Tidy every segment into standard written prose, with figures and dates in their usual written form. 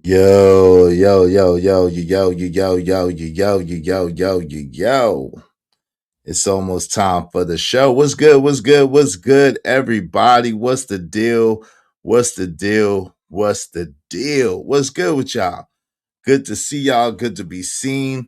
Yo, yo, yo, yo, yo, yo, yo, yo, yo, yo, yo, yo, yo, yo. It's almost time for the show. What's good? What's good? What's good, everybody? What's the deal? What's the deal? What's the deal? What's good with y'all? Good to see y'all. Good to be seen.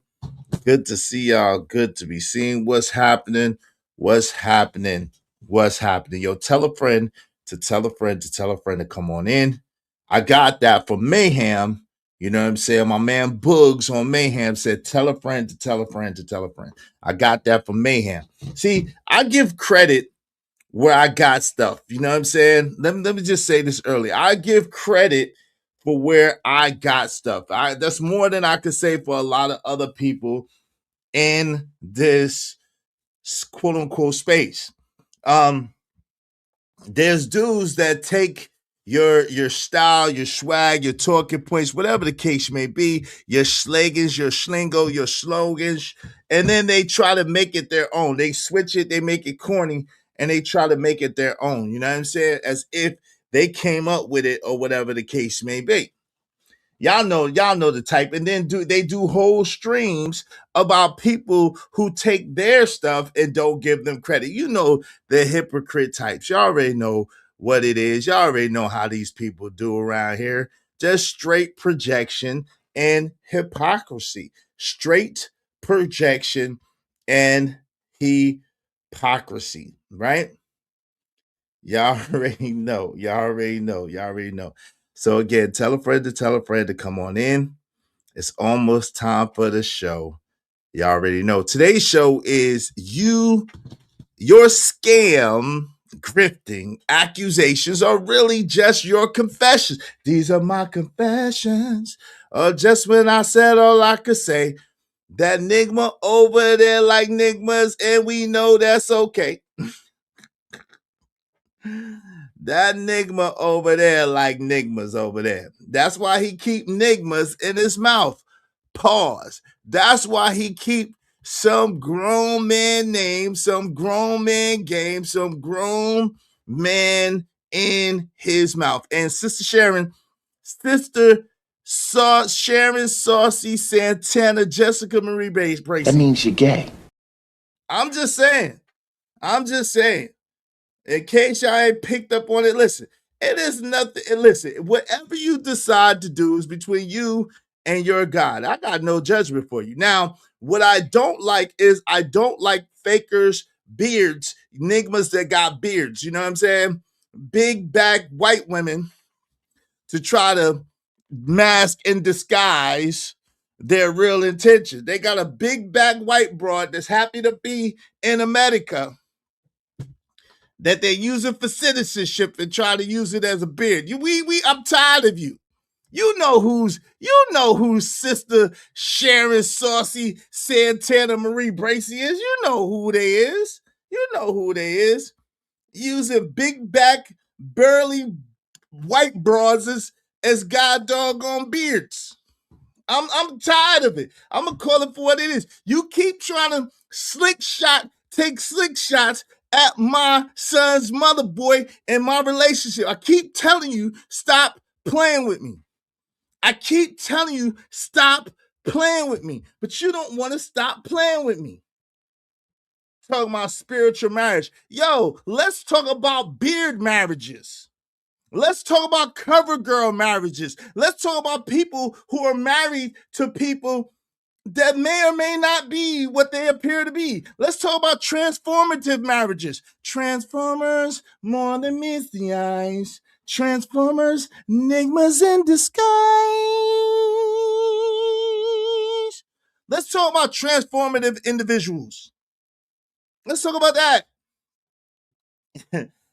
Good to see y'all. Good to be seen. What's happening? What's happening? What's happening? Yo, tell a friend to tell a friend to tell a friend to come on in. I got that from Mayhem. You know what I'm saying? My man Boogs on Mayhem said, tell a friend to tell a friend to tell a friend. I got that from Mayhem. See, I give credit where I got stuff. You know what I'm saying? Let me just say this early. I give credit for where I got stuff. That's more than I could say for a lot of other people in this quote unquote space. There's dudes that take your style, your swag, your talking points, whatever the case may be, your slagans, your schlingo, your slogans, and then they try to make it their own. They switch it, they make it corny, and they try to make it their own. You know what I'm saying? As if they came up with it or whatever the case may be. Y'all know the type. And then they do whole streams about people who take their stuff and don't give them credit. You know the hypocrite types. Y'all already know what it is. Y'all already know how these people do around here. Just straight projection and hypocrisy. Straight projection and hypocrisy, right? Y'all already know. Y'all already know. Y'all already know. So again, tell a friend to come on in. It's almost time for the show. Y'all already know. Today's show is your scam, grifting, accusations are really just your confessions. These are my confessions. Just when I said all I could say, that Nigma over there like Nigmas, and we know that's okay. That Nigma over there like Nigmas over there. That's why he keep Nigmas in his mouth. Pause. That's why he keep some grown man name, some grown man game, some grown man in his mouth. And Sister Sharon, Sharon Saucy Santana, Jessica Marie Bracey. That means you're gay. I'm just saying. In case y'all ain't picked up on it, listen, it is nothing. Listen, whatever you decide to do is between you and your God. I got no judgment for you. Now, what I don't like is I don't like fakers, beards, enigmas that got beards. You know what I'm saying? Big back white women to try to mask and disguise their real intention. They got a big back white broad that's happy to be in America that they're using for citizenship and try to use it as a beard. I'm tired of you. You know who's Sister Sharon Saucy Santana Marie Bracey is. You know who they is. You know who they is. Using big back, burly white broads as god doggone beards. I'm tired of it. I'm gonna call it for what it is. You keep trying to take slick shots at my son's mother boy and my relationship. I keep telling you, stop playing with me. I keep telling you, stop playing with me. But you don't want to stop playing with me. Talking about spiritual marriage. Yo, let's talk about beard marriages. Let's talk about cover girl marriages. Let's talk about people who are married to people that may or may not be what they appear to be. Let's talk about transformative marriages. Transformers, more than meets the eyes. Transformers, enigmas in disguise. Let's talk about transformative individuals. Let's talk about that.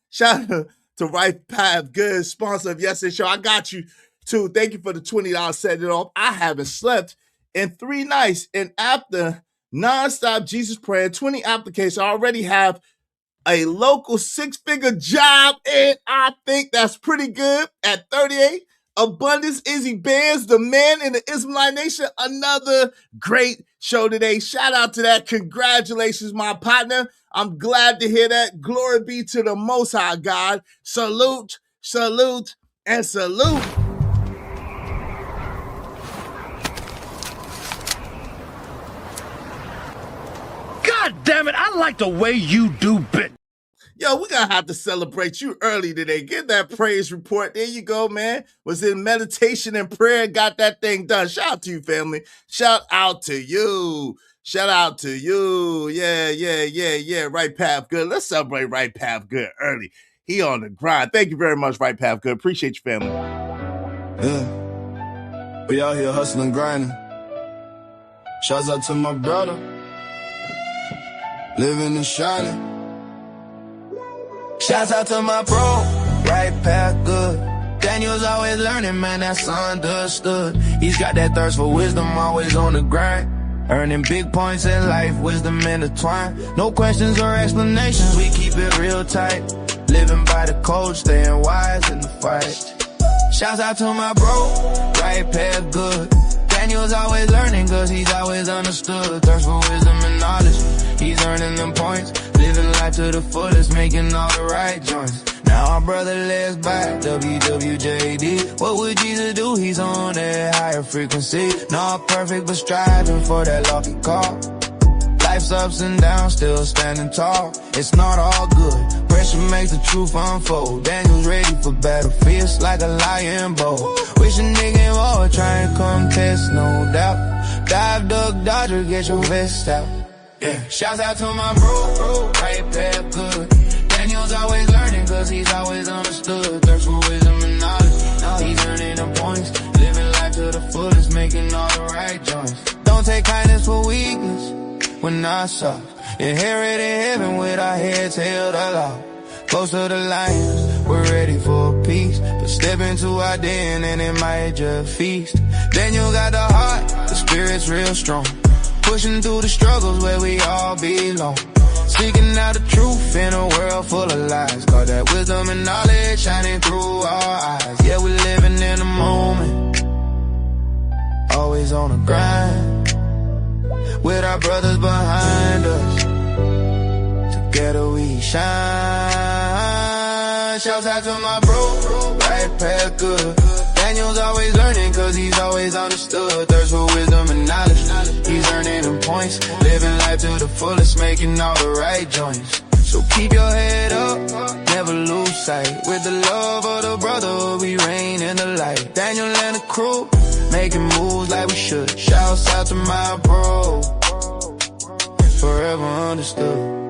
Shout out to Right Path, good sponsor of yesterday's show. I got you too. Thank you for the $20 setting it off. I haven't slept in 3 nights, and after nonstop Jesus prayer, 20 applications, I already have a local 6-figure job, and I think that's pretty good at 38. Abundance Izzy Bands, the man in the Ismailite Nation, another great show today. Shout out to that. Congratulations, my partner. I'm glad to hear that. Glory be to the Most High God. Salute, salute, and salute. God damn it, I like the way you do bit. Yo, we're gonna have to celebrate you early today. Get that praise report. There you go, man. Was in meditation and prayer, got that thing done. Shout out to you, family. Shout out to you. Shout out to you. Yeah. Right Path Good. Let's celebrate Right Path Good early. He on the grind. Thank you very much, Right Path Good. Appreciate you, family. Yeah. We out here hustling, grinding. Shouts out to my brother. Living and shining. Shouts out to my bro, Right Path Good. Daniel's always learning, man, that's understood. He's got that thirst for wisdom, always on the grind. Earning big points in life, wisdom intertwined. No questions or explanations, we keep it real tight. Living by the code, staying wise in the fight. Shouts out to my bro, Right Path Good. Daniel's always learning, cause he's always understood. Thirst for wisdom and knowledge, he's earning them points. Living life to the fullest, making all the right joints. Now our brother lives by WWJD. What would Jesus do? He's on that higher frequency. Not perfect, but striving for that lofty call. Life's ups and downs, still standing tall. It's not all good, pressure makes the truth unfold. Daniel's ready for battle, fierce like a lion bold. Wish a nigga more, try and come test, no doubt. Dive, duck, dodger, get your vest out. Yeah, shouts out to my bro, Right Path Good. Daniel's always learning, cause he's always understood. Thirst for wisdom and knowledge, now he's earning the points. Living life to the fullest, making all the right joints. Don't take kindness for weakness, we're not soft. Inherited heaven with our heads held aloft. Close to the lions, we're ready for peace. But step into our den and it might just feast. Daniel got the heart, the spirit's real strong. Pushing through the struggles where we all belong. Seeking out the truth in a world full of lies. Got that wisdom and knowledge shining through our eyes. Yeah, we're living in the moment, always on the grind. With our brothers behind us, together we shine. Shouts out to my bro, Right Path Good. Daniel's always learning, cause he's always understood. Thirst for wisdom and knowledge, he's earning them points. Living life to the fullest, making all the right joints. So keep your head up, never lose sight. With the love of the brother, we reign in the light. Daniel and the crew, making moves like we should. Shouts out to my bro, forever understood.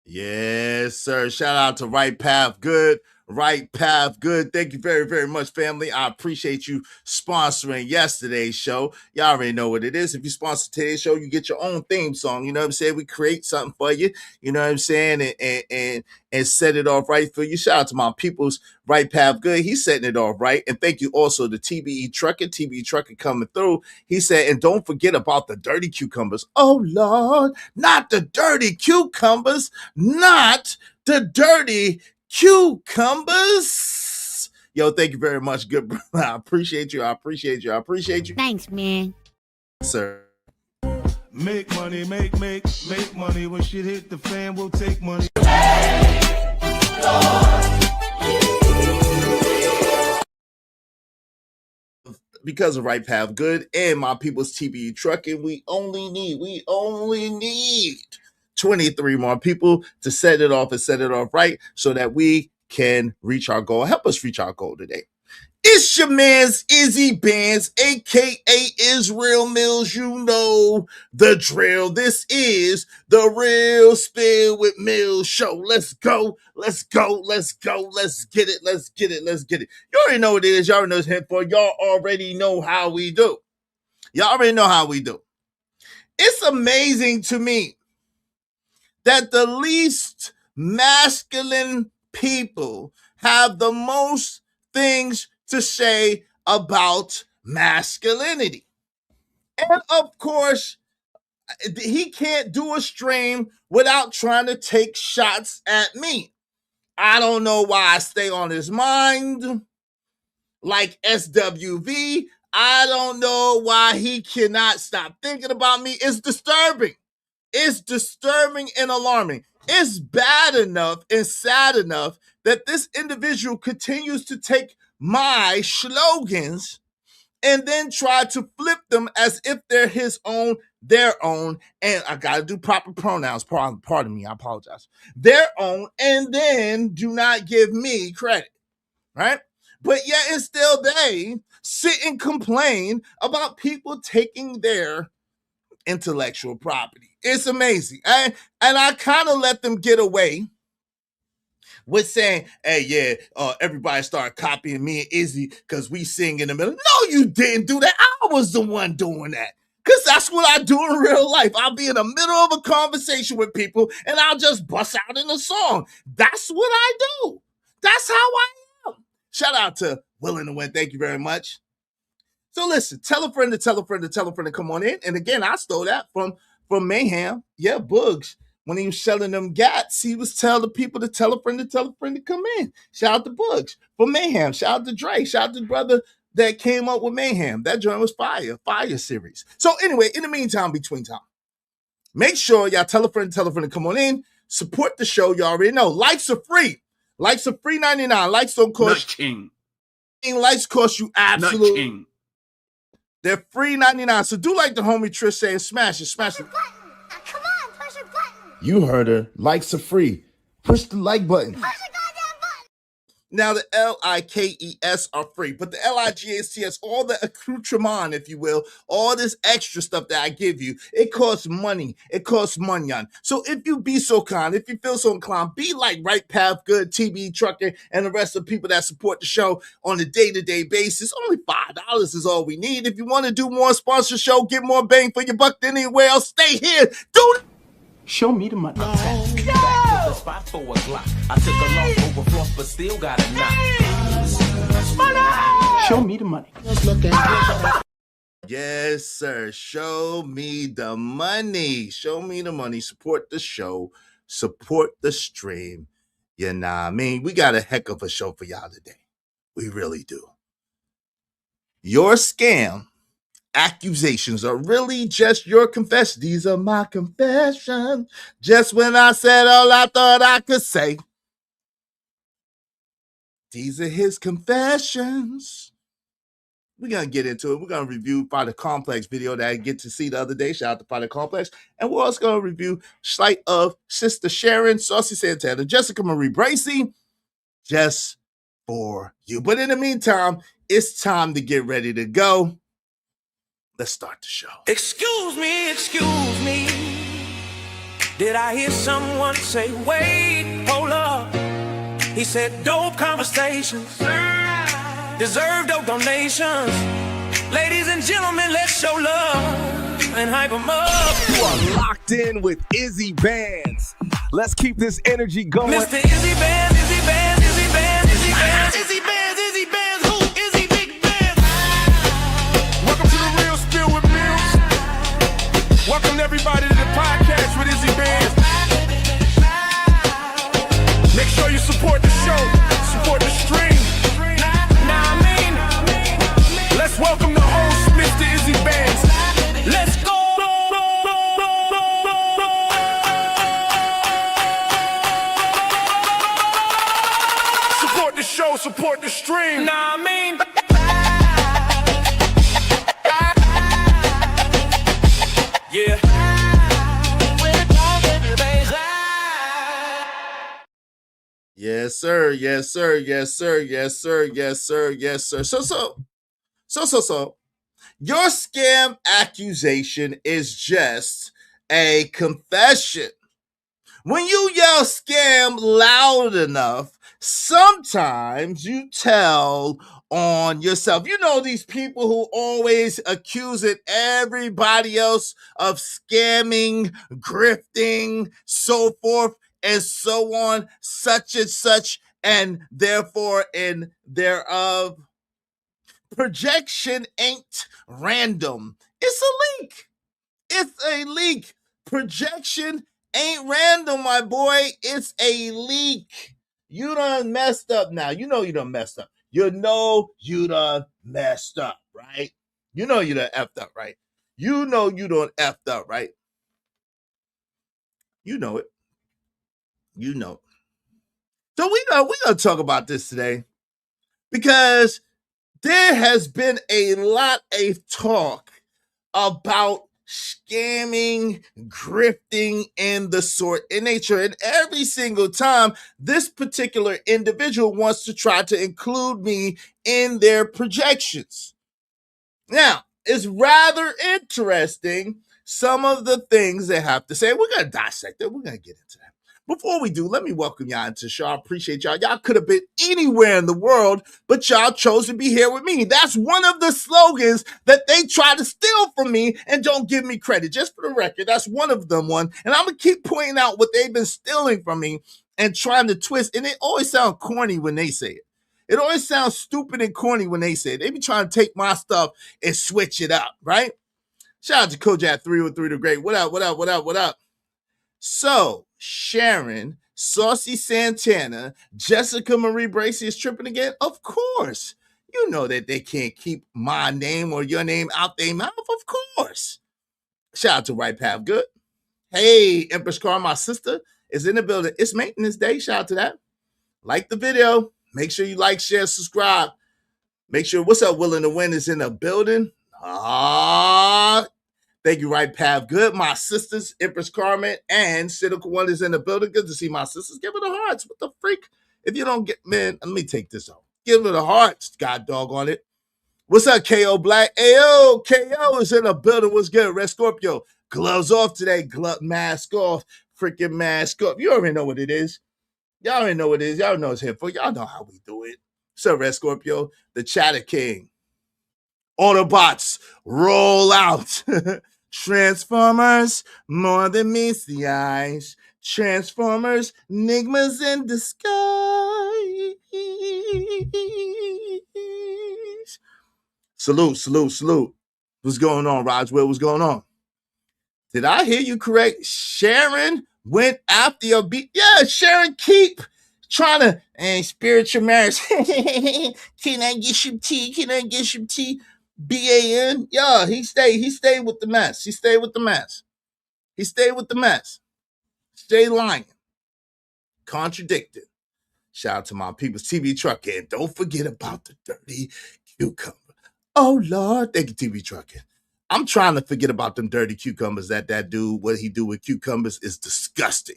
Yes, sir. Shout out to Right Path Good. Right Path Good. Thank you very, very much, family. I appreciate you sponsoring yesterday's show. Y'all already know what it is. If you sponsor today's show, you get your own theme song. You know what I'm saying? We create something for you. You know what I'm saying? And set it off right for you. Shout out to my people's Right Path Good. He's setting it off right. And thank you also to TBE Trucker. TBE Trucker coming through. He said, and don't forget about the dirty cucumbers. Oh, Lord, not the dirty cucumbers. Not the dirty cucumbers. Yo, thank you very much, good brother. I appreciate you. Thanks, man. Sir. Make money, make money. When shit hit the fan, we'll take money. Because of Right Path Good and my people's TBE Trucking, we only need 23 more people to set it off right so that we can reach our goal. Help us reach our goal today. It's your man's Izzy Bands, aka Israel Mills. You know the drill. This is the Real Spin with Mills show. Let's go. Let's get it. You already know what it is. Y'all already know it's him for. Y'all already know how we do. It's amazing to me that the least masculine people have the most things to say about masculinity. And of course, he can't do a stream without trying to take shots at me. I don't know why I stay on his mind like SWV. I don't know why he cannot stop thinking about me. It's disturbing. It's disturbing and alarming. It's bad enough and sad enough that this individual continues to take my slogans and then try to flip them as if they're their own, and I gotta do proper pronouns, pardon me, I apologize, their own, and then do not give me credit, right? But yet and still they sit and complain about people taking their intellectual property. It's amazing. And I kind of let them get away with saying, hey, yeah, everybody started copying me and Izzy because we sing in the middle. No, you didn't do that. I was the one doing that. Because that's what I do in real life. I'll be in the middle of a conversation with people and I'll just bust out in a song. That's what I do. That's how I am. Shout out to Willing to Win. Thank you very much. So listen, tell a friend to tell a friend to tell a friend to come on in. And again, I stole that from Mayhem. Yeah, Boogs. When he was selling them gats, he was telling the people to tell a friend to come in. Shout out to Boogs for Mayhem. Shout out to Dre. Shout out to the brother that came up with Mayhem. That joint was fire series. So anyway, in the meantime, between time, make sure y'all tell a friend to come on in. Support the show. You already know. Likes are free. Likes are free 99. Likes don't cost. Nothing. Likes cost you absolutely. Nothing. They're free 99. So do like the homie Trish saying, smash it, smash it. Come on, push a button. You heard her. Likes are free. Push the like button. Push a goddamn button. Now the LIKES are free, but the LIGHTS, all the accoutrement, if you will, all this extra stuff that I give you, it costs money. It costs money on. So if you be so kind, if you feel so inclined, be like Right Path Good, TB Trucker, and the rest of the people that support the show on a day-to-day basis. Only $5 is all we need. If you want to do more sponsor show, get more bang for your buck than anywhere else, stay here. Do Show me the money. Spot for a Glock. I took a loss over floss, but still got a knock. Show me the money. Yes, sir. Show me the money. Show me the money. Support the show. Support the stream. You know what I mean? We got a heck of a show for y'all today. We really do. Your scam accusations are really just your confession. These are my confessions. Just when I said all I thought I could say. These are his confessions. We're going to get into it. We're going to review Product Complex video that I get to see the other day. Shout out to Product Complex. And we're also going to review Slight of Sister Sharon, Saucy Santana, Jessica Marie Bracey, just for you. But in the meantime, it's time to get ready to go. Let's start the show. Excuse me. Did I hear someone say, wait, hold up? He said, dope conversations deserve dope donations. Ladies and gentlemen, let's show love and hype them up. You are locked in with Izzy Bands. Let's keep this energy going. Mr. Izzy Bands, Izzy Bands, Izzy Bands, Izzy Bands, Izzy Bands, Izzy Bands, who? Izzy Big Bands. Welcome to the Real Spill with Mills. Welcome everybody to the podcast with Izzy Bands. Make sure you support the show, support the stream. Now I mean, Let's welcome the host, Mr. Izzy Bands. let's go. Support the show, support the stream. Now I mean, yeah. Yes, sir. Yes, sir. Yes, sir. Yes, sir. Yes, sir. Yes, sir. So. Your scam accusation is just a confession. When you yell scam loud enough, sometimes you tell on yourself. You know these people who always accusing everybody else of scamming, grifting, so forth and so on, such and such, and therefore and thereof. Projection ain't random. It's a leak. It's a leak. Projection ain't random, my boy. It's a leak. You done messed up now. You know you done messed up. You know you done messed up, right? You know you done effed up, right? You know you done effed up, right? You know it. You know it. So we gonna talk about this today because there has been a lot of talk about scamming, grifting, and the sort in nature. And every single time, this particular individual wants to try to include me in their projections. Now, it's rather interesting some of the things they have to say. We're going to dissect it. We're going to get into that. Before we do, let me welcome y'all into the show. I appreciate y'all. Y'all could have been anywhere in the world, but y'all chose to be here with me. That's one of the slogans that they try to steal from me and don't give me credit. Just for the record, that's one of them one. And I'm going to keep pointing out what they've been stealing from me and trying to twist. And it always sounds corny when they say it. It always sounds stupid and corny when they say it. They be trying to take my stuff and switch it up, right? Shout out to Kojak 303 the Great. What up, what up, what up, what up? So, Sharon, Saucy Santana, Jessica Marie Bracy is tripping again? Of course. You know that they can't keep my name or your name out their mouth. Of course. Shout out to Right Path Good. Hey, Empress Car, my sister, is in the building. It's maintenance day. Shout out to that. Like the video. Make sure you like, share, subscribe. Make sure, what's up, Willing to Win is in the building. Thank you, Right Path Good. My sisters, Empress Carmen and Cynical One is in the building. Good to see my sisters. Give it the hearts. What the freak? If you don't get, man, let me take this off. Give it the hearts. God dog on it. What's up, KO Black? Ayo, KO is in the building. What's good? Red Scorpio. Gloves off today. Mask off. Freaking mask off. You already know what it is. Y'all already know what it is. Y'all know it's here for. Y'all know how we do it. What's up, Red Scorpio? The Chatter King. Autobots, roll out. Transformers, more than meets the eyes. Transformers, enigmas in disguise. Salute, salute, salute. What's going on, Roswell? What's going on? Did I hear you correct? Sharon went after your beat. Yeah, Sharon, keep trying to, and spiritual marriage. Can I get some tea? Can I get some tea? BAN. Yeah, he stayed with the mess. He stayed with the mess. He stayed with the mess. Stay lying. Contradicted. Shout out to my people's TV Trucker. And don't forget about the dirty cucumber. Oh, Lord. Thank you, TV Trucker. I'm trying to forget about them dirty cucumbers that dude, what he do with cucumbers is disgusting.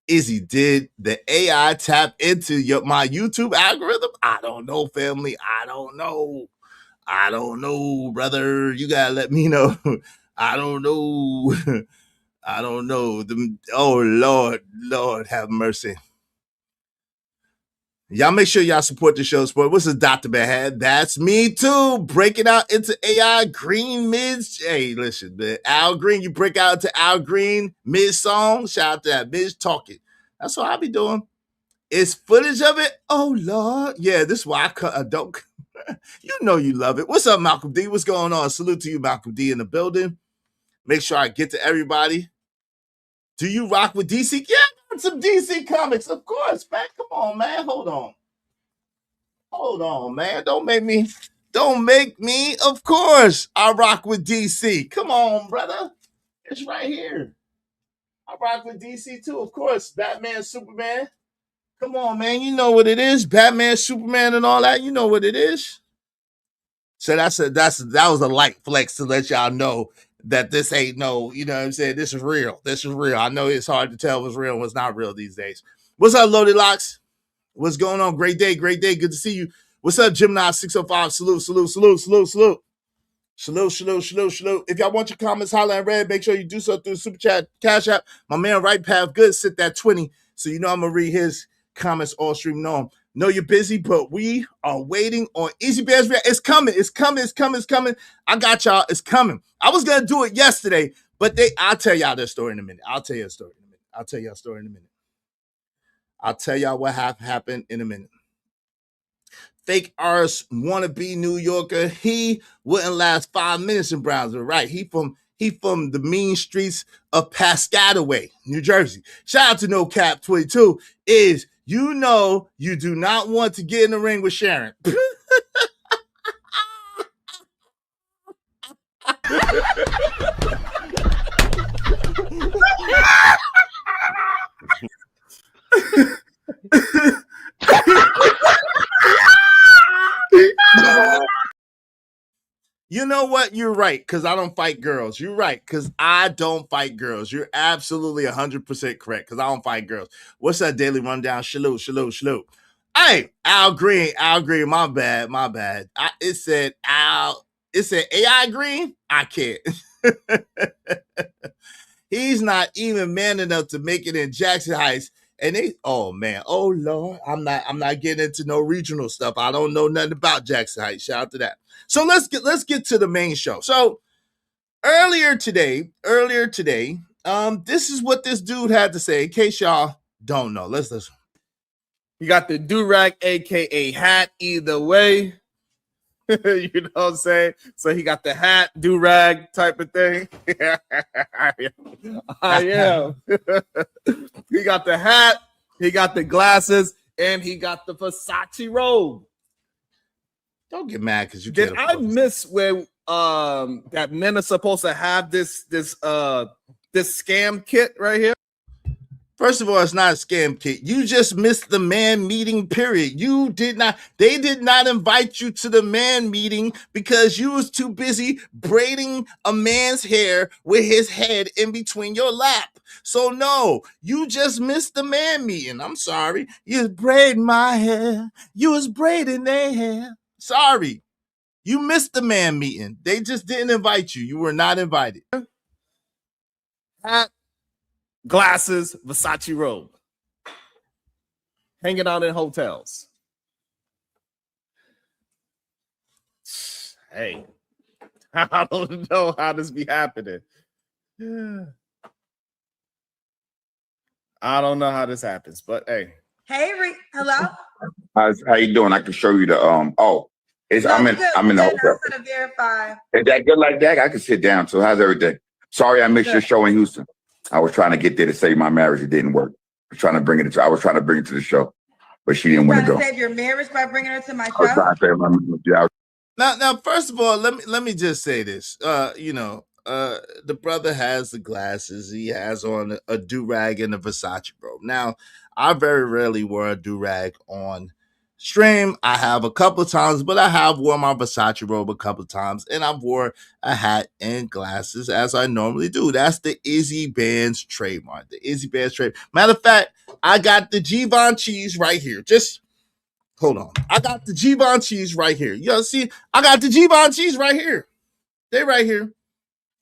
Izzy, did the AI tap into my YouTube algorithm? I don't know, family. I don't know, brother. You gotta let me know. I don't know. I don't know. Oh, Lord, have mercy. Y'all make sure y'all support the show. Support. What's this Dr. Bad? That's me too. Breaking out into AI Green mids. Hey, listen, man. Al Green, you break out into Al Green mid song. Shout out to that mid talking. That's what I be doing. Is footage of it? Oh, Lord. Yeah, this is why I don't. You know you love it. What's up, Malcolm D? What's going on? Salute to you, Malcolm D, in the building. Make sure I get to everybody. Do you rock with DC? Yeah, I got some DC comics, of course, man. Come on, man. Hold on, man. Don't make me. Of course, I rock with DC. Come on, brother. It's right here. I rock with DC too, of course. Batman, Superman. Come on, man. You know what it is. Batman, Superman, and all that. You know what it is. So that was a light flex to let y'all know that this ain't no, you know what I'm saying? This is real. This is real. I know it's hard to tell what's real and what's not real these days. What's up, Loaded Locks? What's going on? Great day. Good to see you. What's up, Gemini 605? Salute. Salute. If y'all want your comments highlighted in red, make sure you do so through the Super Chat Cash App. My man, Right Path Good, sit that 20. So you know I'm going to read his comments all stream long. Know you're busy, but we are waiting on Easy Bears. It's coming. I got y'all. It's coming. I was going to do it yesterday, but I'll tell y'all their story in a minute. I'll tell y'all what happened in a minute. Fake artist wannabe New Yorker. He wouldn't last 5 minutes in Brownsville, right? He from the mean streets of Piscataway, New Jersey. Shout out to No Cap 22. Is you know you do not want to get in the ring with Sharon. know what? You're right, because I don't fight girls. You're right, because I don't fight girls. You're absolutely 100% correct, because I don't fight girls. What's that daily rundown? Shaloo. Hey, Al Green, my bad. It said AI Green. I can't. He's not even man enough to make it in Jackson Heights. And oh Lord, I'm not getting into no regional stuff. I don't know nothing about Jackson Heights. Shout out to that. So let's get to the main show. So earlier today, this is what this dude had to say. In case y'all don't know, let's listen. You got the do-rag, aka hat, either way. You know what I'm saying? So he got the hat, do-rag type of thing. I am. He got the hat, he got the glasses, and he got the Versace robe. Don't get mad because you did I miss where that men are supposed to have this scam kit right here? First of all, it's not a scam kit. You just missed the man meeting, period. They did not invite you to the man meeting because you was too busy braiding a man's hair with his head in between your lap. So no, you just missed the man meeting. I'm sorry. You was braiding my hair. You was braiding their hair. Sorry. You missed the man meeting. They just didn't invite you. You were not invited. Hat, glasses, Versace robe. Hanging out in hotels. Hey, I don't know how this be happening. I don't know how this happens, but hey. Hey, hello. How you doing? I can show you the I'm in the hotel. To verify. Is that good like that? I can sit down. So how's everything? Sorry, I missed your show in Houston. I was trying to get there to save my marriage. It didn't work. I was trying to bring it to the show, but she didn't want to go. Save your marriage by bringing her to my show. I was trying to save my marriage. Now, first of all, let me just say this. The brother has the glasses. He has on a do-rag and a Versace robe. Now, I very rarely wear a do-rag on stream. I have a couple of times, but I have worn my Versace robe a couple of times, and I've wore a hat and glasses as I normally do. That's the Izzy Band's trademark. The Izzy Band's trademark. Matter of fact, I got the Givenchy's right here. Just hold on. I got the Givenchy's right here. You see, I got the Givenchy's right here. They right here.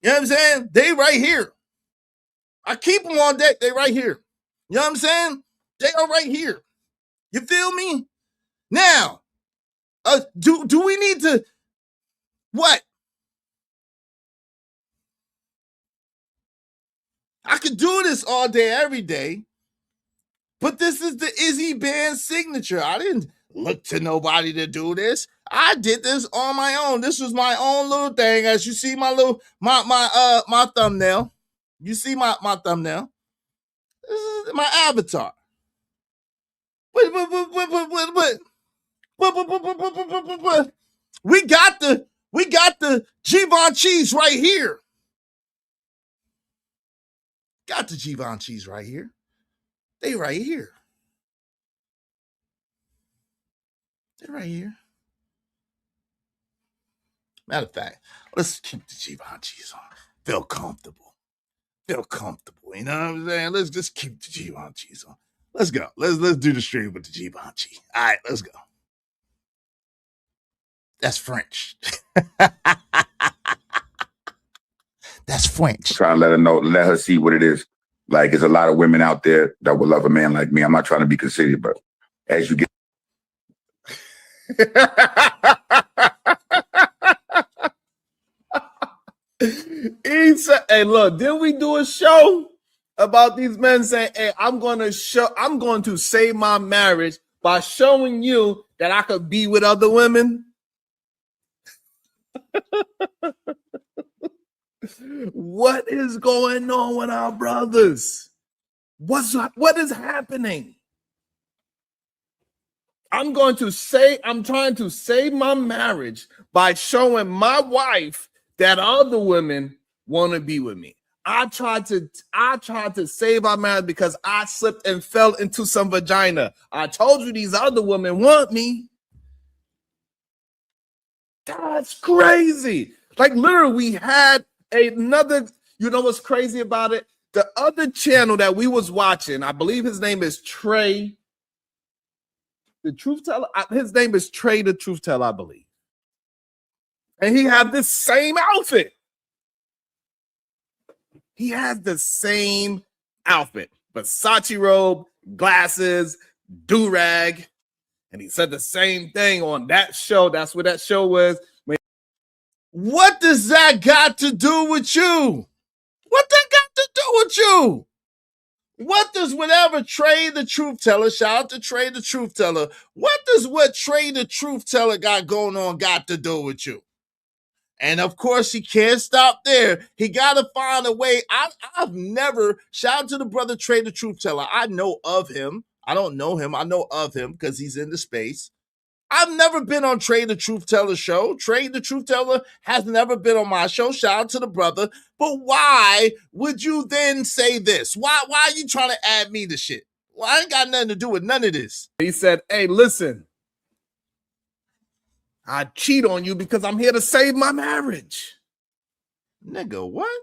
You know what I'm saying? They right here. I keep them on deck. They right here. You know what I'm saying? They are right here. You feel me? Now, do we need to what? I could do this all day, every day, but this is the Izzy Band signature. I didn't look to nobody to do this. I did this on my own. This was my own little thing. As you see my thumbnail. You see my thumbnail. This is my avatar. But we got the Givenchy's right here. Got the Givenchy's right here. They right here. They're right here. Matter of fact, let's keep the Givenchy's on. Feel comfortable. You know what I'm saying? Let's just keep the Givenchy's on. Let's go. Let's do the stream with the Givenchy. All right, let's go. That's French. That's French. Trying to let her see what it is. Like, there's a lot of women out there that would love a man like me. I'm not trying to be conceited, but as you get. He said, hey, look, didn't we do a show about these men saying, hey, I'm going to save my marriage by showing you that I could be with other women? What is going on with our brothers? What is happening? I'm trying to save my marriage by showing my wife that other women want to be with me. I tried to save our marriage because I slipped and fell into some vagina. I told you these other women want me. That's crazy. Like literally, we had another. You know what's crazy about it? The other channel that we was watching, I believe his name is Trey, the Truth Teller. His name is Trey, the Truth Teller, I believe. And he had this same outfit. He has the same outfit, Versace robe, glasses, do-rag, and he said the same thing on that show. That's what that show was. What does that got to do with you? What that got to do with you? What does whatever Trey the Truth Teller, shout out to Trey the Truth Teller, what does what Trey the Truth Teller got going on got to do with you? And of course, he can't stop there. He got to find a way. I've never, shout out to the brother Trey the Truth Teller. I know of him. I don't know him. I know of him because he's in the space. I've never been on Trey the Truth Teller show. Trey the Truth Teller has never been on my show. Shout out to the brother. But why would you then say this? Why are you trying to add me to shit? Well, I ain't got nothing to do with none of this. He said, hey, listen, I cheat on you because I'm here to save my marriage. Nigga, what?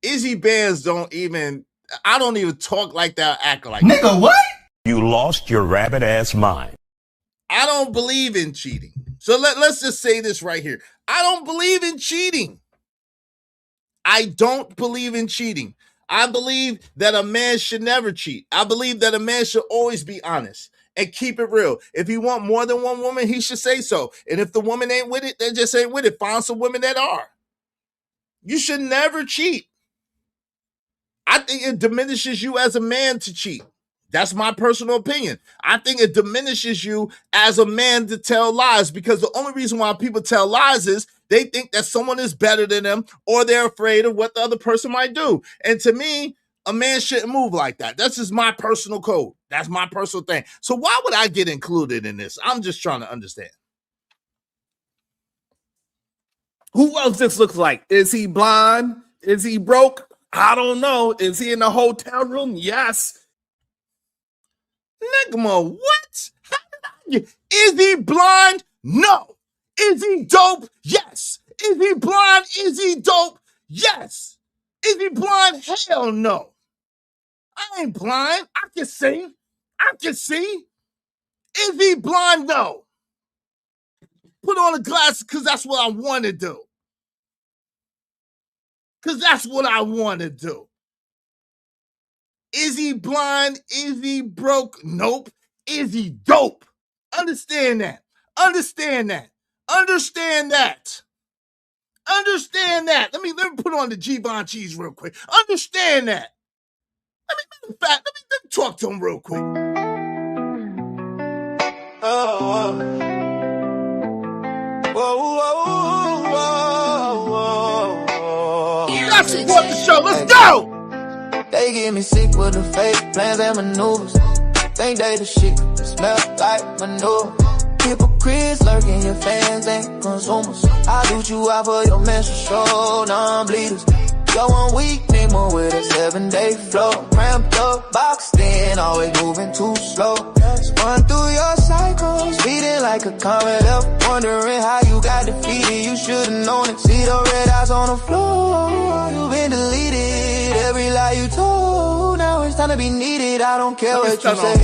Izzy Bands I don't even talk like that, act like that. Nigga, what? You lost your rabbit ass mind. I don't believe in cheating. So let's just say this right here. I don't believe in cheating. I don't believe in cheating. I believe that a man should never cheat. I believe that a man should always be honest and keep it real. If he want more than one woman, he should say so. And if the woman ain't with it, then just ain't with it. Find some women that are. You should never cheat. I think it diminishes you as a man to cheat. That's my personal opinion. I think it diminishes you as a man to tell lies because the only reason why people tell lies is they think that someone is better than them or they're afraid of what the other person might do. And to me, a man shouldn't move like that. That's just my personal code. That's my personal thing. So why would I get included in this? I'm just trying to understand. Who else this looks like? Is he blind? Is he broke? I don't know. Is he in the hotel room? Yes. Nigga, what? How did I get? Is he blind? No. Is he dope? Yes. Is he blind? Is he dope? Yes. Is he blind? Hell no. I ain't blind. I can see. I can see. Is he blind? No. Put on the glasses because that's what I want to do. Because that's what I want to do. Is he blind? Is he broke? Nope. Is he dope? Understand that. Understand that. Understand that. Understand that. Let me put on the G-Bon cheese real quick. Understand that. Let me talk to him real quick. Let's support the show. Let's go. They get me sick with the fake plans and maneuvers. Think they the shit, smell like manure. Hypocrites lurking, your fans ain't consumers. I do you out for your menstrual non-bleeders. Yo, 1 week, need more with a 7-day flow. Cramped up, boxed in, always moving too slow. Spun through your cycles, speeding like a comet up. Wondering how you got defeated, you should've known it. See the red eyes on the floor, you been deleted. Every lie you told, now it's time to be needed. I don't care what you say.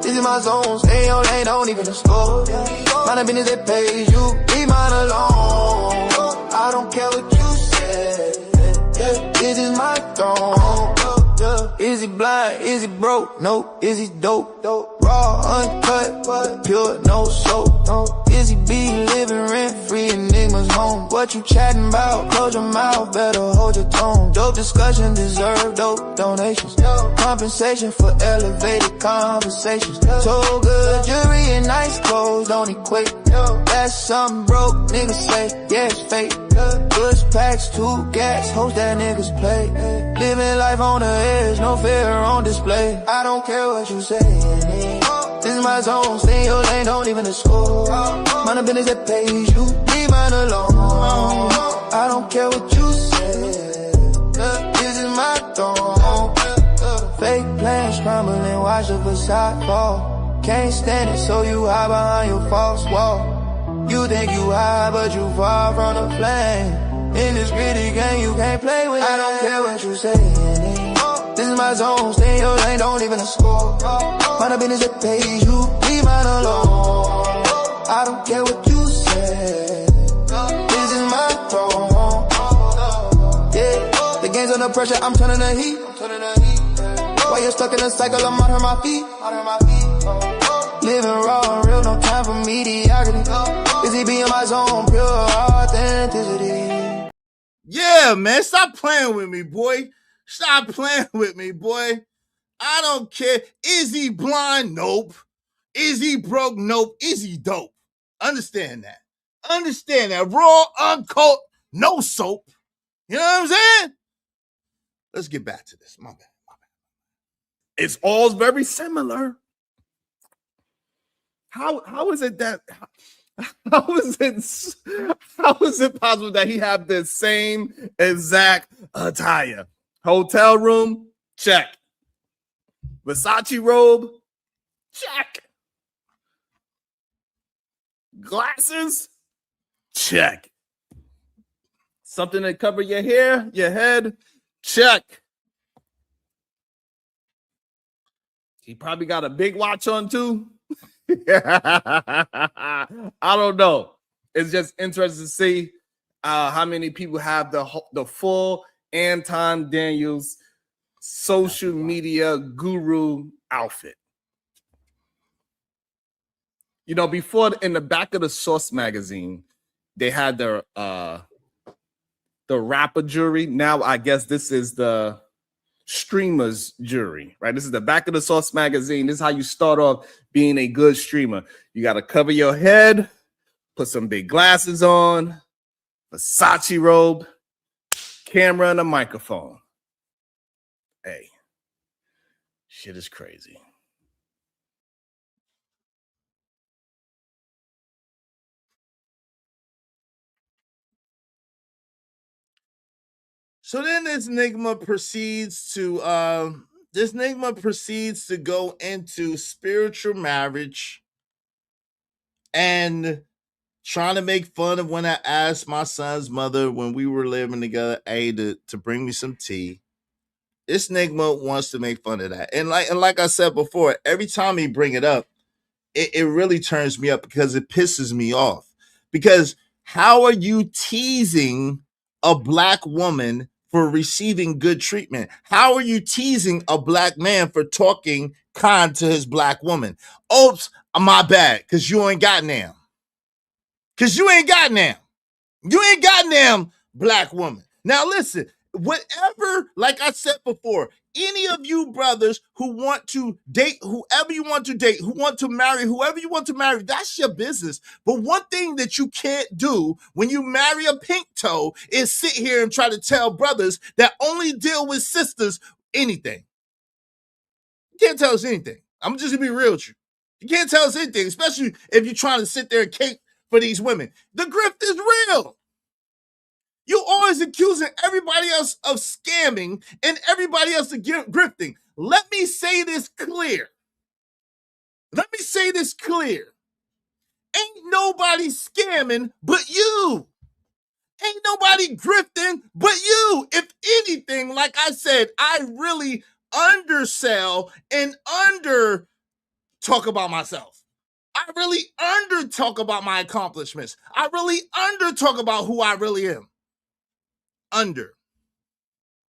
This is my zone, stay in your lane, don't even score. Mind the business that pays you, leave mine alone. I don't care what you say. This is my throne. Is he blind? Is he broke? No. Is he dope? Raw, uncut, pure, no soap. No. Is he be living rent-free, enigmas home? What you chatting about? Close your mouth, better hold your tone. Dope discussion deserve dope donations. Compensation for elevated conversations. So good, jewelry and nice clothes don't equate. That's something broke, niggas say, yeah, it's fake. Push packs, 2 gas, host that niggas play. Living life on the edge, no fear on display. I don't care what you say. This is my zone, stay in your lane, don't even score. Mind the business that pays you, leave mine alone. I don't care what you say. This is my throne. Fake plans crumbling, watch the facade fall. Can't stand it, so you hide behind your false wall. You You think you high, but you far from the flame. In this gritty game, you can't play with it. I don't care what you say. This is my zone, stay in your lane, don't even score. Mind a business that pays you, leave mine alone. I don't care what you say. This is my throne. Yeah, the game's under pressure, I'm turning the heat. While you're stuck in a cycle, I'm out of my feet. Living raw and real, no time for mediocrity. Busy being my zone, pure authenticity. Yeah, man, stop playing with me, boy. Stop playing with me, boy. I don't care. Is he blind? Nope. Is he broke? Nope. Is he dope? Understand that. Understand that. Raw, uncut, no soap. You know what I'm saying? Let's get back to this. My bad. It's all very similar. How is it that how is it possible that he have the same exact attire? Hotel room, check. Versace robe, check. Glasses, check. Something to cover your hair, your head, check. He probably got a big watch on too. I don't know. It's just interesting to see how many people have the full Anton Daniels social media guru outfit. You know, before in the back of the Source magazine, they had the rapper jury. Now I guess this is the streamers jury, right? This is the back of the Source magazine. This is how you start off being a good streamer. You got to cover your head, put some big glasses on, Versace robe, camera, and a microphone. Hey, shit is crazy. So then this Nigma proceeds to go into spiritual marriage and trying to make fun of when I asked my son's mother when we were living together, to bring me some tea. This Nigma wants to make fun of that. And like I said before, every time he bring it up, it really turns me up because it pisses me off. Because how are you teasing a black woman for receiving good treatment? How are you teasing a black man for talking kind to his black woman? Oops, my bad, because you ain't got now. Because you ain't got now. You ain't got now, black woman. Now listen, whatever, like I said before, any of you brothers who want to date whoever you want to date, who want to marry whoever you want to marry, that's your business. But one thing that you can't do when you marry a pink toe is sit here and try to tell brothers that only deal with sisters anything. You can't tell us anything. I'm just gonna be real with you. You can't tell us anything, especially if you're trying to sit there and cape for these women. The grift is real. You always accusing everybody else of scamming and everybody else of grifting. Let me say this clear. Let me say this clear. Ain't nobody scamming but you. Ain't nobody grifting but you. If anything, like I said, I really undersell and under talk about myself. I really under talk about my accomplishments. I really under talk about who I really am. Under.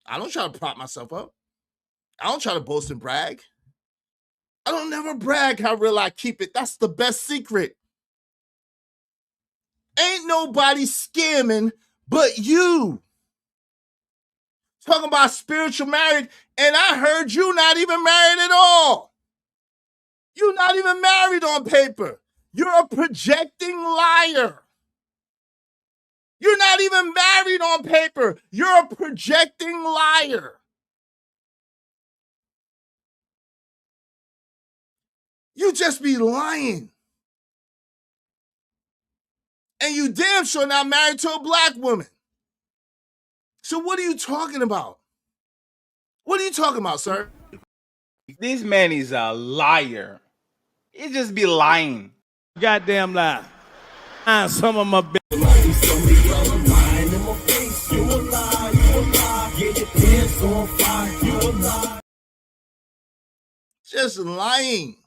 I don't try to prop myself up. I don't try to boast and brag. I don't never brag how real I keep it. That's the best secret. Ain't nobody scamming but you. Talking about spiritual marriage, and I heard you not even married at all. You're not even married on paper. You're a projecting liar. You're not even married on paper. You're a projecting liar. You just be lying. And you damn sure not married to a black woman. So what are you talking about? What are you talking about, sir? This man is a liar. He just be lying. Goddamn lie. Some of my Just lying.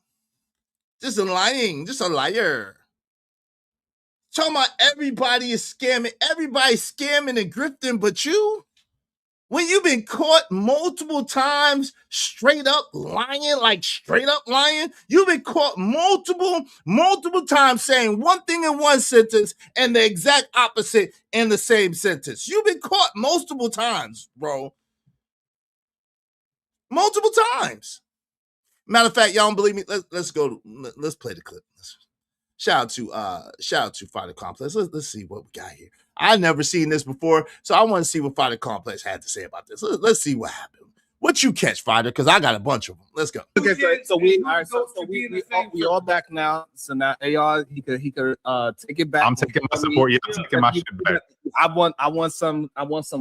Just lying. Just a liar. Talking about everybody is scamming. Everybody's scamming and grifting but you. When you've been caught multiple times straight up lying, like straight up lying, you've been caught multiple times saying one thing in one sentence and the exact opposite in the same sentence. You've been caught multiple times, bro. Multiple times. Matter of fact, y'all don't believe me? Let's go. Let's play the clip. Shout out to Fighter Complex. Let's see what we got here. I've never seen this before, so I want to see what Fighter Complex had to say about this. Let's see what happened. What you catch, Fighter? Because I got a bunch of them. Let's go. Okay, so we all back now. So now AR he could take it back. I'm taking my support. Yeah, I'm taking my shit back. I want some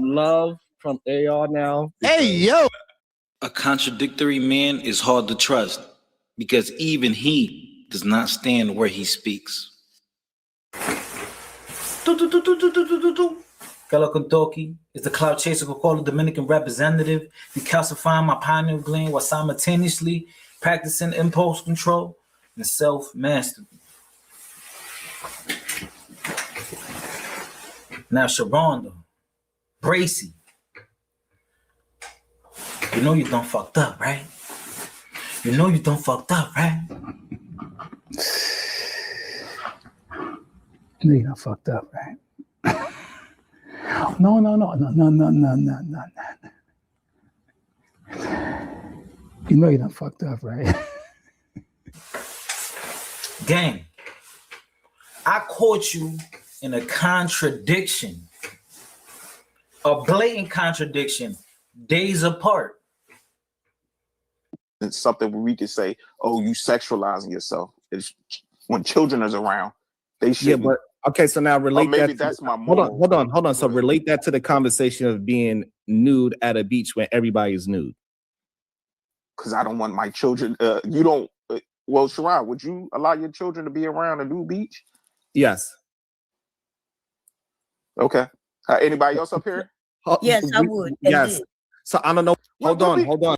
love from AR now. Hey yo. A contradictory man is hard to trust because even he does not stand where he speaks. Galakondoki is the cloud chaser who called the Dominican representative, decalcifying my pineal gland while simultaneously practicing impulse control and self-mastery. Now, Sharonda, Bracy, you know you done fucked up, right? You know you done fucked up, right? You know you done fucked up, right? No. You know you done fucked up, right? Gang, I caught you in a contradiction, a blatant contradiction, days apart. It's something where we could say, "Oh, you sexualizing yourself." It's when children is around, they should. Yeah, but okay. So now relate maybe that. That's my hold on. So relate that to the conversation of being nude at a beach when everybody's nude. Because I don't want my children. You don't. Well, Sharon, would you allow your children to be around a nude beach? Yes. Okay. Anybody else up here? Yes, I would. Yes. So I don't know. Hold on.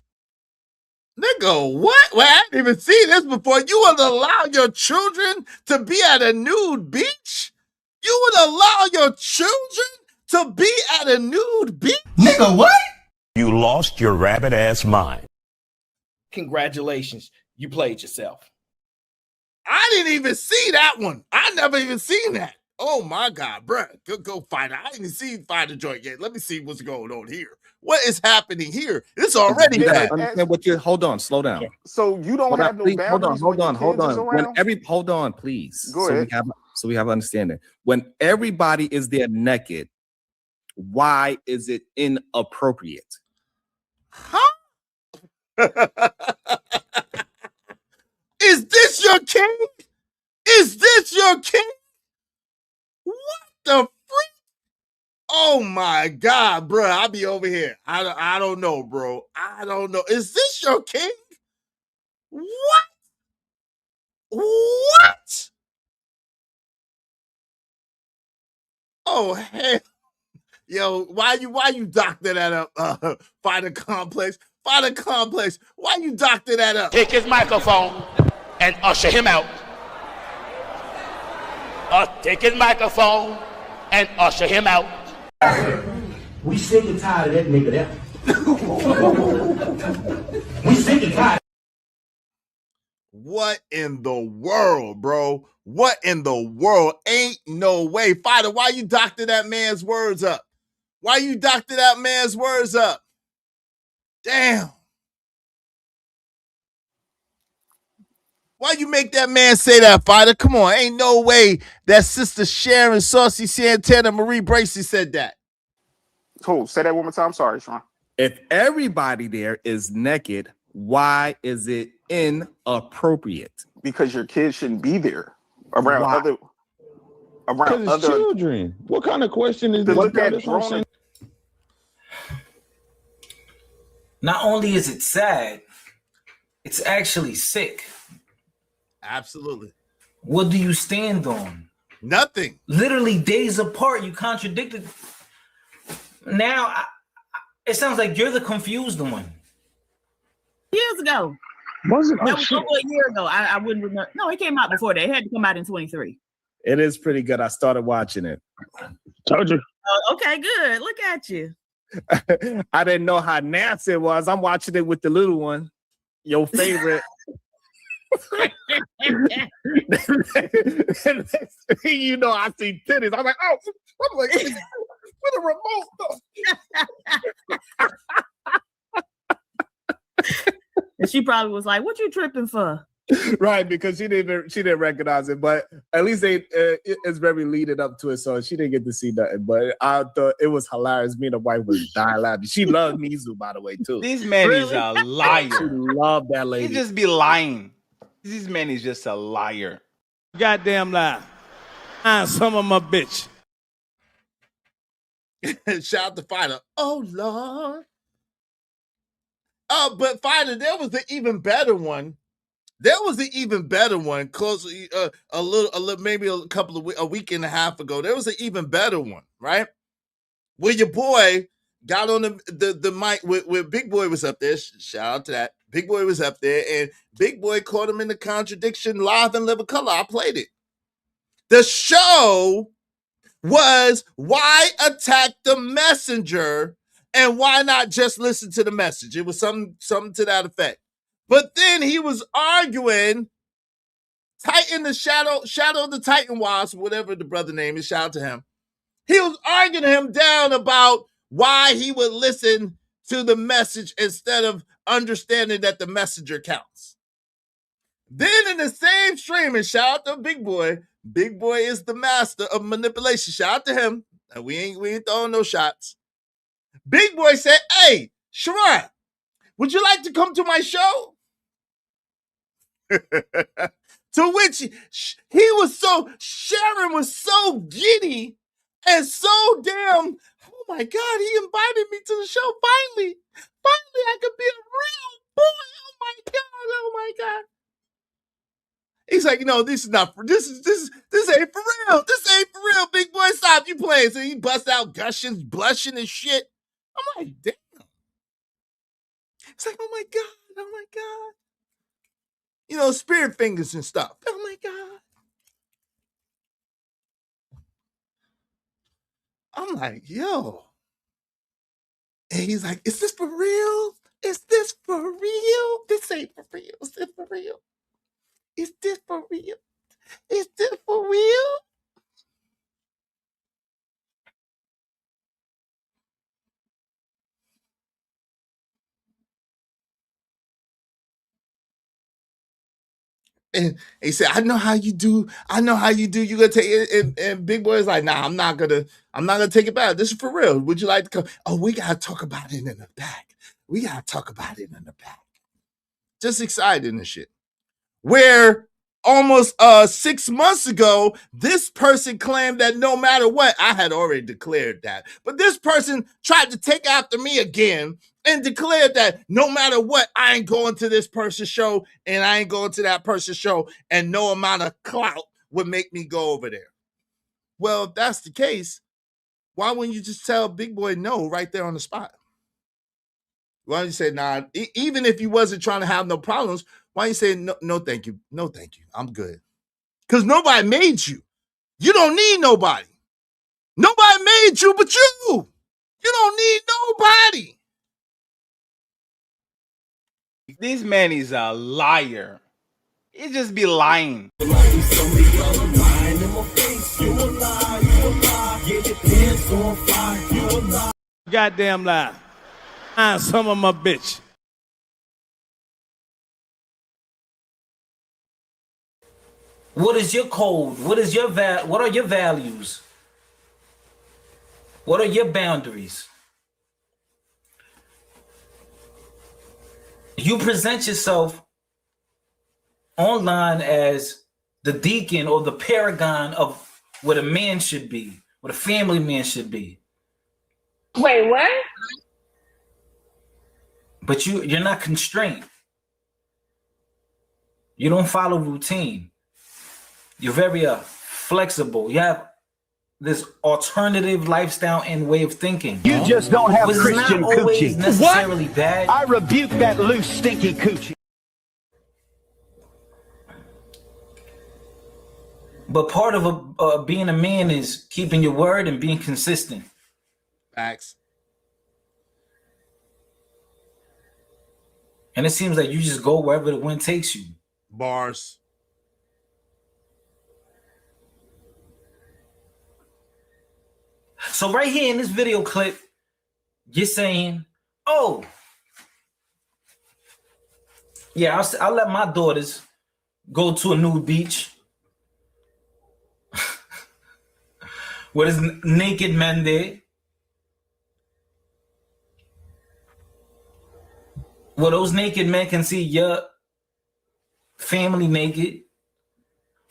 Nigga, what? Well, I didn't even see this before. You would allow your children to be at a nude beach? You would allow your children to be at a nude beach? Nigga, what? You lost your rabbit ass mind. Congratulations, you played yourself. I didn't even see that one. I never even seen that. Oh my God, bro. Go find it. I didn't see Find the Joint yet. Let me see what's going on here. What is happening here? It's already bad. Understand what you hold on, slow down. So you don't have no boundaries. Hold on, please. Go ahead. So we have understanding. When everybody is there naked, why is it inappropriate? Huh? Is this your king? Is this your king? What the freak? Oh my God, bro. I'll be over here. I don't know, bro. I don't know. Is this your king? What? What? Oh, hell. Yo, why you doctor that up, Fighter Complex? Fighter Complex, why you doctor that up? Take his microphone and usher him out. Take his microphone and usher him out. We sick and tired of that nigga there. We sick and tired. What in the world, bro? What in the world? Ain't no way. Fighter, why you doctor that man's words up? Why you doctor that man's words up? Damn. Why you make that man say that, Fighter? Come on, ain't no way that Sister Sharon, Saucy Santana, Marie Bracy said that. Cool. Say that one more time. Sorry, Sean. If everybody there is naked, why is it inappropriate? Because your kids shouldn't be there around other children. What kind of question is to this? look at grown? Not only is it sad, it's actually sick. Absolutely. What do you stand on? Nothing. Literally days apart. You contradicted. Now, it sounds like you're the confused one. Years ago. Wasn't that was over a year ago. I wouldn't remember. No, it came out before that. It had to come out in 23. It is pretty good. I started watching it. Told you. Okay, good. Look at you. I didn't know how nasty it was. I'm watching it with the little one. Your favorite. You know, I see titties. I'm like, oh, I'm like, with a remote. And she probably was like, "What you tripping for?" Right, because she didn't recognize it, but at least it's very leading up to it, so she didn't get to see nothing. But I thought it was hilarious. Me and the wife was dying laughing. She loved Mizu, by the way, too. This man is a liar. She loved that lady. He just be lying. This man is just a liar. Goddamn lie. Some of my bitch. Shout out to Fighter. Oh Lord. Oh, but Fighter, there was an even better one. Close a little, maybe a week and a half ago. There was an even better one, right? Where your boy got on the mic where Big Boy was up there. Shout out to that. Big Boy was up there, and Big Boy caught him in the contradiction live in living color. I played it. The show was why attack the messenger and why not just listen to the message? It was something to that effect. But then he was arguing, Titan the Shadow of the Titan Wasp, whatever the brother name is, shout out to him. He was arguing him down about why he would listen to the message instead of understanding that the messenger counts. Then in the same stream, and shout out to Big Boy. Big Boy is the master of manipulation. Shout out to him. And we ain't throwing no shots. Big Boy said, "Hey, Sharon, would you like to come to my show?" To which Sharon was so giddy and so damn, oh my God, he invited me to the show. Finally, I could be a real boy. Oh my God. He's like, this is not for this ain't for real. This ain't for real. Big Boy, stop you playing. So he busts out gushing, blushing and shit. I'm like, damn. It's like, oh my God. Spirit fingers and stuff. Oh my God. I'm like, yo. And he's like, is this for real? Is this for real? This ain't for real. Is this for real? Is this for real? Is this for real? And he said, I know how you do. You gonna take it? And Big Boy is like, nah, I'm not gonna take it back. This is for real. Would you like to come? Oh, we gotta talk about it in the back. Just excited and shit. Where almost 6 months ago, this person claimed that no matter what, I had already declared that, but this person tried to take after me again and declared that no matter what, I ain't going to this person's show and I ain't going to that person's show, and no amount of clout would make me go over there. Well, if that's the case, why wouldn't you just tell Big Boy no right there on the spot? Why don't you say, nah, even if you wasn't trying to have no problems, why don't you say, no, thank you. No, thank you. I'm good. Because nobody made you. You don't need nobody. Nobody made you but you. You don't need nobody. This man is a liar. He just be lying. Goddamn lie. Some of my bitch. What is your code? What are your values? What are your boundaries? You present yourself online as the deacon or the paragon of what a man should be, what a family man should be. Wait, what? But you're not constrained. You don't follow routine. You're very flexible. You have this alternative lifestyle and way of thinking. You just don't have Which is Christian not always coochie. necessarily bad. I rebuke that loose, stinky coochie. But part of being a man is keeping your word and being consistent. Facts. And it seems like you just go wherever the wind takes you. Bars. So right here in this video clip, you're saying, oh, yeah, I'll let my daughters go to a nude beach where there's naked men there, where those naked men can see your family naked,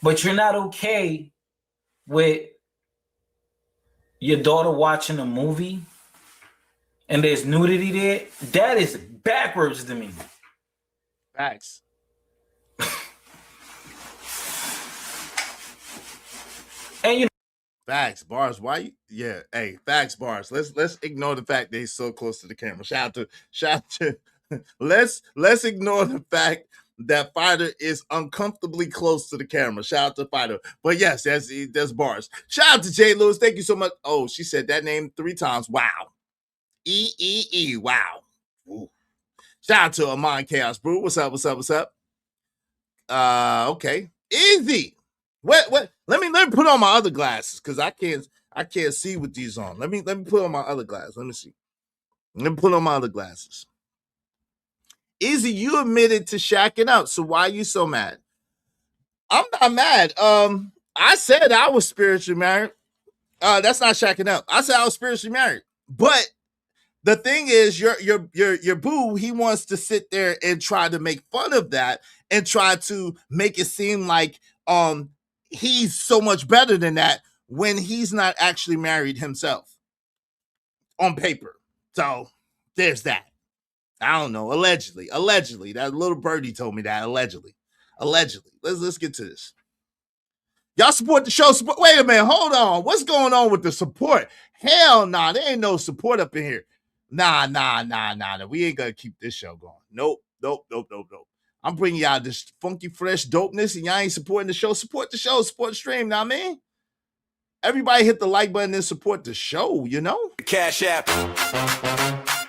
but you're not okay with your daughter watching a movie and there's nudity there. That is backwards to me. Facts. And you know, facts, bars. Why? Yeah, hey, facts, bars. Let's ignore the fact that he's so close to the camera. Shout out to. Let's ignore the fact that Fighter is uncomfortably close to the camera. Shout out to Fighter. But yes, that's bars. Shout out to Jay Lewis. Thank you so much. Oh, she said that name 3 times. Wow. E. Wow. Ooh. Shout out to Amon Chaos Brew. What's up? Okay. Easy. What? Let me put on my other glasses because I can't see with these on. Let me put on my other glasses. Let me see. Let me put on my other glasses. Izzy, you admitted to shacking up, so why are you so mad? I'm not mad. I said I was spiritually married. That's not shacking up. I said I was spiritually married. But the thing is, your boo, he wants to sit there and try to make fun of that and try to make it seem like he's so much better than that when he's not actually married himself on paper. So there's that. I don't know. Allegedly. That little birdie told me that. Allegedly. Let's get to this. Y'all support the show. Wait a minute. Hold on. What's going on with the support? Hell nah. There ain't no support up in here. Nah. We ain't gonna keep this show going. Nope. I'm bringing y'all this funky, fresh dopeness, and y'all ain't supporting the show. Support the show. Support the stream. Now, man. Everybody hit the like button and support the show, you know? Cash App.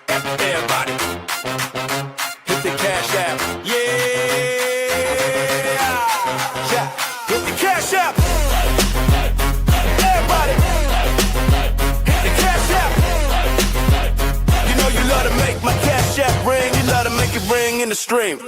Everybody. Hit the Cash App. Yeah. Hit the Cash App. Everybody. Hit the Cash App. You know you love to make my Cash App ring. You love to make it ring in the stream.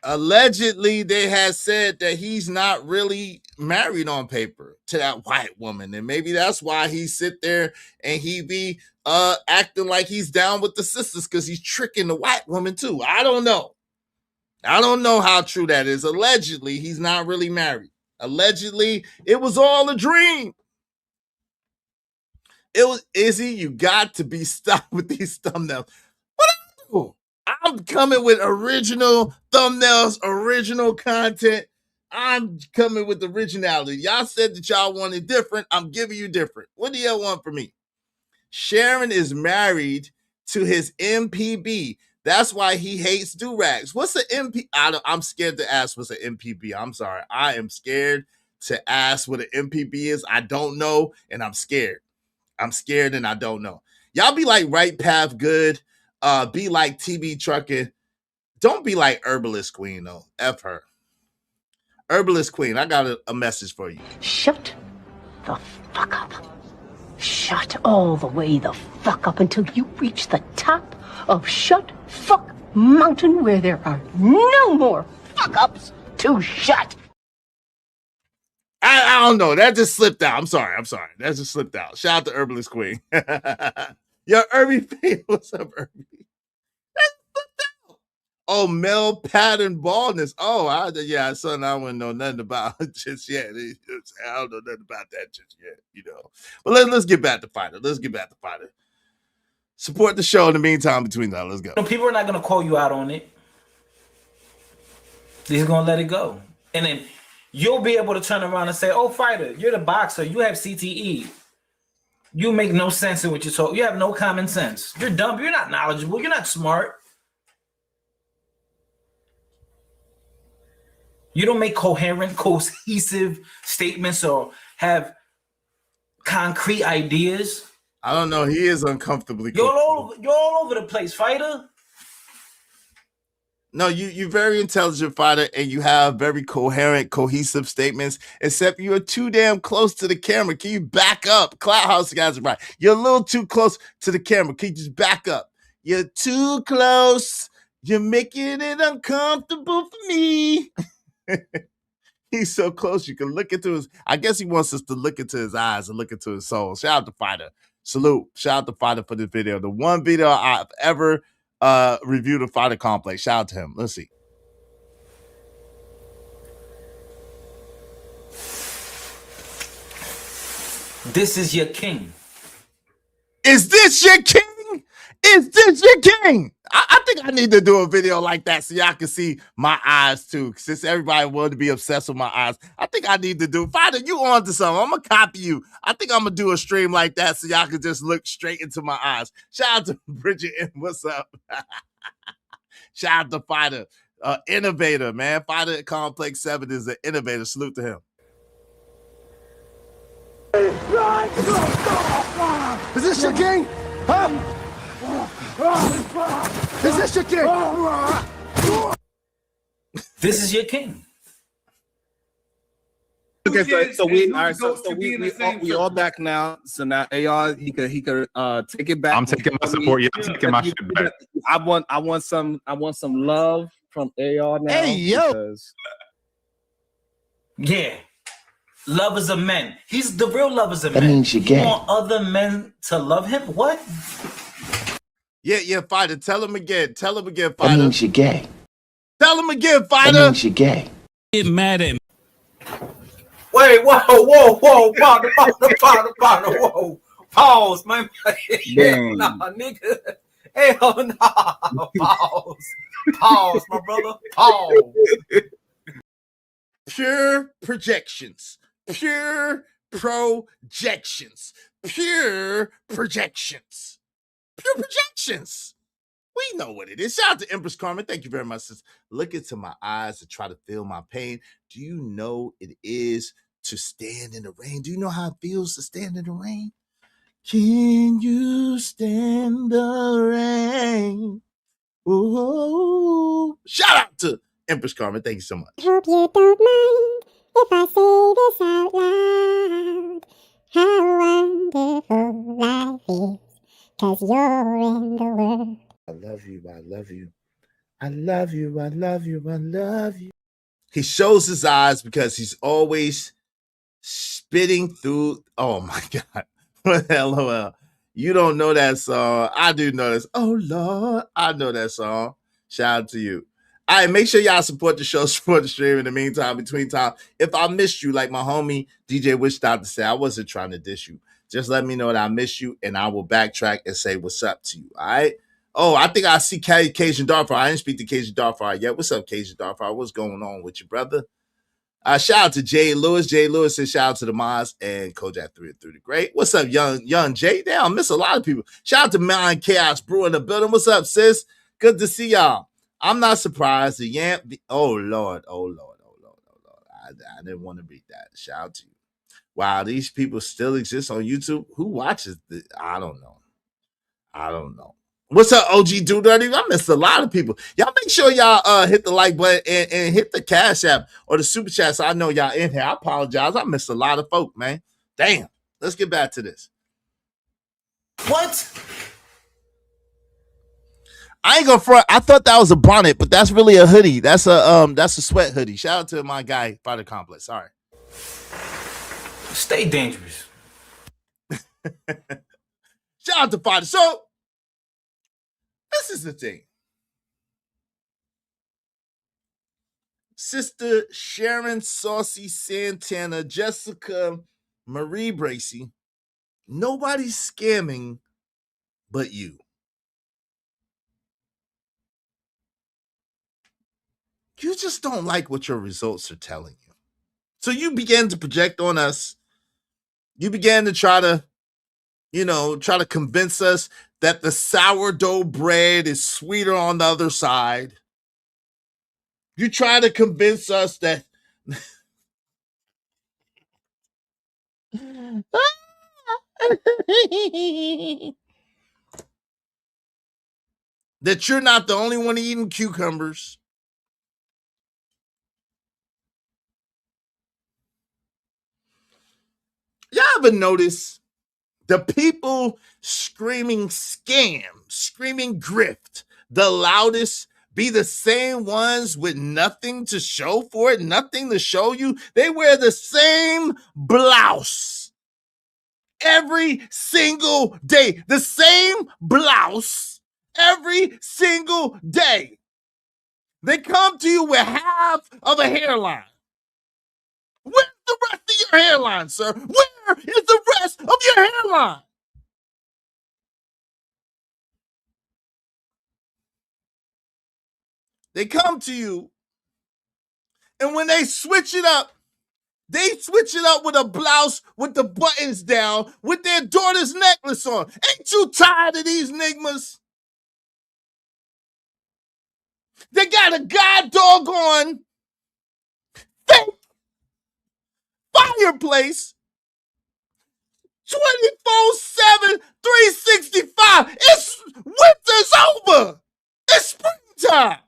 Allegedly, they had said that he's not really married on paper to that white woman. And maybe that's why he sit there and he be acting like he's down with the sisters because he's tricking the white woman too. I don't know how true that is. Allegedly, he's not really married. Allegedly, it was all a dream. It was Izzy, you got to be stopped with these thumbnails. What I do? I'm coming with original thumbnails, original content. I'm coming with originality. Y'all said that y'all wanted different. I'm giving you different. What do y'all want from me? Sharon is married to his MPB. That's why he hates do-rags. What's an MP? I'm scared to ask what's an MPB. I'm sorry. I am scared to ask what an MPB is. I don't know, and I'm scared. I'm scared, and I don't know. Y'all be like Right Path Good. Be like TB Trucking. Don't be like Herbalist Queen, though. F her. Herbalist Queen, I got a message for you. Shut the fuck up. Shut all the way the fuck up until you reach the top of Shut Fuck Mountain where there are no more fuck ups to shut. I don't know. That just slipped out. I'm sorry. That just slipped out. Shout out to Herbalist Queen. Yo, Irby, what's up, Irby? Oh, male pattern baldness. Oh, yeah, son, I wouldn't know nothing about it just yet. I don't know nothing about that just yet, you know. But let's get back to Fighter. Let's get back to Fighter. Support the show in the meantime between that. Let's go. People are not going to call you out on it. They're going to let it go. And then you'll be able to turn around and say, oh, Fighter, you're the boxer. You have CTE. You make no sense in what you talk. You have no common sense. You're dumb. You're not knowledgeable. You're not smart. You don't make coherent, cohesive statements or have concrete ideas. I don't know. He is uncomfortably. You're all over the place, Fighter. No, you're very intelligent, Fighter, and you have very coherent, cohesive statements, except you're too damn close to the camera. Can you back up? Cloudhouse guys are right. You're a little too close to the camera. Can you just back up? You're too close. You're making it uncomfortable for me. He's so close. You can look into his. I guess he wants us to look into his eyes and look into his soul. Shout out to Fighter. Salute. Shout out to Fighter for this video. The one video I've ever reviewed a Fighter complex. Shout out to him. Let's see. This is your king. Is this your king? Is this your king? I think I need to do a video like that so y'all can see my eyes too. Since everybody wanted to be obsessed with my eyes, I think I need to do. Fighter, you on to something. I'm going to copy you. I think I'm going to do a stream like that so y'all can just look straight into my eyes. Shout out to Bridget and what's up? Shout out to Fighter. Innovator, man. Fighter Complex 7 is an innovator. Salute to him. Is this your king? Huh? Is this your king? This is your king. Okay, so we all back now. So now AR he could take it back. I'm taking my support. Yeah, I'm taking my shit back. I want some love from AR now. Hey yo. Because... Yeah. Lovers of men. He's the real lovers of That men. means you're You gay. want other men to love him? What? Yeah, Fighter. Tell him again. Tell him again, That Fighter. means you're gay. Tell him again, That Fighter. means you're gay. Get mad at me. Wait, whoa, Potter, whoa. Pause, man. Damn. Nah, nigga. Hell nah. Pause, my brother. Pause. Pure projections. Pure projections. Pure projections. Pure projections. We know what it is. Shout out to Empress Carmen. Thank you very much. Sis. Look into my eyes to try to feel my pain. Do you know it is to stand in the rain? Do you know how it feels to stand in the rain? Can you stand the rain? Ooh. Shout out to Empress Carmen. Thank you so much. Hope you don't mind if I say this out loud. How wonderful life is, 'cause you're in the world. I love you. I love you. I love you. I love you. I love you. He shows his eyes because he's always spitting through. Oh my God. LOL. You don't know that song. I do know this. Oh Lord. I know that song. Shout out to you. All right, make sure y'all support the show, support the stream in the meantime, between time. If I missed you, like my homie DJ Wish to say, I wasn't trying to diss you. Just let me know that I missed you, and I will backtrack and say what's up to you. All right. Oh, I think I see Cajun Darfire. I didn't speak to Cajun Darfire yet. What's up, Cajun Darfire? What's going on with you, brother? Shout out to Jay Lewis. Jay Lewis says shout out to the Mods and Kojak 3 through the Great. What's up, young Jay? Damn, I miss a lot of people. Shout out to Mind Chaos Brew in the building. What's up, sis? Good to see y'all. I'm not surprised. Oh Lord. I didn't want to read that. Shout out to you. Wow, these people still exist on YouTube. Who watches this? I don't know. What's up, OG Dude Dirty? I missed a lot of people. Y'all make sure y'all hit the like button and hit the Cash App or the Super Chat so I know y'all in here. I apologize. I missed a lot of folk, man. Damn. Let's get back to this. What? I ain't gonna front. I thought that was a bonnet, but that's really a hoodie. That's a sweat hoodie. Shout out to my guy, Fighter Complex. Sorry. Stay dangerous. Shout out to Father. So this is the thing. Sister Sharon Saucy Santana, Jessica Marie Bracy, nobody's scamming but you. You just don't like what your results are telling you. So you began to project on us. You began to try to convince us that the sourdough bread is sweeter on the other side. You try to convince us that that you're not the only one eating cucumbers. Y'all ever notice the people screaming scam, screaming grift, the loudest be the same ones with nothing to show for it, nothing to show you? They wear the same blouse every single day, the same blouse every single day. They come to you with half of a hairline. Where's the rest of your hairline, sir? Where is the rest of your hairline? They come to you, and when they switch it up with a blouse with the buttons down, with their daughter's necklace on. Ain't you tired of these niggas? They got a god doggone fake fireplace 24/7, 365. It's winter's over. It's springtime.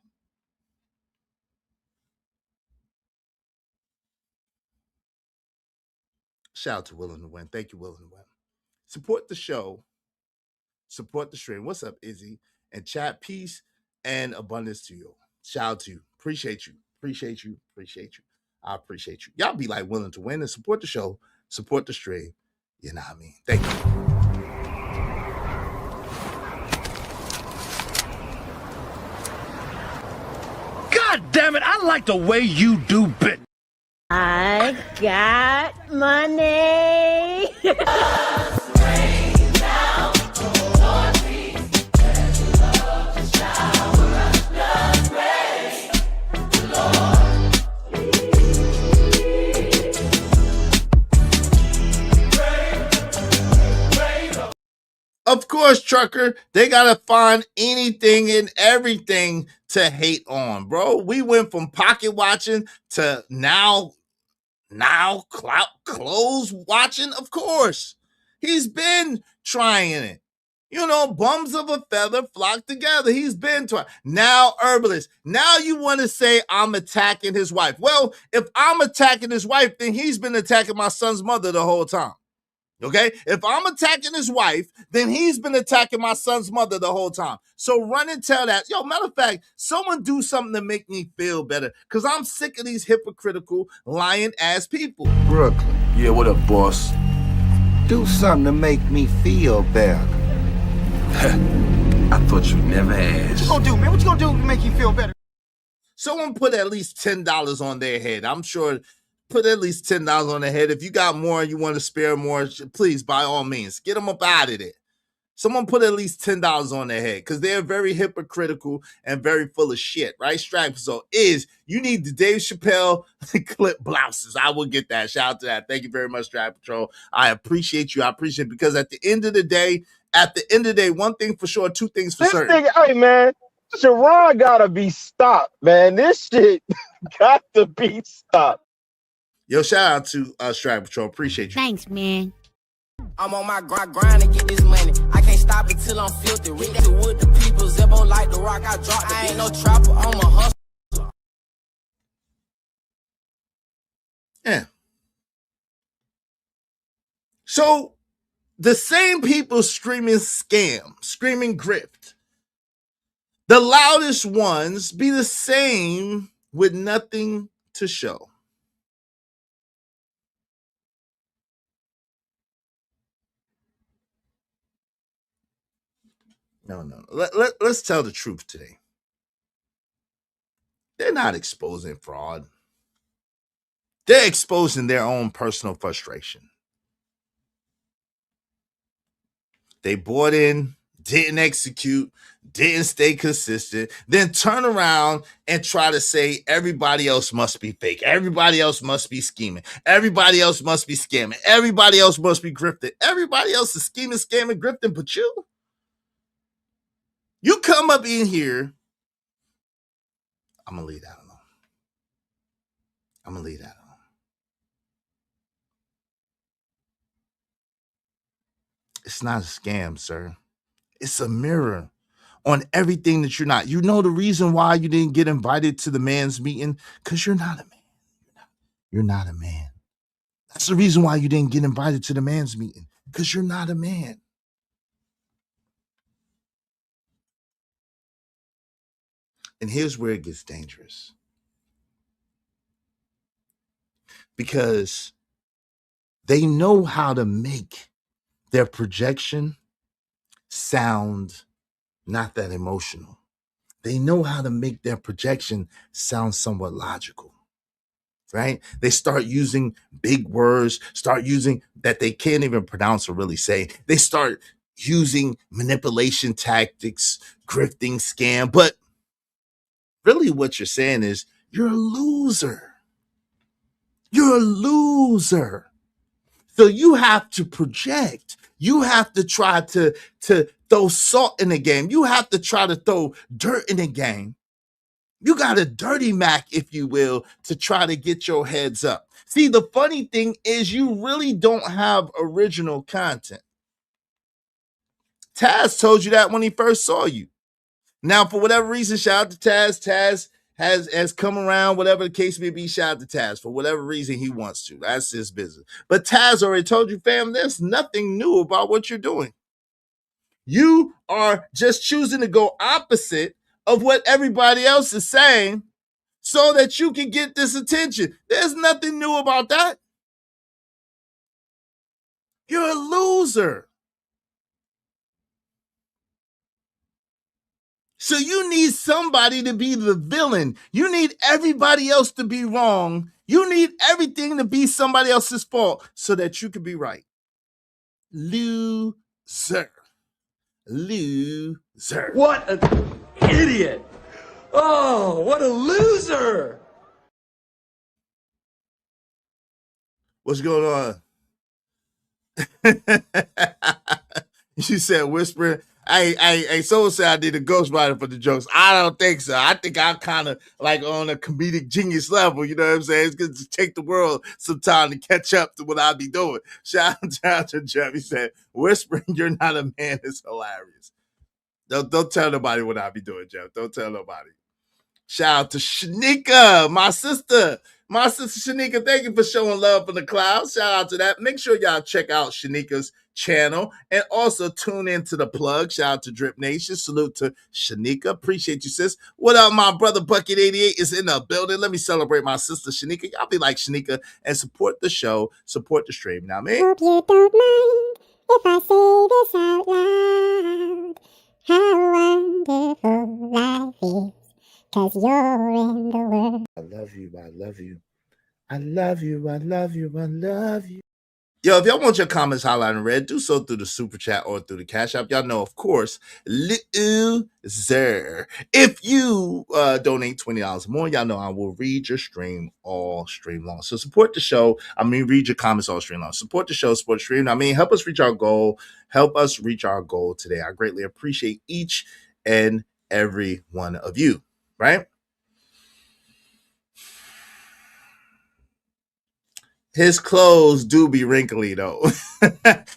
Shout out to Willing to Win. Thank you, Willing to Win. Support the show. Support the stream. What's up, Izzy? And chat, peace and abundance to you. Shout out to you. Appreciate you. Appreciate you. Appreciate you. I appreciate you. Y'all be like Willing to Win and support the show. Support the stream. You know what I mean? Thank you. God damn it, I like the way you do bit. I got money. Of course, trucker, they gotta find anything and everything to hate on, bro. We went from pocket watching to now clothes watching. Of course, he's been trying it. You know, bums of a feather flock together. He's been trying. Now, herbalist. Now you want to say I'm attacking his wife. Well, if I'm attacking his wife, then he's been attacking my son's mother the whole time. Okay? If I'm attacking his wife, then he's been attacking my son's mother the whole time. So run and tell that. Yo, matter of fact, someone do something to make me feel better, because I'm sick of these hypocritical, lying-ass people. Brooklyn. Yeah, what up, boss? Do something to make me feel better. I thought you'd never ask. What you gonna do, man? What you gonna do to make you feel better? Someone put at least $10 on their head. I'm sure put at least $10 on their head. If you got more and you want to spare more, please, by all means, get them up out of there. Someone put at least $10 on their head, because they're very hypocritical and very full of shit, right? Strap. So you need the Dave Chappelle clip blouses. I will get that. Shout out to that. Thank you very much, Strap Patrol. I appreciate you. I appreciate it, because at the end of the day, one thing for sure, two things for certain. Hey, man, Sharon gotta be stopped, man. This shit got to be stopped. Yo, shout out to Strap Patrol. Appreciate you. Thanks, man. I'm on my grind to get this money. I can't stop until I'm filthy. With that wood, the people Zebo like the rock. I drop. I ain't no trapper. I'm a hustler. Yeah. So the same people screaming scam, screaming grift, the loudest ones be the same with nothing to show. No. Let's tell the truth today. They're not exposing fraud. They're exposing their own personal frustration. They bought in, didn't execute, didn't stay consistent, then turn around and try to say everybody else must be fake. Everybody else must be scheming. Everybody else must be scamming. Everybody else must be grifting. Everybody else is scheming, scamming, grifting, but you. You come up in here. I'm going to leave that alone. It's not a scam, sir. It's a mirror on everything that you're not. You know the reason why you didn't get invited to the man's meeting? Because you're not a man. You're not a man. That's the reason why you didn't get invited to the man's meeting. Because you're not a man. And here's where it gets dangerous. Because they know how to make their projection sound not that emotional. They know how to make their projection sound somewhat logical, right? They start using big words, start using that they can't even pronounce or really say. They start using manipulation tactics, grifting, scam. But really what you're saying is you're a loser. You're a loser. So you have to project. You have to try to throw salt in the game. You have to try to throw dirt in the game. You got a dirty Mac, if you will, to try to get your heads up. See, the funny thing is you really don't have original content. Taz told you that when he first saw you. Now, for whatever reason, shout out to Taz. Taz has come around, whatever the case may be, shout out to Taz. For whatever reason he wants to. That's his business. But Taz already told you, fam, there's nothing new about what you're doing. You are just choosing to go opposite of what everybody else is saying so that you can get this attention. There's nothing new about that. You're a loser. So you need somebody to be the villain. You need everybody else to be wrong. You need everything to be somebody else's fault so that you can be right. Loser. Loser. What an idiot! Oh, what a loser! What's going on? You said whispering. I so said I did a ghostwriter for the jokes. I don't think so. I think I'm kind of like on a comedic genius level. You know what I'm saying? It's going to take the world some time to catch up to what I be doing. Shout out to Jeff. He said, whispering, you're not a man is hilarious. Don't tell nobody what I be doing, Jeff. Don't tell nobody. Shout out to Shanika, my sister. My sister Shanika, thank you for showing love for the clouds. Shout out to that. Make sure y'all check out Shanika's channel and also tune into the plug. Shout out to Drip Nation. Salute to Shanika. Appreciate you, sis. What up, my brother Bucket 88 is in the building. Let me celebrate my sister Shanika. Y'all be like Shanika and support the show, support the stream. Now, man. Hope you don't mind if I say this out loud. How wonderful life is, 'cause you're in the world. I love you. I love you. I love you. I love you. I love you. Yo, if y'all want your comments highlighted in red, do so through the super chat or through the Cash App. Y'all know, of course, loser. If you donate $20 more, y'all know I will read your stream all stream long. So support the show. Read your comments all stream long. Support the show, support the stream. Help us reach our goal. Help us reach our goal today. I greatly appreciate each and every one of you, right? His clothes do be wrinkly though.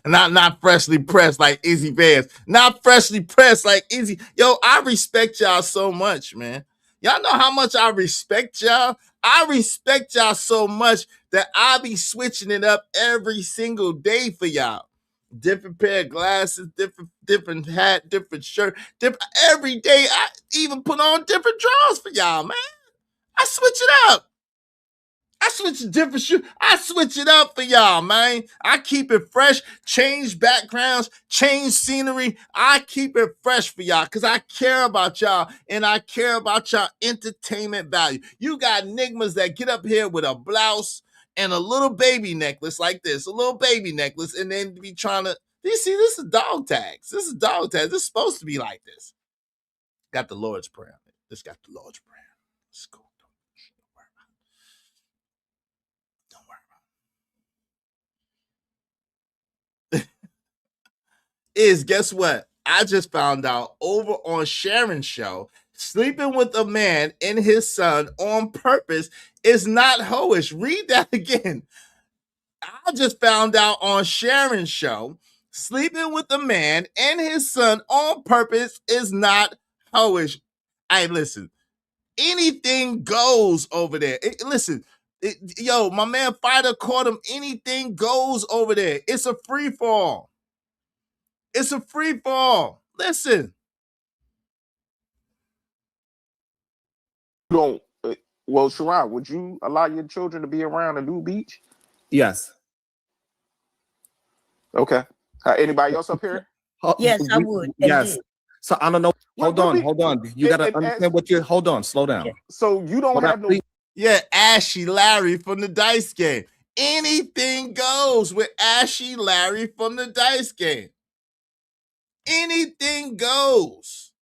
not freshly pressed like Izzy Vance. Not freshly pressed like Izzy. Yo, I respect y'all so much, man. Y'all know how much I respect y'all? I respect y'all so much that I be switching it up every single day for y'all. Different pair of glasses, different hat, different shirt, every day. I even put on different drawers for y'all, man. I switch it up. I switch a different shoe. I switch it up for y'all, man. I keep it fresh, change backgrounds, change scenery. I keep it fresh for y'all because I care about y'all and I care about y'all entertainment value. You got nigmas that get up here with a blouse and a little baby necklace like this, a little baby necklace, and then be trying to, you see, this is dog tags. This is dog tags. This is supposed to be like this. Got the Lord's Prayer. This got the Lord's Prayer. It's cool. Don't worry about it. Is guess what? I just found out over on Sharon's show, sleeping with a man and his son on purpose is not hoish. Read that again. I just found out on Sharon's show, sleeping with a man and his son on purpose is not hoish. Hey, listen, anything goes over there. Listen, yo, my man Fighter caught him. Anything goes over there. It's a free fall. It's a free fall. Listen. You don't. Well, Sharon, would you allow your children to be around a new beach? Yes. Okay. Anybody else up here? Yes, I would. Yes. So I don't know. Hold on. You gotta and understand what you. Hold on. Slow down. So you don't have no. Yeah, Ashy Larry from the Dice Game. Anything goes with Ashy Larry from the Dice Game. Anything goes.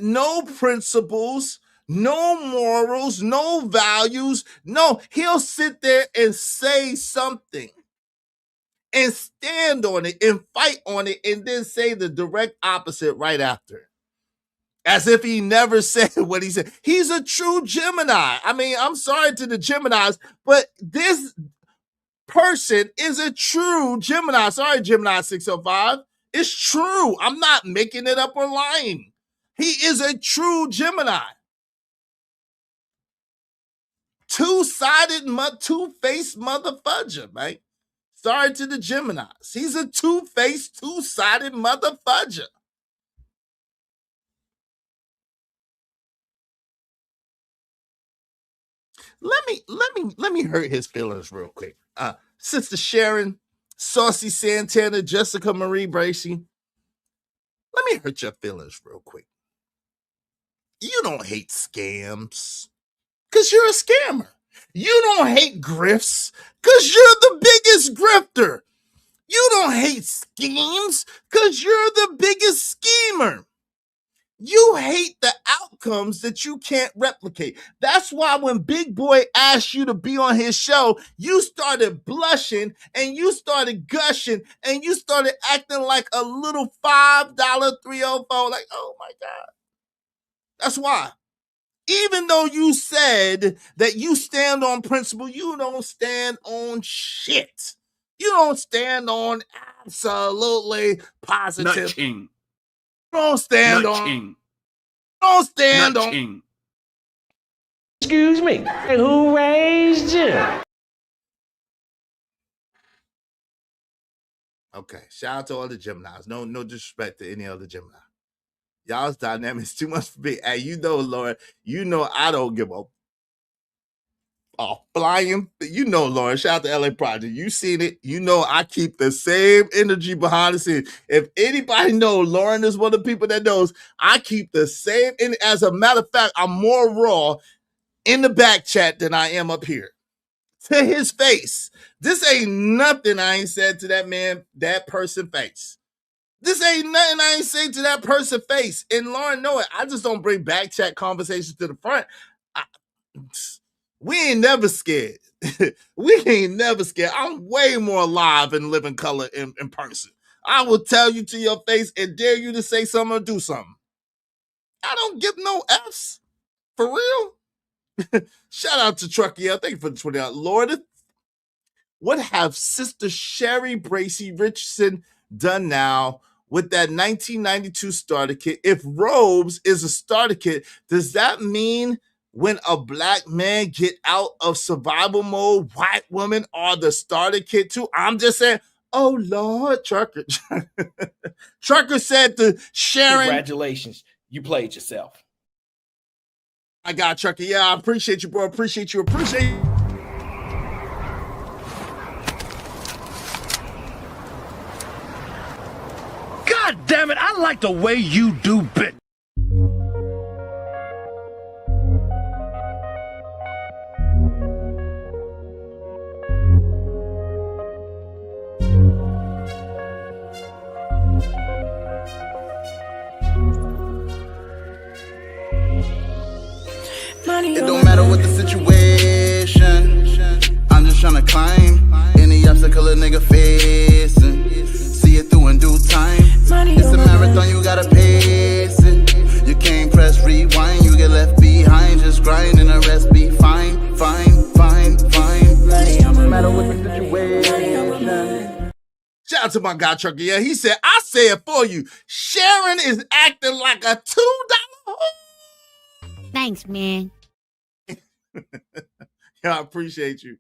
No principles, no morals, no values. No, he'll sit there and say something and stand on it and fight on it and then say the direct opposite right after. As if he never said what he said. He's a true Gemini. I mean, I'm sorry to the Geminis, but this person is a true Gemini. Sorry, Gemini 605. It's true. I'm not making it up or lying. He is a true Gemini. Two-sided, two-faced motherfudger, man. Sorry to the Geminis. He's a two-faced, two-sided motherfudger. Let me hurt his feelings real quick. Sister Sharon, Saucy Santana, Jessica Marie Bracey. Let me hurt your feelings real quick. You don't hate scams because you're a scammer. You don't hate grifts because you're the biggest grifter. You don't hate schemes because you're the biggest schemer. You hate the outcomes that you can't replicate. That's why when Big Boy asked you to be on his show, you started blushing and you started gushing and you started acting like a little $5 304. Like, oh my God. That's why. Even though you said that you stand on principle, you don't stand on shit. You don't stand on absolutely positive. Nutching. Don't stand on. Don't stand on. Excuse me. Who raised you? Okay, shout out to all the Geminis. No disrespect to any other Gemini. Y'all's dynamics too much for me. Hey, you know, Lauren, you know I don't give a flying. You know, Lauren, shout out to LA Project. You seen it. You know I keep the same energy behind the scenes. If anybody knows, Lauren is one of the people that knows I keep the same. And as a matter of fact, I'm more raw in the back chat than I am up here. To his face. This ain't nothing I ain't said to that man, that person face. This ain't nothing I ain't say to that person face. And Lauren know it. I just don't bring back chat conversations to the front. We ain't never scared. We ain't never scared. I'm way more alive and living color in person. I will tell you to your face and dare you to say something or do something. I don't give no F's. For real. Shout out to Truckee. Thank you for the 20. Lord, what have Sister Sherry Bracey Richardson done now with that 1992 starter kit? If robes is a starter kit, does that mean when a black man get out of survival mode, white women are the starter kit too? I'm just saying, oh Lord, Trucker. Trucker said to Sharon. Congratulations. You played yourself. I got Trucker. Yeah, I appreciate you, bro. Appreciate you. like the way you do bit. It don't matter what the situation, I'm just tryna climb any obstacle a nigga facing. See it through in due time. It's a marathon, you gotta pace it. You can't press rewind, you get left behind. Just grind and the rest be fine, fine, fine, fine. No matter what the situation. Shout out to my guy Trucker. Yeah, he said, I say it for you. Sharon is acting like a $2 Thanks, man. Yeah, I appreciate you.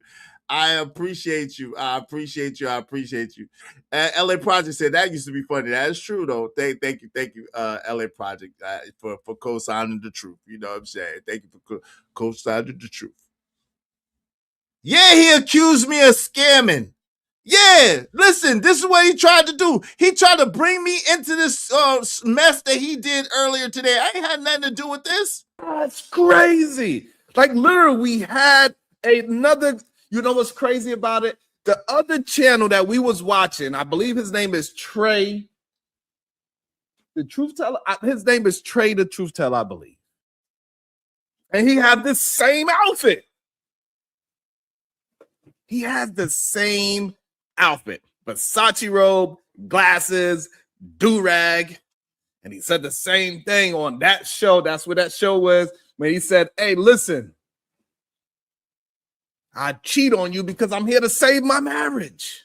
I appreciate you. I appreciate you. I appreciate you. LA Project said that used to be funny. That is true though. Thank you, LA Project, for co-signing the truth. You know what I'm saying? Thank you for co-signing the truth. Yeah, he accused me of scamming. Yeah, listen, this is what he tried to do. He tried to bring me into this mess that he did earlier today. I ain't had nothing to do with this. That's crazy. Like literally, we had another. You know what's crazy about it? The other channel that we was watching, I believe his name is Trey, the Truth Teller. His name is Trey, the Truth Teller, I believe. And he had the same outfit. He has the same outfit, Versace robe, glasses, do-rag. And he said the same thing on that show. That's what that show was. When he said, hey, listen, I cheat on you because I'm here to save my marriage.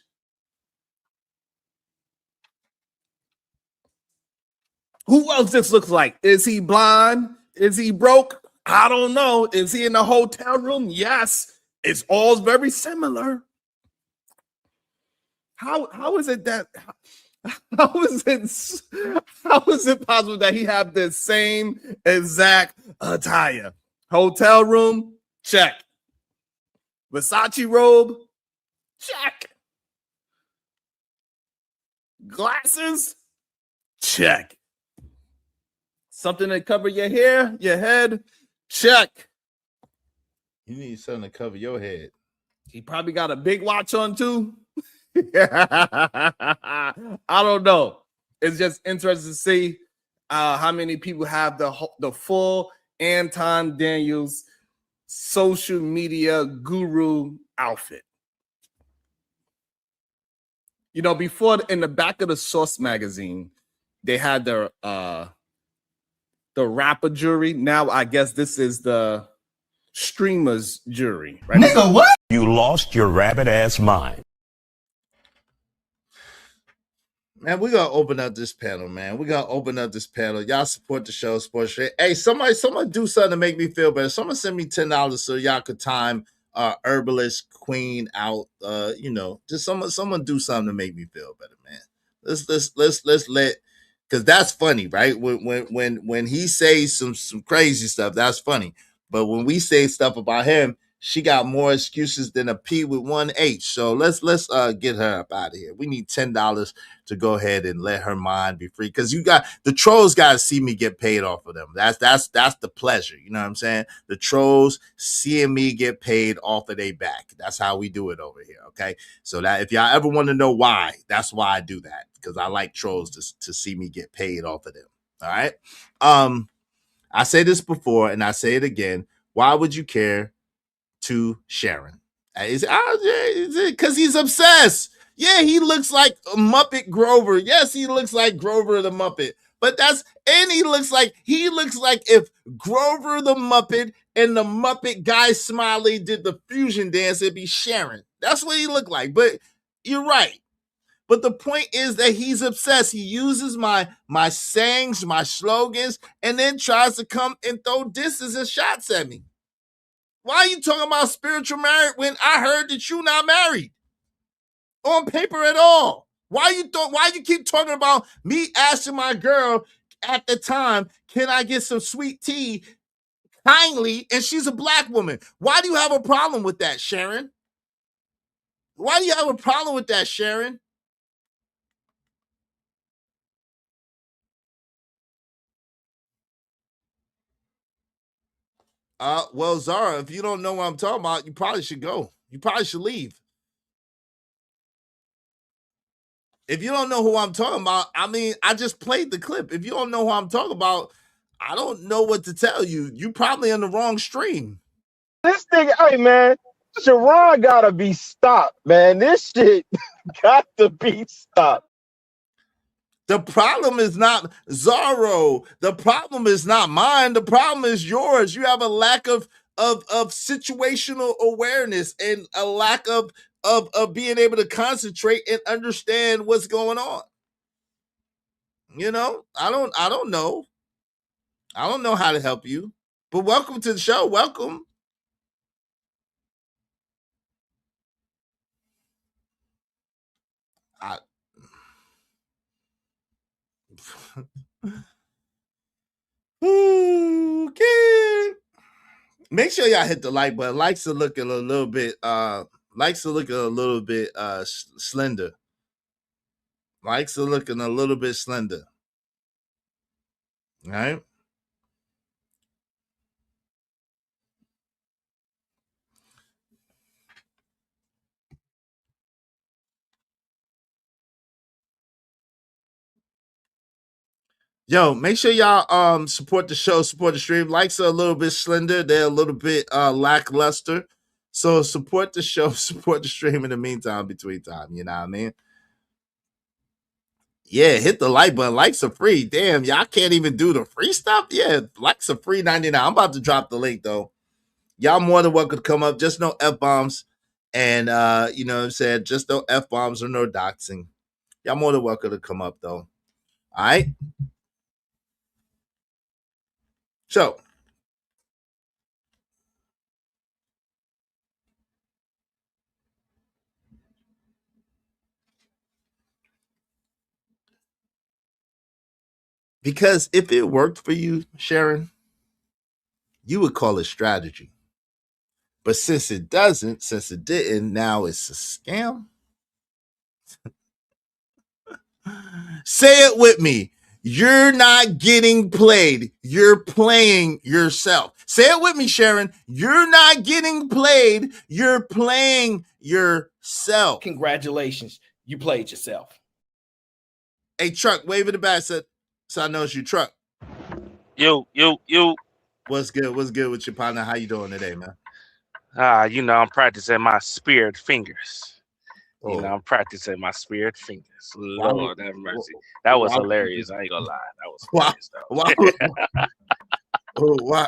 Who else this looks like? Is he blind? Is he broke? I don't know. Is he in the hotel room? Yes. It's all very similar. How is it that how is it possible that he have the same exact attire? Hotel room, check. Versace robe, check. Glasses, check. Something to cover your hair, your head, check. You need something to cover your head. He probably got a big watch on too. I don't know. It's just interesting to see how many people have the full Anton Daniels social media guru outfit. You know, before in the back of the Source magazine, they had the rapper jury. Now I guess this is the streamers jury, right? Nigga, what? You lost your rabbit ass mind. Man, we're gonna open up this panel, man. We're gonna open up this panel. Y'all support the show, Sports Straight. Hey, somebody do something to make me feel better. Someone send me $10 so y'all could time Herbalist Queen out. You know, just someone do something to make me feel better, man. Let's let, because that's funny, right? When he says some crazy stuff, that's funny. But when we say stuff about him, she got more excuses than a P with one H. So let's get her up out of here. We need $10 to go ahead and let her mind be free. Because you got the trolls got to see me get paid off of them. That's the pleasure. You know what I'm saying? The trolls seeing me get paid off of their back. That's how we do it over here. Okay. So that if y'all ever want to know why, that's why I do that. Because I like trolls to see me get paid off of them. All right. I say this before and I say it again. Why would you care to Sharon? Because he's obsessed. Yeah, he looks like Muppet Grover. Yes, he looks like Grover the Muppet. But he looks like if Grover the Muppet and the Muppet Guy Smiley did the fusion dance, it'd be Sharon. That's what he looked like. But you're right. But the point is that he's obsessed. He uses my sayings, my slogans, and then tries to come and throw disses and shots at me. Why are you talking about spiritual marriage when I heard that you're not married on paper at all? Why you keep talking about me asking my girl at the time, can I get some sweet tea kindly? And she's a black woman. Why do you have a problem with that, Sharon? Why do you have a problem with that, Sharon? Well, Zara, if you don't know what I'm talking about, you probably should go. You probably should leave. If you don't know who I'm talking about, I mean, I just played the clip. If you don't know who I'm talking about, I don't know what to tell you. You probably on the wrong stream. This nigga, hey man, Sharon gotta be stopped, man. This shit got to be stopped. The problem is not Zorro. The problem is not mine. The problem is yours. You have a lack of situational awareness and a lack of being able to concentrate and understand what's going on. You know, I don't know. I don't know how to help you. But welcome to the show. Welcome. Okay. Make sure y'all hit the like button. Likes are looking a little bit slender. Likes are looking a little bit slender. All right. Yo, make sure y'all support the show, support the stream. Likes are a little bit slender, they're a little bit lackluster. So support the show, support the stream in the meantime, between time. You know what I mean? Yeah, hit the like button. Likes are free. Damn, y'all can't even do the free stuff. Yeah, likes are free 99. I'm about to drop the link though. Y'all more than welcome to come up. Just no F-bombs. And you know what I'm saying? Just no F-bombs or no doxing. Y'all more than welcome to come up though. All right. So because if it worked for you, Sharon, you would call it strategy. But since it doesn't, since it didn't, now it's a scam. Say it with me. You're not getting played. You're playing yourself. Say it with me, Sharon. You're not getting played. You're playing yourself. Congratulations. You played yourself. Hey, Truck, wave at the back so I know it's you, Truck. Yo. What's good? What's good with your partner? How you doing today, man? You know, I'm practicing my spirit fingers. You know, I'm practicing my spirit fingers. Lord have mercy. That was hilarious. I ain't gonna lie. That was hilarious,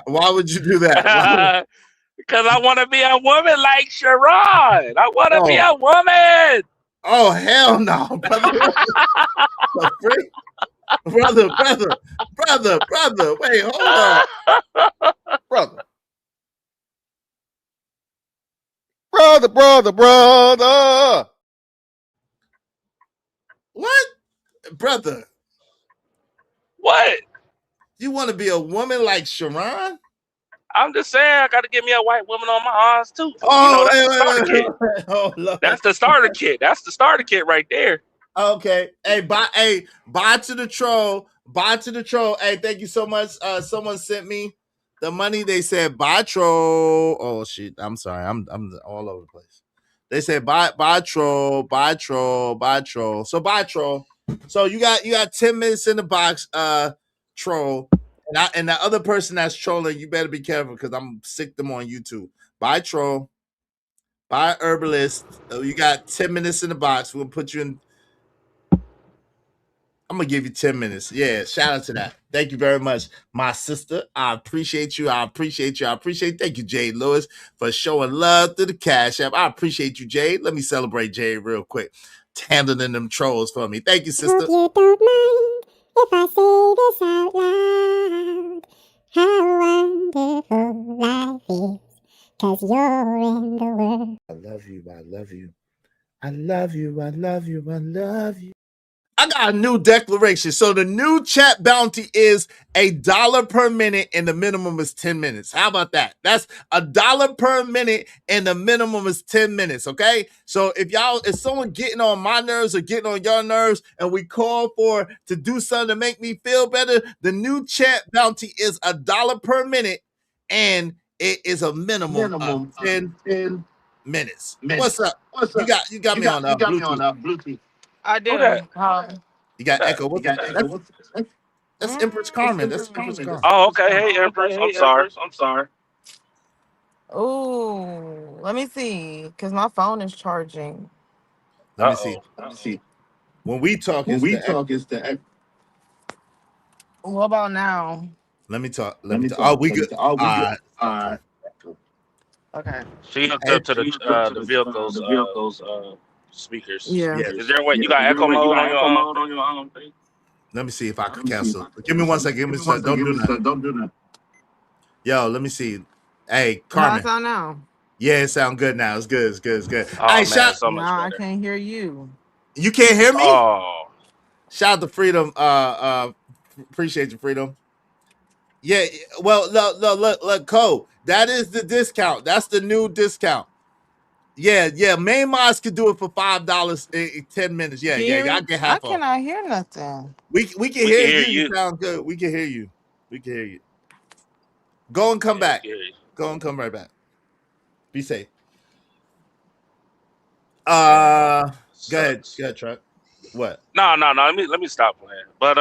why would you do that? Because I want to be a woman like Sharon. I want to be a woman. Oh, hell no, brother. brother. Wait, hold on. Brother. What? Brother. What? You want to be a woman like Sharon? I'm just saying, I got to get me a white woman on my arms too. Oh, you know, that's the starter kit. Oh, Lord. That's the starter kit. That's the starter kit right there. Okay. Hey, bye to the troll. Bye to the troll. Hey, thank you so much. Someone sent me the money. They said bye troll. Oh shit. I'm sorry. I'm all over the place. They said bye troll. So bye troll. So you got 10 minutes in the box, troll. And the other person that's trolling, you better be careful because I'm sick them on YouTube. Bye troll. Bye herbalist. You got 10 minutes in the box. We'll put you in. I'm gonna give you 10 minutes. Yeah, shout out to that. Thank you very much, my sister. I appreciate you. Thank you, Jade Lewis, for showing love to the Cash App. I appreciate you, Jade. Let me celebrate Jade real quick. Handling them trolls for me. Thank you, sister. Hope you don't mind if I say this out loud. How wonderful life is, 'cause you're in the world. I love you. I love you. I love you. I love you. I love you. I got a new declaration. So the new chat bounty is $1 per minute and the minimum is 10 minutes. How about that? That's $1 per minute and the minimum is 10 minutes. Okay. So if someone getting on my nerves or getting on your nerves and we call to do something to make me feel better, the new chat bounty is $1 per minute and it is a minimum of 10 minutes. What's up? What's You up? got me on You got me Bluetooth. on Bluetooth. I do. Who that? You got That? echo. You got echo. That's Empress Carmen. That's Empress Carmen. Oh, okay. Hey, Empress. I'm sorry. I'm sorry. Ooh, let me see, because my phone is charging. Let me see. Let me see. When we talk, When it's we the echo. talk, it's the echo. What about now? Let me talk. Let me Oh, talk. we good. Oh, we good. Okay. She hooked Hey, up to the vehicle's vehicle's speakers. Yeah. yeah. Is there what you Is got there echo what you mode got on your echo mode on your thing? Let me see if I can Let me see if cancel. I can Give me one cancel. second. Give me a Give me one second. Don't do nothing. Don't do that. Yo, let me see. Hey, How it Carmen. sound now? Yeah, it sound good now. It's good. It's good. It's good. Oh Hey, man, so much Nah, I better. can't hear you. you can't hear me? Oh, Shout out to Freedom. Appreciate you, Freedom. Yeah. Well, look, Cole. That is the discount. That's the new discount. Yeah. Main mods could do it for $5 in 10 minutes. Yeah. Can you hear Y'all me? get I half off. cannot hear nothing. We can we hear can hear you. You you. sound good. We can hear you. We can hear you. Go and come Yeah, we back. can hear you. Go and come right back. Be safe. Man, Go ahead. sucks. Go ahead, Truck. What? No. Let me stop playing. But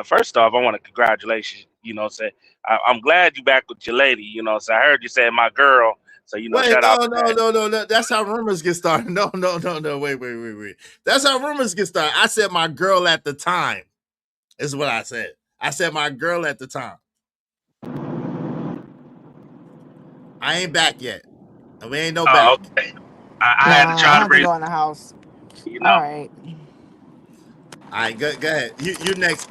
first off, I want to congratulate you. You know, say I'm glad you back with your lady. You know, so I heard you say my girl. So Wait, shout out to that. no. That's how rumors get started. No. Wait. That's how rumors get started. I said my girl at the time. Is what I said. I said my girl at the time. I ain't back yet. And we ain't no Oh, back. okay. I had to Nah, I try to have to bring, go in the house. you All know. right. All right, go ahead. You next,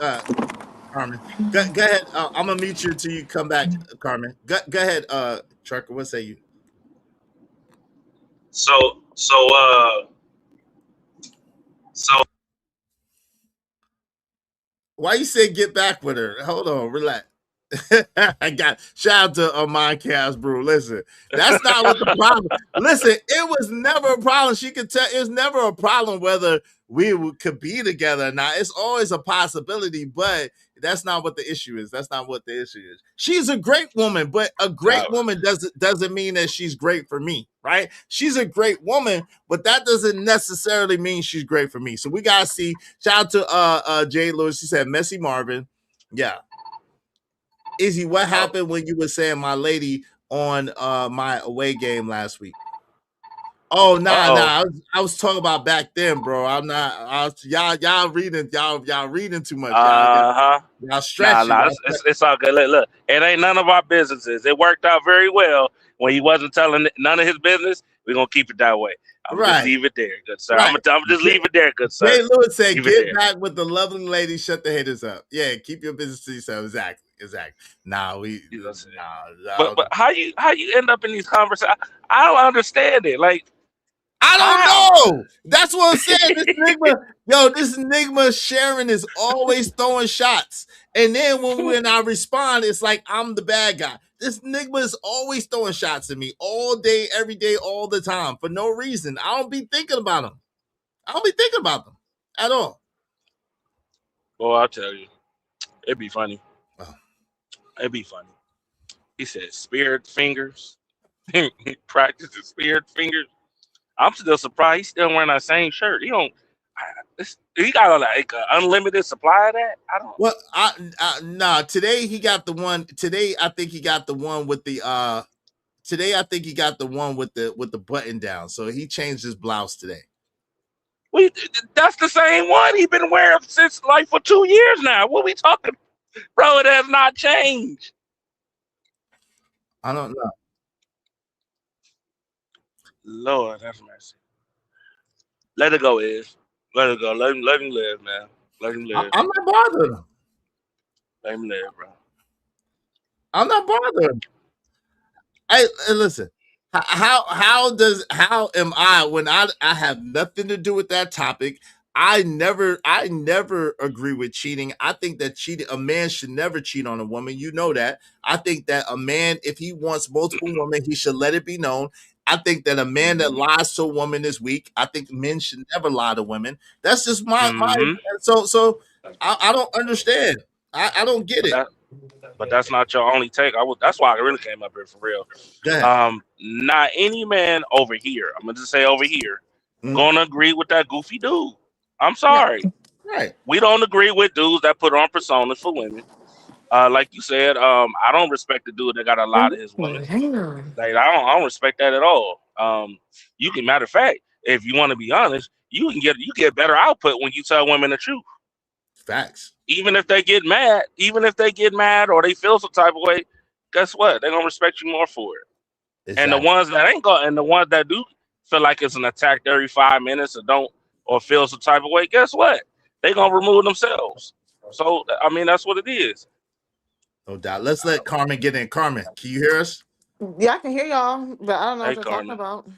Carmen. Go ahead. I'm gonna mute you until you come back, Carmen. Go ahead, Trucker. What say you? So so Why you say get back with her? Hold on, relax. I got shout out to Mindcast Brew. Listen, that's not what the problem. Listen, it was never a problem. She could tell it's never a problem whether could be together or not. It's always a possibility, but that's not what the issue is. That's not what the issue is. She's a great woman, but a great woman doesn't mean that she's great for me, right? She's a great woman, but that doesn't necessarily mean she's great for me. So we gotta see. Shout out to Jay Lewis. She said Messy Marvin. Yeah. Izzy, what happened when you were saying my lady on my away game last week? Oh nah. I was talking about back then, bro. I'm not. Y'all reading too much. Y'all stretching. Nah. It's all good. Look, it ain't none of our businesses. It worked out very well when he wasn't telling none of his business. We're gonna keep it that way. I'm just Right. leave it there, good sir. Right. I'm just leave it there, good sir. Jay Lewis said, Leave it "Get there. back with the lovely lady. Shut the haters up. Yeah, keep your business to yourself. Exactly. Nah, But how you end up in these conversations? I don't understand it. Like I how? don't know. That's what I'm saying. This Enigma Sharon is always throwing shots. And then when I respond, it's like I'm the bad guy. This Enigma is always throwing shots at me all day, every day, all the time for no reason. I don't be thinking about them. I don't be thinking about them at all. Well, I'll tell you, it'd be funny. Oh. It'd be funny. He said spirit fingers. He practices spirit fingers. I'm still surprised he's still wearing that same shirt. He don't. He got like unlimited supply of that. I don't. Well, nah. Today he got the one. Today I think he got the one with the. Today I think he got the one with the button down. So he changed his blouse today. That's the same one he's been wearing since like for 2 years now. What we talking, bro? It has not changed. I don't know. Lord, that's mercy. Let it go, Iz. Let it go. Let him live, man. Let him live. I'm not bothered. Let him live, bro. I'm not bothered. Hey, listen. How am I when I have nothing to do with that topic? I never agree with cheating. I think that a man should never cheat on a woman. You know that. I think that a man, if he wants multiple women, he should let it be known. I think that a man that lies to a woman is weak. I think men should never lie to women. That's just my Mm-hmm. so I don't understand. I don't get it. but that's not your only take. That's why I really came up here for real. Not any man over here, I'm gonna just say over here, gonna agree with that goofy dude. I'm sorry. Right. We don't agree with dudes that put on personas for women. Like you said, I don't respect the dude that got a lot of his women. Like I don't respect that at all. You can, matter of fact, if you want to be honest, you get better output when you tell women the truth. Facts. Even if they get mad, or they feel some type of way, guess what? They're gonna respect you more for it. Exactly. And the ones that ain't going, and the ones that do feel like it's an attack every 5 minutes, or feel some type of way, guess what? They gonna remove themselves. So I mean, that's what it is. No doubt. Let's let Carmen get in. Carmen, can you hear us? Yeah, I can hear y'all, but I don't know Hey, what they're talking Carmen. about.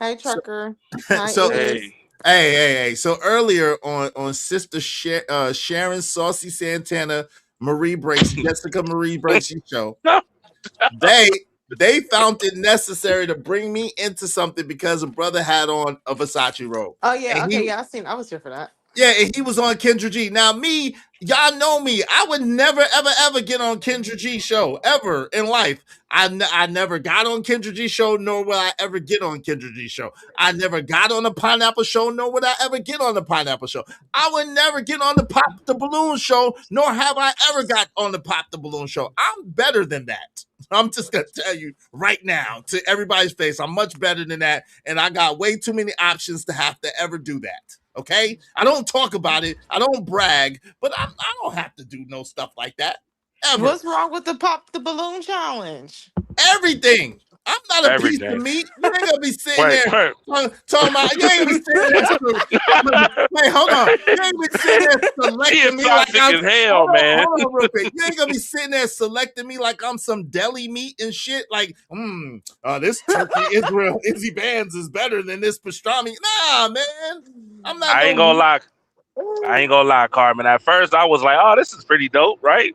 Hey, Trucker. Hi, So Iz. hey. So earlier on Sister Sharon Saucy Santana Marie Bracey, Jessica Marie Bracey show, they found it necessary to bring me into something because a brother had on a Versace robe. Oh yeah, And okay, yeah, I was here for that. Yeah, and he was on Kendra G. Now, me, y'all know me. I would never, ever get on Kendra G show ever in life. I never got on Kendra G show, nor will I ever get on Kendra G show. I never got on the Pineapple show, nor would I ever get on the Pineapple show. I would never get on the Pop the Balloon show, nor have I ever got on the Pop the Balloon show. I'm better than that. I'm just gonna tell you right now to everybody's face, I'm much better than that, and I got way too many options to have to ever do that. Okay, I don't talk about it. I don't brag, but I don't have to do no stuff like that ever. What's wrong with the Pop the Balloon challenge? Everything. I'm not a piece of meat. You ain't gonna be sitting there talking about. You ain't be sitting there. Wait, hold on. You ain't be sitting there selecting me like I'm hell, man. Hold on, real quick. You ain't gonna be sitting there selecting me like I'm some deli meat and shit. Like, this turkey Israel Izzy Bands is better than this pastrami. Nah, man. I'm not. I ain't gonna lie, Carmen. At first, I was like, "Oh, this is pretty dope, right?"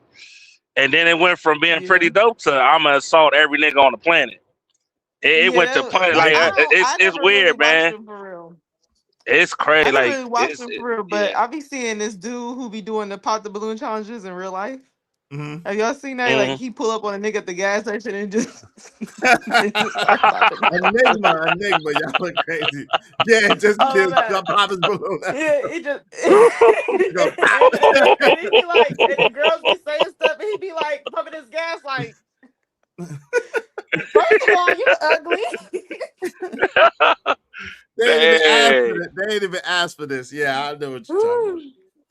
And then it went from being pretty dope to I'm gonna assault every nigga on the planet. It went to point like it's weird, man. It's crazy. I Like really watch them for real, but I be seeing this dude who be doing the Pop the Balloon challenges in real life. Mm-hmm. Have y'all seen that? Like he pull up on a nigga at the gas station and just Enigma, y'all look crazy. Yeah, just pop his balloon. Yeah, it just and he be like, and the girls be saying stuff, and he be like pumping his gas like, first of all, you ugly. They ain't even asked for this. Yeah, I know what you're talking about.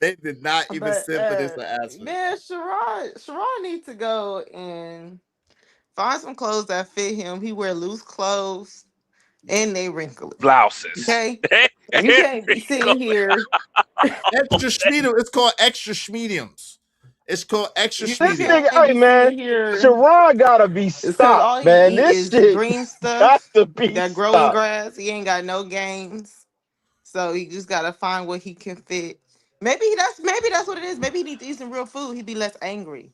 They did not even send for this or ask for man, Sharon needs to go and find some clothes that fit him. He wear loose clothes and they wrinkly. Blouses. Okay. You can't be sitting here. Extra schmedium. It's called extra schmediums. It's called extra schmedium. Hey man, Sharon gotta be stopped, man. This shit green stuff got to be that grow in grass. He ain't got no games, so he just gotta find what he can fit. Maybe that's what it is. Maybe he needs to eat some real food. He'd be less angry.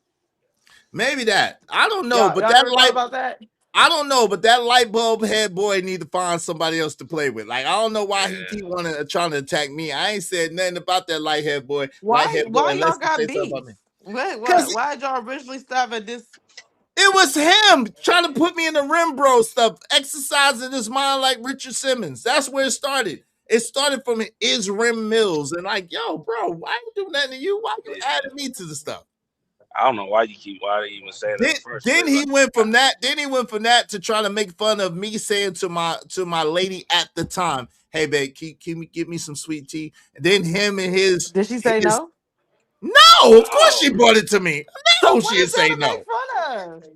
Maybe that. I don't know, but that light about that. I don't know, but that light bulb head boy need to find somebody else to play with. Like I don't know why he keep trying to attack me. I ain't said nothing about that light head boy. Why Boy, y'all got beef? Why did y'all originally stop at this? It was him trying to put me in the rim bro stuff, exercising his mind like Richard Simmons. That's where it started. It started from his Rim Mills and like, yo, bro, why you do nothing to you? Why you adding me to the stuff? I don't know why you even saying that first. Then he went from that. Then he went from that to trying to make fun of me saying to my lady at the time, "Hey, babe, can you give me some sweet tea?" And then him and his. Did she say no? No, of course she brought it to me. No, she didn't say no.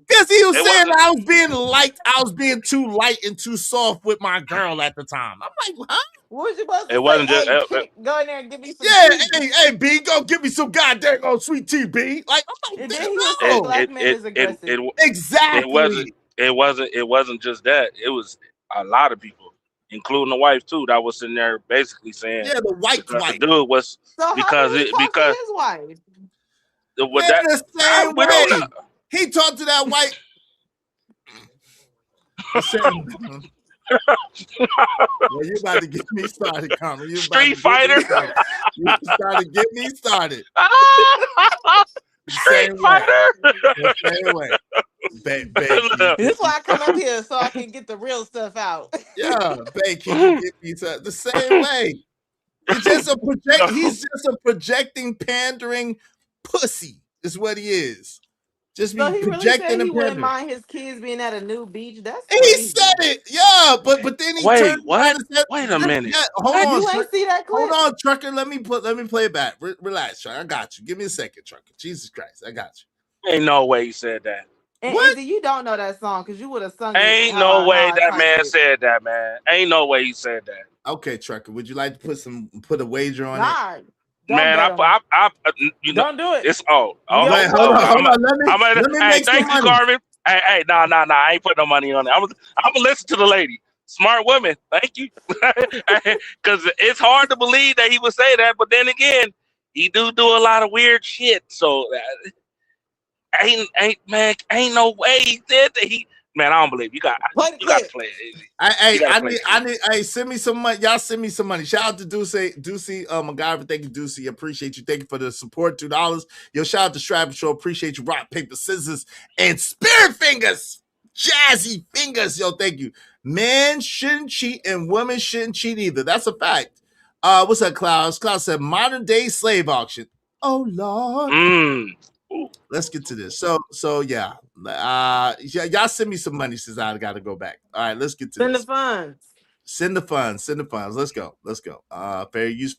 Because he was saying I was being light. I was being too light and too soft with my girl at the time. I'm like, huh? What was you supposed to it wasn't say? just Go in there and give me some tea. Hey, B, go give me some goddamn sweet tea, B. Like, I'm like, and then he was saying black man is aggressive. Exactly. It wasn't just that. It was a lot of people, including the wife too, that was in there basically saying, the white the dude was so because his wife. The same way. He talked to that white. Well, you about to get me started, Carmen. You Street Fighter. You started to get me started. Street Fighter. The same way. This is why I come up here so I can get the real stuff out. Yeah, babe, can you get me the same way? He's just a projecting, pandering pussy, is what he is. Just be So he really projecting said he and wouldn't pandering. mind his kids being at a new beach. That's He crazy. said it, yeah, but then he Wait, turned what? around and said, Wait a minute. Hold on, You ain't see that clip? hold on, trucker. Let me play it back. Relax, trucker. I got you. Give me a second, trucker. Jesus Christ, I got you. Ain't no way he said that. And What? Izzy, you don't know that song because you would have sung it. Ain't how no way I that typed man it. said that, man. Ain't no way he said that. Okay, trucker. Would you like to put a wager on it? Nah, don't Man, bet on it. I you know, Don't do it. it's Wait, hold on. Let me hey, make some thank you, money. Garvin. Hey, nah, I ain't putting no money on it. I'm gonna listen to the lady. Smart woman, thank you. Because it's hard to believe that he would say that, but then again, he do a lot of weird shit. So ain't no way he did that. Man, I don't believe you got to play it. I send me some money. Y'all send me some money. Shout out to Ducey, MacGyver. Thank you, Ducey. Appreciate you. Thank you for the support. $2. Yo, shout out to Strap Show. Appreciate you. Rock, paper, scissors, and spirit fingers. Jazzy fingers. Yo, thank you. Men shouldn't cheat and women shouldn't cheat either. That's a fact. What's up, Klaus? Klaus said modern day slave auction. Oh Lord. Let's get to this. So yeah. Y'all send me some money since I gotta go back. All right, let's get to Send this. the funds. Send the funds. Let's go. Fair use.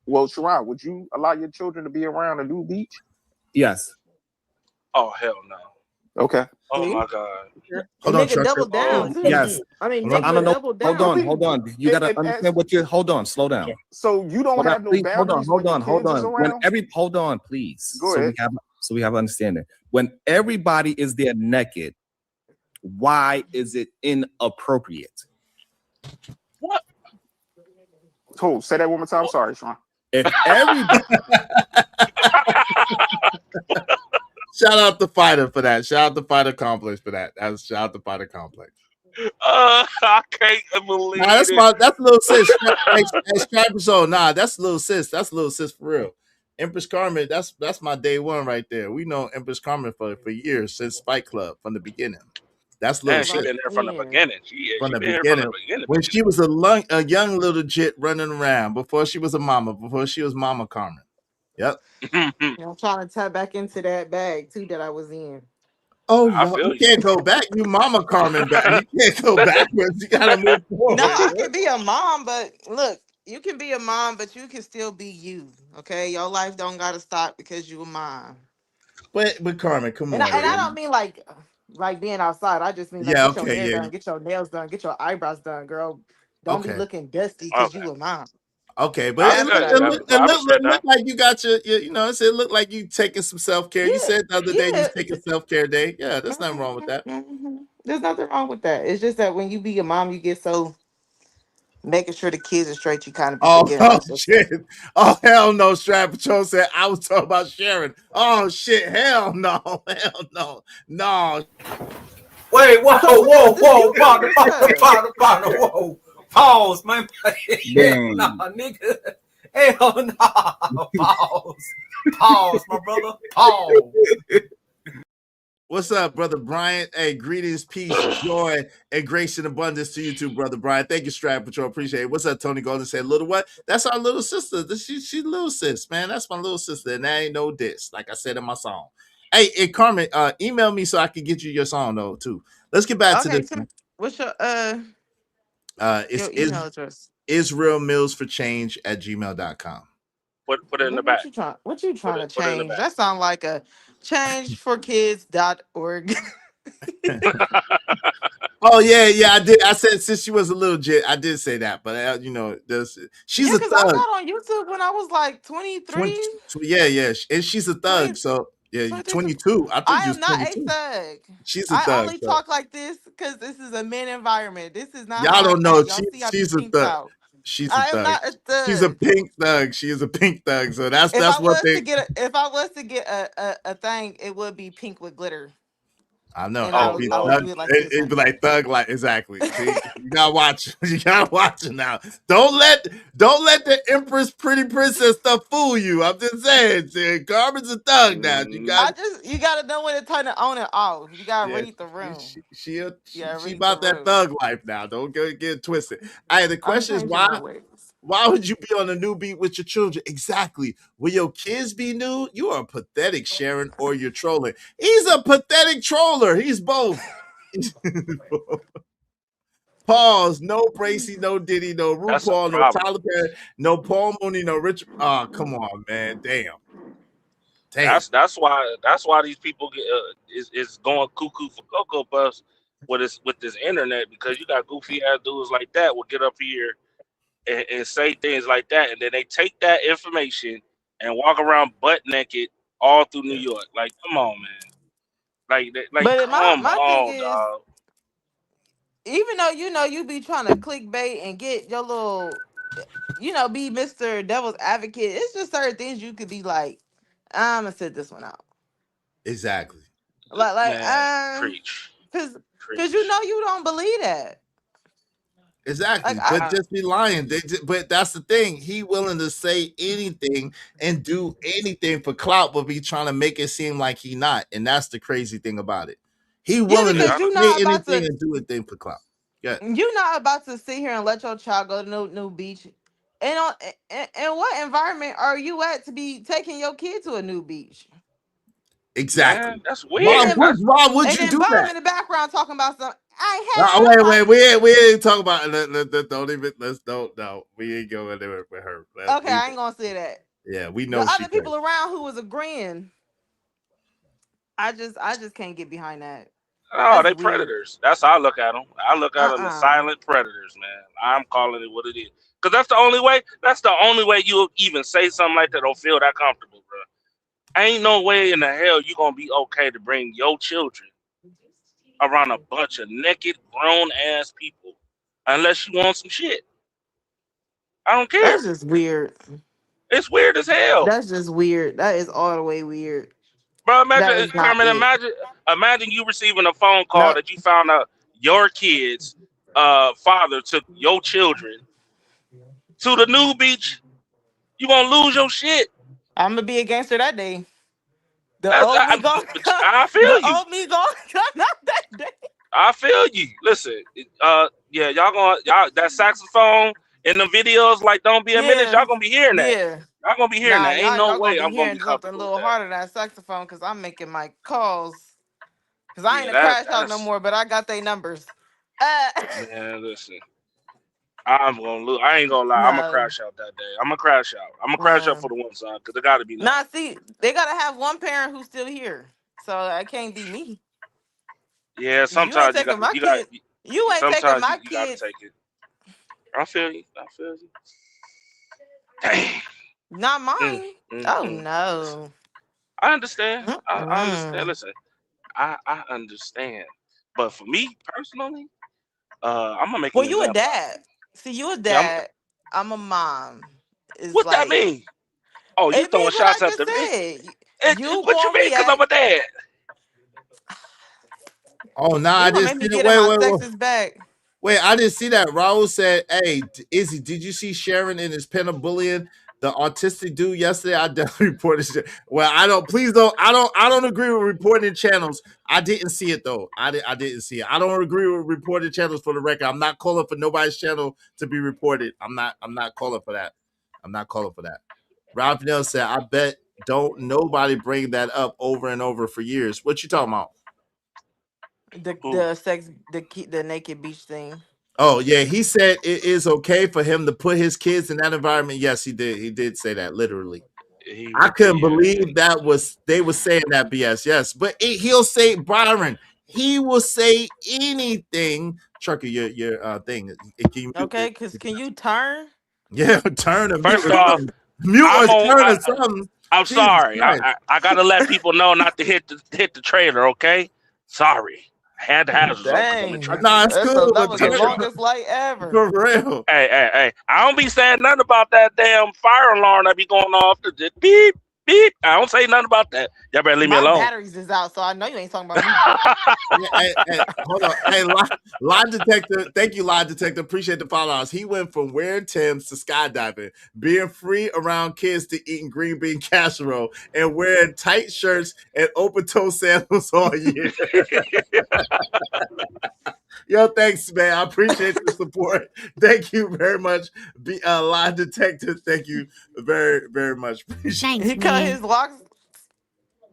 Well, Sharon, would you allow your children to be around a new beach? Yes. Oh hell no. Okay. Oh my God. Hold on, nigga double down too. Yes. I mean, I don't know. double down. Hold on. You gotta understand what you're. Hold on. Slow down. So you don't have no boundaries. Hold on. When Hold on, please. Go ahead. So we have understanding. When everybody is there naked, why is it inappropriate? What? Hold. Say that one more time. Sorry, Sean. If everybody. Shout out the fighter for that. Shout out the fighter complex for that. Shout out the fighter complex. I can't believe that's it. little sis. That's little sis. That's little sis for real. Empress Carmen, that's my day one right there. We know Empress Carmen for years, since Fight Club from the beginning. That's little She sis. been there from the beginning. She From the been here beginning. from the beginning. When she was a young little jit running around before she was a mama, before she was Mama Carmen. Yep. I'm trying to tap back into that bag too that I was in. Oh, you can't go back. You Mama Carmen back. You can't go backwards. You gotta move forward. No, I can be a mom, but look, you can be a mom, but you can still be you. Okay, your life don't gotta stop because you a mom. But Carmen, come on. And I don't mean like being outside. I just mean like get your hair done, get your nails done, get your eyebrows done, girl. Don't be looking dusty because you a mom. Okay, but it looked like you got your you know, it looked like you taking some self-care. You said the other day you was taking self-care day. Yeah, there's nothing wrong with that. There's nothing wrong with that. It's just that when you be a mom, you get so making sure the kids are straight, you kind of be forgetting about yourself. Shit. Oh hell no, Strap Patrol said I was talking about Sharon. Oh shit, hell no. No. Wait, whoa, partner, whoa. Pause, man. Hell nah, nigga. Hell nah. Pause, my brother. Pause. What's up, brother Brian? Hey, greetings, peace, joy, and grace and abundance to you too, brother Brian. Thank you, Strap Patrol. Appreciate it. What's up, Tony Golden? Said, little what? That's our little sister. She's little sis, man. That's my little sister, and that ain't no diss, like I said in my song. Hey, Carmen, email me so I can get you your song though too. Let's get back to this. What's your it's your email address? israelmillsforchange@gmail.com. Put it in the back. What you trying to change? That sound like a changeforkids.org. Oh yeah, I did. I said since she was a little jit, I did say that, but you know, she's a thug. I got on YouTube when I was like 23. Yeah, and she's a thug. So yeah, 22. I am not a thug. She's a thug. I only talk like this because this is a men environment. This is not. Y'all don't know. She's a thug. She's a thug. Not a thug. She's a pink thug. She is a pink thug. So that's what they. If I was to get a thing, it would be pink with glitter. I know. And Oh I would Lord. do it like this. It'd be like thug like exactly. See, you gotta watch. You gotta watch it now. Don't let the Empress Pretty Princess stuff fool you. I'm just saying, Carmen's a thug now. You got You gotta know when to turn it on and off. You gotta yeah. read the room. She You gotta she read the about that room. thug life now. Don't get it twisted. Hey, the I'm question is changing my ways. why would you be on a new beat with your children? Exactly. Will your kids be new? You are pathetic, Sharon, or you're trolling. He's a pathetic troller. He's both. Pause. No Bracy, no Diddy, no That's a RuPaul, no problem. Tyler Perry, no Paul Mooney, no Richard. Oh, come on, man. Damn. That's why these people get is going cuckoo for Cocoa Puffs with this internet, because you got goofy ass dudes like that will get up here and say things like that, and then they take that information and walk around butt naked all through New York. Like, come on, man. Like, But come my thing on, is, dog. even though you be trying to clickbait and get your little, be Mr. Devil's Advocate, it's just certain things you could be like, I'm gonna sit this one out. Exactly. Man, preach. cause Preach. you don't believe that. Exactly. Like But just be lying. But that's the thing. He willing to say anything and do anything for clout, but be trying to make it seem like he not. And that's the crazy thing about it. He willing to because you're say not about anything to and do anything for clout. Yeah. you're not about to sit here and let your child go to new beach. And and what environment are you at to be taking your kid to a new beach? Exactly. Man, that's weird. Why would And you then do bomb that? in the background talking about something. I ain't Wait, we ain't talking about don't even no, we ain't going there with her. okay, I ain't gonna say that. Yeah, we The know she other crazy. people around who was agreeing, I just can't get behind that. Oh, That's they weird. predators. That's how I look at them. I look at them as Uh-uh. silent predators, man. I'm calling it what it is. Because that's the only way. That's the only way you'll even say something like that or feel that comfortable, bro. Ain't no way in the hell you gonna be okay to bring your children around a bunch of naked, grown ass people, unless you want some shit. I don't That's care. just weird. It's weird as hell, That's just weird. That is all the way weird. bro. That Imagine, is not Carmen. it. Imagine you receiving a phone call No, that you found out your kid's father took your children to the new beach. You gonna lose your shit. I'm gonna be a gangster that day. The That's, old me gonna but come. I feel The you. old me gonna come out that day. I feel you. Listen, yeah, y'all that saxophone in the videos like "Don't Be a Menace." Yeah, Y'all gonna be hearing that. yeah. Y'all gonna be hearing Nah, that. Ain't no y'all gonna way be I'm gonna be hearing something a comfortable with little that. harder than that saxophone because I'm making my calls. Cause I ain't Yeah, a crash out no that's more, but I got their numbers. man. Listen, I'm gonna lose. I ain't gonna lie. I'm gonna No, crash out that day. I'm gonna crash out. I'm gonna crash out no. for the one side because it got to be known. Nah, see, they gotta have one parent who's still here, so that can't be me. Yeah, You ain't sometimes you got taking my you got. kid. You ain't taking Sometimes my you got to kid. take it. I feel you. I feel you. Dang. Not Mm, mine. Oh Listen, no. I understand. I understand. Mm. Listen, I understand. But for me personally, I'm gonna make Well, an you a example out of dad. you. See, you a Yeah, dad. I'm a mom. It's what that like mean? Oh, you it throwing means what I shots just after me? said. You What you gonna mean? Cause I'm react. a dad. Oh no, I You gonna didn't make see me it. get in my Wait. sexist bag. Wait, I didn't see that. Raul said, "Hey, Izzy, did you see Sharon in his pen of bullying the autistic dude yesterday?" I definitely reported shit. Well, I don't. Please don't. I don't agree with reporting channels. I didn't see it though. I didn't see it. I don't agree with reported channels for the record. I'm not calling for nobody's channel to be reported. I'm not calling for that. I'm not calling for that. Ralph Nell said, "I bet don't nobody bring that up over and over for years." What you talking about? Ooh. The naked beach thing. Oh yeah, he said it is okay for him to put his kids in that environment. Yes, he did. He did say that literally. I couldn't Yeah. believe that was they were saying that BS. Yes, but he'll say Byron. He will say anything. Trucker, your thing. Can you mute Okay, because can you turn? yeah, turn or mute First or off, something. Mute or I'm on. turn or something. I'm Jesus sorry. Christ. I gotta let people know not to hit the trailer. Okay. Sorry. I had to have something because I'm in Dang, Nah, traffic. it's cool, that but was I the get turn y'all. longest light ever. for real. Hey. I don't be saying nothing about that damn fire alarm that be going off. The beep beep. I don't say nothing about that. Y'all better leave me My alone. batteries is out, so I know you ain't talking about me. Hey, hold on. Hey, lie detector. Thank you, lie detector. Appreciate the follow-ups. He went from wearing Timbs to skydiving, being free around kids to eating green bean casserole, and wearing tight shirts and open-toe sandals all year. Yo, thanks, man. I appreciate the support. Thank you very much. Lie detector. Thank you very, very much. Appreciate He cut his locks.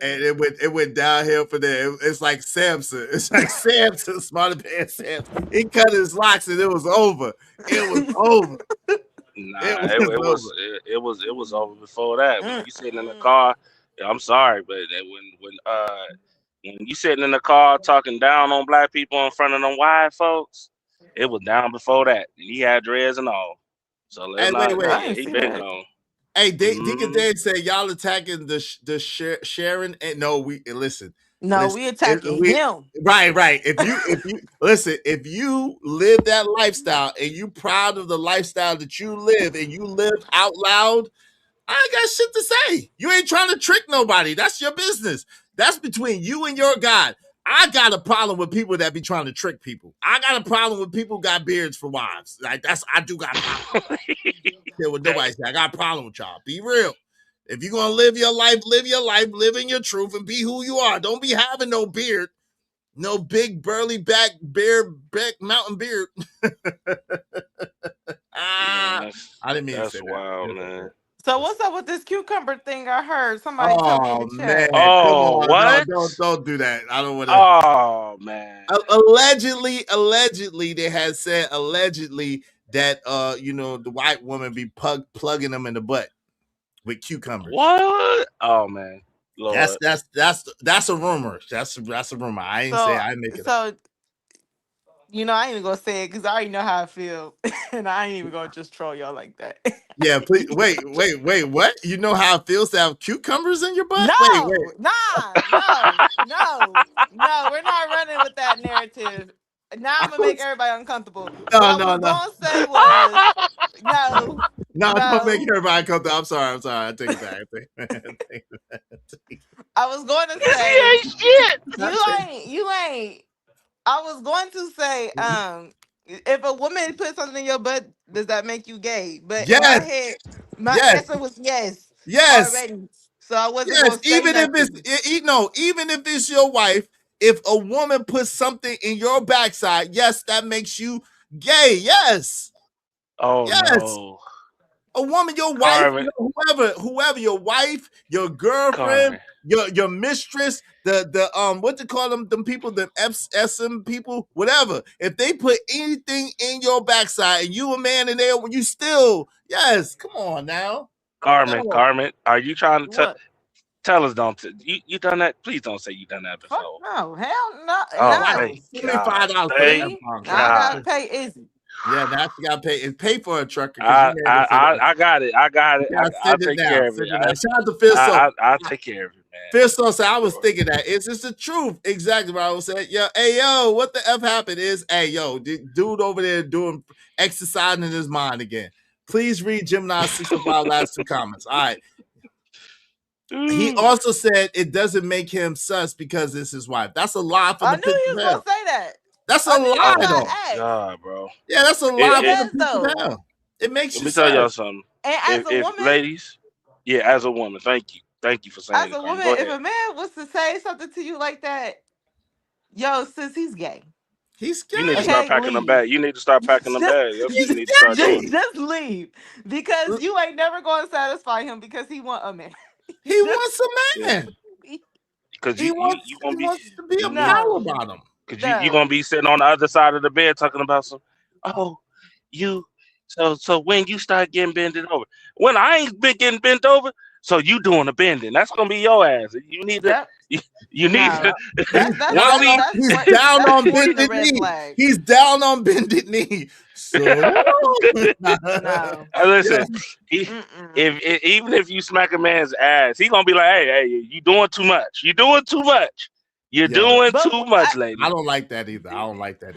And it went downhill for there. It's like Samson. It's like Samson, smarter than Samson. He cut his locks and it was over. It was over. Nah, it was over before that. When you sitting in the car, I'm sorry, but when you sitting in the car talking down on black people in front of them white folks, it was down before that. He had dreads and all. So let's Hey, not. wait. Yeah, he been gone. Hey, Deacon Dave said y'all attacking the Sharon. And no, we listen. No, we attacking him. Right. If you listen, if you live that lifestyle and you proud of the lifestyle that you live and you live out loud, I ain't got shit to say. You ain't trying to trick nobody. That's your business. That's between you and your God. I got a problem with people that be trying to trick people. I got a problem with people who got beards for wives. Like I do got a problem. With nobody say I got a problem with y'all. Be real. If you're gonna live your life, live in your truth, and be who you are. Don't be having no beard, no big burly back mountain beard. I didn't mean to say that. Wild, man. So what's up with this cucumber thing? I heard somebody tell me in the chat. Man, come on, what? No, don't do that. I don't want to. Oh man. Allegedly, they had said that the white woman be plugging them in the butt with cucumbers. What? Oh man, Lord. That's a rumor. That's a rumor. I ain't make it up. I ain't even gonna say it because I already know how I feel, and I ain't even gonna just troll y'all like that. Yeah, please wait. What? You know how it feels to have cucumbers in your butt? No, wait. No. We're not running with that narrative. Now I'm gonna make everybody uncomfortable. No. What I was gonna say was no. Don't make everybody uncomfortable. I'm sorry. I take it back. I was going to say you ain't. I was going to say, if a woman puts something in your butt, does that make you gay? But in my head, my answer was yes. Yes. Already. So I wasn't going to say even nothing. Even if it's your wife, if a woman puts something in your backside, yes, that makes you gay. Yes. Oh yes. no. A woman, your wife, whoever, your wife, your girlfriend, your mistress, the what to call them people, the SM people, whatever. If they put anything in your backside and you a man in there, when you still, yes, come on now. Carmen, are you trying to tell us? You done that? Please don't say you done that before. No, hell no. Oh, no. I gotta pay Izzy. Yeah, that's you gotta pay. And pay for a trucker. I got it. I'll take care of it. Shout out to Phil. I'll take care of it, man. Phil said, I was thinking that. It's just the truth. Exactly what I was saying. Yo, what the F happened is, dude over there doing exercising in his mind again. Please read Gemini's 65 last two comments. All right. He also said it doesn't make him sus because it's his wife. That's a lie for the pit of hell. I knew he was gonna say that. That's a lie, though. God, bro. Yeah, that's a lie for the pit of hell. It makes you. Let me tell y'all something. And as a woman, ladies, as a woman, thank you for saying. As a woman, if a man was to say something to you like that, yo, sis, he's gay. He's gay. You need to start packing them back. You need to start packing them back. That's what you need to start doing. Just leave, because you ain't never going to satisfy him because he want a man. He wants a man. Because he wants to be a power bottom. Because you're gonna be sitting on the other side of the bed talking about so when you start getting bending over, when I ain't been getting bent over, so you doing a bending. That's gonna be your ass. You need to. You need to. He's down on bended knee. He's down on bended knee. So listen, even if you smack a man's ass, he gonna be like, hey, you doing too much. You doing too much. You're doing too much, lady. I don't like that either.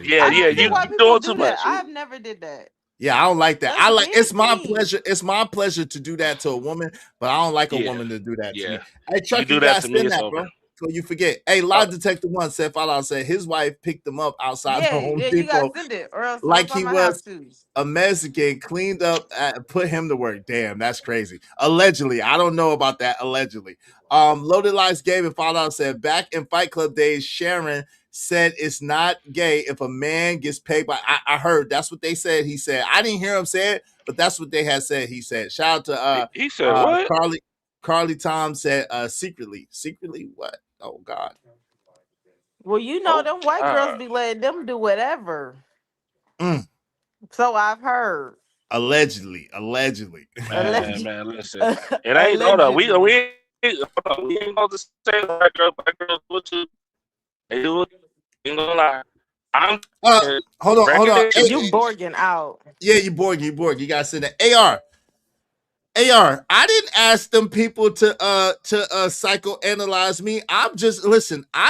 Yeah, you doing too much. I've never did that. Yeah, I don't like that. That's It's my nasty. pleasure. It's my pleasure to do that to a woman, but I don't like a Yeah, woman to do that to yeah. me. Hey, You Chuck, you do that gotta to me, send it's that, over. bro. So you forget. Hey, Lie Detector One said, Fallout said his wife picked him up outside the Yeah, Home yeah, you gotta Depot send it, or else like I'm he gonna have was to. a Mexican, cleaned up, put him to work. Damn, that's crazy. Allegedly, I don't know about that. Allegedly, Loaded Lights Game and Fallout said back in Fight Club days, Sharon said it's not gay if a man gets paid by. I heard that's what they said. He said I didn't hear him say it, but that's what they had said. He said. Shout out to He said what? Carly. Carly Tom said secretly. Secretly what? Oh God. Well, you know, Oh them white girls God. be letting them do whatever. Mm. So I've heard. Allegedly. Man, listen. It ain't hold up. Allegedly. We ain't gonna just say black girls do it too. They do it. Ain't gonna lie. I'm Hold on. You Borging out. Yeah, you Borg. You gotta send that. AR, I didn't ask them people to psychoanalyze me. I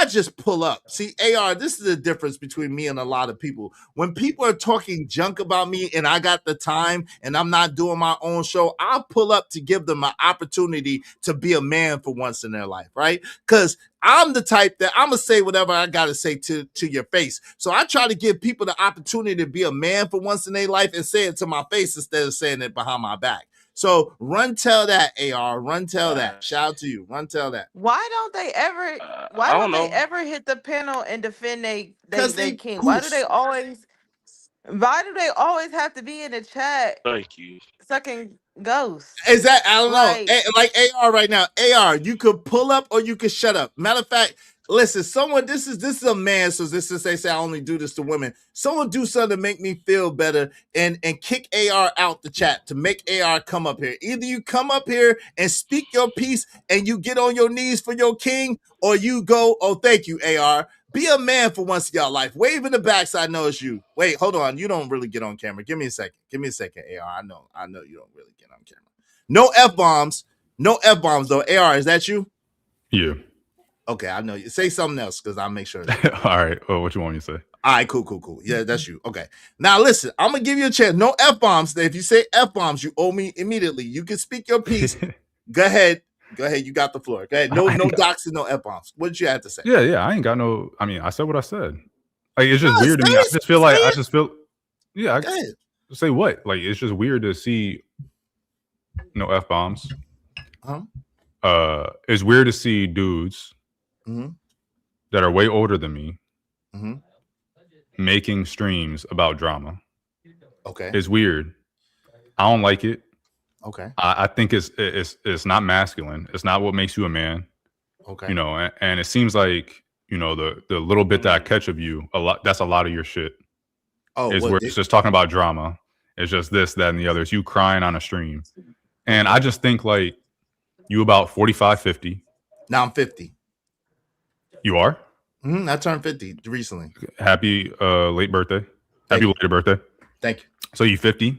just pull up. See, AR, this is the difference between me and a lot of people. When people are talking junk about me and I got the time and I'm not doing my own show, I'll pull up to give them an opportunity to be a man for once in their life, right? Because I'm the type that I'm gonna say whatever I gotta say to your face. So I try to give people the opportunity to be a man for once in their life and say it to my face instead of saying it behind my back. So run tell that, AR. Run tell that. Shout out to you. Run tell that. Why don't they ever? Why I don't don't they know. ever hit the panel and defend Because they they king? Why do they goose. always? Why do they always have to be in the chat Thank you. sucking ghosts? Is that I don't know. Like, Like AR right now. AR, you could pull up or you could shut up. Matter of fact, listen, someone this is a man, so this is they say I only do this to women. Someone do something to make me feel better and kick AR out the chat to make AR come up here. Either you come up here and speak your piece and you get on your knees for your king, or you go, oh, thank you, AR. Be a man for once in your life. Wave in the back so I know it's you. Wait, hold on. You don't really get on camera. Give me a second. AR. I know you don't really get on camera. No F-bombs. No F-bombs, though. AR, is that you? Yeah. Okay, I know you. Say something else because I'll make sure. All right. Well, what you want me to say? All right, cool. Yeah, that's you. Okay. Now, listen, I'm going to give you a chance. No F-bombs. If you say F-bombs, you owe me immediately. You can speak your piece. Go ahead. You got the floor. Go ahead. No doxing, no F-bombs. What did you have to say? Yeah. I ain't got no. I mean, I said what I said. Like, it's just No, weird to me. I just feel. Yeah. Go ahead. Say what? Like, it's just weird to see no F-bombs. It's weird to see dudes that are way older than me making streams about drama. Okay. It's weird. I don't like it. Okay. I think it's not masculine. It's not what makes you a man. Okay. You know, and it seems like, you know, the little bit that I catch of you, that's a lot of your shit. Oh, is where it's just talking about drama. It's just this, that, and the other. It's you crying on a stream. And I just think like you about 45, 50. Now I'm 50. You are? I turned 50 recently. Happy late birthday. Happy later birthday. Thank you. So you 50?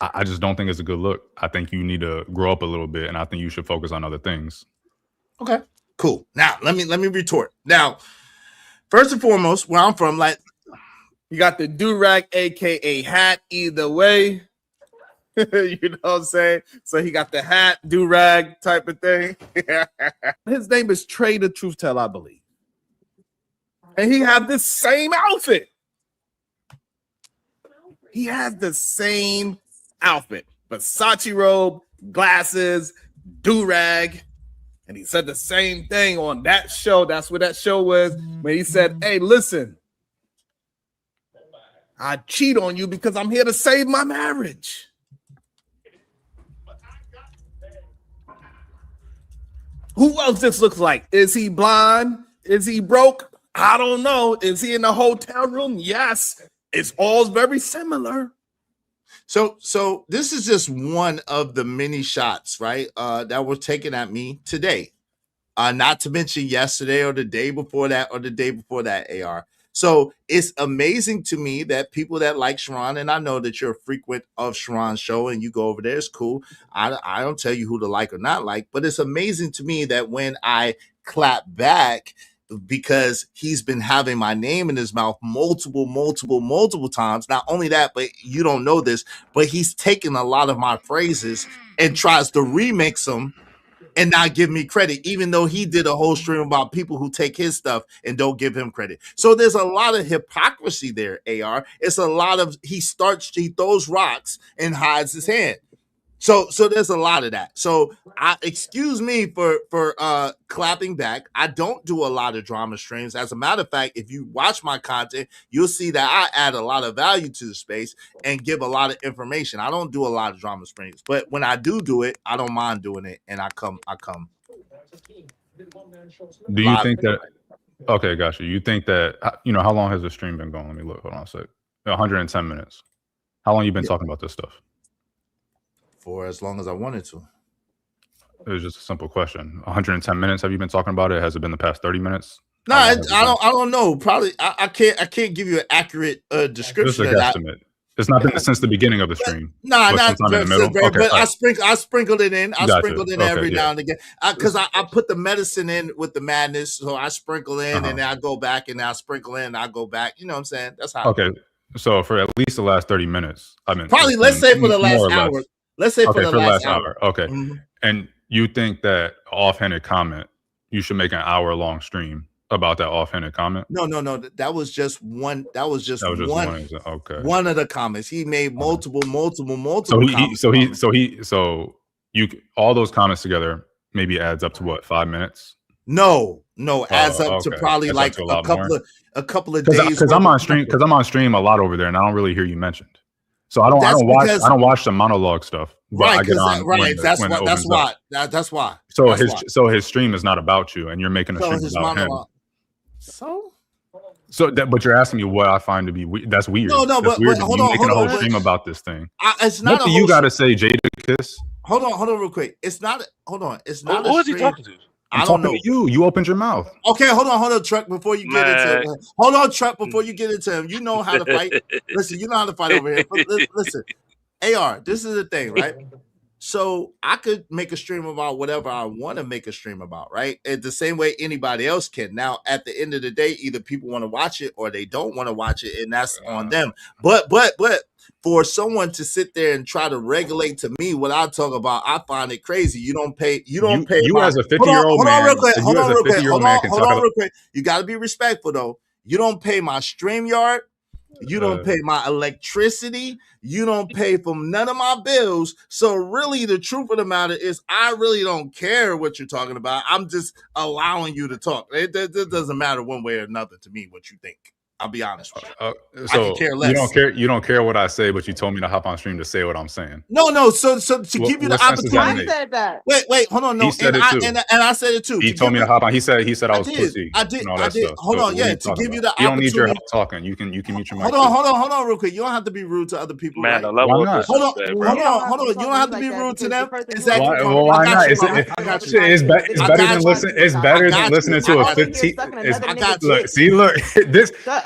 I just don't think it's a good look. I think you need to grow up a little bit, and I think you should focus on other things. Okay, cool. Now let me retort. Now, first and foremost, where I'm from, like you got the do-rag, aka hat, either way. You know what I'm saying? So he got the hat, do-rag type of thing. His name is Trey the Truth Teller, I believe. And he had the same outfit. He has the same outfit. Versace robe, glasses, do-rag. And he said the same thing on that show. That's what that show was. When he said, hey, listen, I cheat on you because I'm here to save my marriage. Who else this looks like? Is he blind? Is he broke? I don't know. Is he in the hotel room? Yes. It's all very similar. So this is just one of the many shots, right? That were taken at me today. Not to mention yesterday or the day before that or the day before that, AR. So it's amazing to me that people that like Sharon, and I know that you're a frequent of Sharon's show and you go over there, it's cool. I don't tell you who to like or not like, but it's amazing to me that when I clap back, because he's been having my name in his mouth multiple times. Not only that, but you don't know this, but he's taken a lot of my phrases and tries to remix them and not give me credit, even though he did a whole stream about people who take his stuff and don't give him credit. So there's a lot of hypocrisy there, AR. It's a lot of he throws rocks and hides his hand. So there's a lot of that. So excuse me for clapping back. I don't do a lot of drama streams. As a matter of fact, if you watch my content, you'll see that I add a lot of value to the space and give a lot of information. I don't do a lot of drama streams, but when I do it, I don't mind doing it, and I come. Do you think that? Okay, gotcha. You think that how long has the stream been going? Let me look. Hold on a sec. 110 minutes. How long you been talking about this stuff? For as long as I wanted to. It was just a simple question. 110 minutes. Have you been talking about it? Has it been the past 30 minutes? No, I don't know. Probably I can't give you an accurate description. Just a guesstimate. It's not been since the beginning of the stream. Nah, not sometime in the middle. Very, Okay, but right. I sprinkled it in. I sprinkled it in every yeah. now and again because I put the medicine in with the madness. So I sprinkle in and then I go back and I sprinkle in and I go back. You know what I'm saying? That's how. Okay, so for at least the last 30 minutes, I mean, probably let's say for the last hour. Let's say for the last hour. Okay, and you think that offhanded comment, you should make an hour-long stream about that offhanded comment? No. That was just one. That was just one. Okay. One of the comments. He made multiple comments. So you all those comments together maybe adds up to what, 5 minutes? No, adds up to probably Adds like up to a couple of days. Because I'm on stream a lot over there, and I don't really hear you mentioned. So I don't watch the monologue stuff. Right, That's why. So his stream is not about you, and you're making a stream about him. But you're asking me what I find to be weird. That's weird. No, that's but weird. hold You're on, making a whole stream about this thing. It's not. What do you got to say, Jadakiss? Hold on, real quick. It's not. Hold on. It's not. Who is he talking to? I don't know. You opened your mouth. Okay, hold on, Truck. Before you get into him. Hold on, Truck. Before you get into him, you know how to fight. Listen, you know how to fight over here. But listen, AR. This is the thing, right? So I could make a stream about whatever I want to make a stream about, right? And the same way anybody else can. Now, at the end of the day, either people want to watch it or they don't want to watch it, and that's on them. But for someone to sit there and try to regulate to me what I talk about, I find it crazy. You don't pay. You as a 50-year-old man. Hold on, real quick. You got to be respectful though. You don't pay my StreamYard. You don't pay my electricity. You don't pay for none of my bills. So really, the truth of the matter is I really don't care what you're talking about. I'm just allowing you to talk. It doesn't matter one way or another to me what you think. I'll be honest with you. So I can care less. You don't care what I say, but you told me to hop on stream to say what I'm saying. No. So to give you the opportunity. I said that. Wait, hold on. No, he said it too. And I said it too. He told me to hop on. He said I was pussy. I did. Stuff. Hold on. Yeah, to give you the opportunity. You don't need your help talking. You can mute your mic. Hold on, real quick. You don't have to be rude to other people. Man, right? Hold on. You don't have to be rude to them. Exactly. Why not? It's better than listening to a 15. Look.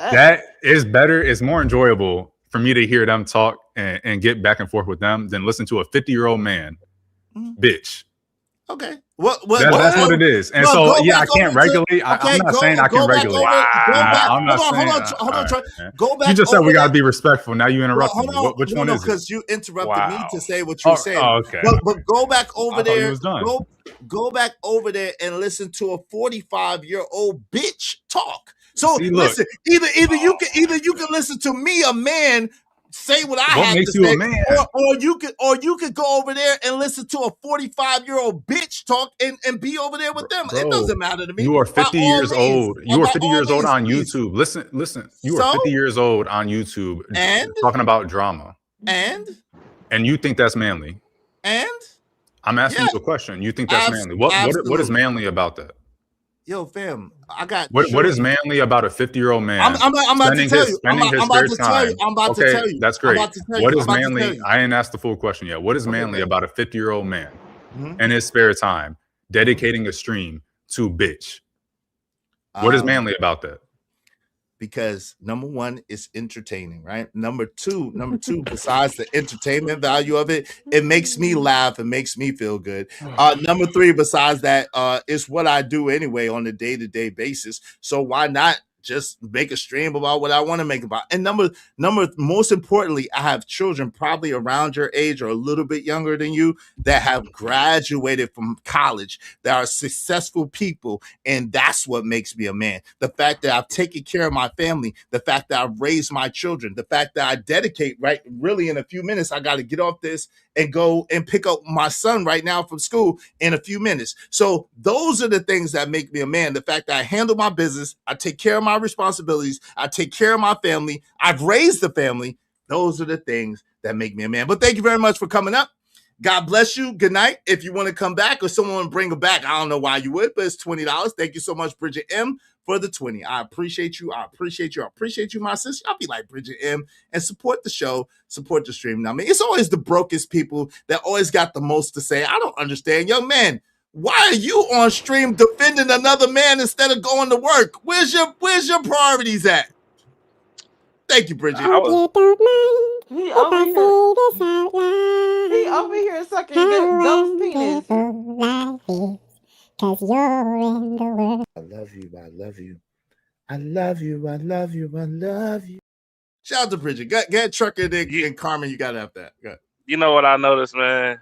That is better. It's more enjoyable for me to hear them talk and get back and forth with them than listen to a 50-year-old man bitch. Okay. That's what it is. And so I can't regulate. I'm not saying I can regulate. I'm not saying. Hold on. Go back. You just said we gotta be respectful. Now you interrupted me. Which one is it? Because you interrupted me to say what you were saying. Okay. But go back over there. Go back over there and listen to a 45-year-old bitch talk. So listen, either you can listen to me, a man, say what I have to say, a man? or you could go over there and listen to a 45-year-old bitch talk and be over there with them. Bro, it doesn't matter to me. You are 50 years old. You are 50 years old on YouTube. Listen. You are 50 years old on YouTube and talking about drama. And you think that's manly? And I'm asking you a question. You think that's manly? What is manly about that? Yo, fam, I got what is manly about a 50-year-old man? I'm about to tell you. I'm about to tell you. That's great. What is manly? I ain't asked the full question yet. What is manly about a 50-year-old man in his spare time dedicating a stream to bitch? What is manly about that? because number one, it's entertaining, right? Number two, besides the entertainment value of it, it makes me laugh and makes me feel good. Number three, besides that, it's what I do anyway on a day-to-day basis. So why not just make a stream about what I want to make about? And most importantly, I have children probably around your age or a little bit younger than you that have graduated from college, that are successful people, and that's what makes me a man. The fact that I've taken care of my family, the fact that I've raised my children, the fact that I dedicate, right, really in a few minutes, I got to get off this and go and pick up my son right now from school in a few minutes. So those are the things that make me a man. The fact that I handle my business, I take care of my responsibilities, I take care of my family, I've raised the family. Those are the things that make me a man. But thank you very much for coming up. God bless you. Good night. If you want to come back or someone bring it back, I don't know why you would, but it's $20. Thank you so much, Bridget M, for the 20. I appreciate you. I appreciate you. I appreciate you, my sister. I'll be like Bridget M and support the show, support the stream. Now, I mean, it's always the brokest people that always got the most to say. I don't understand. Young man, why are you on stream defending another man instead of going to work? Where's your priorities at? Thank you, Bridget. He over here sucking ghost penis. Cause you're in the world. I love you. I love you. I love you. I love you. I love you. Shout out to Bridget. Get Trucker and Carmen. You gotta have that. You know what I noticed, man?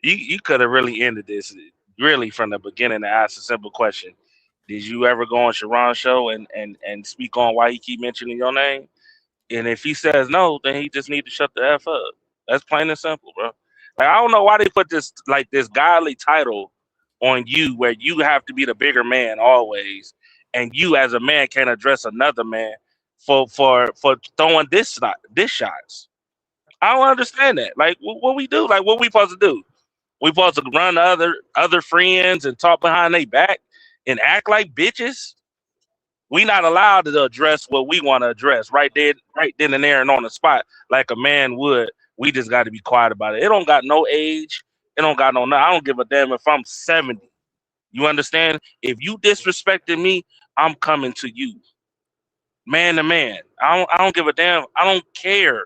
you could have really ended this really from the beginning to ask a simple question. Did you ever go on Sharon's show and speak on why he keep mentioning your name? And if he says no, then he just need to shut the F up. That's plain and simple, bro. Like, I don't know why they put this godly title on you where you have to be the bigger man always, and you as a man can't address another man for throwing this shots. I don't understand that. Like, what we do? Like, what we supposed to do? We supposed to run other friends and talk behind their back and act like bitches? We not allowed to address what we want to address right then and there and on the spot like a man would. We just got to be quiet about it. It don't got no age. It don't got no. I don't give a damn if I'm 70. You understand? If you disrespecting me, I'm coming to you, man to man. I don't give a damn. I don't care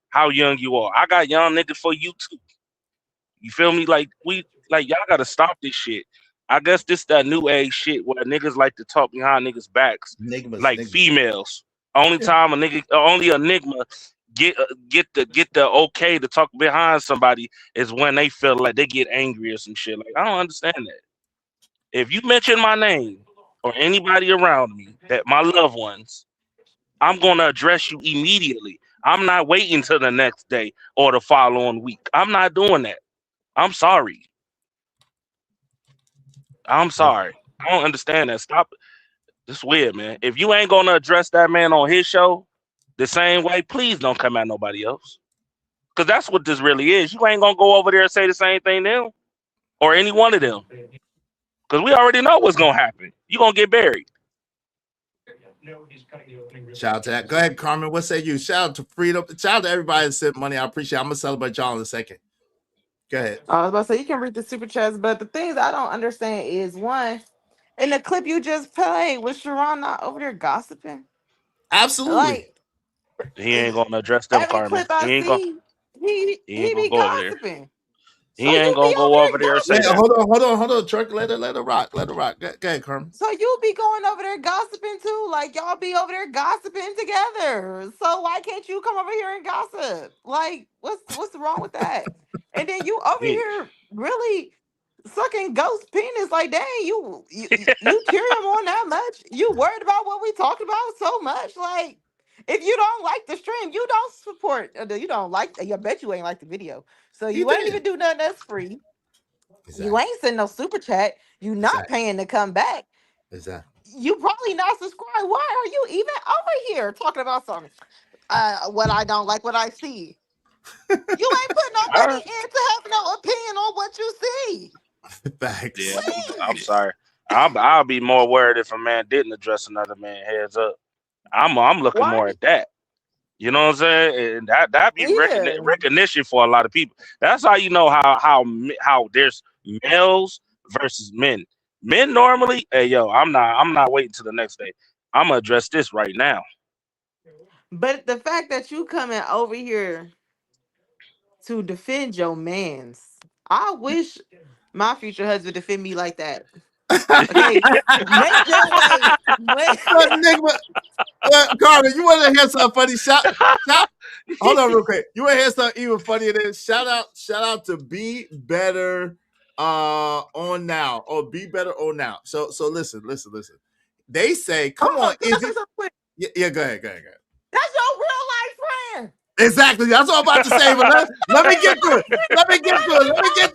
how young you are. I got young niggas for you too. You feel me? Like y'all got to stop this shit. I guess this that new age shit where niggas like to talk behind niggas' backs, like females. Only time only a nigga get the okay to talk behind somebody is when they feel like they get angry or some shit. Like, I don't understand that. If you mention my name or anybody around me, that my loved ones, I'm gonna address you immediately. I'm not waiting till the next day or the following week. I'm not doing that. I'm sorry. I'm sorry. I don't understand that. Stop. It's weird, man. If you ain't gonna address that man on his show the same way, please don't come at nobody else. Cause that's what this really is. You ain't gonna go over there and say the same thing to them or any one of them. Cause we already know what's gonna happen. You gonna get buried. Shout out to that. Go ahead, Carmen. What say you? Shout out to Freedom. Shout out to everybody that sent money. I appreciate it. I'm gonna celebrate y'all in a second. Go ahead. I was about to say you can read the super chats, but the things I don't understand is one, in the clip you just played, was Sharon not over there gossiping? Absolutely. Like, he ain't gonna address them, every Carmen. clip I see, he be gossiping. He ain't gonna go over there and say that. Hold on, Truck. Let her rock. Go ahead, Carmen. So you be going over there gossiping too? Like, y'all be over there gossiping together. So why can't you come over here and gossip? Like, what's wrong with that? And then you over here really sucking ghost penis. Like, dang, you cheer him on that much? You worried about what we talked about so much? Like, if you don't like the stream, you don't support. You don't like. I bet you ain't like the video. So you ain't even do nothing that's free. Exactly. You ain't sending no super chat. You not paying to come back. Exactly. You probably not subscribed. Why are you even over here talking about something? What I don't like, what I see. You ain't put nobody in to have no opinion on what you see. Facts. Yeah, I'm sorry. I'll be more worried if a man didn't address another man. Heads up. I'm looking more at that. You know what I'm saying? And that be recognition for a lot of people. That's how you know how there's males versus men. Men normally, hey yo, I'm not waiting till the next day. I'm gonna address this right now. But the fact that you coming over here to defend your mans, I wish my future husband defend me like that. Okay, make your way. Nigga, Carter, you want to hear something funny? Shout. Hold on, real quick. You want to hear something even funnier than shout out to Be Better on Now or Be Better on Now. So listen. They say, come on, is it? Yeah, go ahead. That's your real life friend. Exactly. That's what I'm about to say. But let me get to it. That's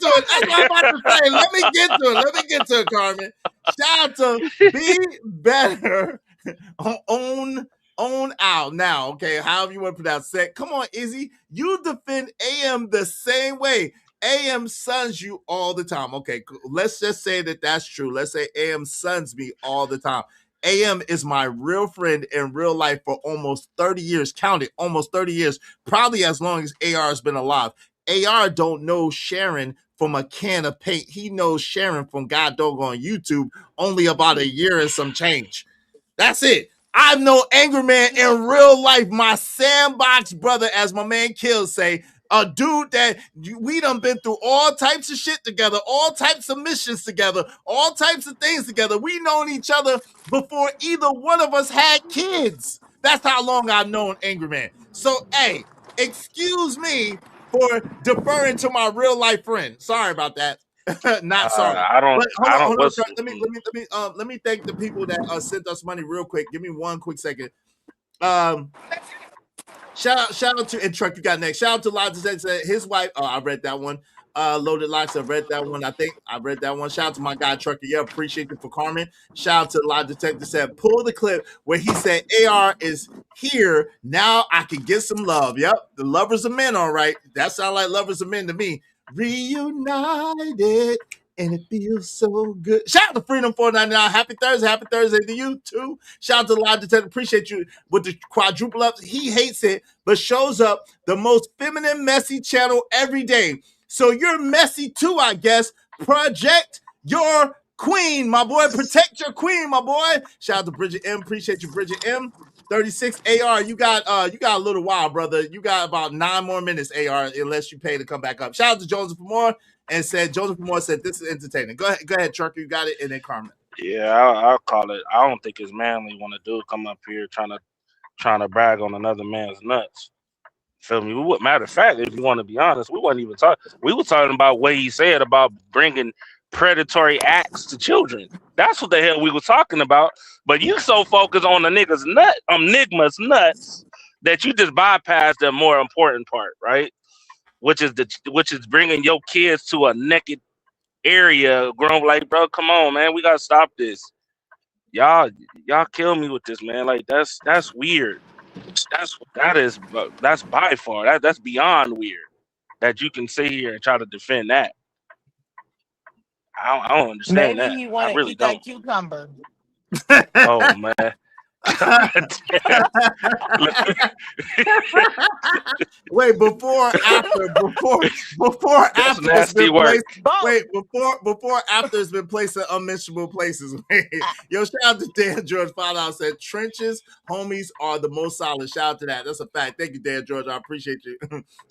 what I'm about to say. Let me get to it, Carmen. Shout out to Be Better on out now. Okay, however you want to pronounce it. Come on, Izzy. You defend AM the same way. AM sons you all the time. Okay, cool. Let's just say that's true. Let's say AM sons me all the time. AM is my real friend in real life for almost 30 years. Count it, almost 30 years. Probably as long as AR has been alive. AR don't know Sharon from a can of paint. He knows Sharon from God doggone YouTube only about a year and some change. That's it. I know Angry Man in real life, my sandbox brother, as my man Kills say, a dude that we done been through all types of shit together, all types of missions together, all types of things together. We known each other before either one of us had kids. That's how long I've known Angry Man. So, hey, excuse me for deferring to my real life friend. Sorry about that. Not sorry. I don't. But hold on. What's, Let me thank the people that sent us money real quick. Give me one quick second. Shout out to and Truck, you got next. Shout out to Logic said his wife. Oh, I read that one. Loaded Locks, I read that one. I think I read that one. Shout out to my guy Trucker. Yeah, appreciate you for Carmen. Shout out to the Lie Detector said, pull the clip where he said AR is here. Now I can get some love. Yep, the lovers of men, all right. That sounds like lovers of men to me. Reunited. And it feels so good. Shout out to Freedom 499. Happy Thursday to you too. Shout out to the Live Detective. Appreciate you with the quadruple ups. He hates it, but shows up the most feminine, messy channel every day. So you're messy too, I guess. Project your queen, my boy. Protect your queen, my boy. Shout out to Bridget M. Appreciate you, Bridget M. 36 AR. You got a little while, brother. You got about 9 more minutes, AR, unless you pay to come back up. Shout out to Joseph for more. And said Joseph Moore said this is entertaining. Go ahead, Trucker. You got it, and then Carmen. Yeah, I'll call it. I don't think it's manly when a dude come up here trying to brag on another man's nuts. Feel me? Matter of fact, if you want to be honest, we wasn't even talking. We were talking about what he said about bringing predatory acts to children. That's what the hell we were talking about. But you so focused on the nigga's Nigma's nuts that you just bypassed the more important part, right? Which is bringing your kids to a naked area, grown like, bro, come on, man, we gotta stop this. Y'all kill me with this, man. Like that's weird. That's by far that's beyond weird. That you can sit here and try to defend that. I don't understand Maybe that. he want I to really eat don't. that cucumber. Oh man. Wait, before after it's been placed. Wait, before after it's been placed in unmentionable places. Wait. Yo, shout out to Dan George. Father out said trenches, homies are the most solid. Shout out to that. That's a fact. Thank you, Dan George. I appreciate you.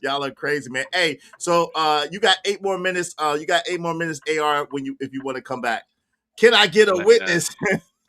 Y'all are crazy, man. Hey, so you got 8 more minutes. You got 8 more minutes, AR, if you want to come back. Can I get a witness?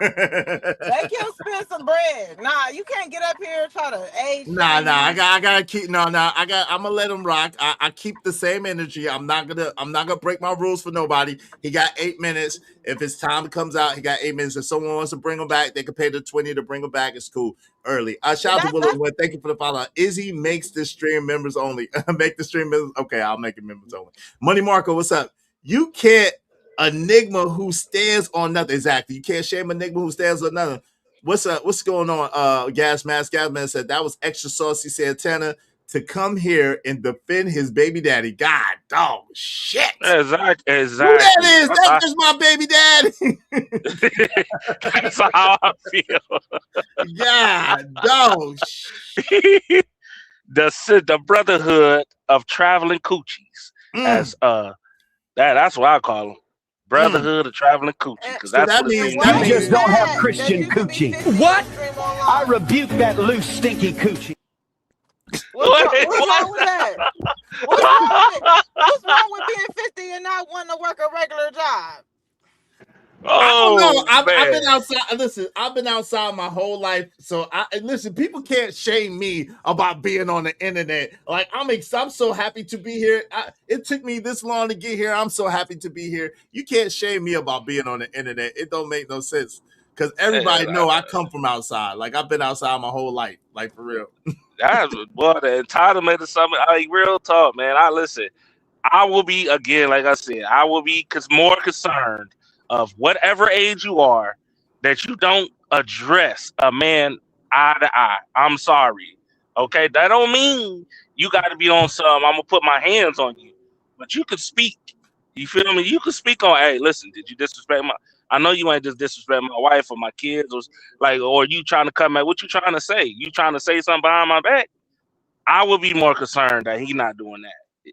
Make him spend some bread. Nah, you can't get up here and try to age. Nah, I gotta keep I'm gonna let him rock. I keep the same energy. I'm not gonna break my rules for nobody. He got 8 minutes. If his time comes out, he got 8 minutes. If someone wants to bring him back, they can pay the 20 to bring him back. It's cool. Early. Shout out to Willow. Thank you for the follow. Izzy makes the stream members only. Make the stream members. Okay, I'll make it members only. Money Marco, what's up? You can't Enigma who stands on nothing. Exactly. You can't shame Enigma who stands on nothing. What's going on? Gas Mask said that was extra saucy Santana to come here and defend his baby daddy. God dog shit. Exactly. Who that is? That's just my baby daddy. That's how I feel. God dog. The brotherhood of traveling coochies. As that's what I call them. Brotherhood of Traveling Coochie, because that's what it seems to You me. just don't have Christian coochie. What? I rebuke that loose, stinky coochie. What's wrong with that? What's wrong with being 50 and not wanting to work a regular job? I don't know. I've man. been outside. Listen, I've been outside my whole life. So listen, people can't shame me about being on the internet. Like I'm so happy to be here. It took me this long to get here. I'm so happy to be here. You can't shame me about being on the internet. It don't make no sense. Because everybody know I come from outside. Like I've been outside my whole life. Like for real. That's boy, the entitlement of something. Like real talk, man. I will be, again, like I said, I will be more concerned of whatever age you are that you don't address a man eye to eye. I'm sorry. Okay, that don't mean you got to be on some, I'm going to put my hands on you. But you could speak. You feel me? You could speak on, hey, listen, did you disrespect I know you ain't just disrespect my wife or my kids, or you trying to come at what you trying to say? You trying to say something behind my back? I would be more concerned that he not doing that.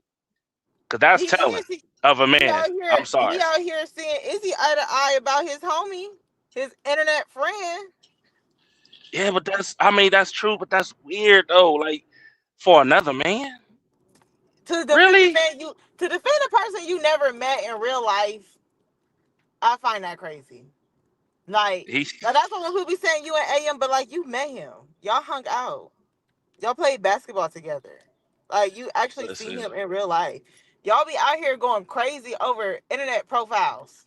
Because that's telling of a man. I'm sorry. He out here saying, is he eye to eye about his homie, his internet friend? Yeah, but that's true, but that's weird though. Like for another man. To defend a person you never met in real life, I find that crazy. Like that's what people be saying you and AM, but like you met him. Y'all hung out. Y'all played basketball together. Like you actually see him in real life. Y'all be out here going crazy over internet profiles.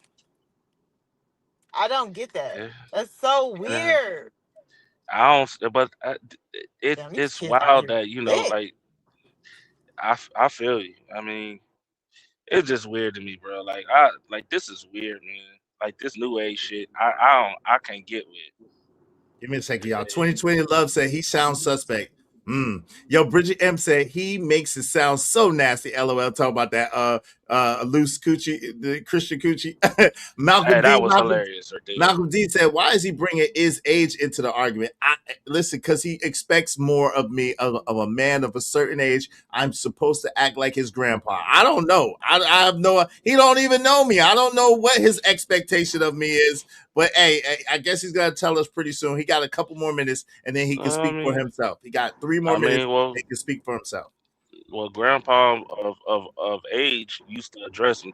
I don't get that. Yeah. That's so weird. I don't, but it's wild that like I feel you. I mean, it's just weird to me, bro. Like this is weird, man. Like this new age shit. I can't get with. Give me a second, y'all. 2020 Love said he sounds suspect. Yo, Bridget M said he makes it sound so nasty. LOL. Talk about that loose coochie, the Christian coochie. Hilarious. Malcolm D said, "Why is he bringing his age into the argument?" Listen, because he expects more of me, of a man of a certain age. I'm supposed to act like his grandpa. I don't know. I have no. He don't even know me. I don't know what his expectation of me is. But hey, I guess he's gonna tell us pretty soon. He got a couple more minutes, and then he can speak for himself. He got 3 more minutes. He can speak for himself. Well, grandpa of age used to address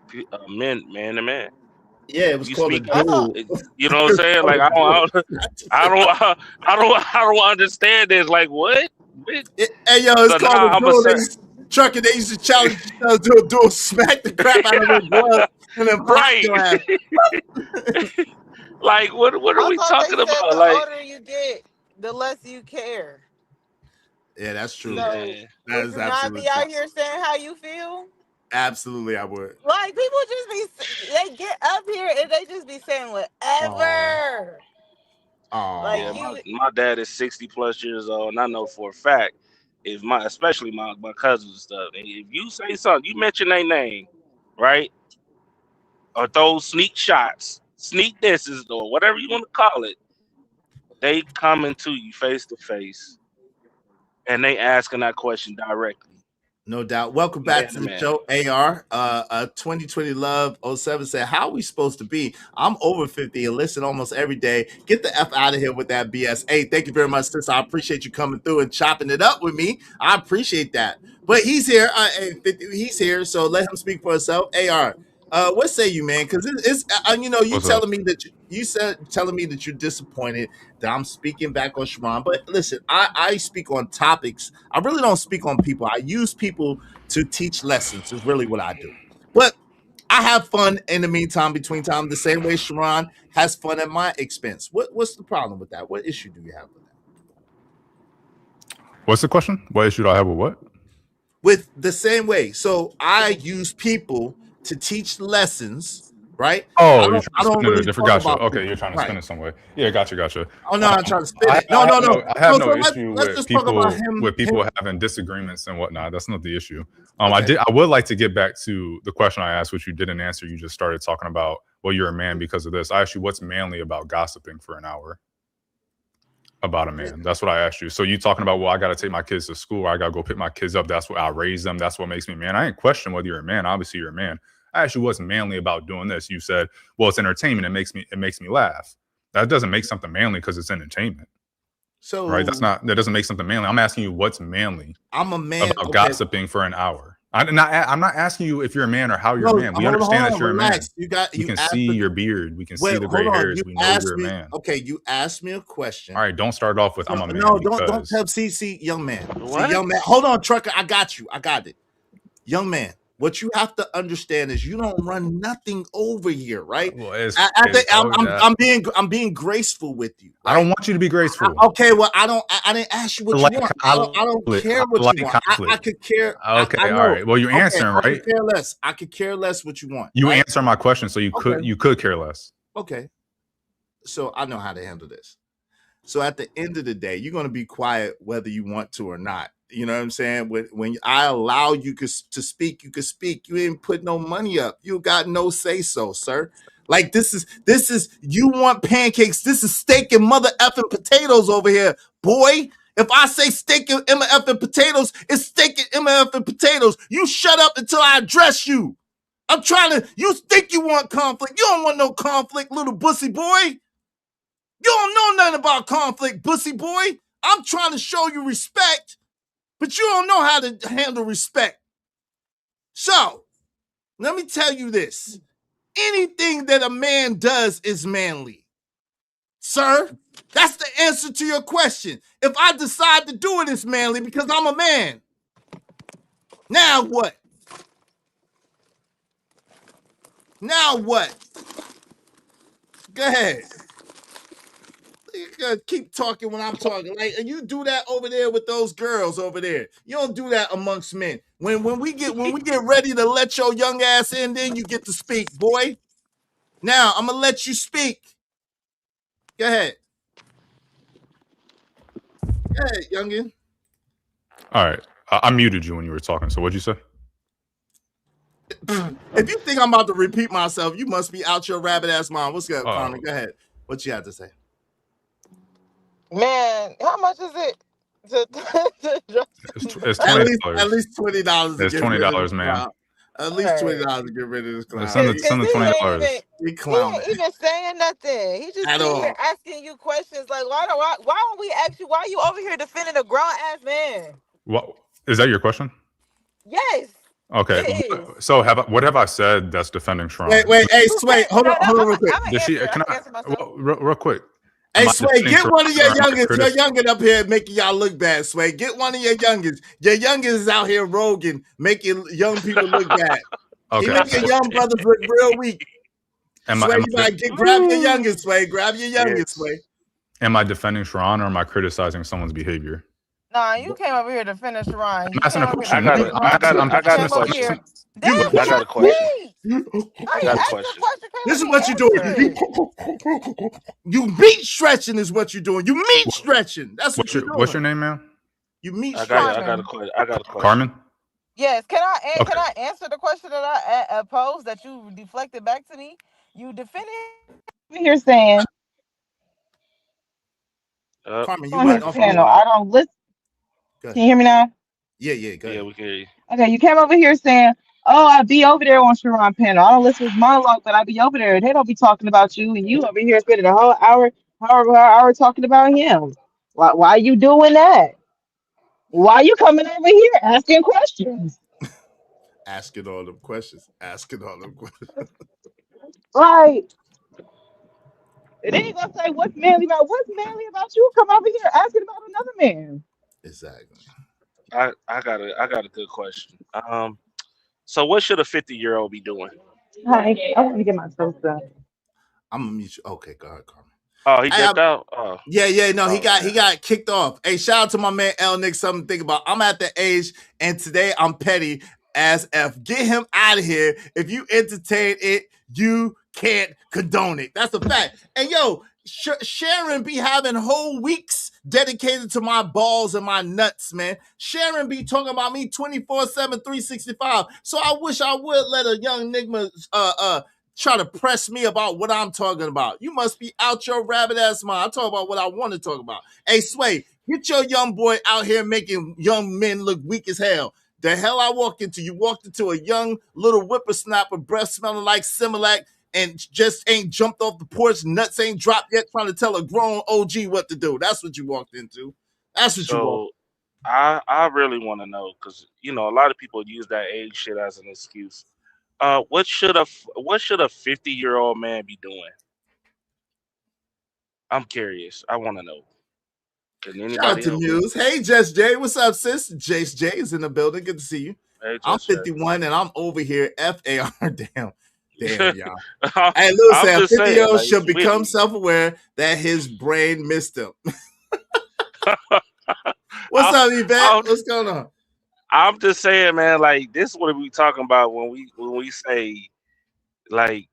men, man to man. Yeah, it was called a duel. You know what I'm saying? Like I don't understand this. Like what? Hey yo, it's called a duel. Trucking, they used to challenge each other to a duel, smack the crap out of his glove, and then right. Like what are we talking about? The older you get, the less you care. Yeah, that's true. So, that is absolutely not be out here saying how you feel. Absolutely, I would. Like people they get up here and they just be saying whatever. Like my dad is 60+ years old, and I know for a fact especially my cousins and stuff. And if you say something, you mention their name, right? Or those sneak shots, sneak disses, or whatever you want to call it, they coming to you face to face, and they asking that question directly. No doubt. Welcome back to the show, AR. 2020 Love 07 said, how are we supposed to be? I'm over 50 and listen almost every day. Get the F out of here with that BS. Hey, thank you very much, sis. I appreciate you coming through and chopping it up with me. I appreciate that. But he's here. He's here, so let him speak for himself. AR, what say you, man? Because it's you telling me that telling me that you're disappointed that I'm speaking back on Sharon. But listen, I speak on topics. I really don't speak on people. I use people to teach lessons is really what I do. But I have fun in the meantime, between time, the same way Sharon has fun at my expense. What's the problem with that? What issue do you have with that? What's the question? What issue do I have with what? With the same way. So I use people to teach lessons, right? Oh, you're trying to spin it a different. Gotcha. Okay, you're trying to spin it some way. Yeah, gotcha. Oh no, I'm trying to spin it. No. I have no issue with people having disagreements and whatnot. That's not the issue. I would like to get back to the question I asked, which you didn't answer. You just started talking about, well, you're a man because of this. I asked you, what's manly about gossiping for an hour about a man? That's what I asked you. So you talking about, well, I got to take my kids to school. Or I got to go pick my kids up. That's what I raise them. That's what makes me a man. I ain't question whether you're a man. Obviously, you're a man. I asked you what's manly about doing this. You said, well, it's entertainment. It makes me laugh. That doesn't make something manly because it's entertainment. So right, that doesn't make something manly. I'm asking you what's manly. I'm a man about gossiping for an hour. I'm not asking you if you're a man or how you're a man. We understand that you're relax. a man. We can see your beard. We can see the gray hairs. We know you're a man. Okay, you asked me a question. All right, don't start off with I'm a man. No, don't tell see, young man. What? See, young man. Hold on, trucker. I got you. I got it. Young man, what you have to understand is you don't run nothing over here, right? Well, I'm being graceful with you. Right? I don't want you to be graceful. Okay, well, I didn't ask you what you want. I don't care what you want. I could care. Okay, all right. Well, you're answering, right? I could care less. I could care less what you want. You answer my question, so you could care less. Okay. So I know how to handle this. So at the end of the day, you're going to be quiet whether you want to or not. You know what I'm saying? When I allow you to speak, you can speak. You ain't put no money up. You got no say so, sir. Like this is you want pancakes. This is steak and mother effing potatoes over here, boy. If I say steak and Emma effing potatoes, it's steak and Emma effing potatoes. You shut up until I address you. I'm trying to. You think you want conflict? You don't want no conflict, little bussy boy. You don't know nothing about conflict, bussy boy. I'm trying to show you respect. But you don't know how to handle respect. So, let me tell you this. Anything that a man does is manly. Sir, that's the answer to your question. If I decide to do it, it's manly because I'm a man. Now what? Now what? Go ahead. You gotta keep talking when I'm talking. Like, and you do that over there with those girls over there. You don't do that amongst men. When we get ready to let your young ass in, then you get to speak, boy. Now I'm gonna let you speak. Go ahead. Go ahead, youngin. All right. I muted you when you were talking. So what'd you say? If you think I'm about to repeat myself, you must be out your rabbit ass mind. What's up, Carmen? Go ahead. What you have to say? Man, how much is it? It's $20. At least $20. It's $20, man. At least $20 to get rid of this clown. Send the $20. He ain't even saying nothing. He just sitting here asking you questions like, why don't we ask you? Why are you over here defending a grown ass man? What is that your question? Yes. Okay. So what have I said that's defending Sharon? Wait, hey, Sway, hold on real quick. Real quick. Hey, Sway, get one of your youngins. Your youngin up here making y'all look bad, Sway. Get one of your youngins. Your youngins is out here roguing, making young people look bad. Okay. He making young brothers look real weak. Sway, you might grab your youngins, Sway. Grab your youngins, Sway. Am I defending Sharon or am I criticizing someone's behavior? Nah, you came over here to finish Sharon. I'm asking a question. I got a question. I got a question. This is what you're doing. You meat stretching is what you're doing. You meat stretching. That's what you're doing. What's your name, man? You meat stretching. I got a question. Carmen? Yes. Can I answer the question that I posed that you deflected back to me? You defended here saying Carmen, you on went his off panel. I don't listen. Can you hear me now? Yeah, go ahead. Yeah, we can hear you. Okay, you came over here saying, oh, I be over there on Sharon panel. I don't listen to his monologue, but I be over there. They don't be talking about you, and you over here spending a whole hour talking about him. Why you doing that? Why you coming over here asking questions? Asking all them questions. Right. It ain't gonna say what's manly about you. Come over here asking about another man. Exactly. I got a good question. So what should a 50-year-old be doing? Hi, I want to get my toast done. I'm gonna mute you. Okay, go ahead, Carmen. Oh, he dipped out. Oh. Yeah. No, he got kicked off. Hey, shout out to my man L Nick. Something to think about. I'm at the age, and today I'm petty as F. Get him out of here. If you entertain it, you can't condone it. That's a fact. And yo, Sharon be having whole weeks dedicated to my balls and my nuts, man. Sharon be talking about me 24/7, 365. So I wish I would let a young nigga try to press me about what I'm talking about. You must be out your rabbit ass mind. I talk about what I want to talk about. Hey, Sway, get your young boy out here making young men look weak as hell. The hell I walk into? You walked into a young little whippersnapper, breath smelling like Similac, and just ain't jumped off the porch, nuts ain't dropped yet, trying to tell a grown OG what to do. That's what you walked into. That's what you walked. So I really want to know, because a lot of people use that age shit as an excuse. What should a 50-year-old man be doing? I'm curious. I want to know. Can Shout out anybody to help? Muse. Hey, Jess J. What's up, sis? Jace J is in the building. Good to see you. Hey, I'm Jess J. 51 and I'm over here. FAR. Damn, y'all. I'm Hey, Lou said a just saying, 50-year-old like, should it's with become me. self-aware that his brain missed him. What's up, Yvette? What's going on? I'm just saying, man. Like, this is what we talking about when we say, like,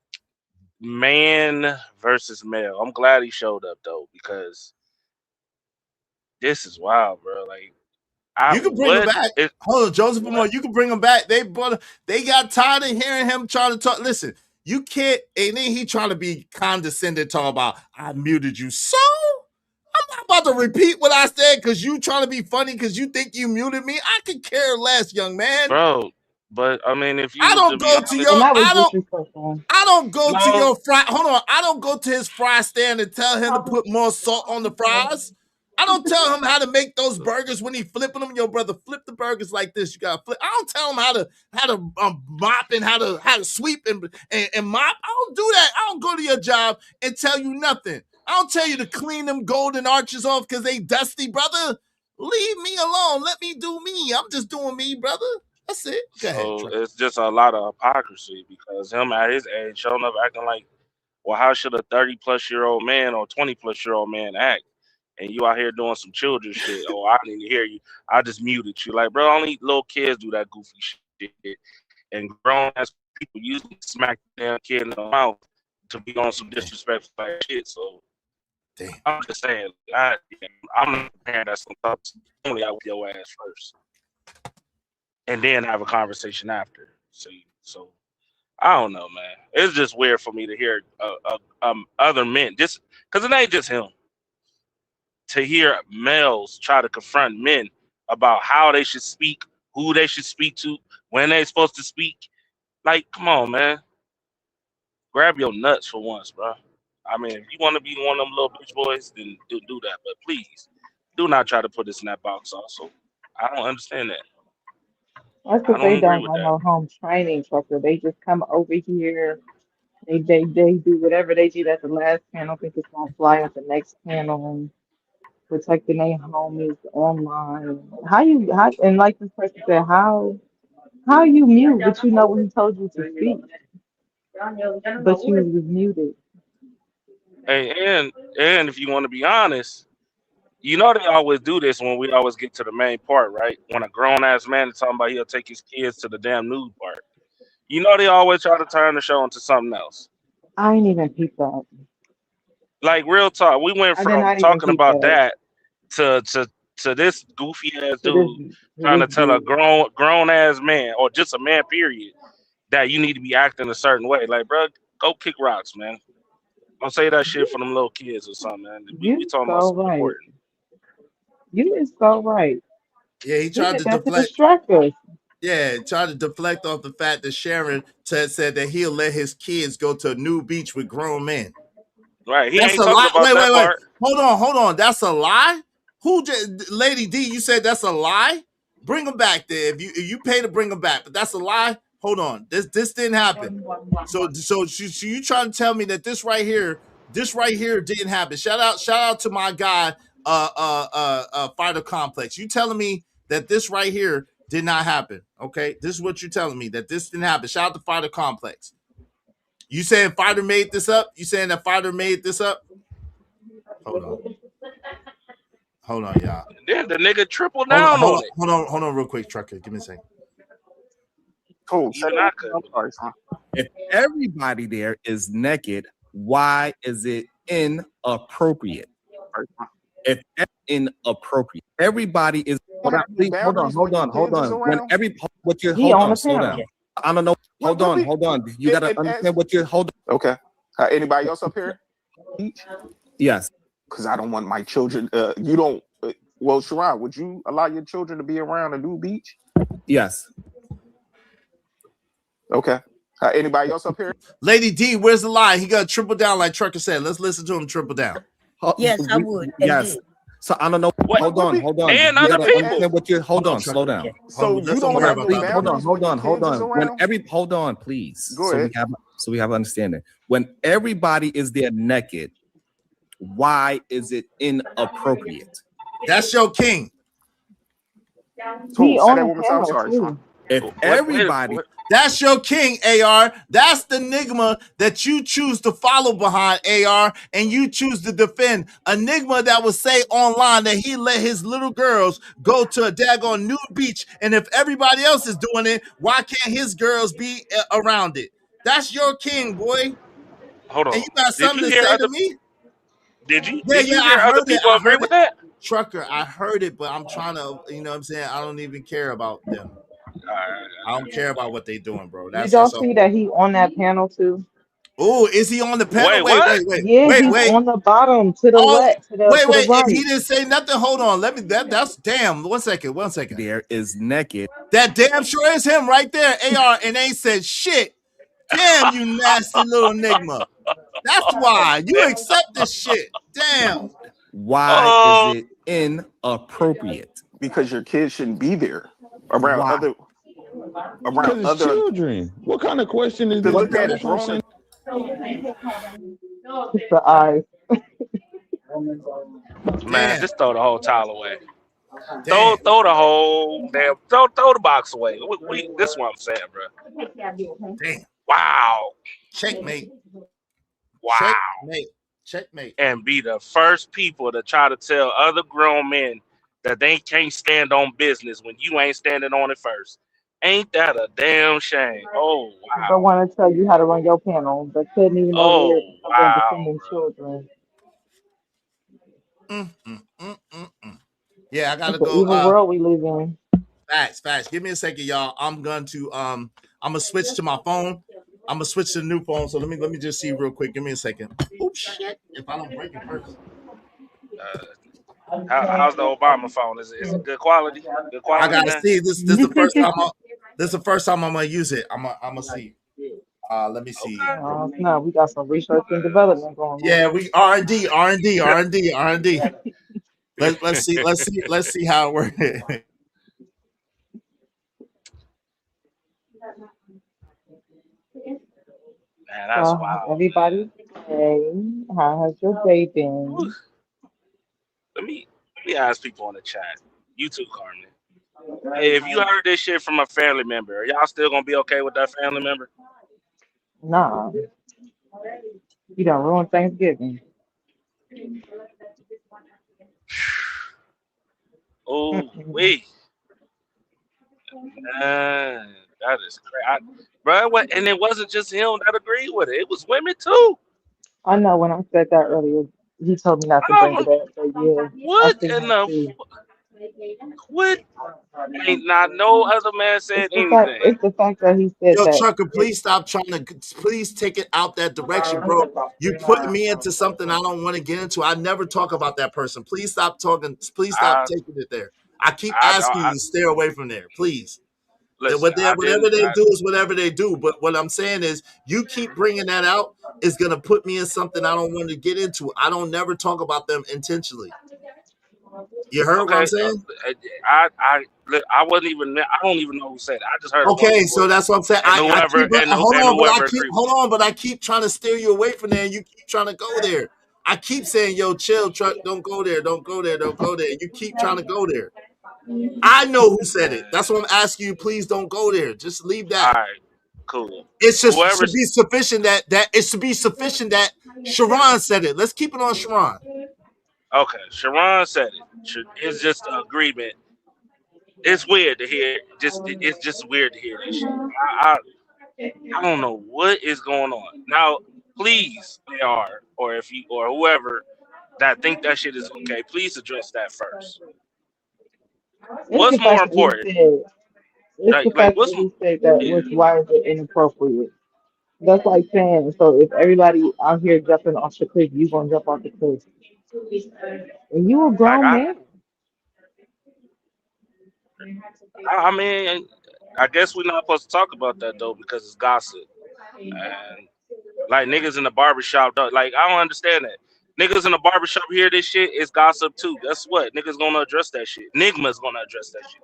man versus male. I'm glad he showed up though, because this is wild, bro. Like, You can bring him back. Hold on, Joseph Moore. You can bring him back. They got tired of hearing him trying to talk. Listen, you can't. And then he trying to be condescending, talk about I muted you. So I'm not about to repeat what I said because you trying to be funny because you think you muted me. I could care less, young man. bro. But I mean, if you I was don't to be go to honest, your. And that was I don't. disrespectful. I don't go to No. your fry. Hold on. I don't go to his fry stand and tell him to put more salt on the fries. I don't tell him how to make those burgers when he flipping them. Yo, brother, flip the burgers like this. You gotta flip. I don't tell him how to mop and how to sweep and mop. I don't do that. I don't go to your job and tell you nothing. I don't tell you to clean them golden arches off because they dusty, brother. Leave me alone. Let me do me. I'm just doing me, brother. That's it. Go ahead, so Trey. it's just a lot of hypocrisy, because him at his age showing up acting like, well, how should a 30-plus-year-old man or 20-plus-year-old man act? And you out here doing some children's shit. Oh, I didn't hear you. I just muted you. Like, bro, only little kids do that goofy shit. And grown ass people usually smack the damn kid in the mouth to be on some disrespectful shit. So I'm just saying, I'm not a parent that's gonna talk only out with your ass first, and then have a conversation after. See, so I don't know, man. It's just weird for me to hear other men, just because it ain't just him. To hear males try to confront men about how they should speak, who they should speak to, when they're supposed to speak. Like, come on, man. Grab your nuts for once, bro. I mean, if you want to be one of them little bitch boys, then do that. But please, do not try to put us in that box also. I don't understand that. That's I because don't they agree don't with have that. no home training, trucker. They just come over here. They do whatever they did at the last panel. Think it's gonna fly at the next panel and protecting their homies online. How and like this person said, how you mute but you know when he told you to speak, but you was muted. And if you want to be honest, you know they always do this when we always get to the main part, right? When a grown ass man is talking about he'll take his kids to the damn nude part. You know they always try to turn the show into something else. I ain't even peep that. Like, real talk, we went I did from not even talking peep about that. that to this goofy ass To this dude to trying this to tell a dude. grown ass man, or just a man period, that you need to be acting a certain way. Like, bro, go kick rocks, man. Don't say that shit for them little kids or something, man. We You talking about so something right. important. You is so right. Yeah, he He tried did to that to deflect. distract us. Yeah, tried to deflect off the fact that Sharon said that he'll let his kids go to a new beach with grown men. Right. He That's ain't a talking lie. about Wait. that part. Hold on. That's a lie. Lady D? You said that's a lie. Bring him back there. If you pay to bring him back, but that's a lie. Hold on. This didn't happen. So you trying to tell me that this right here didn't happen? Shout out to my guy, Fighter Complex. You telling me that this right here did not happen? Okay, this is what you're telling me, that this didn't happen. Shout out to Fighter Complex. You saying Fighter made this up? You saying that Fighter made this up? Hold on, y'all. Then the nigga tripled down on it. Hold on, real quick, Trucker. Give me a second. Cool. Say Even that I again. couldn't. I'm sorry, son. If everybody there is naked, why is it inappropriate? If inappropriate, everybody is. You have any boundaries when your kids is When around? He on the slow panel. down. I don't know. Hold on. You gotta understand what you're. Hold on. Okay. Anybody else up here? Yes. Because I don't want my children. You don't. Well, Sharon, would you allow your children to be around a new beach? Yes. Okay. Anybody else up here? Lady D, where's the lie? He got triple down like Trucker said. Let's listen to him triple down. Yes, I would. Yes. So I don't know. What? Hold on. And You other gotta people. understand what you. Hold on. Slow down. So you don't have no boundaries Hold when your kids is on. When around? hold on, please. Go ahead. So we have understanding. When everybody is there naked, why is it inappropriate? That's your king. He Say on that the one more time. panel Sorry. too. If everybody, that's your king, AR. That's the Enigma that you choose to follow behind, AR, and you choose to defend. Enigma that will say online that he let his little girls go to a daggone nude beach, and if everybody else is doing it, why can't his girls be around it? That's your king, boy. Hold on. And you got Did something you to hear say other? to me? Did you I hear other heard it. people agree with that? Trucker, I heard it, but I'm trying to, you know what I'm saying? I don't even care about them. I don't care about what they doing, bro. Did That's y'all all. see that he on that panel too? Oh, is he on the panel? Wait, what? Yeah, he's on the bottom to the left, to the Wait, right. he didn't say nothing. Hold on. Let me that's damn. One second. There is naked. That damn sure is him right there, AR, and ain't said shit. Damn, you nasty little Enigma. That's why you accept this shit. Damn. Why is it inappropriate? Because your kids shouldn't be there around Why? other Because it's children. What kind of question is to this? look at That's as what I'm grown. saying. It's the eyes. Man, just throw the whole tile away. Damn. Throw the whole damn. Throw the box away. This is what I'm saying, bro. Damn. Wow. Checkmate. Wow. Checkmate. And be the first people to try to tell other grown men that they can't stand on business when you ain't standing on it first. Ain't that a damn shame? Oh wow. But want to tell you how to run your panel, but couldn't even over Oh here wow. defending children. Yeah, I gotta It's the go. evil world we live in. Facts. Give me a second, y'all. I'm gonna switch to my phone. I'm gonna switch to the new phone. So let me just see real quick. Give me a second. Oh shit! If I don't break it first. How's the Obama phone? Is it good quality? Good I quality, gotta man. see this. This is the first time. This is the first time I'm gonna use it. I'm gonna see. Let me see. No, we got some research and development going on. Yeah, we R&D. Let's see how it works. Man, that's wild. Everybody, hey, how has your day been? Let me ask people in the chat. You too, Carmen. Hey, if you heard this shit from a family member, are y'all still gonna be okay with that family member? Nah, you done ruined Thanksgiving. Oh, wait. Man, that is crazy. Bro, and it wasn't just him that agreed with it. It was women too. I know when I said that earlier, he told me not to bring it up, but yeah, I What seen in that the too. what? Ain't not no other man said anything. It's the fact that he said Yo, that. Trucker, please stop trying to. Please take it out that direction, bro. You put me into something I don't want to get into. I never talk about that person. Please stop talking. Please stop taking it there. I keep asking you to stay away from there, please. Listen, Whatever they do is whatever they do. But what I'm saying is, you keep bringing that out is gonna put me in something I don't want to get into. I don't never talk about them intentionally. You heard what I'm okay. saying? I wasn't even. I don't even know who said it. I just heard a Okay, woman's so voice. that's what I'm saying. And I keep, whoever agreed with it. but I keep trying to steer you away from there, and you keep trying to go there. I keep saying, "Yo, chill, truck, don't go there, don't go there, don't go there." You keep trying to go there. I know who said it. That's what I'm asking you. Please don't go there. Just leave All that. right, cool. It just should Whoever's be sufficient that it should be sufficient that Sharon said it. Let's keep it on Sharon. okay, Sharon said it. It's just an agreement. It's weird to hear. It's just weird to hear this shit. I, I don't know what is going on. Now, please, AR, or if you or whoever that think that shit is okay, please address that first. It's the What's more fact that he important? said. It's the Like fact what's that he said that yeah, was why is it inappropriate. That's like saying, so if everybody out here jumping off the cliff, you gonna jump off the cliff. And you a like grown man. I mean, I guess we're not supposed to talk about that though because it's gossip. And like niggas in the barbershop, like I don't understand that. Niggas in the barbershop hear this shit, it's gossip too. Guess what? Niggas gonna address that shit. Nigma's gonna address that shit.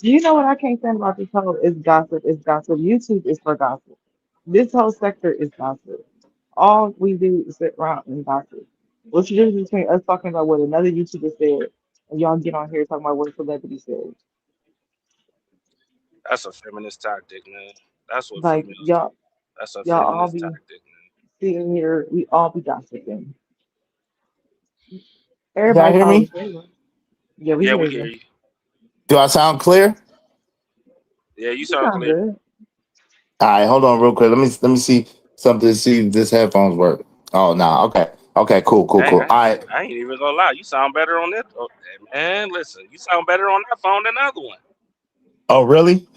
You know what I can't stand about this whole is gossip is gossip. YouTube is for gossip. This whole sector is gossip. All we do is sit around and gossip. What's the difference between us talking about what another YouTuber said and y'all get on here talking about what a celebrity said? That's a feminist tactic, man. That's what Like females do. y'all, That's a y'all all feminist be tactic. sitting here, we all be gossiping. Y'all Everybody hear follows me? Taylor. Yeah, we Yeah, hear we hear you. you. Do I sound clear? Yeah, you You sound sound clear. good. All right, hold on real quick. Let me see something to see if this headphones work. Oh no, okay. Okay, cool, cool, Dang, cool. All right. I ain't even gonna lie. You sound better on that. Oh, man, listen, you sound better on that phone than the other one. Oh really?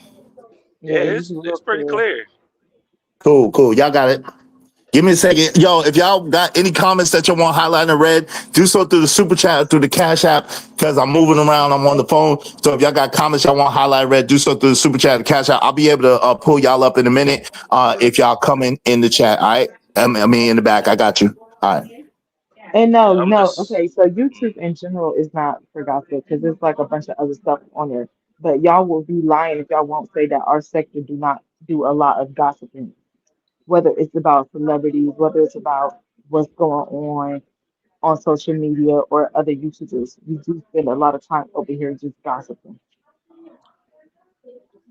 Yeah, Yeah, he's it's real pretty clear. clear. Cool, cool. Y'all got it. Give me a second. Yo, if y'all got any comments that you want highlighted in red, do so through the super chat or through the cash app because I'm moving around. I'm on the phone. So if y'all got comments y'all want highlighted red, do so through the super chat or cash app. I'll be able to pull y'all up in a minute if y'all come in the chat. All right. I mean, in the back. I got you. All right. And Yeah, no, I'm no, just. okay, so YouTube in general is not for gossip because there's like a bunch of other stuff on there. But y'all will be lying if y'all won't say that our sector do not do a lot of gossiping, whether it's about celebrities, whether it's about what's going on social media or other YouTubers. We do spend a lot of time over here just gossiping.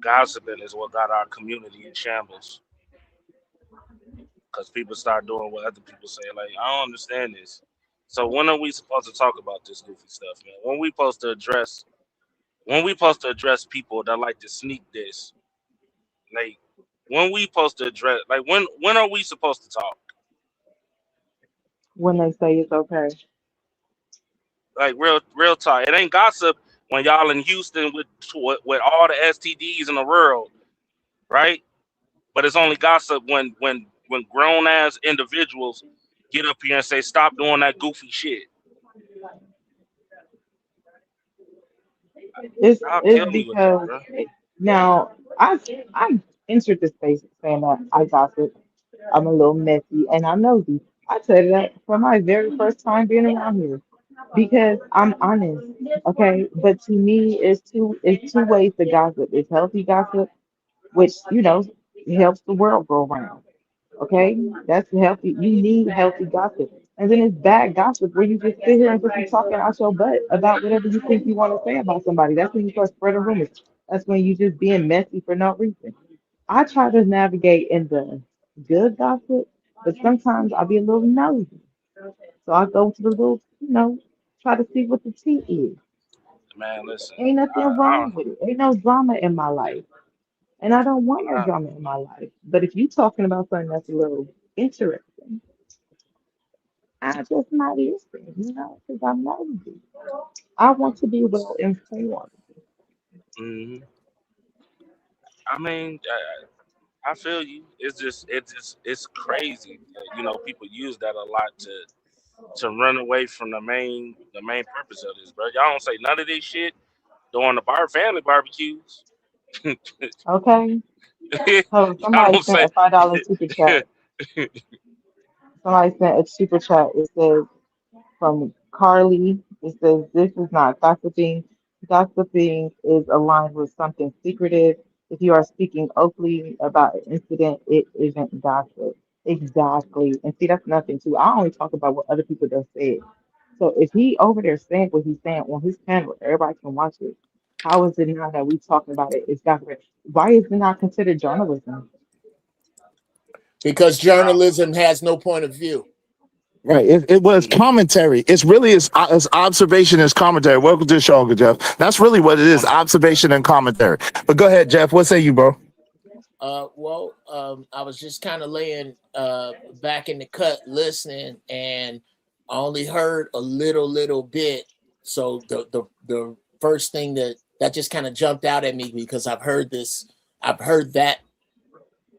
Gossiping is what got our community in shambles because people start doing what other people say. Like, I don't understand this. So when are we supposed to talk about this goofy stuff, man? When we supposed to address people that like to sneak this? Like, when we supposed to address? Like, when are we supposed to talk? When they say it's okay. Like, real talk. It ain't gossip when y'all in Houston with all the STDs in the world, right? But it's only gossip when grown ass individuals get up here and say stop doing that goofy shit. Y'all It's kill me with that, because bro. now I entered this space saying that I gossip. I'm a little messy and I'm nosy. I tell you that for my very first time being around here because I'm honest, okay? But to me, it's two ways to gossip. It's healthy gossip, which helps the world go around. Okay, that's healthy. You need healthy gossip, and then it's bad gossip where you just sit here and just be talking out your butt about whatever you think you want to say about somebody. That's when you start spreading rumors. That's when you just being messy for no reason. I try to navigate in the good gossip, but sometimes I'll be a little nosy. So I go to the little, try to see what the tea is. Man, listen. Ain't nothing wrong with it. Ain't no drama in my life. And I don't want no I, drama in my life. But if you talking about something that's a little interesting, I just might listen, because I'm nosy. I want to be well informed. mhm. I mean, I feel you. It's crazy. That, people use that a lot to run away from the main purpose of this, bro. Y'all don't say none of this shit during the family barbecues. Y'all Okay? So somebody don't sent say. a $5 super chat. Somebody sent a super chat. It says from Carly. It says, "This is not gossiping. Gossiping is aligned with something secretive. If you are speaking openly about an incident, it isn't gossip." Exactly. And see, that's nothing too. I only talk about what other people just said. So if he over there saying what he's saying on his panel, everybody can watch it. How is it now that we talking about it? It's gossip. Why is it not considered journalism? Because journalism has no point of view. Right. It was commentary. It's really it's observation as commentary. Welcome to the show, Uncle Jeff. That's really what it is, observation and commentary. But go ahead, Jeff. What say you, bro? I was just kind of laying back in the cut listening, and I only heard a little bit. So the first thing that just kind of jumped out at me because I've heard that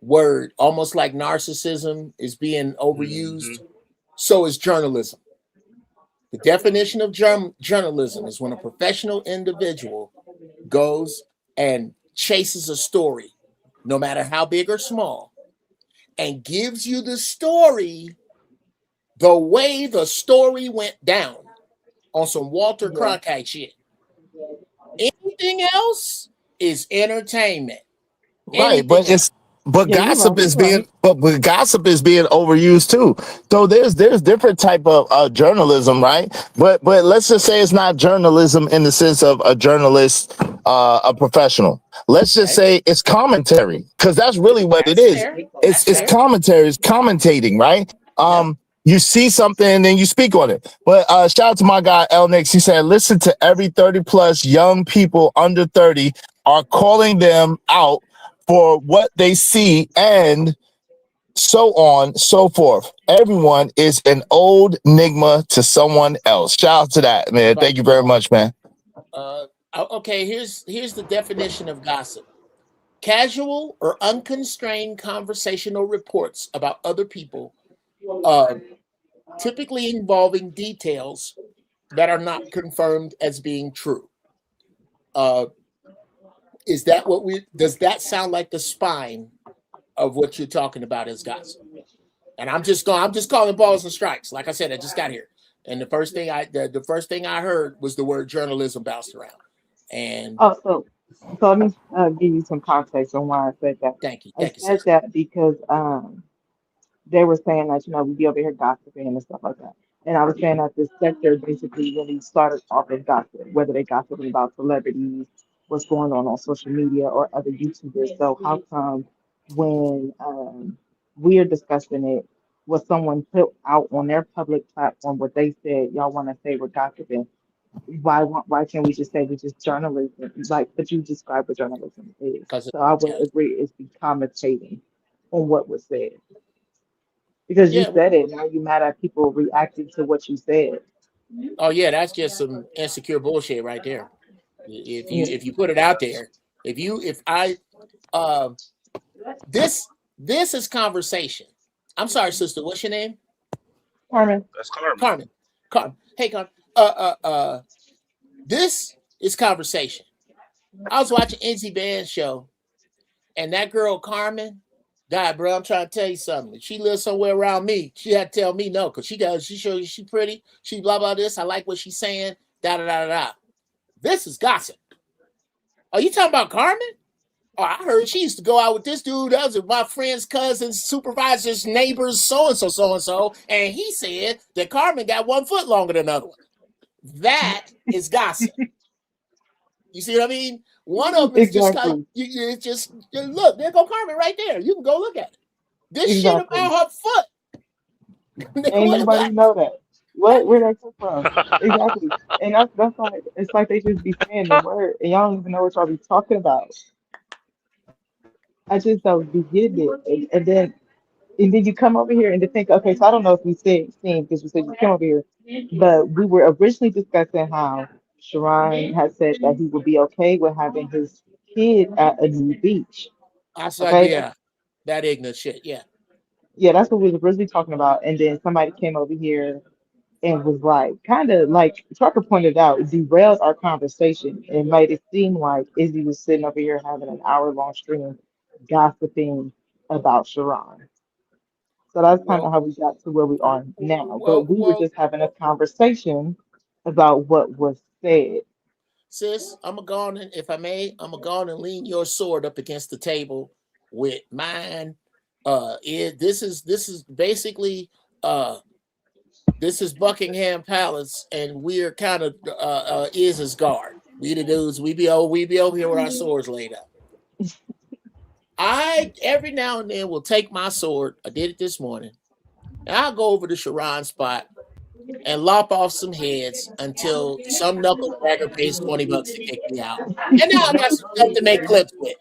word almost like narcissism is being overused. So is journalism. The definition of journalism is when a professional individual goes and chases a story, no matter how big or small, and gives you the story the way the story went down on some Walter Cronkite shit. Anything else is entertainment. Right, but Anything else. gossip is being gossip is being overused too. So there's different type of journalism, right? But let's just say it's not journalism in the sense of a journalist, a professional. Let's just say it's commentary, because that's really what it is. It's commentary, it's commentating, right? You see something and then you speak on it. But shout out to my guy El Nix. He said, listen to every 30 plus young people under 30 are calling them out for what they see, and so on, so forth. Everyone is an old enigma to someone else. Shout out to that, man. Thank you very much, man. Okay, here's the definition of gossip. Casual or unconstrained conversational reports about other people, typically involving details that are not confirmed as being true. Is that what does that sound like the spine of what you're talking about as gossip? And I'm just calling balls and strikes. Like I said, I just got here, and the first thing I heard was the word journalism bounced around. And so let me give you some context on why I said that. Thank you. I said that because they were saying that, we'd be over here gossiping and stuff like that. And I was saying that this sector basically really started off as gossip, whether they gossiping about celebrities, what's going on social media, or other YouTubers. So how come when we are discussing it, what someone put out on their public platform, what they said, y'all want to say we're gossiping? Why can't we just say we're just journalism? Like, but you describe what journalism is. So I would agree it's be commentating on what was said. Because you said it, now you're mad at people reacting to what you said. Oh yeah, that's just some insecure bullshit right there. If you put it out there, this is conversation. I'm sorry, sister. What's your name? Carmen. That's Carmen. Carmen. Hey, Carmen. This is conversation. I was watching Izzy Band's show, and that girl Carmen, God, bro, I'm trying to tell you something. If she lives somewhere around me, she had to tell me no, because she shows you she pretty, she blah blah this. I like what she's saying. Da da da da. This is gossip. Are you talking about Carmen? Oh, I heard she used to go out with this dude. That was my friend's cousins, supervisors, neighbors, so and so, and he said that Carmen got 1 foot longer than another one. That is gossip. You see what I mean? One of them is just like, it's just look, there go Carmen right there. You can go look at it. This shit about her foot. Ain't nobody know that. Where that come from? Exactly. And that's like, it's like they just be saying the word and y'all don't even know what y'all be talking about. I just don't be getting it. And then you come over here and to think, okay, so I don't know if you seen because you said you came over here, but we were originally discussing how Sharon had said that he would be okay with having his kid at a new beach. I said, yeah, that ignorant shit, yeah. Yeah, that's what we were originally talking about. And then somebody came over here and was like, kind of like Trucker pointed out, derailed our conversation and made it seem like Izzy was sitting over here having an hour-long stream gossiping about Sharon. So that's kind of how we got to where we are now. But we were just having a conversation about what was said. Sis, I'm gonna go on, if I may, I'm gonna go on and lean your sword up against the table with mine. This is basically this is Buckingham Palace, and we're kind of Iz's guard. We the dudes, we be over here with our swords laid up. I every now and then will take my sword. I did it this morning. And I'll go over to Sharon's spot and lop off some heads until some knuckledragger pays $20 to kick me out. And now I got some stuff to make clips with.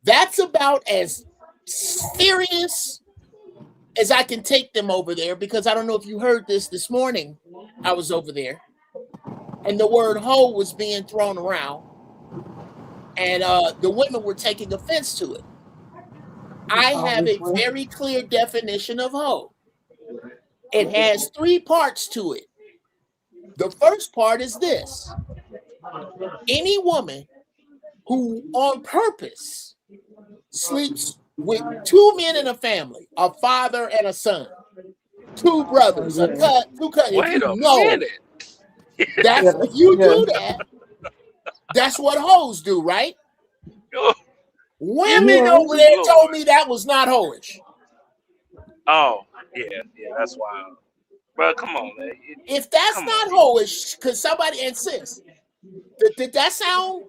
That's about as serious as I can take them over there, because I don't know if you heard this morning. I was over there and the word hoe was being thrown around, and the women were taking offense to it. I have a very clear definition of hoe. It has 3 parts to it. The first part is this: Any woman who on purpose sleeps with two men in a family, a father and a son, two brothers, a two cousins. If Wait you a know minute. that's if you do that, that's what hoes do, right? Women over there told me that was not hoish. Oh, yeah, that's wild. Bro, come on, man. If that's not hoish, could somebody insist? Did that sound?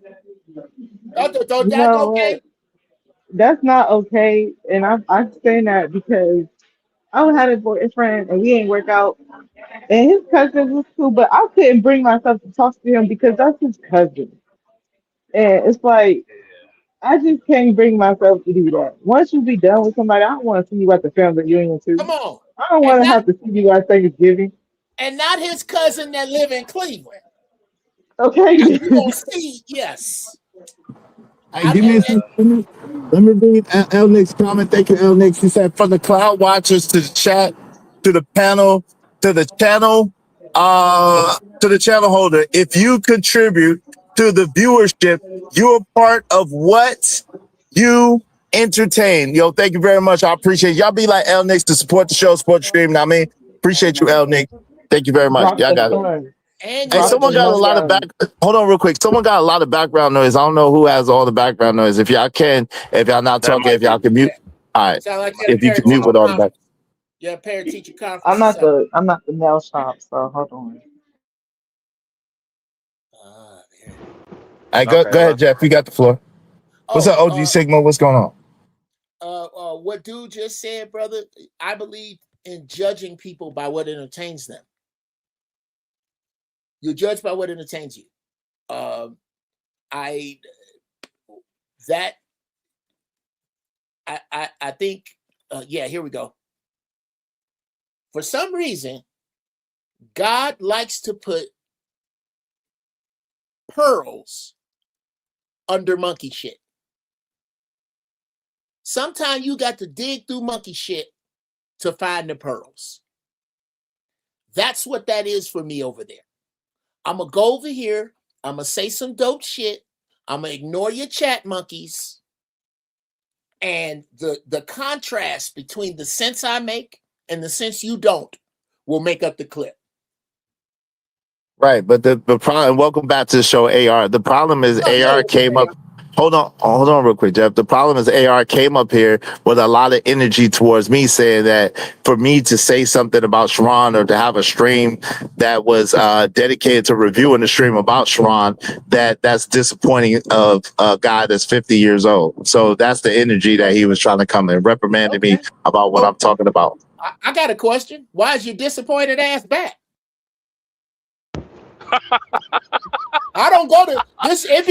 You That know okay? what? That's not okay. And I'm saying that because I had a boyfriend and we ain't work out. And his cousin was cool, but I couldn't bring myself to talk to him because that's his cousin. And it's like I just can't bring myself to do that. Once you be done with somebody, I don't want to see you at the family reunion too. Come on. I don't want to have to see you at Thanksgiving. And not his cousin that live in Cleveland. Okay. You gonna see, yes. Hey, give me a second. Let me read L Nick's comment. Thank you, L Nick. He said, from the cloud watchers to the chat, to the panel, to the channel holder. If you contribute to the viewership, you're part of what you entertain. Yo, thank you very much. I appreciate it. Y'all be like L Nick to support the show, support the stream. Now, I mean, appreciate you, L Nick. Thank you very much. Y'all got it. And hey, someone got a lot of back. Hold on, real quick. Someone got a lot of background noise. I don't know who has all the background noise. If y'all not talking, if y'all can mute. All right. Like if you can mute with all the back. Yeah, parent teacher conference. I'm not the nail shop, so hold on. All right, go ahead, Jeff. You got the floor. What's up, OG Sigma? What's going on? What dude just said, brother? I believe in judging people by what entertains them. You judge by what entertains you. I think, here we go. For some reason, God likes to put pearls under monkey shit. Sometimes you got to dig through monkey shit to find the pearls. That's what that is for me over there. I'm going to go over here. I'm going to say some dope shit. I'm going to ignore your chat monkeys. And the contrast between the sense I make and the sense you don't will make up the clip. Right, but the problem, welcome back to the show, AR. The problem is AR came up. Hold on real quick, Jeff. The problem is AR came up here with a lot of energy towards me saying that for me to say something about Sharon or to have a stream that was dedicated to reviewing the stream about Sharon, that's disappointing of a guy that's 50 years old. So that's the energy that he was trying to come and reprimanded me about what I'm talking about. I got a question. Why is your disappointed ass back? I don't go to this. It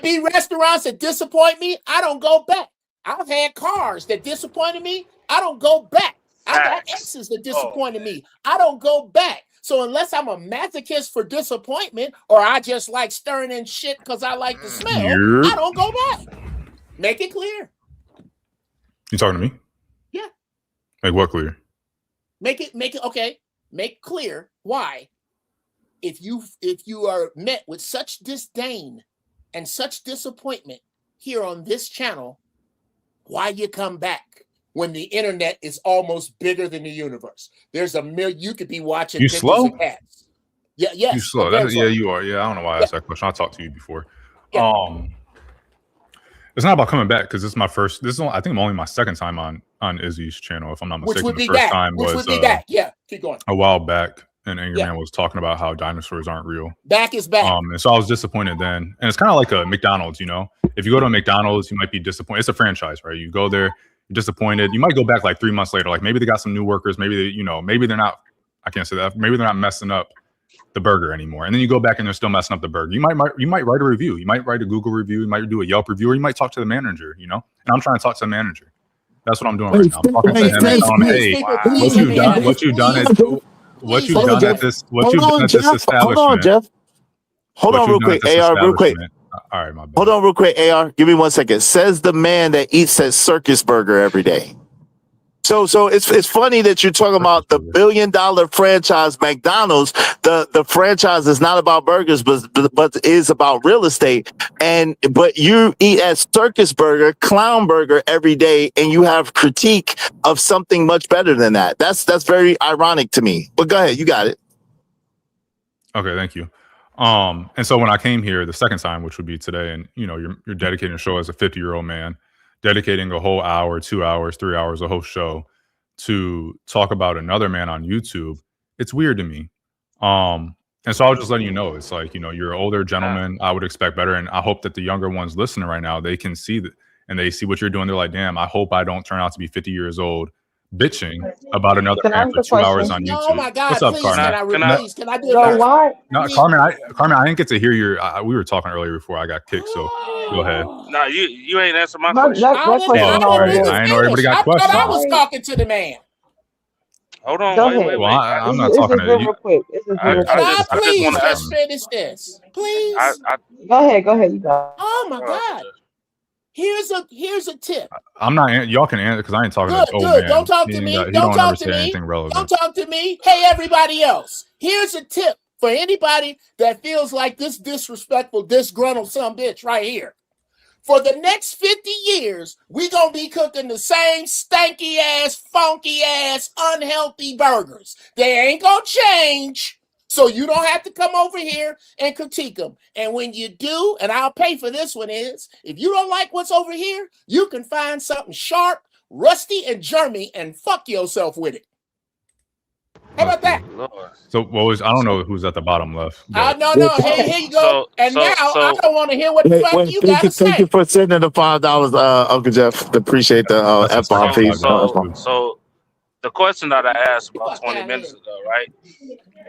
be restaurants that disappoint me. I don't go back. I've had cars that disappointed me. I don't go back. I got exes that disappointed me. I don't go back. So unless I'm a masochist for disappointment or I just like stirring in shit because I like the smell, I don't go back. Make it clear. You talking to me? Yeah. Make what clear? Make it okay. Make clear why. If you are met with such disdain and such disappointment here on this channel, why you come back when the internet is almost bigger than the universe? There's a million. You could be watching. You slow? Cats. Yeah, yes. You slow. Yeah, you are. Yeah, I don't know why I asked that question. I talked to you before. Yeah. It's not about coming back because this is my first. I think only my second time on Izzy's channel, if I'm not mistaken. Which would be back. Which would be back. Yeah, keep going. A while back. And Angry Man was talking about how dinosaurs aren't real. Back is back. And so I was disappointed then. And it's kind of like a McDonald's, you know? If you go to a McDonald's, you might be disappointed. It's a franchise, right? You go there, you're disappointed. You might go back like 3 months later. Like maybe they got some new workers. Maybe they, maybe they're not, I can't say that. Maybe they're not messing up the burger anymore. And then you go back and they're still messing up the burger. You might write a review. You might write a Google review. You might do a Yelp review, or you might talk to the manager, And I'm trying to talk to the manager. That's what I'm doing right now. I'm talking to him and telling him, hey, what you've done at this establishment. Hold on, Jeff. Hold on real quick, AR, real quick. All right, my bad. Hold on real quick, AR. Give me 1 second. Says the man that eats that circus burger every day. So it's funny that you're talking about the $1 billion franchise McDonald's. The franchise is not about burgers, but is about real estate. But you eat at Circus Burger, Clown Burger every day, and you have critique of something much better than that. That's very ironic to me. But go ahead, you got it. Okay, thank you. And so when I came here the second time, which would be today, and you're dedicating a show as a 50-year-old man, dedicating a whole hour, 2 hours, 3 hours, a whole show to talk about another man on YouTube, it's weird to me. And so I was just letting you know, it's like, you're an older gentleman. I would expect better. And I hope that the younger ones listening right now, they can see that and they see what you're doing. They're like, damn, I hope I don't turn out to be 50 years old bitching about another man for 2 hours on YouTube. Oh my God! What's up, Please, Carmen? can I do that? No, Carmen, I didn't get to hear your. We were talking earlier before I got kicked, so go ahead. No, you ain't answered my question. I I know everybody got questions. I was talking to the man. Hold on, wait. Well, I'm not talking to you. Real quick. Please just finish this, please. Go ahead. You got. Oh my God! Here's a tip. I'm not. Y'all can answer because I ain't talking to this old man. Don't talk to me. Don't talk to me. Anything relevant. Don't talk to me. Hey, everybody else. Here's a tip for anybody that feels like this disrespectful, disgruntled son bitch right here. For the next 50 years, we gonna be cooking the same stanky ass, funky ass, unhealthy burgers. They ain't gonna change. So you don't have to come over here and critique them. And when you do, and I'll pay for this one is, if you don't like what's over here, you can find something sharp, rusty, and germy and fuck yourself with it. How about that? So what was? I don't know who's at the bottom left. No. Hey, here you go. I don't want to hear what the fuck you got to say. Thank you for sending the $5, Uncle Jeff. Appreciate the F-bomb feed. So the question that I asked about 20 minutes ago, right,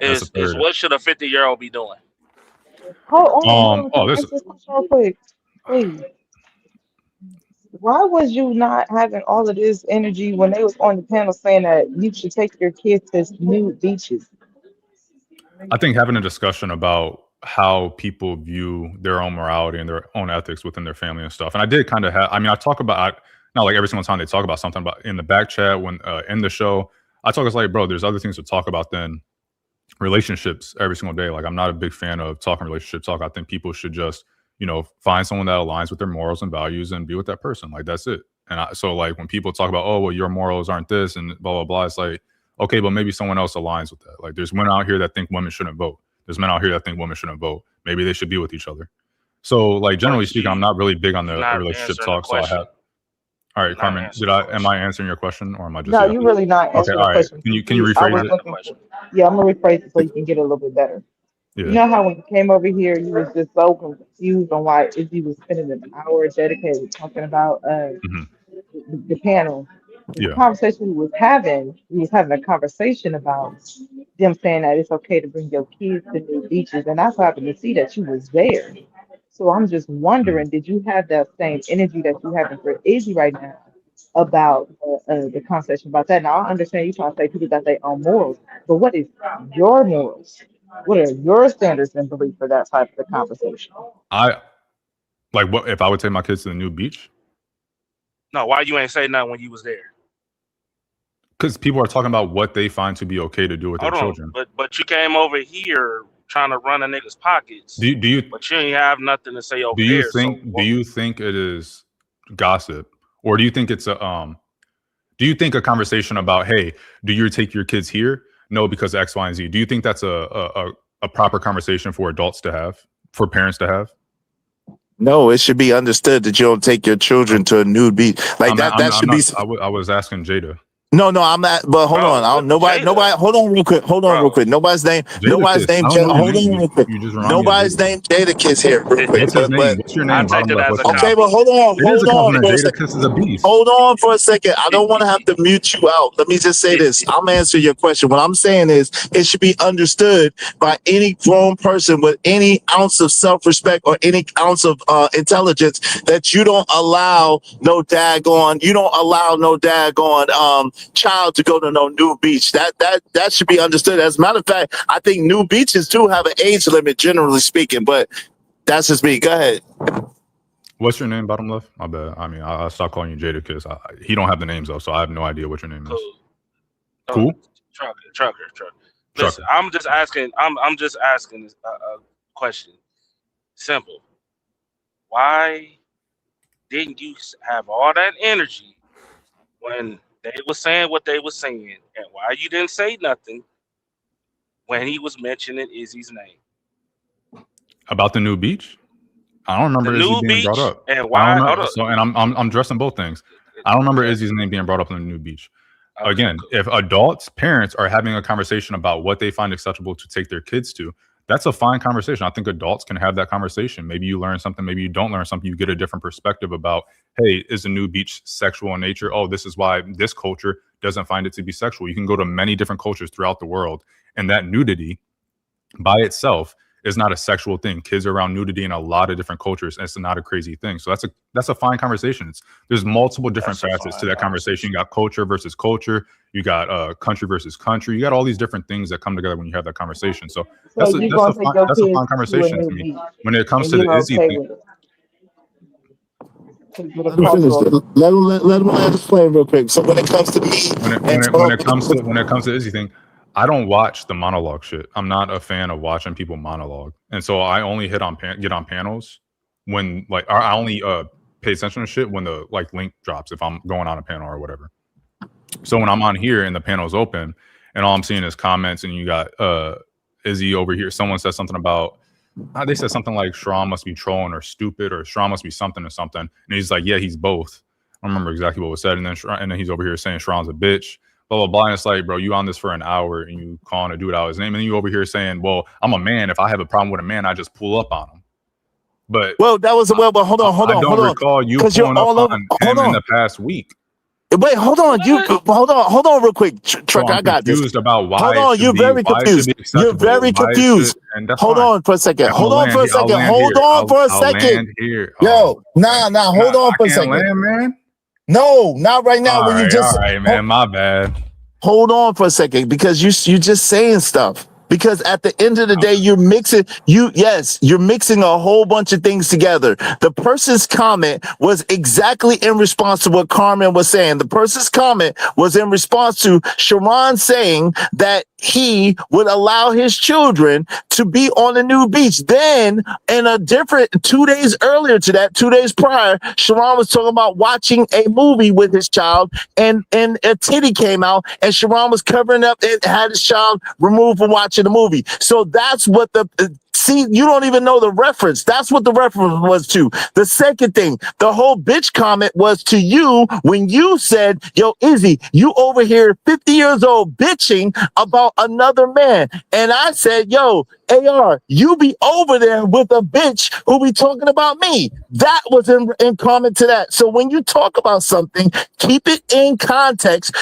is what should a 50-year-old be doing? This real quick, please. Why was you not having all of this energy when they was on the panel saying that you should take your kids to nude beaches? I think having a discussion about how people view their own morality and their own ethics within their family and stuff. And I did kind of have. I mean, I talk about not like every single time they talk about something, but in the back chat when in the show, I talk. It's like, bro, there's other things to talk about than relationships every single day. Like, I'm not a big fan of talking relationship talk. I think people should just find someone that aligns with their morals and values and be with that person. Like, that's it. And so like when people talk about, oh, well, your morals aren't this and blah, blah, blah. It's like, okay, but maybe someone else aligns with that. Like, there's men out here that think women shouldn't vote. There's men out here that think women shouldn't vote. Maybe they should be with each other. So like, generally speaking, I'm not really big on the relationship talk. So I have. All right, Carmen, am I answering your question or am I just? No, you're really not answering the question. Can you rephrase it? Yeah, I'm gonna rephrase it so you can get a little bit better. Yeah. You know how when you came over here, you was just so confused on why Izzy was spending an hour dedicated talking about the panel. The conversation we was having a conversation about them saying that it's okay to bring your kids to new beaches, and I so happened to see that you was there. So I'm just wondering, did you have that same energy that you having for Izzy right now about the conversation about that? Now I understand you trying to say people got their own morals, but what is your morals? What are your standards and beliefs for that type of conversation? What if I would take my kids to the new beach? No, why you ain't say nothing when you was there? Because people are talking about what they find to be okay to do with their children. But you came over here trying to run a nigga's pockets. Do you? But you ain't have nothing to say over there. Do you think it is gossip, or do you think it's a Do you think a conversation about, hey, do you take your kids here? No, because X, Y, and Z. Do you think that's a proper conversation for adults to have, for parents to have? No, it should be understood that you don't take your children to a nude beach. Like that should be. I was asking Jada. No, I'm at. But hold on, nobody. Hold on, real quick. Nobody's name. Nobody's name. Hold on, real quick. Nobody's name. Jada Kiss here, real quick. What's your name? Okay, but hold on. Jada Kiss is a beast. Hold on for a second. I don't want to have to mute you out. Let me just say this. I'm answering your question. What I'm saying is, it should be understood by any grown person with any ounce of self-respect or any ounce of intelligence that you don't allow no daggone child to go to no new beach. That should be understood. As a matter of fact, I think new beaches do have an age limit, generally speaking, but that's just me. Go ahead. What's your name, bottom left? My bad. I mean, I'll stop calling you Jada because he don't have the names though, so I have no idea what your name is. Cool. Trucker. Listen, I'm just asking. I'm just asking a question. Simple. Why didn't you have all that energy when they were saying what they were saying, and why you didn't say nothing when he was mentioning Izzy's name about the new beach? I don't remember Izzy being brought up. And why? I don't know. So, and I'm addressing both things. I don't remember Izzy's name being brought up in the new beach. Okay, again, cool. If adults, parents are having a conversation about what they find acceptable to take their kids to, that's a fine conversation. I think adults can have that conversation. Maybe you learn something, maybe you don't learn something. You get a different perspective about, hey, is the new beach sexual in nature? Oh, this is why this culture doesn't find it to be sexual. You can go to many different cultures throughout the world, and that nudity by itself is not a sexual thing. Kids are around nudity in a lot of different cultures, and it's not a crazy thing. So that's a fine conversation. There's multiple different facets to that conversation. You got culture versus culture. You got country versus country. You got all these different things that come together when you have that conversation. So that's a fine conversation to me. When it comes to the Izzy thing. Let him explain real quick. So when it comes to me, when it comes to Izzy thing, I don't watch the monologue shit. I'm not a fan of watching people monologue, and so I only get on panels when I only pay attention to shit when the link drops if I'm going on a panel or whatever. So when I'm on here and the panel's open and all I'm seeing is comments, and you got Izzy over here, someone says something about they said something like Sharon must be trolling or stupid, or Sharon must be something or something, and he's like, yeah, he's both. I don't remember exactly what was said, and then he's over here saying Sharon's a bitch. Blah, blah, blah. And it's like, bro, you on this for an hour and you calling a dude out his name, and then you over here saying, well, I'm a man. If I have a problem with a man, I just pull up on him. But but hold on. I don't recall you pulling up on him in the past week. Wait, hold on. Hold on real quick. Trucker, I got this. Confused about why. Hold on, you're very confused. You're very confused. Hold on for a second. Hold on for a second. Hold on for a second. Yo, nah, hold on for a second. Man. No, not right now. When you just all right, man, my bad. Hold on for a second, because you're just saying stuff. Because at the end of the day, you're mixing a whole bunch of things together. The person's comment was exactly in response to what Carmen was saying. The person's comment was in response to Sharon saying that he would allow his children to be on the new beach. Then, in a different 2 days earlier to that, 2 days prior, Sharon was talking about watching a movie with his child, and a titty came out, and Sharon was covering up and had his child removed from watching the movie. So that's what see, you don't even know the reference. That's what the reference was to. The second thing, the whole bitch comment was to you when you said, yo, Izzy, you over here 50 years old bitching about another man. And I said, yo, AR, you be over there with a bitch who be talking about me. That was in comment to that. So when you talk about something, keep it in context,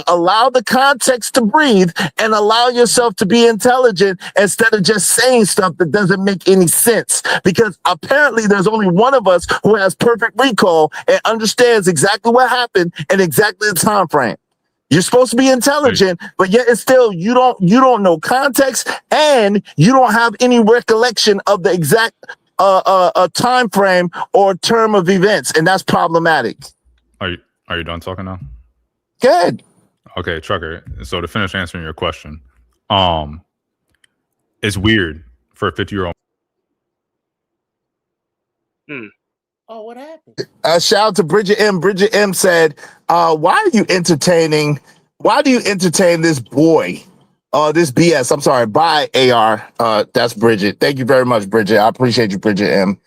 allow the context to breathe, and allow yourself to be intelligent instead of just saying stuff that doesn't make any sense. Because apparently there's only one of us who has perfect recall and understands exactly what happened and exactly the time frame. You're supposed to be intelligent, but yet it's still you don't know context, and you don't have any recollection of the exact time frame or term of events, and that's problematic. Are you done talking now? Good. Okay, Trucker. So to finish answering your question, it's weird for a 50-year-old. Oh, what happened? Shout out to Bridget M. Bridget M said, why do you entertain this boy? This BS. I'm sorry. Bye, AR. That's Bridget. Thank you very much, Bridget. I appreciate you, Bridget M.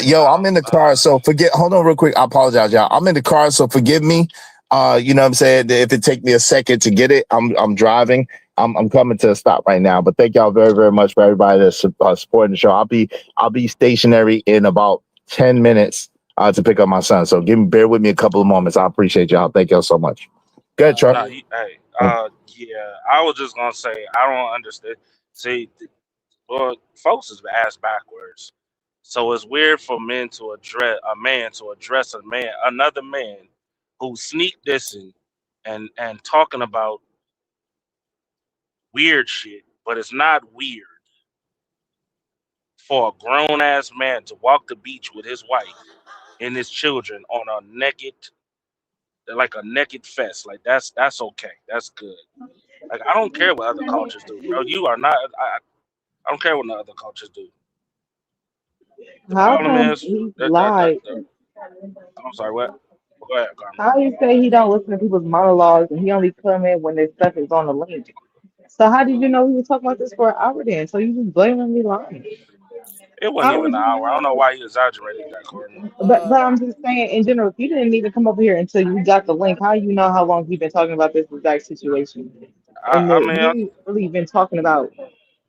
Yo, I'm in the car, so hold on real quick. I apologize, y'all. I'm in the car, so forgive me. You know what I'm saying? If it take me a second to get it, I'm driving. I'm coming to a stop right now. But thank y'all very, very much for everybody that's supporting the show. I'll be stationary in about 10 minutes to pick up my son. So bear with me a couple of moments. I appreciate y'all. Thank y'all so much. Go ahead, Chuck. Yeah, I was just gonna say I don't understand. See, folks is ass backwards. So it's weird for a man to address another man who's sneak dissing and talking about weird shit, but it's not weird for a grown ass man to walk the beach with his wife and his children on a naked fest. Like that's okay. That's good. Like I don't care what other cultures do, bro. You are not. I don't care what the other cultures do. The How problem come is he that lied? I'm sorry. What? Go ahead, Carmen. How you say he don't listen to people's monologues and he only come in when their stuff is on the link? So how did you know we were talking about this for an hour then? So you just blaming me lying. It wasn't How even would an you hour. I don't know know? why you exaggerated that, Courtney. But I'm just saying in general, if you didn't even come over here until you got the link, how you know how long we've been talking about this exact situation? And I that mean, we ain't really been talking about,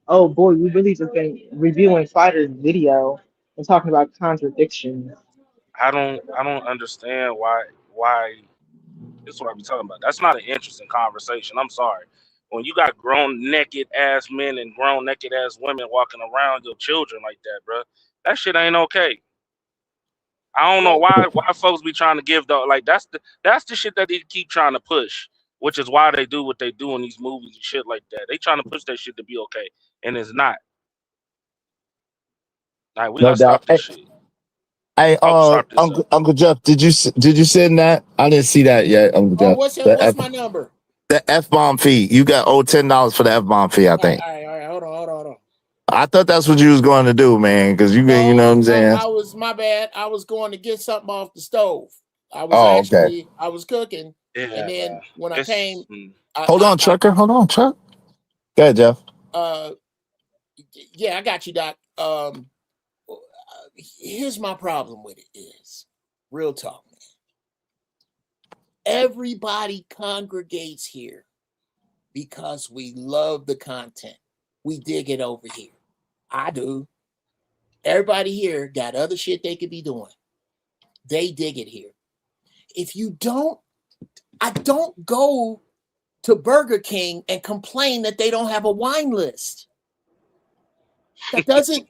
oh boy, we really just been reviewing Fighter's video and talking about contradictions. I don't understand why. This is what I be talking about. That's not an interesting conversation. I'm sorry. When you got grown naked ass men and grown naked ass women walking around your children like that, bro, that shit ain't okay. I don't know why folks be trying to give the like that's the shit that they keep trying to push, which is why they do what they do in these movies and shit like that. They trying to push that shit to be okay, and it's not. Like we No gotta doubt. stop this shit. Hey, Start this up. Uncle Jeff, did you send that? I didn't see that yet, Uncle Oh, Jeff. what's my number? The F-bomb fee. You got $10 for the F-bomb fee, I think. All right. Hold on. I thought that's what you was going to do, man, because you No, know what I'm saying? I was my bad. I was going to get something off the stove. I Okay. was cooking, Yeah, and then man. when I came, Hold on, Trucker. Hold on, Chuck. Go ahead, Jeff. Yeah, I got you, Doc. Here's my problem with it is, real talk, man. Everybody congregates here because we love the content. We dig it over here. I do. Everybody here got other shit they could be doing. They dig it here. If you don't, I don't go to Burger King and complain that they don't have a wine list. That doesn't,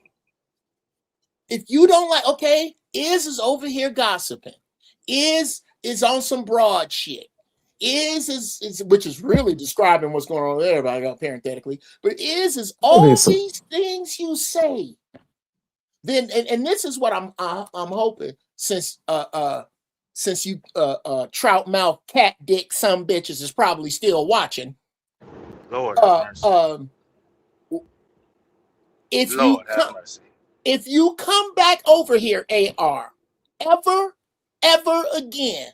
if you don't like, okay, is over here gossiping. Is on some broad shit. Is which is really describing what's going on with everybody, parenthetically, but is all these things you say. Then and this is what I'm hoping, since you trout mouth cat dick some bitches is probably still watching. Lord have mercy. If you come back over here, AR, ever again.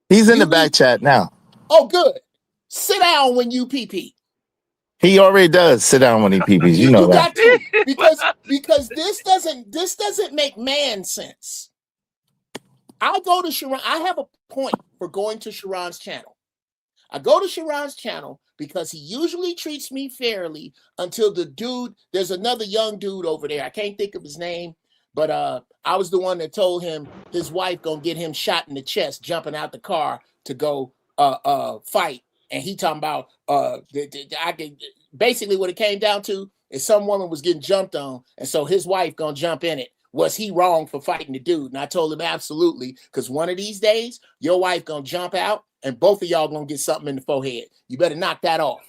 He's in the back chat now. Oh, good. Sit down when you pee. He already does sit down when he pee-pees. You know that. Got to, because this doesn't make man sense. I go to Sharon. I have a point for going to Sharon's channel. I go to Sharon's channel because he usually treats me fairly until there's another young dude over there. I can't think of his name, but I was the one that told him his wife gonna get him shot in the chest jumping out the car to go fight. And he talking about basically what it came down to is some woman was getting jumped on, and so his wife gonna jump in it. Was he wrong for fighting the dude? And I told him absolutely, because one of these days your wife gonna jump out and both of y'all gonna get something in the forehead. You better knock that off.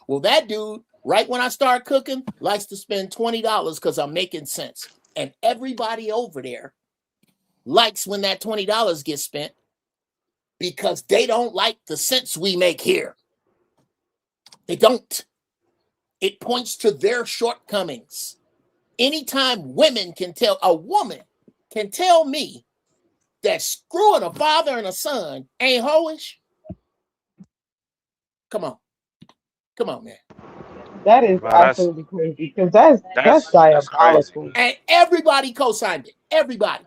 Well, that dude, right when I start cooking, likes to spend $20 because I'm making sense. And everybody over there likes when that $20 gets spent because they don't like the sense we make here. They don't. It points to their shortcomings. Anytime a woman can tell me that screwing a father and a son ain't hoish, come on, man. That is absolutely crazy, because that's diabolical. And everybody co-signed it. Everybody.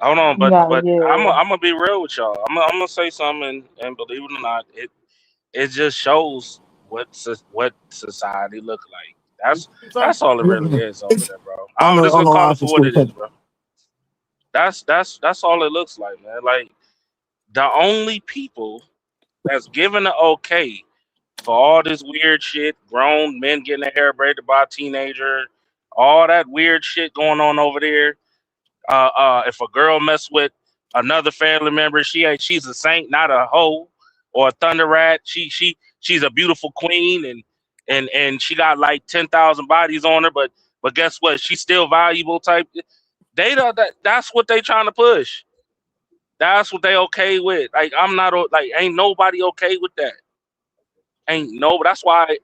Hold on, but yeah. I'm gonna be real with y'all. I'm gonna say something, and believe it or not, it just shows what society look like. That's all it really is over there, bro. I'm just gonna call it for what it is, bro. That's all it looks like, man. Like the only people that's given the okay for all this weird shit, grown men getting their hair braided by a teenager, all that weird shit going on over there. If a girl mess with another family member, she's a saint, not a hoe or a thunder rat. She's a beautiful queen, and she got like 10,000 bodies on her, but But guess what? She's still valuable type. That's what they trying to push. That's what they okay with. Like I'm not like ain't nobody okay with that. Ain't no. That's why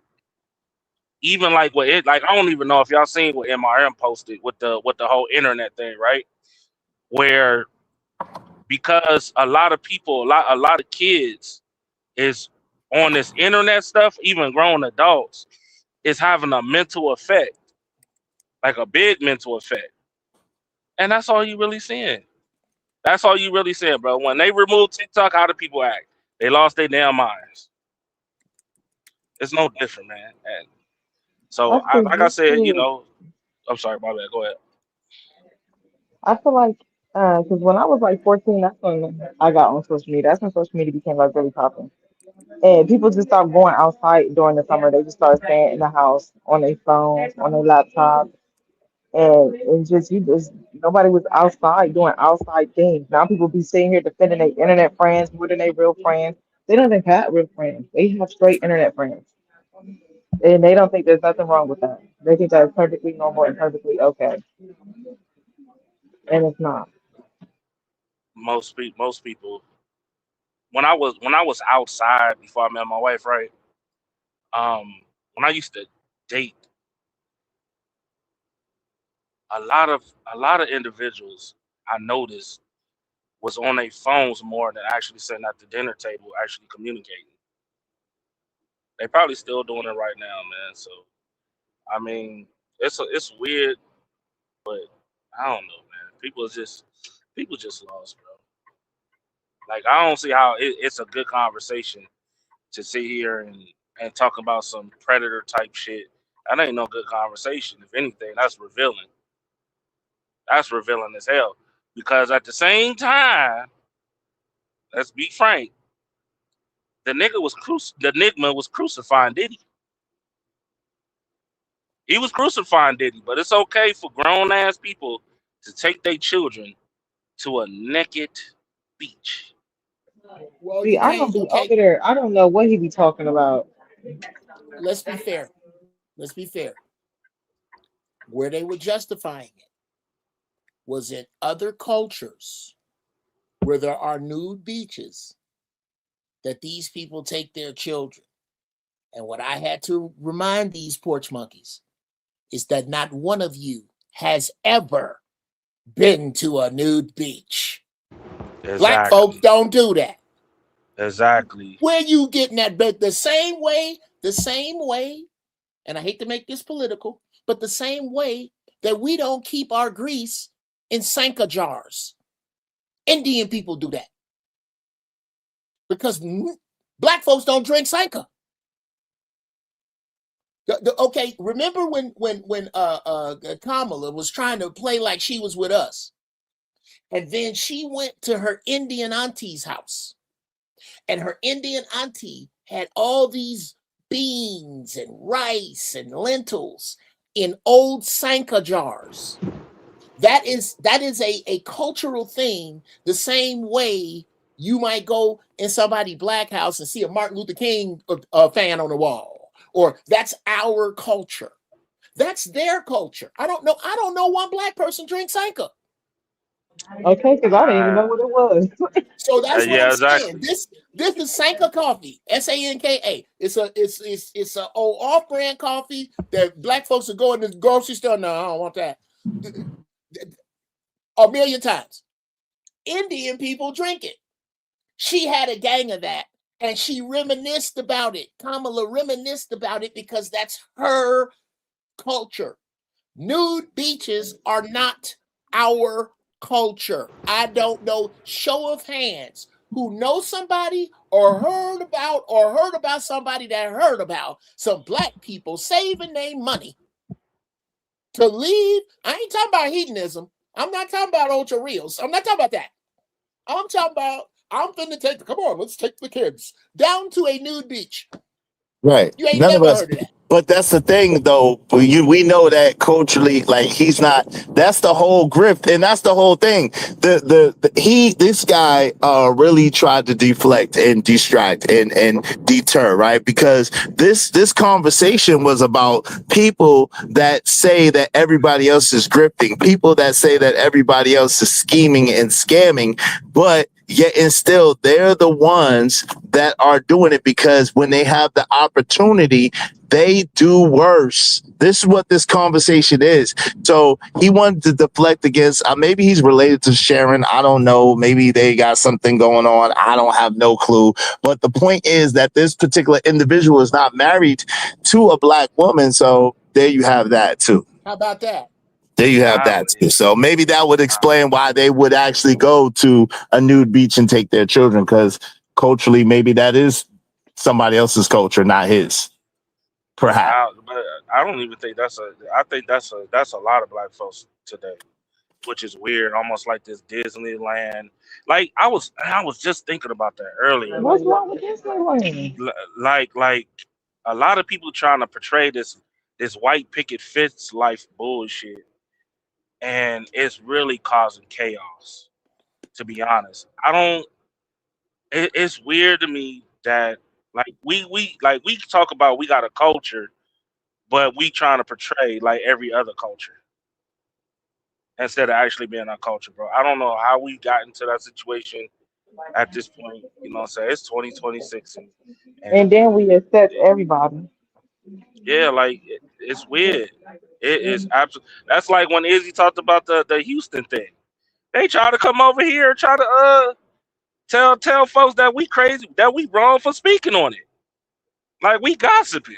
even like what it like I don't even know if y'all seen what MRM posted with the whole internet thing, right? Where because a lot of people, a lot of kids is on this internet stuff, even grown adults, is having a mental effect, like a big mental effect. And that's all you really seeing. That's all you really seeing, bro. When they remove TikTok, how do people act? They lost their damn minds. It's no different, man. And so, like I said, you know, I'm sorry, my bad. Go ahead. I feel like, because when I was like 14, that's when I got on social media. That's when social media became like really popular. And people just stopped going outside during the summer. They just started staying in the house on their phones, on their laptop. And just, nobody was outside doing outside things. Now people be sitting here defending their internet friends more than their real friends. They don't even have real friends. They have straight internet friends. And they don't think there's nothing wrong with that. They think that is perfectly normal and perfectly okay. And it's not. Most people. When I was outside before I met my wife, right? When I used to date, a lot of individuals I noticed was on their phones more than actually sitting at the dinner table, actually communicating. They probably still doing it right now, man. So I mean, it's weird, but I don't know, man. People just lost, bro. Like I don't see how it's a good conversation to sit here and talk about some predator type shit. That ain't no good conversation. If anything, that's revealing. That's revealing as hell. Because at the same time, let's be frank, the nigga was crucifying Diddy. He was crucifying Diddy, but it's okay for grown ass people to take their children to a naked beach. Well, See, you I can't. don't be Okay, over there. I don't know what he be talking about. let's be fair. Let's be fair. Where they were justifying it was in other cultures where there are nude beaches that these people take their children. And what I had to remind these porch monkeys is that not one of you has ever been to a nude beach. Exactly. Black folks don't do that. Exactly. Where you getting that? But the same way, and I hate to make this political, but the same way that we don't keep our grease in Sanka jars. Indian people do that. Because black folks don't drink Sanka. Okay, remember when Kamala was trying to play like she was with us, and then she went to her Indian auntie's house, and her Indian auntie had all these beans and rice and lentils in old Sanka jars. That is a cultural thing. The same way you might go in somebody's black house and see a Martin Luther King fan on the wall. Or that's our culture. That's their culture. I don't know one black person drinks Sanka. Okay, because I didn't even know what it was. So that's what I'm saying. Exactly. This is Sanka coffee, Sanka. It's a old off-brand coffee that black folks are going to the grocery store. No, I don't want that. A million times. Indian people drink it. She had a gang of that. And she reminisced about it. Kamala reminisced about it because that's her culture. Nude beaches are not our culture. I don't know. Show of hands who know somebody or heard about somebody that heard about some black people saving their money to leave. I ain't talking about hedonism. I'm not talking about ultra reels. I'm not talking about that. I'm talking about I'm finna let's take the kids down to a nude beach. Right. You ain't never heard of that. But that's the thing, though. We know that culturally, like he's not. That's the whole grift, and that's the whole thing. This guy really tried to deflect and distract and deter, right? Because this conversation was about people that say that everybody else is grifting, people that say that everybody else is scheming and scamming, but yet and still they're the ones that are doing it because when they have the opportunity, they do worse. This is what this conversation is. So he wanted to deflect against, maybe he's related to Sharon. I don't know. Maybe they got something going on. I don't have no clue. But the point is that this particular individual is not married to a black woman. So there you have that too. How about that? There you have that too. So maybe that would explain why they would actually go to a nude beach and take their children, because culturally, maybe that is somebody else's culture, not his. Perhaps. But I don't even think I think that's a lot of black folks today, which is weird. Almost like this Disneyland. Like I was just thinking about that earlier. What's wrong with Disneyland? Like a lot of people trying to portray this white picket fence life bullshit, and it's really causing chaos. To be honest, it's weird to me that like we talk about we got a culture, but we trying to portray like every other culture instead of actually being our culture, bro. I don't know how we got into that situation at this point. You know what I'm saying? It's 2026, And then we accept everybody. yeah, like it's weird. It is absolutely. That's like when Izzy talked about the Houston thing. They try to come over here, try to tell folks that we crazy, that we wrong for speaking on it. Like we gossiping.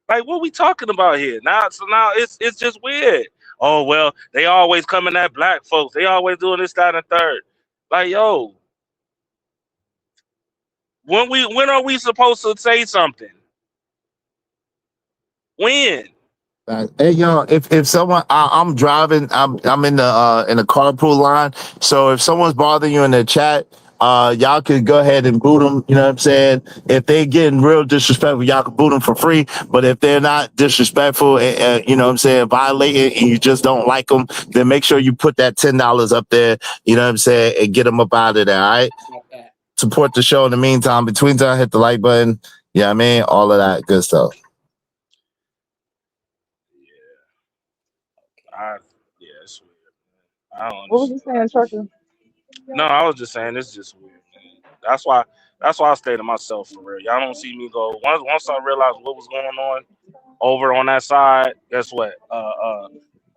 Like what we talking about here? Now it's just weird. Oh well, they always coming at black folks. They always doing this, that, and third. Like yo, when are we supposed to say something? When? Hey yo, if someone I'm driving, I'm in the carpool line. So if someone's bothering you in the chat, y'all could go ahead and boot them. You know what I'm saying? If they getting real disrespectful, y'all can boot them for free. But if they're not disrespectful, you know what I'm saying, violating, and you just don't like them, then make sure you put that $10 up there. You know what I'm saying, and get them up out of there. All right. Support the show in the meantime. Between time, hit the like button. Yeah, I mean, all of that good stuff. It's weird. I don't What was you saying, Trucker? No, I was just saying it's just weird, man. That's why I stay to myself for real. Y'all don't see me go once I realized what was going on over on that side. Guess what?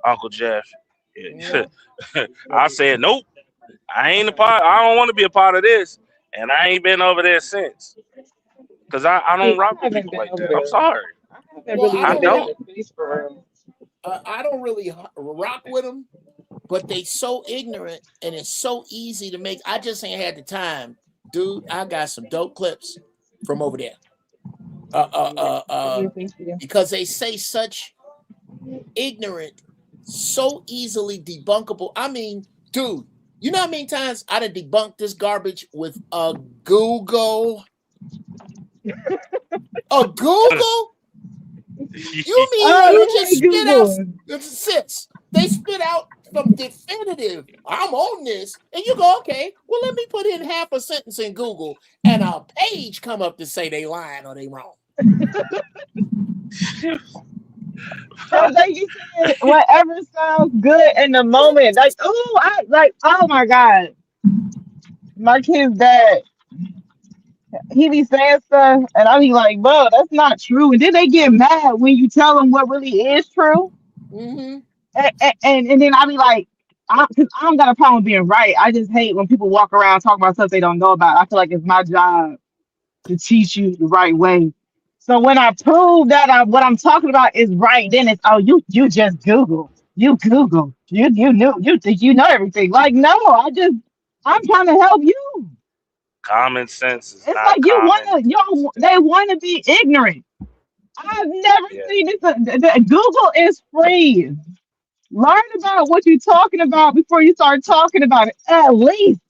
Uncle Jeff. Yeah. I said nope. I ain't a part. I don't want to be a part of this, and I ain't been over there since. Cause I don't rock with people like that. I'm sorry. I don't really rock with them, but they so ignorant and it's so easy to make. I just ain't had the time, dude. I got some dope clips from over there. Because they say such ignorant, so easily debunkable. I mean, dude, you know how many times I'd have debunked this garbage with a Google? A Google? You mean you just spit out sis? They spit out some definitive. I'm on this, and you go, okay. Well, let me put in half a sentence in Google, and a page come up to say they lying or they wrong. So like you said, whatever sounds good in the moment. Like, oh my God. My kid's dad, he be saying stuff, and I be like, bro, that's not true. And then they get mad when you tell them what really is true. Mm-hmm. And then I be like, because I don't got a problem with being right. I just hate when people walk around talking about stuff they don't know about. I feel like it's my job to teach you the right way. So when I prove that what I'm talking about is right, then it's you just Google. You Google. You knew you know everything. Like, no, I'm trying to help you. Common sense is it's not like common. they want to be ignorant. I've never seen this. Google is free. Learn about what you're talking about before you start talking about it. At least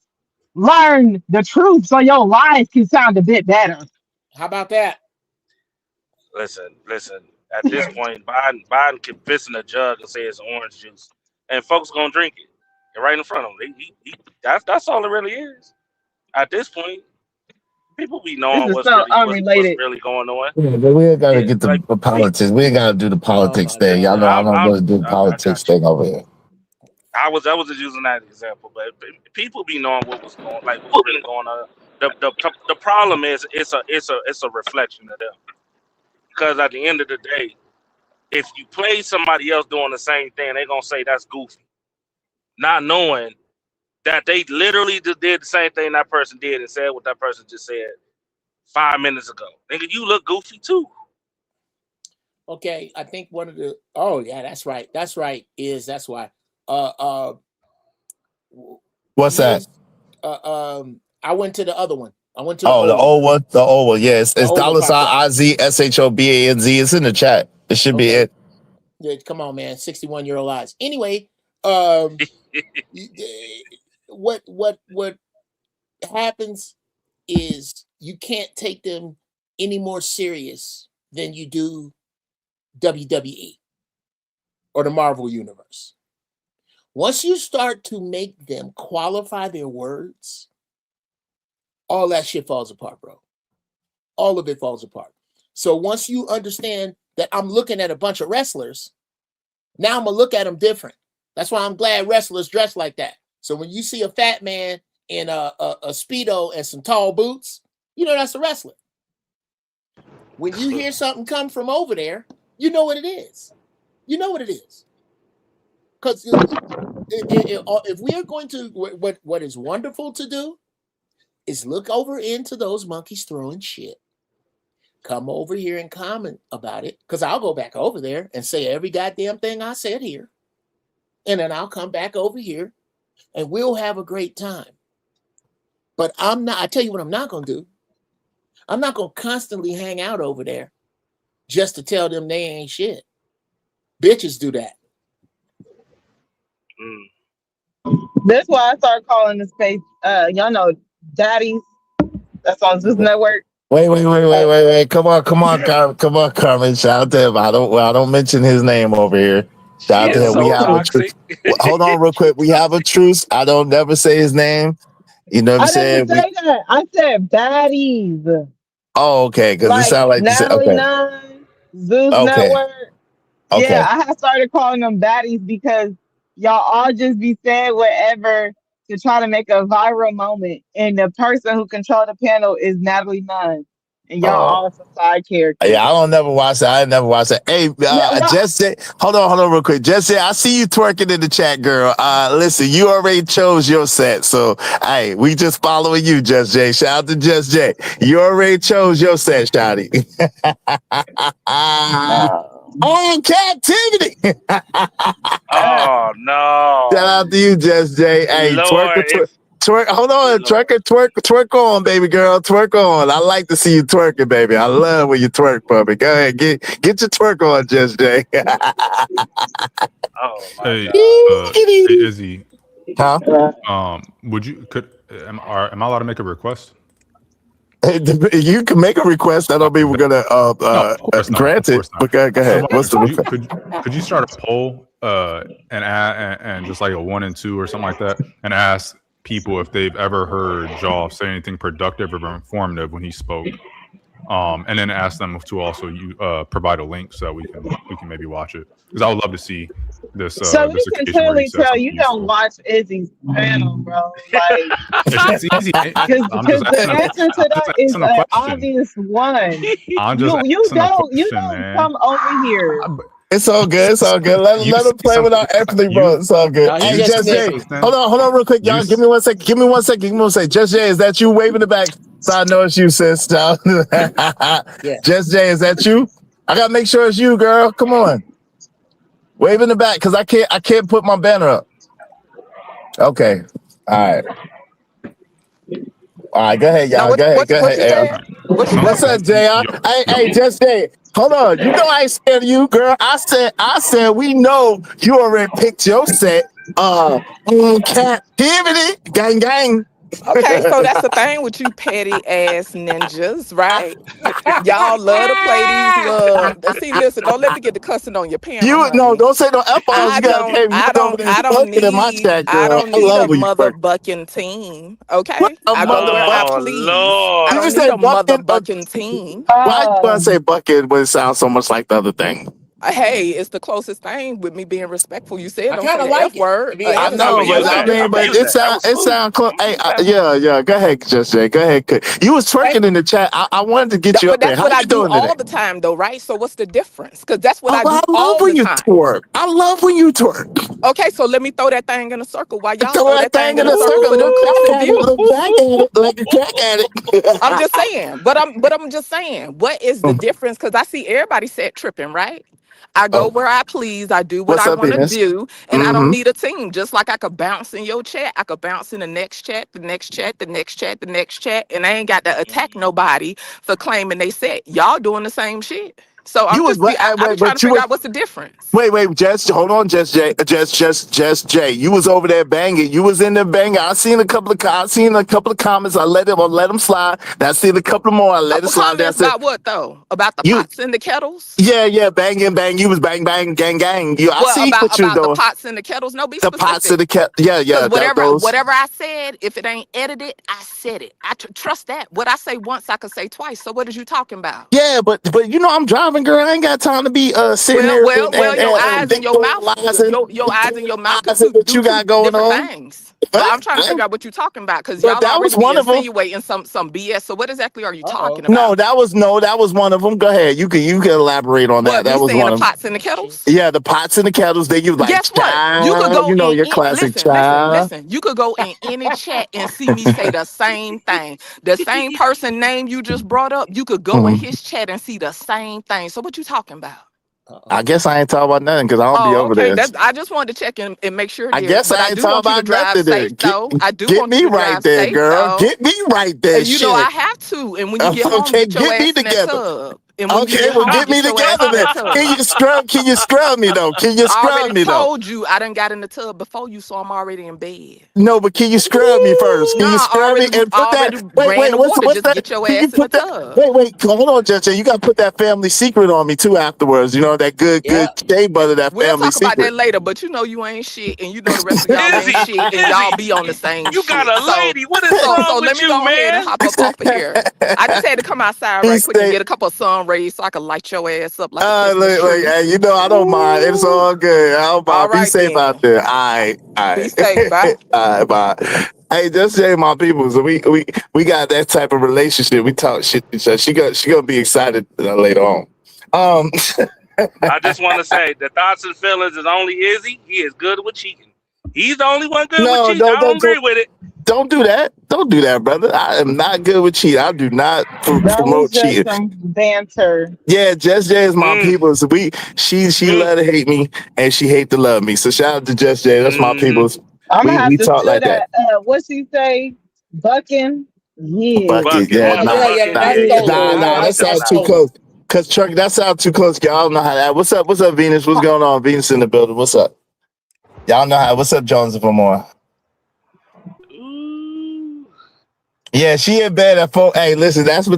learn the truth so your lives can sound a bit better. How about that? Listen. At this point, Biden can piss in a jug and say it's orange juice, and folks gonna drink it right in front of them. That's all it really is. At this point, people be This knowing is what's so unrelated. really going on. Yeah, but we ain't gotta Yeah, get the like politics. We ain't gotta do the politics thing. Y'all know I don't really do the politics thing over here. I was just using that example, but people be knowing what's really going on. The problem is it's a reflection of them, because at the end of the day, if you play somebody else doing the same thing, they're gonna say that's goofy, not knowing that they literally just did the same thing that person did and said what that person just said 5 minutes ago. Nigga, you look goofy too. Okay, I think one of the that's right. That's why. What's that? I went to the other one. I went to the old one. The old one. Yeah, it's $IZ SHOBANZ. It's in the chat. It should be it. Yeah, come on, man. 61-year-old eyes. Anyway, what happens is you can't take them any more serious than you do WWE or the Marvel Universe. Once you start to make them qualify their words, all that shit falls apart, bro. All of it falls apart. So once you understand that I'm looking at a bunch of wrestlers, now I'm going to look at them different. That's why I'm glad wrestlers dress like that. So when you see a fat man in a Speedo and some tall boots, you know that's a wrestler. When you hear something come from over there, you know what it is. You know what it is. Because if we are going to, what is wonderful to do is look over into those monkeys throwing shit. Come over here and comment about it, because I'll go back over there and say every goddamn thing I said here. And then I'll come back over here and we'll have a great time. But I tell you what I'm not going to do. I'm not going to constantly hang out over there just to tell them they ain't shit. Bitches do that. That's why I started calling the space, y'all know, Daddies. That's on Zeus Network. Wait. Come on, Carmen. Shout out to him. I don't mention his name over here. Shout out to him. So we have a truce. Hold on real quick. We have a truce. I don't never say his name. You know what I'm saying? I didn't say that. I said baddies. Oh, okay. Because it sounds like Natalie okay. Nunn, Zeus Network. Okay. Yeah, I have started calling them baddies because y'all all just be saying whatever to try to make a viral moment. And the person who controlled the panel is Natalie Nunn. And y'all all some side characters. Yeah, I don't never watch that. I never watch that. Hey, Jesse, hold on real quick. Jesse, I see you twerking in the chat, girl. Listen, you already chose your set. So, hey, we just following you, Just J. Shout out to Just J. You already chose your set, Shotty. On captivity. Oh, no. Shout out to you, Just J. Hey, twerk. Hold on, twerk on, baby girl. Twerk on. I like to see you twerking, baby. I love when you twerk for me. Go ahead, get your twerk on, Just Jay. Hey, Izzy. Huh? Am I allowed to make a request? You can make a request. I don't mean we're gonna grant it. But go ahead. What's the request? Could you start a poll and just like a 1 and 2 or something like that, and ask people if they've ever heard Jaw say anything productive or informative when he spoke, and then ask them to also provide a link so that we can maybe watch it, because I would love to see this. So we can clearly tell you don't watch Izzy's panel, bro. Like, it's easy. Because the answer to that is an obvious one. You don't come over here. It's all good. It's all good. Let him play with our ethnic, bro. It's all good. Hey, Just Jay, hold on real quick, y'all. Give me 1 second. Just Jay, is that you waving the back? So I know it's you, sis. Yeah. Just Jay, is that you? I gotta make sure it's you, girl. Come on. Wave in the back, because I can't put my banner up. Okay. All right, go ahead, y'all. Go ahead. What's up, Jay? Hey, Just Jay. Hold on. You know I ain't scared of you, girl. I said we know you already picked your set. Captivity. Gang. Okay, so that's the thing with you petty ass ninjas, right? Y'all love to play these little. See, listen, don't let me get the cussing on your panel, No, honey. don't say no F-bombs. You got okay, you was over there fucking in my chat, I girl. don't I need a love when you fuck. motherfucking team. What Okay, a I go where I Oh please. I Lord. You don't just need a said bucket. motherfucking team. Why you gonna say bucket when it sounds so much like the other thing? Hey, it's the closest thing with me being respectful. You said I don't kind say of the F like it, word. to be A I F honest is know, with you. but I I mean, but use that. it sound close. Hey, yeah. Go ahead, Just Jay. Go ahead. You was twerking in the chat. I wanted to get you But up there. that's How what I you do doing today? all the time, though, right? So what's the difference? Because that's what Oh, I I do love all when the you time. twerk. I love when you twerk. Okay, so let me throw that thing in a circle while y'all Throw throw that that thing thing in in a a circle circle. for them Look clicks back and at it. Look views. back at it. Like a crack at it. I'm just saying, but I'm just saying, what is the difference? Because I see everybody set tripping, right? I go Oh, where I please, I do what what's I up, want to Venus? do, and I don't Mm-hmm. need a team. Just like I could bounce in your chat, I could bounce in the next chat, the next chat, the next chat, the next chat, and I ain't got to attack nobody for claiming they set. Y'all doing the same shit. So You was I be wait, trying to but you figure was out what's the difference. wait, Jess, hold on, Jess Jay. You was over there banging. You was in there banging. I seen a couple of comments. I let them slide. Then I seen a couple more. I let it Couple slide. Then I comments said, about what though? About the you, pots and the kettles? yeah, bang. You was bang, gang. I What see what you was about the doing. pots and the kettles? No, be The pots of specific. the cat. Because Yeah, those. whatever I said, if it ain't edited, I said it. Trust that. What I say once, I could say twice. So what is you talking about? Yeah, but you know I'm driving, girl. I ain't got time to be sitting Well, there well, well, your and eyes and your mouth, visualizing your eyes and your mouth could what do you two got going different on. things. But I'm trying to figure out what you're talking about because But y'all that was already be one of them. insinuating some BS. So what exactly are you talking No, about? that was one of them. Go ahead. You can elaborate on that. What, me That was saying one the of them. pots and the kettles? Yeah, the pots and the kettles. Then you like Guess what? You could child. go You know in, your classic child. listen. You could go in any chat and see me say the same thing. The same person name you just brought up, you could go in Mhm. his chat and see the same thing. So what you talking about? I guess I ain't talking about nothing because I don't be Oh, over okay. there. That's I just wanted to check in and make sure it I is. guess But I I ain't do talking want you to about drive nothing there. safe though. I do Get want me you to right drive there, safe girl. though. Get me right there. You know I Shit. have to. And when you get home, Okay, get your get me ass in that together. tub. And when you Okay, get well, home, get me get your ass together in then. that tub. Can you scrub me though? Can you I scrub already me though? told you I done got in the tub before you, so I'm already in bed. No, but can you scrub me first? Can you Nah, I scrub me and put that? already ran the water. What's Just that? get your Can you ass in the put that? tub. Hold on, Jesse. You got to put that family secret on me too afterwards. You know that good shea butter, that We'll family talk about that secret. later, but you know you ain't shit, and you know the rest of y'all ain't shit, and y'all be on the same You got shit. a So, lady. What is so, wrong so let with me you, go ahead and man? hop up off of here. I just had to come outside He right quick and stay. get a couple of sun rays so I can light your ass up like a Christmas Look, tree. hey, you know I don't mind. It's all good. I don't All mind. Be right safe out then. there. All Be right. safe. Bye. All right, bye. Hey, just say my people. So we got that type of relationship. We talk shit to each other. She gonna be excited later on. Um, I just want to say the thoughts and feelings is only Izzy. He is good with cheating. He's the only one good with no, cheating. I don't agree with it. don't do that. Don't do that, brother. I am not good with cheating. I do not That was promote just cheating. some banter. Yeah, Just Jay is my people. So she love to hate me and she hate to love me. So shout out to Just Jay. That's my people. I'm gonna have We to talk steal like that. that. What she say? Bucking. Yeah. Bucket, Bucking. yeah, Once a bucking, yeah, that chill sounds too out. close. Cause Chuck, that sounds too close. Y'all don't know how that. What's up, Venus? What's going on? Venus in the building. What's up? Y'all know how. What's up, Jones and more? Yeah, she in bed at 4. Hey, listen, that's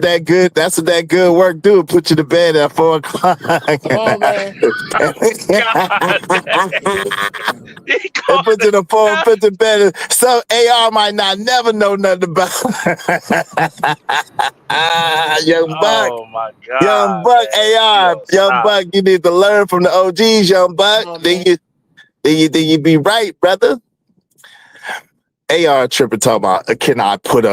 what that good work do. Put you to bed at 4 o'clock. Come on, man. And put you to 4, put to bed. Some AR might not never know nothing about. Young Buck. Oh my Young God, Buck, man. AR. Yo, Young stop. Buck, you need to learn from the OGs, Young Buck. Then you be right, brother. AR tripping talking about can I put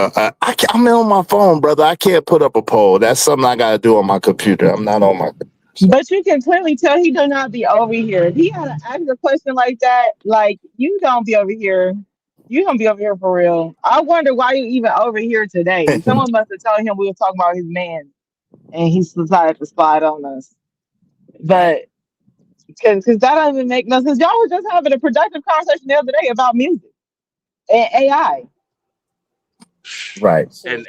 I'm on my phone, brother. I can't put up a poll. That's something I gotta do on my computer. I'm not on my But you can clearly tell he do not be over here. If he had to ask a question like that, like you don't be over here. You don't be over here for real. I wonder why you even over here today. Someone must have told him we were talking about his man, and he decided to slide on us. But because that doesn't even make no sense. Y'all were just having a productive conversation the other day about music and AI. Right. And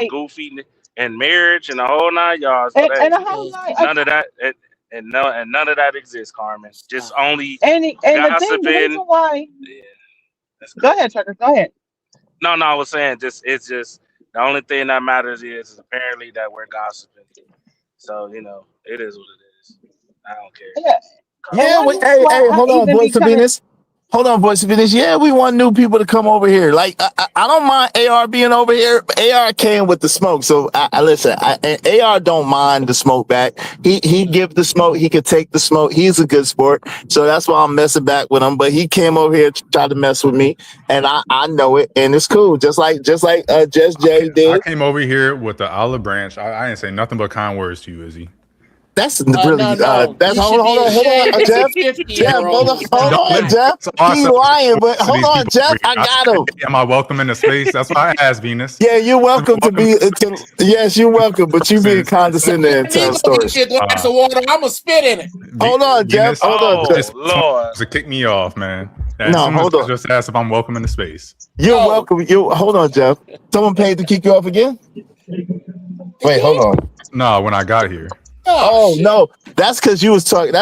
goofy and marriage and the whole 9 yards. But And hey, the whole night. none of that and none of that exists, Carmen. Just only And the thing, the reason gossiping. why. Yeah, that's Go crazy. ahead, Trucker. Go ahead. No, I was saying it's just the only thing that matters is apparently that we're gossiping. So it is what it is. I don't care. Yeah. And Yeah, I know hey, why I hold on, even be Voice of coming. Venus. Hold on, Voice of Venus. Yeah, we want new people to come over here. Like, I don't mind AR being over here. AR came with the smoke, so I listen. AR don't mind the smoke back. He give the smoke. He could take the smoke. He's a good sport, so that's why I'm messing back with him. But he came over here to try to mess with me, and I know it, and it's cool. Just like Just Jay did. I came over here with the olive branch. I didn't say nothing but kind words to you, Izzy. That's really no. that's You hold should be on, ashamed as a Jeff. 50-year-old. Hold on, Jeff. He lying, but hold on, Jeff. I got him. Am I welcome in the space? That's why I asked Venus. Yeah, you're welcome to be. Yes, you're welcome, but you being condescending and telling stories. Get your glass of water. I'm gonna spit in it. Hold on, Jeff. Hold on, Jeff. Lord. To kick me off, man. No, hold on. Just ask if I'm welcome in the space. You're welcome. Hold on, Jeff. Someone paid to kick you off again? Wait, hold on. No, when I got here. Oh no, that's because you was talking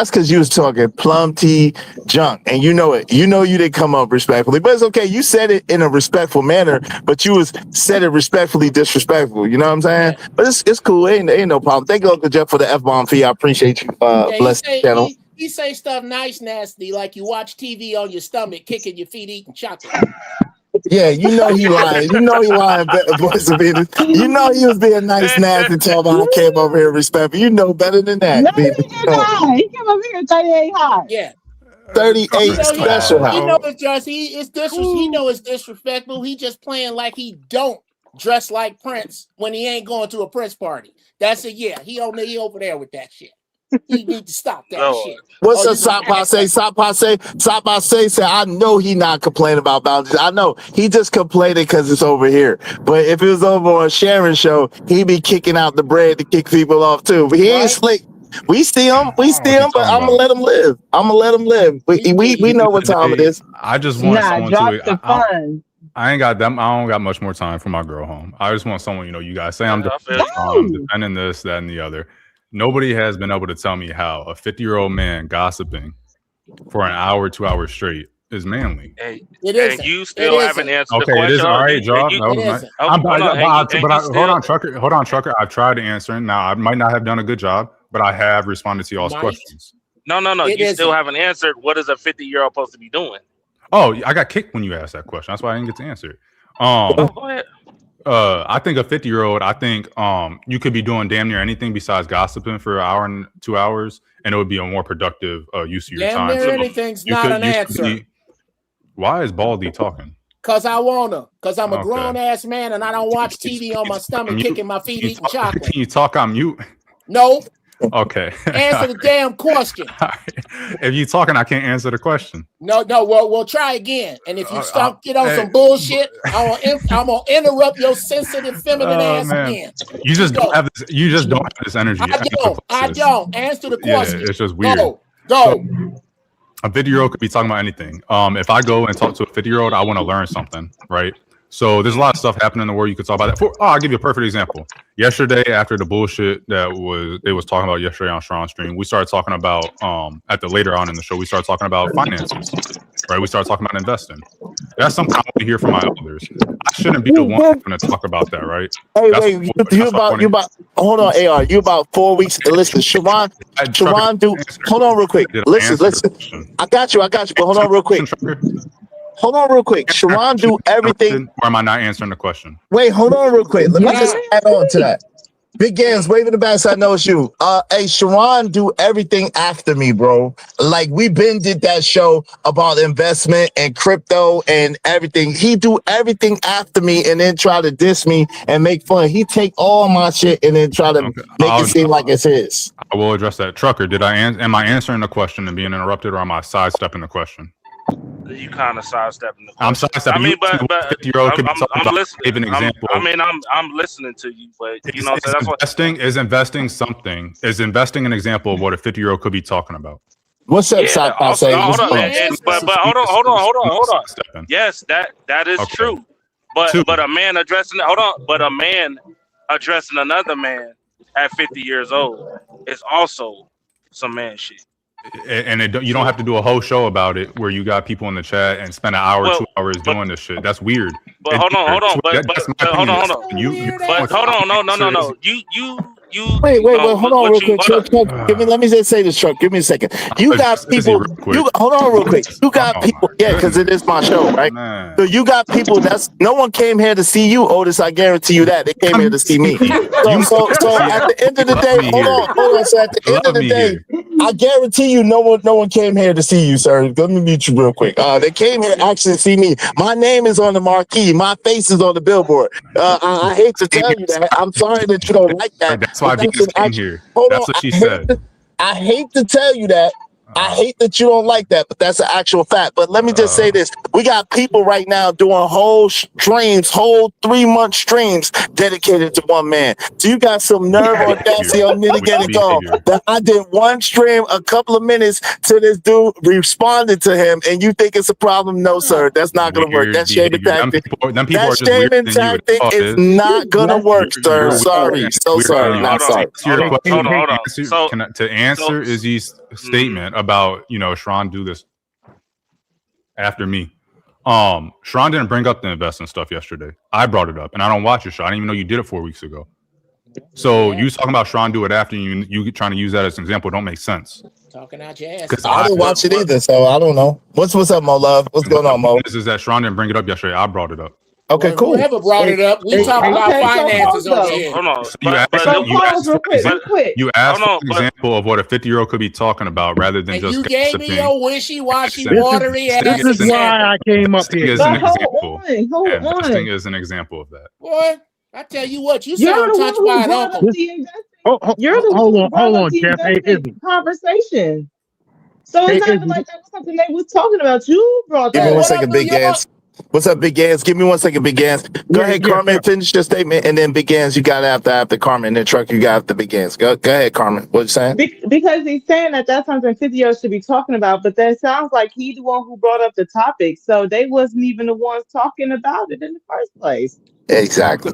plum tea junk, and you know it. You know you didn't come up respectfully, but it's okay. You said it in a respectful manner, but you said it respectfully disrespectful. You know what I'm saying? Yeah. But it's cool. Ain't no problem. Thank you, Uncle Jeff, for the F-bomb fee. I appreciate you. Bless the channel. He say stuff nice, nasty, like you watch TV on your stomach, kicking your feet, eating chocolate. Yeah, you know he lying. You know he lying, Voice of Venus. You know he was being nice, nasty, tell me I came over here respectful. You know better than that. No, he did not. He came over here 38 high. Yeah. 38 special high. He know it's just he know it's disrespectful. He just playing like he don't dress like Prince when he ain't going to a Prince party. That's it. Yeah, he over there with that shit. He need to stop that shit. What's up, Sop Passe? Sop Passe said, I know he not complaining about boundaries. I know he just complaining because it's over here. But if it was over on Sharon's show, he'd be kicking out the bread to kick people off too. But he ain't slick. We see him, but I'm gonna let him live. We know what time it is. I just want someone drop the fun. I ain't got them. I don't got much more time for my girl home. I just want someone, you guys say I'm defending this, that, and the other. Nobody has been able to tell me how a 50-year-old man gossiping for an hour, 2 hours straight is manly. It is. And you still haven't answered the question. Okay, it is all right, Job. Hold on, Trucker. I've tried to answer. Now, I might not have done a good job, but I have responded to y'all's questions. No. You still haven't answered. What is a 50-year-old supposed to be doing? Oh, I got kicked when you asked that question. That's why I didn't get to answer it. Go ahead. I think a 50-year-old, you could be doing damn near anything besides gossiping for an hour and 2 hours, and it would be a more productive use of your time. Damn near anything's not an answer. Why is Baldy talking? Because I want to. Because I'm a grown-ass man, and I don't watch TV on my stomach, kicking my feet, eating chocolate. Can you talk on mute? No. Okay. Answer the damn question. If you're talking, I can't answer the question. No. Well, we'll try again. And if you get on some bullshit, I'm gonna interrupt your sensitive feminine ass again. You just don't have this. You just don't have this energy. I don't. Answer the question. Yeah, it's just weird. Go. So, a 50-year-old could be talking about anything. If I go and talk to a 50-year-old, I want to learn something, right? So there's a lot of stuff happening in the world. You could talk about that. I'll give you a perfect example. Yesterday, after the bullshit that they was talking about yesterday on Sean's stream, we started talking about later on in the show, we started talking about finances, right? We started talking about investing. That's something I want to hear from my elders. I shouldn't be the one going to talk about that, right? Hey, you about hold on, AR. You about 4 weeks. Listen, Sharon, hold on real quick. Listen. I got you. But hold on real quick. Hold on real quick. Sharon do everything. Or am I not answering the question? Wait, hold on real quick. Let me just add on to that. Big Gams, waving the back so I know it's you. Hey, Sharon do everything after me, bro. Like, we been did that show about investment and crypto and everything. He do everything after me and then try to diss me and make fun. He take all my shit and then try to make it seem like it's his. I will address that. Trucker, am I answering the question and being interrupted, or am I sidestepping the question? You kind of sidestepping the question. I'm sidestepping. I mean, but 50-year-old could be I'm listening. An example. I'm listening to you, but is investing an example of what a 50-year-old could be talking about. What's up, South say? Hold on. Yes, that is true. But a man addressing another man at 50 years old is also some man shit. And you don't have to do a whole show about it where you got people in the chat and spend an hour, 2 hours doing this shit. That's weird. But hold on. That's my opinion. Hold on. You Wait, hold on real quick. Chuck, let me just say this, Chuck. Give me a second. You got people. Hold on real quick. You got people. Yeah, because it is my show, right? So you got people. No one came here to see you, Otis. I guarantee you that they came here to see me. So at the end of the day, hold on. So at the end of the day, I guarantee you, no one came here to see you, sir. Let me mute you real quick. They came here actually to see me. My name is on the marquee. My face is on the billboard. I hate to tell you that. I'm sorry that you don't like that. That's why Venus came here. That's what she said. I hate to tell you that. I hate that you don't like that, but that's an actual fact. But let me just say this. We got people right now doing whole 3-month streams dedicated to one man. So you got some nerve audacity on me to get it going. That I did one stream a couple of minutes to this dude, responded to him, and you think it's a problem? No, sir. That's not going to work. That shaming tactic. That shaming tactic is not going to work, sir. Sorry. So sorry. Not sorry. To answer Izzy's statement about, Sharon do this after me. Sharon didn't bring up the investing stuff yesterday. I brought it up, and I don't watch your show. I didn't even know you did it 4 weeks ago. So you talking about Sharon do it after you trying to use that as an example don't make sense. Talking out your ass. I didn't watch it either, so I don't know. What's up, Mo Love? What's going on, Mo? This is that Sharon didn't bring it up yesterday. I brought it up. Okay, cool. Whoever brought it up, we talk about finances over here. Hold on. You asked for an example of what a 50-year-old could be talking about rather than just you gave me your wishy-washy, watery ass. This is why I came up here. Hold on. Investing is an example of that. Boy, I tell you what, you sound touched by an uncle. You're the one hold on, Jeff. Conversation. So it's not like that was something they was talking about. You brought that. Give me 1 second, Big Gans. What's up, Big Gans? Give me 1 second, Big Gans. Go ahead, Carmen. Finish your statement, and then Big Gans, you got after Carmen. And then Truck, you got after Big Gans. Go ahead, Carmen. What you saying? Because he's saying that that's something 50-year-olds should be talking about, but that sounds like he's the one who brought up the topic, so they wasn't even the ones talking about it in the first place. Exactly.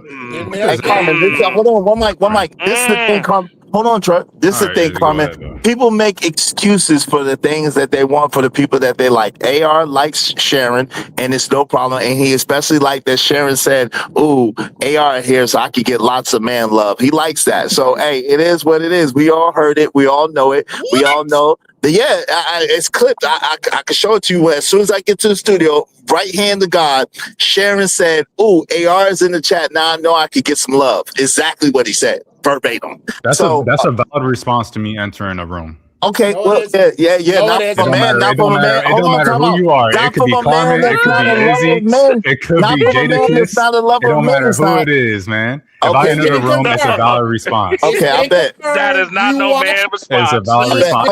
Hey, Carmen, hold on, one mic. This is the thing, Carmen. Hold on, Truck. This is the thing, Carmen. People make excuses for the things that they want for the people that they like. AR likes Sharon, and it's no problem. And he especially liked that Sharon said, "Ooh, AR here, so I could get lots of man love." He likes that. So, hey, it is what it is. We all heard it. We all know it. What? We all know. It's clipped. I can show it to you as soon as I get to the studio. Right hand to God, Sharon said, "Ooh, AR is in the chat. Now I know I could get some love." Exactly what he said, verbatim. That's a valid response to me entering a room. Okay, well, yeah. Not from a man. It don't matter who you are. It could be Carmen. It could be Izzy. It could be Jadakiss. It don't matter who it is, man. If I enter the room, it's a valid response. Okay, I bet. That is not no man response. It's a valid response.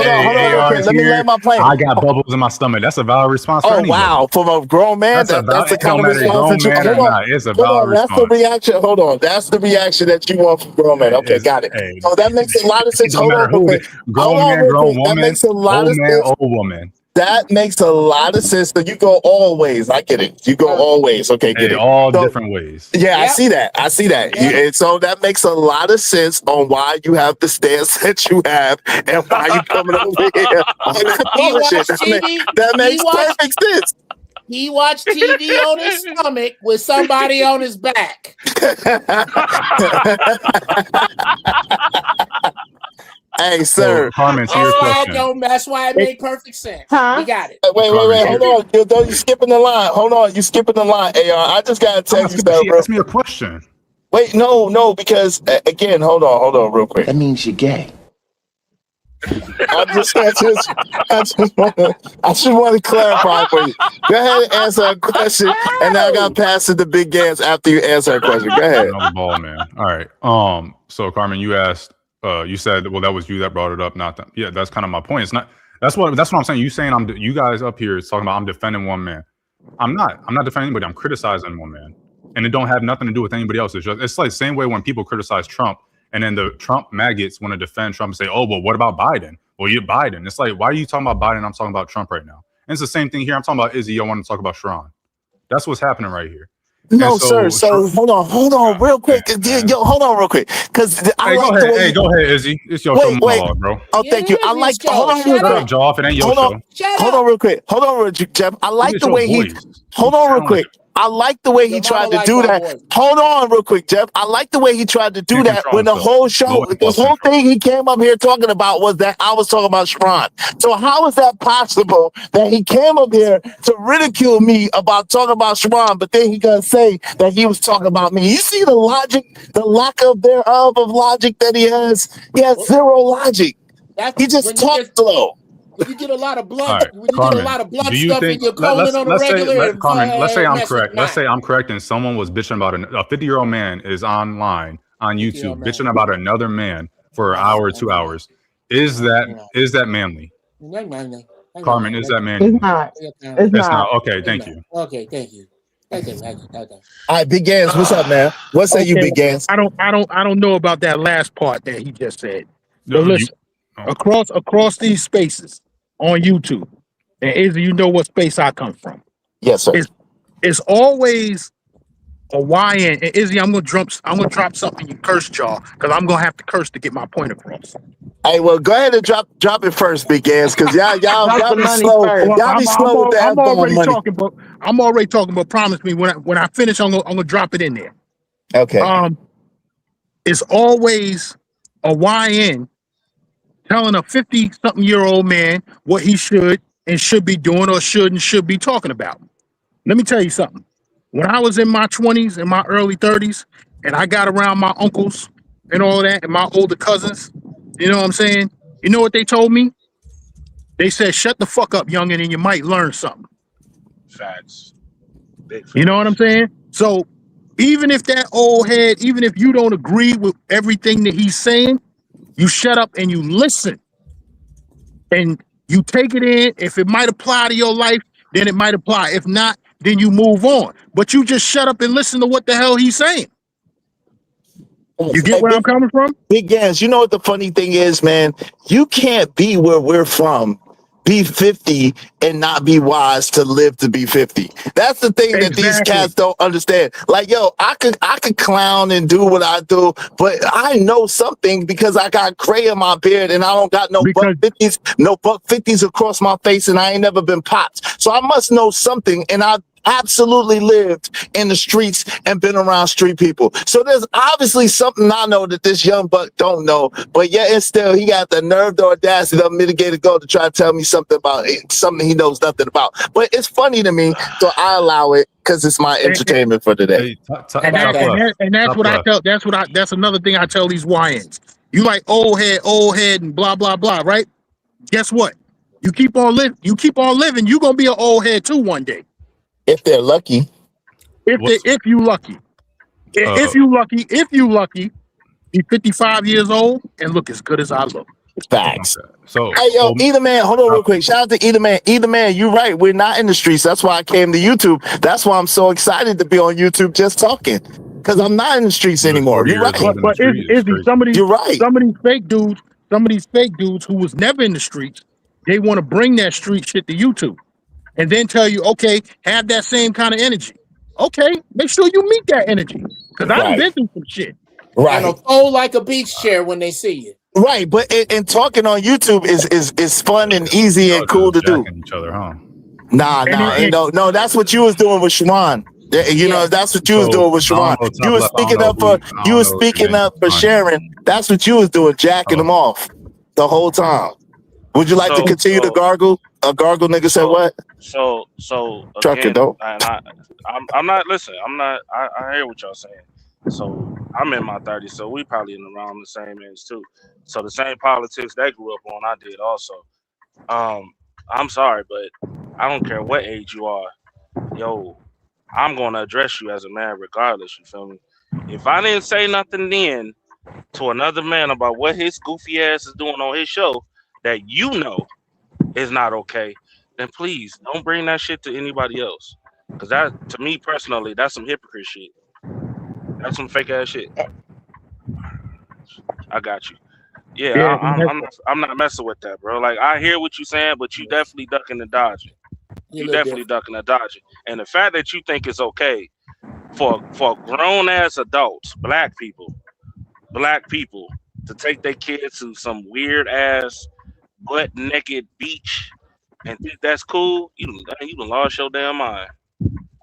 Let me land my plane. I got bubbles in my stomach. That's a valid response. Oh, wow. From a grown man, that's the kind of response that you want. It's a valid response. That's the reaction. Hold on. That's the reaction that you want from grown men. Okay, got it. So that makes a lot of sense. Hold on. Grown man, grown woman, that makes a lot of sense. Old woman. That makes a lot of sense. So you go all ways. I get it. You go all ways. Okay, get it. All different ways. Yeah, I see that. And so that makes a lot of sense on why you have the stance that you have and why you coming over here. That makes perfect sense. He watched TV on his stomach with somebody on his back. Hey, sir. Carmen, to your question. That's why it made perfect sense. We got it. Wait. Hold on. You're skipping the line. Hold on. You skipping the line, AR. I just got to tell you something, bro. Ask me a question. Wait, no, because, again, hold on real quick. That means you're gay. I just want to clarify for you. Go ahead and answer a question, and then I got to pass it to Big Gans after you answer a question. Go ahead. No ball, man. All right. So, Carmen, you asked, you said, well, that was you that brought it up, not them. Yeah, that's kind of my point. It's not. That's what I'm saying. You saying you guys up here is talking about I'm defending one man. I'm not defending anybody. I'm criticizing one man, and it don't have nothing to do with anybody else. It's like the same way when people criticize Trump, and then the Trump maggots want to defend Trump and say, "Oh, well, what about Biden?" Well, you're Biden. It's like, why are you talking about Biden? I'm talking about Trump right now. And it's the same thing here. I'm talking about Izzy. I want to talk about Sharon. That's what's happening right here. No, sir. So hold on, real quick. Yo, hold on, real quick, because I like the way. Go ahead, Izzy. It's your show monologue, bro. Oh, thank you. I like. Hold on, Shut up, Joe. If it ain't your show. Hold on, real quick. Hold on, real Jeff. I like the way he. Hold on, real quick. I like the way he tried to do that. Hold on, real quick, Jeff. I like the way he tried to do that when the whole show, the whole thing he came up here talking about was that I was talking about Sharon. So how is that possible that he came up here to ridicule me about talking about Sharon, but then he gonna say that he was talking about me? You see the logic, the lack of thereof of logic that he has. He has zero logic. He just talks slow. When you get a lot of blood, stuff in your colon on a regular. Carmen, let's say I'm correct. Let's say I'm correct, and someone was bitching about a 50-year-old man is online on YouTube bitching about another man for an hour or 2 hours. Is that manly? Carmen, is that manly? It's not. It's not. Okay, thank you. Okay, thank you. All right, Big Gans, what's up, man? What say you, Big Gans? I don't know about that last part that he just said. But listen, across these spaces on YouTube, and Izzy, you know what space I come from. Yes, sir. It's always a YN. And Izzy, I'm gonna drop something in your curse jaw because I'm gonna have to curse to get my point across. Hey, well, go ahead and drop it first, Big Gans, because y'all be slow. Y'all be slow with that money. I'm already talking, but promise me when I finish, I'm gonna drop it in there. Okay. It's always a YN telling a 50-something-year-old man what he should and should be doing or should be talking about. Let me tell you something. When I was in my 20s and my early 30s, and I got around my uncles and all that, and my older cousins, you know what I'm saying? You know what they told me? They said, shut the fuck up, youngin', and you might learn something. Facts. You know what I'm saying? So even if that old head, even if you don't agree with everything that he's saying, you shut up and you listen. And you take it in. If it might apply to your life, then it might apply. If not, then you move on. But you just shut up and listen to what the hell he's saying. You get where I'm coming from? Big Gans, you know what the funny thing is, man? You can't be where we're from, be 50 and not be wise to live to be 50. That's the thing that these cats don't understand. Like, yo, I could clown and do what I do, but I know something because I got gray in my beard and I don't got no buck 50s across my face and I ain't never been popped. So I must know something, and I absolutely lived in the streets and been around street people. So there's obviously something I know that this young buck don't know, but yet and still he got the nerve, the audacity, the mitigated goal to try to tell me something about it, something he knows nothing about. But it's funny to me, so I allow it because it's my entertainment for today. And that's what I tell. That's another thing I tell these YNs. You like old head, and blah blah blah, right? Guess what? You keep on living. You're gonna be an old head too one day. If they're lucky. If you lucky. If you lucky, be 55 years old and look as good as I look. Facts. So hey, yo, Either Man, hold on real quick. Shout out to Either Man. Either Man, you're right. We're not in the streets. That's why I came to YouTube. That's why I'm so excited to be on YouTube just talking. Because I'm not in the streets anymore. You're right. But some of these fake dudes who was never in the streets, they want to bring that street shit to YouTube. And then tell you, okay, have that same kind of energy. Okay, make sure you meet that energy. Because I've been through some shit. Right. And fold like a beach chair when they see you. Right, but and talking on YouTube is fun and easy and cool to do. Each other, huh? No, that's what you was doing with Sharon. You know, that's what you was doing with Sharon. You was speaking up for Sharon. That's what you was doing, jacking them off the whole time. Would you like to continue to gargle? A gargle nigga said what? So Trucker though. I'm not listening. I hear what y'all saying. So I'm in my 30s, so we probably in around the same age too. So the same politics they grew up on, I did also. I'm sorry, but I don't care what age you are. Yo, I'm gonna address you as a man regardless, you feel me? If I didn't say nothing then to another man about what his goofy ass is doing on his show that you know is not okay, then please don't bring that shit to anybody else. Cause that, to me personally, that's some hypocrite shit. That's some fake ass shit. I got you. Yeah, I'm not messing with that, bro. Like, I hear what you're saying, but you definitely ducking and dodging. You definitely ducking and dodging. And the fact that you think it's okay, for grown ass adults, black people, to take their kids to some weird ass butt naked beach and think that's cool, you done lost your damn mind.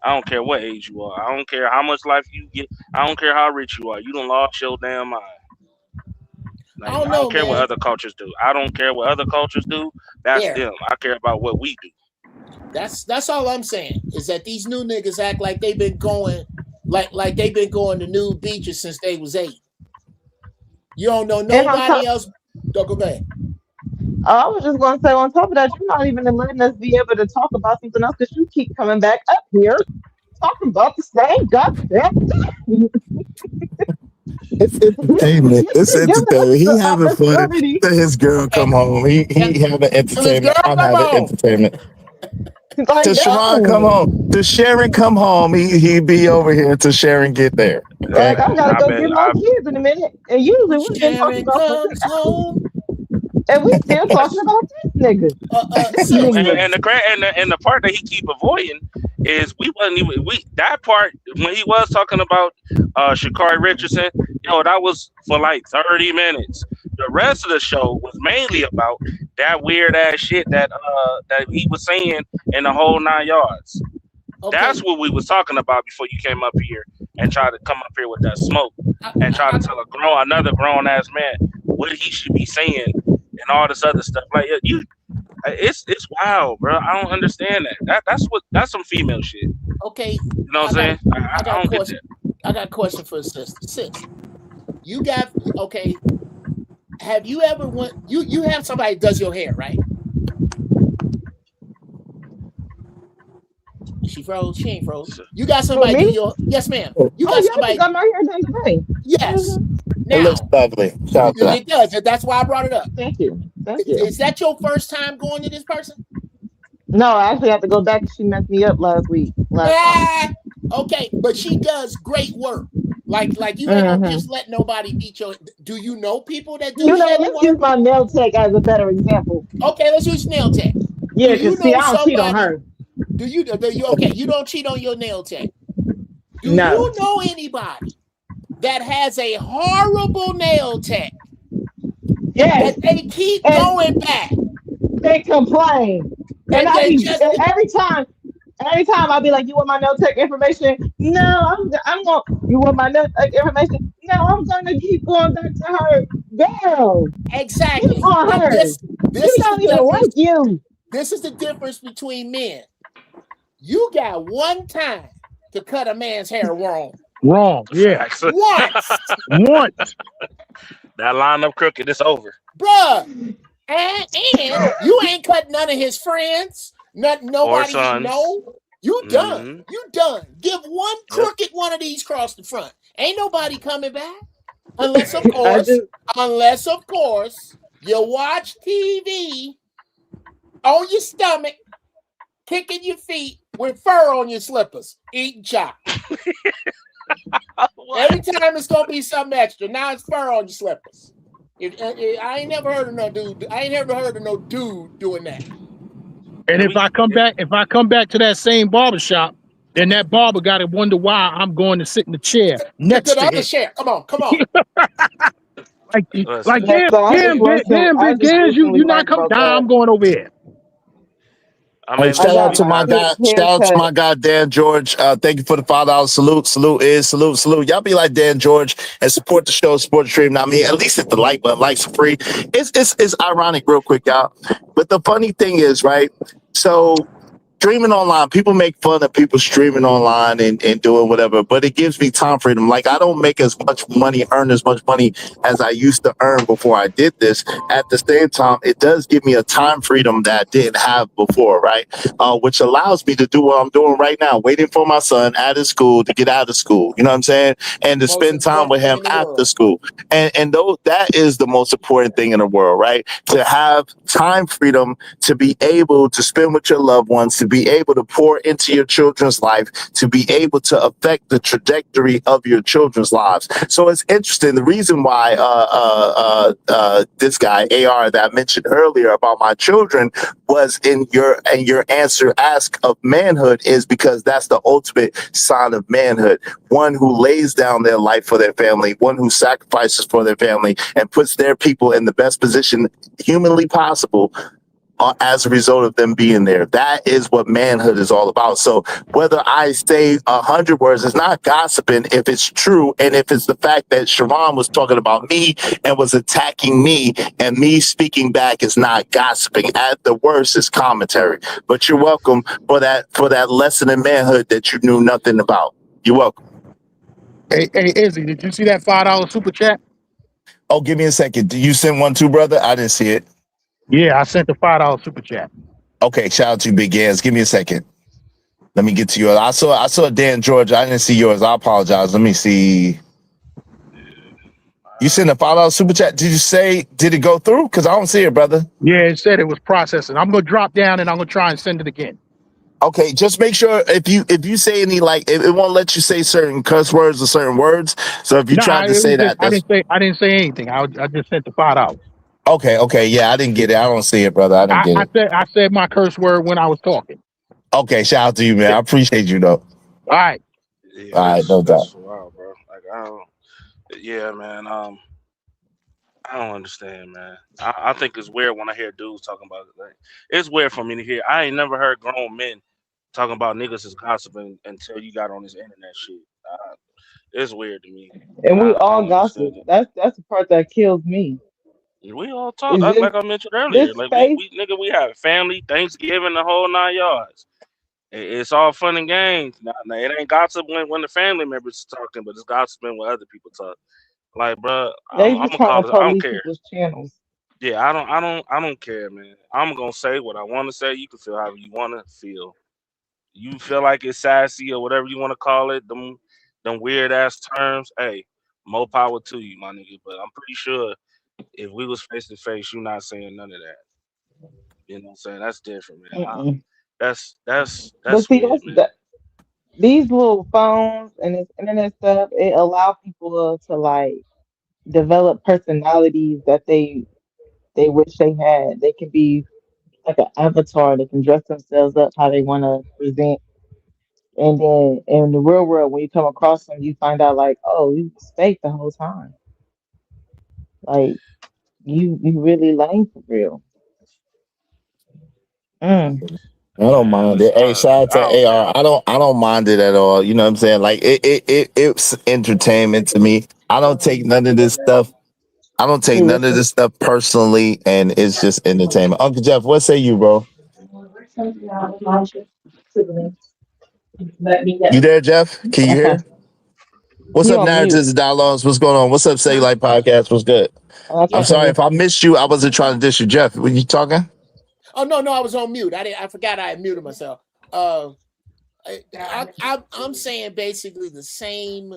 I don't care what age you are. I don't care how much life you get. I don't care how rich you are. You done lost your damn mind. Like, I don't I know, don't care what man. other cultures do. I don't care what other cultures do. That's There. them. I care about what we do. That's all I'm saying is that these new niggas act like they've been going like they've been going to nude beaches since they was 8. You don't know nobody else. Go ahead. I was just going to say, on top of that, you're not even letting us be able to talk about something else because you keep coming back up here talking about the same goddamn thing. It's entertainment. It's entertainment. He having fun. His girl come home. He having entertainment. I'm having entertainment. Like, To Sharon come home. To Sharon come home. He be over here till Sharon get there. Like, I gotta go get my kids in a minute. And usually we've been talking about comes home. And we still talking about this nigga. And the part that he keep avoiding is we wasn't even that part when he was talking about Sha'Carri Richardson. That was for like 30 minutes. The rest of the show was mainly about that weird ass shit that he was saying in the whole 9 yards. Okay. That's what we was talking about before you came up here and tried to come up here with that smoke and try to tell another grown ass man what he should be saying and all this other stuff. Like it's wild, bro. I don't understand that. That's some female shit. Okay. You know what I'm saying? I don't get that. I got a question for the sister. Sis, you got have you ever you have somebody that does your hair, right? She froze. She ain't froze. You got somebody do your yes, ma'am. You got somebody. I got my hair done today. Yes. It looks lovely. It does. That's why I brought it up. Thank you. Thank you. Is that your first time going to this person? No, I actually have to go back. She messed me up last week. Okay, but she does great work. Like you ain't gonna just let nobody beat your. Do you know people that do? Let's use my nail tech as a better example. Okay, let's use nail tech. Yeah, because I don't cheat on her. Do you okay? You don't cheat on your nail tech. Do you know anybody that has a horrible nail tech? Yes. That they keep going back. They complain. And every time I'll be like, you want my nail tech information? No, I'm going, you want my nail tech information? No, I'm going to keep going back to her. Girl. Exactly. On her. This don't even like you. This is the difference between men. You got one time to cut a man's hair wrong. Wrong, yeah. Once. That line up crooked, it's over. Bruh. And you ain't cut none of his friends. Nobody you know. You done. Mm-hmm. You done. Give one crooked one of these across the front. Ain't nobody coming back. Unless of course, you watch TV on your stomach, kicking your feet with fur on your slippers, eating chop. Every time it's gonna be something extra. Now it's fur on your slippers. I ain't never heard of no dude. I ain't never heard of no dude doing that. And if I come back to that same barbershop, then that barber got to wonder why I'm going to sit in the chair next to the other chair. Come on. like damn, big Gans, you not coming down. I'm going over here. Shout out to my guy Dan George. Thank you for the $5 salute. Y'all be like Dan George and support the show, support the stream. Not me. At least hit the like button. Likes are free. It's ironic, real quick, y'all. But the funny thing is, right? So streaming online, people make fun of people streaming online and doing whatever, but it gives me time freedom. Like, I don't make as much money, earn as much money as I used to earn before I did this. At the same time, it does give me a time freedom that I didn't have before, right? Which allows me to do what I'm doing right now, waiting for my son out of school to get out of school. You know what I'm saying? And to spend time with him after school. And that is the most important thing in the world, right? To have time freedom, to be able to spend with your loved ones, to to be able to pour into your children's life, to be able to affect the trajectory of your children's lives. So it's interesting. The reason why this guy AR that I mentioned earlier about my children was in your answer ask of manhood is because that's the ultimate sign of manhood. One who lays down their life for their family, one who sacrifices for their family and puts their people in the best position humanly possible as a result of them being there. That is what manhood is all about. So whether I say 100 words, it's not gossiping if it's true. And if it's the fact that Sharon was talking about me and was attacking me and me speaking back is not gossiping. At the worst, it's commentary. But you're welcome for that lesson in manhood that you knew nothing about. You're welcome. Hey, Izzy, did you see that $5 super chat? Oh, give me a second. Do you send one too, brother? I didn't see it. Yeah, I sent the $5 super chat. Okay, shout out to you, Big Gans. Give me a second. Let me get to yours. I saw Dan George. I didn't see yours. I apologize. Let me see. You sent a $5 super chat. Did it go through? Because I don't see it, brother. Yeah, it said it was processing. I'm gonna drop down and I'm gonna try and send it again. Okay, just make sure if you say any it won't let you say certain cuss words or certain words. So if you tried to say that, I didn't say anything. I just sent the $5. Okay, yeah, I didn't get it. I don't see it, brother. I didn't get it. I said my curse word when I was talking. Okay, shout out to you, man. I appreciate you though. All right. Yeah, all right, no doubt. Wow, bro. Yeah, man. I don't understand, man. I think it's weird when I hear dudes talking about it. Like, it's weird for me to hear. I ain't never heard grown men talking about niggas as gossiping until you got on this internet shit. It's weird to me. And we all gossip. That's the part that kills me. We all talk like I mentioned earlier. Like we have family, Thanksgiving, the whole 9 yards. It's all fun and games. Now, it ain't gossip when the family members talking, but it's gossiping when other people talk. Like, bro, They I'm just gonna trying call to it. I don't police care. people's channels. Yeah, I don't care, man. I'm gonna say what I want to say. You can feel however you want to feel. You feel like it's sassy or whatever you want to call it. Them weird ass terms. Hey, more power to you, my nigga. But I'm pretty sure if we was face to face, you not saying none of that. You know what I'm saying? That's different, man. That's But see, weird, man. these little phones and this internet stuff, it allow people to like develop personalities that they wish they had. They can be like an avatar. They can dress themselves up how they want to present. And then in the real world, when you come across them, you find out like, oh, he was fake the whole time. Like you really lame for real. I don't mind it. Hey, shout out to AR. I don't mind it at all. You know what I'm saying? Like it's entertainment to me. I don't take none of this stuff. I don't take none of this stuff personally, and it's just entertainment. Uncle Jeff, what say you, bro? You there, Jeff? Can you hear? What's up, Narratives and Dialogues? What's going on? What's up, Say Like Podcast? What's good? I'm sorry if I missed you. I wasn't trying to diss you, Jeff. Were you talking? Oh no, I was on mute. I forgot I had muted myself. I'm saying basically the same.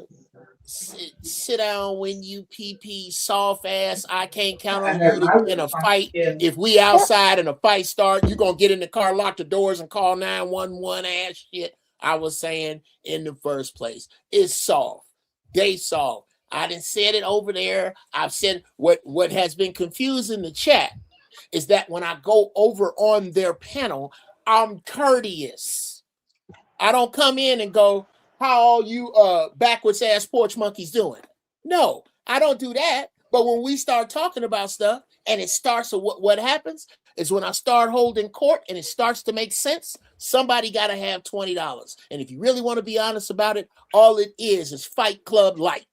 Sit down when you pee soft ass. I can't count on you to in a fight. If we outside and a fight start, you're gonna get in the car, lock the doors, and call 911 ass shit. I was saying in the first place, it's soft. They soft. I didn't said it over there. I've said what has been confused in the chat is that when I go over on their panel, I'm courteous. I don't come in and go, how all you backwards ass porch monkeys doing? No, I don't do that. But when we start talking about stuff and it starts, what happens is when I start holding court and it starts to make sense, somebody got to have $20. And if you really want to be honest about it, all it is Fight Club Light.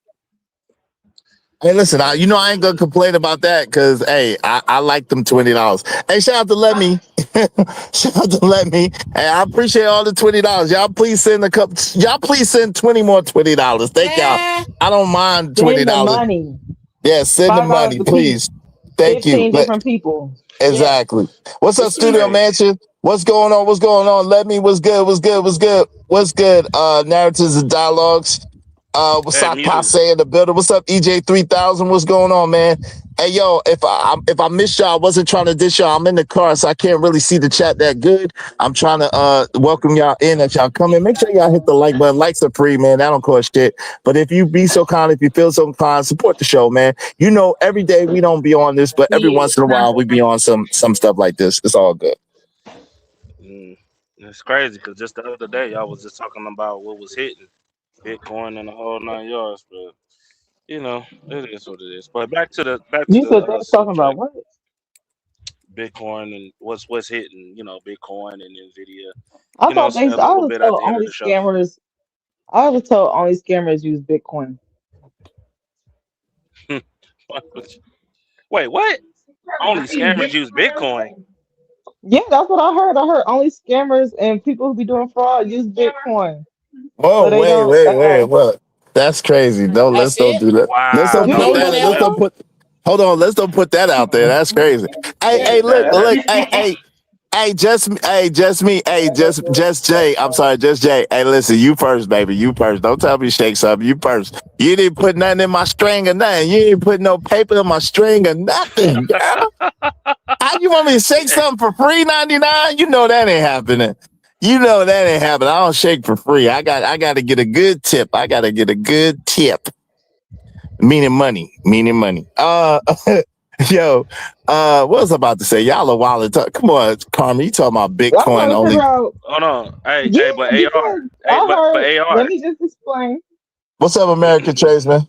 Hey, listen, I ain't gonna complain about that because hey, I like them $20. Hey, shout out to Let Me, shout out to Let Me. Hey, I appreciate all the $20. Y'all please send a couple. Y'all please send 20 more $20. Thank y'all. I don't mind $20. Send the money. Yeah, send the money, please. Thank you. 15 different people. Exactly. Yeah. What's up, Studio Mansion? What's going on? What's going on? Let Me. What's good? What's good? What's good? What's good? Narratives and Dialogues. Hey, Sock Passe in the building. What's up, EJ3000? What's going on, man? Hey, yo, if I missed y'all, I wasn't trying to dish y'all. I'm in the car, so I can't really see the chat that good. I'm trying to welcome y'all in as y'all come in. Make sure y'all hit the like button. Likes are free, man. That don't cost shit. But if you be so kind, if you feel so inclined, support the show, man. You know, every day we don't be on this, but every once in a while we be on some stuff like this. It's all good. It's crazy because just the other day y'all was just talking about what was hitting Bitcoin and the whole 9 yards, but you know it is what it is. But back to the You said they was talking about subject, what? Bitcoin and what's hitting, Bitcoin and Nvidia. I You know, thought say they. a I little was bit at told the end of only the show. scammers. I was told only scammers use Bitcoin. Wait, what? Only scammers use Bitcoin. Yeah, that's what I heard. I heard only scammers and people who be doing fraud use Bitcoin. Whoa, So they wait, don't. what? That's crazy. No, let's That's don't it. do that. Let's Wow, don't Do put no, that. anybody Let's else? don't put. Hold on. Let's don't put that out there. That's crazy. Hey, look. Hey, just me. Hey, just Jay. I'm sorry, just Jay. Hey, listen, you first, baby. You first. Don't tell me shake something. You first. You didn't put nothing in my string or nothing. You didn't put no paper in my string or nothing, girl. How you want me to shake something for free, 99? You know that ain't happening. You know that ain't happening. I don't shake for free. I got to get a good tip. I got to get a good tip. Meaning money. Yo, what was I about to say? Y'all are wild. Come on, Carmen. You talking about I'm trying Bitcoin to figure only? out. Hold on. Yeah, But because AR. I But heard. Let AR. me just explain. What's up, American tradesman?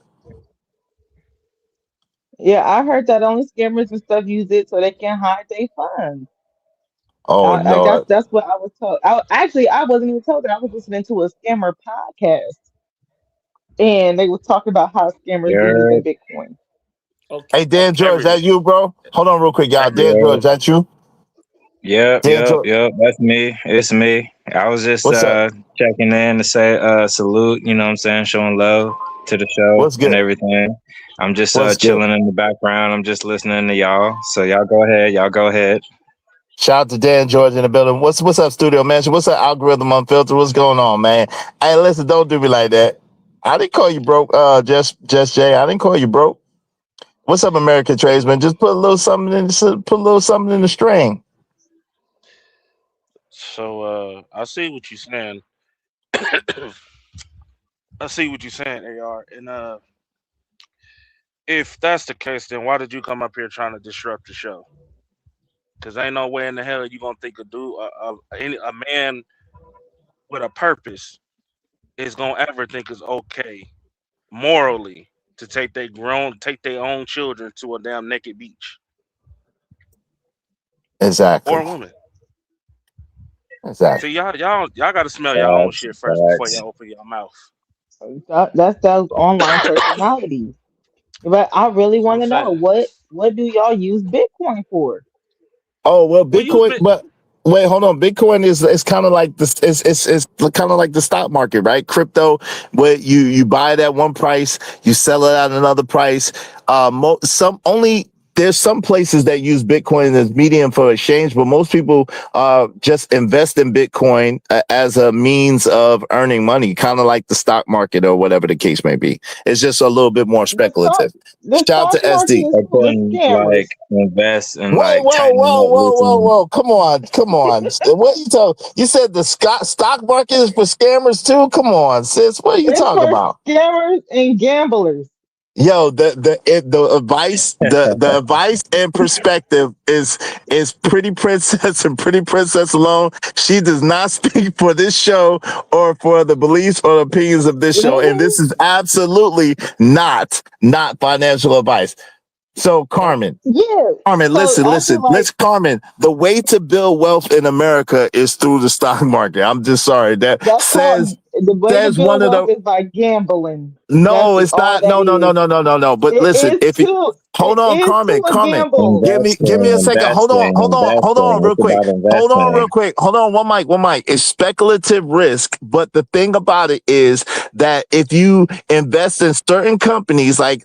Yeah, I heard that only scammers and stuff use it so they can hide their funds. Oh I guess Lord. that's what I was told. I wasn't even told that. I was listening to a scammer podcast, and they were talking about how scammers be Yeah, using Bitcoin. Hey, Dan George, that you, bro? Hold on, real quick, y'all. Dan yeah, George, that you? Dan George, That's me. It's me. I was just what's up? checking in to say salute, you know what I'm saying, showing love to the show What's and good? everything. I'm just What's good? chilling in the background. I'm just listening to y'all. So y'all go ahead. Y'all go ahead. Shout out to Dan George in the building. What's up, Studio Mansion? What's up, Algorithm Unfiltered? What's going on, man? Hey, listen, don't do me like that. I didn't call you broke, just Jay. I didn't call you broke. What's up, American tradesman? Just put a little something in the string. So I see what you're saying. I see what you're saying, AR. And if that's the case, then why did you come up here trying to disrupt the show? Because ain't no way in the hell you gonna think a man with a purpose is gonna ever think it's okay morally to take their own children to a damn naked beach or Exactly. a woman. Exactly. See, y'all got to smell your own Facts, shit first before facts. y'all open your mouth. That's those online personalities. But I really That's what want I'm to know saying. what do y'all use Bitcoin for? Oh well, We use Bitcoin, but wait, hold on. Bitcoin is it's kind of like this. It's kind of like the stock market, right? Crypto, where you buy it at one price, you sell it at another price. There's some places that use Bitcoin as medium for exchange, but most people just invest in Bitcoin as a means of earning money, kind of like the stock market or whatever the case may be. It's just a little bit more The stock speculative. the Shout out to stock market SD. is I full of couldn't scammers. invest and Wait, tightening up loosely. whoa. Come on. What you talking? You said the stock market is for scammers too? Come on, sis. What are you It's talking for about? scammers and gamblers. Yo, the advice and perspective is Pretty Princess and Pretty Princess alone. She does not speak for this show or for the beliefs or opinions of this show, and Mhm. this is absolutely not financial advice. So, Carmen, Yeah. So I feel like Carmen, the way to build wealth in America is through the stock market. I'm just sorry. That that's how the way to says one build of wealth the is by gambling. That's no, it's all not. that is. No. But It listen, is if it too. hold It on, is to a Carmen, gamble. give me a second. Hold on, real It's quick. about investing. Hold on, one mic. It's speculative risk, but the thing about it is that if you invest in certain companies like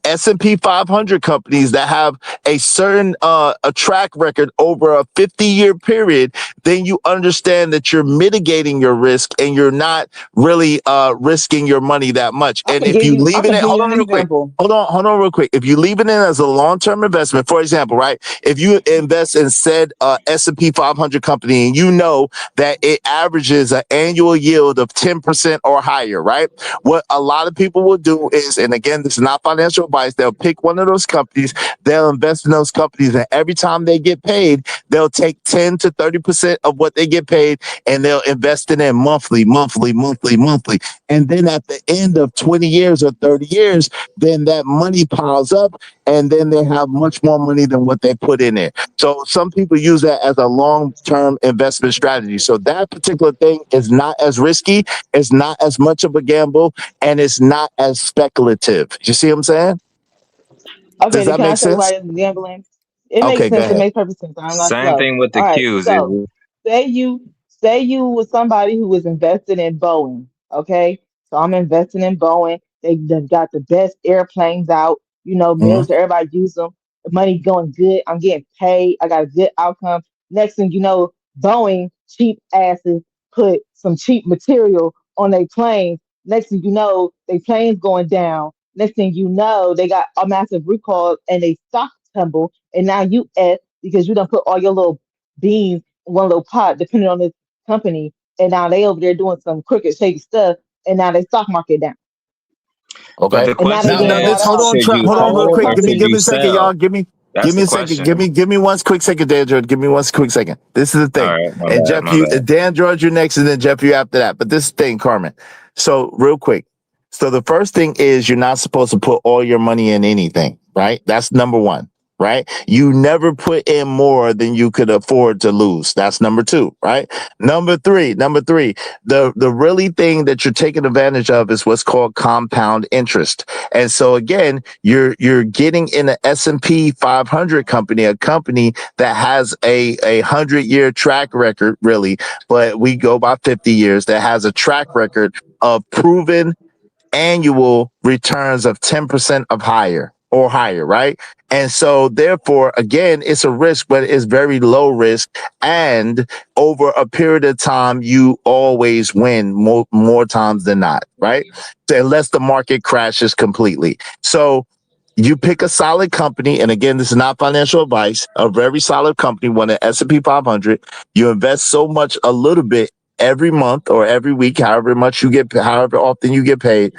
S&P 500 companies that have a certain a track record over a 50-year period, then you understand that you're mitigating your risk and you're not really risking your money that much. I And can if give you you. I leave it can in, give hold you on an real quick. example. Hold on real quick. If you leave it in as a long-term investment, for example, right? If you invest in said S&P 500 company and you know that it averages an annual yield of 10% or higher, right? What a lot of people will do is, and again, this is not financial advice, they'll pick one of those companies, they'll invest in those companies, and every time they get paid, they'll take 10 to 30% of what they get paid and they'll invest it in monthly. And then at the end of 20 years or 30 years, then that money piles up and then they have much more money than what they put in it. So some people use that as a long-term investment strategy. So that particular thing is not as risky, it's not as much of a gamble, and it's not as speculative. You see what I'm saying? Okay, Does then that can I make tell you sense? why it's gambling? It makes Okay, go sense. It ahead. makes perfect sense. I'm not Same slow. thing with All the right. cues. So say you was somebody who was invested in Boeing. Okay. So I'm investing in Boeing. They've got the best airplanes out, Mhm. military, everybody use them. The money going good. I'm getting paid. I got a good outcome. Next thing you know, Boeing cheap asses put some cheap material on their planes. Next thing you know, their planes going down. Next thing you know, they got a massive recall and they stock tumble. And now you because you don't put all your little beans in one little pot, depending on this company. And now they over there doing some crooked, shady stuff. And now they stock market down. But Okay. the And now they question Now getting this bought is, hold out on, should you hold by on real hold quick. or other should Give you me a companies. second, y'all. sell? Give That's me the a second. question. Give me one quick second, Dan George. Give me one quick second. This is the All thing. right, my And bad, Jeff, my you bad. Dan George, you're next, and then Jeff, you after that. But this is the thing, Carmen. So real quick. So the first thing is you're not supposed to put all your money in anything, right? That's number one, right? You never put in more than you could afford to lose. That's number two, right? Number three, the really thing that you're taking advantage of is what's called compound interest. And so again, you're getting in an S&P 500 company, a company that has a 100-year track record, really, but we go by 50 years, that has a track record of proven annual returns of 10% of higher or higher, right? And so therefore, again, it's a risk, but it's very low risk. And over a period of time, you always win more times than not, right? So unless the market crashes completely. So you pick a solid company, and again, this is not financial advice, a very solid company, one of S&P 500. You invest so much, a little bit every month or every week, however much you get, however often you get paid,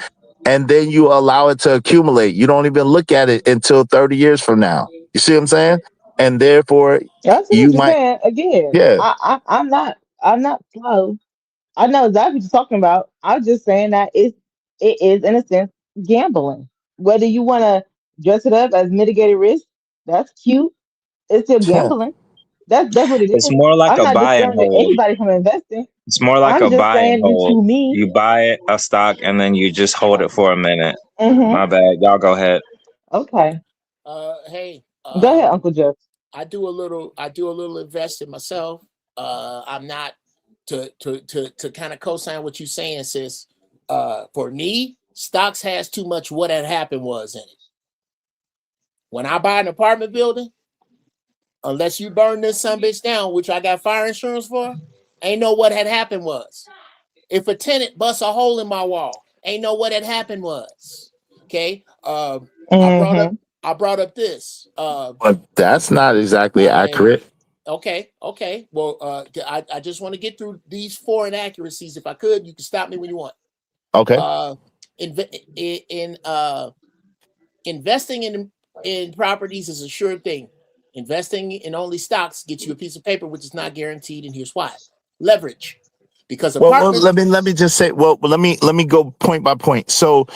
and then you allow it to accumulate. You don't even look at it until 30 years from now. You see what I'm saying? And therefore, Yeah, I see you what you're might, saying. Again, yeah. I'm not slow. I know exactly what you're talking about. I'm just saying that it is in a sense gambling. Whether you want to dress it up as mitigated risk, that's cute. It's still gambling. That's what it It's is. more like I'm a not buy and discouraging hold. anybody from investing. It's more like I'm a just buy and saying hold. to me, You buy a stock and then you just hold it for a minute. mm-hmm, My bad. Y'all go ahead. okay. Hey, Go ahead, Uncle Jeff. I do a little investing myself. I'm not to kind of co-sign what you're saying, sis. For me, stocks has too much what had happened was in it. When I buy an apartment building, unless you burn this some bitch down, which I got fire insurance for, ain't know what had happened was. If a tenant busts a hole in my wall, ain't know what had happened was. Okay. I brought up Mm-hmm. I brought up this. But that's not exactly I accurate. okay. Well, I just want to get through these four inaccuracies. If I could, you can stop me when you want. Okay. Investing in properties is a sure thing. Investing in only stocks gets you a piece of paper, which is not guaranteed, and here's why: leverage. Because Well, apartments. let me just say. Well, let me go point by point. So,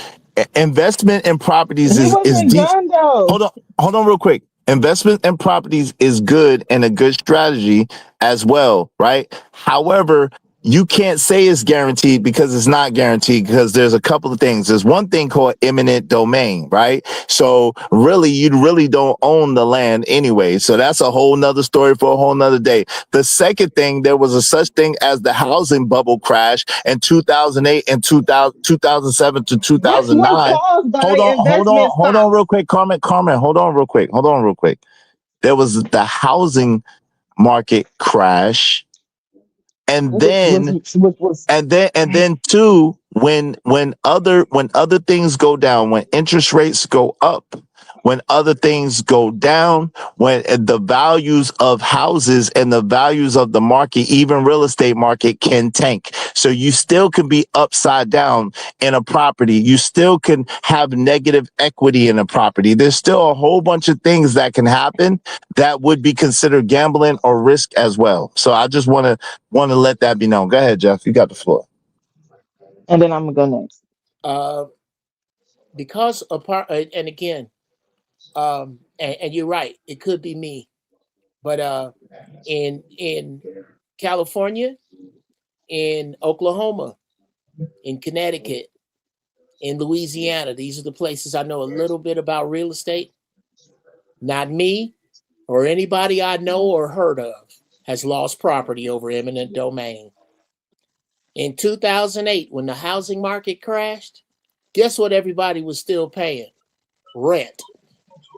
investment in properties He is wasn't deep. done though. Hold on, real quick. Investment in properties is good and a good strategy as well, right? However, you can't say it's guaranteed because it's not guaranteed because there's a couple of things. There's one thing called eminent domain, right? So really, you really don't own the land anyway. So that's a whole nother story for a whole nother day. The second thing, there was a such thing as the housing bubble crash in 2008 and 2007 to Which was 2009. caused by Hold investment on, stocks. real quick, Carmen, hold on, real quick. There was the housing market crash, and Which then was which was and then two, when other things go down, when interest rates go up, when other things go down, when the values of houses and the values of the market, even real estate market, can tank. So you still can be upside down in a property. You still can have negative equity in a property. There's still a whole bunch of things that can happen that would be considered gambling or risk as well. So I just want to let that be known. Go ahead, Jeff. You got the floor. And then I'm gonna go next. Uh, because apart, and again, and you're right, it could be me, but in California, in Oklahoma, in Connecticut, in Louisiana, these are the places I know a little bit about real estate. Not me or anybody I know or heard of has lost property over eminent domain. In 2008, when the housing market crashed, guess what everybody was still paying? Rent.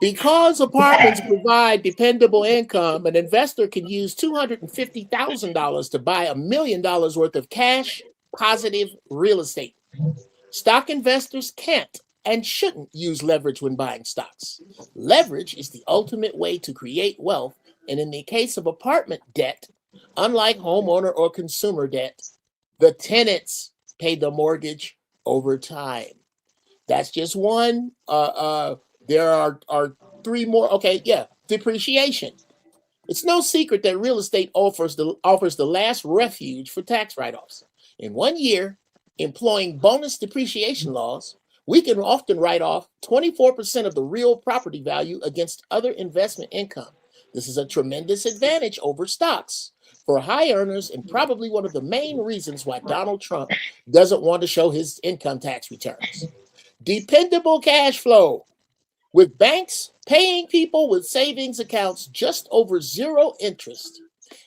Because apartments provide dependable income, an investor can use $250,000 to buy $1 million worth of cash positive real estate. Stock investors can't and shouldn't use leverage when buying stocks. Leverage is the ultimate way to create wealth, and in the case of apartment debt, unlike homeowner or consumer debt, the tenants pay the mortgage over time. That's just one. There are three more. Okay, yeah, depreciation. It's no secret that real estate offers the last refuge for tax write-offs. In 1 year, employing bonus depreciation laws, we can often write off 24% of the real property value against other investment income. This is a tremendous advantage over stocks for high earners, and probably one of the main reasons why Donald Trump doesn't want to show his income tax returns. Dependable cash flow. With banks paying people with savings accounts just over zero interest,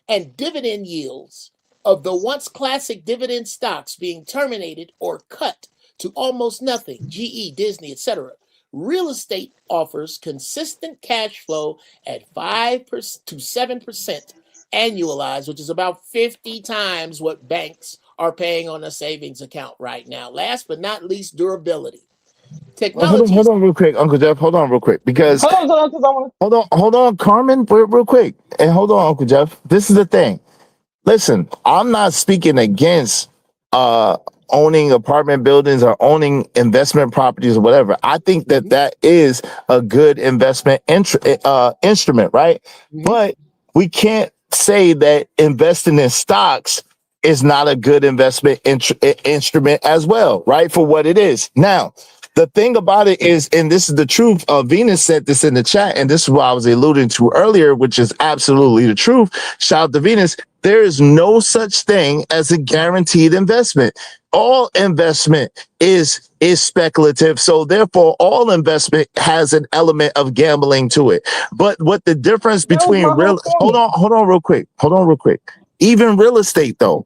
and dividend yields of the once classic dividend stocks being terminated or cut to almost nothing, GE, Disney, etc., real estate offers consistent cash flow at 5 to 7% annualized, which is about 50 times what banks are paying on a savings account right now. Last but not least, durability. Technology. Hold on, real quick, Uncle Jeff. Hold on, real quick, because Hold on, because I want hold on, Carmen, real quick, and hold on, Uncle Jeff. This is the thing. Listen, I'm not speaking against uh owning apartment buildings or owning investment properties or whatever. I think that that is a good investment instrument, right? But we can't say that investing in stocks is not a good investment instrument as well, right? For what it is. Now, the thing about it is, and this is the truth, Venus said this in the chat, and this is what I was alluding to earlier, which is absolutely the truth. Shout out to Venus. There is no such thing as a guaranteed investment. All investment is speculative. So therefore, all investment has an element of gambling to it. But what the difference between hold on real quick. Even real estate though.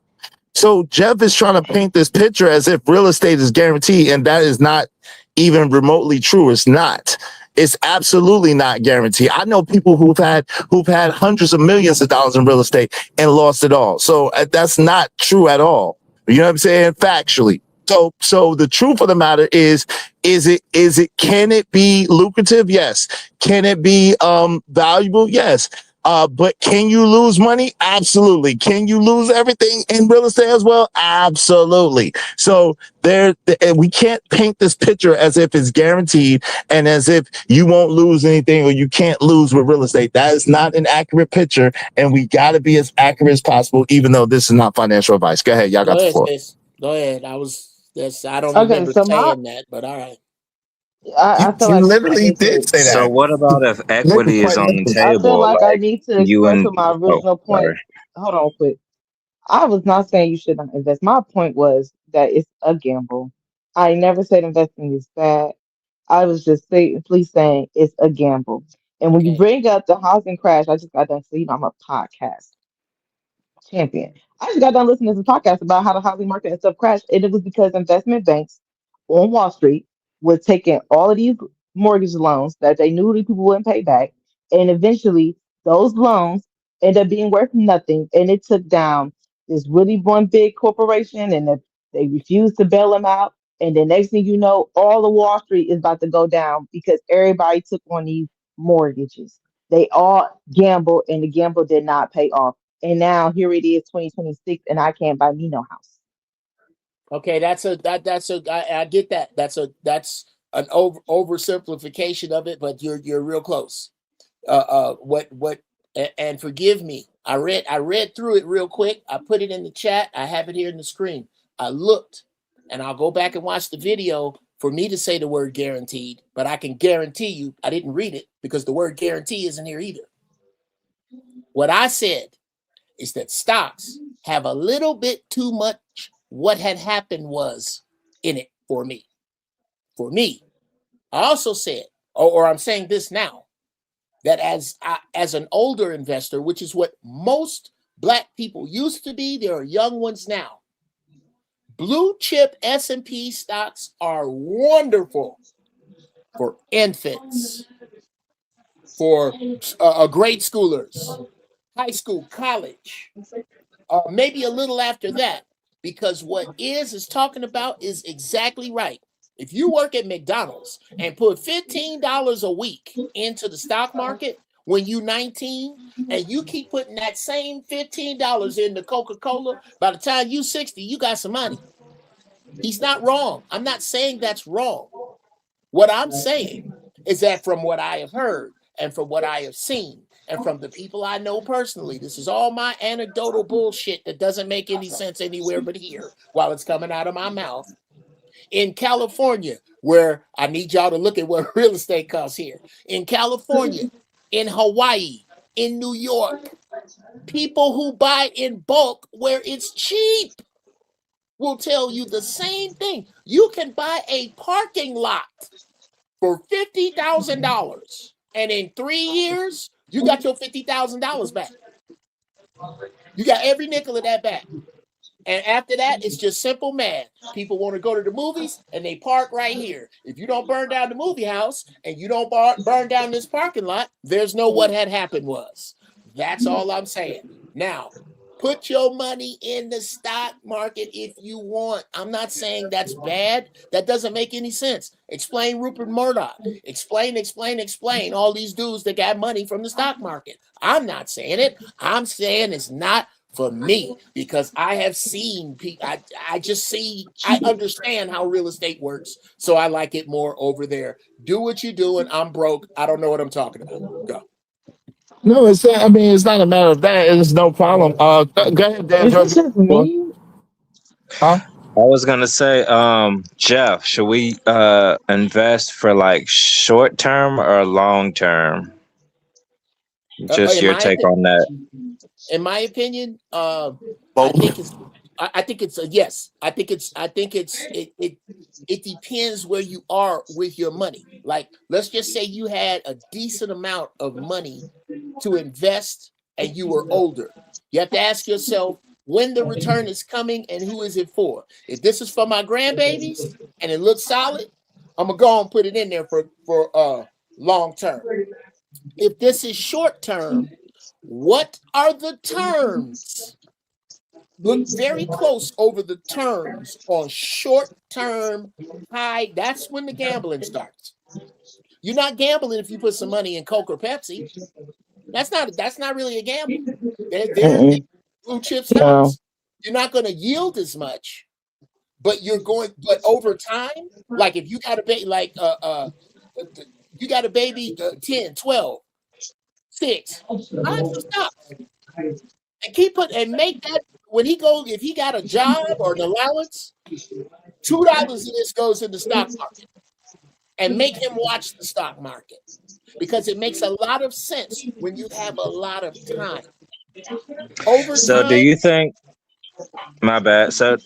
So Jeff is trying to paint this picture as if real estate is guaranteed, and that is not even remotely true. It's not. It's absolutely not guaranteed. I know people who've had hundreds of millions of dollars in real estate and lost it all. So that's not true at all. You know what I'm saying? Factually. So the truth of the matter is it can it be lucrative? Yes. Can it be valuable? Yes. But can you lose money? Absolutely. Can you lose everything in real estate as well? Absolutely. So we can't paint this picture as if it's guaranteed and as if you won't lose anything or you can't lose with real estate. That is not an accurate picture, and we got to be as accurate as possible, even though this is not financial advice. Go ahead. Y'all got the floor. Go ahead. I don't Okay, remember so saying that, but all right. I feel like I need to. So what about if equity is on the I feel table, like I like need to you express and what my oh, original point. sorry. Hold on, quick. I was not saying you should not invest. My point was that it's a gamble. I never said investing is bad. I was just simply saying it's a gamble. And when you bring up the housing crash, I just got done. So I'm a podcast champion. I just got done listening to some podcast about how the housing market and stuff crashed, and it was because investment banks on Wall Street were taking all of these mortgage loans that they knew these people wouldn't pay back, and eventually those loans ended up being worth nothing, and it took down this really one big corporation, and They refuse to bail them out. And the next thing you know, all of Wall Street is about to go down because everybody took on these mortgages. They all gambled and the gamble did not pay off. And now here it is, 2026, and I can't buy me no house. Okay, that's I get that. That's an oversimplification of it, but you're real close. What and forgive me. I read through it real quick. I put it in the chat. I have it here in the screen. I looked, and I'll go back and watch the video for me to say the word guaranteed, but I can guarantee you I didn't read it because the word guarantee isn't here either. What I said is that stocks have a little bit too much what had happened was in it for me. For me, I also said, or I'm saying this now, that as an older investor, which is what most Black people used to be, there are young ones now. Blue chip S&P stocks are wonderful for infants, for grade schoolers, high school, college, maybe a little after that, because what is talking about is exactly right. If you work at McDonald's and put $15 a week into the stock market when you're 19, and you keep putting that same $15 into Coca-Cola, by the time you're 60, you got some money. He's not wrong. I'm not saying that's wrong. What I'm saying is that from what I have heard and from what I have seen and from the people I know personally, this is all my anecdotal bullshit that doesn't make any sense anywhere but here while it's coming out of my mouth. In California, where I need y'all to look at what real estate costs here. In California, in Hawaii, in New York, people who buy in bulk where it's cheap will tell you the same thing. You can buy a parking lot for $50,000, and in 3 years, you got your $50,000 back. You got every nickel of that back. And after that, it's just simple math. People want to go to the movies, and they park right here. If you don't burn down the movie house and you don't burn down this parking lot, there's no what had happened was. That's all I'm saying. Now, put your money in the stock market if you want. I'm not saying that's bad. That doesn't make any sense. Explain Rupert Murdoch. Explain all these dudes that got money from the stock market. I'm not saying it. I'm saying it's not for me because I have seen people. I understand how real estate works, so I like it more over there. Do what you're doing. I'm broke. I don't know what I'm talking about. Go. No, it's not a matter of that. It's no problem. Go ahead, Dan. Is this just me? Huh? I was gonna say, Jeff, should we invest for like short term or long term? Just your take on that. In my opinion, I think it's a yes. I think it depends where you are with your money. Like, let's just say you had a decent amount of money to invest and you were older. You have to ask yourself when the return is coming and who is it for. If this is for my grandbabies and it looks solid, I'm gonna go and put it in there for long term. If this is short term, what are the terms? Look very close over the terms on short-term high. That's when the gambling starts. You're not gambling if you put some money in Coke or Pepsi. That's not really a gamble. They're blue chip stocks. You're not going to yield as much, but but over time, like if you got a baby, like you got a baby 10, 12, 6, buy some stocks. And make that when if he got a job or an allowance, $2 of this goes in the stock market, and make him watch the stock market because it makes a lot of sense when you have a lot of time. So, do you think? My bad. So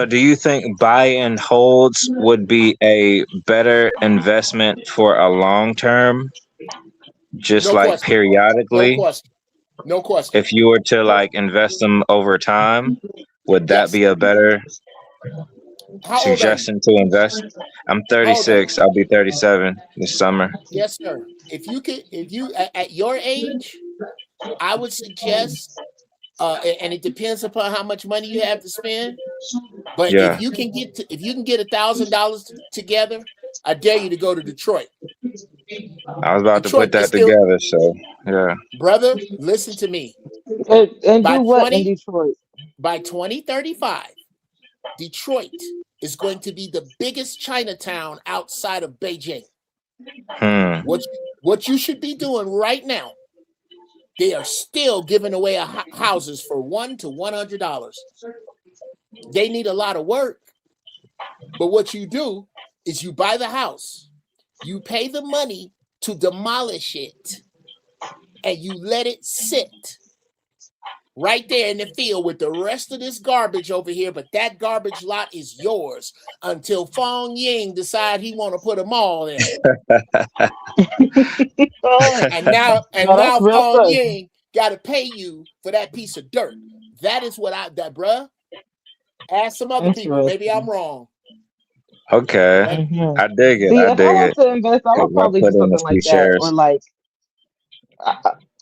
do you think buy and holds would be a better investment for a long term, just like periodically? No question. If you were to like invest them over time, would that be a better suggestion to invest? I'm 36. I'll be 37 this summer. Yes, sir. If you at your age, I would suggest and it depends upon how much money you have to spend. But Yeah. if you can get $1,000 together, I dare you to go to Detroit. I was about to put Detroit that is still, together. So yeah. brother. Listen to me. And By do what in 20 Detroit? by 2035, Detroit is going to be the biggest Chinatown outside of Beijing. What you should be doing right now? They are still giving away houses for $1 to $100. They need a lot of work, but what you do is you buy the house, you pay the money to demolish it, and you let it sit right there in the field with the rest of this garbage over here. But that garbage lot is yours until Fong Ying decide he want to put a mall in it. and now that's real Fong crazy. Ying got to pay you for that piece of dirt. That is what bruh. Ask some other people. Maybe I'm wrong. Okay. I dig it. See, I if I dig want it. to invest, I would Because I probably do put in a something few like that, or shares. like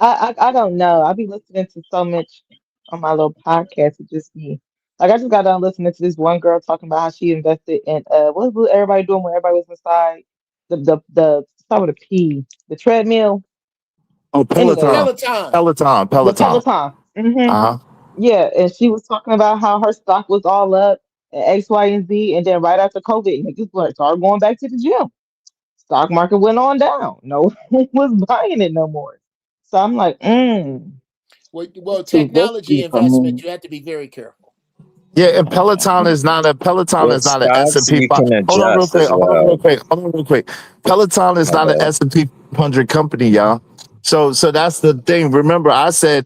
I don't know. I be listening to so much on my little podcast. It just be like I just got done listening to this one girl talking about how she invested in what was everybody doing when everybody was inside the start with a P, the treadmill. Oh, Anyway, Peloton. Peloton. Peloton. the Peloton. Peloton. Uh huh. Yeah, and she was talking about how her stock was all up and X, Y, and Z, and then right after COVID, niggas started going back to the gym. Stock market went on down. No one was buying it no more. So I'm like, Well, too technology risky for investment, me. you have to be very careful. Yeah, and Peloton is not a With S and stocks, P you five. can Hold on, real adjust quick. as Hold on, well. real quick. Hold on, real quick. Peloton is My not an bad. S&P 500 company, y'all. So that's the thing. Remember, I said,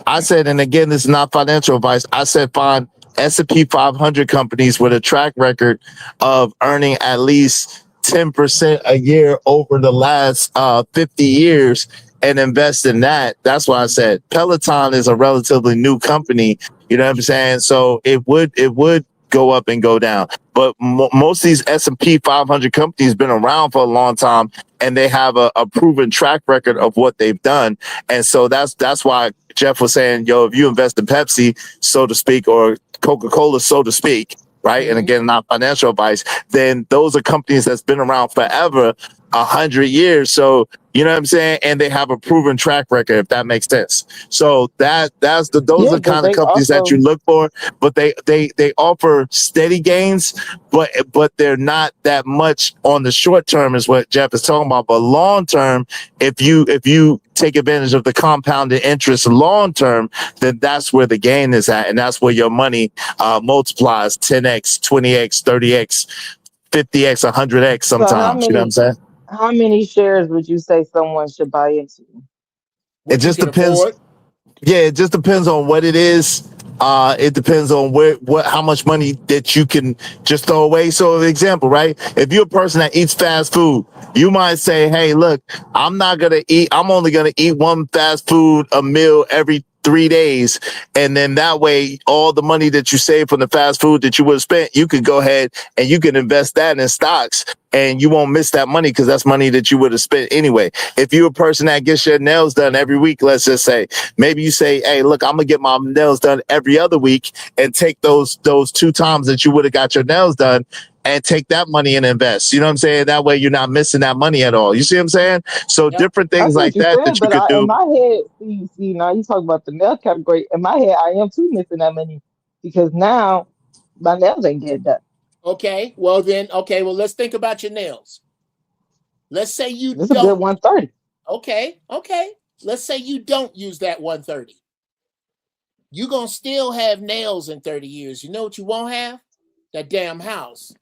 and again, this is not financial advice. I said find S&P 500 companies with a track record of earning at least 10% a year over the last 50 years and invest in that. That's why I said Peloton is a relatively new company. You know what I'm saying? So it would go up and go down. But most of these S&P 500 companies been around for a long time, and they have a proven track record of what they've done. And so that's why Jeff was saying, yo, if you invest in Pepsi, so to speak, or Coca-Cola, so to speak, right? And again, not financial advice, then those are companies that's been around forever, 100 years. So, you know what I'm saying? And they have a proven track record, if that makes sense. So those Yeah, are the but kind of they companies that you also look for, but they offer steady gains, but they're not that much on the short term is what Jeff is talking about. But long term, if you take advantage of the compounded interest long term, then that's where the gain is at, and that's where your money multiplies 10x, 20x, 30x, 50x, 100x so sometimes. You know what I'm saying? how many shares would you say someone should buy into? It What you just can depends. afford. Yeah, it just depends on what it is. It depends on how much money that you can just throw away. So, for example, right? If you're a person that eats fast food, you might say, "Hey, look, I'm only gonna eat one fast food a meal every 3 days, and then that way, all the money that you save from the fast food that you would have spent, you could go ahead and you can invest that in stocks, and you won't miss that money because that's money that you would have spent anyway. If you're a person that gets your nails done every week, let's just say, maybe you say, hey, look, I'm gonna get my nails done every other week and take those 2 times that you would have got your nails done and take that money and invest. You know what I'm saying? That way you're not missing that money at all. You see what I'm saying? So Yep. different I things see what like you're that saying, you but could in do. my head, see, now you talk about the nail category. In my head, I am too missing that money because now my nails ain't getting done. Okay, well, let's think about your nails. Let's say you It's a good don't. 130. Okay. Let's say you don't use that 130. You're going to still have nails in 30 years. You know what you won't have? That damn house,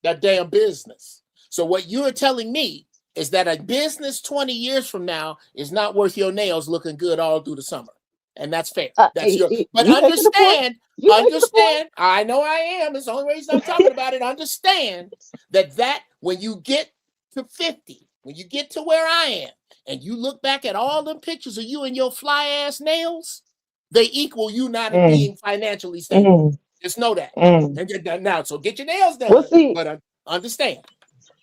that damn business. So what you're telling me is that a business 20 years from now is not worth your nails looking good all through the summer. And that's fair. That's your, but You making a point? You making a point? I know I am. It's the only reason I'm talking about it. Understand that when you get to 50, when you get to where I am, and you look back at all them pictures of you and your fly ass nails, they equal you not being financially stable. Just know that. And get that now. So get your nails Well, done, see, but understand.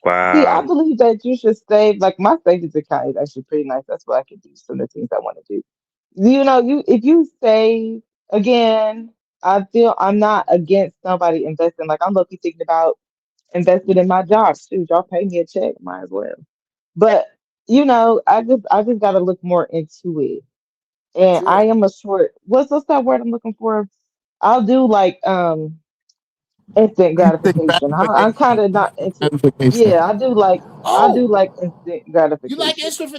I Wow. believe that you should save. Like my savings account is actually pretty nice. That's what I can do some of the things I want to do. if you say again, I feel I'm not against somebody investing. Like I'm lucky thinking about invested in my job. Shoot, y'all pay me a check, might as well. But I just gotta look more into it. And Sure. I am a short what's that word I'm looking for? I'll do like instant gratification. I'm kind of not into yeah, I do Oh, like instant you like gratification. instant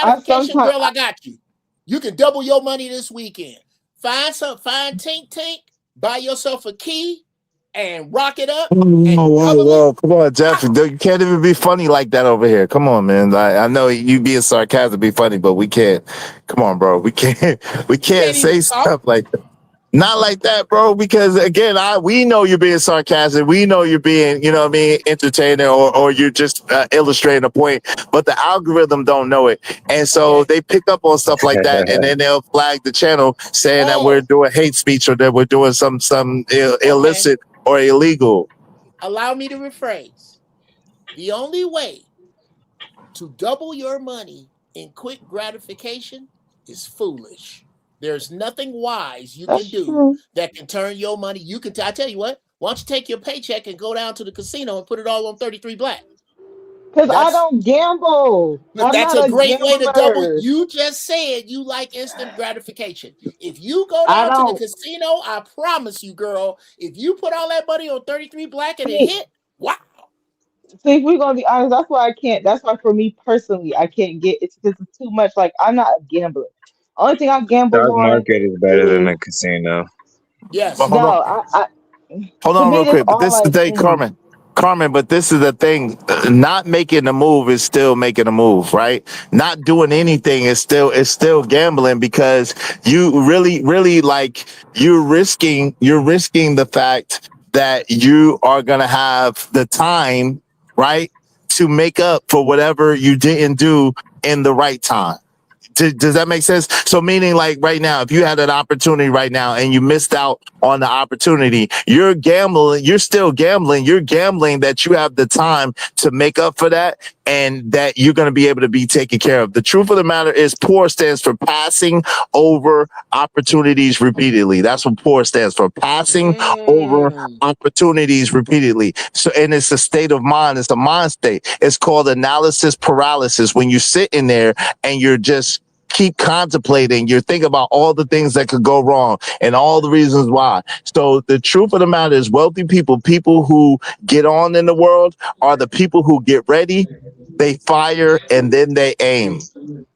I gratification, sometimes girl? I got you. You can double your money this weekend. Find Tink Tink, buy yourself a key, and rock it up Whoa, and whoa, double it. whoa. Come on, Jeff. You can't even be funny like that over here. Come on, man. I know you being sarcastic be funny, but we can't. Come on, bro. We can't You can't even say talk. stuff like that. Not like that, bro, because again, we know you're being sarcastic. We know you're being, you know what I mean, entertaining, or you're just illustrating a point, but the algorithm don't know it. And so they pick up on stuff like that, and then they'll flag the channel saying that we're Oh, doing hate speech or that we're doing some okay. illicit or illegal. Allow me to rephrase. The only way to double your money in quick gratification is foolish. There's nothing wise you can that's do true. that can turn your money. I tell you what, why don't you take your paycheck and go down to the casino and put it all on 33 Black? Because I That's don't gamble. I'm that's not a a great way to double. gambler. You just said you like instant gratification. If you go I down to the don't casino, I promise you, girl, if you put all that money on 33 Black and it see. hit, wow. See, if we're gonna be honest, that's why I can't. That's why for me personally, I can't get it's because it's too much. Like I'm not a gambler. Only thing I gamble Stock on market is better than is the casino. But Yes. hold on. no. I Hold to on me real that's quick, but all this is the like thing, Carmen. Carmen, but this is the thing. Not making a move is still making a move, right? Not doing anything is still gambling because you really like you're risking the fact that you are gonna have the time, right, to make up for whatever you didn't do in the right time. Does that make sense? So meaning like right now, if you had an opportunity right now and you missed out on the opportunity, you're gambling, you're still gambling. You're gambling that you have the time to make up for that and that you're going to be able to be taken care of. The truth of the matter is poor stands for passing over opportunities repeatedly. That's what poor stands for, passing over opportunities repeatedly. So, and it's a state of mind. It's a mind state. It's called analysis paralysis. When you sit in there and you're just keep contemplating, you're thinking about all the things that could go wrong and all the reasons why. So the truth of the matter is wealthy people who get on in the world are the people who get ready, they fire, and then they aim.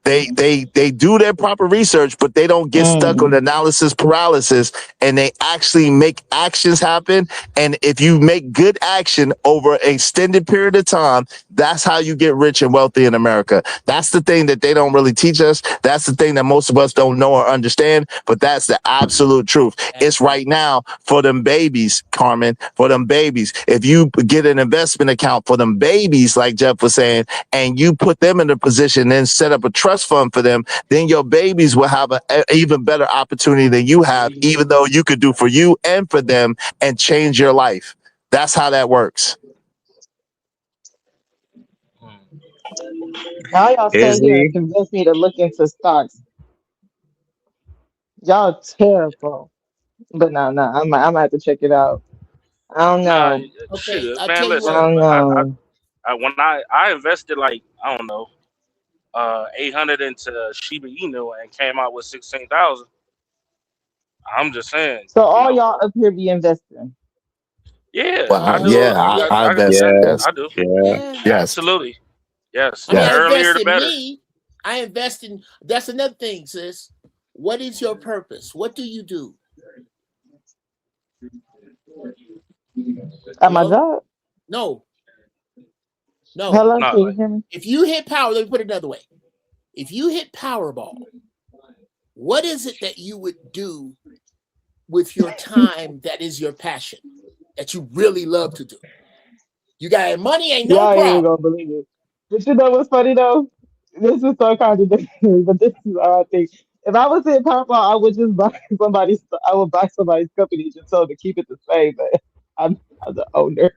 They do their proper research, but they don't get stuck on analysis paralysis, and they actually make actions happen. And if you make good action over an extended period of time, that's how you get rich and wealthy in America. That's the thing that they don't really teach us. That's the thing that most of us don't know or understand, but that's the absolute truth. It's right now for them babies, Carmen, for them babies. If you get an investment account for them babies, like Jeff was saying, and you put them in a position and set up a trust fund for them, then your babies will have an even better opportunity than you have, even though you could do for you and for them and change your life. That's how that works. now y'all stay here and Izzy, convince me to look into stocks. Y'all terrible. But no, I'm gonna have to check it out. I don't Nah, know. Okay, shoot, I man. tell you I Listen, what. don't know. when I invested like I don't know 800 into Shiba Inu and came out with 16,000. I'm just saying, So all y'all up here be investing. yeah, I Well, do. Oh, yeah, yeah, I invest. Yeah, yes, Yes, I do. yeah. yeah. yes, Absolutely, yes. I mean, The I yes. earlier, invest the in better. me. I invest in. That's another thing, sis. What is your purpose? What do you do? At my Hello? job. No, no. Hello, No, can you hear me? If you hit power, let me put it another way. If you hit Powerball, what is it that you would do with your time that is your passion, that you really love to do? You got money, ain't no Y'all ain't even problem. gonna believe it. But you know what's funny though? This is so contradictory, but this is how I think. If I was in Powerball, I would just buy somebody's. I would buy somebody's company just so to keep it the same. But I'm the owner.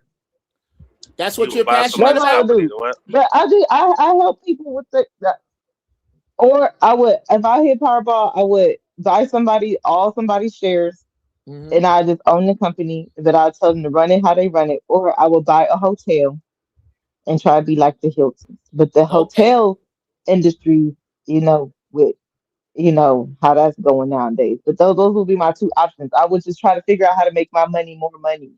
That's you what will you're buy passionate That's what somebody's I would about? company. do. To what? But I help people with the. Or I would, if I hit Powerball, I would buy all somebody's shares, and I just own the company. That I tell them to run it how they run it. Or I would buy a hotel and try to be like the Hiltons. But the Okay. hotel industry, with how that's going nowadays. But those would be my two options. I would just try to figure out how to make my money more money.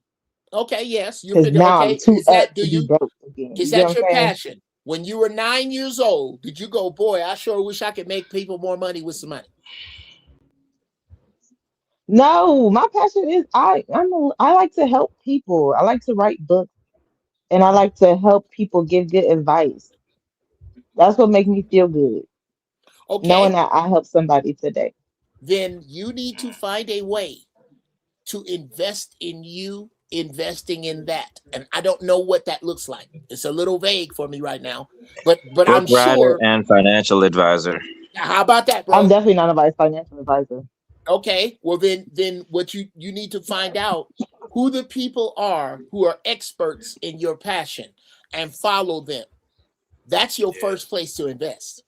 Okay, yes. You Because figure, now I'm okay, too up to be broke again. is You get that what your I'm saying? passion? When you were 9 years old, did you go, boy, I sure wish I could make people more money with some money? No, my passion is I like to help people. I like to write books, and I like to help people give good advice. That's what makes me feel good, knowing Okay, that I helped somebody today. then you need to find a way to invest in you, investing in that. And I don't know what that looks like. It's a little vague for me right now, but Book I'm writer sure. and financial advisor. How about that, I'm bro? definitely not a financial advisor. Okay, well then what you need to find out who the people are who are experts in your passion and follow them. That's your first place to invest.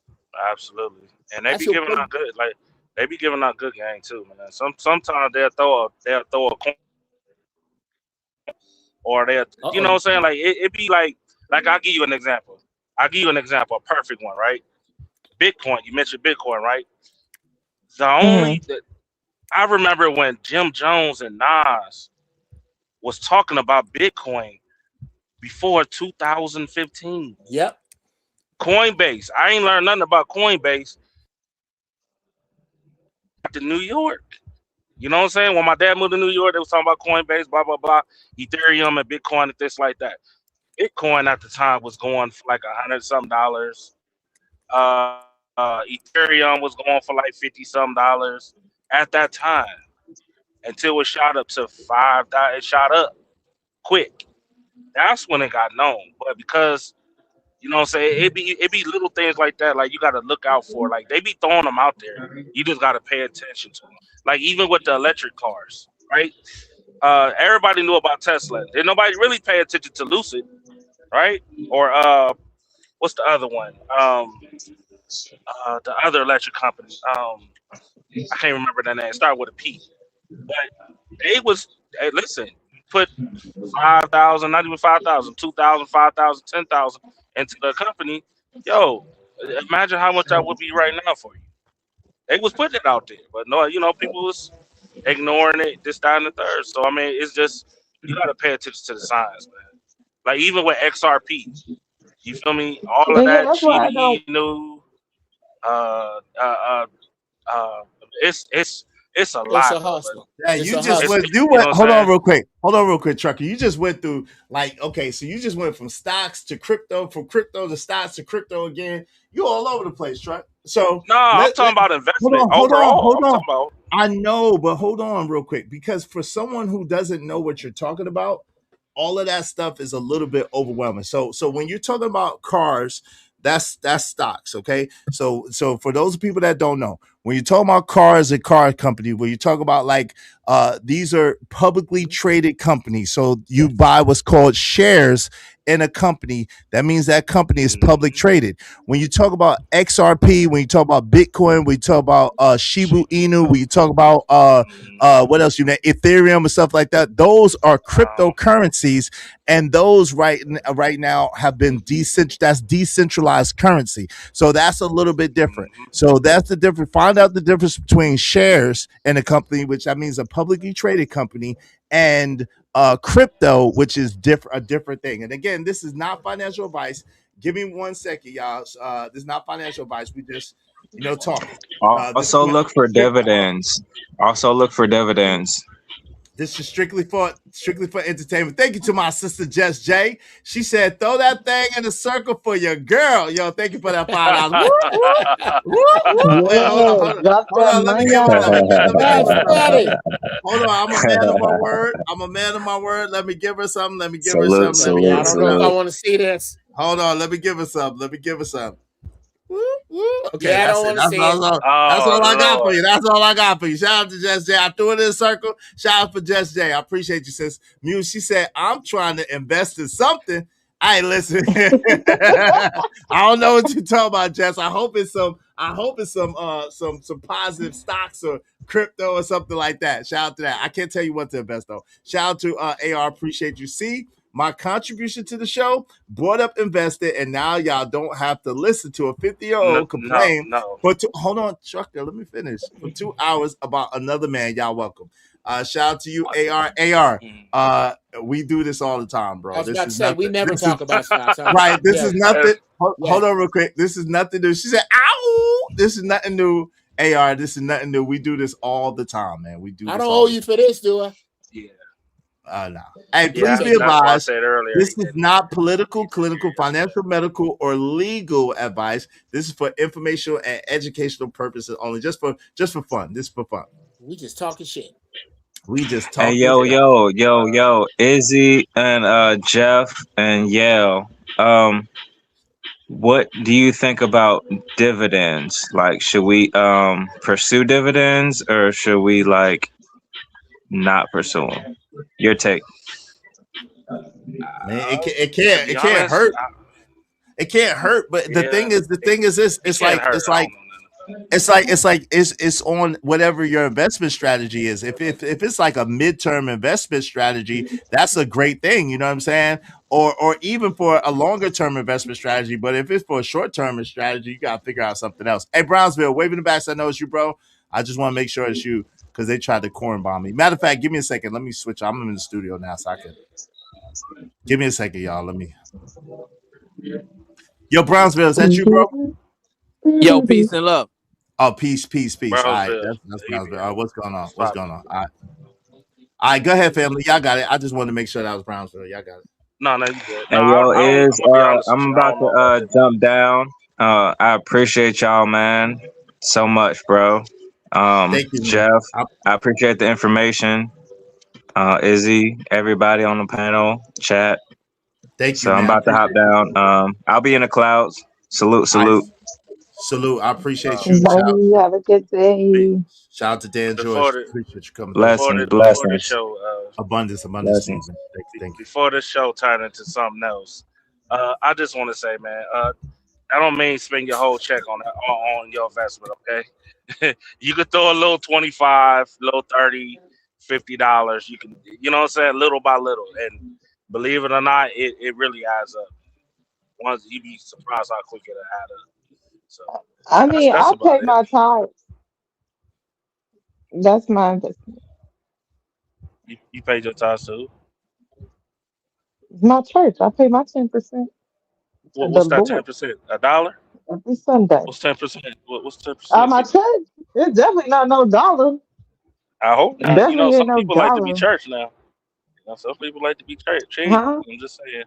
Absolutely, and they That's be your giving first. out good, like they be giving out good game too, man. Sometimes they'll throw a coin, or they'll, you know Uh-oh. what I'm saying? Like it be like I'll give you an example. I'll give you an example, a perfect one, right? Bitcoin. You mentioned Bitcoin, right? The Hmm. only that I remember when Jim Jones and Nas was talking about Bitcoin before 2015. Yep. Coinbase. I ain't learned nothing about Coinbase to New York. You know what I'm saying? When my dad moved to New York, they was talking about Coinbase, blah, blah, blah, Ethereum and Bitcoin and things like that. Bitcoin at the time was going for like $100 some. Ethereum was going for like $50 some at that time until it shot up to $5. It shot up quick. That's when it got known. But because you know what I'm saying, it be little things like that. Like you got to look out for. Like they be throwing them out there. You just got to pay attention to them. Like even with the electric cars, right? Everybody knew about Tesla. Did nobody really pay attention to Lucid, right? Or what's the other one? The other electric company. I can't remember that name. Start with a P. But they was, hey, listen, you put 5,000, not even 5,000, 2,000, 5,000, 10,000 into the company. Yo, imagine how much that would be right now for you. They was putting it out there, but no, people was ignoring it, this, that, and the third. So I mean, it's just you got to pay attention to the signs, man. Like even with XRP, you feel me? All of And yeah, that that's why I don't. GDE new, uh, uh, uh, uh, it's a It's lot, a bro. But hustle. Yeah, It's you a just hustle. went. You you know went. what Hold I'm on, saying? real quick. Hold on, real quick, Trucker. You just went through okay. So you just went from stocks to crypto, from crypto to stocks to crypto again. You all over the place, Truck. So No, I'm let talking about hold investment on, hold on, overall. hold I'm on. talking about I know, but hold on, real quick, because for someone who doesn't know what you're talking about, all of that stuff is a little bit overwhelming. So when you're talking about cars, that's stocks, okay? So for those people that don't know, when you're talking about cars and car company, when you talk about like these are publicly traded companies. So you buy what's called shares in a company. That means that company is public traded. When you talk about XRP, when you talk about Bitcoin, when you talk about Shibu Inu, when you talk about what else you know, Ethereum and stuff like that, those are cryptocurrencies, and those right now have been that's decentralized currency. So that's a little bit different. So that's the difference. Find out the difference between shares in a company, which that means a publicly traded company, and crypto, which is a different thing. And again, this is not financial advice. Give me 1 second, y'all. This is not financial advice. We just, talking. This is Also look for dividends. Also look for dividends. This is strictly for entertainment. Thank you to my sister Jess J. She said, "Throw that thing in a circle for your girl." Yo, thank you for that $5. Woo, woo, woo, woo. Wait, hold on, Yeah, drop hold that on. Let me money give her. on. Let me give That's her something. funny. Hold on. I'm a man of my word. I'm a man of my word. Let me give her something. Let me give her Salute, something. Let me give I salute, her don't know if I something. salute. want to see this. Hold on. Let me give her something. Let me give her something. Woo, woo. Okay, Yeah, I that's don't it. want to see it. That's all I got for oh you. That's all I got for you. Shout out to Jess J. I threw it in a circle. Shout out for Jess J. I appreciate you, sis. Muse, she said, I'm trying to invest in something. Hey, listen. I don't know what you're talking about, Jess. I hope it's some positive stocks or crypto or something like that. Shout out to that. I can't tell you what to invest though. Shout out to AR. Appreciate you. See, my contribution to the show brought up invested, and now y'all don't have to listen to a 50-year-old complain hold on, Chucker, let me finish. For 2 hours about another man. Y'all welcome. Shout out to you, AR. We do this all the time, bro. I was This about to is say, we nothing. never talk about stocks. Huh? Right. This Yeah. is nothing. Yeah. Hold on real quick. This is nothing new. She said, ow. This is nothing new. AR, this is nothing new. We do this all the time, man. We do I this don't all owe the you for this, do I? Yeah. No. Hey, Yeah, please be that's what I advised. said earlier. This is not political, clinical, financial, medical, or legal advice. This is for informational and educational purposes only. Just for fun. This is for fun. We just talking shit. We just Hey, talking shit. yo, Izzy and Jeff and Yale. What do you think about dividends? Like, should we pursue dividends or should we like not pursue them? Your take. Man, it To be can't honest, hurt. It can't hurt. But the thing is this. It can't hurt. It's on whatever your investment strategy is. If it's like a midterm investment strategy, that's a great thing. You know what I'm saying? Or even for a longer term investment strategy. But if it's for a short term strategy, you gotta figure out something else. Hey, Brownsville, waving the back. I know it's you, bro. I just want to make sure it's you because they tried to corn bomb me. Matter of fact, give me a second. Let me switch. I'm in the studio now, so I can. Give me a second, y'all. Let me. Yo, Brownsville, is that you, bro? Yo, peace and love. Oh, peace. All right, that's Brownsville. All right, what's going on? All right, go ahead, family. Y'all got it. I just wanted to make sure that was Brownsville. Y'all got it. No, you good. Hey, No, yo, I'm gonna be honest with I'm you. I about don't know about to jump down. I appreciate y'all, man, so much, bro. Thank you, man. Jeff, I appreciate the information. Izzy, everybody on the panel, chat. Thank you, So I'm man. I about to hop appreciate you. down. I'll be in the clouds. Salute. Salute. I appreciate you. Bye. Have a good day. Shout out to Dan George. before the Appreciate you coming through. before the show. Abundance, Blessings. man. Thank you. Before the show turned into something else, I just want to say, man, I don't mean spend your whole check on your investment, okay? You could throw a little 25, little 30, $50. You can, you know what I'm saying, little by little, and believe it or not, it really adds up. Once you'd be surprised how quick it'll add up. So I mean, that's I about pay it. my tithes. That's my investment. You paid your tithes too. It's my church. I pay my 10% to the What's that Lord 10%? $1? every Sunday. What's 10%? What's 10% My to you? church, it's definitely not no dollar. I hope not. You know, Definitely ain't some no people like to be dollar. church now. You know, some people like to be church cheap. Huh? I'm just saying.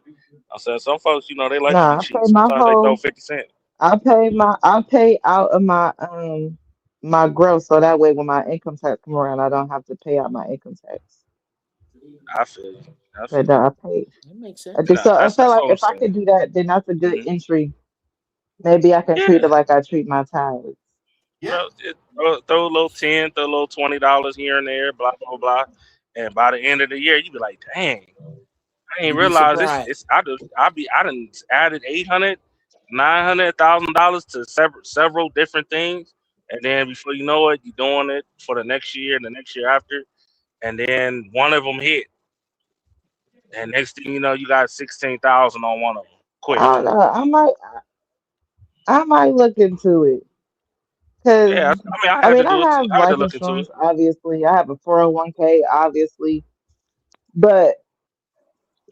I said some folks, they like to be Nah, I cheap. pay my Sometimes they throw whole 50 cents. I pay out of my gross so that way when my income tax come around I don't have to pay out my income tax. I feel you. But I pay That makes I sense. just so I feel That's like all I'm if I saying. could do that, then that's a good entry. Maybe I can treat Yeah. it like I treat my tithes. Throw a little 10, throw a little $20 here and there, blah blah blah. And by the end of the year, you be like, dang, I ain't You'd be realize this. surprised. I done added 800, $900,000 to several different things, and then before you know it, you're doing it for the next year and the next year after, and then one of them hit, and next thing you know, you got 16,000 on one of them. I Quick. don't know. I might look into it Yeah, because I mean, I I had to mean I do it. have I had to life look into insurance it. obviously. I have a 401k obviously, but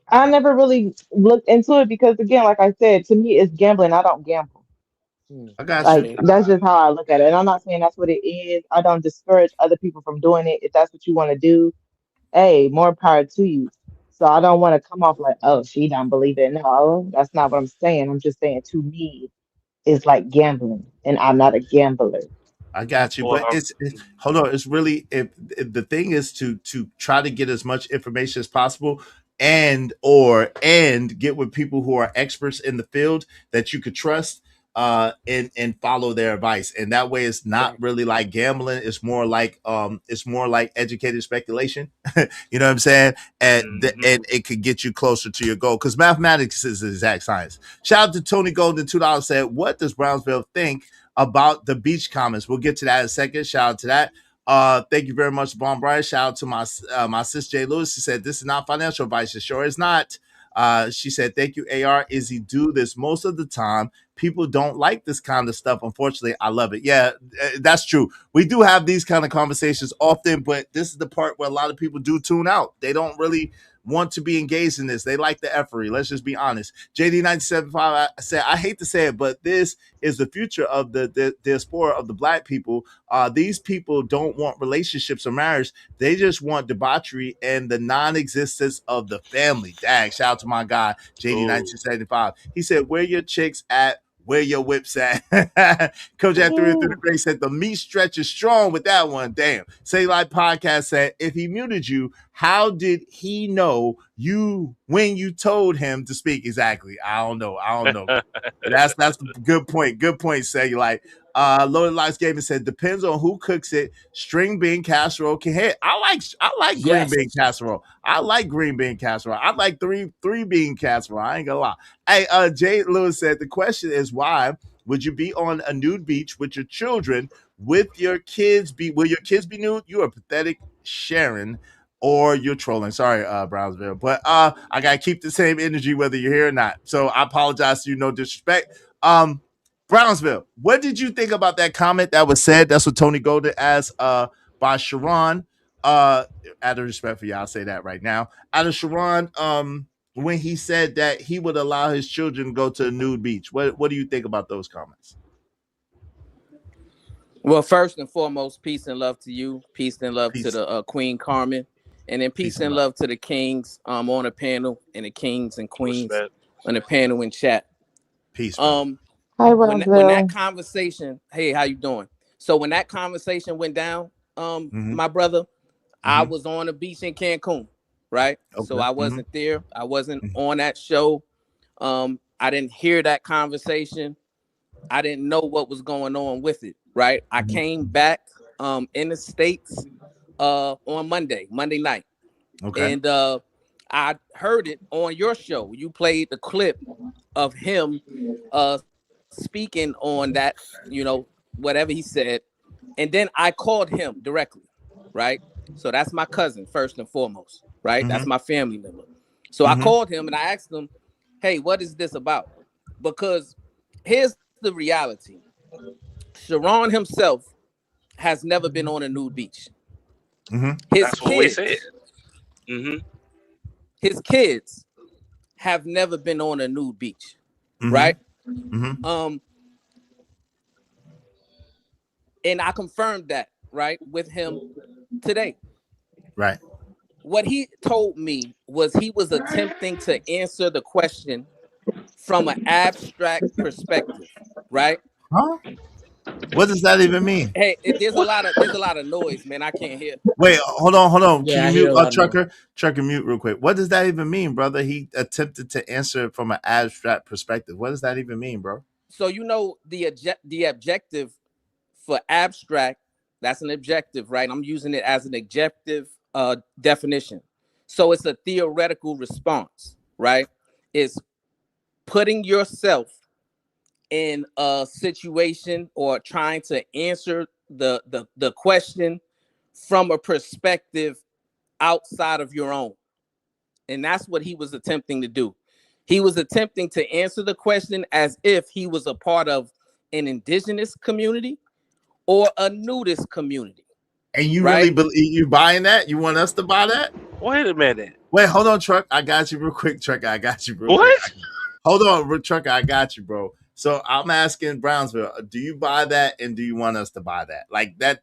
I never really looked into it because again, like I said, to me it's gambling. I don't gamble. I got Like you. that's just how I look at it. And I'm not saying that's what it is. I don't discourage other people from doing it. If that's what you want to do, hey, more power to you. So I don't want to come off like, oh, she don't believe it. No, that's not what I'm saying. I'm just saying to me, it's like gambling, and I'm not a gambler. I got you, but Well, it's hold on. It's really if the thing is to try to get as much information as possible, and get with people who are experts in the field that you could trust. and follow their advice. And that way it's not really like gambling. It's more like educated speculation. You know what I'm saying? And it could get you closer to your goal, because mathematics is exact science. Shout out to Tony Golden, $2 said, what does Brownsville think about the beach comments? We'll get to that in a second. Shout out to that. Thank you very much, Bon Brian. Shout out to my sis Jay Lewis. She said, this is not financial advice. It sure is not. She said, thank you, AR. Izzy do this most of the time. People don't like this kind of stuff. Unfortunately, I love it. Yeah, that's true. We do have these kind of conversations often, but this is the part where a lot of people do tune out. They don't really want to be engaged in this. They like the effery. Let's just be honest. JD975 said, I hate to say it, but this is the future of the diaspora of the black people. These people don't want relationships or marriage. They just want debauchery and the non-existence of the family. Dang, shout out to my guy, JD1975. He said, where your chicks at? Where your whips at? Coach at 3 said the meat stretch is strong with that one. Damn. Say Like Podcast said, if he muted you, how did he know you when you told him to speak? Exactly. I don't know. That's a good point. Good point. Say like Loaded Lights Gaming said, depends on who cooks it. String bean casserole can hit. I like green bean casserole. I like green bean casserole. I like three bean casserole. I ain't gonna lie. Hey, Jay Lewis said, the question is, why would you be on a nude beach with your children? Will your kids be nude? You are pathetic, Sharon, or you're trolling. Sorry, Brownsville. But I gotta keep the same energy whether you're here or not. So I apologize to you, no disrespect. Brownsville, what did you think about that comment that was said? That's what Tony Golden asked by Sharon. Out of respect for you, I'll say that right now. Out of Sharon, when he said that he would allow his children to go to a nude beach. What do you think about those comments? Well, first and foremost, peace and love to you. Peace and love to the Queen Carmen. And then peace and love to the kings on the panel, and the kings and queens on the panel in chat. Peace. Hi, when that conversation, hey, how you doing? So when that conversation went down, my brother, I was on the beach in Cancun, right? Okay. So I wasn't there. I wasn't on that show. I didn't hear that conversation. I didn't know what was going on with it, right? I came back in the States on Monday night. Okay. And I heard it on your show. You played the clip of him speaking on that, whatever he said. And then I called him directly, right? So that's my cousin, first and foremost, right? That's my family member. So I called him and I asked him, hey, what is this about? Because here's the reality. Sharon himself has never been on a nude beach. That's what we said. His kids have never been on a nude beach, right? And I confirmed that, right, with him today. Right. What he told me was he was attempting to answer the question from an abstract perspective, right? Huh? What does that even mean? Hey, there's a lot of noise, man. I can't hear. Wait, hold on. Yeah, Can you mute Trucker mute real quick? What does that even mean, brother? He attempted to answer it from an abstract perspective. What does that even mean, bro? So the objective for abstract, that's an objective, right? I'm using it as an objective definition. So it's a theoretical response, right? It's putting yourself in a situation or trying to answer the question from a perspective outside of your own. And that's what he was attempting to do. He was attempting to answer the question as if he was a part of an indigenous community or a nudist community. And you really believe you buying that? You want us to buy that? Wait a minute. Wait, hold on, Truck. I got you real quick, Truck. I got you, bro. What? Hold on, Truck. I got you, bro. So I'm asking Brownsville, do you buy that, and do you want us to buy that? Like that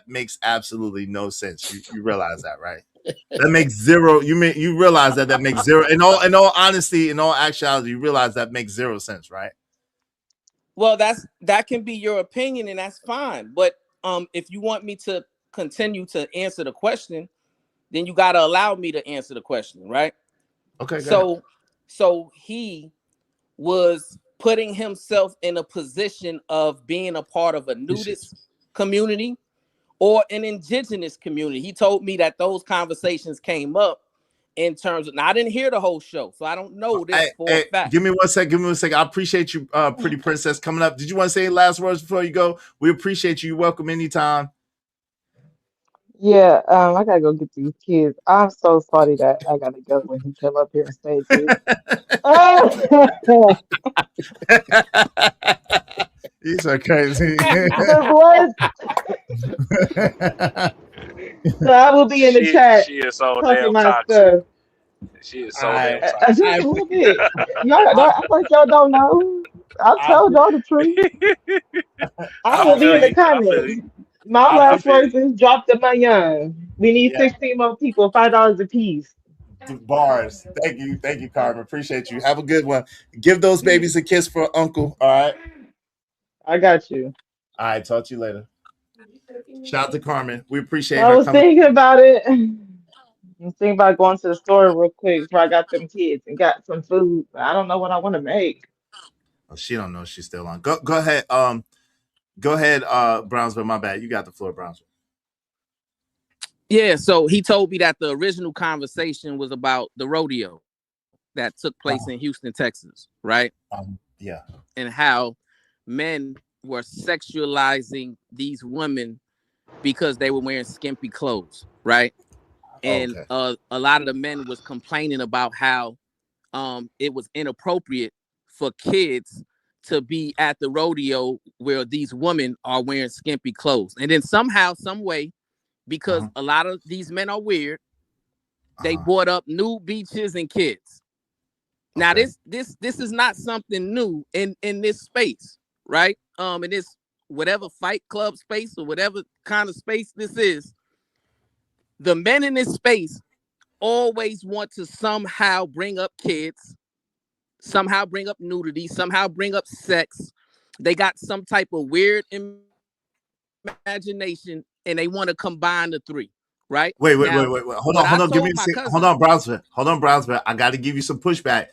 makes absolutely no sense. You realize that, right? That makes zero. You realize that makes zero. In all honesty, in all actuality, you realize that makes zero sense, right? Well, that can be your opinion, and that's fine. But if you want me to continue to answer the question, then you got to allow me to answer the question, right? Okay. So he was putting himself in a position of being a part of a nudist community or an indigenous community. He told me that those conversations came up in terms of, now I didn't hear the whole show, so I don't know this for a fact. Give me 1 second. Give me 1 second. I appreciate you, Pretty Princess, coming up. Did you want to say any last words before you go? We appreciate you. You're welcome anytime. Yeah, I gotta go get these kids. I'm so sorry that I gotta go when he come up here and say this. Oh, He's so crazy. the blood. So I will be in the chat She is so talking damn my toxic. stuff. She is so damn toxic. Just a little bit. Y'all, I like y'all don't know. I told y'all the truth. I I will be feel in the you. I feel comments. you. My I last feel words you. is drop the young. We need Yeah. 16 more people, $5 a piece. Bars. Thank you, Carmen. Appreciate you. Have a good one. Give those babies a kiss for Uncle. All right. I got you. All right. Talk to you later. Shout out to Carmen. We appreciate I her was coming. thinking about it. I'm thinking about going to the store real quick before I got them kids and got some food. I don't know what I want to make. Oh, she don't know she's still on. Go ahead. Go ahead, Brownsville. My bad. You got the floor, Brownsville. Yeah, so he told me that the original conversation was about the rodeo that took place in Houston, Texas, right? Yeah. And how men were sexualizing these women because they were wearing skimpy clothes, right? And a lot of the men was complaining about how it was inappropriate for kids to be at the rodeo where these women are wearing skimpy clothes. And then somehow, some way, because a lot of these men are weird, they brought up nude beaches and kids. Now this is not something new in this space, right? In this whatever fight club space or whatever kind of space this is, the men in this space always want to somehow bring up kids, somehow bring up nudity, somehow bring up sex. They got some type of weird imagination and they want to combine the three, right? Wait. Now, Hold what I on. Give me told a my second. cousin, Hold on, Brownsville. I got to give you some pushback.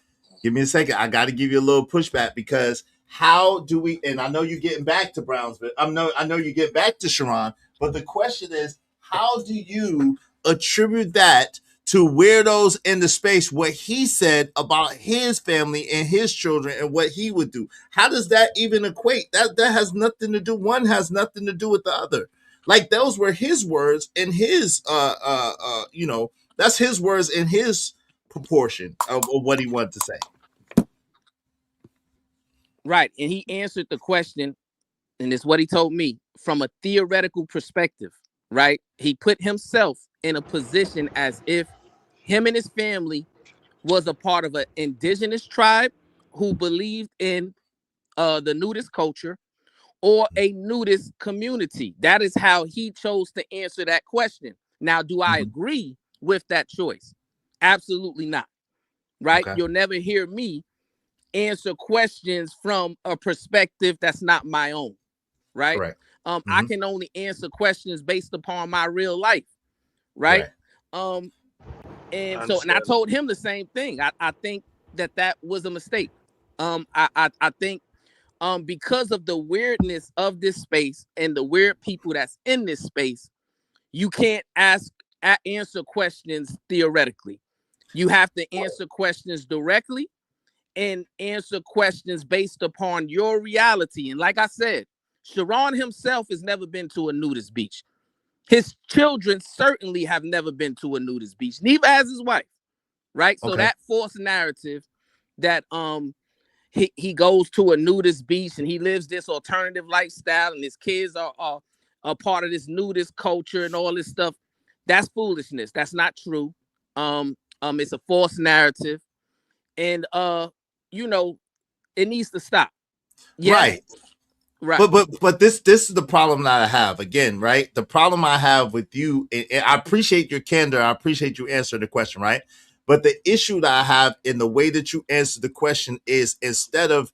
Give me a second. I got to give you a little pushback because how do we? And I know you're getting back to Brownsville. I know you get back to Sharon. But the question is, how do you attribute that to weirdos in the space? What he said about his family and his children and what he would do. How does that even equate? That has nothing to do. One has nothing to do with the other. Like those were his words in his that's his words in his proportion of what he wanted to say. right? And he answered the question, and it's what he told me from a theoretical perspective, right? He put himself in a position as if him and his family was a part of an indigenous tribe who believed in the nudist culture or a nudist community. That is how he chose to answer that question. Now, do I agree with that choice? Absolutely not. Right? Okay. You'll never hear me answer questions from a perspective that's not my own. Right? Correct. I can only answer questions based upon my real life. Right? And so, and I told him the same thing. I think that was a mistake. I think because of the weirdness of this space and the weird people that's in this space, you can't answer questions theoretically. You have to answer questions directly and answer questions based upon your reality. And like I said, Sharon himself has never been to a nudist beach. His children certainly have never been to a nudist beach, neither has his wife, right? So that false narrative that he goes to a nudist beach and he lives this alternative lifestyle and his kids are a part of this nudist culture and all this stuff, that's foolishness. That's not true. It's a false narrative, and it needs to stop. Yes, right. But this is the problem that I have again, right? The problem I have with you, and I appreciate your candor. I appreciate you answering the question, right? But the issue that I have in the way that you answer the question is instead of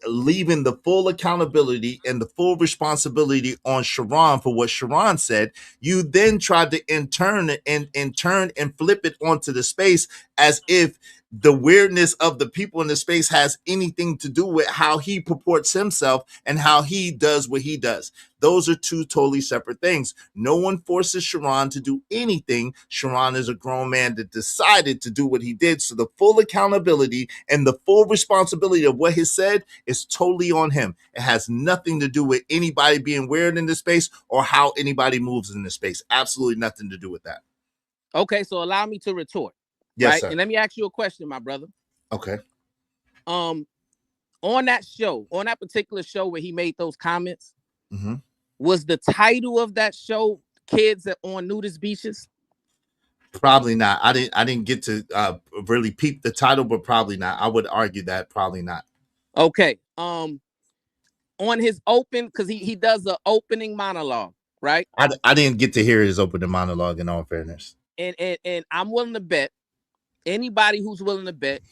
leaving the full accountability and the full responsibility on Sharon for what Sharon said, you then tried to in turn and flip it onto the space as if the weirdness of the people in the space has anything to do with how he purports himself and how he does what he does. Those are two totally separate things. No one forces Sharon to do anything. Sharon is a grown man that decided to do what he did. So the full accountability and the full responsibility of what he said is totally on him. It has nothing to do with anybody being weird in the space or how anybody moves in the space. Absolutely nothing to do with that. Okay, so allow me to retort. Yes, right? sir. And let me ask you a question, my brother. Okay. On that show, on that particular show where he made those comments, was the title of that show "Kids on Nudist Beaches"? Probably not. I didn't get to really peep the title, but probably not. I would argue that probably not. Okay. On his open, because he does the opening monologue, right? I didn't get to hear his opening monologue, in all fairness. And I'm willing to bet, anybody who's willing to bet,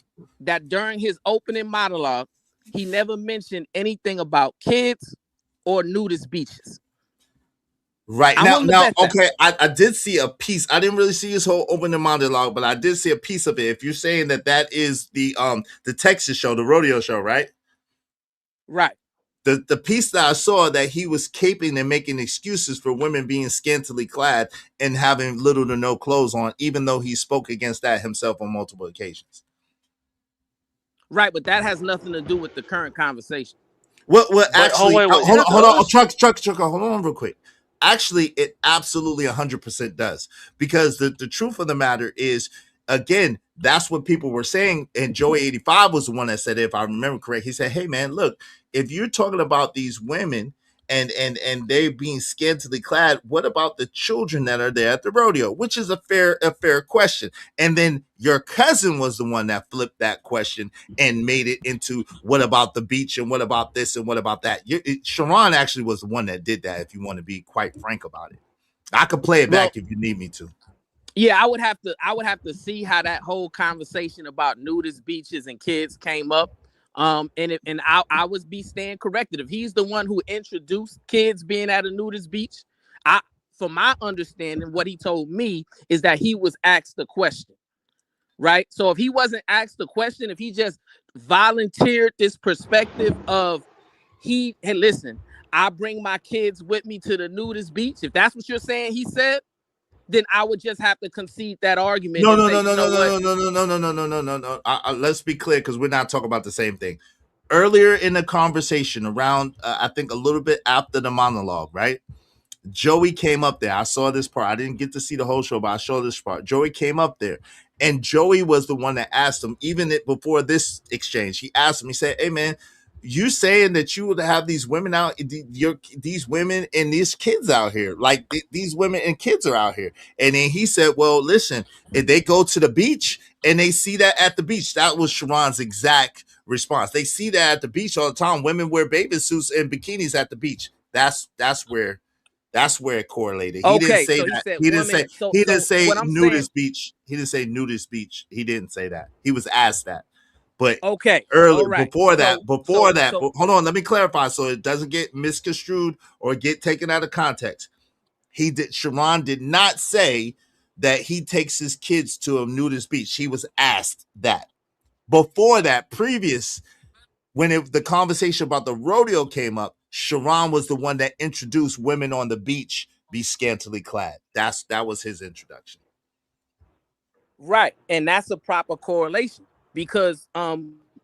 that during his opening monologue, he never mentioned anything about kids or nudist beaches. Right. Now, okay, I did see a piece. I didn't really see his whole opening monologue, but I did see a piece of it. If you're saying that is the Texas show, the rodeo show, right? Right. The piece that I saw, that he was caping and making excuses for women being scantily clad and having little to no clothes on, even though he spoke against that himself on multiple occasions. Right, but that has nothing to do with the current conversation. Well, actually, hold on, truck, hold on real quick. Actually, it absolutely 100% does, because the truth of the matter is, again, that's what people were saying. And Joey 85 was the one that said it, if I remember correct. He said, hey man, look, if you're talking about these women and they being scantily clad, what about the children that are there at the rodeo? Which is a fair question. And then your cousin was the one that flipped that question and made it into, what about the beach and what about this and what about that? Sharon actually was the one that did that, if you want to be quite frank about it. I could play it back if you need me to. Yeah, I would have to see how that whole conversation about nudist beaches and kids came up. And I was staying corrected. If he's the one who introduced kids being at a nudist beach, from my understanding, what he told me is that he was asked the question. Right. So if he wasn't asked the question, if he just volunteered this perspective of hey, listen, I bring my kids with me to the nudist beach. If that's what you're saying, he said, then I would just have to concede that argument. No. Let's be clear, because we're not talking about the same thing. Earlier in the conversation, around I think a little bit after the monologue, right? Joey came up there. I saw this part. I didn't get to see the whole show, but I saw this part. Joey came up there, and Joey was the one that asked him, even before this exchange. He asked him, he said, hey man, you saying that you would have these women out, these women and these kids out here, like these women and kids are out here. And then he said, well, listen, if they go to the beach and they see that at the beach, that was Sharon's exact response. They see that at the beach all the time. Women wear bathing suits and bikinis at the beach. That's where it correlated. He didn't say that. He didn't say nudist beach. He didn't say nudist beach. He didn't say that. He was asked that. But earlier, before that, hold on, let me clarify so it doesn't get misconstrued or get taken out of context. Sharon did not say that he takes his kids to a nudist beach. He was asked that. Before that, when the conversation about the rodeo came up, Sharon was the one that introduced women on the beach be scantily clad. That was his introduction. Right. And that's a proper correlation, because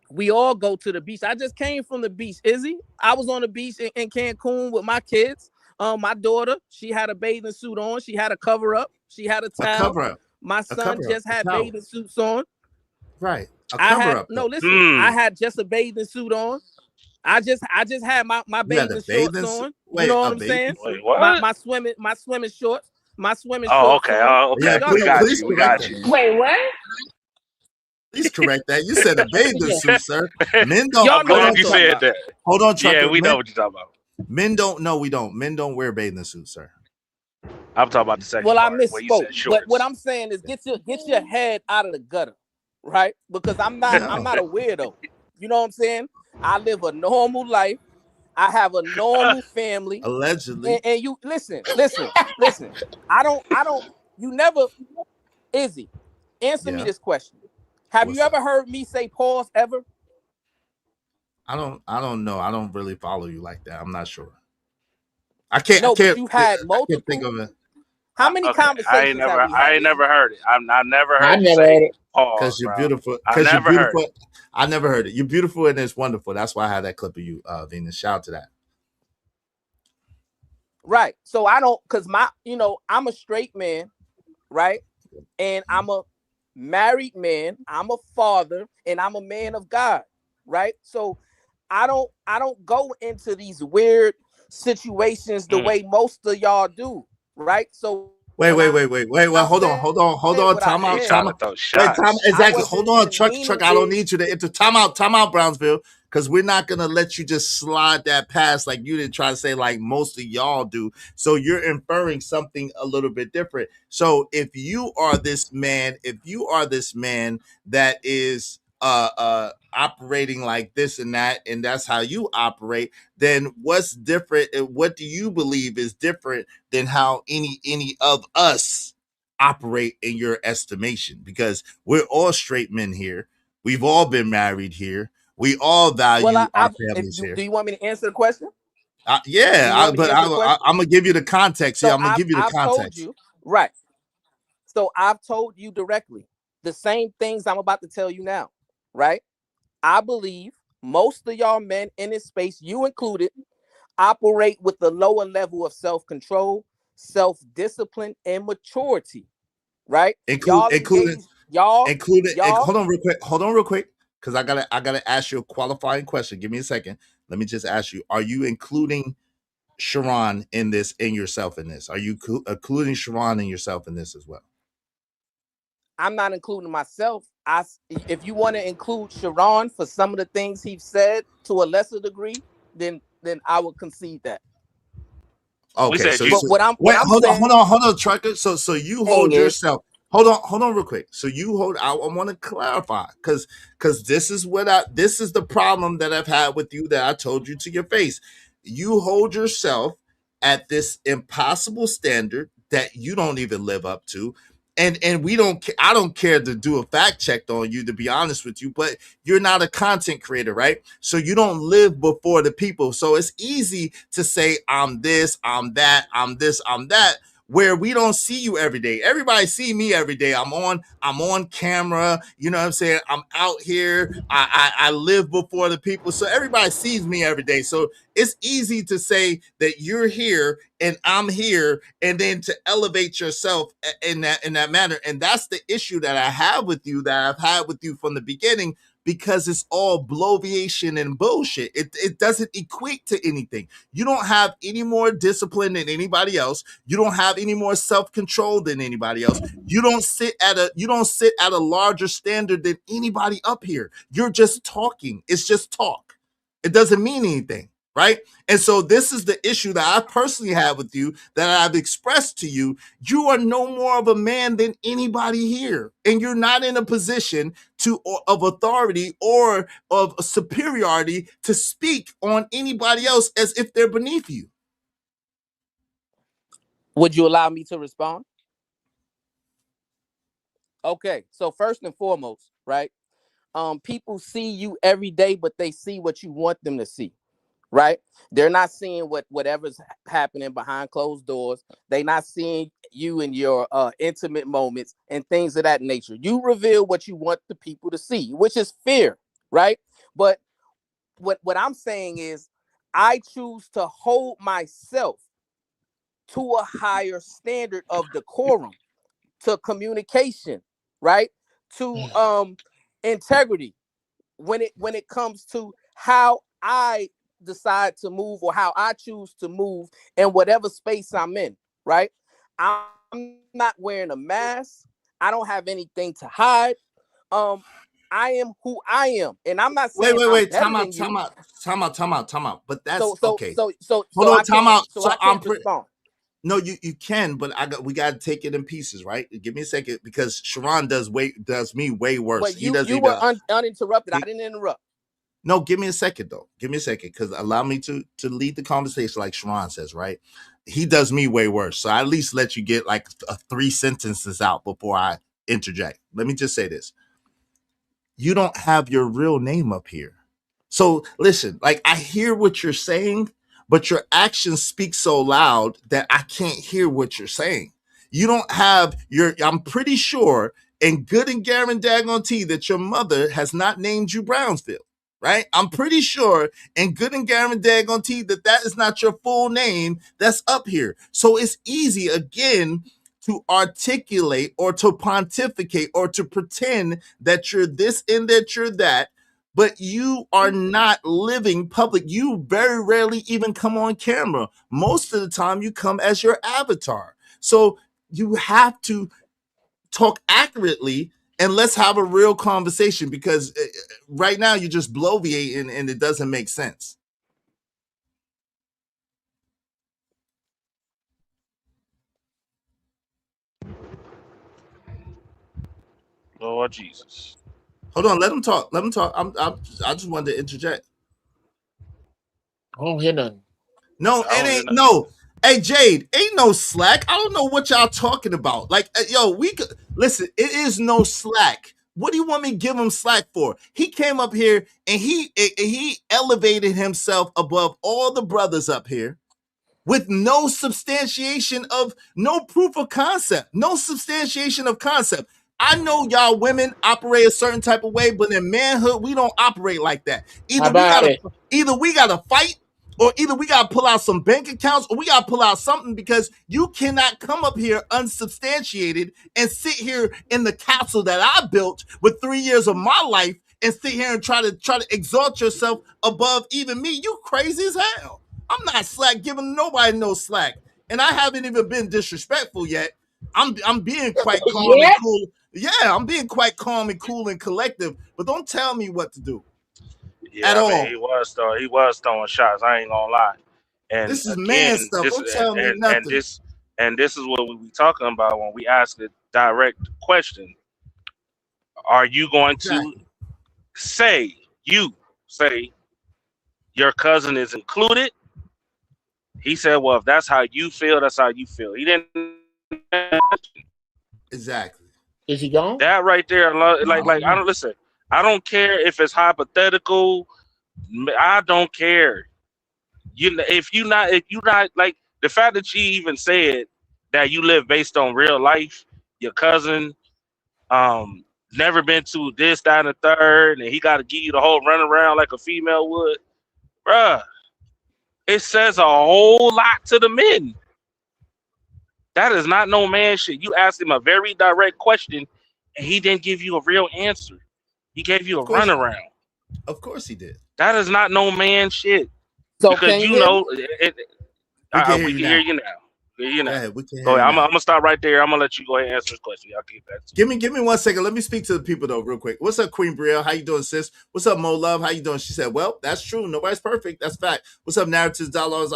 we all go to the beach. I just came from the beach, Izzy. I was on the beach in Cancun with my kids. My daughter, she had a bathing suit on. She had a cover up. She had a towel. A cover up. My son just had bathing suits on. Right. I had just a bathing suit on. I just had my bathing shorts on. You know what I'm saying? Wait, what? My swimming shorts. My swimming shorts. Okay. Okay. We got you. Wait, what? Please correct that. You said a bathing suit, sir. Men don't. I'm glad you said that. Hold on, Chuck. Yeah, we know what you're talking about. Men don't. No, we don't. Men don't wear bathing suits, sir. I'm talking about the second part. I misspoke. But what I'm saying is, get your head out of the gutter, right? Because I'm not a weirdo. You know what I'm saying? I live a normal life. I have a normal family. Allegedly. And you listen. I don't. You never, Izzy. Answer me this question. Have What's you that? ever heard me say pause ever? I don't know. I don't really follow you like that. I'm not sure. I can't I No, but can't you've had I can't think multiple. of it. How many Okay, conversations have we I had? ain't never heard it. I never I heard you never say heard it. pause, Because you're bro. beautiful. I Because you're never heard beautiful. it. I never heard it. You're beautiful and it's wonderful. That's why I had that clip of you, Venus. Shout out to that. Right. So I don't, because I'm a straight man, right? And I'm a married man, I'm a father, and I'm a man of God, right? So I don't go into these weird situations the Mm. way most of y'all do, right? So Wait, when wait, I wait, wait, wait, wait. Hold on, said hold on, hold on. what I Time He out, said, time trying to out. throw Wait, time. shots. I Exactly. Hold on, wasn't truck. meaning I don't it. need you to enter. Time out, Brownsville. Because we're not gonna let you just slide that past like you didn't try to say like most of y'all do. So you're inferring something a little bit different. So if you are this man that is operating like this and that, and that's how you operate, then what's different and what do you believe is different than how any of us operate in your estimation? Because we're all straight men here. We've all been married here. We all Well, value our I've if families you here. do you want me to answer the question? Do Yeah, you want me to but answer the question? I'm gonna give you the context. Yeah, So I'm gonna I've give you the I've told context. you, right. So I've told you directly the same things I'm about to tell you now, right? I believe most of y'all men in this space, you included, operate with the lower level of self-control, self-discipline, and maturity, right? Include Y'all including engage, y'all, including. y'all. Hold on real quick. Hold on real quick, because I gotta ask you a qualifying question. Give me a second. Let me just ask you: are you including Sharon in this, in yourself in this? Are you including Sharon in yourself in this as well? I'm not including myself. If you want to include Sharon for some of the things he said to a lesser degree, then I would concede that. We Okay, said so, you. so What wait, I'm hold saying on, trucker. So you thing hold is, yourself. Hold on, real quick. So you hold. I want to clarify because this is the problem that I've had with you that I told you to your face. You hold yourself at this impossible standard that you don't even live up to. And we don't. I don't care to do a fact check on you, to be honest with you. But you're not a content creator, right? So you don't live before the people. So it's easy to say, I'm this, I'm that, I'm this, I'm that, where we don't see you every day. Everybody see me every day. I'm on camera. You know what I'm saying? I'm out here. I live before the people. So everybody sees me every day. So it's easy to say that you're here and I'm here, and then to elevate yourself in that manner. And that's the issue that I have with you, that I've had with you from the beginning, because it's all bloviation and bullshit. It doesn't equate to anything. You don't have any more discipline than anybody else. You don't have any more self-control than anybody else. You don't sit at a larger standard than anybody up here. You're just talking. It's just talk. It doesn't mean anything, right? And so this is the issue that I personally have with you, that I've expressed to you. You are no more of a man than anybody here, and you're not in a position of authority or of superiority to speak on anybody else as if they're beneath you. would you allow me to respond? Okay, so first and foremost, right? People see you every day, but they see what you want them to see, right? They're not seeing whatever's happening behind closed doors. They're not seeing you in your intimate moments and things of that nature. You reveal what you want the people to see, which is fear, right? But what I'm saying is, I choose to hold myself to a higher standard of decorum, to communication, right? To integrity, when it comes to how I decide to move, or how I choose to move in whatever space I'm in, right? I'm not wearing a mask. I don't have anything to hide. Um, I am who I am, and I'm not saying I'm Wait, better than you. time out. But So that's so okay. so so Hold so on, I time can't out. so I can't respond. No, you can, but we got to take it in pieces, right? Give me a second, because Sharon does me way worse. But He you doesn't you were even. uninterrupted. I He, didn't interrupt. no, give me a second though. Give me a second, because allow me to lead the conversation, like Sharon says, right? He does me way worse, so I at least let you get like three sentences out before I interject. Let me just say this: you don't have your real name up here. So listen, like I hear what you're saying, but your actions speak so loud that I can't hear what you're saying. You don't have your, I'm pretty sure, and good and guarantee that your mother has not named you Brownsville, right? I'm pretty sure and good and guarantee that that is not your full name that's up here. So it's easy, again, to articulate or to pontificate or to pretend that you're this and that you're that, but you are not living public. You very rarely even come on camera. Most of the time you come as your avatar. So you have to talk accurately and let's have a real conversation, because right now you're just bloviating and it doesn't make sense. Lord Jesus. Hold on, let him talk. Let him talk. I just wanted to interject. I don't hear nothing. No, it ain't no. Hey Jade, ain't no slack. I don't know what y'all talking about. Like, yo, we could listen. It is no slack. What do you want me to give him slack for? He came up here and he elevated himself above all the brothers up here with no substantiation of, no proof of concept, no substantiation of concept. I know y'all women operate a certain type of way, but in manhood, we don't operate like that. Either we gotta fight, or either we gotta pull out some bank accounts, or we gotta pull out something, because you cannot come up here unsubstantiated and sit here in the castle that I built with 3 years of my life and sit here and try to exalt yourself above even me. You crazy as hell. I'm not slack giving nobody no slack, and I haven't even been disrespectful yet. I'm being quite calm and cool. Yeah, I'm being quite calm and cool and collective, but don't tell me what to do. Yeah, at all. He was throwing shots. I ain't gonna lie. And this is again, man stuff. Don't tell me nothing. And this is what we be talking about when we ask a direct question. Are you going to say your cousin is included? He said, well, if that's how you feel, that's how you feel. He didn't. Exactly. Is he gone? That right there, like I don't listen. I don't care if it's hypothetical. I don't care. If you not like the fact that you even said that you live based on real life, your cousin, never been to this, that, and the third, and he got to give you the whole runaround like a female would, bruh. It says a whole lot to the men. That is not no man shit. You asked him a very direct question, and he didn't give you a real answer. He gave you a runaround. Of course he did. That is not no man shit. So because we can hear you now. Go ahead. I'm gonna stop right there. I'm gonna let you go ahead and answer this question. I'll get back to you. Give me 1 second. Let me speak to the people though, real quick. What's up, Queen Brielle? How you doing, sis? What's up, Mo Love? How you doing? She said, well, that's true. Nobody's perfect. That's fact. What's up, Narratives Dollars?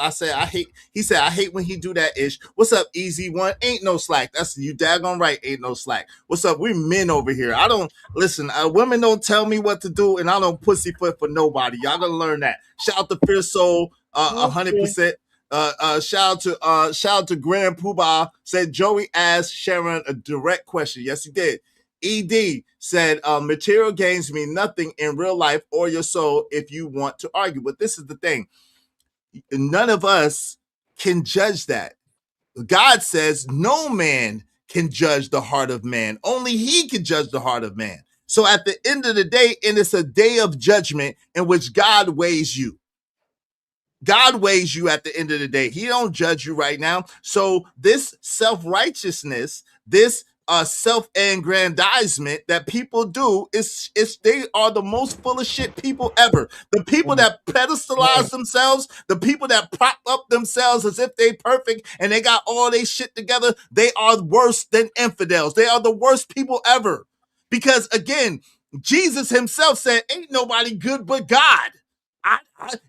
He said, I hate when he do that ish. What's up, Easy One? Ain't no slack. That's you daggone right. Ain't no slack. What's up? We men over here. I don't listen. Women don't tell me what to do, and I don't pussyfoot for nobody. Y'all gonna learn that. Shout out to Fierce Soul, 100%. Shout out to Grand Poobah. Said Joey asked Sharon a direct question. Yes, he did. ED said material gains mean nothing in real life or your soul if you want to argue. But this is the thing. None of us can judge that. God says no man can judge the heart of man. Only he can judge the heart of man. So at the end of the day, and it's a day of judgment in which God weighs you. God weighs you at the end of the day. He don't judge you right now. So this self-righteousness, this self-aggrandizement that people do is they are the most full of shit people ever. The people that pedestalize themselves, the people that prop up themselves as if they perfect and they got all their shit together, they are worse than infidels. They are the worst people ever. Because again, Jesus himself said, ain't nobody good but God.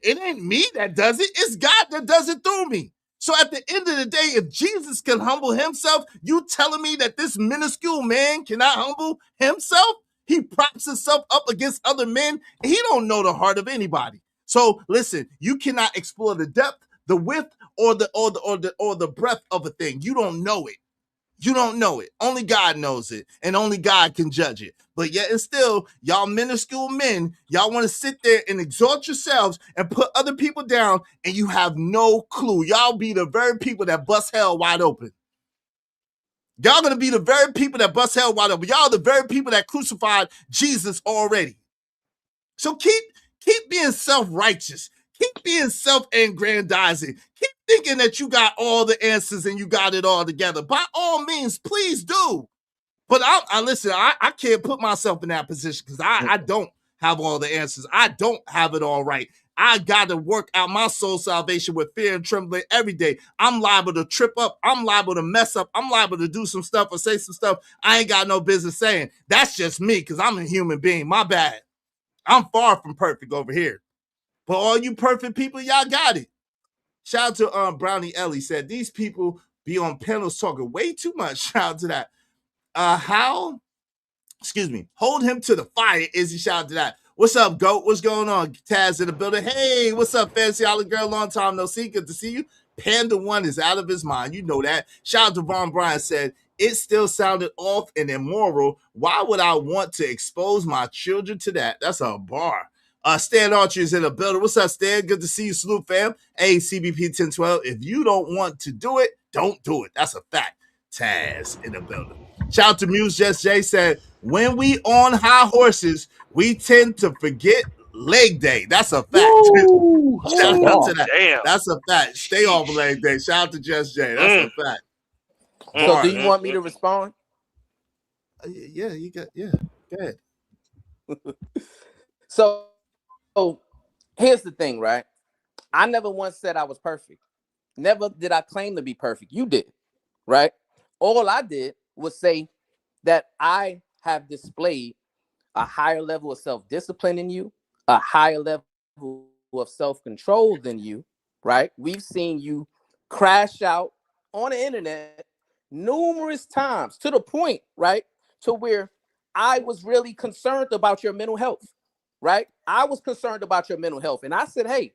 It ain't me that does it. It's God that does it through me. So at the end of the day, if Jesus can humble himself, you telling me that this minuscule man cannot humble himself? He props himself up against other men. And he don't know the heart of anybody. So listen, you cannot explore the depth, the width, or the breadth of a thing. You don't know it. You don't know it. Only God knows it, and only God can judge it. But yet and still, y'all minuscule men, y'all want to sit there and exalt yourselves and put other people down, and you have no clue. Y'all be the very people that bust hell wide open. Y'all gonna be the very people that bust hell wide open. Y'all are the very people that crucified Jesus already. So keep being self-righteous. Keep being self-aggrandizing. Keep thinking that you got all the answers and you got it all together. By all means, please do. But I can't put myself in that position because I don't have all the answers. I don't have it all right. I got to work out my soul salvation with fear and trembling every day. I'm liable to trip up. I'm liable to mess up. I'm liable to do some stuff or say some stuff I ain't got no business saying. That's just me because I'm a human being. My bad. I'm far from perfect over here. But all you perfect people, y'all got it. Shout out to Brownie Ellie said, these people be on panels talking way too much. Shout out to that. Hold him to the fire. Izzy, shout out to that. What's up, GOAT? What's going on? Taz in the building. Hey, what's up, Fancy Olive Girl? Long time no see. Good to see you. Panda One is out of his mind. You know that. Shout out to Von Bryan said, it still sounded off and immoral. Why would I want to expose my children to that? That's a bar. Stan Archer is in the building. What's up, Stan? Good to see you, Salute fam. Hey, CBP 1012. If you don't want to do it, don't do it. That's a fact. Taz in the building. Shout out to Muse Just Jay said, when we on high horses, we tend to forget leg day. That's a fact. Shout out to that. Damn. That's a fact. Stay off leg day. Shout out to Just Jay. That's a fact. So do you want me to respond? Yeah, you got, yeah. Go ahead. So here's the thing, right? I never once said I was perfect. Never did I claim to be perfect. You did, right? All I did was say that I have displayed a higher level of self-discipline in you, a higher level of self-control than you, right? We've seen you crash out on the internet numerous times to the point, right, to where I was really concerned about your mental health, right? I was concerned about your mental health. And I said, hey,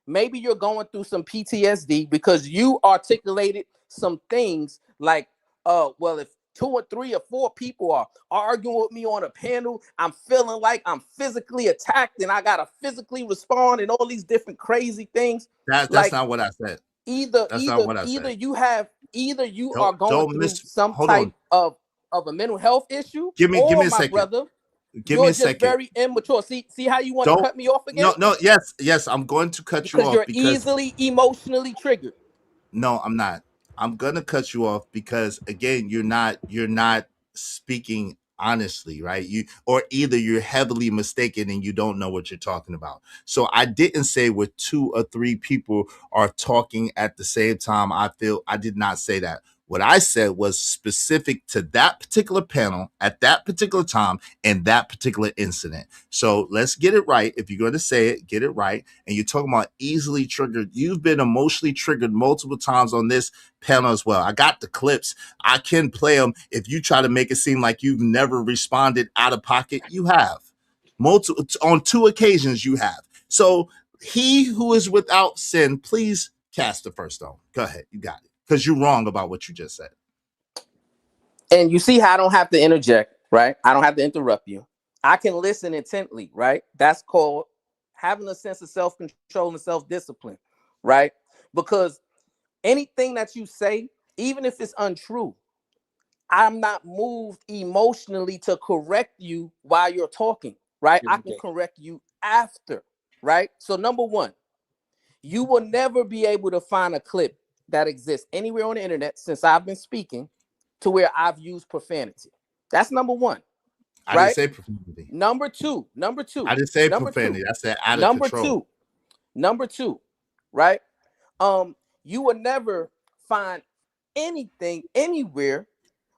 maybe you're going through some PTSD because you articulated some things like, well, if 2 or 3 or 4 people are arguing with me on a panel, I'm feeling like I'm physically attacked and I gotta physically respond and all these different crazy things. That's like, not what I said. Either you are going through some type of a mental health issue, give me a second. Brother, give me a second. You're just very immature. See how you want to cut me off again? No, yes, I'm going to cut you off because you're easily emotionally triggered. No, I'm not. I'm gonna cut you off because again, you're not speaking honestly, right? Either you're heavily mistaken and you don't know what you're talking about. So I didn't say where 2 or 3 people are talking at the same time. I did not say that. What I said was specific to that particular panel at that particular time and that particular incident. So let's get it right. If you're going to say it, get it right. And you're talking about easily triggered. You've been emotionally triggered multiple times on this panel as well. I got the clips. I can play them. If you try to make it seem like you've never responded out of pocket, you have. On 2 occasions, you have. So he who is without sin, please cast the first stone. Go ahead. You got it. Because you're wrong about what you just said. And you see how I don't have to interject, right? I don't have to interrupt you. I can listen intently, right? That's called having a sense of self-control and self-discipline, right? Because anything that you say, even if it's untrue, I'm not moved emotionally to correct you while you're talking, right? I can correct you after, right? So number 1, you will never be able to find a clip that exists anywhere on the internet since I've been speaking to where I've used profanity. That's number 1. I didn't say profanity. Number two. I didn't say profanity. I said out of control. Number two, right? You will never find anything anywhere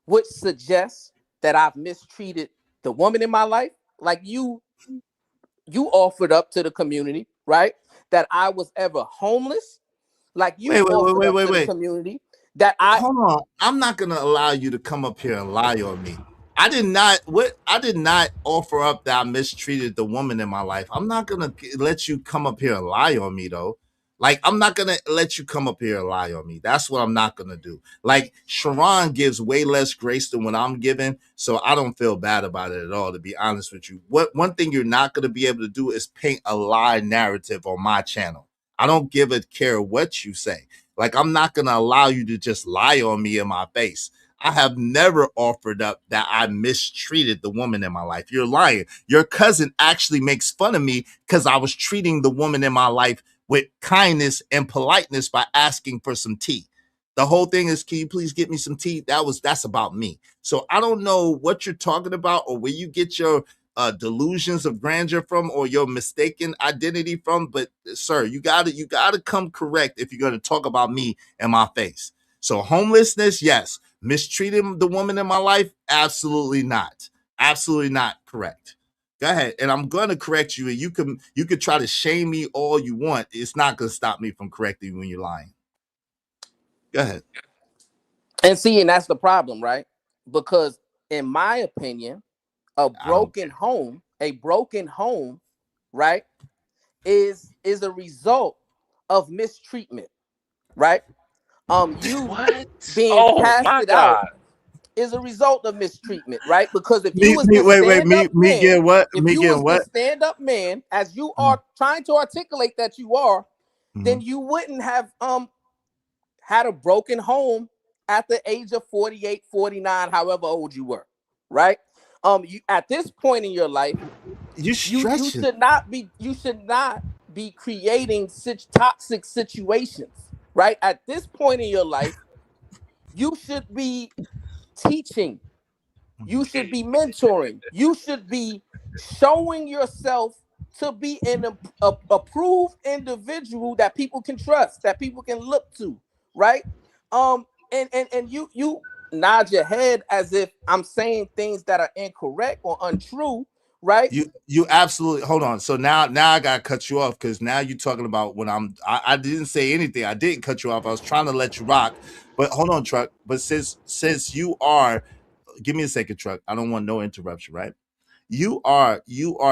which suggests that I've mistreated the woman in my life. Like you offered up to the community, right? That I was ever homeless. Like you offered up to the community that Hold on. I'm not gonna allow you to come up here and lie on me. I did not offer up that I mistreated the woman in my life. I'm not gonna let you come up here and lie on me though. Like, I'm not gonna let you come up here and lie on me. That's what I'm not gonna do. Like, Sharon gives way less grace than what I'm giving, so I don't feel bad about it at all, to be honest with you. One thing you're not gonna be able to do is paint a lie narrative on my channel. I don't give a care what you say. Like, I'm not gonna allow you to just lie on me in my face. I have never offered up that I mistreated the woman in my life. You're lying. Your cousin actually makes fun of me because I was treating the woman in my life with kindness and politeness by asking for some tea. The whole thing is, can you please get me some tea? That's about me. So I don't know what you're talking about or where you get your delusions of grandeur from or your mistaken identity from. But sir, you gotta come correct if you're gonna talk about me in my face. So homelessness, yes. Mistreating the woman in my life, absolutely not. Absolutely not correct. Go ahead, and I'm gonna correct you. And you could try to shame me all you want. It's not gonna stop me from correcting you when you're lying. Go ahead. And see, and that's the problem, right? Because in my opinion, a broken home, right, is a result of mistreatment, right? You What? being Oh my casted out God. is a result of mistreatment, right? Because if you Me, was me, the wait, stand-up me man, getting what? if Me you getting was the what? stand-up man, as you are trying to articulate that you are, then Mhm. you wouldn't have had a broken home at the age of 48, 49, however old you were, right? You at this point in your life, You you stretching. should not be creating such toxic situations, right? At this point in your life, you should be teaching, you should be mentoring, you should be showing yourself to be an approved individual that people can trust, that people can look to, right? And you nod your head as if I'm saying things that are incorrect or untrue, right? You absolutely hold on. So now I gotta cut you off because now you're talking about when I didn't say anything. I didn't cut you off. I was trying to let you rock. But hold on, Truck. But since you are, give me a second, Truck. I don't want no interruption, right? You are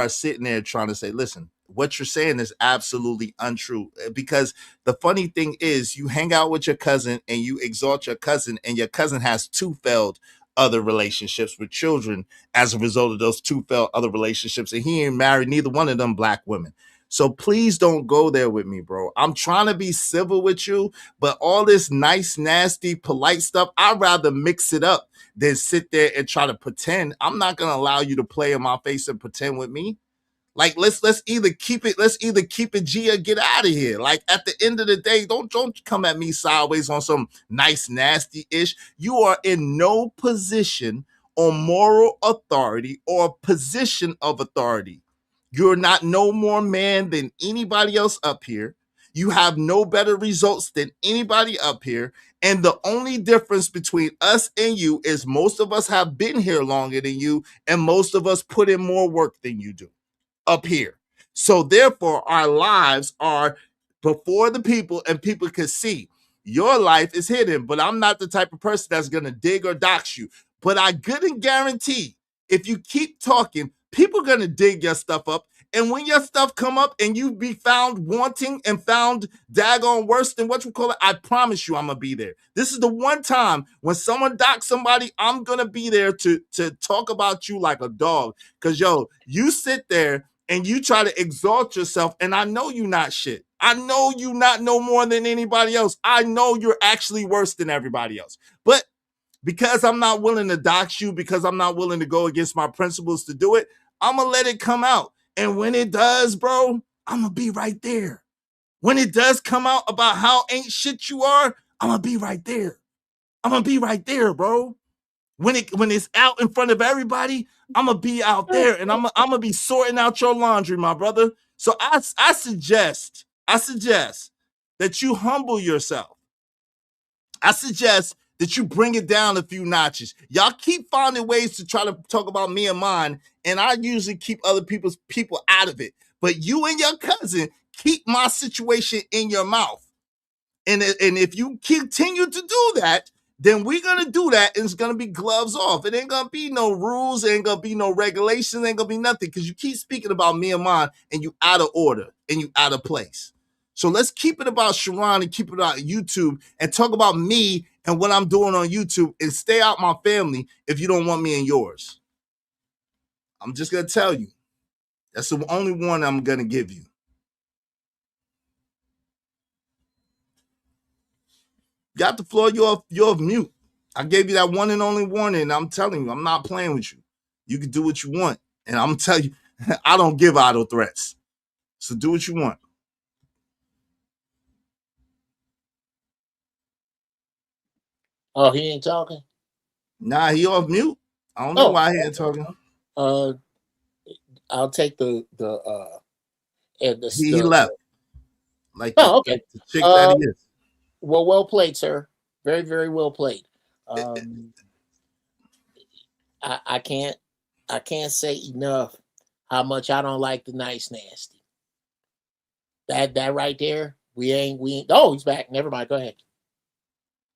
sitting there trying to say, listen, what you're saying is absolutely untrue. Because the funny thing is, you hang out with your cousin and you exalt your cousin, and your cousin has two failed other relationships with children as a result of those two failed other relationships, and he ain't married neither one of them black women. So please don't go there with me, bro. I'm trying to be civil with you, but all this nice, nasty, polite stuff, I'd rather mix it up than sit there and try to pretend. I'm not gonna allow you to play in my face and pretend with me. Like, let's either keep it G or get out of here. Like, at the end of the day, don't come at me sideways on some nice nasty ish. You are in no position or moral authority or position of authority. You're not no more man than anybody else up here. You have no better results than anybody up here. And the only difference between us and you is most of us have been here longer than you, and most of us put in more work than you do up here. So therefore, our lives are before the people, and people can see your life is hidden. But I'm not the type of person that's gonna dig or dox you. But I good and guarantee, if you keep talking, people are gonna dig your stuff up. And when your stuff come up and you be found wanting and found daggone worse than what you call it, I promise you I'm gonna be there. This is the one time when someone docks somebody, I'm gonna be there to talk about you like a dog. Cause yo, you sit there and you try to exalt yourself, and I know you not shit. I know you not no more than anybody else. I know you're actually worse than everybody else. But because I'm not willing to dox you, because I'm not willing to go against my principles to do it, I'm gonna let it come out. And when it does, bro, I'm gonna be right there. When it does come out about how ain't shit you are, I'm gonna be right there. I'm gonna be right there, bro. When it's out in front of everybody, I'm gonna be out there and I'm gonna be sorting out your laundry, my brother. So I suggest that you humble yourself. I suggest that you bring it down a few notches. Y'all keep finding ways to try to talk about me and mine, and I usually keep other people's people out of it. But you and your cousin keep my situation in your mouth. And if you continue to do that, then we're gonna do that, and it's gonna be gloves off. It ain't gonna be no rules, ain't gonna be no regulations, ain't gonna be nothing, because you keep speaking about me and mine, and you out of order and you out of place. So let's keep it about Sharon and keep it about YouTube and talk about me and what I'm doing on YouTube and stay out my family if you don't want me in yours. I'm just going to tell you. That's the only one I'm going to give you. Got the floor, you're off mute. I gave you that one and only warning. I'm telling you, I'm not playing with you. You can do what you want. And I'm telling you, I don't give idle threats. So do what you want. Oh, he ain't talking? Nah, he off mute. I don't know why he ain't talking. I'll take the he left. Like okay. Like the chick that he is. Well played, sir. Very, very well played. I can't say enough how much I don't like the nice nasty. That right there, we ain't. Oh, he's back. Never mind. Go ahead.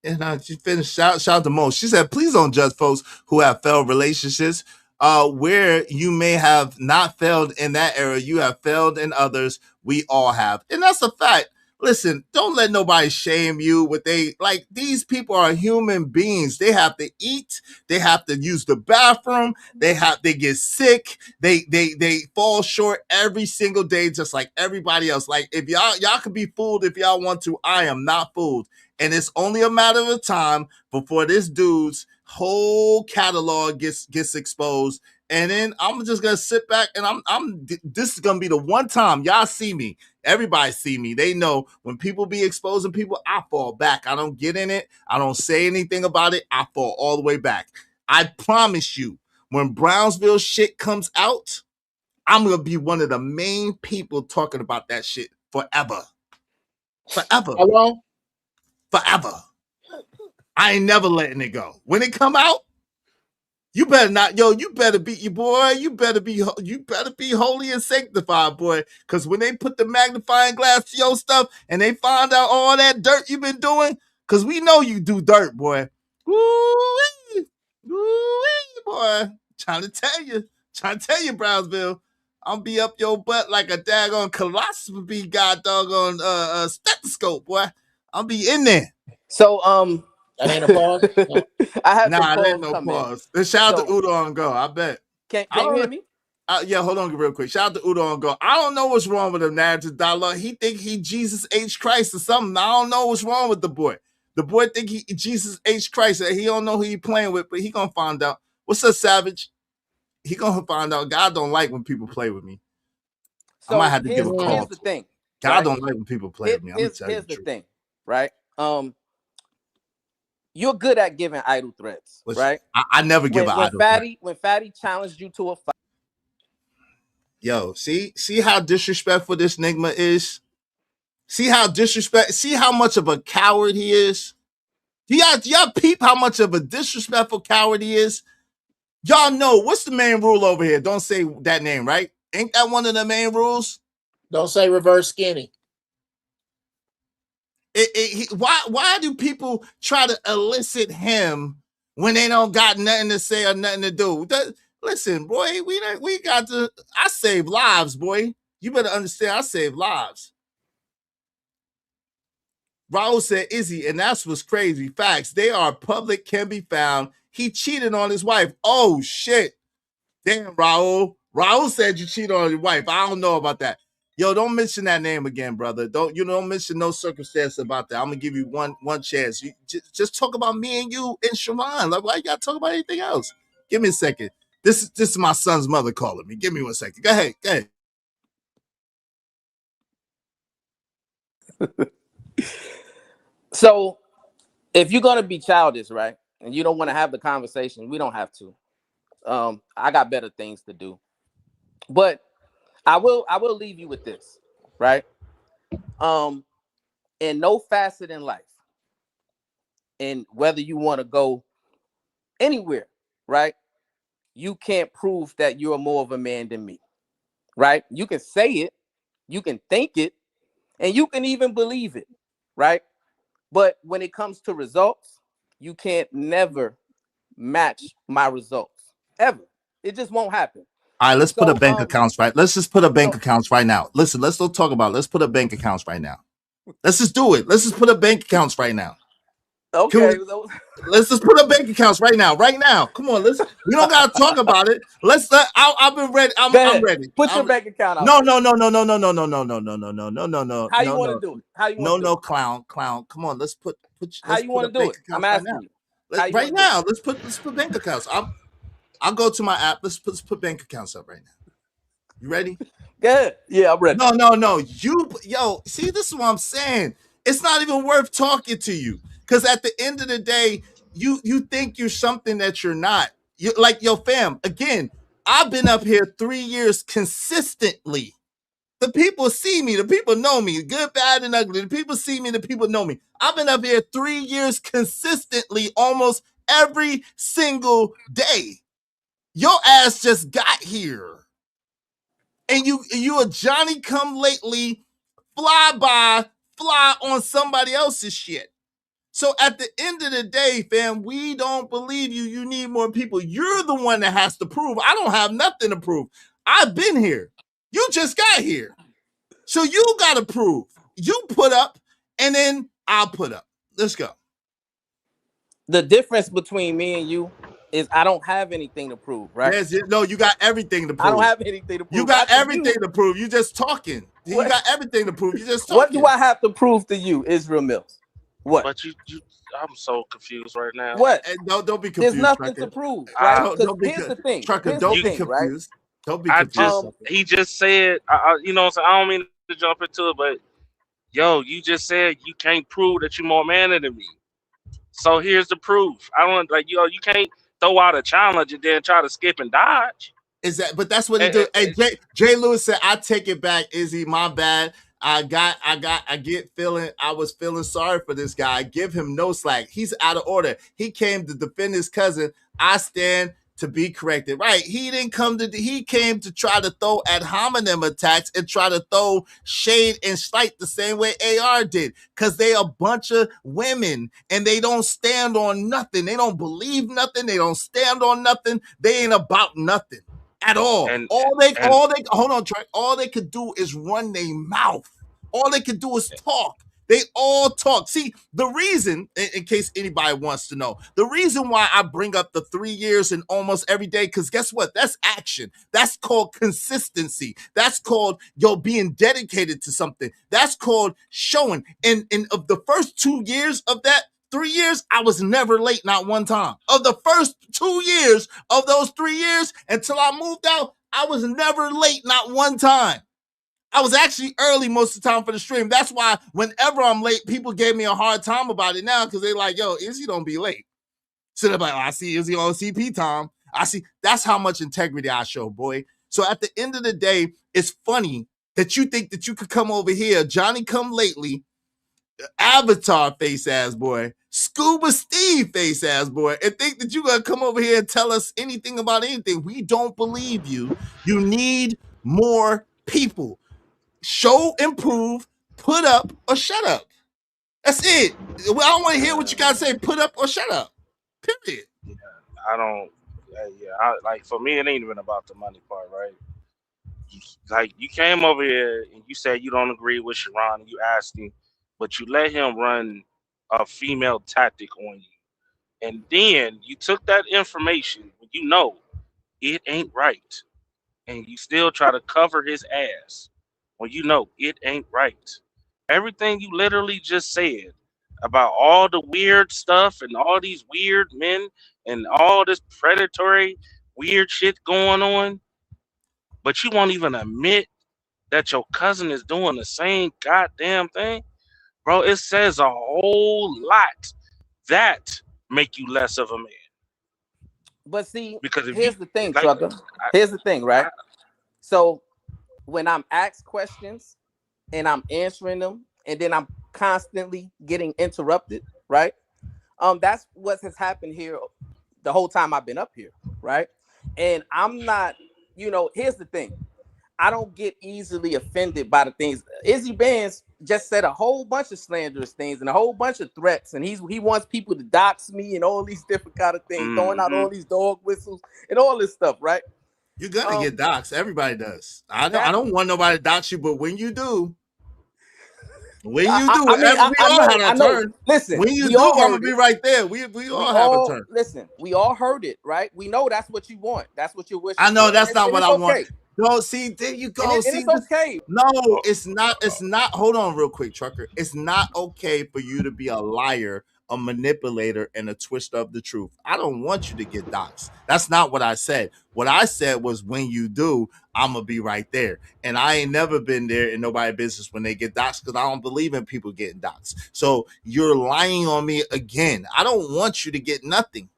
And she finished. Shout out to Mo. She said, "Please don't judge folks who have failed relationships. Where you may have not failed in that era, you have failed in others. We all have, and that's a fact. Listen, don't let nobody shame you. What they like, these people are human beings. They have to eat. They have to use the bathroom. They get sick. They fall short every single day, just like everybody else. Like if y'all could be fooled if y'all want to. I am not fooled. And it's only a matter of time before this dude's whole catalog gets exposed. And then I'm just gonna sit back and this is gonna be the one time y'all see me. Everybody see me. They know when people be exposing people, I fall back. I don't get in it. I don't say anything about it. I fall all the way back. I promise you, when Brownsville shit comes out, I'm gonna be one of the main people talking about that shit forever. Forever. How long? Forever. I ain't never letting it go. When it come out, you better not, you better be your boy. You better be holy and sanctified, boy. Because when they put the magnifying glass to your stuff and they find out all that dirt you've been doing, because we know you do dirt, boy. Woo-wee, woo-wee, boy. Trying to tell you, Brownsville. I'll be up your butt like a daggone colossus god doggone stethoscope, boy. I'll be in there. So that ain't a pause. No. I have that ain't no pause. Shout out to Udo and Go. I bet. Can you hear me? Yeah, hold on real quick. Shout out to Udo and Go. I don't know what's wrong with him, narrative dialogue. He think he Jesus H Christ or something. I don't know what's wrong with the boy. The boy think he Jesus H Christ. He don't know who he playing with, but he gonna find out. What's up, Savage? He gonna find out. God don't like when people play with me. So I might have to give a call. Here's the thing. God don't like when people play with me. I'm gonna tell you here's the thing, right? You're good at giving idle threats, right? I never give an idle threat. When Fatty challenged you to a fight. Yo, see how disrespectful this Nigma is? See how much of a coward he is? Y'all peep how much of a disrespectful coward he is? Y'all know what's the main rule over here? Don't say that name, right? Ain't that one of the main rules? Don't say reverse skinny. Why do people try to elicit him when they don't got nothing to say or nothing to do? Listen, boy, we got to. I save lives, boy. You better understand. I save lives. Raul said, "Izzy," and that's what's crazy. Facts. They are public, can be found. He cheated on his wife. Oh shit! Damn, Raul. Raul said you cheated on your wife. I don't know about that. Yo, don't mention that name again, brother. Don't mention no circumstance about that. I'm gonna give you one chance. You just talk about me and you and Sharon. Like, why you gotta talk about anything else? Give me a second. This is my son's mother calling me. Give me 1 second. Go ahead. So, if you're gonna be childish, right, and you don't want to have the conversation, we don't have to. I got better things to do. But I will leave you with this, right? In no facet in life, and whether you want to go anywhere, right? You can't prove that you're more of a man than me, right? You can say it, you can think it, and you can even believe it, right? But when it comes to results, you can't never match my results, ever. It just won't happen. All right, let's put a bank accounts right. Let's just put a bank accounts right now. Listen, let's don't talk about it. Let's put a bank accounts right now. Let's just do it. Let's just put up bank accounts right now. Okay. Let's just put up bank accounts right now. Right now. Come on. We don't gotta talk about it. I've been ready. I'm ready. Put your bank account out. No. How you want to do it? How you want to do it? Clown. Come on. Let's put How you want to do it? I'm asking you. Right now. Let's put bank accounts. I'll go to my app. Let's put bank accounts up right now. You ready? Good. Yeah, I'm ready. No. See, this is what I'm saying. It's not even worth talking to you. Because at the end of the day, you think you're something that you're not. You like your fam. Again, I've been up here 3 years consistently. The people see me, the people know me, good, bad, and ugly. The people see me, the people know me. I've been up here 3 years consistently, almost every single day. Your ass just got here. And you a Johnny come lately, fly on somebody else's shit. So at the end of the day, fam, we don't believe you. You need more people. You're the one that has to prove. I don't have nothing to prove. I've been here. You just got here. So you got to prove. You put up, and then I'll put up. Let's go. The difference between me and you is I don't have anything to prove, right? No, you got everything to prove. I don't have anything to prove. You got everything to prove. You just talking. You got everything to prove. You just talking. What do I have to prove to you, Israel Mills? What? But I'm so confused right now. What? Don't be confused. There's nothing to prove, right? Here's the thing. Trucker, don't be confused. Right? Don't be confused. He just said, you know what I'm saying? I don't mean to jump into it, but yo, you just said you can't prove that you're more manly than me. So here's the proof. I don't like you can't throw out a challenge and then try to skip and dodge. But that's what he do. Hey, Jay Lewis said, I take it back, Izzy. My bad. I was feeling sorry for this guy. Give him no slack. He's out of order. He came to defend his cousin. I stand to be corrected. Right. He came to try to throw ad hominem attacks and try to throw shade and slight the same way AR did. Because they a bunch of women and they don't stand on nothing. They don't believe nothing. They don't stand on nothing. They ain't about nothing at all. All they could do is run their mouth. All they could do is talk. They all talk. See, the reason, in case anybody wants to know, the reason why I bring up the 3 years and almost every day, because guess what? That's action. That's called consistency. That's called being dedicated to something. That's called showing. And of the first 2 years of that 3 years, I was never late, not one time. Of the first 2 years of those 3 years until I moved out, I was never late, not one time. I was actually early most of the time for the stream. That's why whenever I'm late, people gave me a hard time about it now because they're like, yo, Izzy don't be late. So they're like, I see Izzy on CP time. I see. That's how much integrity I show, boy. So at the end of the day, it's funny that you think that you could come over here, Johnny come lately, Avatar face ass boy, Scuba Steve face ass boy, and think that you're going to come over here and tell us anything about anything. We don't believe you. You need more people. Show, improve, put up, or shut up. That's it. I don't want to hear what you got to say. Put up or shut up. Period. Yeah, I don't. Like for me, it ain't even about the money part, right? Like you came over here and you said you don't agree with Sharon, and you asked him, but you let him run a female tactic on you, and then you took that information when you know it ain't right, and you still try to cover his ass when you know it ain't right. Everything you literally just said about all the weird stuff and all these weird men and all this predatory weird shit going on, but you won't even admit that your cousin is doing the same goddamn thing, bro. It says a whole lot that make you less of a man. But see, because here's the thing, Trucker. Here's the thing, right? So when I'm asked questions and I'm answering them, and then I'm constantly getting interrupted, right? That's what has happened here the whole time I've been up here, right? And I'm not, here's the thing. I don't get easily offended by the things. Izzy Bands just said a whole bunch of slanderous things and a whole bunch of threats, and he wants people to dox me and all these different kind of things, throwing out all these dog whistles and all this stuff, right? You're gonna get doxxed. Everybody does. I don't want nobody to dox you, but when you do, When you do, we all had our turn. Listen, when you we do, all I'm heard gonna be it. right there. We all have a turn. Listen. We all heard it, right? We know that's what you want. That's what you're wishing I know for. that's not what it's I want. okay. No, see, there you go. And See, it's okay. no, it's not. It's not. Hold on, real quick, Trucker. It's not okay for you to be a liar, a manipulator, and a twister of the truth. I don't want you to get doxxed. That's not what I said. What I said was, when you do, I'm gonna be right there. And I ain't never been there in nobody's business when they get doxxed, because I don't believe in people getting doxxed. So you're lying on me again. I don't want you to get nothing.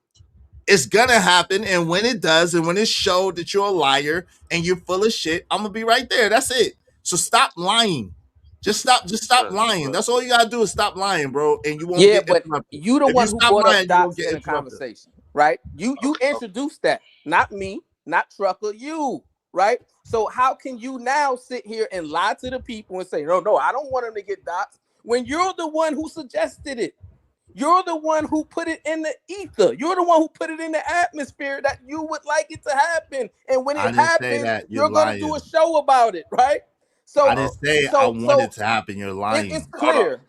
It's gonna happen, and when it does, and when it's showed that you're a liar and you're full of shit, I'm gonna be right there. That's it. So stop lying. Just stop lying. That's all you gotta do is stop lying, bro, and you won't Yeah, get but interrupted. you the If you one who stop brought up lying, you won't dots get in the interrupted. conversation, right? You introduced that, not me, not Trucker, you, right? So how can you now sit here and lie to the people and say, no, I don't want them to get dots, when you're the one who suggested it? You're the one who put it in the ether. You're the one who put it in the atmosphere that you would like it to happen. And when I it didn't say happens, that. You're you're gonna do lying. a show about it, right? I So, didn't say I want it to happen. You're lying. it's clear.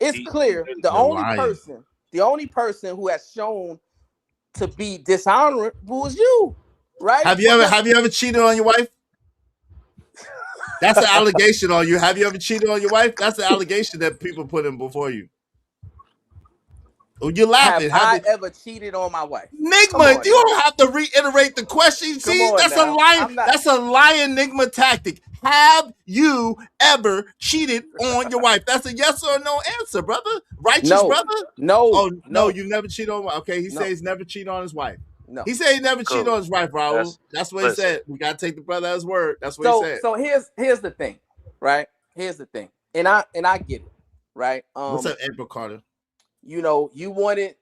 It's clear. The You're only lying. person who has shown to be dishonorable is you, right? Have you ever cheated on your wife? That's an allegation on you. Have you ever cheated on your wife? That's an allegation that people put in before you. Oh, you're laughing. Have I ever cheated on my wife? Nigma, you don't have to reiterate the question. See, that's a lying. That's a lying Nigma tactic. Have you ever cheated on your wife? That's a yes or no answer, brother. Righteous brother. No. No, you never cheated on. Okay, he says he's never cheated on his wife. No, he said he never cheated on his wife, Raul. That's what he said. We gotta take the brother at his word. That's what he said. So here's the thing, right? Here's the thing, and I get it, right? What's up, April Carter? You know, you wanted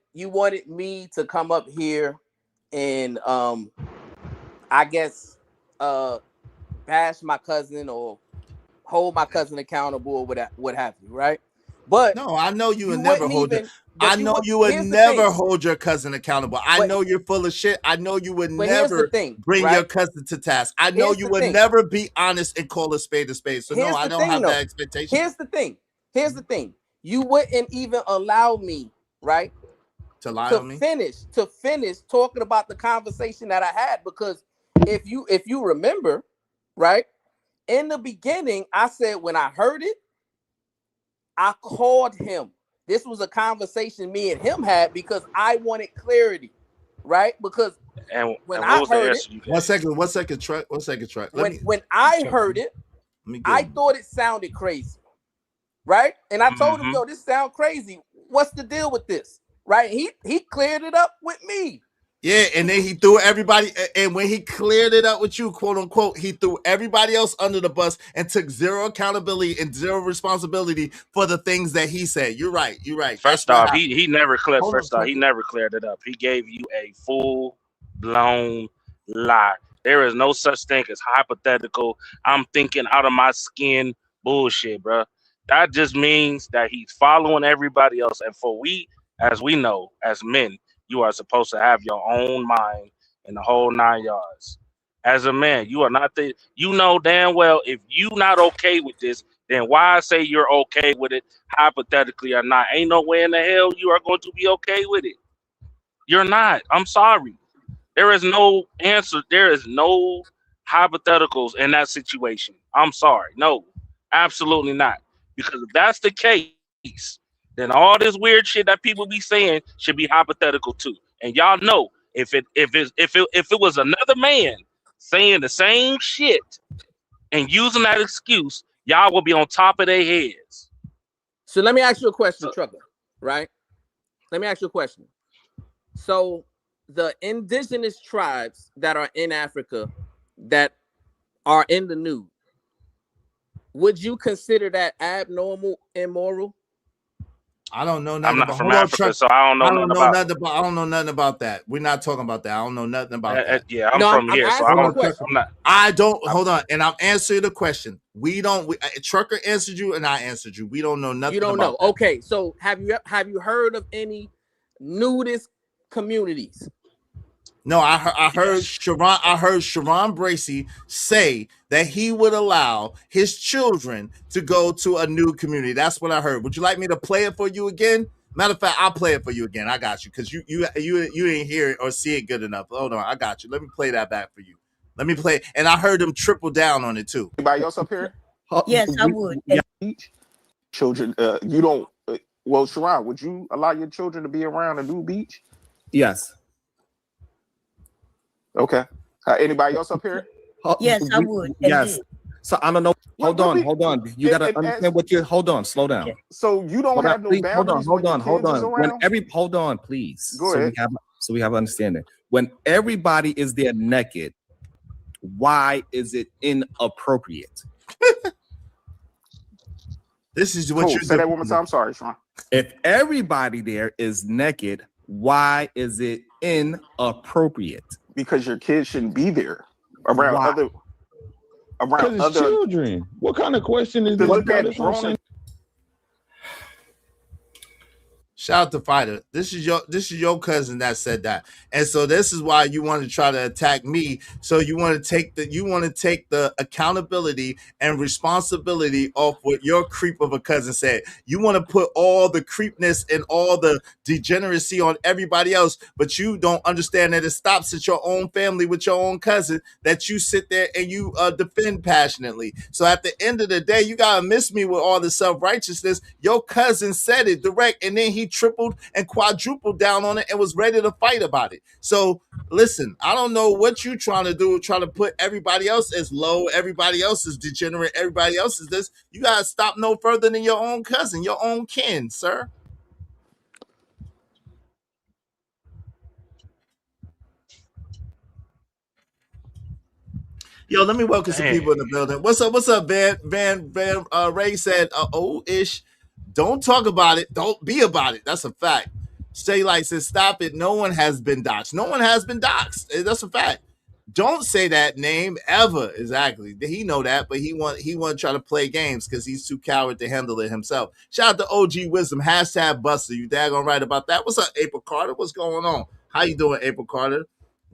me to come up here and I guess bash my cousin or hold my cousin accountable or what have you, right? But no, I know you would never hold it. I know you would never hold your cousin accountable. I know you're full of shit. I know you would never bring your cousin to task. I know you would never be honest and call a spade a spade. So no, I don't have that expectation. Here's the thing. You wouldn't even allow me, right? To lie on me? To finish talking about the conversation that I had, because if you remember, right? In the beginning, I said when I heard it, I called him. This was a conversation me and him had because I wanted clarity, right? Because when I heard it, one second, truck. When I heard it, I thought it sounded crazy, right? And I told him, yo, this sounds crazy. What's the deal with this? Right? He cleared it up with me. Yeah, and then he threw everybody, and when he cleared it up with you, quote unquote, he threw everybody else under the bus and took zero accountability and zero responsibility for the things that he said. You're right. First off, he never cleared. He never cleared it up. He gave you a full blown lie. There is no such thing as hypothetical. I'm thinking out of my skin bullshit, bro. That just means that he's following everybody else. And as we know, as men, you are supposed to have your own mind in the whole 9 yards. As a man, you are not you know damn well if you not okay with this, then why say you're okay with it, hypothetically or not? Ain't no way in the hell you are going to be okay with it. You're not. I'm sorry. There is no answer. There is no hypotheticals in that situation. I'm sorry. No, absolutely not. Because if that's the case, then all this weird shit that people be saying should be hypothetical too. And y'all know if it was another man saying the same shit and using that excuse, y'all will be on top of their heads. So let me ask you a question, Trucker, right? Let me ask you a question. So the indigenous tribes that are in Africa that are in the nude, would you consider that abnormal, immoral? I don't know nothing I'm not from Africa, so I don't know nothing about that. We're not talking about that. I don't know nothing about that. Yeah, I'm from here, so I'm not. I don't. Hold on, and I'm answering the question. Trucker answered you, and I answered you. We don't know nothing. You don't know. That. Okay, so have you heard of any nudist communities? No, I heard Sharon Bracey say that he would allow his children to go to a new community. That's what I heard. Would you like me to play it for you again? Matter of fact, I'll play it for you again. I got you because you didn't hear it or see it good enough. Hold on, I got you. Let me play that back for you. Let me play, and I heard him triple down on it too. Anybody else up here? Yes, I would. Yeah. Children, you don't. Well, Sharon, would you allow your children to be around a new beach? Yes. Okay. Anybody else up here? Yes, I would. Yes. So I don't know. Hold on. You gotta understand what you're. Hold on. Slow down. So you don't have no boundaries. Hold on. Hold on, please. Go ahead. So we have understanding. When everybody is there naked, why is it inappropriate? This is what you say that one more time. Sorry, Sean. If everybody there is naked, why is it inappropriate? Because your kids shouldn't be there around other children. What kind of question is this? Shout out to Fighter. This is your cousin that said that, and so this is why you want to try to attack me. So you want to take the accountability and responsibility off what your creep of a cousin said. You want to put all the creepness and all the degeneracy on everybody else, but you don't understand that it stops at your own family with your own cousin that you sit there and you defend passionately. So at the end of the day, you gotta miss me with all the self-righteousness. Your cousin said it direct, and then he tripled and quadrupled down on it and was ready to fight about it. So listen, I don't know what you're trying to do, trying to put everybody else as low, everybody else is degenerate, everybody else is this. You gotta stop no further than your own cousin, your own kin, sir. Yo, let me welcome some people in the building. What's up, Van? Ray said, ish. Don't talk about it. Don't be about it. That's a fact. Stay Light says, stop it. No one has been doxxed. No one has been doxxed. That's a fact. Don't say that name ever. Exactly. He know that, but he want to try to play games because he's too coward to handle it himself. Shout out to OG Wisdom. #Buster. You daggone right about that. What's up, April Carter? What's going on? How you doing, April Carter?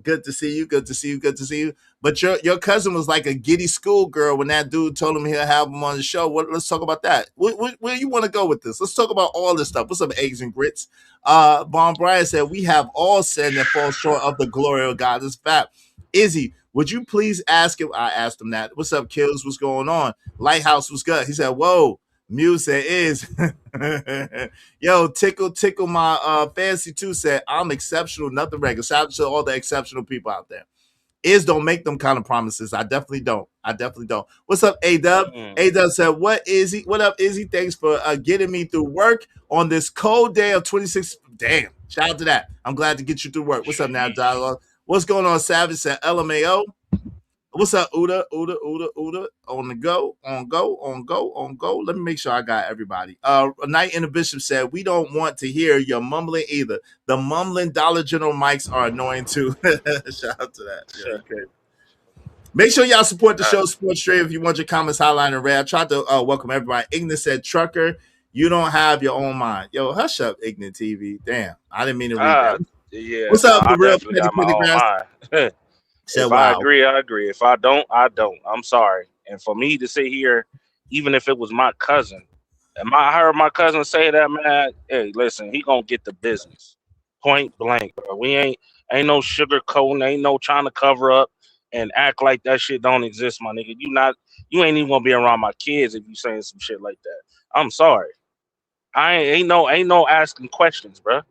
Good to see you. Good to see you. Good to see you. But your cousin was like a giddy schoolgirl when that dude told him he'll have him on the show. Let's talk about that. Where you want to go with this? Let's talk about all this stuff. What's up, eggs and grits? Von Bryan said, we have all sinned and fall short of the glory of God. This fact. Izzy, would you please ask him? I asked him that. What's up, Kills? What's going on? Lighthouse was good. He said, whoa. Muse said, is. Yo, tickle my fancy too said, I'm exceptional, nothing regular. Shout out to all the exceptional people out there. Is don't make them kind of promises. I definitely don't. What's up, A-Dub? A-Dub said, what up, Izzy? Thanks for getting me through work on this cold day of 26. Damn. Shout out to that. I'm glad to get you through work. What's up now, Dialogue? What's going on, Savage? Said LMAO. What's up, Uda? On the go, on go. Let me make sure I got everybody. Knight and the Bishop said, we don't want to hear your mumbling either. The mumbling Dollar General mics are annoying too. Shout out to that. Yeah, okay. Make sure y'all support the show, Sports Trade, if you want your comments highlighted in red. I tried to welcome everybody. Ignis said, Trucker, you don't have your own mind. Yo, hush up, Ignis TV. Damn, I didn't mean to read that. Yeah. What's up, the real definitely got my own mind. If wow. I agree. If I don't, I don't. I'm sorry. And for me to sit here, even if it was my cousin, and I heard my cousin say that, man, hey, listen, he gonna get the business. Point blank, bro. We ain't no sugar coating, ain't no trying to cover up and act like that shit don't exist, my nigga. You ain't even gonna be around my kids if you saying some shit like that. I'm sorry. I ain't no asking questions, bro.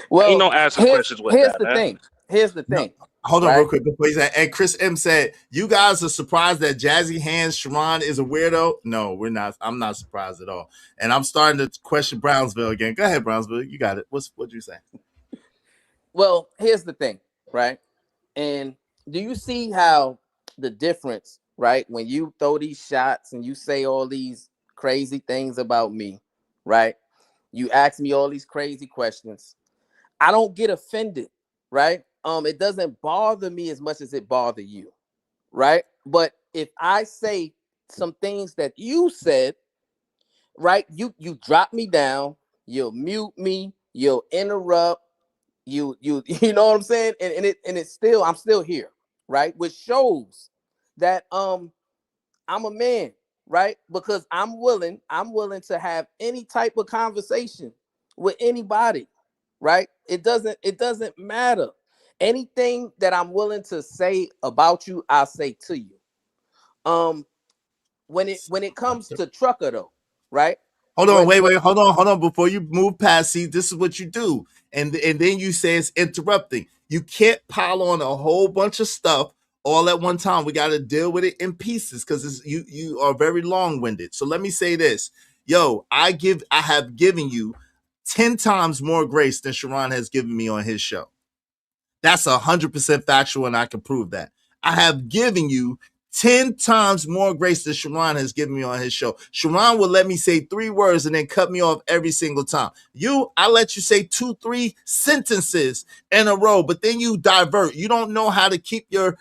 Well, ain't no asking questions with here's that, the man. thing. Here's the thing. Hold on real quick before you say, and Chris M said, you guys are surprised that Jazzy Hands Sharon is a weirdo? No, we're not. I'm not surprised at all. And I'm starting to question Brownsville again. Go ahead, Brownsville. You got it. What'd you say? Well, here's the thing, right? And do you see how the difference, right? When you throw these shots and you say all these crazy things about me, right? You ask me all these crazy questions. I don't get offended, right? It doesn't bother me as much as it bother you, right? But if I say some things that you said, right, you drop me down, you'll mute me, you'll interrupt, You know what I'm saying? And it's still, I'm still here, right? Which shows that I'm a man, right? Because I'm willing to have any type of conversation with anybody, right? It doesn't matter. Anything that I'm willing to say about you, I'll say to you. When it comes to Trucker though, right? Hold on, wait, hold on. Before you move past, see, this is what you do, and then you say it's interrupting. You can't pile on a whole bunch of stuff all at one time. We got to deal with it in pieces because you are very long winded. So let me say this, yo, I have given you 10 times more grace than Sharon has given me on his show. That's 100% factual, and I can prove that. I have given you 10 times more grace than Sharon has given me on his show. Sharon will let me say 3 words and then cut me off every single time. I let you say 2, 3 sentences in a row, but then you divert. You don't know how to keep your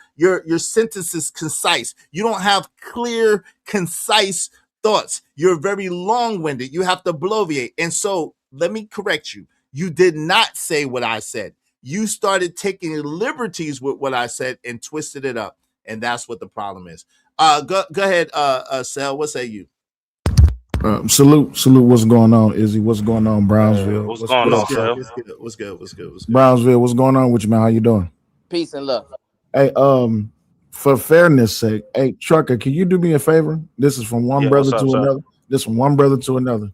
sentences concise. You don't have clear, concise thoughts. You're very long-winded. You have to bloviate. And so let me correct you. You did not say what I said. You started taking liberties with what I said and twisted it up. And that's what the problem is. Go ahead, Sel. What say you? Salute. What's going on, Izzy? What's going on, Brownsville? What's going on, Sel? What's good? Brownsville, what's going on with you, man? How you doing? Peace and love. Hey, for fairness sake, hey, Trucker, can you do me a favor? This is from one brother to another. This from one brother to another.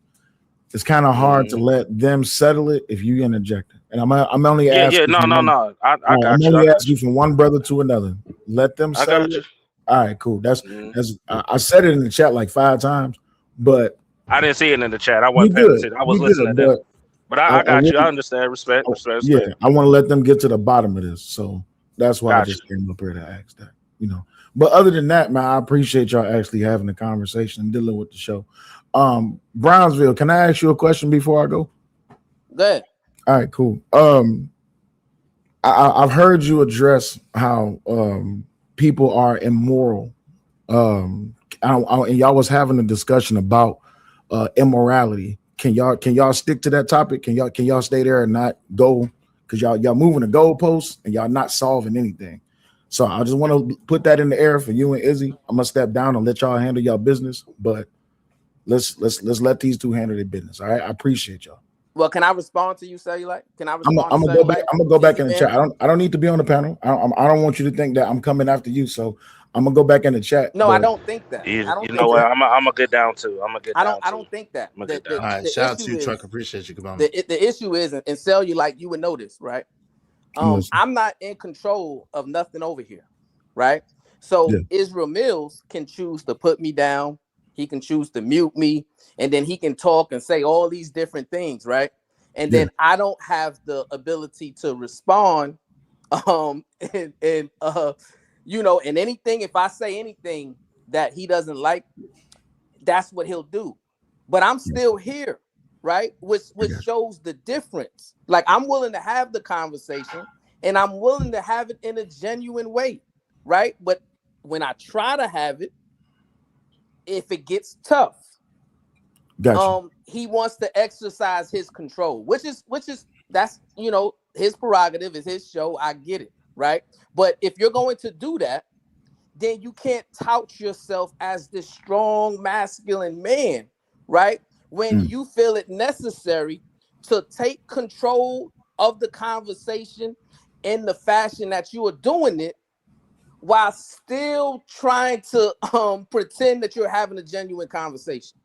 It's kind of hard to let them settle it if you interject. And I'm only asking. No. I got I'm you. only asking you from one brother to another. Let them settle it. All right, cool. That's I said it in the chat like 5 times, but I didn't see it in the chat. I wasn't paying attention. I was listening to them. But I got you. I understand. Respect. Yeah, I want to let them get to the bottom of this. So that's why I just came up here to ask that, But other than that, man, I appreciate y'all actually having a conversation and dealing with the show. Brownsville, can I ask you a question before I go? Go ahead. All right, cool. I've heard you address how people are immoral. And y'all was having a discussion about immorality. Can y'all stick to that topic? Can y'all stay there and not go? Because y'all moving the goalposts and y'all not solving anything. So I just want to put that in the air for you and Izzy. I'm gonna step down and let y'all handle y'all business, but let's let these two handle their business. All right, I appreciate y'all. Well, can I respond to you, Cellulite? Can I respond? I'm gonna go back. I'm gonna go back in the chat. I don't need to be on the panel. I don't want you to think that I'm coming after you. So I'm gonna go back in the chat. No, I don't think that. You know what? I'm gonna get down to. I don't think that. All right, shout out to you, Truck. Appreciate you, the issue is, and Cellulite, you would know this, right? I'm not in control of nothing over here, right? So Israel Mills can choose to put me down. He can choose to mute me, and then he can talk and say all these different things, right? And then I don't have the ability to respond. And anything, if I say anything that he doesn't like, that's what he'll do. But I'm still here, right? Which shows the difference. Like, I'm willing to have the conversation, and I'm willing to have it in a genuine way, right? But when I try to have it, if it gets tough, he wants to exercise his control, which is that's his prerogative, is his show. I get it, right? But if you're going to do that, then you can't tout yourself as this strong masculine man, right? When you feel it necessary to take control of the conversation in the fashion that you are doing it, while still trying to pretend that you're having a genuine conversation.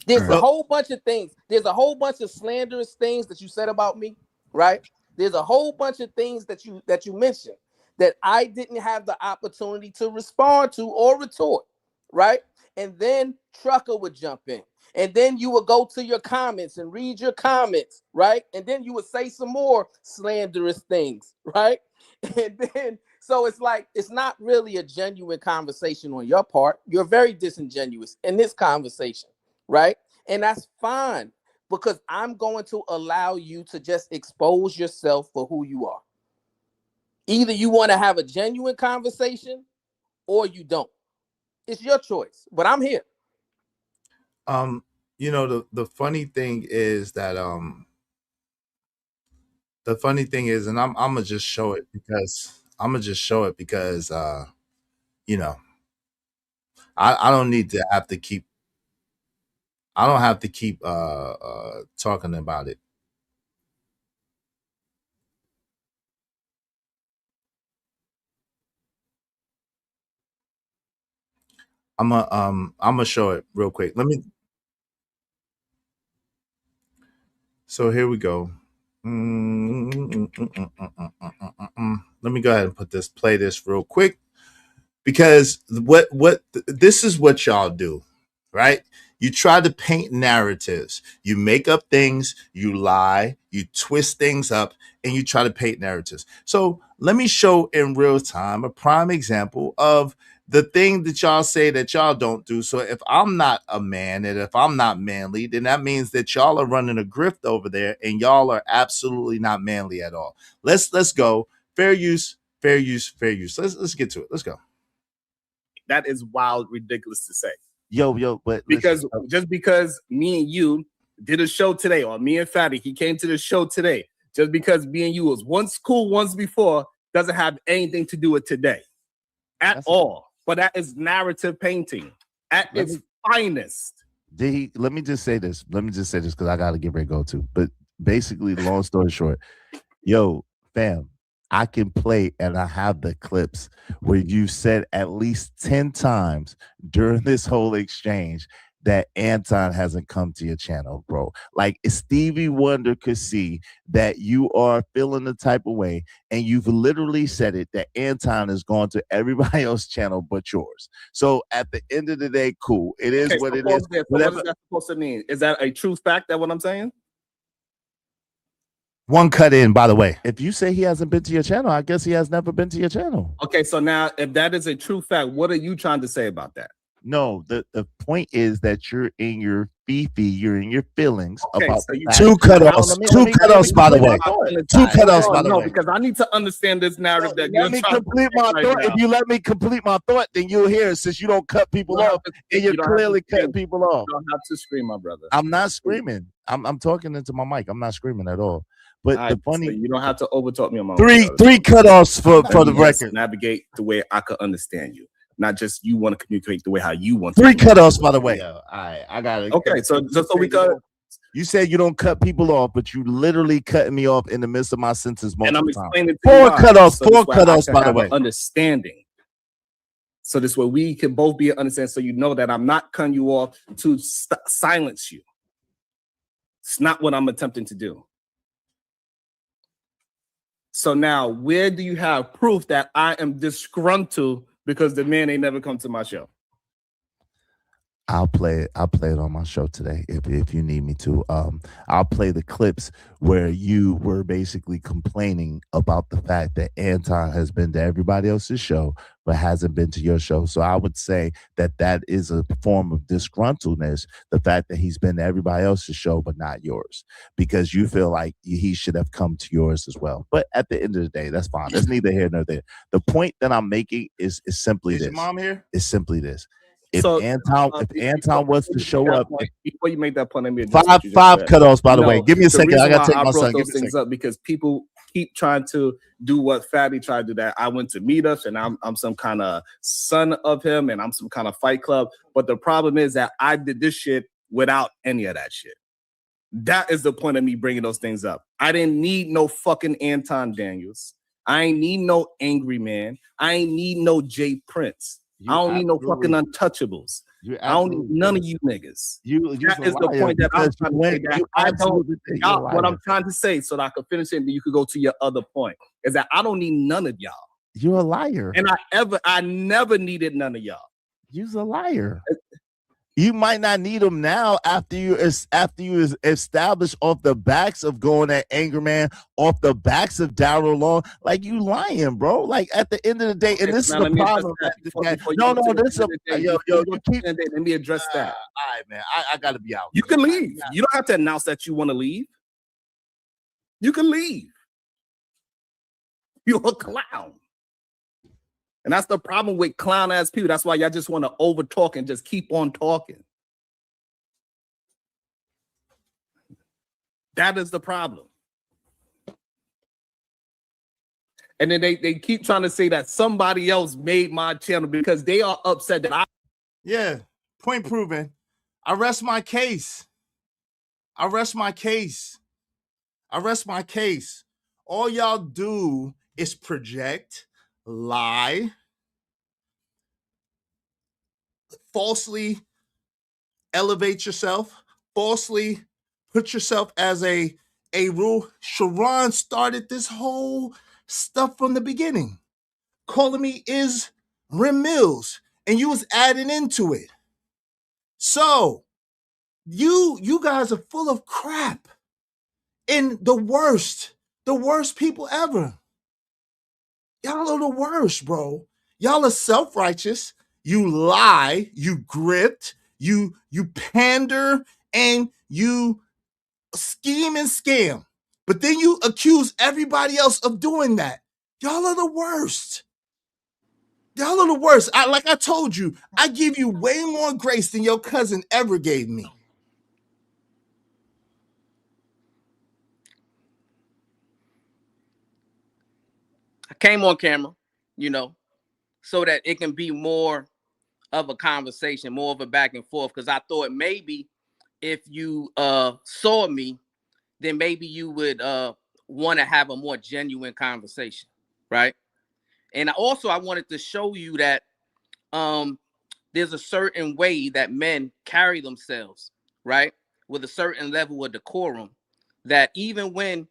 There's a whole bunch of things. There's a whole bunch of slanderous things that you said about me, right? There's a whole bunch of things that you mentioned that I didn't have the opportunity to respond to or retort, right? And then Trucker would jump in. And then you would go to your comments and read your comments, right? And then you would say some more slanderous things, right? And then, so it's like, it's not really a genuine conversation on your part. You're very disingenuous in this conversation, right? And that's fine, because I'm going to allow you to just expose yourself for who you are. Either you want to have a genuine conversation or you don't. It's your choice, but I'm here. The funny thing is that The funny thing is, and I'm gonna just show it because you know, I don't need to have to keep I don't have to keep talking about it. I'm gonna show it real quick. So here we go. Let me go ahead and play this real quick, because this is what y'all do, right? You try to paint narratives. You make up things, you lie, you twist things up, and you try to paint narratives. So let me show in real time a prime example of the thing that y'all say that y'all don't do. So if I'm not a man and if I'm not manly, then that means that y'all are running a grift over there and y'all are absolutely not manly at all. Let's go. Fair use, fair use, fair use. Let's get to it. Let's go. That is wild, ridiculous to say. But because just because me and you did a show today, or me and Fatty, he came to the show today, just because me and you was once cool once before, doesn't have anything to do with today at all. But that is narrative painting at its finest. Let me just say this because I gotta get ready to go too. But basically, long story short, fam, I can play, and I have the clips where you said at least 10 times during this whole exchange that Anton hasn't come to your channel, bro. Like, Stevie Wonder could see that you are feeling the type of way, and you've literally said it, that Anton is going to everybody else's channel but yours. So at the end of the day, cool. It is what it is. What is that supposed to mean? Is that a true fact? That what I'm saying? One cut in, by the way. If you say he hasn't been to your channel, I guess he has never been to your channel. Okay, so now if that is a true fact, what are you trying to say about that? No, the point is that you're in your you're in your feelings about so two cutoffs, by the way. Two cutoffs, by the way. Because I need to understand this narrative that you're trying to complete my thought. If you let me complete my thought, then you'll hear it, since you don't cut people off, and you're clearly cutting people off. You don't have to scream, my brother. I'm not screaming. I'm talking into my mic. I'm not screaming at all. But the funny, so you don't have to overtalk me on my three cutoffs for the record. Navigate the way I could understand you. Not just you want to communicate the way how you want. Three cutoffs, by the way. All right, I got it. Okay, so we cut. You said you don't cut people off, but you literally cutting me off in the midst of my sentence multiple and I'm times. explaining Four cutoffs, by the way. Understanding. So this way we can both be understand. So you know that I'm not cutting you off to silence you. It's not what I'm attempting to do. So now, where do you have proof that I am disgruntled because the man ain't never come to my show? I'll play it on my show today if you need me to. I'll play the clips where you were basically complaining about the fact that Anton has been to everybody else's show but hasn't been to your show. So I would say that is a form of disgruntledness, the fact that he's been to everybody else's show but not yours, because you feel like he should have come to yours as well. But at the end of the day, that's fine. That's neither here nor there. The point that I'm making is simply this. Is your mom here? It's simply this. If So, Anton was to show up, before you make that point, let me five cutoffs, by the way. Give me a second. I gotta take my son. Those things up because people keep trying to do what Fatty tried to do. That I went to meetups and I'm some kind of son of him and I'm some kind of fight club. But the problem is that I did this shit without any of that shit. That is the point of me bringing those things up. I didn't need no fucking Anton Daniels. I ain't need no Angry Man. I ain't need no Jay Prince. I don't need no fucking untouchables. I don't need none of you niggas. That is the point that I'm trying to say. That I don't. What I'm trying to say, so that I can finish it, and you could go to your other point, is that I don't need none of y'all. You're a liar. And I never needed none of y'all. You're a liar. You might not need them now after you establish off the backs of going at Anger Man, off the backs of Daryl Long. Like, you lying, bro. Like, at the end of the day, and this is the problem. Let me address that. All right, man. I gotta be out. You can leave. You don't have to announce that you want to leave. You can leave. You're a clown. And that's the problem with clown ass people. That's why y'all just want to over talk and just keep on talking. That is the problem. And then they keep trying to say that somebody else made my channel because they are upset that I. Yeah, point proven. I rest my case. I rest my case. I rest my case. All y'all do is project, lie, falsely elevate yourself, falsely put yourself as a rule. Sharon started this whole stuff from the beginning, calling me is Rim Mills, and you was adding into it. So you guys are full of crap, and the worst people ever. Y'all are the worst, bro. Y'all are self-righteous. You lie, you grift, you pander, and you scheme and scam. But then you accuse everybody else of doing that. Y'all are the worst. Y'all are the worst. Like I told you, I give you way more grace than your cousin ever gave me. I came on camera, so that it can be more of a conversation, more of a back and forth. Because I thought maybe if you saw me, then maybe you would want to have a more genuine conversation, right? And I wanted to show you that there's a certain way that men carry themselves, right? With a certain level of decorum, that even when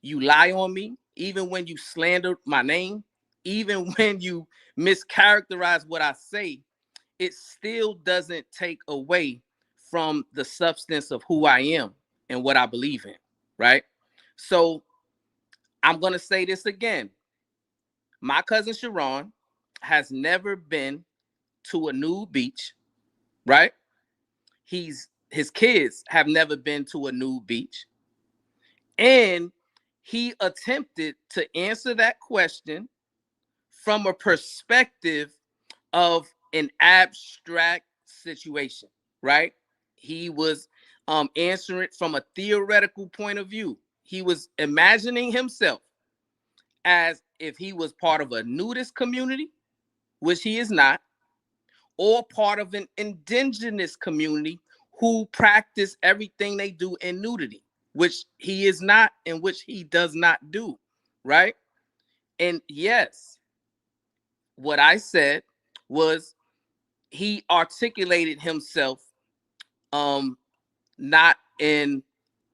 you lie on me, even when you slander my name, even when you mischaracterize what I say, it still doesn't take away from the substance of who I am and what I believe in, right? So I'm going to say this again. My cousin Sharon has never been to a nude beach, right? His kids have never been to a nude beach. And he attempted to answer that question from a perspective of an abstract situation, right? He was answering it from a theoretical point of view. He was imagining himself as if he was part of a nudist community, which he is not, or part of an indigenous community who practice everything they do in nudity, which he is not and which he does not do, right? And yes, what I said was he articulated himself not in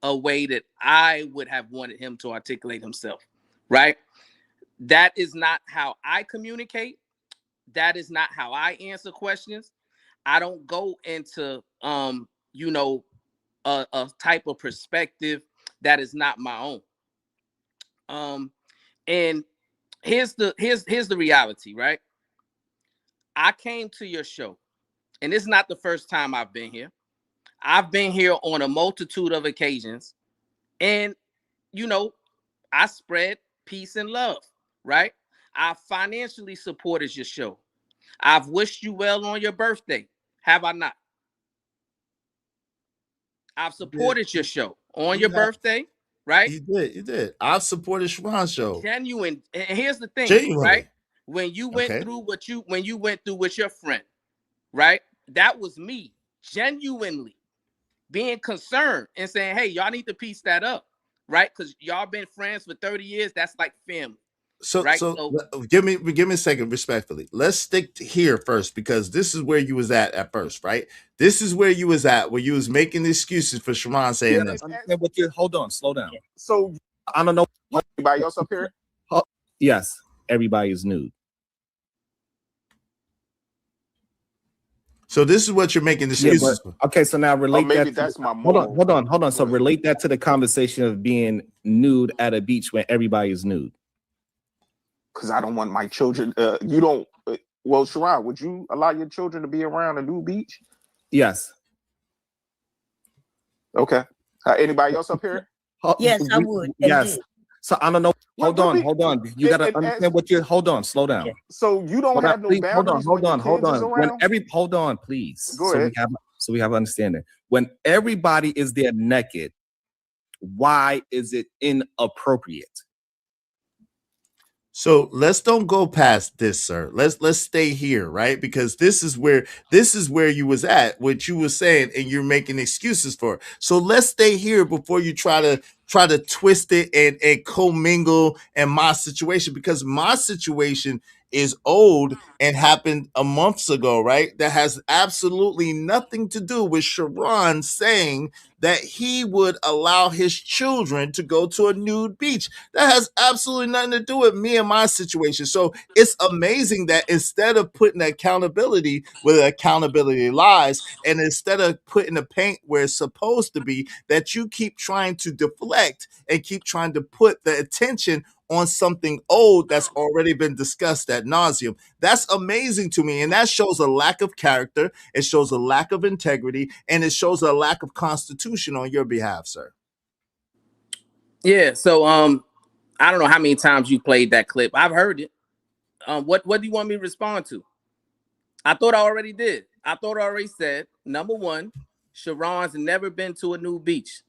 a way that I would have wanted him to articulate himself, right? That is not how I communicate. That is not how I answer questions. I don't go into a type of perspective that is not my own. And here's the reality, right? I came to your show, and it's not the first time I've been here. I've been here on a multitude of occasions, and I spread peace and love, right? I financially supported your show. I've wished you well on your birthday. Have I not? I've supported your show on your birthday, right? You did. I've supported Sharon's show. Genuine. And here's the thing, Genuinely. right? When you went through when you went through with your friend, right? That was me genuinely being concerned and saying, hey, y'all need to piece that up, right? Because y'all been friends for 30 years. That's like family. So right? give me a second, respectfully. Let's stick to here first, because this is where you was at first, right? This is where you was at, where you was making excuses for Sharon saying this. Understand what you hold on, slow down. So I don't know. Anybody else up here? Yes, everybody is nude. So this is what you're making excuses for. Okay, so now relate maybe that. That's my hold on. So relate that to the conversation of being nude at a beach when everybody is nude. Because I don't want my children. You don't. Well, Sharon, would you allow your children to be around a nude beach? Yes. Okay. Anybody else up here? Yes, I would. Yes. So I don't know. Hold on. You gotta understand what you're. Hold on. Slow down. So you don't have no boundaries. Hold on. Hold on, please. Go ahead. So we have understanding. When everybody is there naked, why is it inappropriate? So let's don't go past this, sir. Let's stay here, right? Because this is where you was at, what you was saying, and you're making excuses for it. So let's stay here before you try to twist it and commingle in my situation, because my situation is old and happened a month ago, right? That has absolutely nothing to do with Sharon saying that he would allow his children to go to a nude beach. That has absolutely nothing to do with me and my situation. So it's amazing that instead of putting accountability where accountability lies, and instead of putting the paint where it's supposed to be, that you keep trying to deflect and keep trying to put the attention on something old that's already been discussed ad nauseum. That's amazing to me. And that shows a lack of character. It shows a lack of integrity, and it shows a lack of constitution on your behalf, sir. Yeah. So I don't know how many times you played that clip. I've heard it. What do you want me to respond to? I thought I already did. I thought I already said, number one, Sharon's never been to a nude beach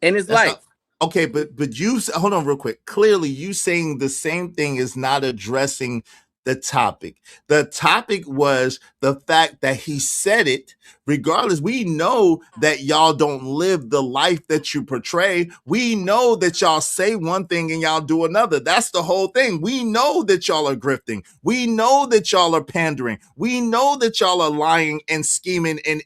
in his life. Okay, but you hold on real quick. Clearly, you saying the same thing is not addressing the topic. The topic was the fact that he said it. Regardless, we know that y'all don't live the life that you portray. We know that y'all say one thing and y'all do another. That's the whole thing. We know that y'all are grifting. We know that y'all are pandering. We know that y'all are lying and scheming and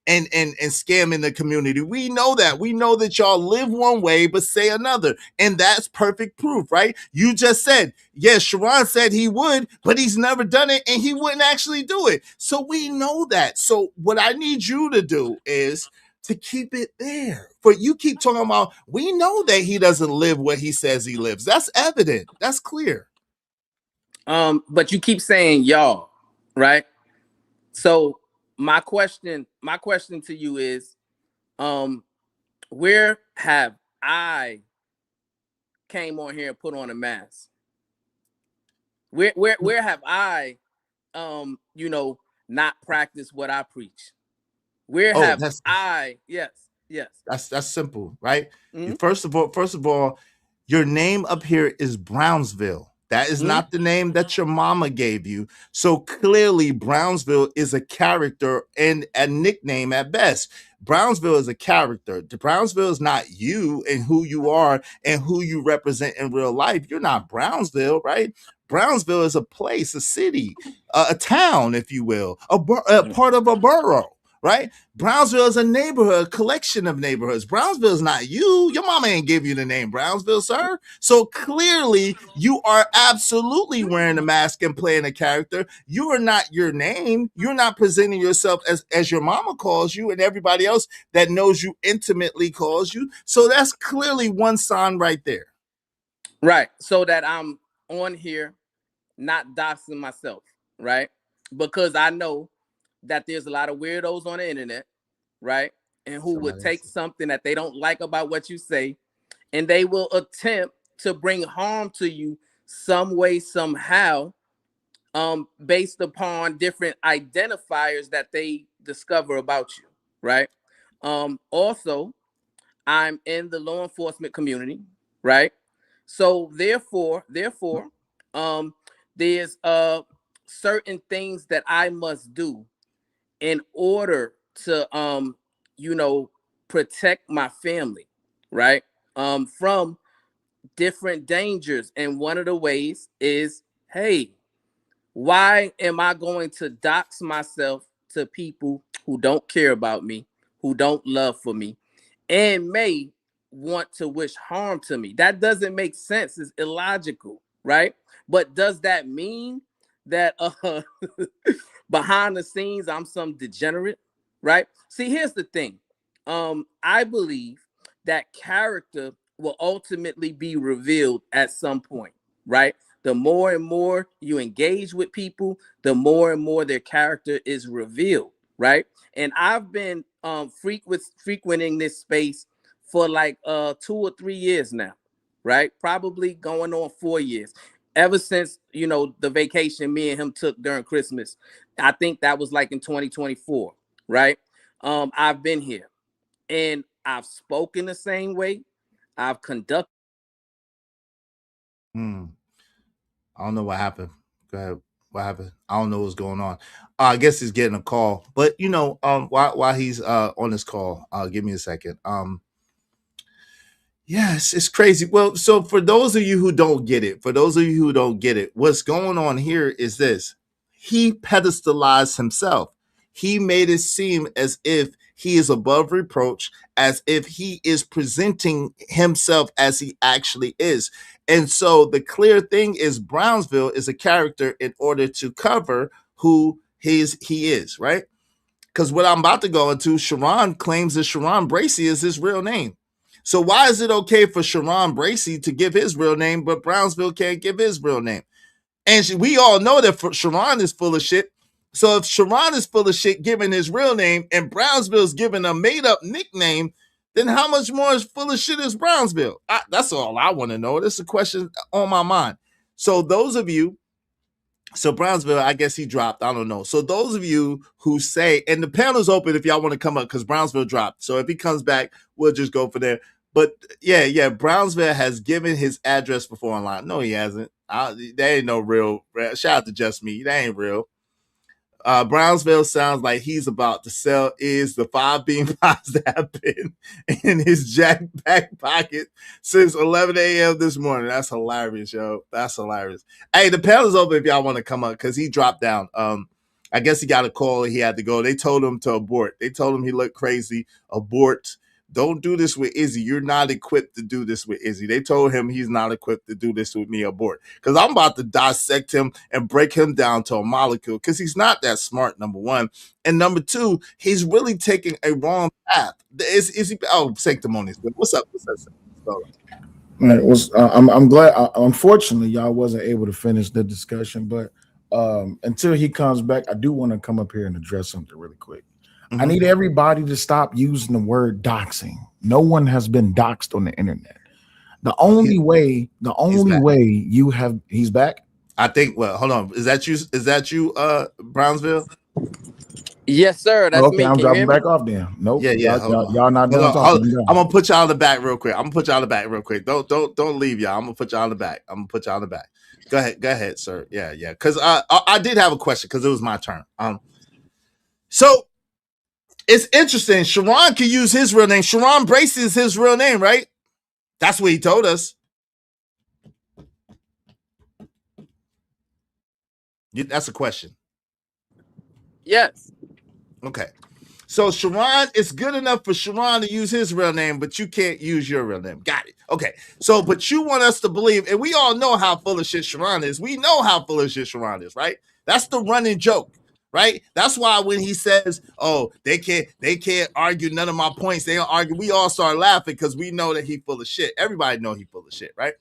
scamming the community. We know that. We know that y'all live one way but say another. And that's perfect proof, right? You just said, yes, Sharon said he would, but he's never done it and he wouldn't actually do it. So we know that. So what I need you to do is to keep it there. For you keep talking about, we know that he doesn't live what he says he lives. That's evident. That's clear. But you keep saying y'all, right? So my question to you is, where have I came on here and put on a mask? Where have I not practiced what I preach? Where have I yes. That's simple, right? Mm-hmm. First of all, your name up here is Brownsville. That is not the name that your mama gave you. So clearly Brownsville is a character and a nickname at best. Brownsville is a character. Brownsville is not you and who you are and who you represent in real life. You're not Brownsville, right? Brownsville is a place, a city, a town, if you will, a part of a borough. Right? Brownsville is a neighborhood, a collection of neighborhoods. Brownsville is not you. Your mama ain't give you the name Brownsville, sir. So clearly you are absolutely wearing a mask and playing a character. You are not your name. You're not presenting yourself as your mama calls you and everybody else that knows you intimately calls you. So that's clearly one sign right there. Right. So that I'm on here not doxing myself, right? Because I know that there's a lot of weirdos on the internet, right? And who would take something that they don't like about what you say, and they will attempt to bring harm to you some way, somehow, based upon different identifiers that they discover about you, right? Also, I'm in the law enforcement community, right? So therefore, there's certain things that I must do in order to protect my family, right? From different dangers. And one of the ways is, hey, why am I going to dox myself to people who don't care about me, who don't love for me, and may want to wish harm to me? That doesn't make sense. It's illogical, right? But does that mean that behind the scenes I'm some degenerate, right? See, here's the thing. I believe that character will ultimately be revealed at some point, right? The more and more you engage with people, the more and more their character is revealed, right? And I've been frequenting this space for like 2 or 3 years now, right? Probably going on 4 years. Ever since, the vacation me and him took during Christmas. I think that was like in 2024, right? I've been here and I've spoken the same way. I've conducted. I don't know what happened. Go ahead. What happened? I don't know what's going on. I guess he's getting a call. But while he's on this call, give me a second. Yes, it's crazy. Well, so for those of you who don't get it, what's going on here is this. He pedestalized himself. He made it seem as if he is above reproach, as if he is presenting himself as he actually is. And so the clear thing is Brownsville is a character in order to cover who he is, right? Because what I'm about to go into, Sharon claims that Sharon Bracey is his real name. So why is it okay for Sharon Bracey to give his real name, but Brownsville can't give his real name? And we all know that Sharon is full of shit. So if Sharon is full of shit giving his real name and Brownsville's giving a made-up nickname, then how much more is full of shit is Brownsville? That's all I want to know. That's a question on my mind. So those of you, so Brownsville, I guess he dropped. I don't know. So those of you who say, and the panel's open if y'all want to come up because Brownsville dropped. So if he comes back, we'll just go for there. But yeah, Brownsville has given his address before online. No, he hasn't. That ain't no real. Shout out to Just Me. That ain't real. Brownsville sounds like he's about to sell is the 5 bean pies that have been in his jack back pocket since 11 a.m. this morning. That's hilarious, yo. That's hilarious. Hey, the panel's open if y'all want to come up because he dropped down. I guess he got a call and he had to go. They told him to abort. They told him he looked crazy. Abort. Don't do this with Izzy. You're not equipped to do this with Izzy. They told him he's not equipped to do this with me, abort. Because I'm about to dissect him and break him down to a molecule because he's not that smart, number one. And number two, he's really taking a wrong path. Is he? Oh, sanctimonious. What's up? I'm glad. Unfortunately, y'all wasn't able to finish the discussion, but until he comes back, I do want to come up here and address something really quick. I need everybody to stop using the word doxing. No one has been doxed on the internet. The only way you have, he's back. I think. Well, hold on. Is that you, Brownsville? Yes, sir. That's me. I'm Can dropping back off then. Nope. Yeah. Y'all not done talking. I'm gonna put y'all in the back real quick. Don't leave y'all. I'm gonna put y'all in the back. Go ahead, sir. Yeah. Because I did have a question because it was my turn. So it's interesting. Sharon can use his real name. Sharon Bracey is his real name, right? That's what he told us. That's a question. Yes. Okay. So Sharon, it's good enough for Sharon to use his real name, but you can't use your real name. Got it. Okay. So, but you want us to believe, and we all know how full of shit Sharon is. We know how full of shit Sharon is, right? That's the running joke, right? That's why when he says, "Oh, they can't argue none of my points," they don't argue. We all start laughing because we know that he full of shit. Everybody know he full of shit, right?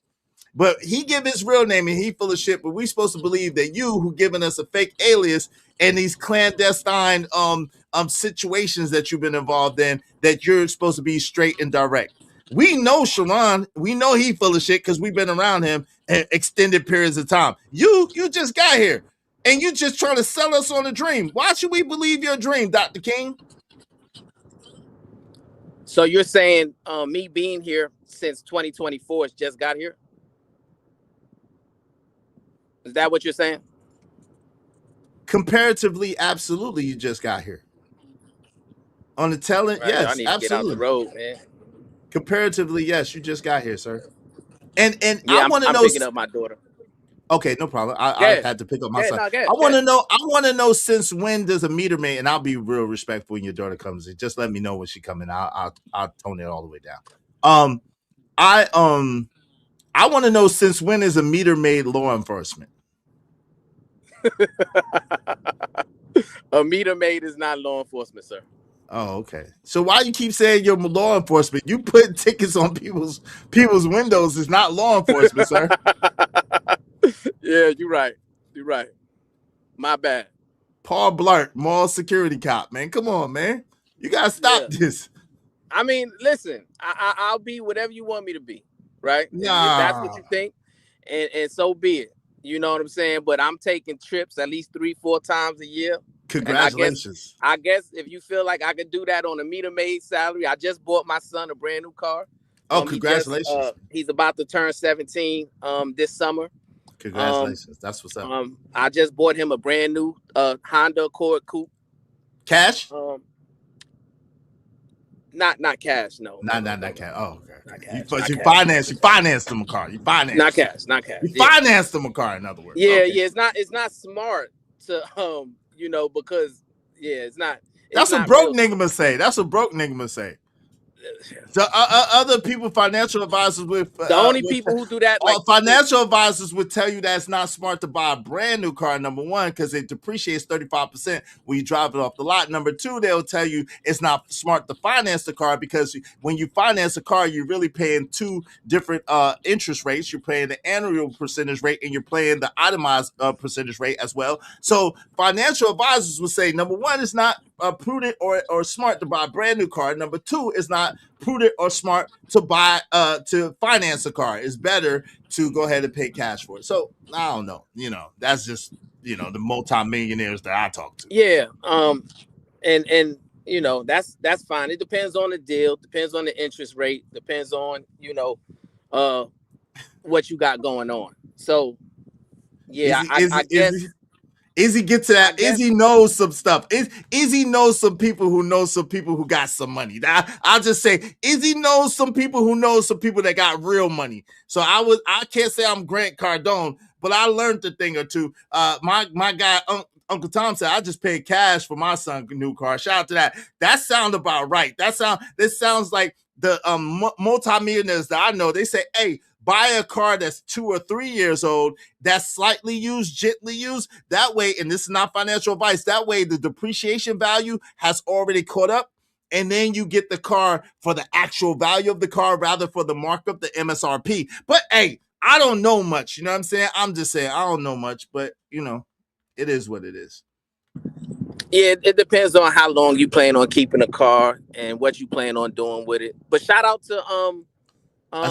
But he give his real name and he full of shit. But we supposed to believe that you, who giving us a fake alias and these clandestine situations that you've been involved in, that you're supposed to be straight and direct. We know Sharon. We know he full of shit because we've been around him extended periods of time. You just got here and you just trying to sell us on a dream. Why should we believe your dream, Dr. King? So you're saying me being here since 2024 just got here? Is that what you're saying? Comparatively, absolutely, you just got here. On the talent, right, yes, I need absolutely. To get out the road, man. Comparatively, yes, you just got here, sir. And yeah, I want to know. I'm picking up my daughter. Okay, no problem. I had to pick up my son. No, I want to know. I want to know since when does a meter maid? And I'll be real respectful when your daughter comes in. Just let me know when she come in. I'll tone it all the way down. I want to know since when is a meter maid law enforcement? A meter maid is not law enforcement, sir. Oh, okay. So why you keep saying you're law enforcement? You put tickets on people's windows is not law enforcement, sir. Yeah, you're right. You're right. My bad. Paul Blart, mall security cop, man. Come on, man. You gotta stop this. I mean, listen, I'll be whatever you want me to be, right? Nah. If that's what you think, and so be it. You know what I'm saying? But I'm taking trips at least 3-4 times a year. Congratulations. I guess if you feel like I could do that on a meter maid salary, I just bought my son a brand new car. Oh, congratulations. He's about to turn 17 this summer. Congratulations. That's what's up. I just bought him a brand new Honda Accord coupe. Cash? Not cash. No. Not cash. Oh, okay. Not cash. You financed them a car. You financed. Not cash. Not cash. You financed them a car. In other words. Yeah, okay. yeah. It's not smart to because it's not. That's what broke nigga must say. That's what broke nigga must say. So other people, financial advisors with the only people who do that, like financial advisors would tell you that it's not smart to buy a brand new car. Number one, because it depreciates 35% when you drive it off the lot. Number two, they'll tell you it's not smart to finance the car because when you finance a car, you're really paying two different interest rates. You're paying the annual percentage rate and you're paying the itemized percentage rate as well. So financial advisors would say, number one, it's not prudent or smart to buy a brand new car. Number two, it's not prudent or smart to buy to finance a car. It's better to go ahead and pay cash for it. So I don't know. That's just the multimillionaires that I talk to. Yeah. And that's fine. It depends on the deal, depends on the interest rate, depends on what you got going on. So yeah, I guess. Izzy get to that. Izzy knows some stuff. Izzy knows some people who know some people who got some money. I'll just say Izzy knows some people who know some people that got real money. So I can't say I'm Grant Cardone, but I learned a thing or two. My guy Uncle Tom said I just paid cash for my son's new car. Shout out to that. That sounds about right. This sounds like the multimillionaires that I know. They say, hey, buy a car that's 2 or 3 years old, that's slightly used, gently used. That way, and this is not financial advice, that way the depreciation value has already caught up, and then you get the car for the actual value of the car rather for the markup, the MSRP. But hey, I don't know much. You know what I'm saying? I'm just saying I don't know much, but it is what it is. Yeah, it depends on how long you plan on keeping a car and what you plan on doing with it. But shout out to a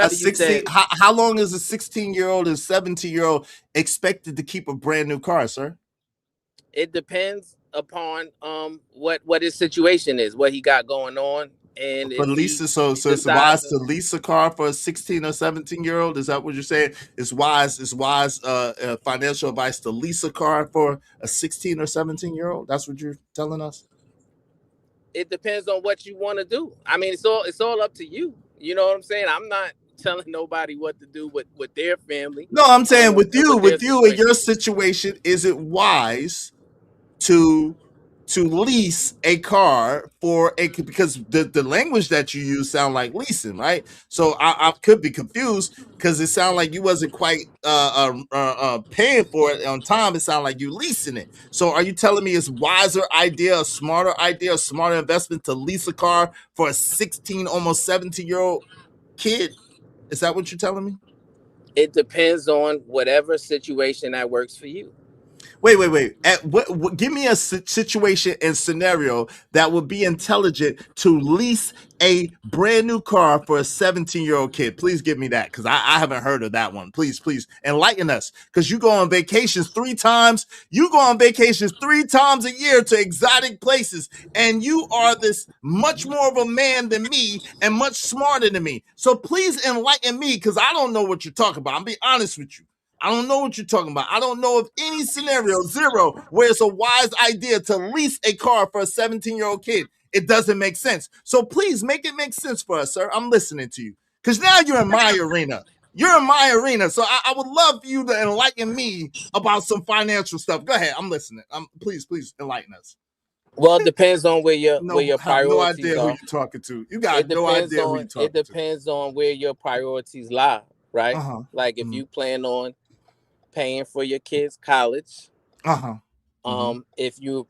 16. How long is a 16-year-old and 17-year-old expected to keep a brand new car, sir? It depends upon what his situation is, what he got going on, and for leasing. So it's wise to lease a car for a 16 or 17-year-old. Is that what you're saying? It's wise financial advice to lease a car for a 16 or 17-year-old. That's what you're telling us. It depends on what you want to do. I mean, it's all up to you. You know what I'm saying? I'm not telling nobody what to do with their family. No, I'm saying with you in your situation, is it wise to lease a car because the language that you use sound like leasing, right? So I could be confused because it sounded like you wasn't quite paying for it on time. It sounded like you leasing it. So are you telling me it's a smarter investment to lease a car for a 16, almost 17-year-old kid? Is that what you're telling me? It depends on whatever situation that works for you. Wait. Give me a situation and scenario that would be intelligent to lease a brand new car for a 17-year-old kid. Please give me that because I haven't heard of that one. Please enlighten us because you go on vacations 3 times. You go on vacations 3 times a year to exotic places, and you are this much more of a man than me and much smarter than me. So please enlighten me because I don't know what you're talking about. I'm being honest with you. I don't know what you're talking about. I don't know of any scenario, zero, where it's a wise idea to lease a car for a 17-year-old kid. It doesn't make sense. So please make it make sense for us, sir. I'm listening to you. Because now you're in my arena. You're in my arena. So I would love for you to enlighten me about some financial stuff. Go ahead. I'm listening. Please enlighten us. Well, it depends on where your priorities are. No idea who you're talking to. You got no idea who you're talking to. It depends on where your priorities lie, right? Like if you plan on paying for your kids' college. If you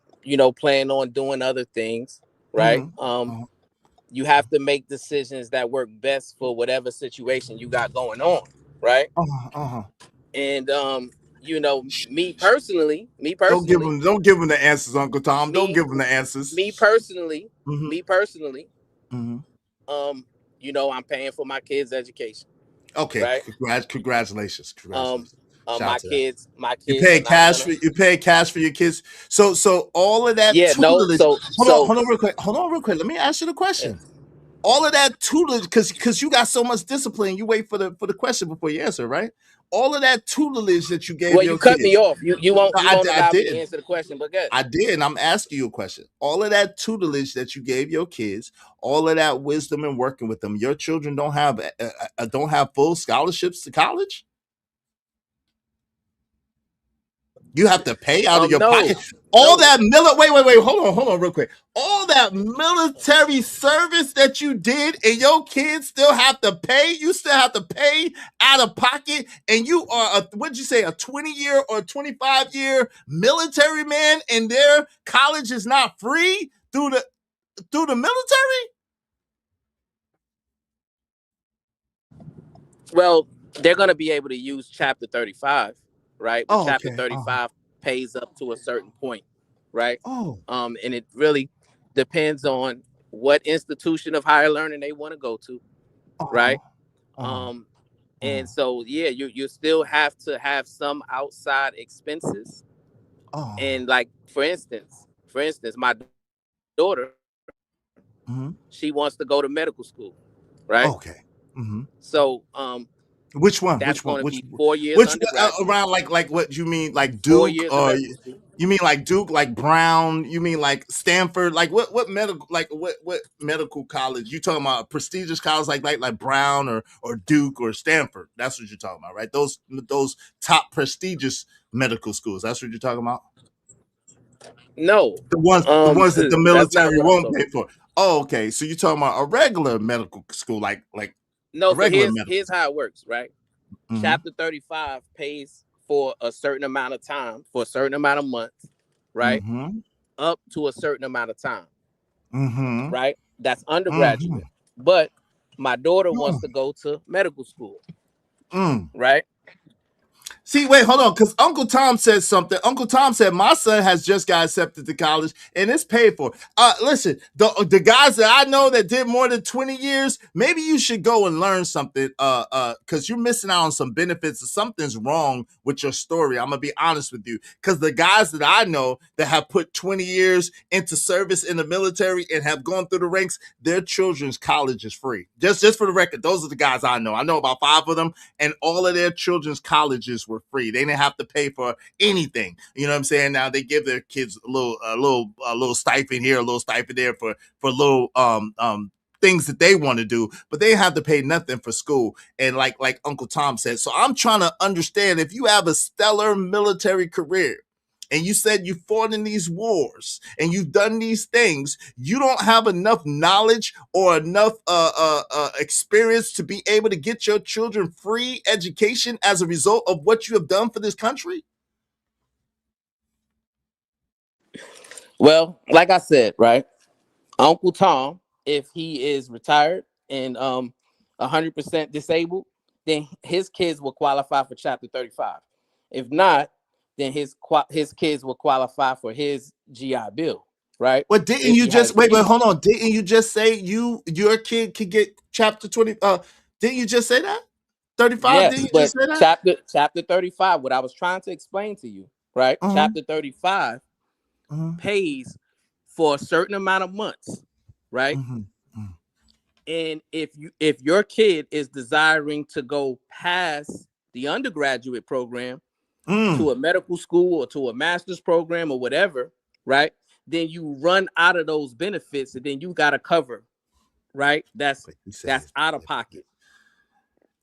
plan on doing other things, right? You have to make decisions that work best for whatever situation you got going on, right? And me personally. Don't give them the answers, Uncle Tom. Don't give them the answers. Me personally. I'm paying for my kids' education. Okay, right? Congratulations. My kids. You pay cash for your kids. So all of that. Yeah. tutelage. No. Hold on real quick. Let me ask you the question. all of that tutelage, because you got so much discipline, you wait for the question before you answer, right? All of that tutelage that you gave Well, your you cut me kids. off. You won't No, you won't I allow me to did. answer the question, but good. I did, and I'm asking you a question. All of that tutelage that you gave your kids, all of that wisdom and working with them, your children don't have full scholarships to college. You have to pay out of your No. pocket. All that wait, hold on, real quick. All that military service that you did, and your kids still have to pay. You still have to pay out of pocket, and you are what'd you say, a 20-year or 25-year military man, and their college is not free through the military? Well, they're going to be able to use Chapter 35, right? But Oh, Chapter okay. 35 pays up to a certain point, right? Oh. And it really depends on what institution of higher learning they want to go to, right? And so, yeah, you still have to have some outside expenses. And like, for instance, my daughter, she wants to go to medical school, right? Okay. Mm-hmm. So, which one? That's Which one? going to Which be 4 years which undergraduate. around like what you mean, like 4 Duke, years of or medical school. you mean like Duke, like Brown? You mean like Stanford? Like what medical, like what medical college? You talking about a prestigious college like Brown or Duke or Stanford? That's what you're talking about, right? Those top prestigious medical schools. That's what you're talking about. No, the ones that the that's not military what I'm won't talking pay for. Oh, okay. So you're talking about a regular medical school, like No, a so regular medical. here's how it works, right? Mhm. Chapter 35 pays for a certain amount of time, for a certain amount of months, right? Up to a certain amount of time. Right? That's undergraduate. But my daughter wants to go to medical school. Right? See, wait, hold on, because Uncle Tom said something. Uncle Tom said my son has just got accepted to college and it's paid for. Listen, the guys that I know that did more than 20 years, maybe you should go and learn something. Because you're missing out on some benefits. Something's wrong with your story. I'm gonna be honest with you. Because the guys that I know that have put 20 years into service in the military and have gone through the ranks, their children's college is free. Just for the record, those are the guys I know. I know about 5 of them, and all of their children's colleges were free. They didn't have to pay for anything. You know what I'm saying? Now they give their kids a little stipend here, a little stipend there for little things that they want to do, but they have to pay nothing for school. And like Uncle Tom said, so I'm trying to understand, if you have a stellar military career and you said you fought in these wars and you've done these things, you don't have enough knowledge or enough experience to be able to get your children free education as a result of what you have done for this country? Well, like I said, right? Uncle Tom, if he is retired and 100% disabled, then his kids will qualify for Chapter 35. If not, then his kids will qualify for his GI Bill, right? Well, didn't you just wait, hold on? Didn't you just say your kid could get Chapter 20? Didn't you just say that? 35? Yes, Didn't you but just say that? chapter 35, what I was trying to explain to you, right? Chapter 35 pays for a certain amount of months, right? And if your kid is desiring to go past the undergraduate program to a medical school or to a master's program or whatever, right? Then you run out of those benefits, and then you got to cover, right? That's out of pocket.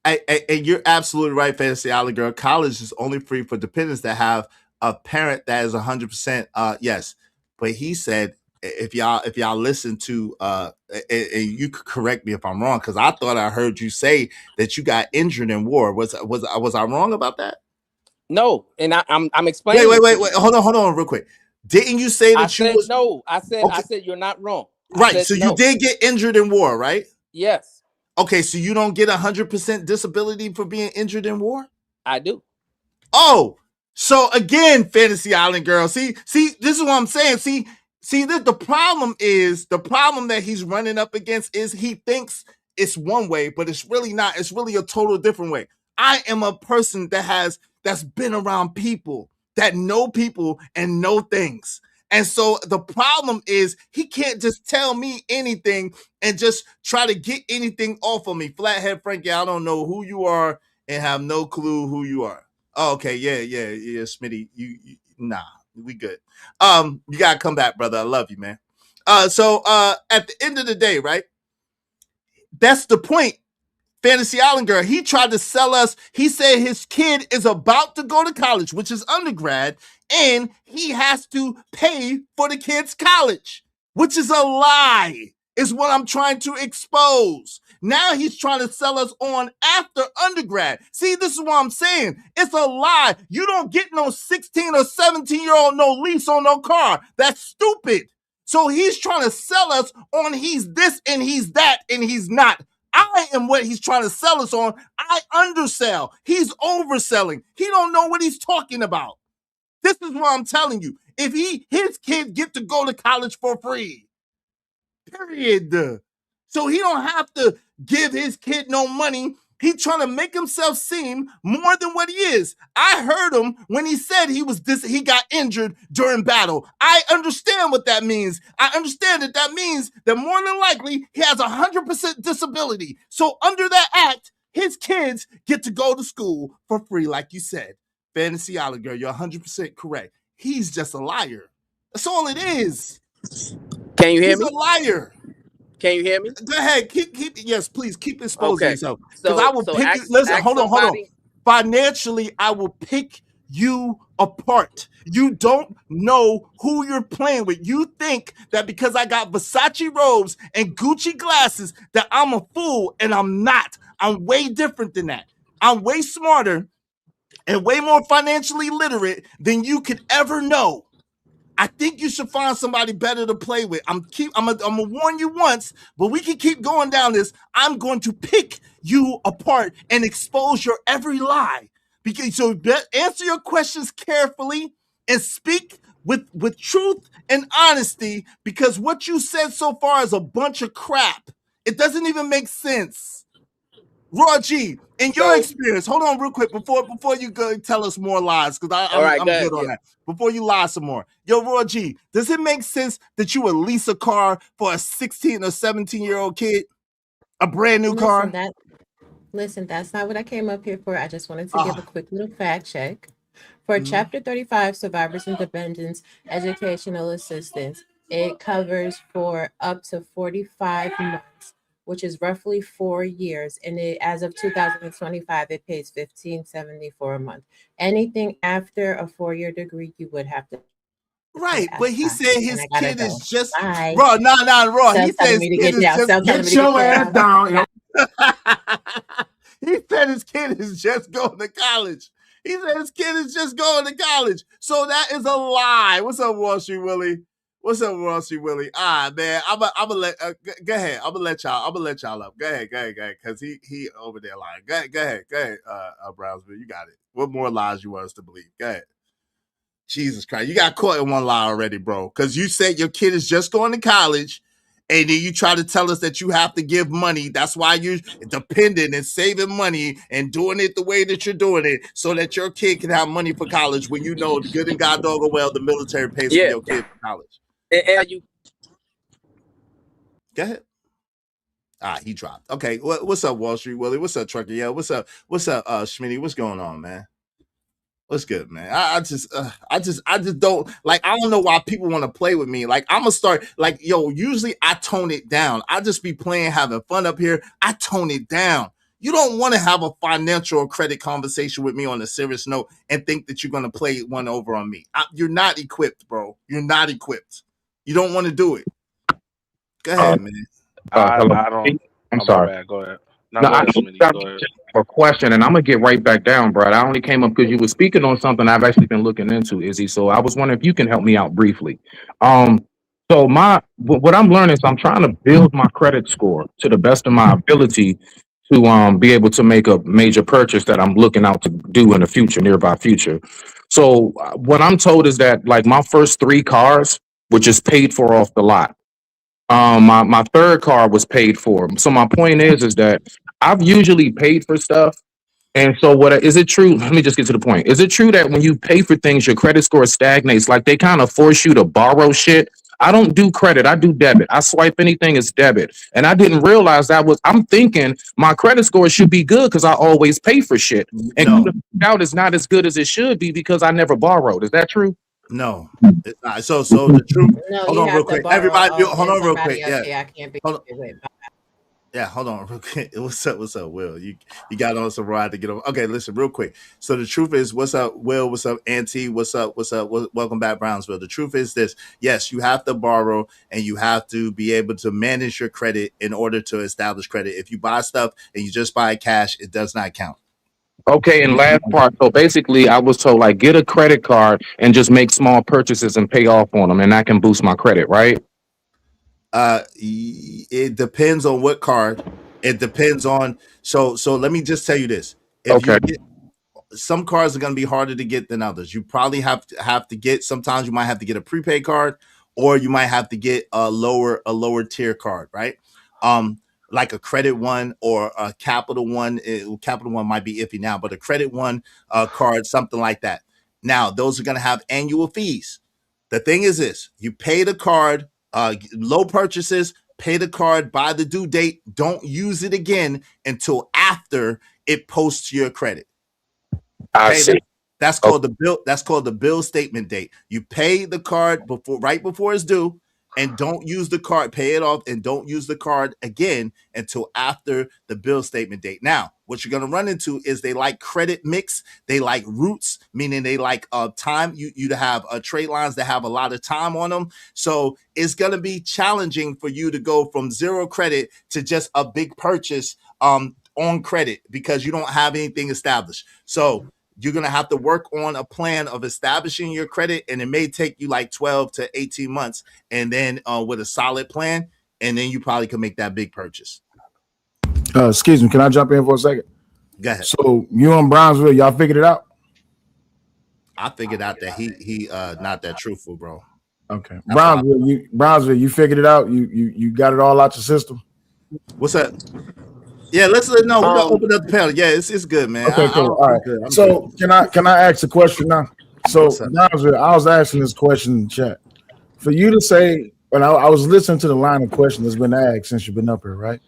And you're absolutely right, Fantasy Alley Girl. College is only free for dependents that have a parent that is 100% yes. But he said, if y'all listen to and you could correct me if I'm wrong, because I thought I heard you say that you got injured in war. Was I wrong about that? No, and I'm explaining. Wait. Hold on, real quick. Didn't you say that no? I said okay. I said you're not wrong. Right. So you did get injured in war, right? Yes. Okay, so you don't get 100% disability for being injured in war? I do. Oh, so again, Fantasy Island Girl. See, this is what I'm saying. See, the problem that he's running up against is he thinks it's one way, but it's really not. It's really a total different way. I am a person that's been around people, that know people and know things. And so the problem is he can't just tell me anything and just try to get anything off of me. Flathead Frankie, I don't know who you are and have no clue who you are. Oh, okay, yeah, Smitty. Nah, we good. You gotta come back, brother. I love you, man. So at the end of the day, right? That's the point. Fantasy Island Girl, he tried to sell us. He said his kid is about to go to college, which is undergrad, and he has to pay for the kid's college, which is a lie, is what I'm trying to expose. Now he's trying to sell us on after undergrad. See, this is what I'm saying. It's a lie. You don't get no 16 or 17-year-old no lease on no car. That's stupid. So he's trying to sell us on he's this and he's that and he's not. I am what he's trying to sell us on. I undersell. He's overselling. He don't know what he's talking about. This is what I'm telling you. If his kids get to go to college for free, period. So he don't have to give his kid no money. He's trying to make himself seem more than what he is. I heard him when he said he got injured during battle. I understand what that means. I understand that means that more than likely he has 100% disability. So under that act, his kids get to go to school for free, like you said. Fantasy Island Girl, you're 100% correct. He's just a liar. That's all it is. Can you hear me? He's a liar. Can you hear me? Go ahead. Yes, please keep exposing yourself. Because I will so pick you. Listen, hold on. Financially, I will pick you apart. You don't know who you're playing with. You think that because I got Versace robes and Gucci glasses that I'm a fool, and I'm not. I'm way different than that. I'm way smarter and way more financially literate than you could ever know. I think you should find somebody better to play with. I'm gonna warn you once, but we can keep going down this. I'm going to pick you apart and expose your every lie. Answer your questions carefully and speak with truth and honesty, because what you said so far is a bunch of crap. It doesn't even make sense. Raw G, in your experience, hold on real quick before you go tell us more lies, because I'm good on that. Before you lie some more. Yo, Raw G, does it make sense that you would lease a car for a 16 or 17-year-old kid? A brand new car? Listen, that's not what I came up here for. I just wanted to give a quick little fact check. For Chapter 35, Survivors and Dependents Educational Assistance, it covers for up to 45 months, which is roughly 4 years. And as of 2025, it pays $15.74 a month. Anything after a 4-year degree, you would have to. Right, but he said his kid is just Bye. Raw. Raw. He said his kid is just get your ass down. He said his kid is just going to college. He said his kid is just going to college. So that is a lie. What's up, Wall Street Willie? What's up, Wall Street Willie? Man, I'm gonna let go ahead. I'm gonna let y'all up. Go ahead, because he over there lying. Go ahead, Brownsville. You got it. What more lies you want us to believe? Go ahead. Jesus Christ, you got caught in one lie already, bro. Because you said your kid is just going to college, and then you try to tell us that you have to give money. That's why you're dependent and saving money and doing it the way that you're doing it, so that your kid can have money for college, when you know good and God dog well the military pays for your kid for college. Go ahead. He dropped. Okay, what's up, Wall Street Willie? What's up, Trucker? Yeah, what's up, Schmitty? What's going on, man? What's good, man? I just don't like. I don't know why people want to play with me. Like, I'm gonna start like, yo. Usually I tone it down. I just be playing, having fun up here. I tone it down. You don't want to have a financial or credit conversation with me on a serious note and think that you're gonna play one over on me. You're not equipped, bro. You're not equipped. You don't want to do it. Go ahead, man. I don't. I'm sorry. Bad. Go ahead. No, I got a question, and I'm gonna get right back down, bro. I only came up because you were speaking on something I've actually been looking into, Izzy. So I was wondering if you can help me out briefly. So what I'm learning is I'm trying to build my credit score to the best of my ability to be able to make a major purchase that I'm looking out to do in the future, nearby future. So what I'm told is that like my first 3 cars were just paid for off the lot. My third car was paid for. So my point is that I've usually paid for stuff And so, what is it true? Let me just get to the point. Is it true that when you pay for things, your credit score stagnates? Like they kind of force you to borrow shit. I don't do credit. I do debit. I swipe anything as debit. And I didn't realize that was, I'm thinking my credit score should be good because I always pay for shit. And No, out is not as good as it should be because I never borrowed. Is that true? no, it's not. So the truth. No, Hold you on, real have to quick. borrow Everybody, hold and on, real somebody quick. else Yeah, say I can't be hold on. with. Yeah, hold on, real quick. What's up? What's up, Will? You got on some ride to get on. Okay, listen, real quick. So the truth is, what's up, Will? What's up, Auntie? What's up? What's up? Welcome back, Brownsville. The truth is this: yes, you have to borrow, and you have to be able to manage your credit in order to establish credit. If you buy stuff and you just buy cash, it does not count. Okay, and last part. So basically, I was told like get a credit card and just make small purchases and pay off on them, and that can boost my credit, right? It depends on what card. It depends on. So let me just tell you this: if you Okay. get some cards are going to be harder to get than others. You probably have to get. Sometimes you might have to get a prepaid card, or you might have to get a lower tier card, right? Um, like a credit one or a capital one. Capital one might be iffy now, but a credit one card, something like that. Now those are going to have annual fees. The thing is this: you pay the card, low purchases. Pay the card by the due date. Don't use it again until after it posts your credit. I Okay, see. that's Okay. called the bill. That's called the bill statement date. You pay the card right before it's due, and don't use the card. Pay it off, and don't use the card again until after the bill statement date. Now, what you're gonna run into is they like credit mix. They like roots, meaning they like time. You to have trade lines that have a lot of time on them. So it's gonna be challenging for you to go from zero credit to just a big purchase on credit because you don't have anything established. So you're going to have to work on a plan of establishing your credit, and it may take you like 12 to 18 months, and then with a solid plan, and then you probably can make that big purchase. Excuse me, can I jump in for a second? Go ahead. So you and Brownsville, y'all figured it out? I figured out that he not that truthful, bro. Okay. That's why. Brownsville, you figured it out? You got it all out your system? What's up? Yeah, no, we're gonna open up the panel. Yeah, it's good, man. Okay, cool. All right. I'm So good. can I ask a question now? So What's up? Brownsville, I was asking this question in the chat. For you to say, and I was listening to the line of questions that's been asked since you've been up here, right?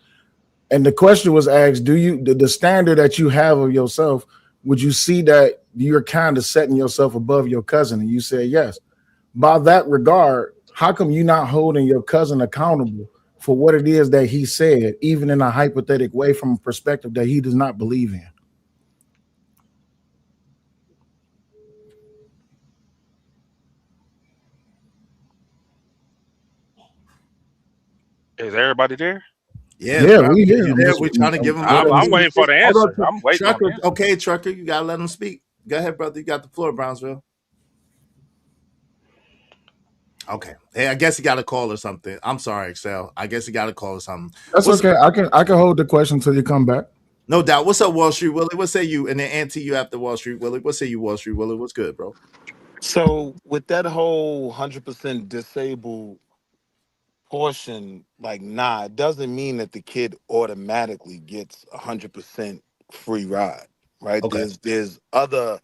And the question was asked, do you the standard that you have of yourself, would you see that you're kind of setting yourself above your cousin? And you said yes. By that regard, how come you're not holding your cousin accountable for what it is that he said, even in a hypothetical way, from a perspective that he does not believe in? Is everybody there? Yeah, we hear you him. there? We're trying to give him. I'm waiting for the answer. On, I'm waiting on Trucker. the answer. Okay, Trucker, you gotta let him speak. Go ahead, brother. You got the floor, Brownsville. Okay. Hey, I guess he got a call or something. I'm sorry, Excel. I guess he got a call or something. That's okay. I can hold the question until you come back. No doubt. What's up, Wall Street Willie? What say you? And then Auntie, you after Wall Street Willie. What say you, Wall Street Willie? What's good, bro? So with that whole 100% disabled portion, like, nah, it doesn't mean that the kid automatically gets 100% free ride, right? Okay. There's other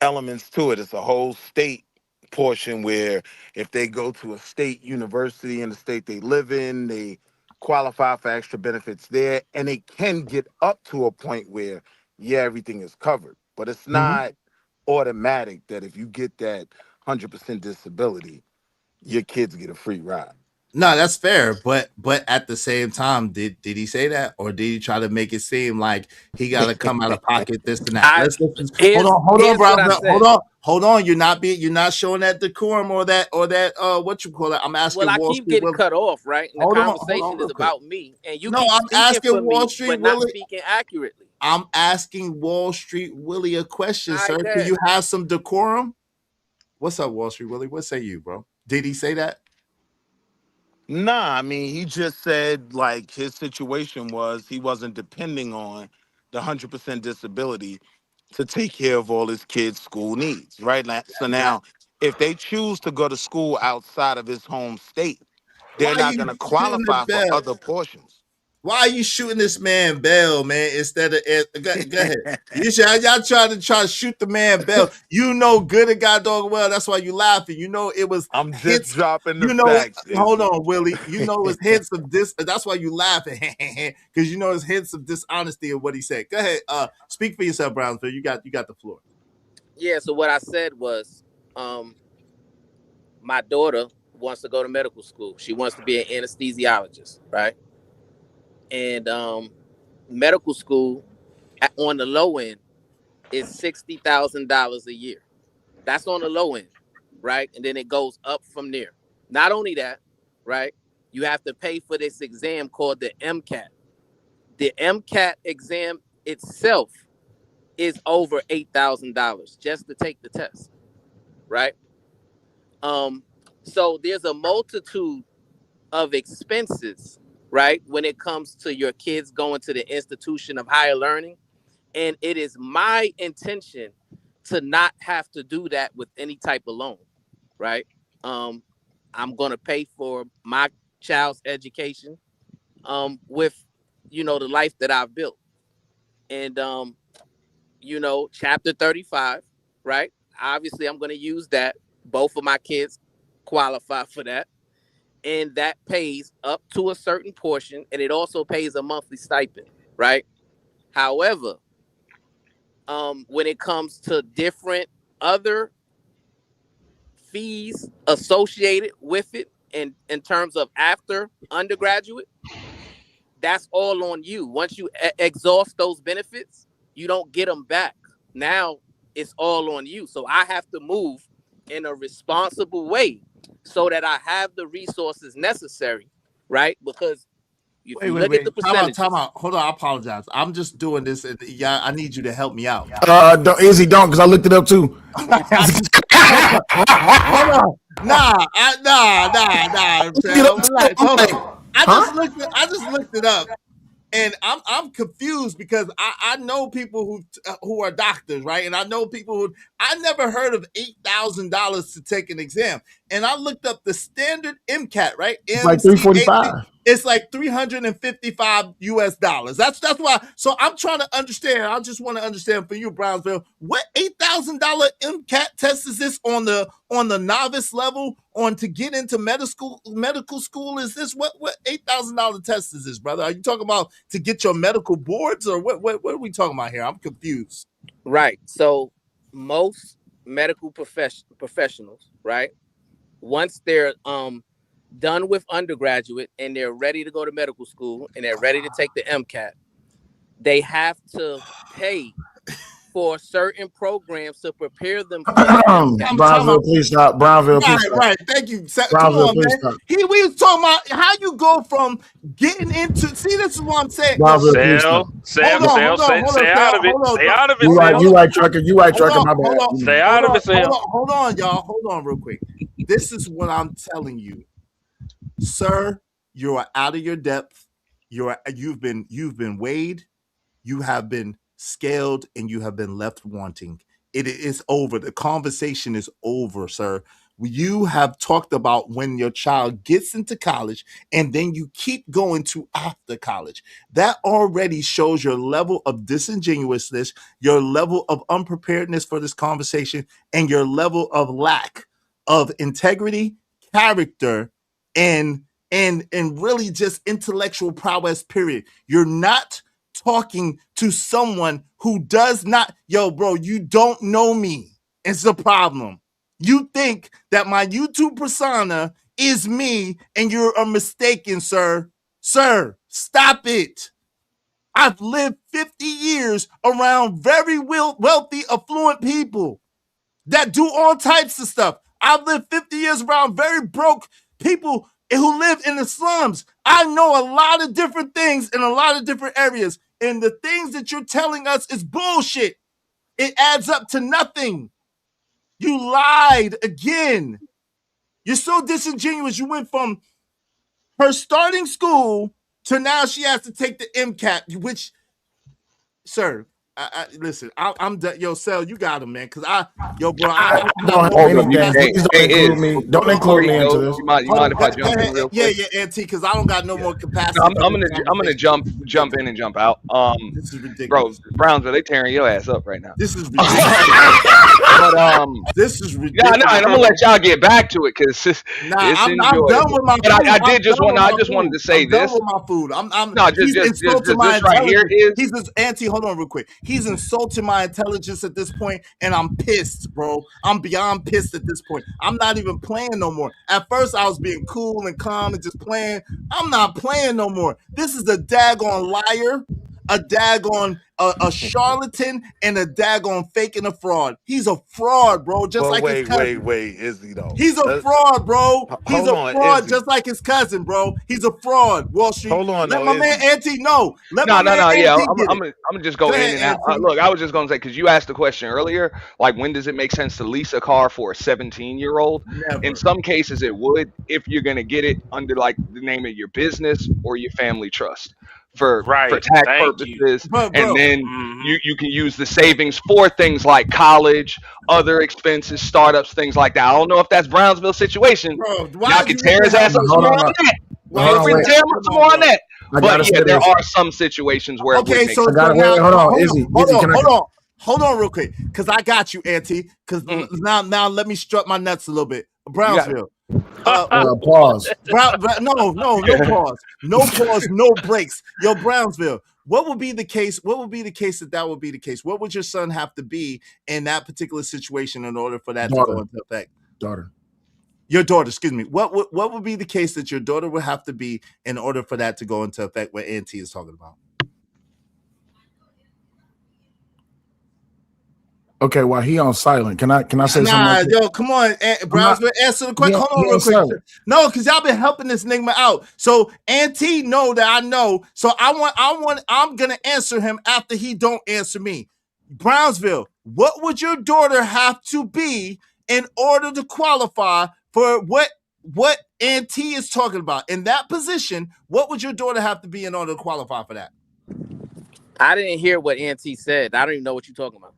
elements to it. It's a whole state portion where if they go to a state university in the state they live in, they qualify for extra benefits there, and it can get up to a point where, yeah, everything is covered. But it's not automatic that if you get that 100% disability, your kids get a free ride. No, that's fair, but at the same time, did he say that, or did he try to make it seem like he got to come out of pocket this and that? Let's listen. Hold on, Here's what I bro. said. Hold on. You're not showing that decorum or that what you call it. I'm asking Well, I Wall keep Street getting Willie. cut off, right? And the Hold conversation on, is real quick. about me, and you No, keep I'm speaking for asking Wall me, Street but not Willie. speaking accurately. I'm asking Wall Street Willie a question, All sir. right, Can good. you have some decorum? What's up, Wall Street Willie? What say you, bro? Did he say that? Nah, I mean, he just said like his situation was he wasn't depending on the 100% disability to take care of all his kids' school needs, right? So That now, if they choose to go to school outside of his home state, why they're are not you going to shooting the qualify for bell? other portions. Why are you shooting this man Bell, man? Instead of go ahead. Y'all try to shoot the man Bell. You know good and God dog well. That's why you laughing. You know it was I'm just hints. dropping the You know, facts. hold Izzy. on, Willie. You know it's hints of this. That's why you laughing because you know it's hints of dishonesty of what he said. Go ahead. Speak for yourself, Brownsville. You got the floor. Yeah. So what I said was, my daughter wants to go to medical school. She wants to be an anesthesiologist, right? And medical school on the low end is $60,000 a year. That's on the low end, right? And then it goes up from there. Not only that, right? You have to pay for this exam called the MCAT. The MCAT exam itself is over $8,000 just to take the test, right? So there's a multitude of expenses, right, when it comes to your kids going to the institution of higher learning. And it is my intention to not have to do that with any type of loan, right? I'm going to pay for my child's education with, the life that I've built. And, chapter 35, right? Obviously, I'm going to use that. Both of my kids qualify for that. And that pays up to a certain portion, and it also pays a monthly stipend, right? However, when it comes to different other fees associated with it, and in terms of after undergraduate, that's all on you. Once you exhaust those benefits, you don't get them back. Now it's all on you. So I have to move in a responsible way so that I have the resources necessary, right? Because if you look at the percentages, Time out. Hold on. I apologize. I'm just doing this, and yeah, I need you to help me out. Izzy, don't, because I looked it up too. Hold on. Nah. Relax. Hold on. I just looked it up. And I'm confused because I know people who are doctors, right? And I know people who I never heard of $8,000 to take an exam. And I looked up the standard MCAT, right? It's like 345. It's like $355 US. That's why. So I'm trying to understand. I just want to understand for you, Brownsville, what $8,000 MCAT test is this on the novice level on to get into medical school? Is this what $8,000 test is this, brother? Are you talking about to get your medical boards or what are we talking about here? I'm confused. Right. So most medical professionals, right? Once they're done with undergraduate and they're ready to go to medical school and they're ready to take the MCAT, they have to pay for certain programs to prepare them for the MCAT. Brownsville, please stop. Brownsville, please stop. Right. Thank you. Come Brownsville, on, please man. stop. We was talking about how you go from getting into. See, this is what I'm saying. Brownsville, please stop. Stay out of it. Stay out of it, You right, trucker. You right, trucker. My bad. Stay out of it, Sam. Hold on, y'all. Hold on, real quick. This is what I'm telling you, sir. You are out of your depth. You've been weighed. You have been scaled, and you have been left wanting. It is over. The conversation is over, sir. You have talked about when your child gets into college and then you keep going to after college. That already shows your level of disingenuousness, your level of unpreparedness for this conversation, and your level of lack of integrity, character, and really just intellectual prowess, period. You're not talking to someone who does not, bro, you don't know me. It's a problem. You think that my YouTube persona is me and you're mistaken, sir. Sir, stop it. I've lived 50 years around very wealthy, affluent people that do all types of stuff. I've lived 50 years around very broke people who live in the slums. I know a lot of different things in a lot of different areas. And the things that you're telling us is bullshit. It adds up to nothing. You lied again. You're so disingenuous. You went from her starting school to now she has to take the MCAT, which, sir, listen. I'm done. Yo, Sel, you got him, man. Cause yo, bro, I I don't have no more anything. capacity. Please don't include me. Don't Before include he me into goes, this. you mind if I jump in real quick? Yeah, Auntie, because I don't got no more No, capacity for this I'm gonna conversation. jump in and jump out. This is Bro, ridiculous. Brownsville, they tearing your ass up right now. This is ridiculous. But this is yeah, ridiculous. no, and I'm gonna let y'all get back to it because Nah, it's I'm done enjoyable. with my But food. I I'm did just done want with I my just wanted food. to say I'm done this. with my food. No, He's insulting my this right here intelligence. is He's Auntie, hold on real quick. He's insulting my intelligence at this point, and I'm pissed, bro. I'm beyond pissed at this point. I'm not even playing no more. At first, I was being cool and calm and just playing. I'm not playing no more. This is a daggone liar, a daggone a charlatan, and a daggone fake and a fraud. He's a fraud, bro, just But like his cousin. wait, Izzy though. He's a fraud, bro. He's Hold a on, fraud, Izzy. just like his cousin, bro. He's a fraud. Wall Street. Hold on, Let though, my man Izzy. Auntie know. Let no, my man yeah. Auntie get I'm it. gonna just go Go in ahead, and out. Auntie. Look, I was just gonna say because you asked the question earlier, like when does it make sense to lease a car for a 17-year-old? Never. In some cases, it would if you're gonna get it under like the name of your business or your family trust for Right. tax Thank you. purposes, Bro, and then Mhm. you can use the savings for things like college, other expenses, startups, things like that. I don't know if that's Brownsville's situation. Bro, why Y'all is can you tear even his ass helping up this some Hold more on. man? on that. Why Feel is free you to tear him up come some on, more on bro? that. I But gotta yeah, say there this. are some situations where it would Okay, make so I sense. gotta now hold on, hold Izzy. on, Izzy, can I? hold on real quick, because I got you, Auntie. Because Mm, now let me strut my nuts a little bit. you got Brownsville. Uh, Pause. no pause, no breaks. Yo, Brownsville. What would be the case? What would be the case that would be the case? What would your son have to be in that particular situation in order for that to go Daughter. into effect? Daughter. Your daughter, excuse me. What would be the case that your daughter would have to be in order for that to go into effect? What Auntie is talking about? Okay, while he on silent, can I say something Nah, like that? yo, come on, I'm not. Brownsville. Answer the He question. Hold he on, real on quick. silent. No, because y'all been helping this nigga out. So Auntie know that I know. So I'm gonna answer him after he don't answer me. Brownsville, what would your daughter have to be in order to qualify for what Auntie is talking about? In that position, what would your daughter have to be in order to qualify for that? I didn't hear what Auntie said. I don't even know what you're talking about.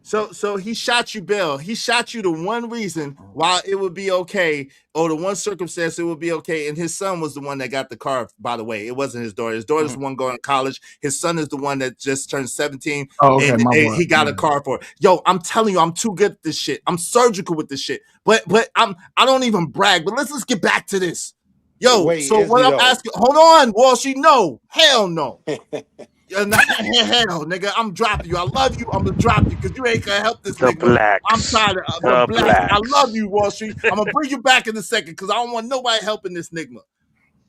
So he shot you, Bill. He shot you the one reason why it would be okay, or the one circumstance it would be okay. And his son was the one that got the car, by the way. It wasn't his daughter. His daughter's the one going to college. His son is the one that just turned 17 Oh, okay, and my boy. he got a car for it. Yo, I'm telling you, I'm too good at this shit. I'm surgical with this shit. But I don't even brag. But let's get back to this. Yo, Wait, so what Izzy, I'm though. asking, hold on, Wall Street. No, hell no. Hell, nigga, I'm dropping you. I love you. I'm gonna drop you because you ain't gonna help this The nigga. I'm blacks. tired of the The blacks. I love blacks. you, Wall Street. I'm gonna bring you back in a second because I don't want nobody helping this nigga.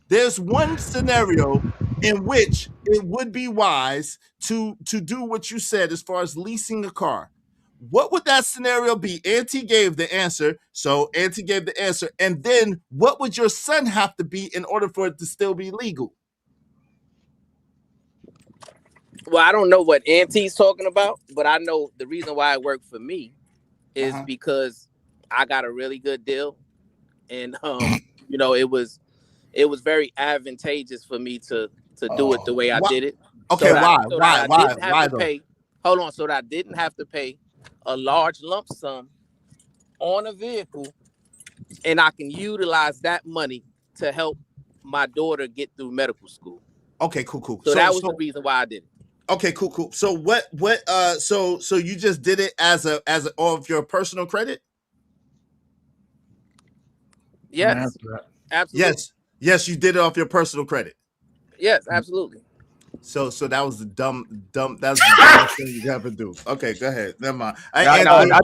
There's one scenario in which it would be wise to do what you said as far as leasing a car. What would that scenario be? Auntie gave the answer. So Auntie gave the answer. And then what would your son have to be in order for it to still be legal? Well, I don't know what Auntie's talking about, but I know the reason why it worked for me is because I got a really good deal, and it was very advantageous for me to do it the way I did it. Okay, so that, why? so that I Why? didn't have Why to though? pay. Hold on, so that I didn't have to pay a large lump sum on a vehicle, and I can utilize that money to help my daughter get through medical school. Okay, cool. So that was the reason why I did it. Okay, cool. So so you just did it as of your personal credit? Yes. Absolutely. Yes, you did it off your personal credit. Yes, absolutely. So that was the dumb that's the dumbest thing you ever do. Okay, go ahead. Never mind. I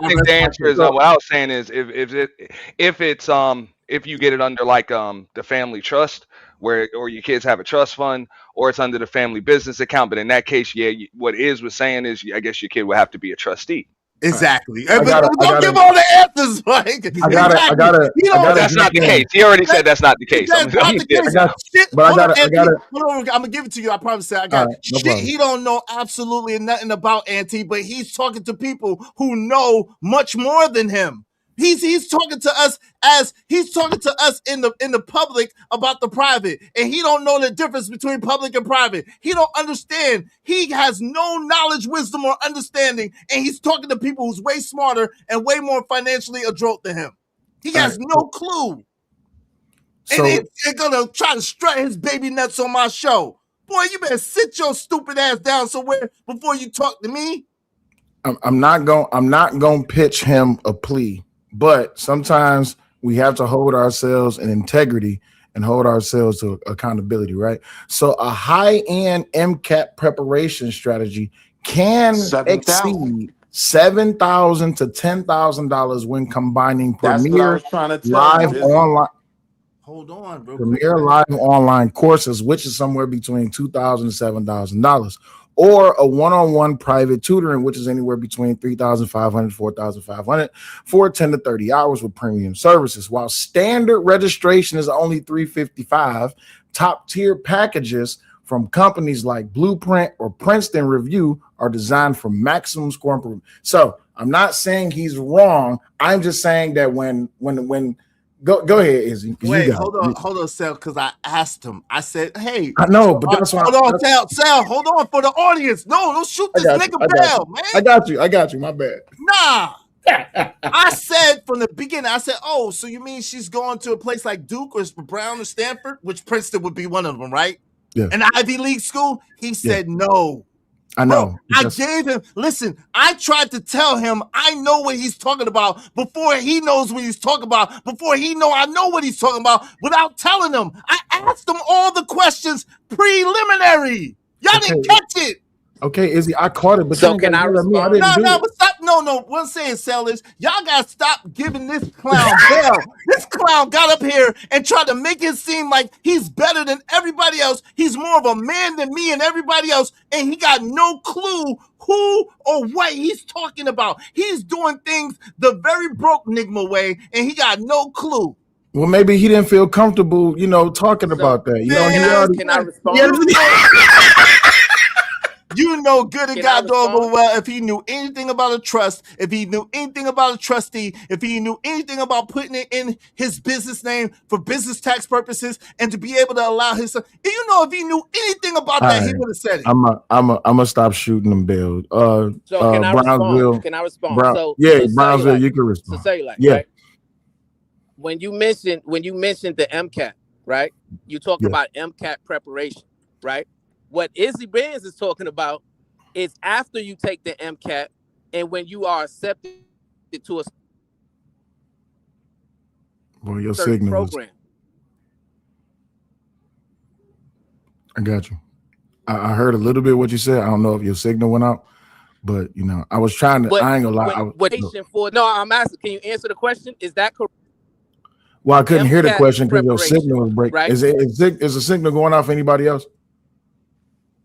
think the answer is what I was saying is if you get it under like the family trust or your kids have a trust fund or it's under the family business account, but in that case, what Iz was saying is I guess your kid would have to be a trustee. Exactly. But don't give all the answers, Mike. That's not the case. He already said that's not the case. That's not the case. I'm gonna give it to you. I promise you, I got shit. He don't know absolutely nothing about Auntie, but he's talking to people who know much more than him. He's talking to us in the public about the private, and he don't know the difference between public and private. He don't understand. He has no knowledge, wisdom, or understanding, and he's talking to people who's way smarter and way more financially adroit than him. He has no clue. So, and they're gonna try to strut his baby nuts on my show. Boy, you better sit your stupid ass down somewhere before you talk to me. I'm not going to pitch him a plea, but sometimes we have to hold ourselves in integrity and hold ourselves to accountability, right? So a high-end MCAT preparation strategy can exceed $7,000 to $10,000 when combining That's what I Premier was trying to tell live you. online. Hold on, bro. Premier live online courses, which is somewhere between $2,000 to $7,000, or a one-on-one private tutoring, which is anywhere between $3,500 to $4,500 for 10 to 30 hours with premium services. While standard registration is only $355, top tier packages from companies like Blueprint or Princeton Review are designed for maximum score improvement. So I'm not saying he's wrong. I'm just saying that when Go ahead, Izzy. Wait, hold on, Sal, because I asked him. I said, hey. I know, but that's why. Hold on, Sal, hold on for the audience. No, don't shoot this nigga bell, man. I got you. My bad. Nah. I said from the beginning, oh, so you mean she's going to a place like Duke or Brown or Stanford, which Princeton would be one of them, right? Yeah. An Ivy League school? He said no. I know. Bro, I gave him, listen, I tried to tell him I know what he's talking about before he knows what he's talking about, before I know what he's talking about without telling him. I asked him all the questions preliminary. Y'all didn't catch it. Okay, Izzy, I caught it, but so can I respond? But stop. No. What I'm saying, Sellers, y'all gotta stop giving this clown bell. This clown got up here and tried to make it seem like he's better than everybody else. He's more of a man than me and everybody else, and he got no clue who or what he's talking about. He's doing things the very broke Nigma way, and he got no clue. Well, maybe he didn't feel comfortable, talking about that. Can I respond? You know good and God doggone well if he knew anything about a trust, if he knew anything about a trustee, if he knew anything about putting it in his business name for business tax purposes and to be able to allow his son. If he knew anything about that, he would have said it. I'm gonna stop shooting them, Bill. So can I respond? Can I respond? Brownsville, you can respond. So say right? When you mentioned the MCAT, right? You talk about MCAT preparation, right? What Izzy Benz is talking about is after you take the MCAT and when you are accepted to your certain signal program. I got you. I heard a little bit what you said. I don't know if your signal went out, but I was trying to. I ain't gonna lie. I'm asking. Can you answer the question? Is that correct? Well, I couldn't hear the question because your signal was breaking. Right? Is the signal going off for anybody else?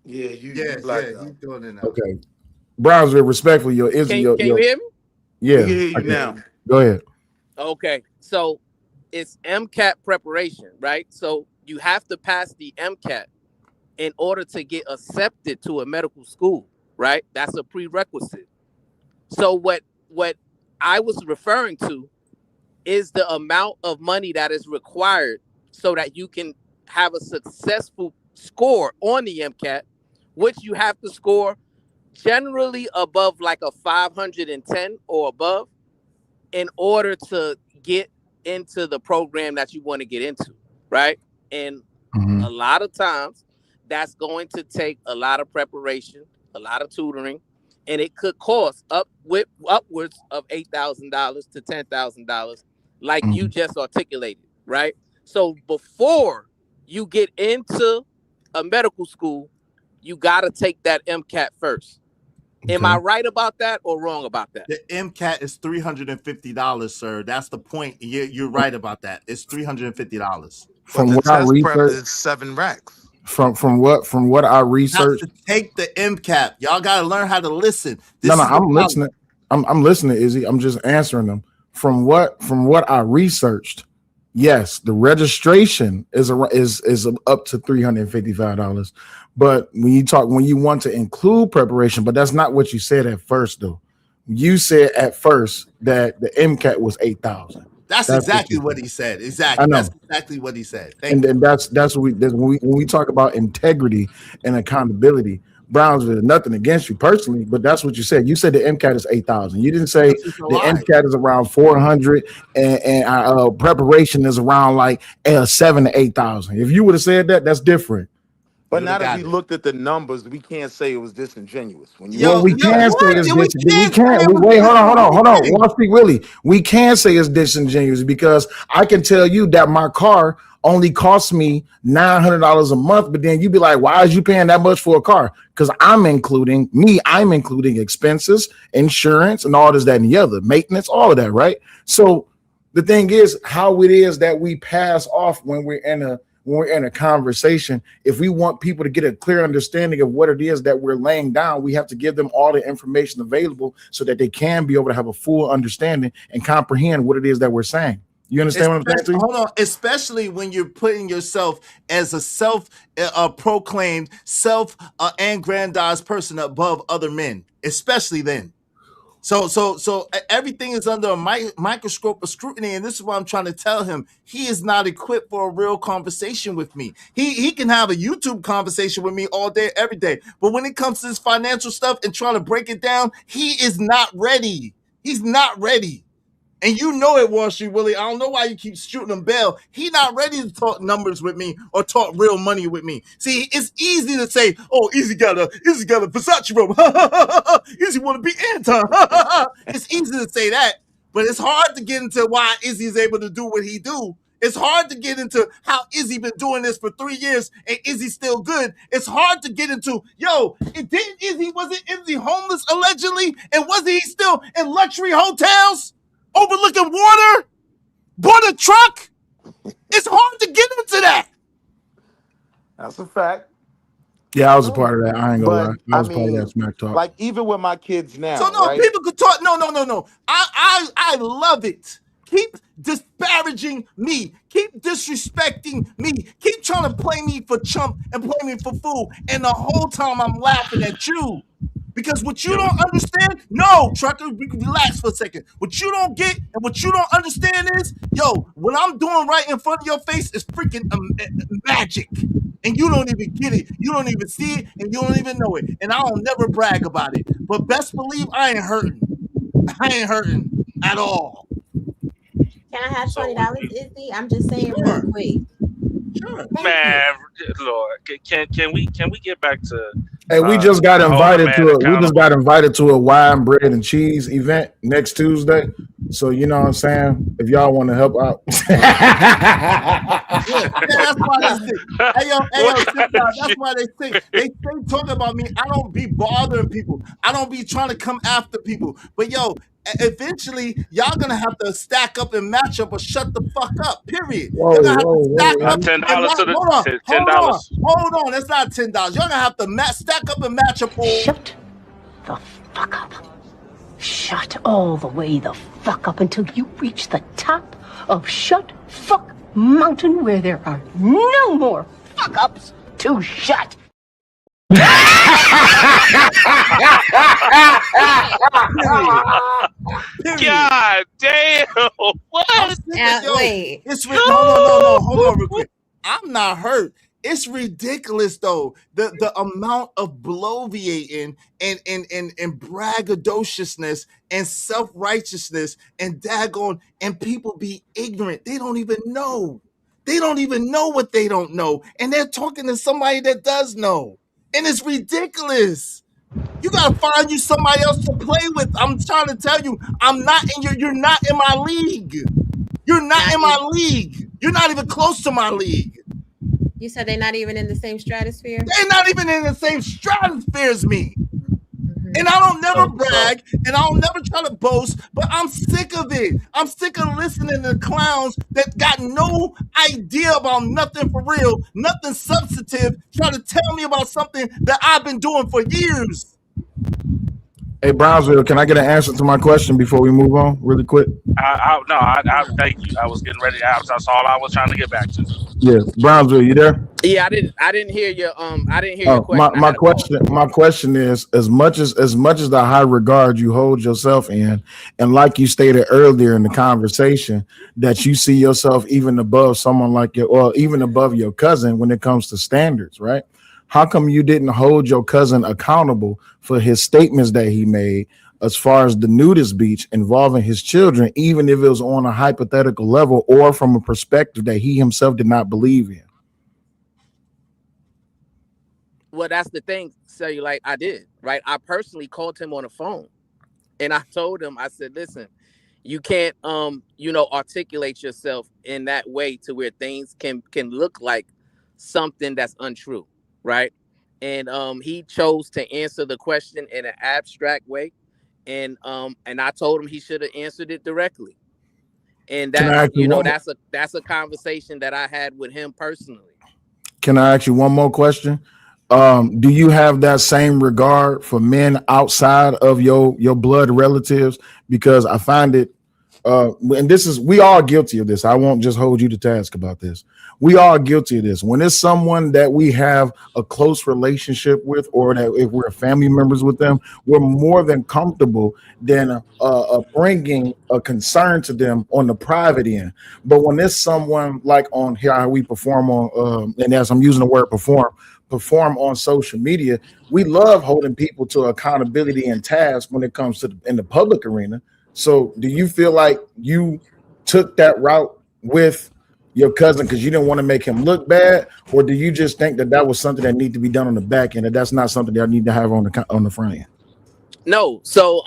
Yeah, you doing it now. Okay. Brownsville, respectfully, can you hear me? Yeah. We hear you now. Go ahead. Okay. So it's MCAT preparation, right? So you have to pass the MCAT in order to get accepted to a medical school, right? That's a prerequisite. So what I was referring to is the amount of money that is required so that you can have a successful score on the MCAT, which you have to score generally above like a 510 or above in order to get into the program that you want to get into, right? And a lot of times that's going to take a lot of preparation, a lot of tutoring, and it could cost upwards of $8,000 to $10,000, like you just articulated, right? So before you get into a medical school, you got to take that MCAT first. Okay. Am I right about that or wrong about that? The MCAT is $350, sir. That's the point. You're right about that. It's $350. From what I researched, is 7 racks. From what I researched, take the MCAT. Y'all got to learn how to listen. I'm listening. I'm listening, Izzy. I'm just answering them. From what I researched, yes, the registration is up to $355. But when you want to include preparation, but that's not what you said at first, though. you said at first that the MCAT was 8,000. That's exactly what he said. I Exactly. know. That's exactly what he said. Thank And you. then that's when we talk about integrity and accountability. Brownsville, nothing against you personally, but that's what you said. You said the MCAT is 8,000. You didn't say That's just a the lie. MCAT is around 400 and preparation is around like 7,000 to 8,000. If you would have said that, that's different. But now that we looked at the numbers, we can't say it was disingenuous. When you Well, we can say it's disingenuous. We can't. Wait, hold on. Wall Street Willie. We can say it's disingenuous because I can tell you that my car only costs me $900 a month, but then you be like, why is you paying that much for a car? Because I'm including expenses, insurance, and all this, that, and the other, maintenance, all of that, right? So the thing is how it is that we pass off when we're in a conversation. If we want people to get a clear understanding of what it is that we're laying down, we have to give them all the information available so that they can be able to have a full understanding and comprehend what it is that we're saying. You understand what I'm saying to you? Hold on, especially when you're putting yourself as a self-proclaimed, self-aggrandized person above other men, especially then. So everything is under a microscope of scrutiny, and this is what I'm trying to tell him. He is not equipped for a real conversation with me. He can have a YouTube conversation with me all day, every day, but when it comes to this financial stuff and trying to break it down, he is not ready. He's not ready. And you know it, Wall Street Willie. I don't know why you keep shooting him bail. He not ready to talk numbers with me or talk real money with me. See, it's easy to say, "Oh, Easy got a Versace room. Easy want to be Anton." It's easy to say that, but it's hard to get into why Izzy is able to do what he do. It's hard to get into how Izzy been doing this for 3 years and Izzy still good. It's hard to get into, wasn't Izzy homeless allegedly? And wasn't he still in luxury hotels? Overlooking water, bought a truck. It's hard to get into that. That's a fact. Yeah, I was a part of that. I ain't gonna lie. I was part of mean, that smack talk. like even with my kids now, So no, right? people could talk. No. I love it. Keep disparaging me. Keep disrespecting me. Keep trying to play me for chump and play me for fool. And the whole time I'm laughing at you. Because what you don't understand, no, trucker, we can relax for a second. What you don't get and what you don't understand is, what I'm doing right in front of your face is freaking magic. And you don't even get it. You don't even see it, and you don't even know it. And I'll never brag about it. But best believe I ain't hurting. I ain't hurting at all. Can I have $20, Izzy? I'm just saying real quick. Sure. Man, Lord, can we get back to? Hey, we just got invited to a wine, bread, and cheese event next Tuesday. So you know what I'm saying? If y'all want to help out. That's why they sick. Hey, that's why they sick. They stay talking about me. I don't be bothering people. I don't be trying to come after people. But eventually, y'all gonna have to stack up and match up or shut the fuck up. Period. Y'all gonna have to stack up. $10 to the $10. Hold on. That's not $10. Y'all gonna have to stack up and match up. Shut the fuck up. Shut all the way the fuck up until you reach the top of Shut Fuck Mountain, where there are no more fuck ups to shut. God damn! What? Wait. It's no. Hold on, real quick. I'm not hurt. It's ridiculous though. The amount of bloviating and braggadociousness and self-righteousness and daggone and people be ignorant. They don't even know. They don't even know what they don't know. And they're talking to somebody that does know. And it's ridiculous. You gotta find you somebody else to play with. I'm trying to tell you, you're not in my league. You're not in my league. You're not even close to my league. You said they're not even in the same stratosphere? They're not even in the same stratosphere as me. And I don't never brag, and I don't never try to boast, but I'm sick of it. I'm sick of listening to clowns that got no idea about nothing for real, nothing substantive, trying to tell me about something that I've been doing for years. Hey, Brownsville, can I get an answer to my question before we move on really quick? I thank you. I was getting ready. That's all I was trying to get back to. Yeah, Brownsville, you there? Yeah, I didn't hear your question. I My had a call. question is, as much as the high regard you hold yourself in, and like you stated earlier in the conversation, that you see yourself even above someone like your, or even above your cousin when it comes to standards, right? How come you didn't hold your cousin accountable for his statements that he made as far as the nudist beach involving his children, even if it was on a hypothetical level or from a perspective that he himself did not believe in? Well, that's the thing, Cellulite. I did, right? I personally called him on the phone and I told him, I said, listen, you can't articulate yourself in that way to where things can look like something that's untrue, right? And he chose to answer the question in an abstract way. And I told him he should have answered it directly. And Can I ask you one? that's a conversation that I had with him personally. Can I ask you one more question? Do you have that same regard for men outside of your blood relatives? Because I find it, and we all guilty of this. I won't just hold you to task about this. We all guilty of this. When it's someone that we have a close relationship with, or that if we're family members with them, we're more than comfortable than bringing a concern to them on the private end. But when it's someone like on here, how we perform on, and as I'm using the word perform on social media, we love holding people to accountability and task when it comes to in the public arena. So do you feel like you took that route with your cousin because you didn't want to make him look bad, or do you just think that was something that need to be done on the back end, and that's not something that I need to have on the front end? No. So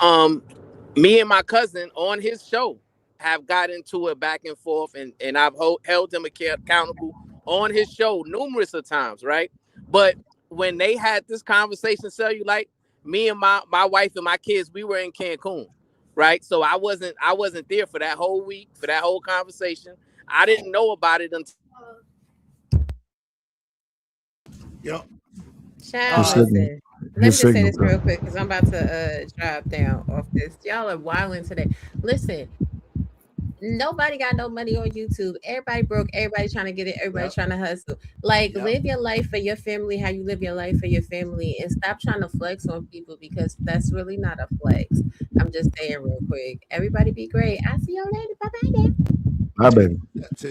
me and my cousin on his show have got into it back and forth, and I've held him accountable on his show numerous of times, right? But when they had this conversation, Cellulite, me and my wife and my kids, we were in Cancun, right? So I wasn't there for that whole week, for that whole conversation. I didn't know about it until. Yep. Child, listen. Let me just say this real quick because I'm about to drop down off this. Y'all are wilding today. Listen, nobody got no money on YouTube. Everybody broke. Everybody trying to get it. Everybody trying to hustle. Like, live your life for your family, how you live your life for your family, and stop trying to flex on people because that's really not a flex. I'm just saying real quick. Everybody be great. I'll see you later. Bye-bye then. Hi, baby.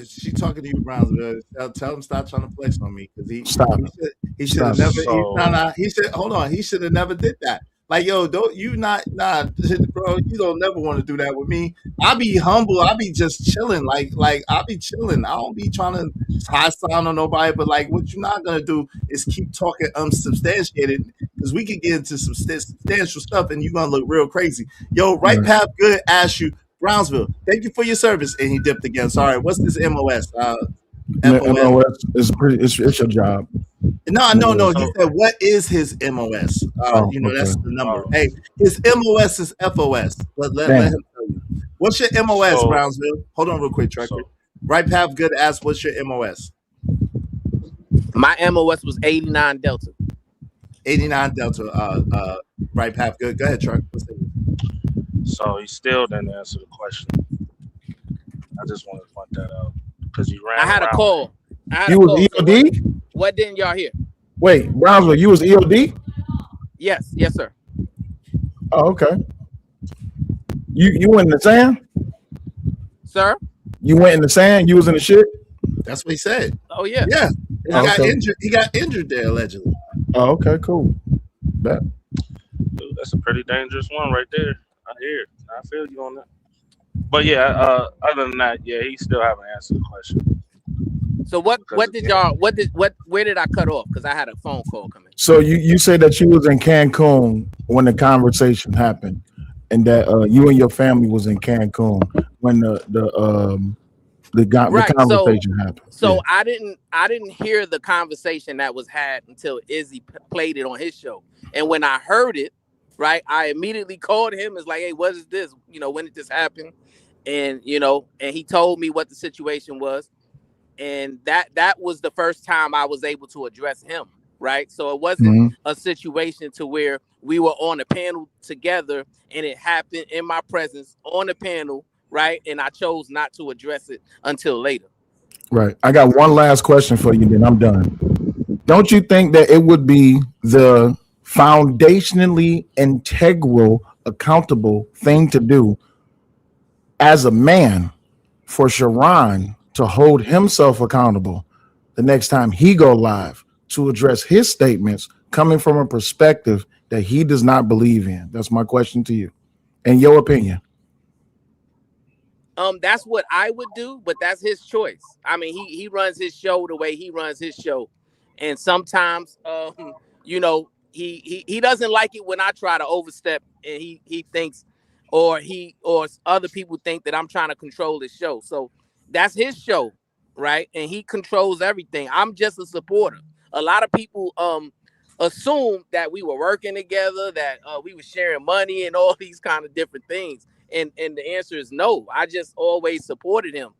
She talking to you, Brownsville. Tell him stop trying to flex on me because he should have never. He should hold on. He should have never did that. Like, yo, don't you not bro? You don't never want to do that with me. I be humble. I be just chilling. Like I be chilling. I don't be trying to high sound on nobody. But like, what you're not gonna do is keep talking unsubstantiated because we can get into some substantial stuff and you're gonna look real crazy. Yo, Right Path Good asked you. Brownsville, thank you for your service. And he dipped again. Sorry, what's this MOS? MOS is it's your job. No. He said, what is his MOS? That's the number. Hey, his MOS is FOS. Let him tell you. What's your MOS, Brownsville? Hold on real quick, Trucker. Right Path Good asked, what's your MOS? My MOS was 89 Delta. 89 Delta. Right Path Good. Go ahead, Truck. So he still didn't answer the question. I just wanted to point that out because you ran. I had a call. You was EOD? What didn't y'all hear? Wait, Brownsville, you was EOD? Yes, sir. Oh, okay. You went in the sand? Sir? You went in the sand? You was in the shit? That's what he said. Oh yeah. Yeah. He got injured. He got injured there allegedly. Oh, okay, cool. Bet. Dude, that's a pretty dangerous one right there. I hear it. I feel you on that. But yeah, other than that, yeah, he still haven't answered the question. So where did I cut off? Because I had a phone call come in. So you say that you was in Cancun when the conversation happened, and that you and your family was in Cancun when the conversation happened. So yeah. I didn't hear the conversation that was had until Izzy played it on his show, and when I heard it, right, I immediately called him. It's like, hey, what is this? When did this happen? And and he told me what the situation was. And that was the first time I was able to address him, right? So it wasn't a situation to where we were on a panel together and it happened in my presence on the panel, right? And I chose not to address it until later. Right. I got one last question for you, then I'm done. Don't you think that it would be the foundationally integral, accountable thing to do as a man for Sharon to hold himself accountable the next time he go live to address his statements coming from a perspective that he does not believe in? That's my question to you. In your opinion. That's what I would do, but that's his choice. I mean, he runs his show the way he runs his show, and sometimes, he doesn't like it when I try to overstep, and he thinks, or other people think that I'm trying to control his show. So that's his show, right? And he controls everything. I'm just a supporter. A lot of people assume that we were working together, that we were sharing money and all these kind of different things. And the answer is no. I just always supported him,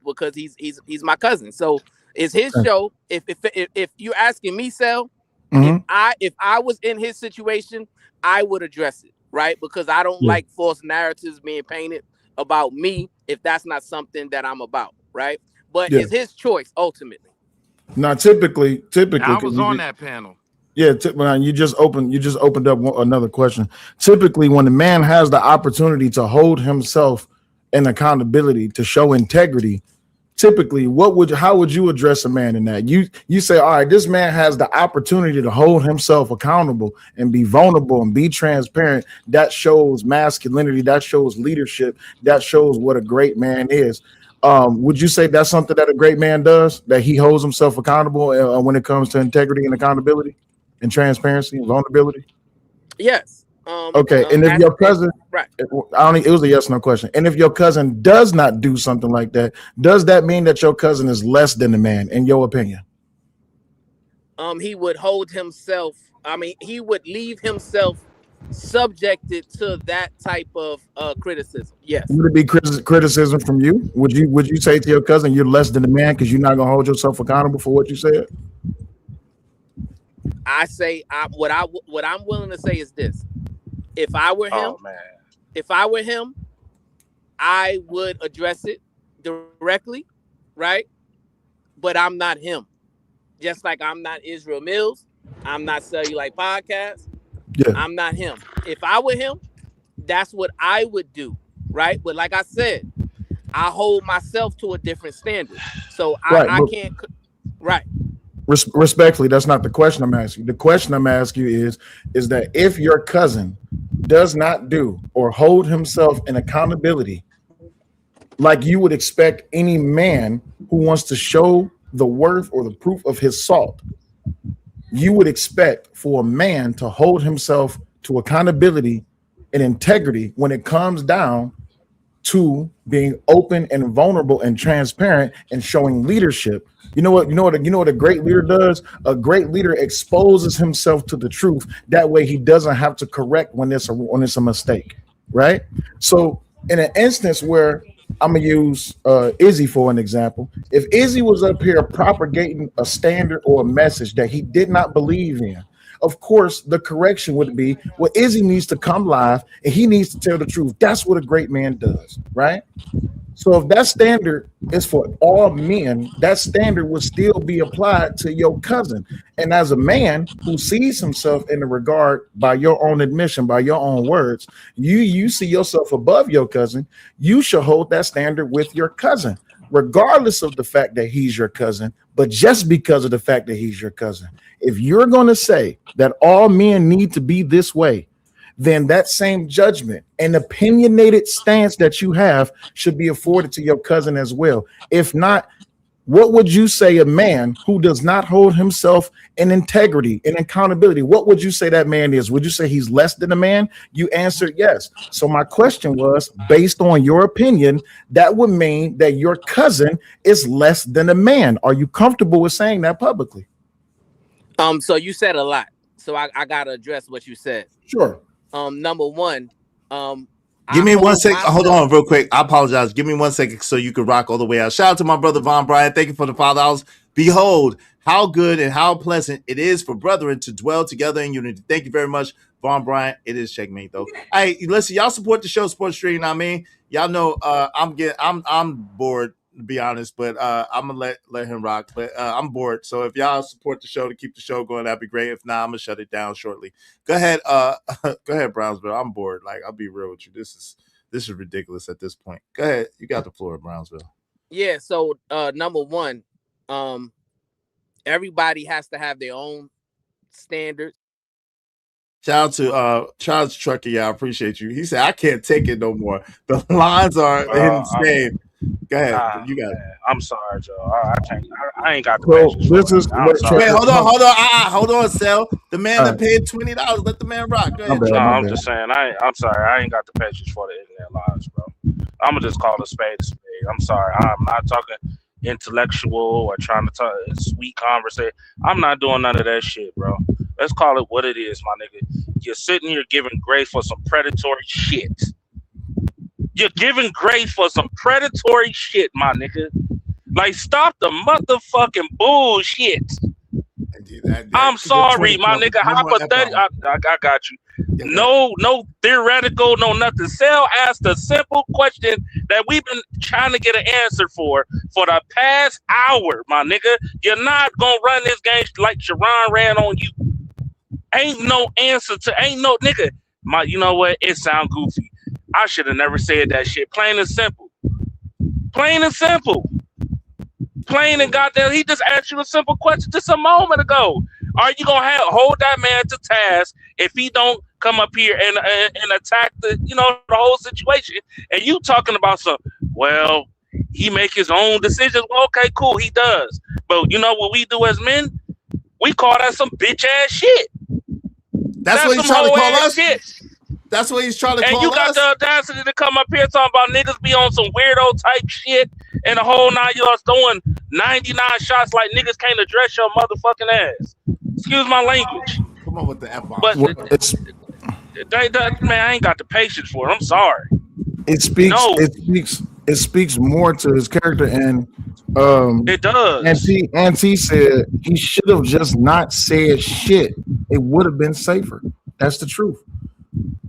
because he's my cousin. So it's his show. If you're asking me, Sel, if I was in his situation, I would address it, right? Because I don't like false narratives being painted about me if that's not something that I'm about, right? But it's his choice ultimately. Now, typically, I was on that panel. Yeah, you just opened up another question. Typically, when a man has the opportunity to hold himself in accountability, to show integrity, typically, how would you address a man in that? You say, all right, this man has the opportunity to hold himself accountable and be vulnerable and be transparent. That shows masculinity. That shows leadership. That shows what a great man is. Would you say that's something that a great man does? That he holds himself accountable when it comes to integrity and accountability? And transparency and vulnerability? Yes. Okay. And if your cousin, right? It was a yes no question. And if your cousin does not do something like that, does that mean that your cousin is less than a man, in your opinion? He would hold himself. I mean, he would leave himself subjected to that type of criticism. Yes. Would it be criticism from you? Would you say to your cousin you're less than a man because you're not gonna hold yourself accountable for what you said? I say what I'm willing to say is this: if I were him, I would address it directly, right? But I'm not him. Just like I'm not Israel Mills, I'm not Cellulite Podcast. Yeah. I'm not him. If I were him, that's what I would do, right? But like I said, I hold myself to a different standard, so I can't. Right. Respectfully, that's not the question I'm asking. The question I'm asking you is that if your cousin does not do or hold himself in accountability like you would expect any man who wants to show the worth or the proof of his salt, you would expect for a man to hold himself to accountability and integrity when it comes down to being open and vulnerable and transparent and showing leadership. You know what a great leader does? A great leader exposes himself to the truth. That way he doesn't have to correct when it's a mistake, right? So in an instance where I'm gonna use Izzy for an example, if Izzy was up here propagating a standard or a message that he did not believe in, of course, the correction would be, well, Izzy needs to come live and he needs to tell the truth. That's what a great man does, right? So if that standard is for all men, that standard would still be applied to your cousin. And as a man who sees himself in the regard, by your own admission, by your own words, you see yourself above your cousin, you should hold that standard with your cousin, regardless of the fact that he's your cousin, but just because of the fact that he's your cousin. If you're going to say that all men need to be this way, then that same judgment and opinionated stance that you have should be afforded to your cousin as well. If not, what would you say a man who does not hold himself in integrity and accountability, what would you say that man is? Would you say he's less than a man? You answered yes. So my question was, based on your opinion, that would mean that your cousin is less than a man. Are you comfortable with saying that publicly? So you said a lot. So I gotta address what you said. Sure. Number one, give me 1 second. Hold on real quick. I apologize. Give me 1 second so you can rock all the way out. Shout out to my brother Von Bryant. Thank you for the $5. Behold, how good and how pleasant it is for brethren to dwell together in unity. Thank you very much, Von Bryant. It is checkmate though. Hey, listen, y'all support the show, support the stream. You know what I mean, y'all know I'm bored to be honest, but I'm gonna let him rock. But I'm bored, so if y'all support the show to keep the show going, that'd be great. If not, I'm gonna shut it down shortly. Go ahead, go ahead, Brownsville. I'm bored. Like, I'll be real with you. This is ridiculous at this point. Go ahead, you got the floor, Brownsville. Yeah. So number one, everybody has to have their own standards. Shout out to Trucker. Yeah, I appreciate you. He said, I can't take it no more. The lines are insane. Go ahead. You got it. I'm sorry, Joe. I can't. I ain't got the So patience. this is Wait, hold on. Hold on, Sel. The man that paid $20. Let the man rock. Go ahead. I'm just saying. I'm sorry. I ain't got the patience for the internet lies, bro. I'm gonna just call a spade a spade. I'm sorry. I'm not talking intellectual or trying to talk sweet conversation. I'm not doing none of that shit, bro. Let's call it what it is, my nigga. You're sitting here giving grace for some predatory shit. You're giving grace for some predatory shit, my nigga. Like, stop the motherfucking bullshit. I'm sorry, my nigga. Hypothetical. I got you. No theoretical, no nothing. Sel asked a simple question that we've been trying to get an answer for the past hour, my nigga. You're not gonna run this game like Sharon ran on you. Ain't no answer to, ain't no nigga. You know what? It sound goofy. I should have never said that shit. Plain and simple. Plain and simple. Plain and goddamn. He just asked you a simple question just a moment ago. Are you gonna hold that man to task if he don't come up here and attack the whole situation? And you talking about some, well, he make his own decisions. Well, okay, cool, he does. But you know what we do as men? We call that some bitch ass shit. That's what he's trying to call us. Shit. That's what he's trying to call us. And you got the audacity to come up here talking about niggas be on some weirdo type shit and the whole 9 yards throwing 99 shots like niggas can't address your motherfucking ass. Excuse my language. Come on with the F-bomb. But man, I ain't got the patience for it. I'm sorry. It speaks more to his character, and it does. And he said he should have just not said shit. It would have been safer. That's the truth.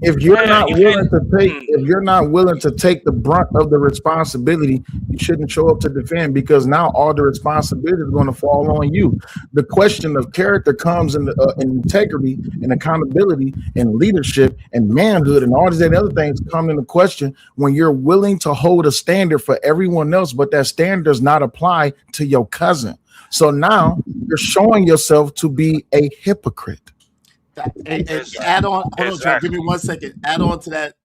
If you're not willing to take the brunt of the responsibility, you shouldn't show up to defend, because now all the responsibility is going to fall on you. The question of character comes in integrity and accountability and leadership and manhood, and all these other things come into question when you're willing to hold a standard for everyone else, but that standard does not apply to your cousin. So now you're showing yourself to be a hypocrite. And add on, hold on, Joe, give me 1 second. Add on to that,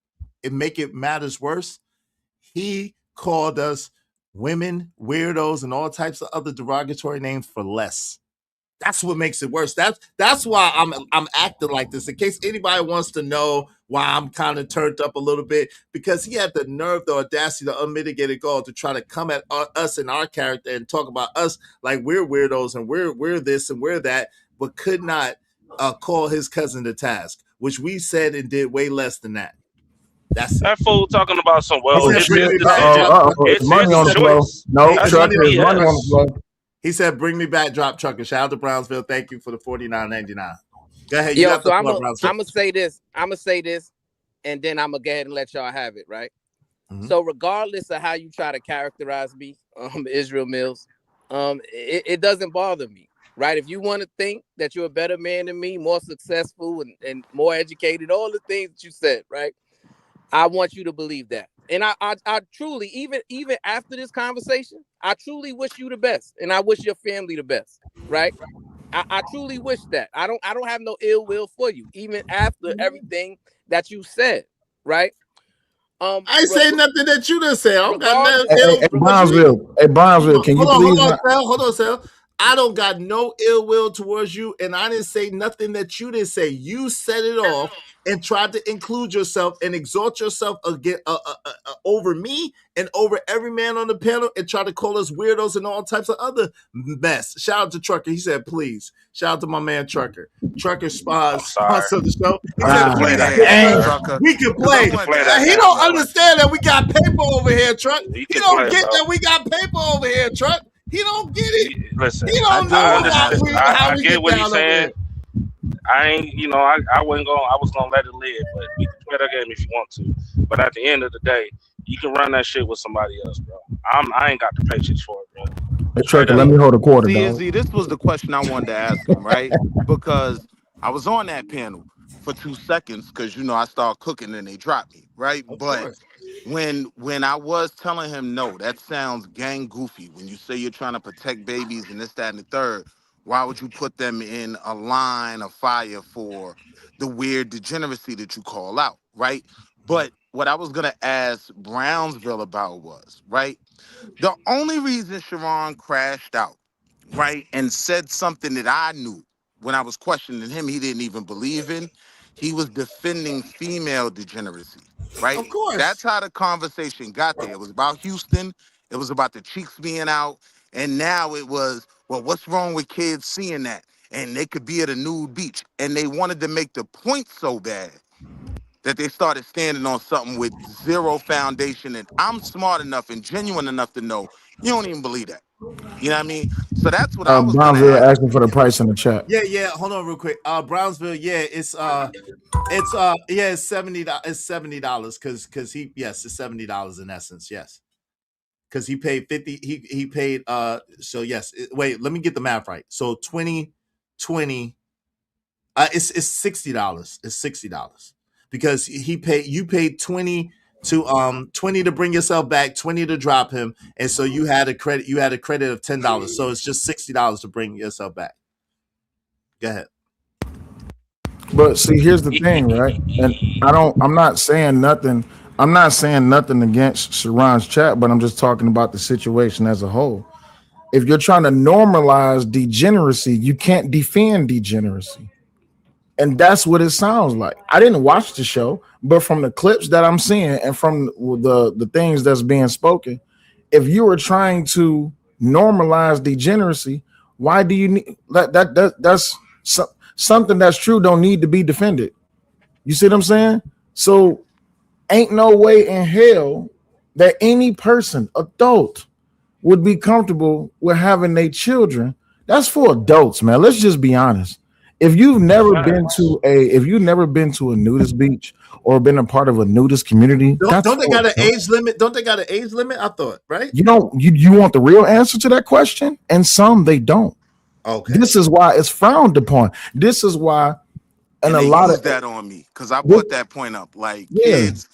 and make it matters worse. He called us women, weirdos, and all types of other derogatory names for less. That's what makes it worse. That's why I'm acting like this. In case anybody wants to know why I'm kind of turned up a little bit, because he had the nerve, the audacity, the unmitigated gall to try to come at us and our character and talk about us like we're weirdos and we're this and we're that, but could not call his cousin to task, which we said and did way less than that. That's that fool talking about some. Well, it's money on the floor. No, Trucker, money on the floor. He said, "Bring me back, drop Trucker." Shout out to Brownsville. Thank you for the $49.99. Go ahead. Yo, so I'm gonna say this. And then I'm gonna go ahead and let y'all have it, right? Mm-hmm. So regardless of how you try to characterize me, Israel Mills, it doesn't bother me. Right? If you want to think that you're a better man than me, more successful and more educated, all the things that you said, right? I want you to believe that. And I truly, even after this conversation, I truly wish you the best. And I wish your family the best, right? I truly wish that. I don't have no ill will for you, even after everything that you said, right? I ain't say nothing that you didn't say. I don't got nothing. Hey, Brownsville, can you please? Hold on, Sal. I don't got no ill will towards you, and I didn't say nothing that you didn't say. You set it off and tried to include yourself and exalt yourself again over me and over every man on the panel, and try to call us weirdos and all types of other mess. Shout out to Trucker. He said, please. Shout out to my man Trucker. Trucker sponsor the show. He said, we can play. He don't understand that we got paper over here, Truck. He don't get that we got paper over here, Truck. He don't get it. Listen, he don't know I get what he's saying. I ain't, I wasn't going. I was gonna let it live, but we can play that game if you want to. But at the end of the day, you can run that shit with somebody else, bro. I ain't got the patience for it, bro. Hey, Straight Trucker, up. let me hold a quarter, See, dog. Izzy, this was the question I wanted to ask him, right? Because I was on that panel for 2 seconds because I start cooking and they dropped me, right? Of But course. when I was telling him no, that sounds gang goofy. When you say you're trying to protect babies and this, that, and the third, why would you put them in a line of fire for the weird degeneracy that you call out, right? But what I was gonna ask Brownsville about was, right? The only reason Sharon crashed out, right, and said something that I knew when I was questioning him, he didn't even believe in, he was defending female degeneracy, right? Of course. That's how the conversation got there. It was about Houston, it was about the cheeks being out, and now it was, well, what's wrong with kids seeing that? And they could be at a nude beach. And they wanted to make the point so bad that they started standing on something with zero foundation. And I'm smart enough and genuine enough to know you don't even believe that. You know what I mean? So that's what I was gonna Brownsville ask asking him for the again. price in the chat. Yeah. Hold on, real quick. Brownsville. Yeah, it's $70. It's $70 because it's $70 in essence. Yes, because he paid 50. He paid. So yes. Wait, let me get the math right. So 20. It's $60. It's $60 because you paid 20 to bring yourself back, 20 to drop him, and so you had a credit of $10. So it's just $60 to bring yourself back. Go ahead. But see, here's the thing, right? And I'm not saying nothing. I'm not saying nothing against Sharon's chat, but I'm just talking about the situation as a whole. If you're trying to normalize degeneracy, you can't defend degeneracy. And that's what it sounds like. I didn't watch the show, but from the clips that I'm seeing and from the things that's being spoken, if you were trying to normalize degeneracy, why do you need that's something that's true don't need to be defended. You see what I'm saying? So ain't no way in hell that any person, adult, would be comfortable with having their children. That's for adults, man. Let's just be honest. If you've never been to a nudist beach or been a part of a nudist community, that's Don't they for got an adults. age limit? Don't they got an age limit? I thought, right? You want the real answer to that question? And some they don't. Okay. This is why it's frowned upon. This is why And a they lot of used that on me because I brought that point up. Like yeah. kids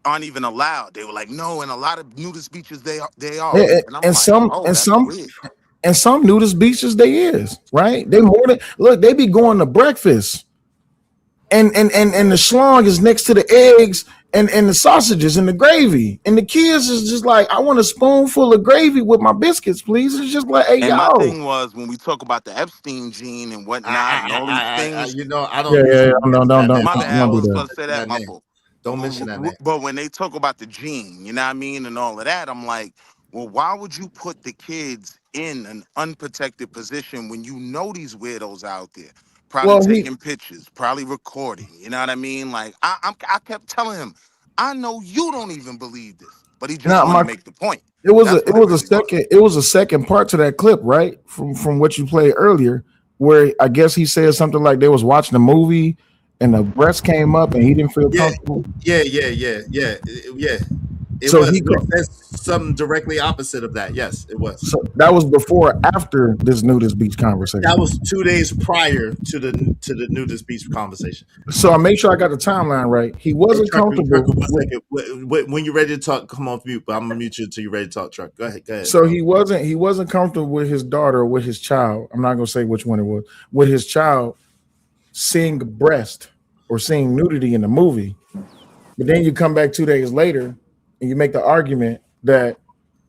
aren't even allowed. They were like, no, in a lot of nudist beaches they are. And, And I'm and like, some oh, and that's some weird. and some nudist beaches they is right. They more than look. They be going to breakfast, and the schlong is next to the eggs and the sausages and the gravy, and the kids is just like, I want a spoonful of gravy with my biscuits, please. It's just like, hey And my yo, thing was when we talk about the Epstein gene and whatnot and all these things. I yeah, don't yeah, usually don't mention that name. don't My don't, bad. I don't do was that. gonna say that. My fault. Don't mention that name. But when they talk about the gene, you know what I mean, and all of that, I'm like, well, why would you put the kids in an unprotected position when you know these weirdos out there, probably Well, taking pictures, probably recording? You know what I mean? Like I kept telling him, I know you don't even believe this, but he just not want to my. make the point. It was That's a it what it was a really was. second it was a second part to that clip, right? From what you played earlier, where I guess he said something like they was watching a movie and the breast came up and he didn't feel comfortable. Yeah. It So was. he It says something directly opposite of that. Yes, it was. so that was before or after this nudist beach That conversation. was 2 days prior to the nudist beach conversation. So I made sure I got the timeline right. He Hey, wasn't Trucker, comfortable one with, second. When you're ready to talk, come off mute. But I'm gonna mute you until you're ready to talk. Truck. Go ahead. Go ahead. so he wasn't comfortable with his daughter, with his child. I'm not gonna say which one it was, with his child seeing breast or seeing nudity in the movie. But then you come back 2 days later and you make the argument that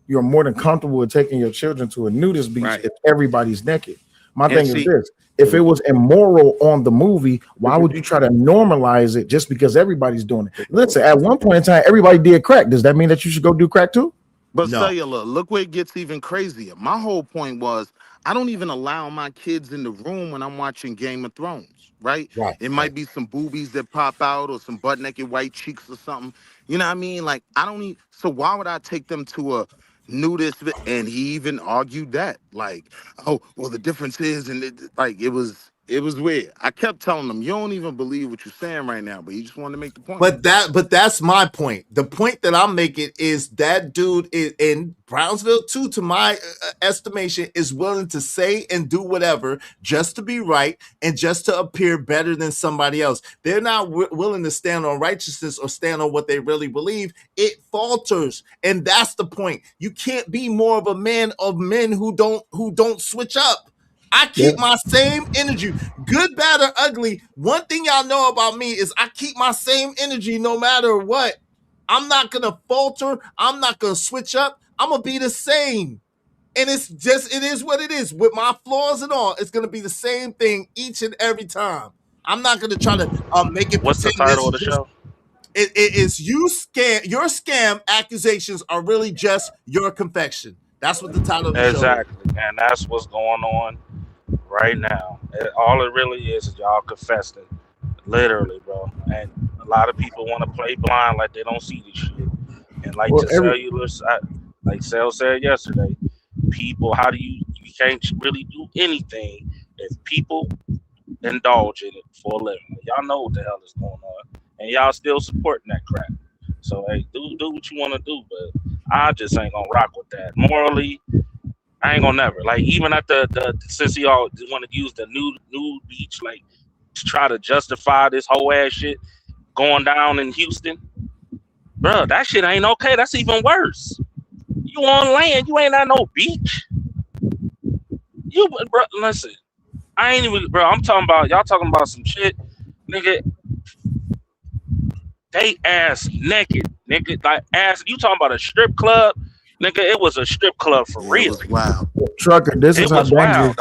you're more than comfortable with taking your children to a nudist beach Right. if everybody's naked. My And thing is see, this: if it was immoral on the movie, why would you try to normalize it just because everybody's doing it? Listen, at one point in time, everybody did crack. Does that mean that you should go do crack too? but No. cellular, look where it gets even crazier. My whole point was I don't even allow my kids in the room when I'm watching Game of Thrones, right? Right. It might be some boobies that pop out or some butt naked white cheeks or something. You know what I mean? Like I don't need so why would I take them to a nudist and he even argued that. Like, oh, well the difference is and like it was It was weird. I kept telling them, you don't even believe what you're saying right now, but you just wanted to make the point. But that's my point. The point that I'm making is that dude in Brownsville too, to my estimation, is willing to say and do whatever just to be right and just to appear better than somebody else. They're not willing to stand on righteousness or stand on what they really believe. It falters, and that's the point. You can't be more of a man of men who don't switch up. I keep my same energy, good, bad, or ugly. One thing y'all know about me is I keep my same energy no matter what. I'm not going to falter. I'm not going to switch up. I'm going to be the same. And it is what it is. With my flaws and all, it's going to be the same thing each and every time. I'm not going to try to make it. What's the title of the show? It is your scam accusations are really just your confession. That's what the title of the show is. Exactly. And that's what's going on right now. All it really is y'all confessed it. Literally, bro. And a lot of people want to play blind like they don't see this shit. And like like Sal said yesterday, people, you can't really do anything if people indulge in it for a living. Y'all know what the hell is going on. And y'all still supporting that crap. So hey, do what you want to do, but I just ain't gonna rock with that. Morally, I ain't gonna never. Like, even at since y'all want to use the nude beach, like, to try to justify this whole ass shit going down in Houston, bro, that shit ain't okay. That's even worse. You on land, you ain't at no beach. Bro, listen, I ain't even, bro. I'm talking about y'all talking about some shit, nigga. They ass naked, nigga. Like, ass. You talking about a strip club, nigga? It was a strip club for real. It was wild. Trucker, this is how dangerous.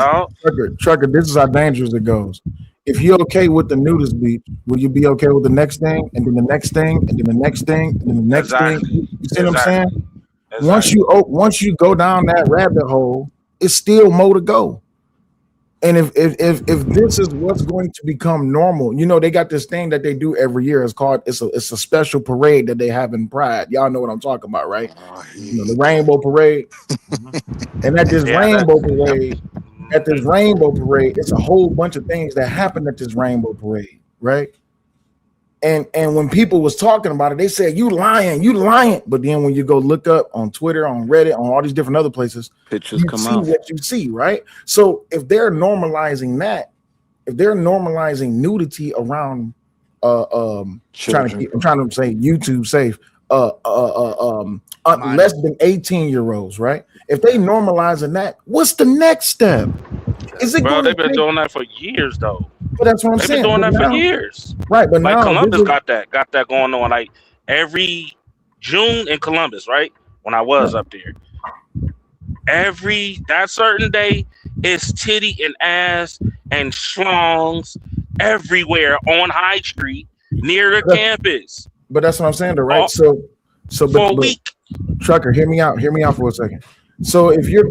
Trucker, this is how dangerous it goes. If you're okay with the nudist beach, will you be okay with the next thing, and then the next thing, and then the next thing, and then the next thing? You see what I'm saying? Exactly. Once you go down that rabbit hole, it's still more to go. And if this is what's going to become normal, you know, they got this thing that they do every year. It's a special parade that they have in Pride. Y'all know what I'm talking about, right? You know, the Rainbow Parade. And at this Rainbow Parade, it's a whole bunch of things that happen at this Rainbow Parade, right? And when people was talking about it, they said, you lying. But then when you go look up on Twitter, on Reddit, on all these different other places, pictures come out. What you see, right? So if they're normalizing that, if they're normalizing nudity around I'm trying to say YouTube safe, less than 18-year-olds, right? If they normalizing that, what's the next step? Is it bro, they've been doing that for years, though. But that's what I'm saying. They've been doing that for years. Right, but like now Columbus got that going on. Like every June in Columbus, right? When I was up there. That certain day is titty and ass and schlongs everywhere on High Street near the campus. But that's what I'm saying, though, right? So for a week. Trucker, hear me out for a second. So if you're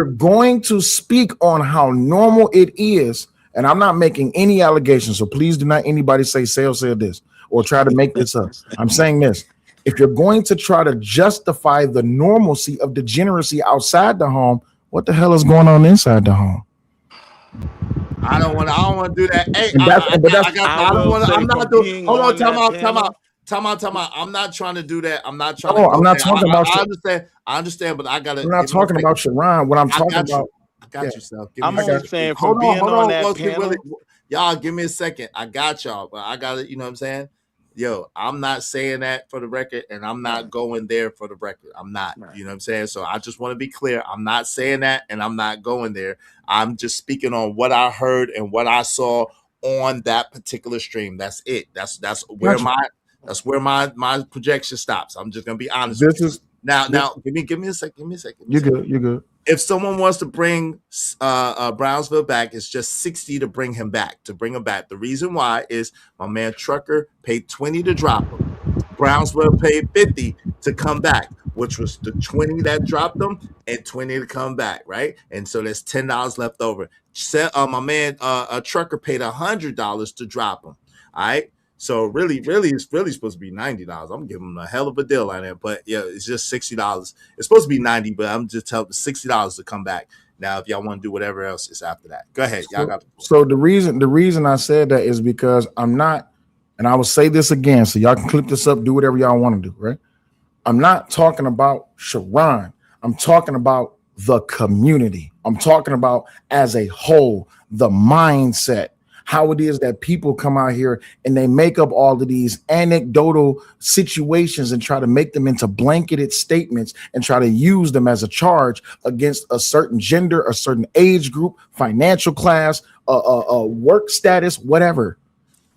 going to speak on how normal it is, and I'm not making any allegations, so please do not anybody say Sale said this or try to make this up. I'm saying this. If you're going to try to justify the normalcy of degeneracy outside the home, what the hell is going on inside the home? I don't want to do that. Hey, I don't want to. I'm not doing. Hold on, time out. I'm not trying to do that. I'm not trying. I'm not talking about. I understand, but I gotta. I'm not talking about Sharon. What I'm talking about. I got you, Sal. I'm only saying for being on that panel. Y'all, give me a second. I got y'all, but I got it. You know what I'm saying? Yo, I'm not saying that for the record, and I'm not going there for the record. I'm not. You know what I'm saying? So I just want to be clear. I'm not saying that, and I'm not going there. I'm just speaking on what I heard and what I saw on that particular stream. That's it. That's where my projection stops. I'm just gonna be honest. Now, give me a second. You're good. If someone wants to bring Brownsville back, it's just $60 to bring him back. The reason why is my man Trucker paid $20 to drop him. Brownsville paid $50 to come back, which was the $20 that dropped them and $20 to come back, right? And so there's $10 left over. My man Trucker paid $100 to drop him. All right. So really, it's really supposed to be $90. I'm giving him a hell of a deal on it, but yeah, it's just $60. It's supposed to be $90, but I'm just telling $60 to come back. Now, if y'all want to do whatever else, it's after that. Go ahead, y'all got. So the reason I said that is because I'm not, and I will say this again, so y'all can clip this up, do whatever y'all want to do, right? I'm not talking about Sharon. I'm talking about the community. I'm talking about as a whole, the mindset, how it is that people come out here and they make up all of these anecdotal situations and try to make them into blanketed statements and try to use them as a charge against a certain gender, a certain age group, financial class, work status, whatever.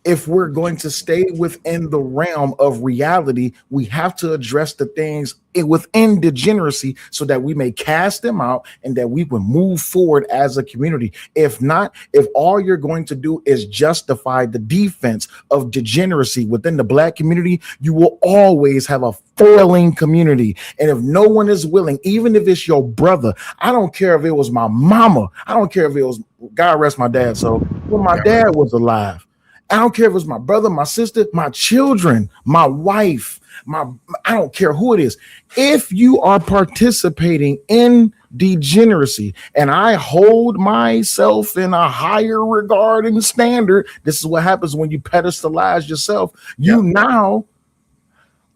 If we're going to stay within the realm of reality, we have to address the things within degeneracy so that we may cast them out and that we will move forward as a community. If not, if all you're going to do is justify the defense of degeneracy within the Black community, you will always have a failing community. And if no one is willing, even if it's your brother, I don't care if it was my mama, I don't care if it was, God rest my dad, so when my dad was alive, I don't care if it's my brother, my sister, my children, my wife, I don't care who it is. If you are participating in degeneracy, and I hold myself in a higher regard and standard, this is what happens when you pedestalize yourself. You now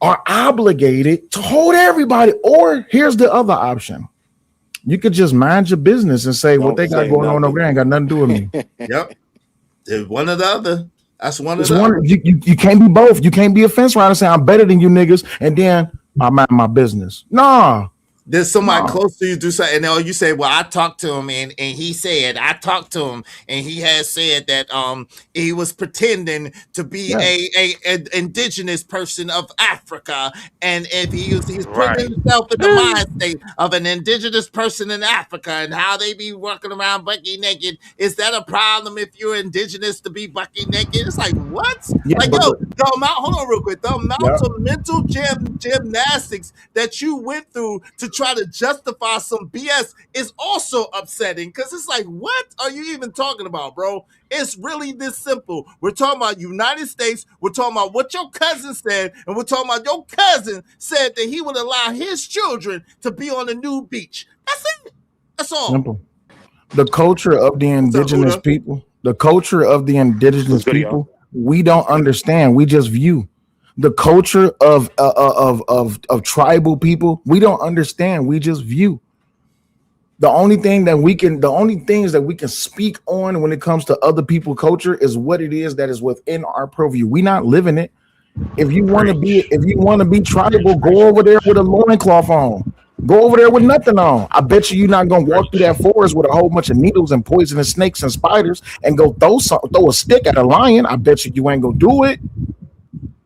are obligated to hold everybody. Or here's the other option. You could just mind your business and say what they got going on over there ain't got nothing to do with me. Yep. There's one or the other. That's one of It's the one. You can't be both. You can't be a fence rider saying I'm better than you niggas, and then I mind my business. Nah. There's somebody close to you do something, and you say, "Well, I talked to him, and he said I talked to him, and he has said that he was pretending to be a indigenous person of Africa, and if he's putting himself in the mind state of an indigenous person in Africa, and how they be walking around bucky naked. Is that a problem if you're indigenous to be bucky naked?" It's like what? Yeah, like but yo, the amount. Hold on, real quick. The amount Yep. of mental gymnastics that you went through to try to justify some BS is also upsetting because it's like, what are you even talking about, bro? It's really this simple. We're talking about United States. We're talking about what your cousin said, and we're talking about your cousin said that he would allow his children to be on a new beach. That's it. That's all. Simple. The culture of the indigenous people, we don't understand. We just view. The culture of tribal people, we don't understand. We just view. The only things that we can speak on when it comes to other people's culture is what it is that is within our purview. We not living it. If you want to be tribal, go over there with a loincloth on. Go over there with nothing on. I bet you're not gonna walk through that forest with a whole bunch of needles and poisonous snakes and spiders and go throw a stick at a lion. I bet you ain't gonna do it.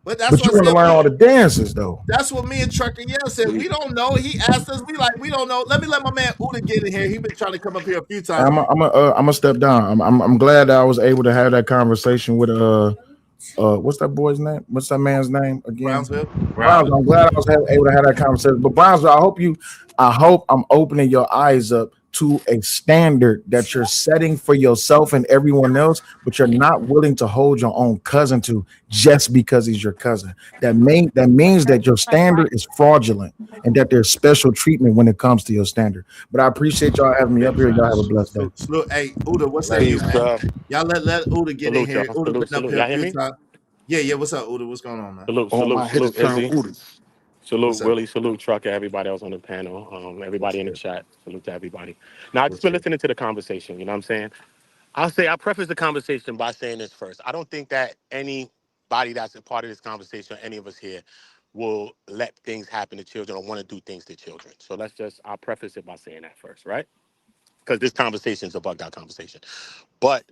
But that's you want to learn all the dances, though. That's what me and Trucker Yell said. We don't know. He asked us. We don't know. Let my man Uda get in here. He been trying to come up here a few times. I'm gonna step down. I'm glad that I was able to have that conversation with what's that boy's name? What's that man's name again? Brownsville. I'm glad I was able to have that conversation. But Brownsville, I hope I'm opening your eyes up to a standard that you're setting for yourself and everyone else, but you're not willing to hold your own cousin to just because he's your cousin. That means that your standard is fraudulent and that there's special treatment when it comes to your standard. But I appreciate y'all having me up here. Y'all have a blessed day. Hey, Uda, what's that you, man? Y'all let Uda get in here. Uda been up here a few times. Yeah. What's up, Uda? What's going on, man? Salute, Izzy. Salute, Willie. Salute, Trucker. Everybody else on the panel. Everybody in the chat. Salute to everybody. Now, I just been listening to the conversation. You know what I'm saying? I'll preface the conversation by saying this first. I don't think that anybody that's a part of this conversation, or any of us here, will let things happen to children or want to do things to children. So I'll preface it by saying that first, right? Because this conversation is a bugged out conversation. But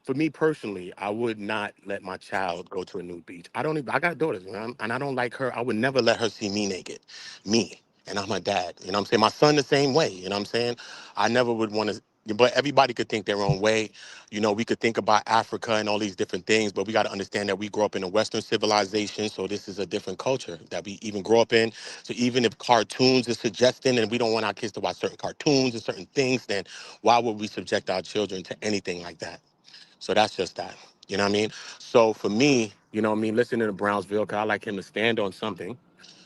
for me personally, I would not let my child go to a nude beach. I got daughters, man, and I don't like her. I would never let her see me naked. Me. And I'm her dad. You know what I'm saying? My son the same way. You know what I'm saying? I never would want to, but everybody could think their own way. You know, we could think about Africa and all these different things, but we got to understand that we grew up in a Western civilization, so this is a different culture that we even grew up in. So even if cartoons are suggesting and we don't want our kids to watch certain cartoons and certain things, then why would we subject our children to anything like that? So that's just that. You know what I mean? So for me, you know what I mean, listening to Brownsville, because I like him to stand on something.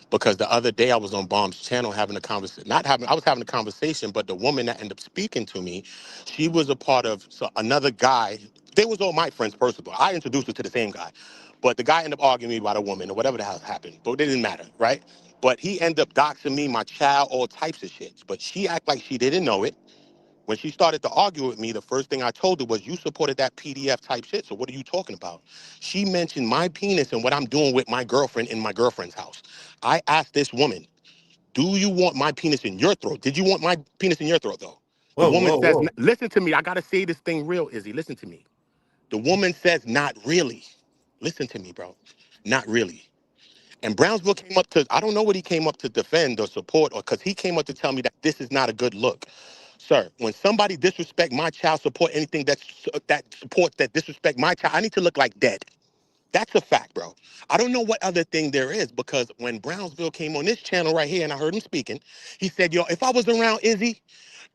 Because the other day I was on Bomb's channel having a conversation, I was having a conversation, but the woman that ended up speaking to me, she was a part of another guy. They was all my friends, first of all. I introduced her to the same guy. But the guy ended up arguing me about a woman or whatever the hell happened. But it didn't matter, right? But he ended up doxing me, my child, all types of shit. But she act like she didn't know it. When she started to argue with me, the first thing I told her was, you supported that PDF type shit, so what are you talking about? She mentioned my penis and what I'm doing with my girlfriend in my girlfriend's house. I asked this woman, do you want my penis in your throat? Did you want my penis in your throat, though? The woman says, listen to me, I gotta say this thing real, Izzy, listen to me. The woman says, not really. Listen to me, bro, not really. And Brownsville came up to, I don't know what he came up to defend or support, or because he came up to tell me that this is not a good look. Sir, when somebody disrespect my child support, anything that supports that disrespect my child, I need to look like dead. That's a fact, bro. I don't know what other thing there is, because when Brownsville came on this channel right here and I heard him speaking, he said, yo, if I was around Izzy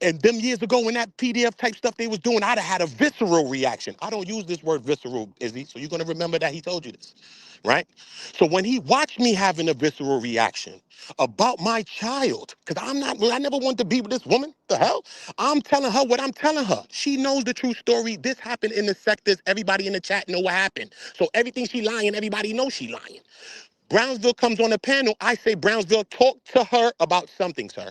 and them years ago when that PDF type stuff they was doing, I'd have had a visceral reaction. I don't use this word visceral, Izzy, so you're going to remember that he told you this, right? So when he watched me having a visceral reaction about my child, because I never wanted to be with this woman, the hell? I'm telling her what I'm telling her. She knows the true story. This happened in the sectors. Everybody in the chat know what happened. So everything she lying, everybody knows she lying. Brownsville comes on the panel. I say, Brownsville, talk to her about something, sir.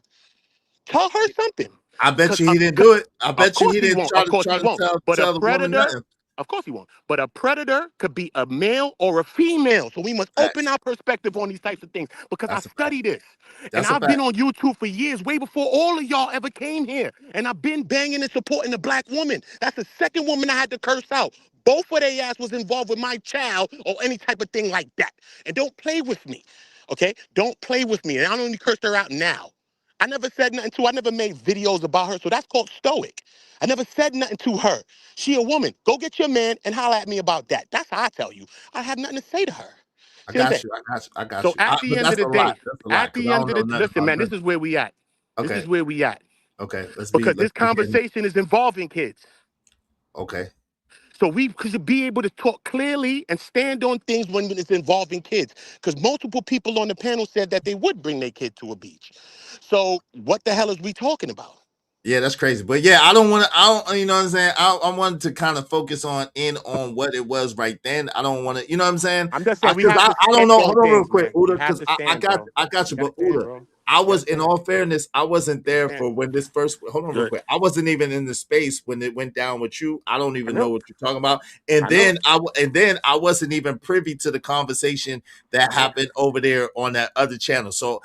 Tell her something. I bet you he didn't do it. I bet you he didn't try Of course he to won't. But tell a the woman predator, nothing. of course he won't. But a predator could be a male or a female. So we must open our perspective on these types of things, because I study this. And I've been on YouTube for years, way before all of y'all ever came here. And I've been banging and supporting the black woman. That's the second woman I had to curse out. Both of their ass was involved with my child or any type of thing like that. And don't play with me, okay? Don't play with me. And I only cursed her out now. I never said nothing to her. I never made videos about her. So that's called stoic. I never said nothing to her. She a woman. Go get your man and holler at me about that. That's how I tell you. I have nothing to say to her. I got you. So at the end of the day, listen, man, this is where we at. Okay. This is where we at. Okay. Because this conversation is involving kids. Okay. So we could be able to talk clearly and stand on things when it's involving kids. Because multiple people on the panel said that they would bring their kid to a beach. So what the hell is we talking about? Yeah, that's crazy. But yeah, I don't, you know what I'm saying? I wanted to kind of focus on what it was right then. I don't want to, you know what I'm saying? I'm just saying, I don't know. Hold on real quick, Uda, because I got you. But Uda, I was, in all fairness, I wasn't there for when this first, hold on real quick. I wasn't even in the space when it went down with you. I don't even know what you're talking about. And then I wasn't even privy to the conversation that happened over there on that other channel. So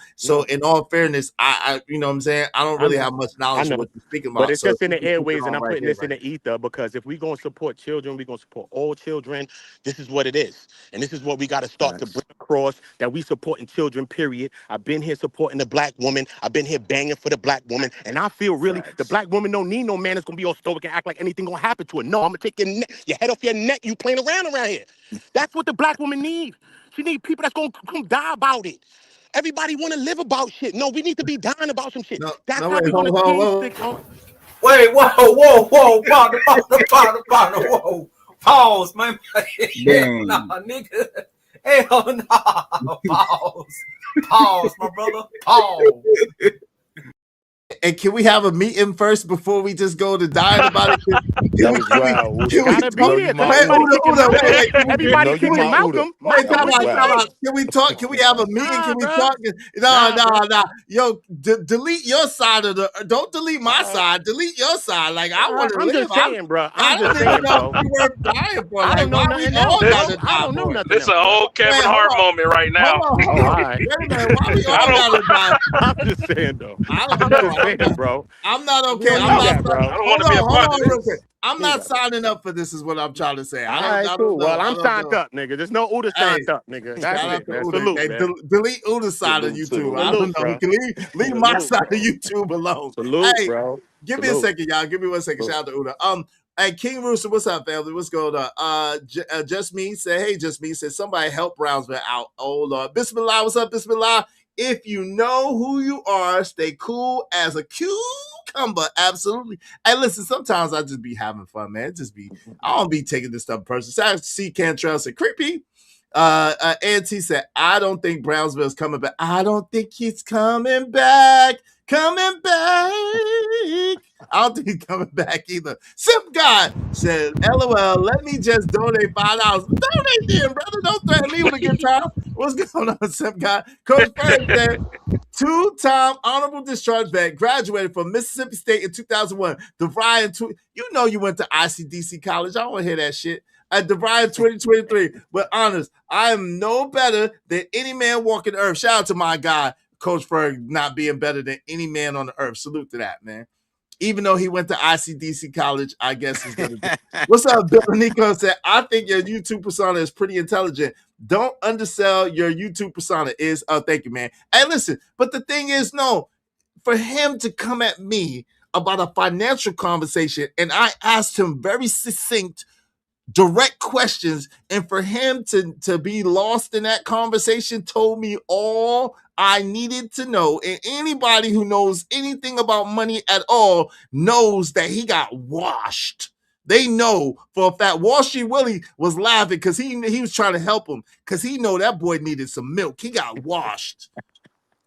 in all fairness, I you know what I'm saying? I don't really have much knowledge of what you're speaking about. But it's just in the airways, and I'm putting this in the ether, because if we're going to support children, we're going to support all children. This is what it is. And this is what we got to start to bring across, that we supporting children, period. I've been here supporting the black woman. I've been here banging for the black woman. And I feel really the black woman don't need no man that's going to be all stoic and act like anything going to happen to her. No, I'm going to take your head off your neck. You playing around here. That's what the black woman needs. She need people that's going to come die about it. Everybody want to live about shit. No, we need to be dying about some shit. That's how we're going to change things. Wait, whoa, partner, whoa. Pause, man. Hell nah, nigga. Hell nah. Pause, my brother. Pause. And can we have a meeting first before we just go to dying about it? Everybody kicking Malcolm. Can we talk? Can we have a meeting? Can we talk? No. Yo, delete your side of the. Don't delete my side. Delete your side. Like I want to live. I'm just saying, bro. I don't even know if we were dying for. Like why we all gotta die for? This is a whole Kevin Hart moment right now. Hold on. Wait a minute. Why we all gotta die? I'm just saying though. I don't know. Bro. I'm not okay. I don't want to be a part of this. I'm not signing up for this, is what I'm trying to say. I don't know. Well, I'm signed up, nigga. There's no Uda signed up, nigga. That's it, man. Salute, man. Delete Uda's side of YouTube. I don't know. Leave my side of YouTube alone. Salute, bro. Give me a second, y'all. Give me 1 second. Shout out to Uda. Hey, King Rooster, what's up, family? What's going on? Just Me said, hey, Just Me said, somebody help Brownsville out. Oh, Lord. Bismillah, what's up, Bismillah? If you know who you are, stay cool as a cucumber. Absolutely. Hey, listen, sometimes I just be having fun, man. I don't be taking this stuff personal. Shout out to C. Cantrell said, creepy. Auntie said, I don't think Brownsville's coming back. I don't think he's coming back. Coming back. I don't think he's coming back either. Simp God said, LOL, let me just donate $5. Donate then, brother. Don't threaten me with a good time. What's going on, Simp God? Coach Bird said, two-time honorable discharge vet, graduated from Mississippi State in 2001. DeVryan, you know you went to ICDC college. I don't want to hear that shit. At DeVryan 2023. But honest, I am no better than any man walking the earth. Shout out to my guy, Coach Ferg, not being better than any man on the earth. Salute to that, man. Even though he went to ICDC college, I guess he's going to do. What's up, Bill Nico said, I think your YouTube persona is pretty intelligent. Don't undersell your YouTube persona is, thank you, man. Hey, listen, but the thing is, no, for him to come at me about a financial conversation, and I asked him very succinct, direct questions, and for him to be lost in that conversation told me all I needed to know. And anybody who knows anything about money at all knows that he got washed. They know for a fact. Wall Street Willie was laughing because he was trying to help him because he know that boy needed some milk. He got washed.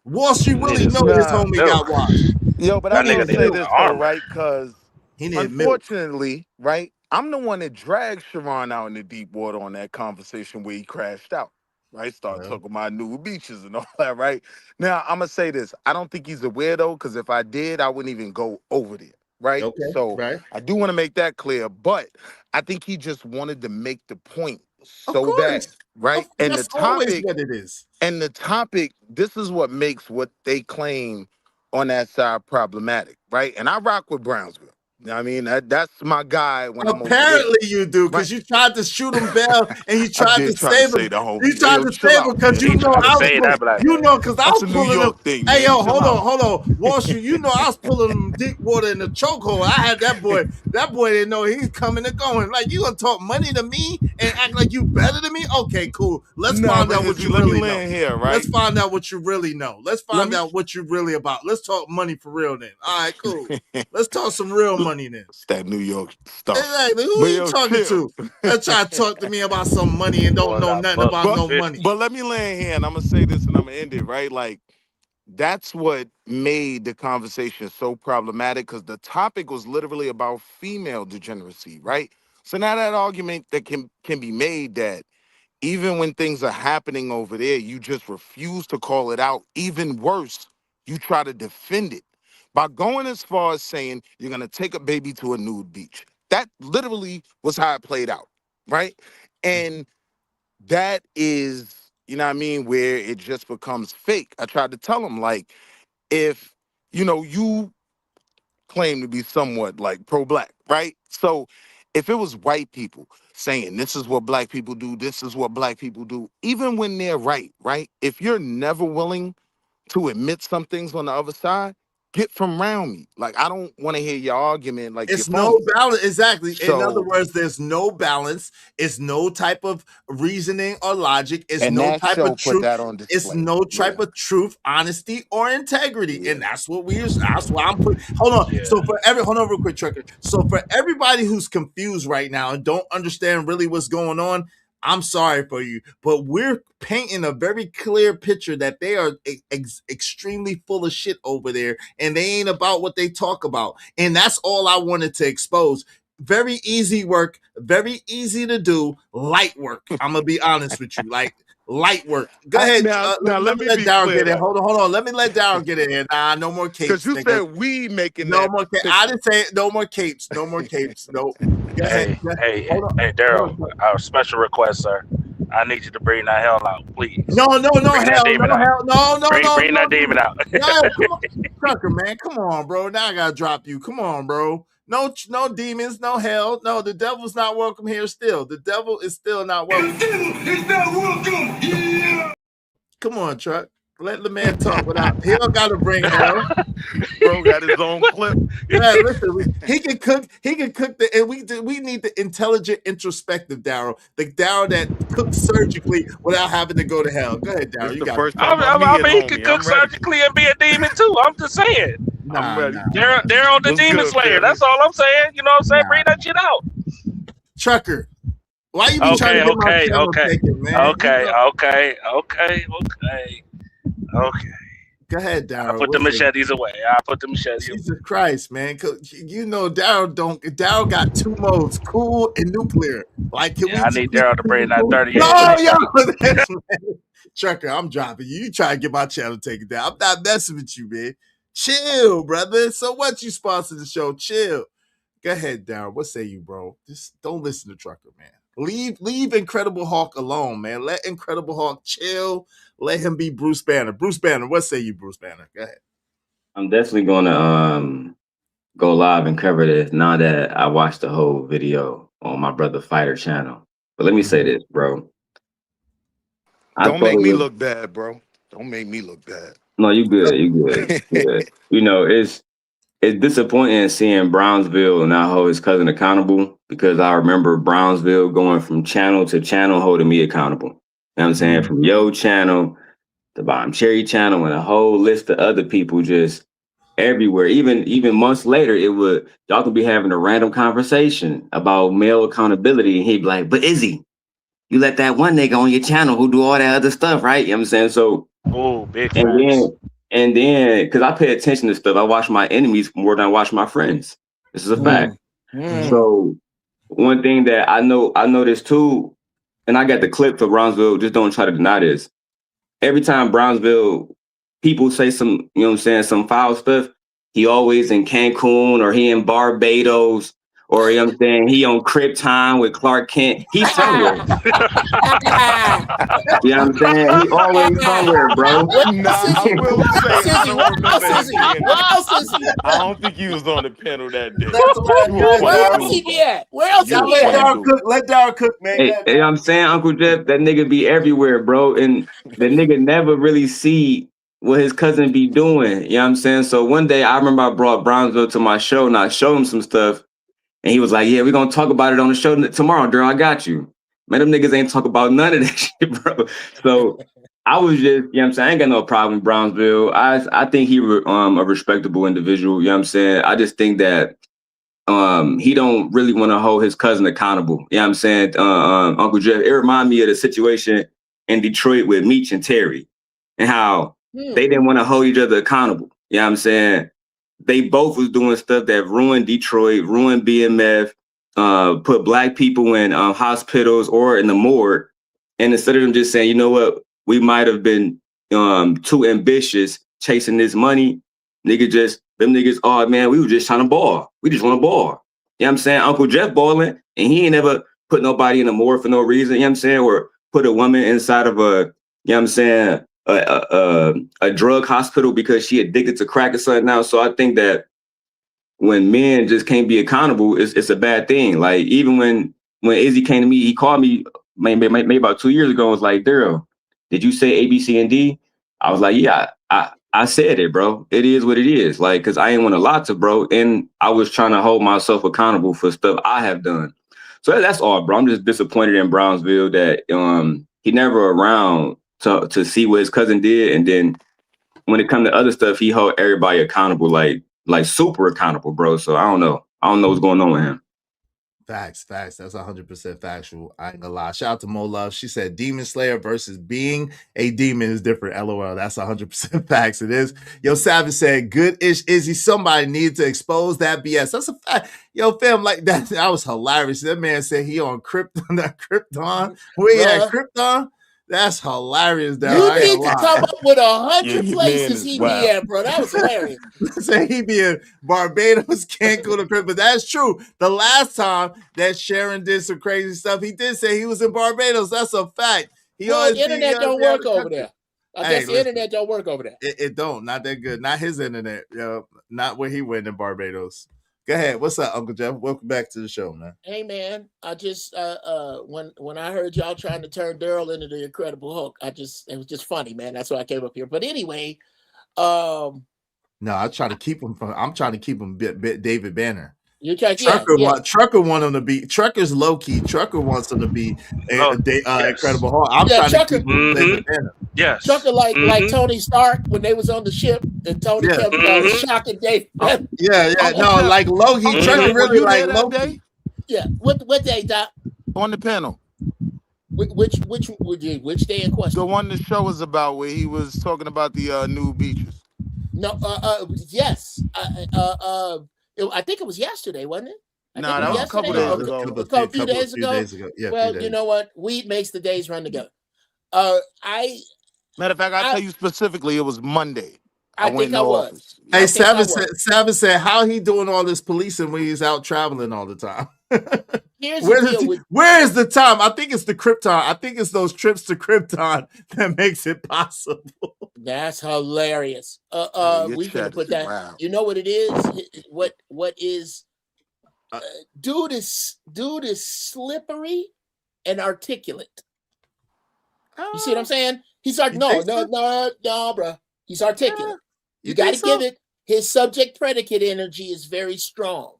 Wall Street Willie know his homie got washed. Yo, but I need to say this though, right? Because unfortunately, right, I'm the one that dragged Sharon out in the deep water on that conversation where he crashed out, right? Started talking about new beaches and all that, right? Now, I'm going to say this. I don't think he's a weirdo because if I did, I wouldn't even go over there, right? Okay, so I do want to make that clear, but I think he just wanted to make the point so bad, right? And that's the topic, always what it is. And the topic, this is what makes what they claim on that side problematic, right? And I rock with Brownsville. You know what I mean? That's my guy when apparently you do, because you tried to shoot him Bell and you tried to save him. You tried to save him because you know I was because I was pulling him. Hey, yo, hold on. Wall Street, you know I was pulling him deep water in the chokehold. I had that boy. That boy didn't know he's coming and going. Like, you gonna talk money to me and act like you better than me? Okay, cool. Let's find out what you really know. Here, right? Let's find out what you really know. Let's find out what you're really about. Let's talk money for real then. All right, cool. Let's talk some real money then. It's that New York stuff. Exactly. Who are you talking to? They're trying to talk to me about some money and don't know nothing about no money. But let me land here and I'm going to say this and I'm going to end it, right? Like, that's what made the conversation so problematic because the topic was literally about female degeneracy, right? So now that argument that can be made that even when things are happening over there, you just refuse to call it out. Even worse, you try to defend it by going as far as saying you're going to take a baby to a nude beach. That literally was how it played out, right? And that is, you know what I mean, where it just becomes fake. I tried to tell him, like, if, you know, you claim to be somewhat like pro-black, right? So if it was white people saying this is what black people do, this is what black people do, even when they're right? If you're never willing to admit some things on the other side, get from around me. Like, I don't want to hear your argument. Like, it's no balance. Exactly. In other words, there's no balance. It's no type of reasoning or logic. It's no type of truth. It's no type of truth, honesty, or integrity. And that's what that's why I'm putting. Hold on. Yeah. So hold on real quick, Trucker. So for everybody who's confused right now and don't understand really what's going on, I'm sorry for you, but we're painting a very clear picture that they are extremely full of shit over there, and they ain't about what they talk about. And that's all I wanted to expose. Very easy work, very easy to do, light work. I'm going to be honest with you, like light work. Go ahead. Now let me let Daryl get in. Hold on. Let me let Daryl get in. Nah, no more capes. Because you said we making no more capes. I didn't say no more capes. No more capes. No. Hey, Daryl, our special request, sir. I need you to bring that hell out, please. No, hell, no. Bring that demon out. No, come on. Trucker, man, come on, bro. Now I gotta drop you. Come on, bro. No demons, no hell. No, the devil's not welcome here still. The devil is still not welcome. The devil is not welcome here. Come on, Truck. Let the man talk without. He don't gotta bring hell. Bro got his own clip. Yeah, listen, he can cook. He can cook and we need the intelligent, introspective Daryl, the Daryl that cooks surgically without having to go to hell. Go ahead, Daryl. You got it. I mean, he can cook surgically and be a demon too. I'm just saying. Daryl the demon slayer. That's all I'm saying. You know what I'm saying? Bring that shit out. Trucker, Why you be trying to get my channel taken, man? Okay. Go ahead, Daryl. I put the machetes away. Jesus Christ, man. You know Daryl got two modes, cool and nuclear. Like, can I need Daryl to bring that 38. Trucker, I'm dropping you. You try to get my channel taken down. I'm not messing with you, man. Chill, brother. So what, you sponsor the show? Chill. Go ahead, Daryl. What say you, bro? Just don't listen to Trucker, man. Leave Incredible Hulk alone, man. Let Incredible Hulk chill. Let him be Bruce Banner. Bruce Banner, what say you, Bruce Banner? Go ahead. I'm definitely gonna go live and cover this now that I watched the whole video on my brother Fighter channel. But let me say this, bro. Don't make me look bad, bro. Don't make me look bad. No, you good. You good. Good. You know, it's disappointing seeing Brownsville not hold his cousin accountable, because I remember Brownsville going from channel to channel holding me accountable. You know what I'm saying? From Yo channel to Bottom Cherry channel and a whole list of other people just everywhere. Even months later, y'all could be having a random conversation about male accountability, and he'd be like, "But Izzy, you let that one nigga on your channel who do all that other stuff, right?" You know what I'm saying? So, big and then, because I pay attention to stuff, I watch my enemies more than I watch my friends. This is a fact. So, one thing that I noticed too, and I got the clip for Brownsville, just don't try to deny this. Every time Brownsville people say some, you know what I'm saying, some foul stuff, he always in Cancun, or he in Barbados, or, you know what I'm saying, he on Krypton with Clark Kent. He's somewhere. You know what I'm saying? He always somewhere, bro. I will say, I don't remember I don't think he was on the panel that day. Where else he be at? Where else he be at? Let Daryl cook, man. Hey, you know what I'm saying, Uncle Jeff, that nigga be everywhere, bro. And the nigga never really see what his cousin be doing. You know what I'm saying? So one day I remember I brought Brownsville to my show and I showed him some stuff. And he was like, "Yeah, we're gonna talk about it on the show tomorrow, Daryl. I got you." Man, them niggas ain't talk about none of that shit, bro. So I was just, you know what I'm saying, I ain't got no problem with Brownsville. I think he a respectable individual, you know what I'm saying? I just think that he don't really want to hold his cousin accountable. You know what I'm saying? Uncle Jeff, it reminded me of the situation in Detroit with Meech and Terry, and how they didn't want to hold each other accountable. You know what I'm saying? They both was doing stuff that ruined Detroit, ruined BMF, put black people in hospitals or in the morgue. And instead of them just saying, you know what, we might have been too ambitious chasing this money, them niggas, oh man, we were just trying to ball. We just want to ball. You know what I'm saying? Uncle Jeff balling, and he ain't never put nobody in a morgue for no reason, you know what I'm saying? Or put a woman inside of a, you know what I'm saying, a drug hospital because she addicted to crack or something now. So I think that when men just can't be accountable, it's a bad thing. Like, even when Izzy came to me, he called me maybe about 2 years ago and was like, "Daryl, did you say A, B, C, and D?" I was like, "Yeah, I said it, bro. It is what it is." Like, because I ain't want to lie to bro, and I was trying to hold myself accountable for stuff I have done. So that's all, bro. I'm just disappointed in Brownsville that he never around to see what his cousin did, and then when it comes to other stuff, he hold everybody accountable, like super accountable, bro. So I don't know what's going on with him. Facts. That's 100% factual. I ain't gonna lie. Shout out to Mo Love. She said Demon Slayer versus being a demon is different. LOL. That's 100% facts. It is. Yo, Savage said, "Good-ish Izzy. Somebody needs to expose that BS." That's a fact. Yo, fam, like that was hilarious. That man said he on Krypton. We at Krypton. That's hilarious, though. You need to come up with 100 places he be at, bro. That was hilarious. Say he be in Barbados, Cancun, the crib, but that's true. The last time that Sharon did some crazy stuff, he did say he was in Barbados. That's a fact. The internet don't work over there. I guess the internet don't work over there. It don't. Not that good. Not his internet. Not where he went in Barbados. Go ahead. What's up, Uncle Jeff? Welcome back to the show, man. Hey, man. I just when I heard y'all trying to turn Daryl into the Incredible Hulk, it was just funny, man. That's why I came up here. But anyway, no, I'm trying to keep him David Banner. You try, Trucker want him to be Trucker's low key. Trucker wants him to be Incredible Hulk. I'm trying Trucker, to keep him David Banner. Yes. Trucker like Tony Stark when they was on the ship and Tony kept shocking Dave. No, like Loki. Trucker really like Loki. Yeah. What day, Doc? On the panel. Which day in question? The one the show was about, where he was talking about the new beaches. No, yes. I think it was yesterday, wasn't it? No, that was a couple days ago. A few days ago. Yeah, well, you know what? Weed makes the days run together. Matter of fact, I'll tell you specifically, it was Monday. I went in the office. Hey, Savage said, how he doing all this policing when he's out traveling all the time? Where is the time? I think it's the Krypton. I think it's those trips to Krypton that makes it possible. That's hilarious. We can put that. Wow. You know what it is? What is? Dude is slippery and articulate. You see what I'm saying? He's like, no, bro. He's articulate. You got to give it. His subject predicate energy is very strong.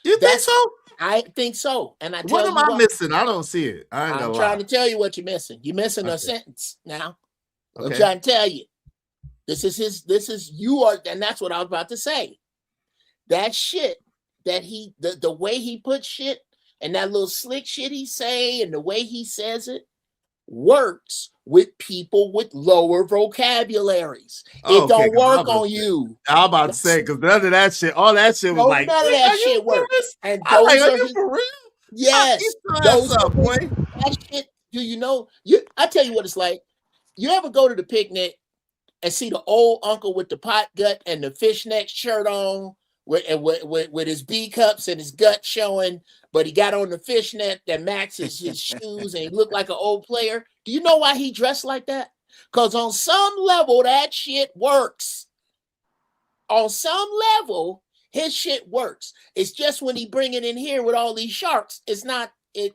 You think so? I think so. And what am I missing? I don't see it. I'm trying to tell you what you're missing. You're missing a sentence now. Okay. I'm trying to tell you. This is you are, and that's what I was about to say. That shit that the way he puts shit and that little slick shit he say and the way he says it works with people with lower vocabularies. It don't work on you. I'm about to say, because none of that shit, all that shit was like, none of that shit works. And those are you for real? Yes, those are boy. That shit. Do you know? I tell you what it's like. You ever go to the picnic and see the old uncle with the pot gut and the fishnet shirt on, with his B cups and his gut showing, but he got on the fishnet that matches his shoes and he looked like an old player? Do you know why he dressed like that? Because on some level, that shit works. On some level, his shit works. It's just when he bring it in here with all these sharks, it's not it.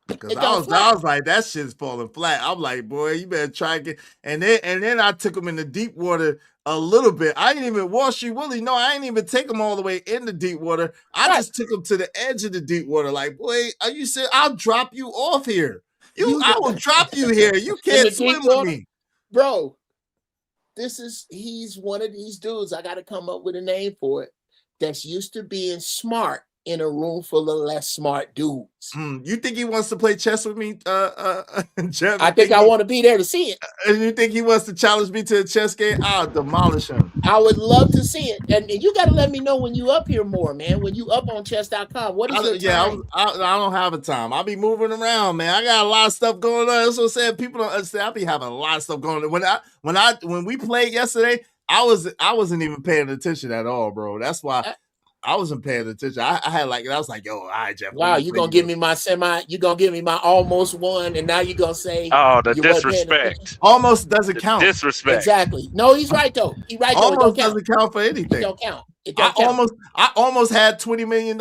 Because I was like, that shit's falling flat. I'm like, boy, you better try and get. And then I took him in the deep water a little bit. I didn't even Wall Street Willie. No, I didn't even take him all the way in the deep water. I just took him to the edge of the deep water. Like, boy, are you serious? I'll drop you off here. I will drop you here. You can't swim with me, bro. He's one of these dudes. I got to come up with a name for it. That's used to being smart in a room full of less smart dudes. You think he wants to play chess with me, Jeff? I think I want to be there to see it. And you think he wants to challenge me to a chess game? I'll demolish him. I would love to see it. And you got to let me know when you up here more, man. When you up on chess.com. What is your time? I don't have a time. I'll be moving around, man. I got a lot of stuff going on. That's what I'm saying. People don't understand. I'll be having a lot of stuff going on. When we played yesterday, I wasn't even paying attention at all, bro. That's why I wasn't paying attention. I was like, yo, all right, Jeff. Wow, you're gonna give me my you're gonna give me my almost one, and now you're gonna say, oh, the disrespect. Almost doesn't count. Disrespect. Exactly. No, he's right though. He's right though. Almost doesn't count for anything. It don't count. I almost had $20 million.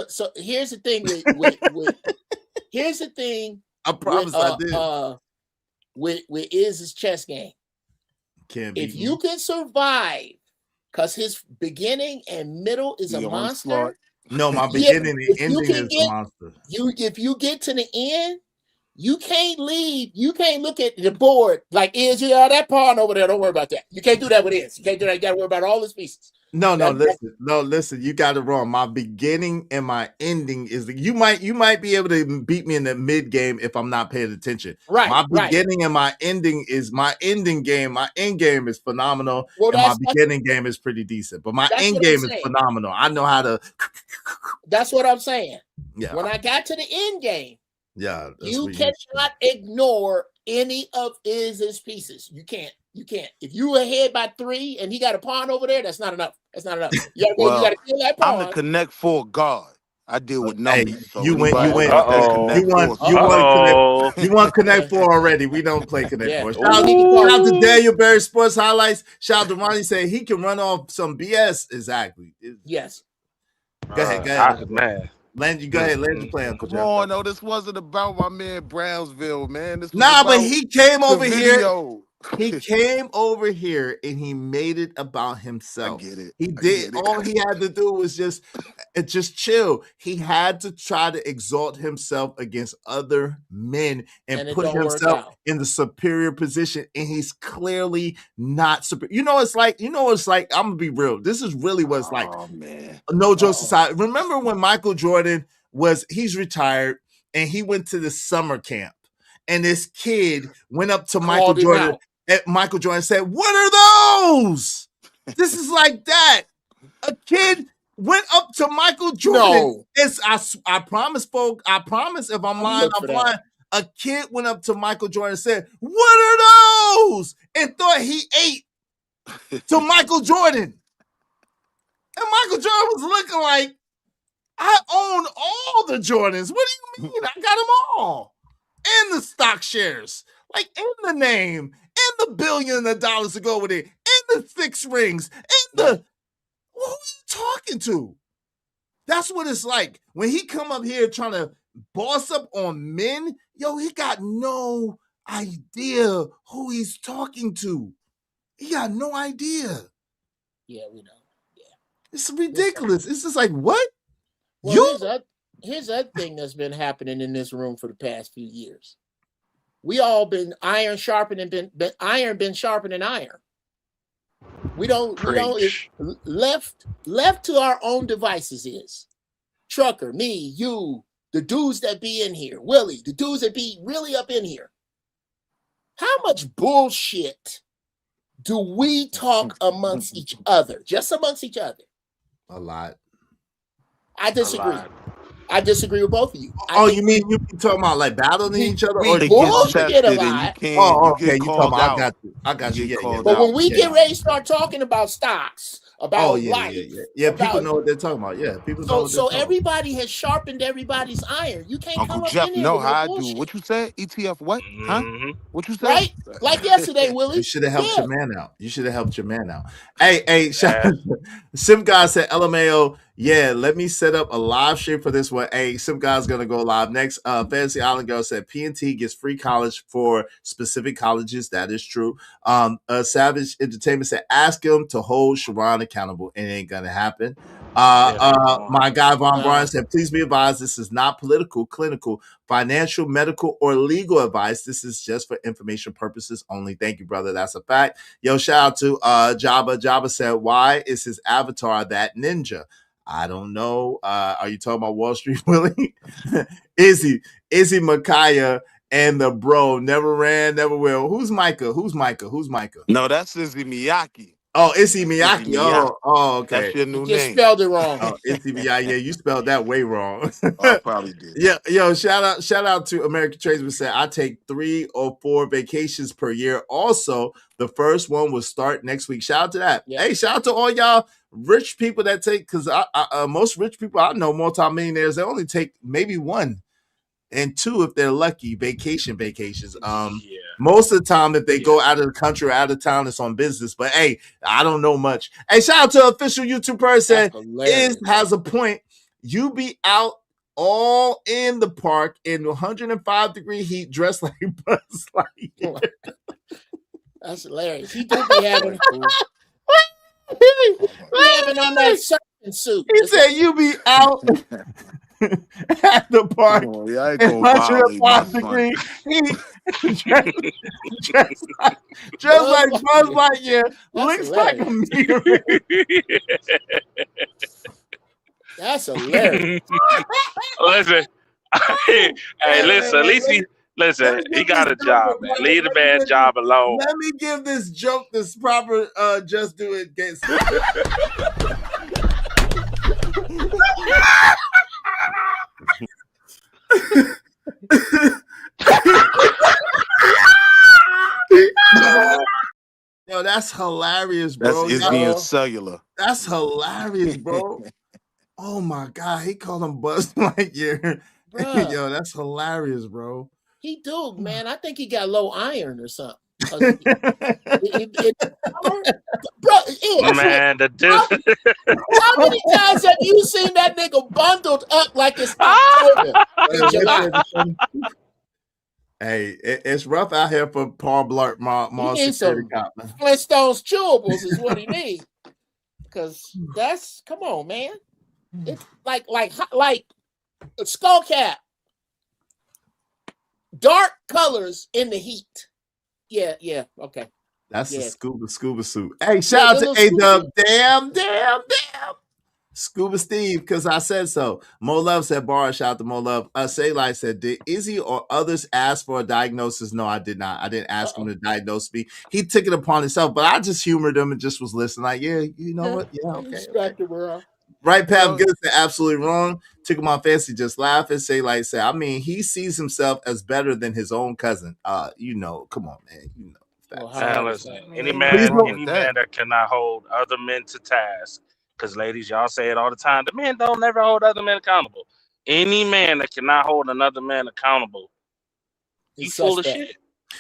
So here's the thing here's the thing. I promise I did. With his chess game. If you can survive, because his beginning and middle is a monster. No, my beginning and ending is a monster. If you get to the end, you can't leave. You can't look at the board like, that pawn over there. Don't worry about that. You can't do that with Is. You can't do that. You got to worry about all his pieces. Listen. You got it wrong. My beginning and my ending is you might be able to beat me in the mid game if I'm not paying attention. Right. My beginning and my ending is my ending game. My end game is phenomenal, and my beginning game is pretty decent. But my end game is phenomenal. I know how to. That's what I'm saying. Yeah. When I got to the end game, you cannot ignore any of his pieces. You can't. If you were ahead by 3 and he got a pawn over there, that's not enough. You gotta kill that pawn. I'm the Connect 4 guard. I deal with numbers. Hey, you went. You want Connect 4 already. We don't play Connect 4. Shout out to Daniel Berry Sports Highlights. Shout out to Ronnie saying he can run off some BS. Exactly. Yes. Go ahead. Man. Land, go ahead. Land your play, Uncle Jeff. Come on, no, this wasn't about my man Brownsville, man. But he came over here. He came over here and he made it about himself. I get it. He did. All he had to do was just chill. He had to try to exalt himself against other men and put himself in the superior position. And he's clearly not superior. You know what it's like? I'm gonna be real. This is really what it's like. Oh man. No jokes aside. Remember when Michael Jordan he's retired. and he went to the summer camp, and this kid went up to Michael Jordan. And Michael Jordan said, "What are those?" This is like that. A kid went up to Michael Jordan. I promise, folks. I promise. If I'm lying, I'm lying. A kid went up to Michael Jordan and said, "What are those?" and thought he ate to Michael Jordan. And Michael Jordan was looking like, I own all the Jordans. What do you mean? I got them all. And the stock shares. Like, in the name. And the $1 billion to go with it. And the 6 rings. And the... Who are you talking to? That's what it's like. When he come up here trying to boss up on men, yo, he got no idea who he's talking to. He got no idea. Yeah, we know. Yeah. It's ridiculous. It's just like, what? Well, here's that thing that's been happening in this room for the past few years. We all been iron sharpening, been sharpening iron. We don't left to our own devices is Trucker, me, you, the dudes that be in here, Willie, the dudes that be really up in here. How much bullshit do we talk amongst each other? Just amongst each other? A lot. I disagree. I disagree with both of you. You mean you talking about like battling each other? We bullshit a lot. Okay, you talking about, I got you. Yeah. But when we get ready to start talking about stocks, about life. Yeah, people know what they're talking about. Yeah, people know. So everybody has sharpened everybody's iron. You can't Uncle come up Jeff in here know with how no I bullshit. do. What you said? ETF what? Huh? What you said? Right? Like yesterday, Willie. You should have helped your man out. Hey, Sim guy said, LMAO, yeah, let me set up a live stream for this one. Hey, Sim guy's gonna go live next. Fantasy Island Girl said P&T gets free college for specific colleges. That is true. Savage Entertainment said, ask him to hold Sharon accountable. It ain't gonna happen. My guy Von Bryan said, please be advised, this is not political, clinical, financial, medical, or legal advice. This is just for information purposes only. Thank you, brother. That's a fact. Yo, shout out to Jabba. Jabba said, why is his avatar that ninja? I don't know. Are you talking about Wall Street, Willie? Izzy Micaiah and the bro never ran, never will. Who's Micah? No, that's Izzy Miyake. Oh, Izzy Miyake. Oh, okay. That's your new name. You just spelled it wrong. Oh, Izzy Miyake. Yeah, you spelled that way wrong. I probably did. Yeah, yo, shout out to American Tradesman said, I take 3 or 4 vacations per year. Also, the first one will start next week. Shout out to that. Yeah. Hey, shout out to all y'all rich people that take, because most rich people I know, multimillionaires, they only take maybe 1 and 2 if they're lucky, vacations. Most of the time, if they go out of the country or out of town, it's on business. But hey, I don't know much. Hey, shout out to official YouTube person. Has a point. You be out all in the park in 105-degree heat, dressed like Buzz Lightyear. That's hilarious. He do be having on that surfing suit. He said you be out at the park in 105-degree heat, dressed like Buzz Lightyear. Looks like a mirror. That's hilarious. Listen, hey, listen. At least he got a job, man. Leave the man job alone. Let me give this joke this proper just do it. Yo, that's hilarious, bro. That's Izzy and Cellular. That's hilarious, bro. Oh my God, he called him Buzz Lightyear. Yo, that's hilarious, bro. He do, man. I think he got low iron or something. Bro, man, the dude. How many times have you seen that nigga bundled up like it's October in July? Hey, it's rough out here for Paul Blart, He some Flintstones chewables is what he needs. Because that's, come on, man. It's like a skull cap. Dark colors in the heat. Yeah, okay. That's a scuba suit. Hey, shout out to A-Dub. Damn. Scuba Steve, because I said so. Mo Love said, Bar, shout out to Mo Love. Say Light said, did Izzy or others ask for a diagnosis? No, I did not. I didn't ask him to diagnose me. He took it upon himself, but I just humored him and just was listening. Like, yeah, you know what? Yeah, okay. Right path, good said absolutely wrong. Took him on fancy, just laugh and say, like, say, I mean, he sees himself as better than his own cousin. You know, come on, man. You know. And listen, any Please man don't- that cannot hold other men to task, because ladies, y'all say it all the time. The men don't never hold other men accountable. Any man that cannot hold another man accountable, you full of shit.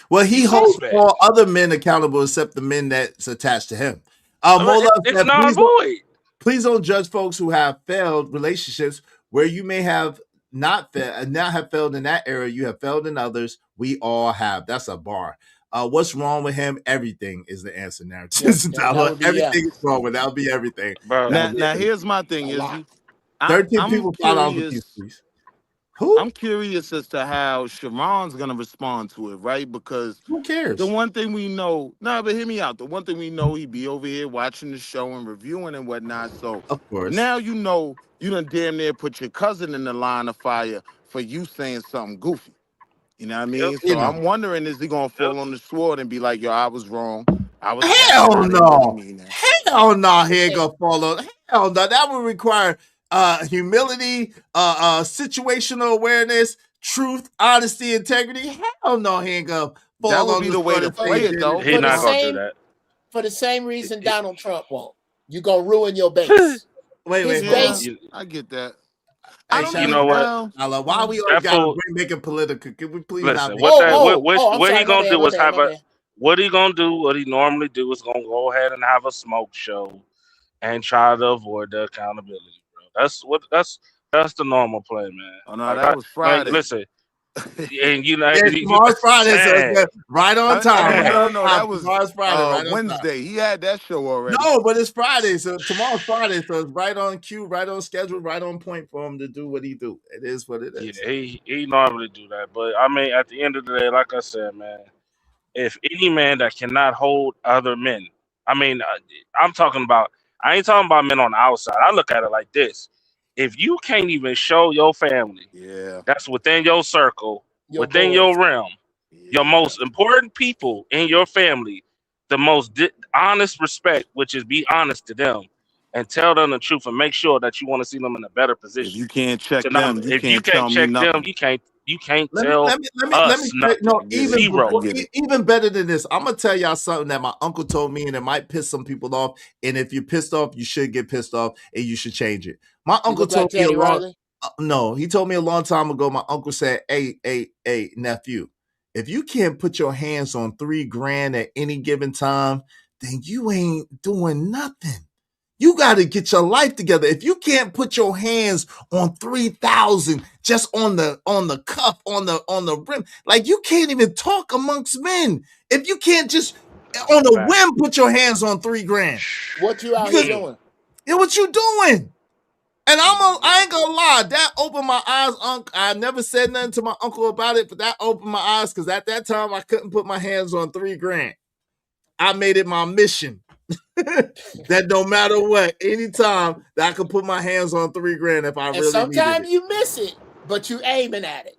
Well, he holds all other men accountable except the men that's attached to him. Mo Love It's said, not void. please don't judge folks who have failed relationships where you may have not have failed in that area. You have failed in others. We all have. That's a bar. What's wrong with him? Everything is the answer now. Everything is wrong with that. Would be everything. Now here's my thing, Izzy. 13 I'm people follow on with curious. you, please. Who? I'm curious as to how Sharon's gonna respond to it, right? Because who cares? The one thing we know, but hear me out. The one thing we know, he'd be over here watching the show and reviewing and whatnot. So of course, now you know you done damn near put your cousin in the line of fire for you saying something goofy. You know what I mean? Yep. So You know. I'm wondering, is he gonna fall on the sword and be like, yo, I was wrong. I was Hell I didn't no. really mean that. Hell no, he ain't gonna follow. Hell no, that would require humility, situational awareness, truth, honesty, integrity. Hell no, he ain't gonna fall That would on be the the way sword to and play say it, though. He's not gonna do that. For the same reason Donald Trump won't. You're gonna ruin your base. Wait, His hold on. base. I get that. Hey, don't you know what? Why we always gotta make it political? Can we please not Listen, make what he gonna do is what he gonna do, what he normally do is gonna go ahead and have a smoke show and try to avoid the accountability, bro. That's the normal play, man. Oh no, that was Friday. Listen, and you know, tomorrow's Friday, so it's right on time. No, that was tomorrow's Friday, right on Wednesday. time. He had that show already. No, but it's Friday, so tomorrow's Friday, so it's right on cue, right on schedule, right on point for him to do what he do. It is what it is. Yeah, he normally do that, but I mean, at the end of the day, like I said, man, if any man that cannot hold other men, I mean, I'm talking about. I ain't talking about men on the outside. I look at it like this: if you can't even show your family, that's within your circle, within your realm, your most important people in your family, the most honest respect, which is be honest to them and tell them the truth and make sure that you want to see them in a better position. If you can't check them, you can't tell me nothing. You can't tell let me us nothing. no, even Zero. even better than this. I'm gonna tell y'all something that my uncle told me, and it might piss some people off. And if you're pissed off, you should get pissed off, and you should change it. My uncle told me he told me a long time ago. My uncle said, "Hey, nephew, if you can't put your hands on $3,000 at any given time, then you ain't doing nothing. You got to get your life together. If you can't put your hands on 3,000 just on the cuff, on the rim, like you can't even talk amongst men. If you can't just on a whim put your hands on $3,000, what you out here doing? Yeah, what you doing? And I ain't gonna lie, that opened my eyes, Unc. I never said nothing to my uncle about it, but that opened my eyes because at that time I couldn't put my hands on $3,000. I made it my mission that no matter what, anytime that I could put my hands on $3,000 if I really needed it. Sometimes you miss it, but you aiming at it.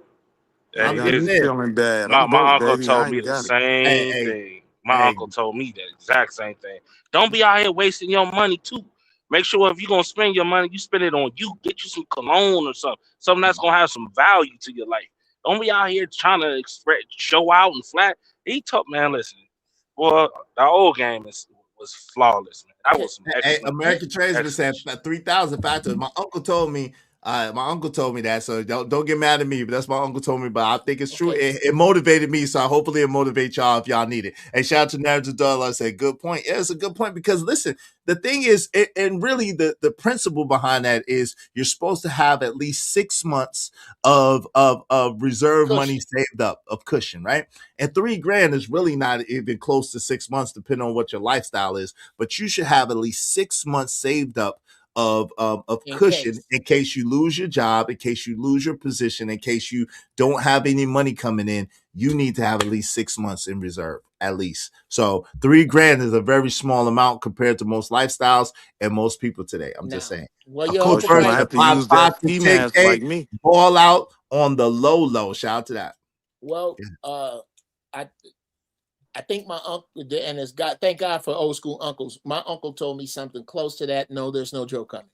Hey, feeling bad. My uncle told me the same thing. My uncle told me the exact same thing. Don't be out here wasting your money too. Make sure if you're gonna spend your money, you spend it on you. Get you some cologne or something that's gonna have some value to your life. Don't be out here trying to show out and flat. He told, man, listen, well, the old game was flawless, man. That was some excellent. American Tradesman said 3,000 factors. My uncle told me that, so don't get mad at me, but that's my uncle told me, but I think it's true. It motivated me, so hopefully it motivates y'all if y'all need it. And shout out to Narrative Dollar. I said, good point. Yeah, it's a good point because listen, the thing is, and really the principle behind that is you're supposed to have at least 6 months of reserve money saved up of cushion, right? And $3,000 is really not even close to 6 months, depending on what your lifestyle is. But you should have at least 6 months saved up of cushion in case you lose your job, in case you lose your position, in case you don't have any money coming in. You need to have at least 6 months in reserve, at least. So $3,000 is a very small amount compared to most lifestyles and most people today. I'm just saying. Well, A coach you might have to use that ski mask 10K, like me. ball out on the low. Shout out to that. Well, I think my uncle, and it's God, thank God for old school uncles. My uncle told me something close to that. No, there's no joke coming.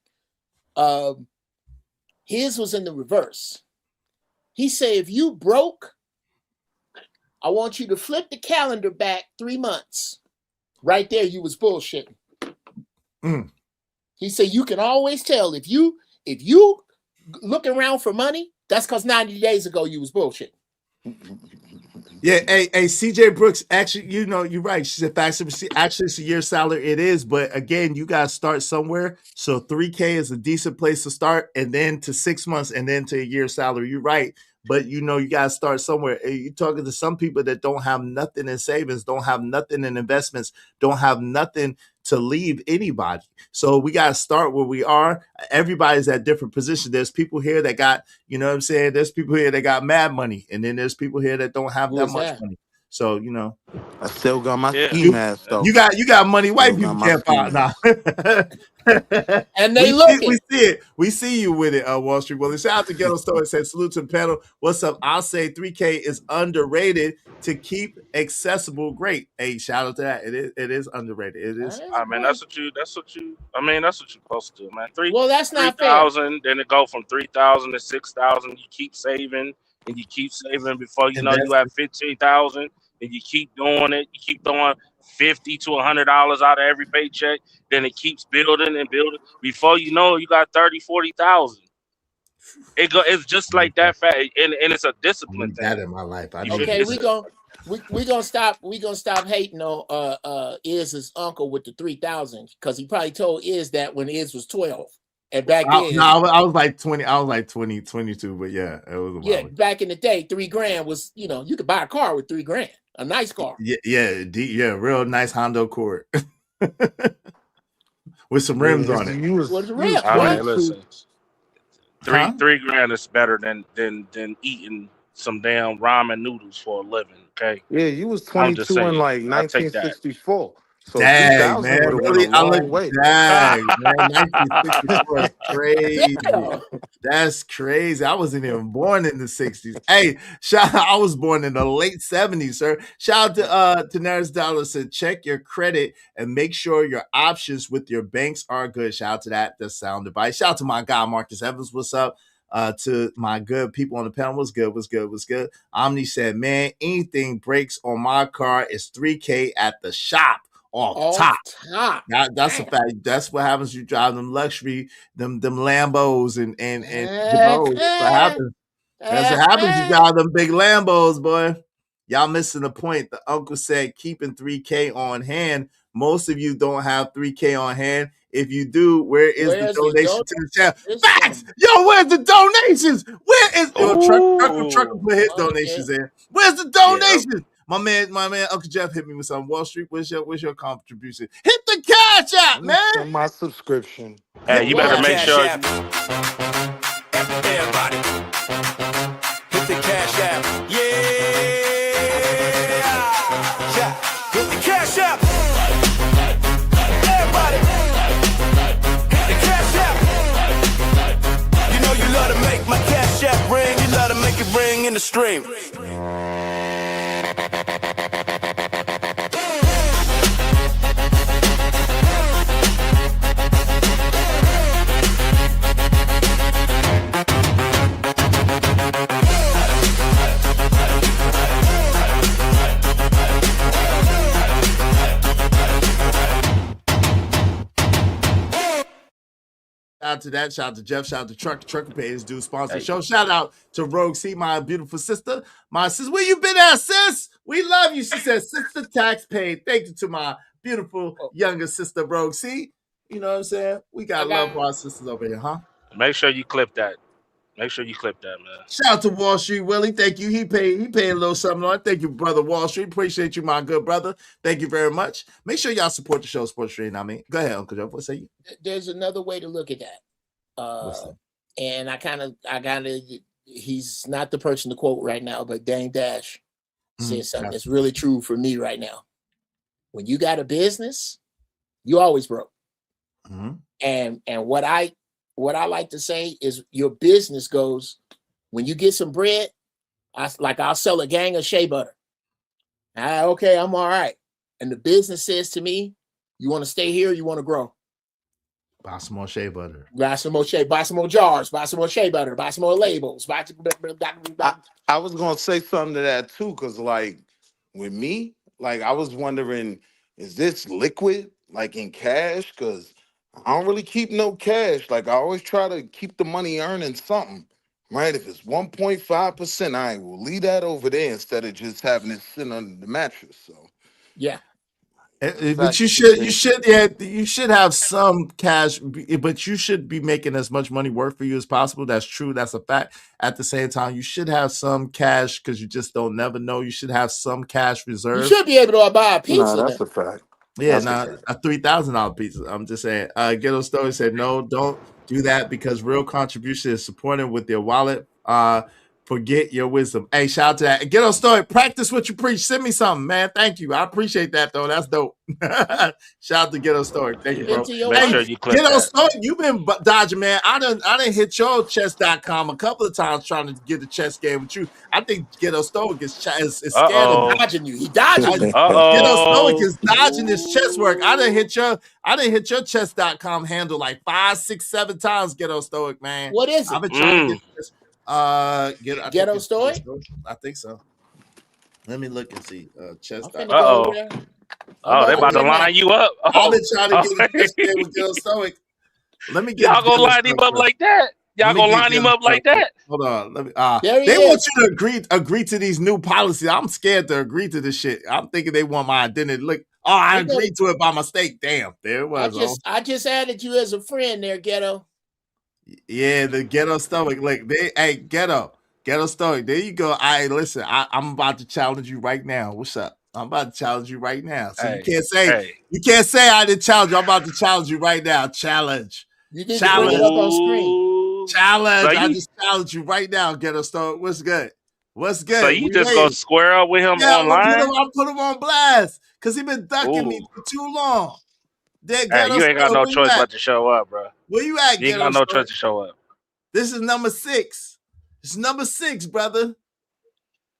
His was in the reverse. He said, if you broke, I want you to flip the calendar back 3 months. Right there, you was bullshitting. He said, you can always tell if you look around for money, that's because 90 days ago you was bullshitting. Yeah, hey, CJ Brooks, actually, you know, you're right. She said, actually, it's a year's salary. It is, but again, you got to start somewhere. So $3,000 is a decent place to start, and then to 6 months, and then to a year's salary. You're right. But, you know, you got to start somewhere. You're talking to some people that don't have nothing in savings, don't have nothing in investments, don't have nothing to leave anybody. So we got to start where we are. Everybody's at different positions. There's people here that got, you know what I'm saying? There's people here that got mad money. And then there's people here that don't have that much money. So, you know. I still got my ski mask though. You got money white people can't buy. Nah. And they we see you with it, Wall Street. Well, shout out to Ghetto Store. It says salute to the panel. What's up? I'll say $3,000 is underrated to keep accessible great. Hey, shout out to that. It is underrated. It is. I mean, that's what you're supposed to do, man. Well, that's not 3,000, then it go from 3,000 to 6,000. You keep saving and you keep saving before you know you have 15,000, and you keep doing it. You keep throwing $50 to $100 out of every paycheck. Then it keeps building and building. Before you know, you got 30, 40,000. It's just like that fast, and it's a discipline thing. That in my life. Okay, we gonna stop hating on Iz's uncle with the 3,000 because he probably told Iz that when Iz was 12. And back then, I was like 20. I was like 20, 22. But yeah, it was. Back in the day, $3,000 was, you know, you could buy a car with $3,000, a nice car. Yeah, real nice Honda Accord with some rims on it. Listen, $3,000 is better than eating some damn ramen noodles for a living. Okay. Yeah, you was 22 in like 1964. So dang, man, really? I look dang, man. 1964 is crazy. That's crazy. I wasn't even born in the 60s. Hey, I was born in the late 70s, sir. Shout out to Neris Dollar said, check your credit and make sure your options with your banks are good. Shout out to that. The sound device. Shout out to my guy Marcus Evans. What's up? To my good people on the panel, what's good? Omni said, man, anything breaks on my car is $3,000 at the shop. Off top. That's a fact. That's what happens. You drive them luxury, them Lambos and what happens. That's what happens. You drive them big Lambos, boy. Y'all missing the point. The uncle said keeping $3,000 on hand. Most of you don't have $3,000 on hand. If you do, where's the donation to the channel? Facts! Yo, where's the donations? Where is Trucker put his donations in? Where's the donations? Yeah. My man, Uncle Jeff hit me with some Wall Street. What's your contribution? Hit the cash app, man. My subscription. Hey, you better make sure. Everybody, hit the cash app. Yeah. Hit the cash app. Everybody, hit the cash app. You know you love to make my cash app ring. You love to make it ring in the stream. Shout out to that. Shout out to Jeff. Shout out to Trucker Pays do sponsor the show. Shout out to Rogue C, my beautiful sister. My sis, where you been at, sis? We love you. She says, sister tax paid. Thank you to my beautiful younger sister, Rogue C. You know what I'm saying? We got love for our sisters over here, huh? Make sure you clip that. Make sure you clip that, man. Shout out to Wall Street Willie. Thank you. He paid a little something on it. Thank you, brother Wall Street. Appreciate you, my good brother. Thank you very much. Make sure y'all support the show, Sports Street. I mean, go ahead, Uncle Joe. What's say? There's another way to look at that. And I kind of, he's not the person to quote right now, but Dame Dash says something that's really true for me right now. When you got a business, you always broke. And what I like to say is your business goes, when you get some bread, I'll sell a gang of shea butter. Okay, I'm all right. And the business says to me, you want to stay here, you want to grow. Buy some more shea butter. Buy some more jars, buy some more shea butter, buy some more labels. I was gonna say something to that too, because like with me, like I was wondering, is this liquid, like in cash? Because I don't really keep no cash. Like I always try to keep the money earning something, right? If it's 1.5%, I will leave that over there instead of just having it sitting under the mattress. So yeah. But you should have some cash, but you should be making as much money work for you as possible. That's true. That's a fact. At the same time, you should have some cash because you just don't never know. You should have some cash reserve. You should be able to buy a pizza. No, that's a fact. Yeah, a $3,000 pizza. I'm just saying. Ghetto Story said, no, don't do that because real contribution is supported with your wallet. Forget your wisdom. Hey, shout out to that. Ghetto Story, practice what you preach. Send me something, man. Thank you. I appreciate that, though. That's dope. Shout out to Ghetto Story. Thank you, bro. Make sure you clip Ghetto that. Story, you've been dodging, man. I done hit your chess.com a couple of times trying to get a chess game with you. I think Ghetto Stoic is scared of dodging you. He dodging you. Ghetto Stoic is dodging his chess work. I done hit your chess.com handle like 5, 6, 7 times, Ghetto Stoic, man. What is it? I've been trying to get this. Ghetto Story? I think so. Let me look and see. Chess. They about to line you up. I've been trying to get a chess game with Ghetto Stoic. Let me get. Y'all gonna line him up like that? Y'all gonna line him up like that? Hold on. Let me. They want you to agree to these new policies. I'm scared to agree to this shit. I'm thinking they want my identity. Look. Oh, I agreed to it by mistake. Damn. There it was. I just added you as a friend there, Ghetto. Yeah, the Ghetto Stoic. Like Ghetto Stoic. There you go. Listen, I'm about to challenge you right now. What's up? I'm about to challenge you right now. So you can't say I didn't challenge you. I'm about to challenge you right now. Challenge. You need to bring it up on screen. Challenge. So I just challenge you right now, Ghetto Stoic. What's good? What's good? So you just gonna square up with him online? I'll put him on blast because he been ducking me for too long. Hey, you ain't got no choice but to show up, bro. Where you at, You ain't got no choice to show up. This is number 6. It's number 6, brother.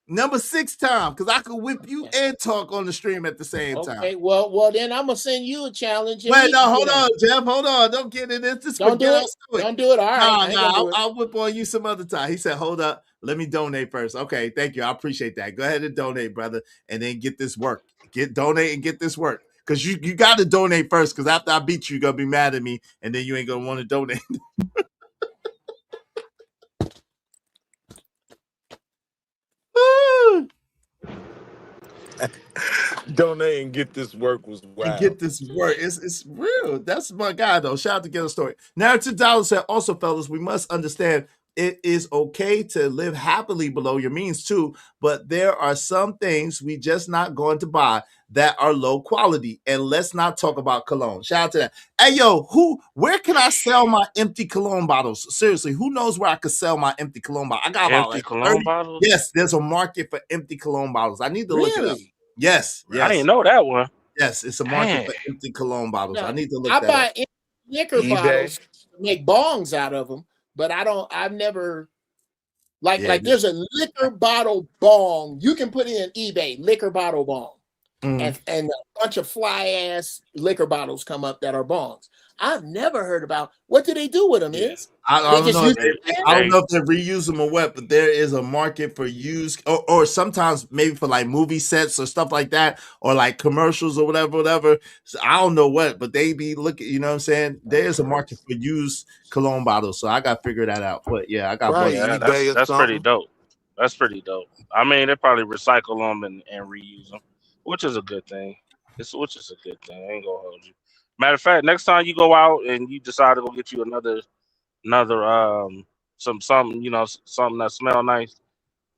Number 6 time, because I could whip you and talk on the stream at the same time. Okay, well, then I'm gonna send you a challenge. Wait, no, hold on, Jeff. Hold on. Don't get in this. Don't do it. Don't do it. All right. I'll whip on you some other time. He said, hold up. Let me donate first. Okay, thank you. I appreciate that. Go ahead and donate, brother, and then get this work. Donate and get this work. Because you got to donate first, because after I beat you, you're going to be mad at me, and then you ain't going to want to donate. Donate and get this work was wild. And get this work. It's real. That's my guy, though. Shout out to Ghetto Story. Narrative Dollars said, also, fellas, we must understand it is okay to live happily below your means, too, but there are some things we just not going to buy that are low quality. And let's not talk about cologne. Shout out to that. Hey, yo, where can I sell my empty cologne bottles? Seriously, who knows where I could sell my empty cologne bottles? I got about empty cologne bottles? Yes, there's a market for empty cologne bottles. I need to look it up. Yes. I didn't know that one. Yes, it's a market for empty cologne bottles. I need to look that up. I buy liquor bottles to make bongs out of them, but I've never there's a liquor bottle bong. You can put it in eBay, liquor bottle bong. And a bunch of fly ass liquor bottles come up that are bongs. I've never heard about what do they do with them. I don't know if they reuse them or what, but there is a market for use or sometimes maybe for like movie sets or stuff like that, or like commercials or whatever. So I don't know what, but they be looking, you know what I'm saying? There is a market for used cologne bottles, so I got to figure that out. But yeah, I got that's pretty dope. That's pretty dope. I mean, they probably recycle them and reuse them, which is a good thing. Which is a good thing. I ain't gonna hold you. Matter of fact, next time you go out and you decide to go get you another something, you know, something that smell nice.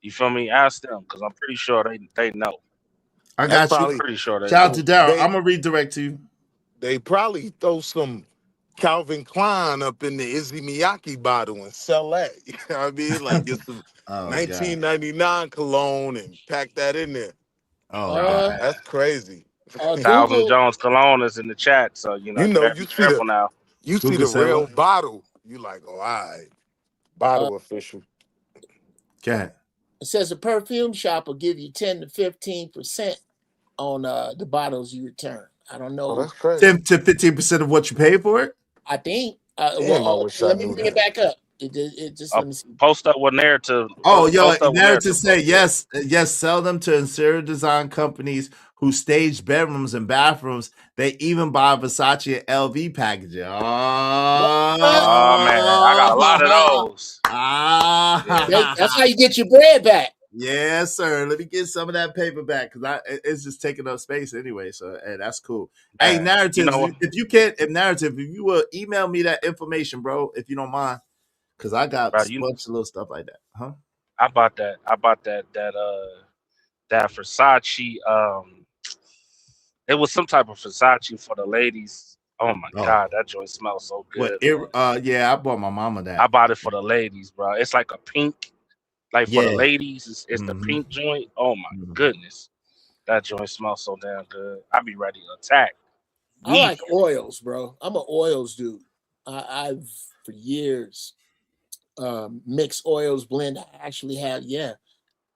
You feel me? Ask them because I'm pretty sure they know. I That's got you. probably Pretty sure they Shout out know. to Daryl. they I'm gonna redirect to you. they probably throw some Calvin Klein up in the Izzy Miyake bottle and sell that. You know what I mean? Like get some Oh God. 1999 cologne and pack that in there. Oh God. That's crazy. Calvin Google. Jones cologne is in the chat, so you know You you know, better be careful now. you see Google the say real what? bottle. You like, oh, all right, bottle official. Okay. It says a perfume shop will give you 10 to 15% on the bottles you return. I don't know. Oh, that's crazy. 10 to 15% of what you pay for it. I think. Damn, I wish I Let me knew bring it that. back up. It just let me see. Post up with narrative. Oh, yo, Post up with narrative narrative. say yes. Sell them to interior design companies who stage bedrooms and bathrooms. They even buy Versace and LV packaging. Oh man, I got a lot of those. That's how you get your bread back. Yes, sir. Let me get some of that paper back because it's just taking up space anyway. So, hey, that's cool. Hey, narratives. You know what? If you will email me that information, bro, if you don't mind, because I got a bunch of little stuff like that. Huh? I bought that Versace. It was some type of Versace for the ladies. Oh my God, that joint smells so good. Yeah, I bought my mama that. I bought it for the ladies, bro. It's like a pink, like for the ladies, it's the pink joint. Oh my goodness, that joint smells so damn good. I be ready to attack. I like oils, bro. I'm an oils dude. I've for years mixed oils blend. I actually have. Yeah,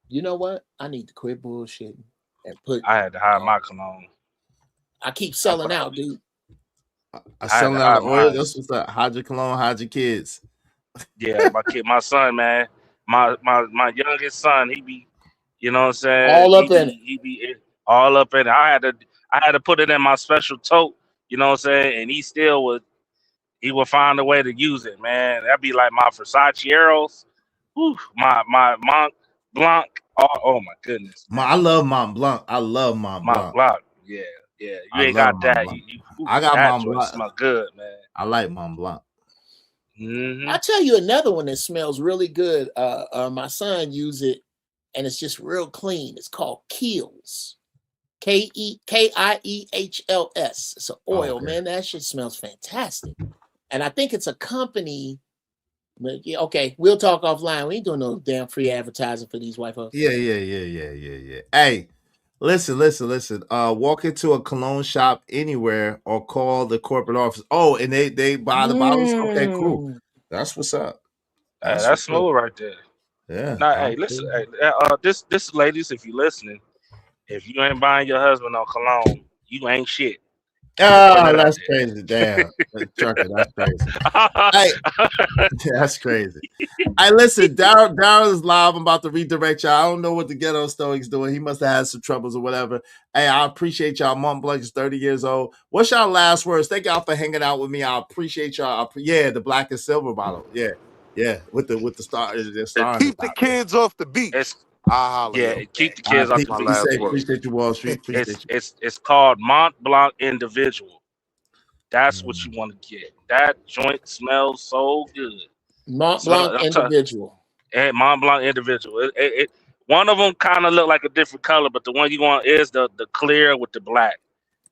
you know what? I need to quit bullshitting and put. I had to hide my cologne. I keep selling out, dude. I selling out the oil. That's what's up. Hide your cologne, hide your kids. Yeah, my son, man, my youngest son, he be, you know what I'm saying? All up in it. He be all up in it. I had to put it in my special tote, you know what I'm saying? And he would find a way to use it, man. That'd be like my Versace Arrows, my Mont Blanc. Oh my goodness, man. I love Mont Blanc. I love Mont Blanc. Yeah. You ain't got that. I got that Mont Blanc. Smell good, man. I like Mont Blanc. Mm-hmm. I'll tell you another one that smells really good. My son used it, and it's just real clean. It's called Kiehl's. Kiehls. It's an oil, man. That shit smells fantastic. And I think it's a company. But yeah, okay, we'll talk offline. We ain't doing no damn free advertising for these white folks. Yeah. Hey, listen. Walk into a cologne shop anywhere or call the corporate office. Oh, and they buy the bottles. Okay, cool. That's what's up. That's smooth right there. Yeah. Now, hey, listen. Hey, this ladies, if you listening, if you ain't buying your husband on cologne, you ain't shit. Oh, that's crazy. Damn. Trucker, that's crazy. Hey, that's crazy. Hey, listen, Daryl is live. I'm about to redirect y'all. I don't know what the Ghetto Stoic's doing. He must have had some troubles or whatever. Hey, I appreciate y'all. Mont Blanc is 30 years old. What's y'all last words? Thank y'all for hanging out with me. I appreciate y'all. The black and silver bottle. Yeah. With the star. Keep the kids off the beach. Keep the kids off the beach. Appreciate you, Wall Street. It's called Mont Blanc Individual. That's what you want to get. That joint smells so good. Mont Blanc Individual. And Mont Blanc Individual. One of them kind of look like a different color, but the one you want is the clear with the black.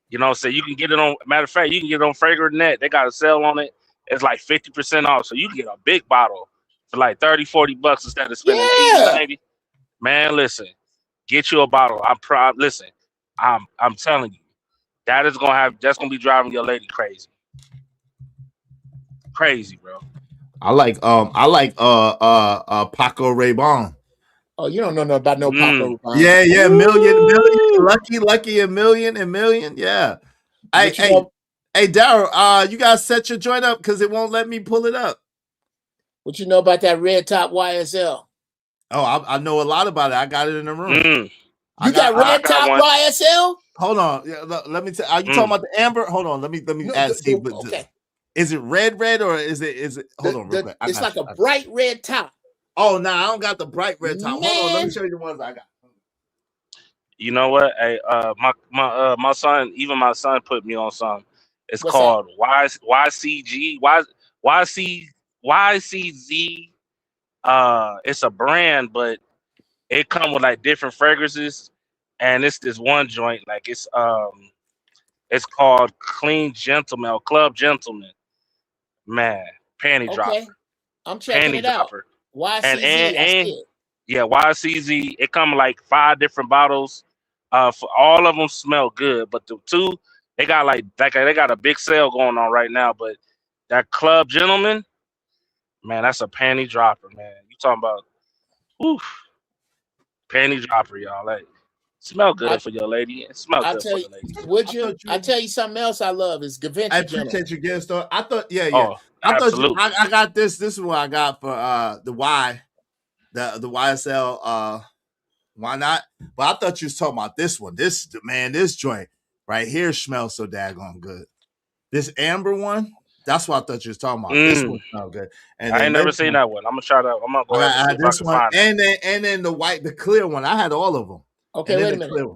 You know, so you can get it on. Matter of fact, you can get it on Fragrant Net. They got a sale on it. It's like 50% off, so you can get a big bottle for like $30-$40 instead of spending $80-$90. Man, listen, get you a bottle. I'm proud. Listen, I'm telling you, that's gonna be driving your lady crazy. Crazy, bro. I like Paco Rabanne. Oh, you don't know nothing about no Paco Rabanne. Yeah, million, lucky a million. Yeah. Hey, Daryl, you guys set your joint up because it won't let me pull it up. What you know about that red top YSL? Oh, I know a lot about it. I got it in the room. You got red top YSL? Hold on. Yeah, let me tell. Are you talking about the amber? Hold on. Let me add. Okay. Is it red or is it? Hold on, real quick. It's like a bright red top. Oh no, I don't got the bright red top. Hold on, let me show you the ones I got. You know what? Hey, my son, even my son put me on something. It's called YCG. YCZ It's a brand, but it come with like different fragrances, and it's this one joint. Like it's called Clean Gentleman or Club Gentleman. Man, panty dropper, Okay, I'm checking it out. and YCZ, I see it. yeah, YCZ. It come like 5 different bottles. For all of them smell good, but the 2 they got like they got a big sale going on right now. But that Club Gentleman, man, that's a panty dropper, man. You talking about, oof, panty dropper, y'all. Like, smell good for your lady. It smell I'll good tell for you, the lady. would you? I tell you something else I love is Gavinci. I appreciate you getting started. I thought, Oh, I thought absolutely. I got this. This is what I got for the the YSL. Why not? But I thought you was talking about this one. This joint right here smells so daggone good. This amber one, that's what I thought you was talking about. This one smells good. And I then ain't never seen that one. I'm gonna try that. I'm gonna go ahead and see if I can find it. And then the clear one. I had all of them. Okay, wait a minute.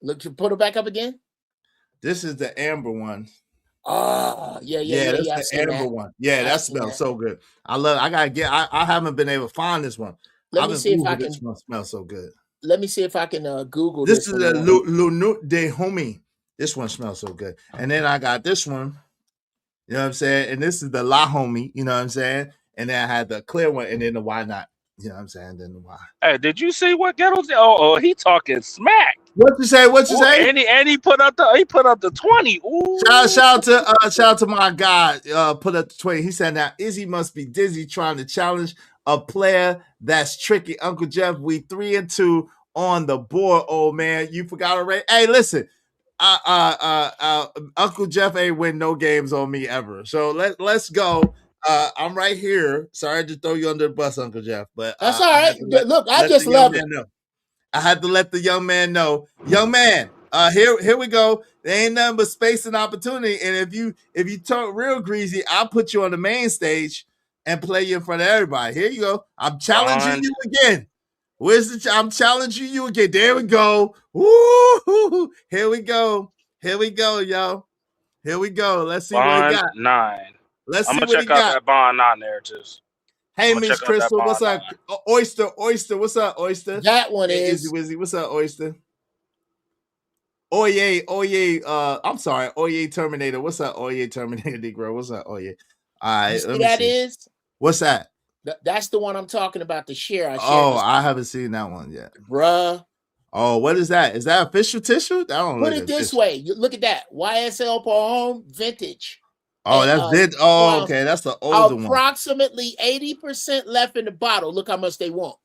Look, you put it back up again. This is the amber one. Oh, yeah. That's the amber one. Yeah, that smells so good. I gotta get. I haven't been able to find this one. Let me see if I can. This one smells so good. Let me see if I can Google this. This is one. the Lunut de Homie. This one smells so good. And then I got this one. You know what I'm saying? And this is the La Homie. You know what I'm saying? And then I had the clear one, and then the Why Not. You know what I'm saying? Then the Why. Hey, did you see what Ghetto's? Oh, he talking smack. What you say? What you say? And he put up the 20. Ooh. Shout out to my guy. Put up the 20. He said, "Now Izzy must be dizzy trying to challenge a player that's tricky." Uncle Jeff, we 3-2 on the board, old man. You forgot already. Hey, listen. Uncle Jeff ain't win no games on me ever. So let's go. I'm right here. Sorry to throw you under the bus, Uncle Jeff, but that's all right. Look, I just love it. I had to let the young man know. Young man, here we go. There ain't nothing but space and opportunity. And if you talk real greasy, I'll put you on the main stage and play you in front of everybody. Here you go. I'm challenging you again. I'm challenging you again. There we go. Woo! Here we go. Here we go, yo. Here we go. Let's see Bond what he got. 9. Let's see I'm what gonna he check out got. that Bond 9 narratives. Hey, Miss Crystal, what's up? Oyster, what's up, Oyster? That one hey, is. Izzy Wizzy, what's up, Oyster? Oye, I'm sorry, Oye Terminator. What's up, Oye Terminator, Negro? What's up, Oye? All right, let me see. Is? What's that? That's the one I'm talking about. The share. I haven't seen that one yet, bruh. Oh, what is that? Is that official tissue? Put it this way. Look at that. YSL per home vintage. Oh, that's it. Oh, okay. That's the older one. Approximately 80% left in the bottle. Look how much they want.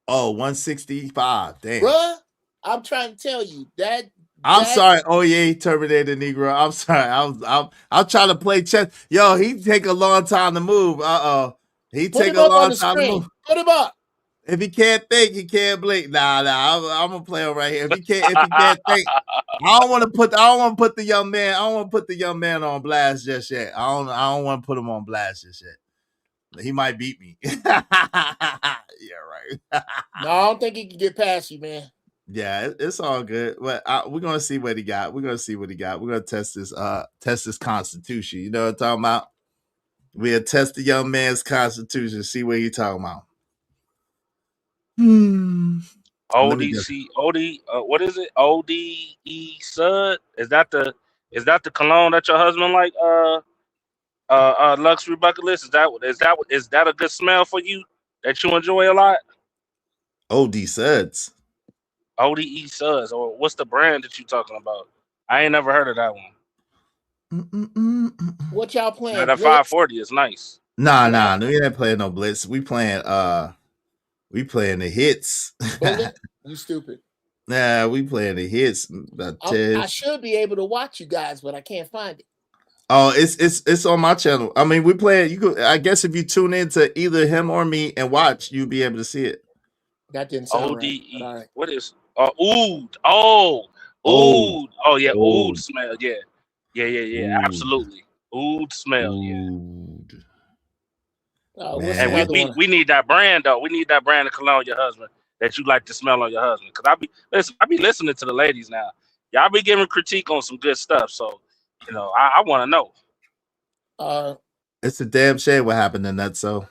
Oh, 165. Damn. Bruh, I'm trying to tell you that. I'm sorry, Oye Terminator Negro. I'm sorry. I'm trying to play chess. Yo, he take a long time to move. He take a long time to move. Put him up. If he can't think, he can't blink. Nah. I'm gonna play him right here. If he can't think, I don't want to put the young man. I don't want to put the young man on blast just yet. I don't want to put him on blast just yet. He might beat me. Yeah, right. No, I don't think he can get past you, man. Yeah, it's all good. But we're gonna see what he got. We're gonna test this constitution. You know what I'm talking about? We'll test the young man's constitution, see what he's talking about. ODC, what is it? ODE Sud? Is that the cologne that your husband like? Luxury bucket list. Is that a good smell for you that you enjoy a lot? OD Suds. ODE Suds, or what's the brand that you talking about? I ain't never heard of that one. What y'all playing? Now, that 540 is nice. Nah. We ain't playing no Blitz. We playing the hits. You stupid. Nah, we playing the hits. I should be able to watch you guys, but I can't find it. Oh, it's on my channel. I mean, we play it. You could, I guess, if you tune into either him or me and watch, you'll be able to see it. That didn't sound ODE. right. What is oud? Oud. Oh yeah, oud smell. Yeah. Absolutely, oud smell. Yeah. And we need that brand though. We need that brand of cologne your husband that you like to smell on your husband. Cause I be listening to the ladies now. Y'all be giving critique on some good stuff. So I want to know. It's a damn shame what happened in that. So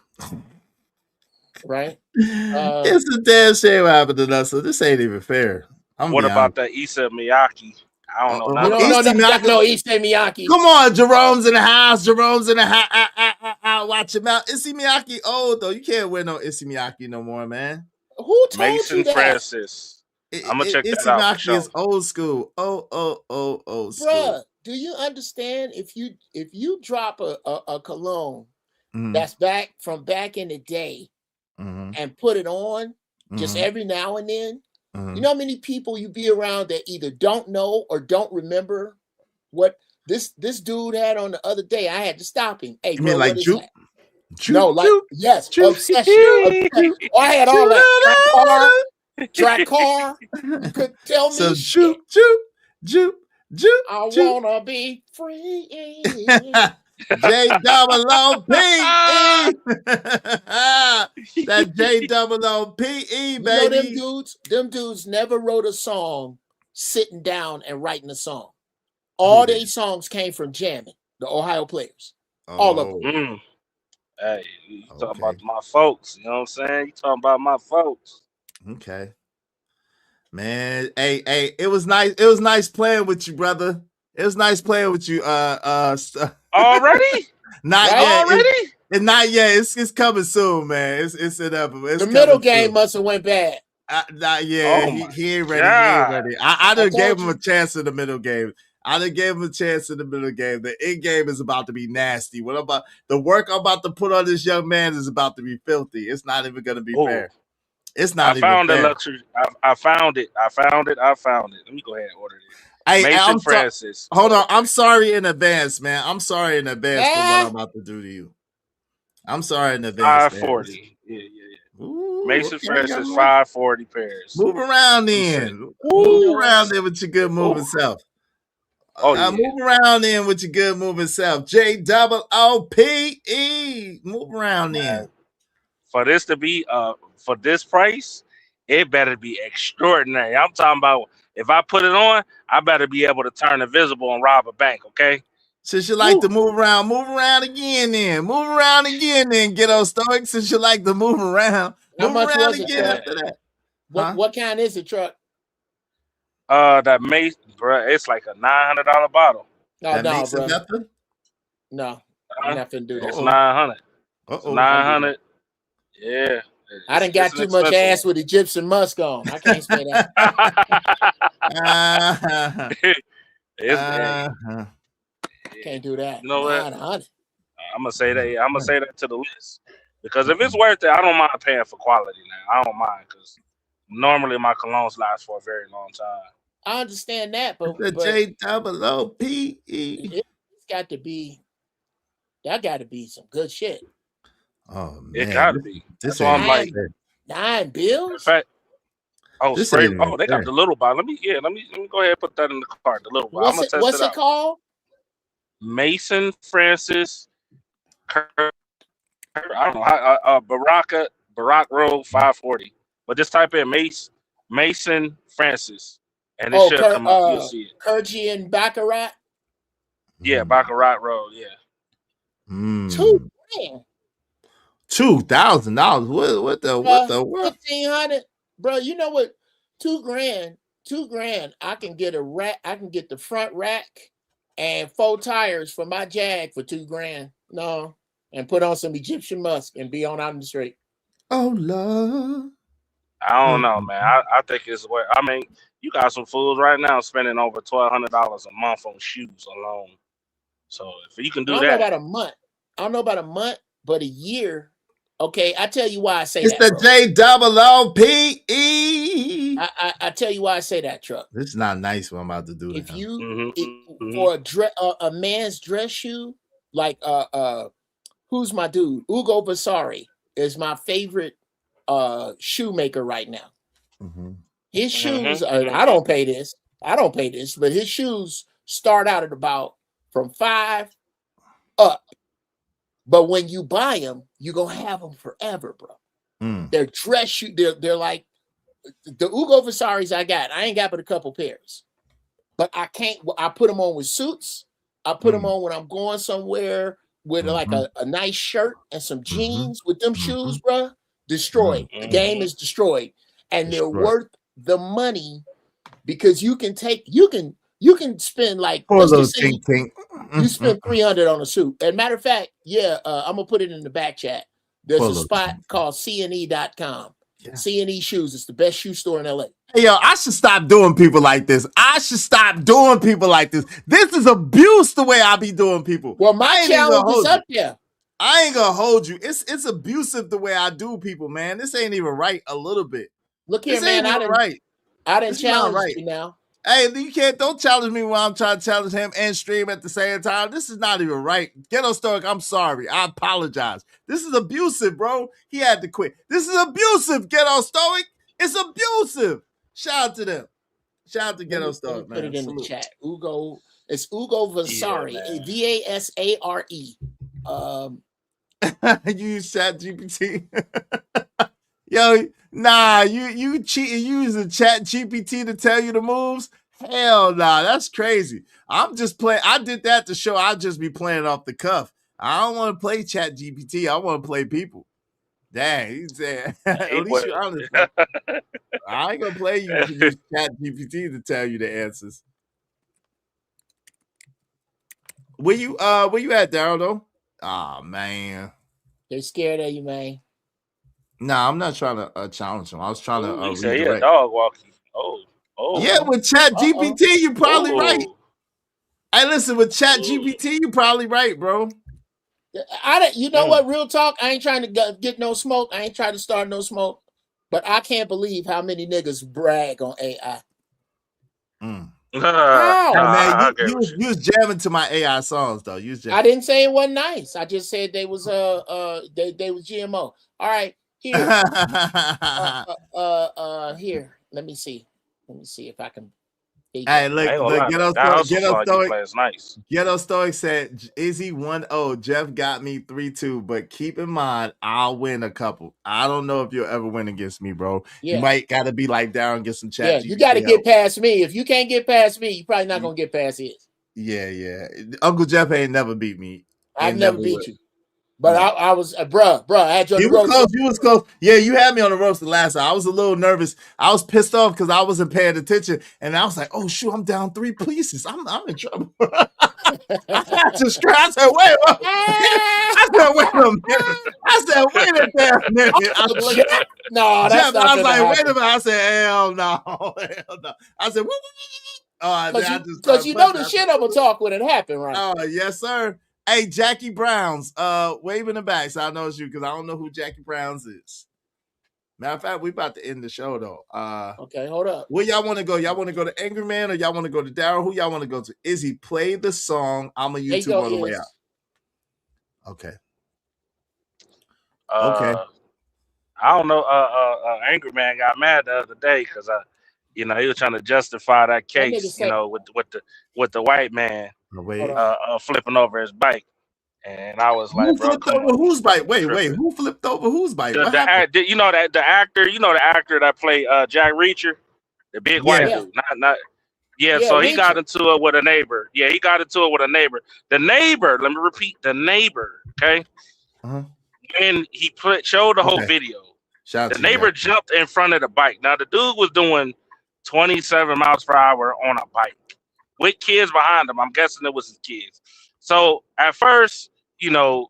right? It's a damn shame what happened to us. So this ain't even fair. I'm What gonna be about honest. that Issa Miyake? I don't know You none don't know about nothing that. about no Issey Miyake. Come on, Jerome's in the house. Jerome's in the house. Watch him out. Issey Miyake old though. You can't wear no Issey Miyake no more, man. Who told Mason you that? Francis. I'm gonna check that Issey out for Miyake sure. is old school. Old school. Bruh, do you understand if you drop a cologne that's back from back in the day and put it on just every now and then, you know how many people you be around that either don't know or don't remember what this dude had on the other day? I had to stop him. Hey, You bro, mean like what is Juke? that? Juke, No, like Juke, yes, Juke. obsession. Oh, I had all that. Track car. You could tell me So shit. Juke. I wanna be free. J-double-O-P-E. That J-double-O-P-E, You know baby. them dudes never wrote a song sitting down and writing a song. All their songs came from jamming, the Ohio players. All of them. Hey, you talking about my folks, you know what I'm saying? You talking about my folks. Okay. Man, hey, it was nice. It was nice playing with you, brother. It was nice playing with you. Already? Not Right? yet. Already? Not yet. It's coming soon, man. It's inevitable. The middle game must have went bad. Not yet. Oh He ain't ready. God. He ain't ready. I done gave him you. a chance in the middle game. I done gave him a chance in the middle game. The end game is about to be nasty. What about the work I'm about to put on this young man is about to be filthy. It's not even going to be fair. It's not even found fair. the luxury. I found it. I found it. Let me go ahead and order it. Hey, Mason Francis. Hold on. I'm sorry in advance, man. I'm sorry in advance for what I'm about to do to you. I'm sorry in advance. 540. Yeah. Ooh, Mason okay, Francis, 540 pairs. Move around then. Move around there with your good moving self. Yeah. Move around then with your good moving self. J-double-O-P-E. Move around then. For this to be for this price, it better be extraordinary. I'm talking about if I put it on, I better be able to turn invisible and rob a bank, okay? Since you like to move around again then. Move around again then, Ghetto Stoic. Since you like to move around. How Move much around was it, again truck? after that. What kind is it, truck? That Mason, bro, it's like a $900 bottle. No, Mason bro. Method? No, I'm not finna do that. It's 900. It's 900. Yeah. I done got too much ass with Egyptian musk on. I can't spend that. Can't do that. You know what? 900. I'm gonna say that. I'm gonna say that to the list because if it's worth it, I don't mind paying for quality. Now I don't mind because normally my colognes last for a very long time. I understand that, but the J-double-O-P-E. It's got to be. That got to be some good shit. Oh man, it gotta be. That's why I'm like $9 bills. In fact, this spray. ain't Oh, they fair. got the little bottle. Let me go ahead and put that in the cart. The little bottle. I'm gonna test What's it it out. called? Mason Francis. I don't know how. Barack Road 540. But just type in Mason Francis, and it should come up. You'll see it. Kurgi and Baccarat. Yeah, Baccarat Road. Yeah. $2,000. $2,000. What the what? $1,500, bro. You know what? $2,000. $2,000. I can get a rack. I can get the front rack and 4 tires for my Jag for $2,000. No, and put on some Egyptian musk and be on out in the street. Oh Lord. I don't know, man. I think it's where. I mean, you got some fools right now spending over $1,200 a month on shoes alone. So if you can do I that, don't know about a month, but a year. Okay, I tell you why I say it's that. It's the J-double-O-P-E. I tell you why I say that, truck. This is not nice what I'm about to do to if him. you for a man's dress shoe, like who's my dude? Ugo Vasari is my favorite shoemaker right now. His shoes I don't pay this, but his shoes start out at about from $5 up. But when you buy them, you're gonna have them forever, bro. They're dress shoe, they're like the Ugo Vasaris I got. I ain't got but a couple pairs. But I put them on with suits. I put them on when I'm going somewhere with like a nice shirt and some jeans with them shoes, bro. destroyed. The game is destroyed, and they're worth the money because you can spend like Poor let's little just say tink. you spend $300 on a suit. As a matter of fact, I'm gonna put it in the back chat. There's Poor a little spot called CNE.com. CNE Shoes. It's the best shoe store in LA. Hey, yo, I should stop doing people like this. This is abuse the way I be doing people. Well, my challenge is up there. I ain't gonna hold you. It's abusive the way I do people, man. This ain't even right a little bit. Look here, this man. Ain't even right. I didn't This is not challenge you now. Hey, don't challenge me while I'm trying to challenge him and stream at the same time. This is not even right. Ghetto Stoic, I'm sorry. I apologize. This is abusive, bro. He had to quit. This is abusive, Ghetto Stoic. It's abusive. Shout out to them. Shout out to Ghetto Stoic, man. Put it in the chat. Ugo. It's Ugo Vasari. Vasare. You use Chat GPT. Yo, nah, you cheating. You using Chat GPT to tell you the moves? Hell nah, that's crazy. I'm just playing. I did that to show I'll just be playing off the cuff. I don't want to play Chat GPT. I want to play people. Dang, he said, at least you're honest, bro. I ain't gonna play you to use Chat GPT to tell you the answers. Where you at, Daryl, though? Oh man. They're scared of you, man. Nah, I'm not trying to challenge him. I was trying to redirect. Dog walking. Yeah, with Chat GPT, you're probably right. Hey, listen, with Chat GPT, you're probably right, bro. You know what? Real talk. I ain't trying to get no smoke. I ain't trying to start no smoke. But I can't believe how many niggas brag on AI. Man, you was jamming to my AI songs though. I didn't say it wasn't nice. I just said they was they was GMO. All right, here. Here. Let me see if I can. Hey, look, Ghetto Stoic said, Izzy 1-0. Jeff got me 3-2, but keep in mind, I'll win a couple. I don't know if you'll ever win against me, bro. Yeah. You might got to be like down and get some chat. Yeah, you got to get past me. If you can't get past me, you're probably not going to get past his. Yeah. Uncle Jeff ain't never beat me. I've never beat you. But I was, bruh, I had you on the roast. You was close. Yeah, you had me on the roast the last time. I was a little nervous. I was pissed off because I wasn't paying attention. And I was like, oh, shoot, I'm down 3 pieces. I'm in trouble. I said, wait a minute. No, that's not I was like, wait a happen. minute. I said, hell no. I said, because you know the shit I'm going to talk when it happened, right? Oh, yes, sir. Hey, Jackie Browns, wave in the back so I know it's you because I don't know who Jackie Browns is. Matter of fact, we about to end the show though. Okay, hold up. Where y'all want to go? Y'all want to go to Angry Man or y'all want to go to Daryl? Who y'all want to go to? Izzy, play the song. I'm a YouTube on the way out. Okay. I don't know. Angry Man got mad the other day because he was trying to justify that case, with the white man flipping over his bike, and I was like, who flipped over whose bike? Wait, who flipped over whose bike? The actor, the actor that played Jack Reacher, the big white dude, so he got into it with a neighbor. Yeah, he got into it with a neighbor. The neighbor, let me repeat, the neighbor. Okay, and he showed the whole video. The neighbor jumped in front of the bike. Now the dude was doing 27 miles per hour on a bike with kids behind him. I'm guessing it was his kids. So at first, he had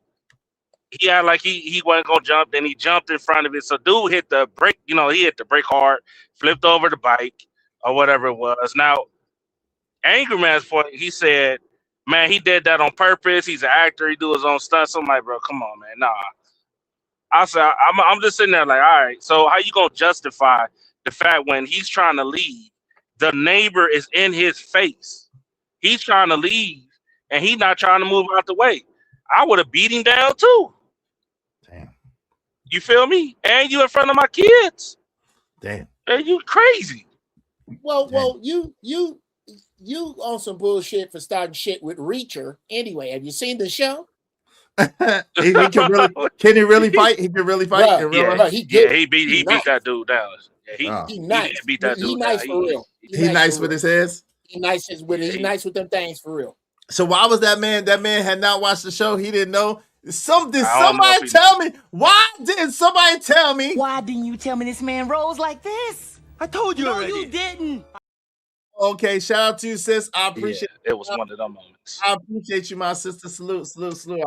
like he wasn't gonna jump, then he jumped in front of it. So dude hit the brake, he hit the brake hard, flipped over the bike or whatever it was. Now, Angry Man's point, he said, man, he did that on purpose. He's an actor, he do his own stunts. I'm like, bro, come on, man. Nah. I said, I'm just sitting there like, all right, so how you gonna justify the fact when he's trying to leave, the neighbor is in his face. He's trying to leave, and he's not trying to move out the way. I would have beat him down too. Damn. You feel me? And you in front of my kids. Damn. Are you crazy? Well, you on some bullshit for starting shit with Reacher. Anyway, have you seen the show? Can he really fight? He can really fight. He beat that dude down. Yeah, he nice. He beat that dude nice down. for real. He nice with his hands. He nice with them things for real. So why was that man? That man had not watched the show. He didn't know. Did somebody tell me? Why didn't somebody tell me? Why didn't you tell me this man rolls like this? I told you already. No, you didn't. Okay, shout out to you, sis. I appreciate it was one of them moments. I appreciate you, my sister. Salute. I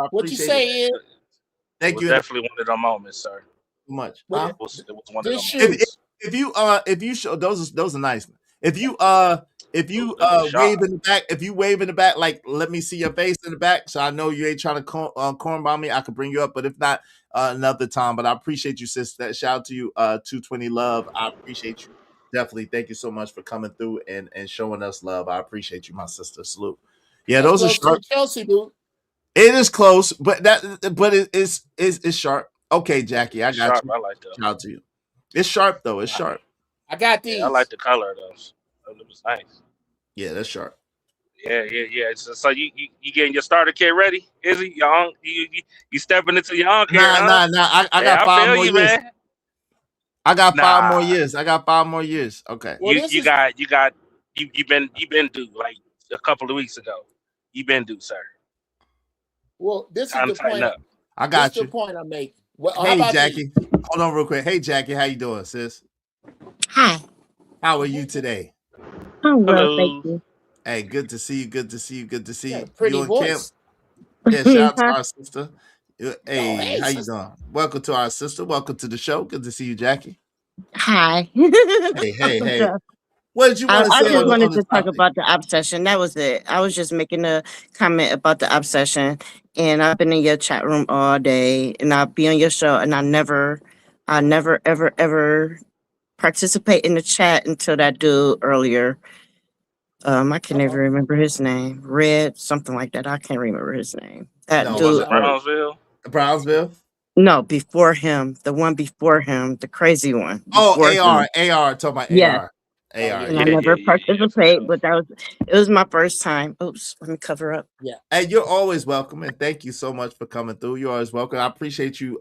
What you appreciate say it. is? Thank it was you. Definitely one of them moments, sir. Much. It was one of them This moments. If you show those are nice. If you wave in the back, like let me see your face in the back, so I know you ain't trying to corn bomb me. I could bring you up, but if not, another time. But I appreciate you, sis. That shout out to you, 220 Love. I appreciate you. Definitely, thank you so much for coming through and showing us love. I appreciate you, my sister. Salute. Yeah, That's those are close sharp. to Chelsea, dude. It is close, but it's sharp. Okay, Jackie, I got sharp. you. I like that. Shout out to you. It's sharp though. It's sharp. I got these. Yeah, I like the color of those. It was nice. Yeah, that's sharp. Yeah. So you getting your starter kit ready? Is he young? You stepping into your own kit? Nah. I got 5 more years. Man. I got 5 more years. I got 5 more years. Okay. Well, you've been due like a couple of weeks ago. You've been due, sir. Well, this Time is to the tighten point. up. I got you. The point I'm making. Well, hey, Jackie. Hold on real quick. Hey, Jackie, how you doing, sis? Hi. How are you today? I'm well, thank you. Hey, good to see you. Good to see you. Good to see you. Pretty you and voice. Kim? Yeah, shout out to our sister. Hey, hey, how you sister. doing? Welcome to our sister. Welcome to the show. Good to see you, Jackie. Hi. Hey. What did you want to say? I just wanted to talk topic? about the obsession. That was it. I was just making a comment about the obsession, and I've been in your chat room all day, and I'll be on your show, and I never, ever participate in the chat until that dude earlier. I can never remember his name. Red, something like that. I can't remember his name. That dude. Was it Brownsville? Brownsville? No, before him. The one before him, the crazy one. Oh, AR. Talking about AR. AR. And I never participate, but it was my first time. Oops, let me cover up. Yeah. Hey, you're always welcome, and thank you so much for coming through. You're always welcome. I appreciate you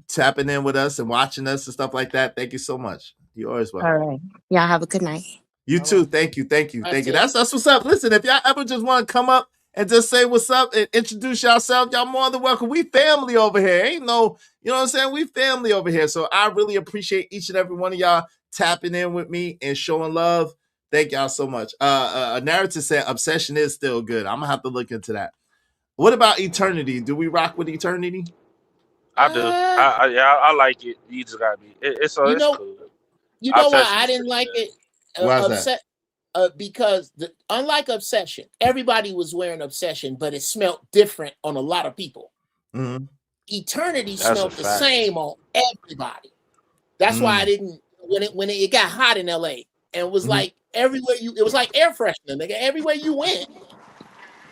tapping in with us and watching us and stuff like that. Thank you so much. You're always welcome. All right. Y'all have a good night. You too. Thank you. That's what's up. Listen, if y'all ever just want to come up and just say what's up and introduce yourself, y'all more than welcome. We family over here. Ain't no, you know what I'm saying? We family over here. So I really appreciate each and every one of y'all tapping in with me and showing love. Thank y'all so much. A narrative said obsession is still good. I'm gonna have to look into that. What about eternity? Do we rock with eternity? I do. I like it. You just gotta be. It's cool. You know why I didn't like it? Because unlike Obsession, everybody was wearing Obsession, but it smelled different on a lot of people. Mm-hmm. Eternity smelled the same on everybody. That's why I didn't when it got hot in LA and it was like everywhere it was like air freshener, nigga. Everywhere you went,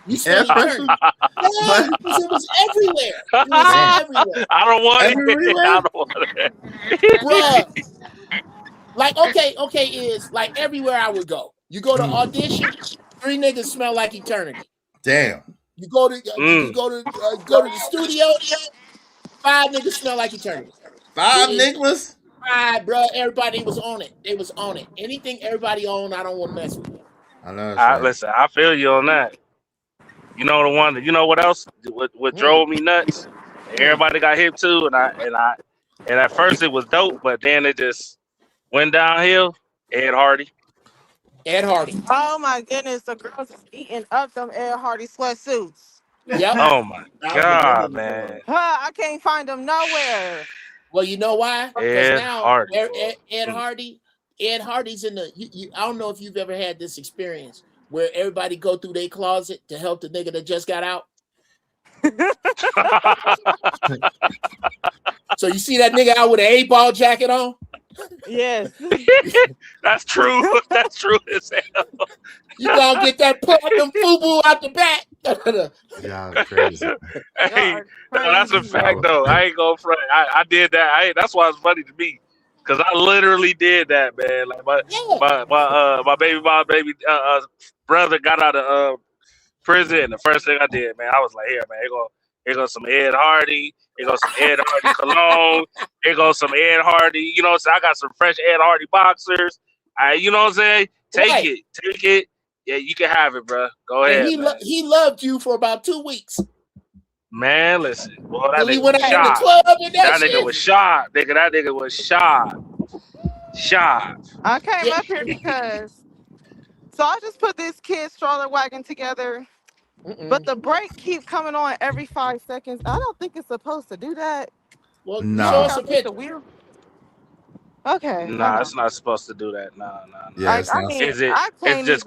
you smelled eternity. Yeah, because it was everywhere. It was everywhere. I don't want it. I don't want it. Bruh. Like, okay, is like everywhere I would go. You go to audition, 3 niggas smell like eternity. Damn. You go to the studio, 5 niggas smell like eternity. 5 niggas? 5, bro. Everybody was on it. They was on it. Anything everybody on, I don't want to mess with it. I know. Listen, I feel you on that. You know the one. You know what else? What drove me nuts? Everybody got hip too, and at first it was dope, but then it just went downhill. Ed Hardy. Oh my goodness, the girls is eating up them Ed Hardy sweatsuits. Yep. Oh my God, man. I can't find them nowhere. Well, you know why? Ed now Hardy. Ed Hardy's in the. I don't know if you've ever had this experience where everybody go through their closet to help the nigga that just got out. So you see that nigga out with an 8-ball jacket on? Yes. That's true. That's true as hell. You gonna get that platinum FUBU out the back. Y'all crazy. Hey, no, that's a fact though. I ain't gonna front. I did that. That's why it's funny to me. Cause I literally did that, man. Like my baby brother got out of prison, and the first thing I did, man, I was like, here goes some Ed Hardy. Here goes some Ed Hardy cologne. Here goes some Ed Hardy. You know what I'm saying? I got some fresh Ed Hardy boxers. You know what I'm saying? Take it. Yeah, you can have it, bro. Go ahead. And he loved you for about 2 weeks. Man, listen. Boy, that Till he nigga went was out in the shot. club and that That nigga shit. was shot. That nigga was shot. Shot. I came Yeah. up here because so I just put this kid stroller wagon together, but the brake keep coming on every 5 seconds. I don't think it's supposed to do that. Well, show Nah. us a It's the picture. wheel. Okay, hold Nah, on. it's not supposed to do that. Nah. Yeah, Like it's I not. mean, Is it? I can't even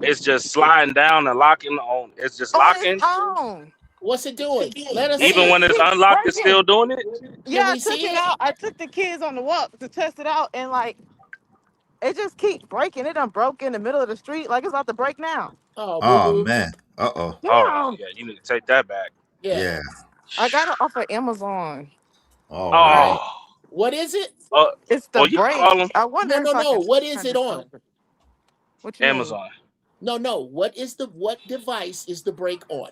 It's just sliding down and locking on. It's just on its locking. own. What's it doing? Let us Even see when it. it's Keep unlocked, it's still breaking. doing it. Can Yeah, I we took see it it? out. I took the kids on the walk to test it out, and like it just keep breaking. It done broke in the middle of the street. Like it's about to break now. Oh, boo Oh boo. man. Uh-oh. Oh Damn. yeah, you need to take that back. Yeah. Yeah. I got it off of Amazon. Oh All wow. right. Oh, What is it? It's the oh, you can brake. call them I wonder No, if I can What is turn it this on? over. What you mean? Amazon. No. What device is the brake on?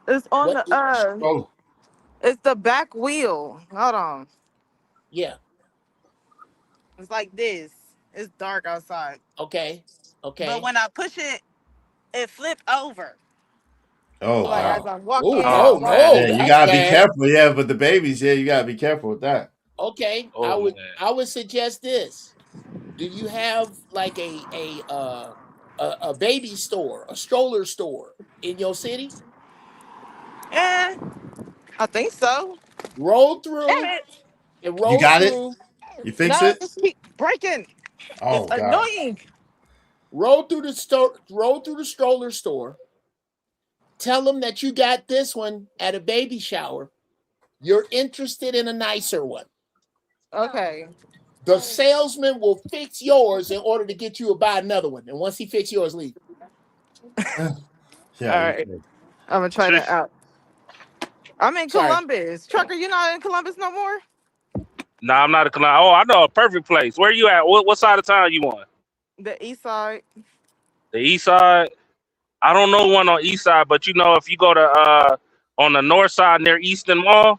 It's on What? the Oh. it's the back wheel. Hold on. Yeah. It's like this. It's dark outside. Okay. But when I push it, it flip over. Oh Like as wow. I'm walking, Oh I no, walk on no, Yeah, it. you that's gotta be bad. careful. Yeah, but the babies, yeah, you gotta be careful with that. Okay. Oh man. I would suggest this. Do you have like a baby store, a stroller store in your city? Eh, I think so. Roll Damn through it. and You roll got it? through. You fix No, it? just keep breaking. It's Oh god. annoying. Roll through the stroller store. Tell them that you got this one at a baby shower. You're interested in a nicer one. Okay. The salesman will fix yours in order to get you to buy another one. And once he fixes yours, leave. Yeah. All right. I'm gonna try that out. I'm in Sorry. Columbus. Trucker, you're not in Columbus no more? Nah, I'm not a client. Oh, I know a perfect place. Where you at? What side of town you on? The east side. The east side? I don't know one on east side, but you know if you go to on the north side near Easton Mall,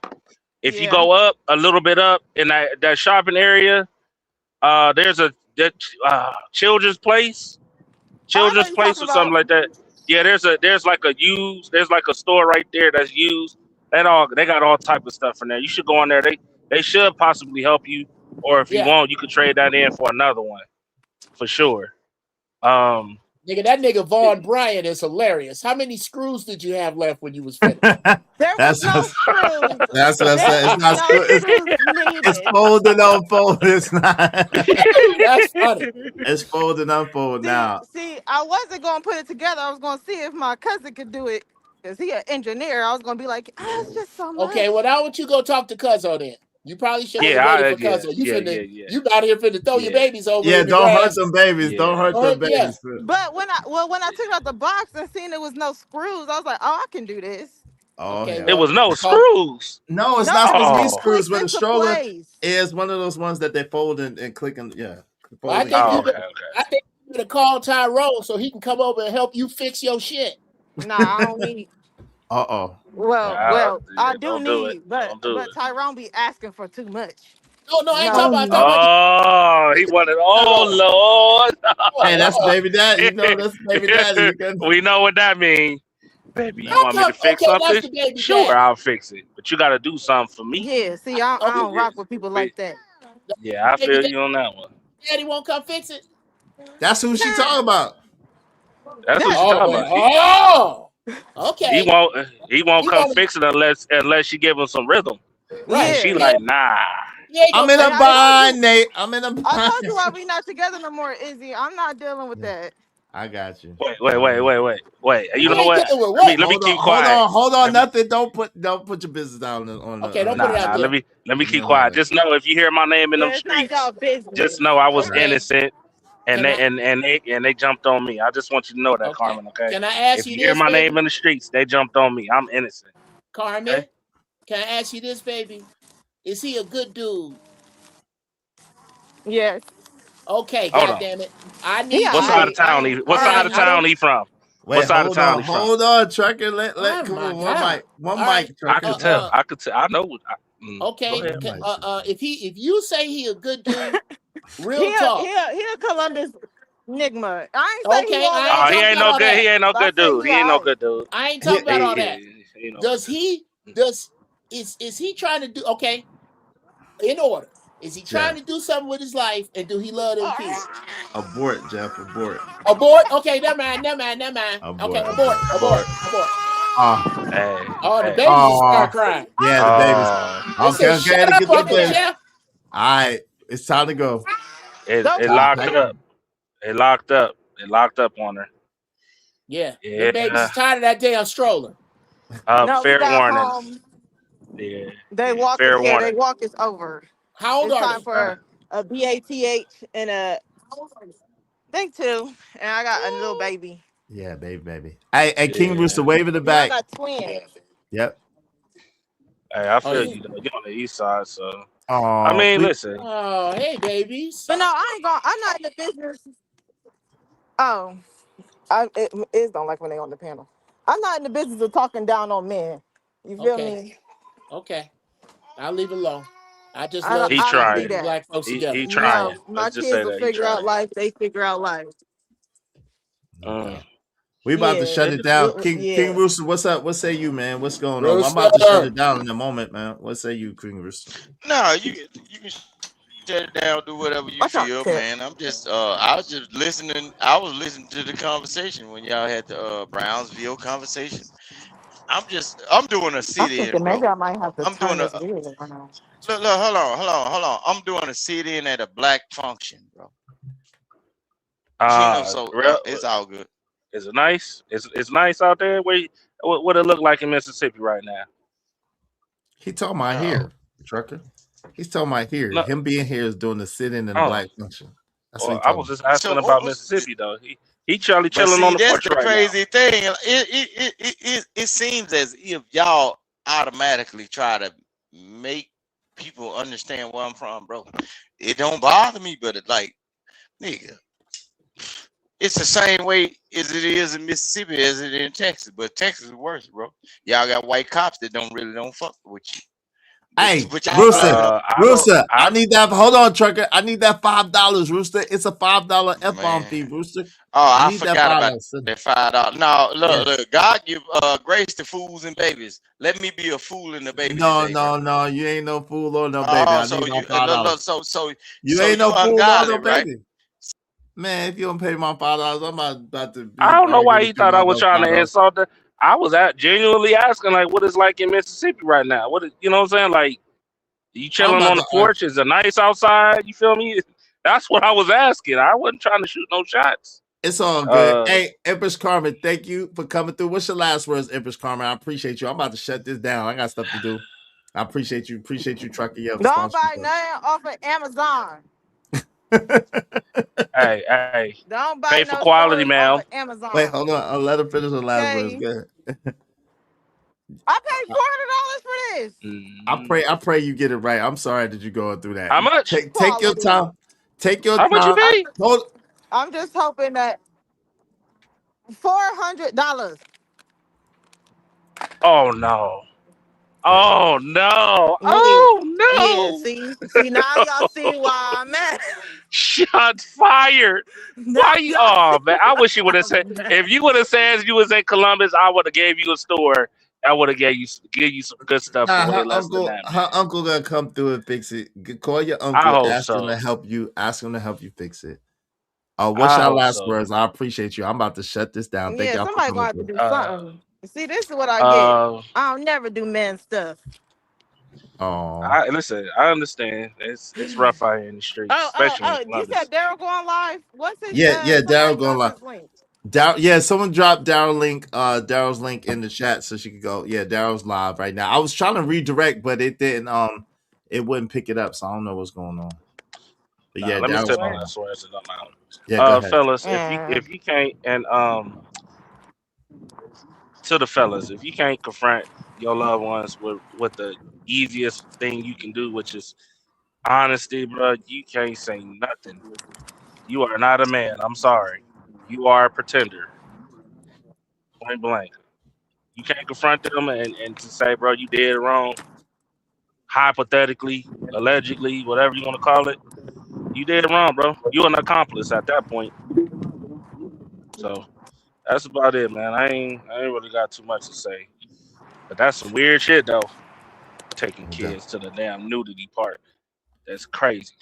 if you Yeah. go up a little bit up in that shopping area, there's a children's place. Oh, I know Children's you're place talking or something about. like that. Yeah, there's like a store right there that's used. They got all type of stuff in there. You should go in there. They should possibly help you, or if you Yeah. want, you could trade that in for another one, for sure. Nigga, that nigga Vaughn Bryant is hilarious. How many screws did you have left when you was finished? There was no screws. That's what I There said. It's was not no screw. screws It's needed. folded unfold. It's not. That's funny. It's folded unfold now. See, I wasn't gonna put it together. I was gonna see if my cousin could do it. Cause he an engineer. I was gonna be like, it's just so much. Okay, well, now why don't you go talk to Cuzzo then? You probably should have Yeah, waited for Cuzzo. yeah. You out here finna throw your babies over Yeah, in the don't hurt grass. them babies. Don't hurt them Yeah. babies. But when I took out the box and seen there was no screws, I was like, oh, I can do this. Oh, Okay, yeah. It was no screws. No, it's No, not supposed to be it screws. clicked With a into stroller place. is one of those ones that they fold and click and yeah. Well, I fold think and- I think you better call Tyrone so he can come over and help you fix your shit. Nah, I don't need. Uh-oh. Well, I do don't do it. need, but Don't do it. Tyrone be asking for too much. No, I ain't No. talking about. Oh, he wanted. Oh Lord. Hey, that's baby daddy. You know that's baby daddy. You can... We know what that means. Baby, you want me to fix Okay, that's something? the baby Sure, daddy. I'll fix it. But you got to do something for me. Yeah, see, I don't rock with people like that. Yeah, I feel you on that one. Daddy won't come fix it. That's who she talking about. That's what she's talking about. Okay. He won't come fix it unless you give him some rhythm. Right. And she like, nah. I'm in a bind, Nate. I'm in a bind. I told you why we not together no more, Izzy. I'm not dealing with that. I got you. Wait. You know what? Let me keep quiet. Hold on. Nothing. Don't put your business down on. Okay, don't put it out there. Let me keep quiet. Just know if you hear my name in them It's not streets, y'all business. just know I was Okay. innocent, and they jumped on me. I just want you to know that, Carmen. Okay. Can I ask if you you hear this, my baby? name in the streets, they jumped on me. I'm innocent. Carmen, Okay. can I ask you this, baby? Is he a good dude? Yes. Okay, Hold on. goddammit. I need What side of town he? What side of town he from? What side of town he from? Hold on, trucker. Let Oh come my on, God. one All mic, right. trucker. I could tell. I know. Okay. Go ahead. If you say he a good dude, real He talk. a Columbus Nigma. I ain't say Okay, he all I that. He ain't no good. He ain't no I good say dude. He ain't no good dude. I ain't talking about all that. You know, Does he is he trying to do okay? In order. Is he trying to do something with his life, and do he love them kids? Abort, Jeff. Abort. Abort? Okay, never mind. Okay, abort. hey, Oh, the hey. babies just start crying. Yeah, the babies. They said, Okay, shut up, get the Uncle baby. Jeff. All right, it's time to go. It locked up. It locked up. It locked up on her. Yeah, Yeah. the babies is tired of that damn stroller. No, we Fair got warning. home. Yeah. They walk. Fair Yeah, warning. they walk is over. How old It's are time they? for a BATH and a. Think two, and I got a little baby. Yeah, baby. Hey, King Yeah. Rooster, wave in the And I back. got twins. Yep. Hey, I Oh, feel yeah. you though. You're on the east side, so Oh, I mean, listen. Oh, hey, babies. But no, I ain't going. I'm not in the business. Oh, it don't like when they on the panel. I'm not in the business of talking down on men. You feel me? Okay. I'll leave it alone. I just I love don't. to He I see don't do trying. that. black folks together. He No, trying. my Let's just say kids will that he figure out trying. life. They figure out life. We about to shut it down. King Yeah. Rooster, what's up? What say you, man? What's going on? I'm Rooster. about to shut it down in a moment, man. What say you, King Rooster? No, you can shut it down, do whatever you Watch out, feel, Ted. man. I was just listening. I was listening to the conversation when y'all had the Brownsville conversation. I'm doing a I'm sit-in, thinking bro. maybe I might have to I'm turn doing a this video around. look, hold on. I'm doing a sit-in at a black function, bro. So it's all good. Is it nice? It's nice out there. What it look like in Mississippi right now? He talking about here, trucker. He's talking about here. No. Him being here is doing the sit-in and the black function. That's what he I talking was just about. asking about Mississippi though. He chilling But see, on the that's porch the right crazy thing. It seems as if y'all automatically try to make people understand where I'm from, bro. It don't bother me, but it like, nigga, it's the same way as it is in Mississippi as it is in Texas. But Texas is worse, bro. Y'all got white cops that don't fuck with you. Hey, But y'all blame it on Rooster, I need that. Hold on, trucker. I need that $5, Rooster. It's a $5 F-bomb fee, Rooster. Oh, I need forgot about $5. that $5. No, look, God give grace to fools and babies. Let me be a fool in the baby today, bro. No. You ain't no fool or no baby. I need my $5. You ain't no fool or no baby. Man, if you don't pay my $5, I'm about to be I don't know why he thought I was no trying to $5. insult the. I was genuinely asking like, what it's like in Mississippi right now. You know what I'm saying? Like, you chilling on the porch? Is it nice outside? You feel me? That's what I was asking. I wasn't trying to shoot no shots. It's all good. Hey, Empress Carmen, thank you for coming through. What's your last words, Empress Carmen? I appreciate you. I'm about to shut this down. I got stuff to do. I appreciate you. Appreciate you, Trucker. Don't buy nothing off of Amazon. Hey. Don't buy Pay for no quality, storage ma'am. off of Amazon. Wait, hold on. I'll let her finish her last words. Go ahead. I paid $400 for this. I pray you get it right. I'm sorry that you're going through that. How much? Take your time. Take your time. How much you pay? I'm just hoping that $400. Oh no. Oh no. Oh no. Yeah, see now y'all see why I'm at. Shots fired. Why you? Oh man, I wish you would have said. If you would have said you was in Columbus, I would have gave you a store. I would have give you some good stuff for way less than that. Her uncle gonna come through and fix it. Call your uncle. I hope ask him so. to help you. Ask him to help you fix it. What's your last words? I appreciate you. I'm about to shut this down. Thank y'all Somebody for gonna have to coming do through. something. See, this is what I get. I don't never do man stuff. Oh, Listen, I understand. It's rough out here in the streets, especially in You Columbus. said Daryl going live? What's his Daryl going live. Link? Someone dropped Daryl's link in the chat so she could go. Yeah, Daryl's live right now. I was trying to redirect, but it didn't. It wouldn't pick it up, so I don't know what's going on. But yeah, let me Daryl's tell my live. last words and I'm out. Yeah, go ahead. Fellas, if you can't to the fellas, if you can't confront your loved ones with the easiest thing you can do, which is honesty, bro, you can't say nothing. You are not a man. I'm sorry. You are a pretender. Point blank. You can't confront them and to say, bro, you did wrong. Hypothetically, allegedly, whatever you want to call it, you did wrong, bro. You're an accomplice at that point. So that's about it, man. I ain't really got too much to say. But that's some weird shit though. Taking kids to the damn nudity part. That's crazy.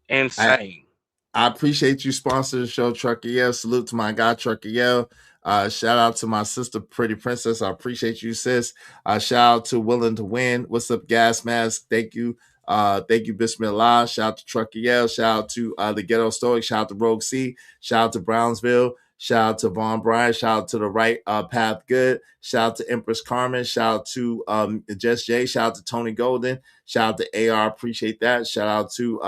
Insane. I appreciate you sponsoring the show, Trucker Yell. Salute to my guy, Trucker Yell. Shout out to my sister, Pretty Princess. I appreciate you, sis. Shout out to Willing to Win. What's up, Gas Mask? Thank you. Thank you, Bismillah. Shout out to Trucker Yell. Shout out to the Ghetto Stoic. Shout out to Rogue C. Shout out to Brownsville. Shout out to Von Bryan. Shout out to the Right Path Good. Shout out to Empress Carmen. Shout out to Jess J. Shout out to Tony Golden. Shout out to AR. Appreciate that. Shout out to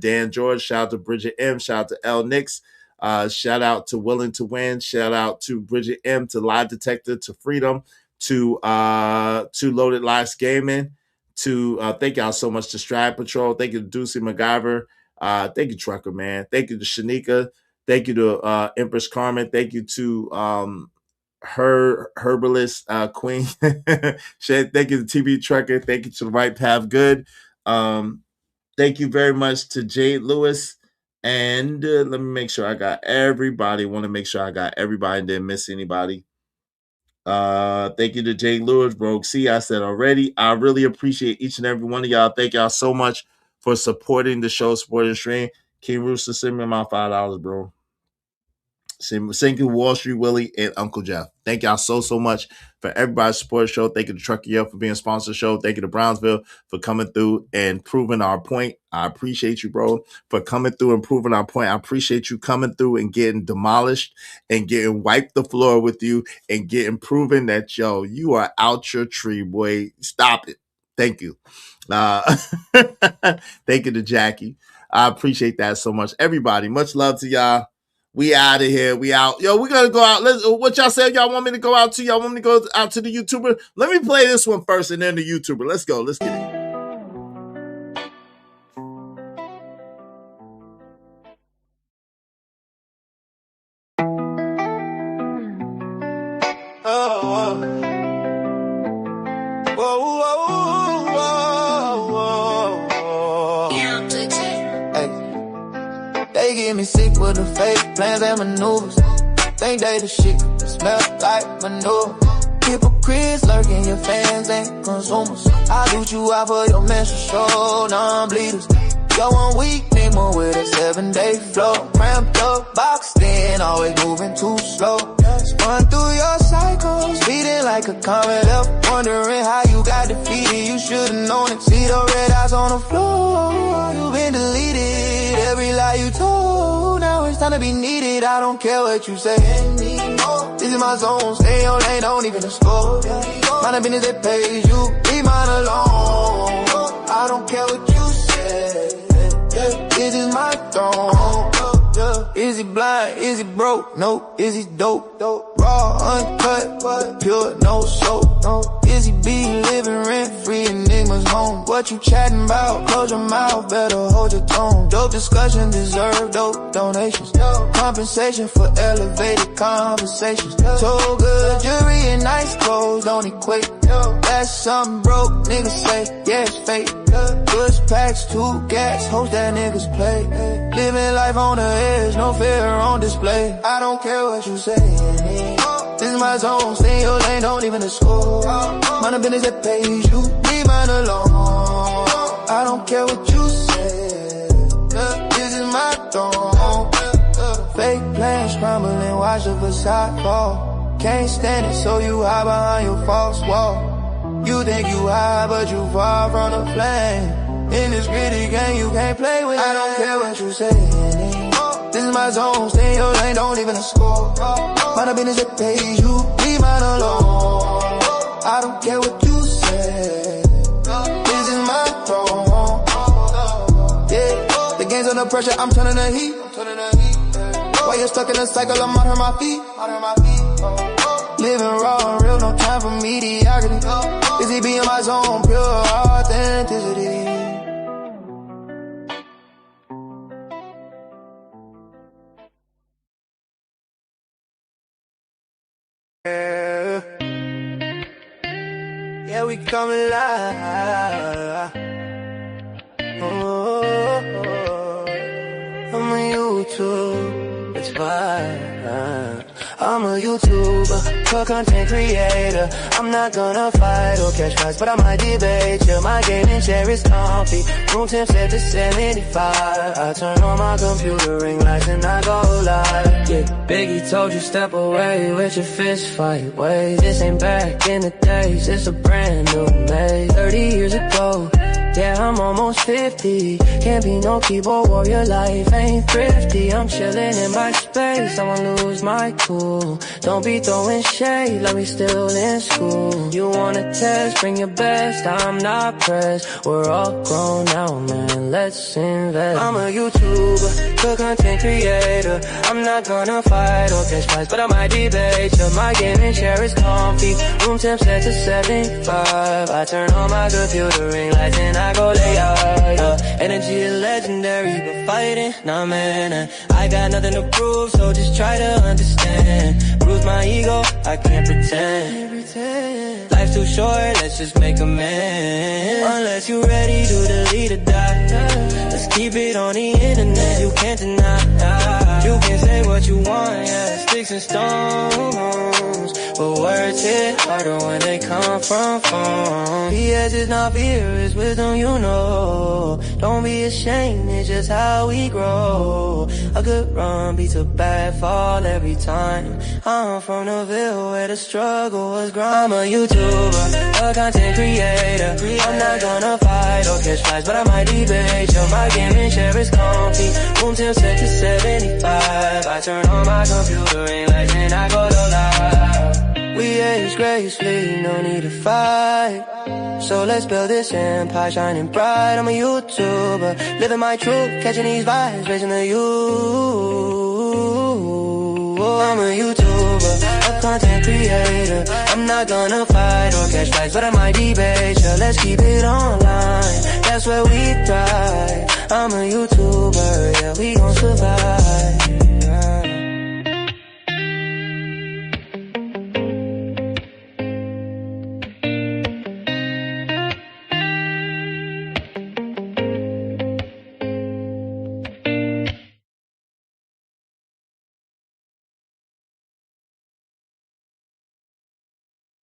Dan George. Shout out to Bridget M. Shout out to L Nix. Shout out to Willing to Win. Shout out to Bridget M. To Lie Detector. To Freedom. To Loaded Lives Gaming. To thank y'all so much to Stride Patrol. Thank you to Deucey MacGyver. Thank you, Trucker Man. Thank you to Shanika. Thank you to Empress Carmen. Thank you to Herbalist Queen. Thank you to TB Trucker. Thank you to the Right Path Good. Thank you very much to Jade Lewis. And let me make sure I got everybody. Want to make sure I got everybody and didn't miss anybody. Thank you to Jade Lewis, Rogue C. I said already. I really appreciate each and every one of y'all. Thank y'all so much for supporting the show, supporting the stream. King Rooster, send me my $5, bro. Thank you, Wall Street Willie and Uncle Jeff. Thank y'all so much for everybody support the show. Thank you to Trucker Yell for being a sponsor of the show. Thank you to Brownsville for coming through and proving our point. I appreciate you, bro, for coming through and proving our point. I appreciate you coming through and getting demolished and getting wiped the floor with you and getting proven that, yo, you are out your tree, boy. Stop it. Thank you. Thank you to Jackie. I appreciate that so much. Everybody, much love to y'all. We out of here. We out. Yo, we're going to go out. What y'all said y'all want me to go out to? Y'all want me to go out to the YouTuber? Let me play this one first and then the YouTuber. Let's go. Let's get it. They get me sick with the fake plans and maneuvers. Think they the shit, smell like manure. Hypocrites lurking, your fans ain't consumers. I do you out for your menstrual show, non-bleeders. Yo, 1 week, need more with a 7-day flow. Cramped up, boxed in, always moving too slow. Spun through your cycles, beating like a comet left. Wondering how you got defeated, you should've known it. See the red eyes on the floor, you've been deleted. Every lie you told, now it's time to be needed. I don't care what you say anymore. This is my zone, stay in your lane, don't even score. Mind the business that pays you, leave mine alone. I don't care what you say. This is my throne. Is he blind? Is he broke? No. Is he dope? Raw, uncut, but pure, no soap. Is he be living rent free? Enigma's home. What you chatting about? Close your mouth, better hold your tone. Dope discussion deserve dope donations. Compensation for elevated conversations. So good, jewelry and nice clothes don't equate. That's something broke, niggas say, yeah, it's fake. Push packs, 2 gas, hopes that niggas play. Living life on the edge, no fear on display. I don't care what you say. This is my zone, stay in your lane, don't even score. Mind the business that pays you, leave mine alone. I don't care what you say. This is my throne. Fake plans crumbling, watch the facade fall. Can't stand it, so you hide behind your false wall. You think you high, but you far from the flame. In this gritty game, you can't play with. I don't care what you say. This is my zone, stay in your lane, don't even score. Mind the business that pays you, leave mine alone. I don't care what you say. This is my throne. Yeah, the game's under pressure, I'm turning the heat. While you're stuck in a cycle, I'm out on my feet. Living raw and real, no time for mediocrity. Busy being my zone, pure authenticity. Yeah, we coming live. Oh, I'm on YouTube, it's fine. I'm a YouTuber, a content creator. I'm not gonna fight or catch fights, but I might debate you. My gaming chair is comfy, room temp set to 75. I turn on my computer, ring lights, and I go live. Yeah, Biggie told you step away with your fist fight ways. This ain't back in the days, it's a brand new maze. 30 years ago, yeah, I'm almost 50. Can't be no keyboard warrior, life ain't thrifty. I'm chilling in my space, I won't lose my cool. Don't be throwing shade like we still in school. You wanna test, bring your best, I'm not pressed. We're all grown now, man, let's invest. I'm a YouTuber, a content creator. I'm not gonna fight or catch fights, but I might debate you. My gaming chair is comfy, room temp set to 75. I turn on my computer, ring lights, and I go lay out. Energy is legendary, but fighting, nah man. I got nothing to prove, so just try to understand. Bruise my ego, I can't pretend. Life's too short, let's just make amends. Unless you ready to delete or die, let's keep it on the internet, you can't deny. You can say what you want, yeah, sticks and stones, but words hit harder when they come from phones. BS is not fear, it's wisdom, you know. Don't be ashamed, it's just how we grow. A good run beats a bad fall every time. I'm from the Ville where the struggle was grind. I'm a YouTuber, a content creator. I'm not gonna fight or catch fights, but I might debate you. My gaming chair is comfy, room temp set to 75. I turn on my computer, ring lights, and I go to live. We age gracefully, no need to fight. So let's build this empire, shining bright. I'm a YouTuber, living my truth, catching these vibes, raising the youth. I'm a YouTuber, a content creator. I'm not gonna fight or catch fights, but I might debate you. Let's keep it online, that's where we thrive. I'm a YouTuber, yeah, we gon' survive.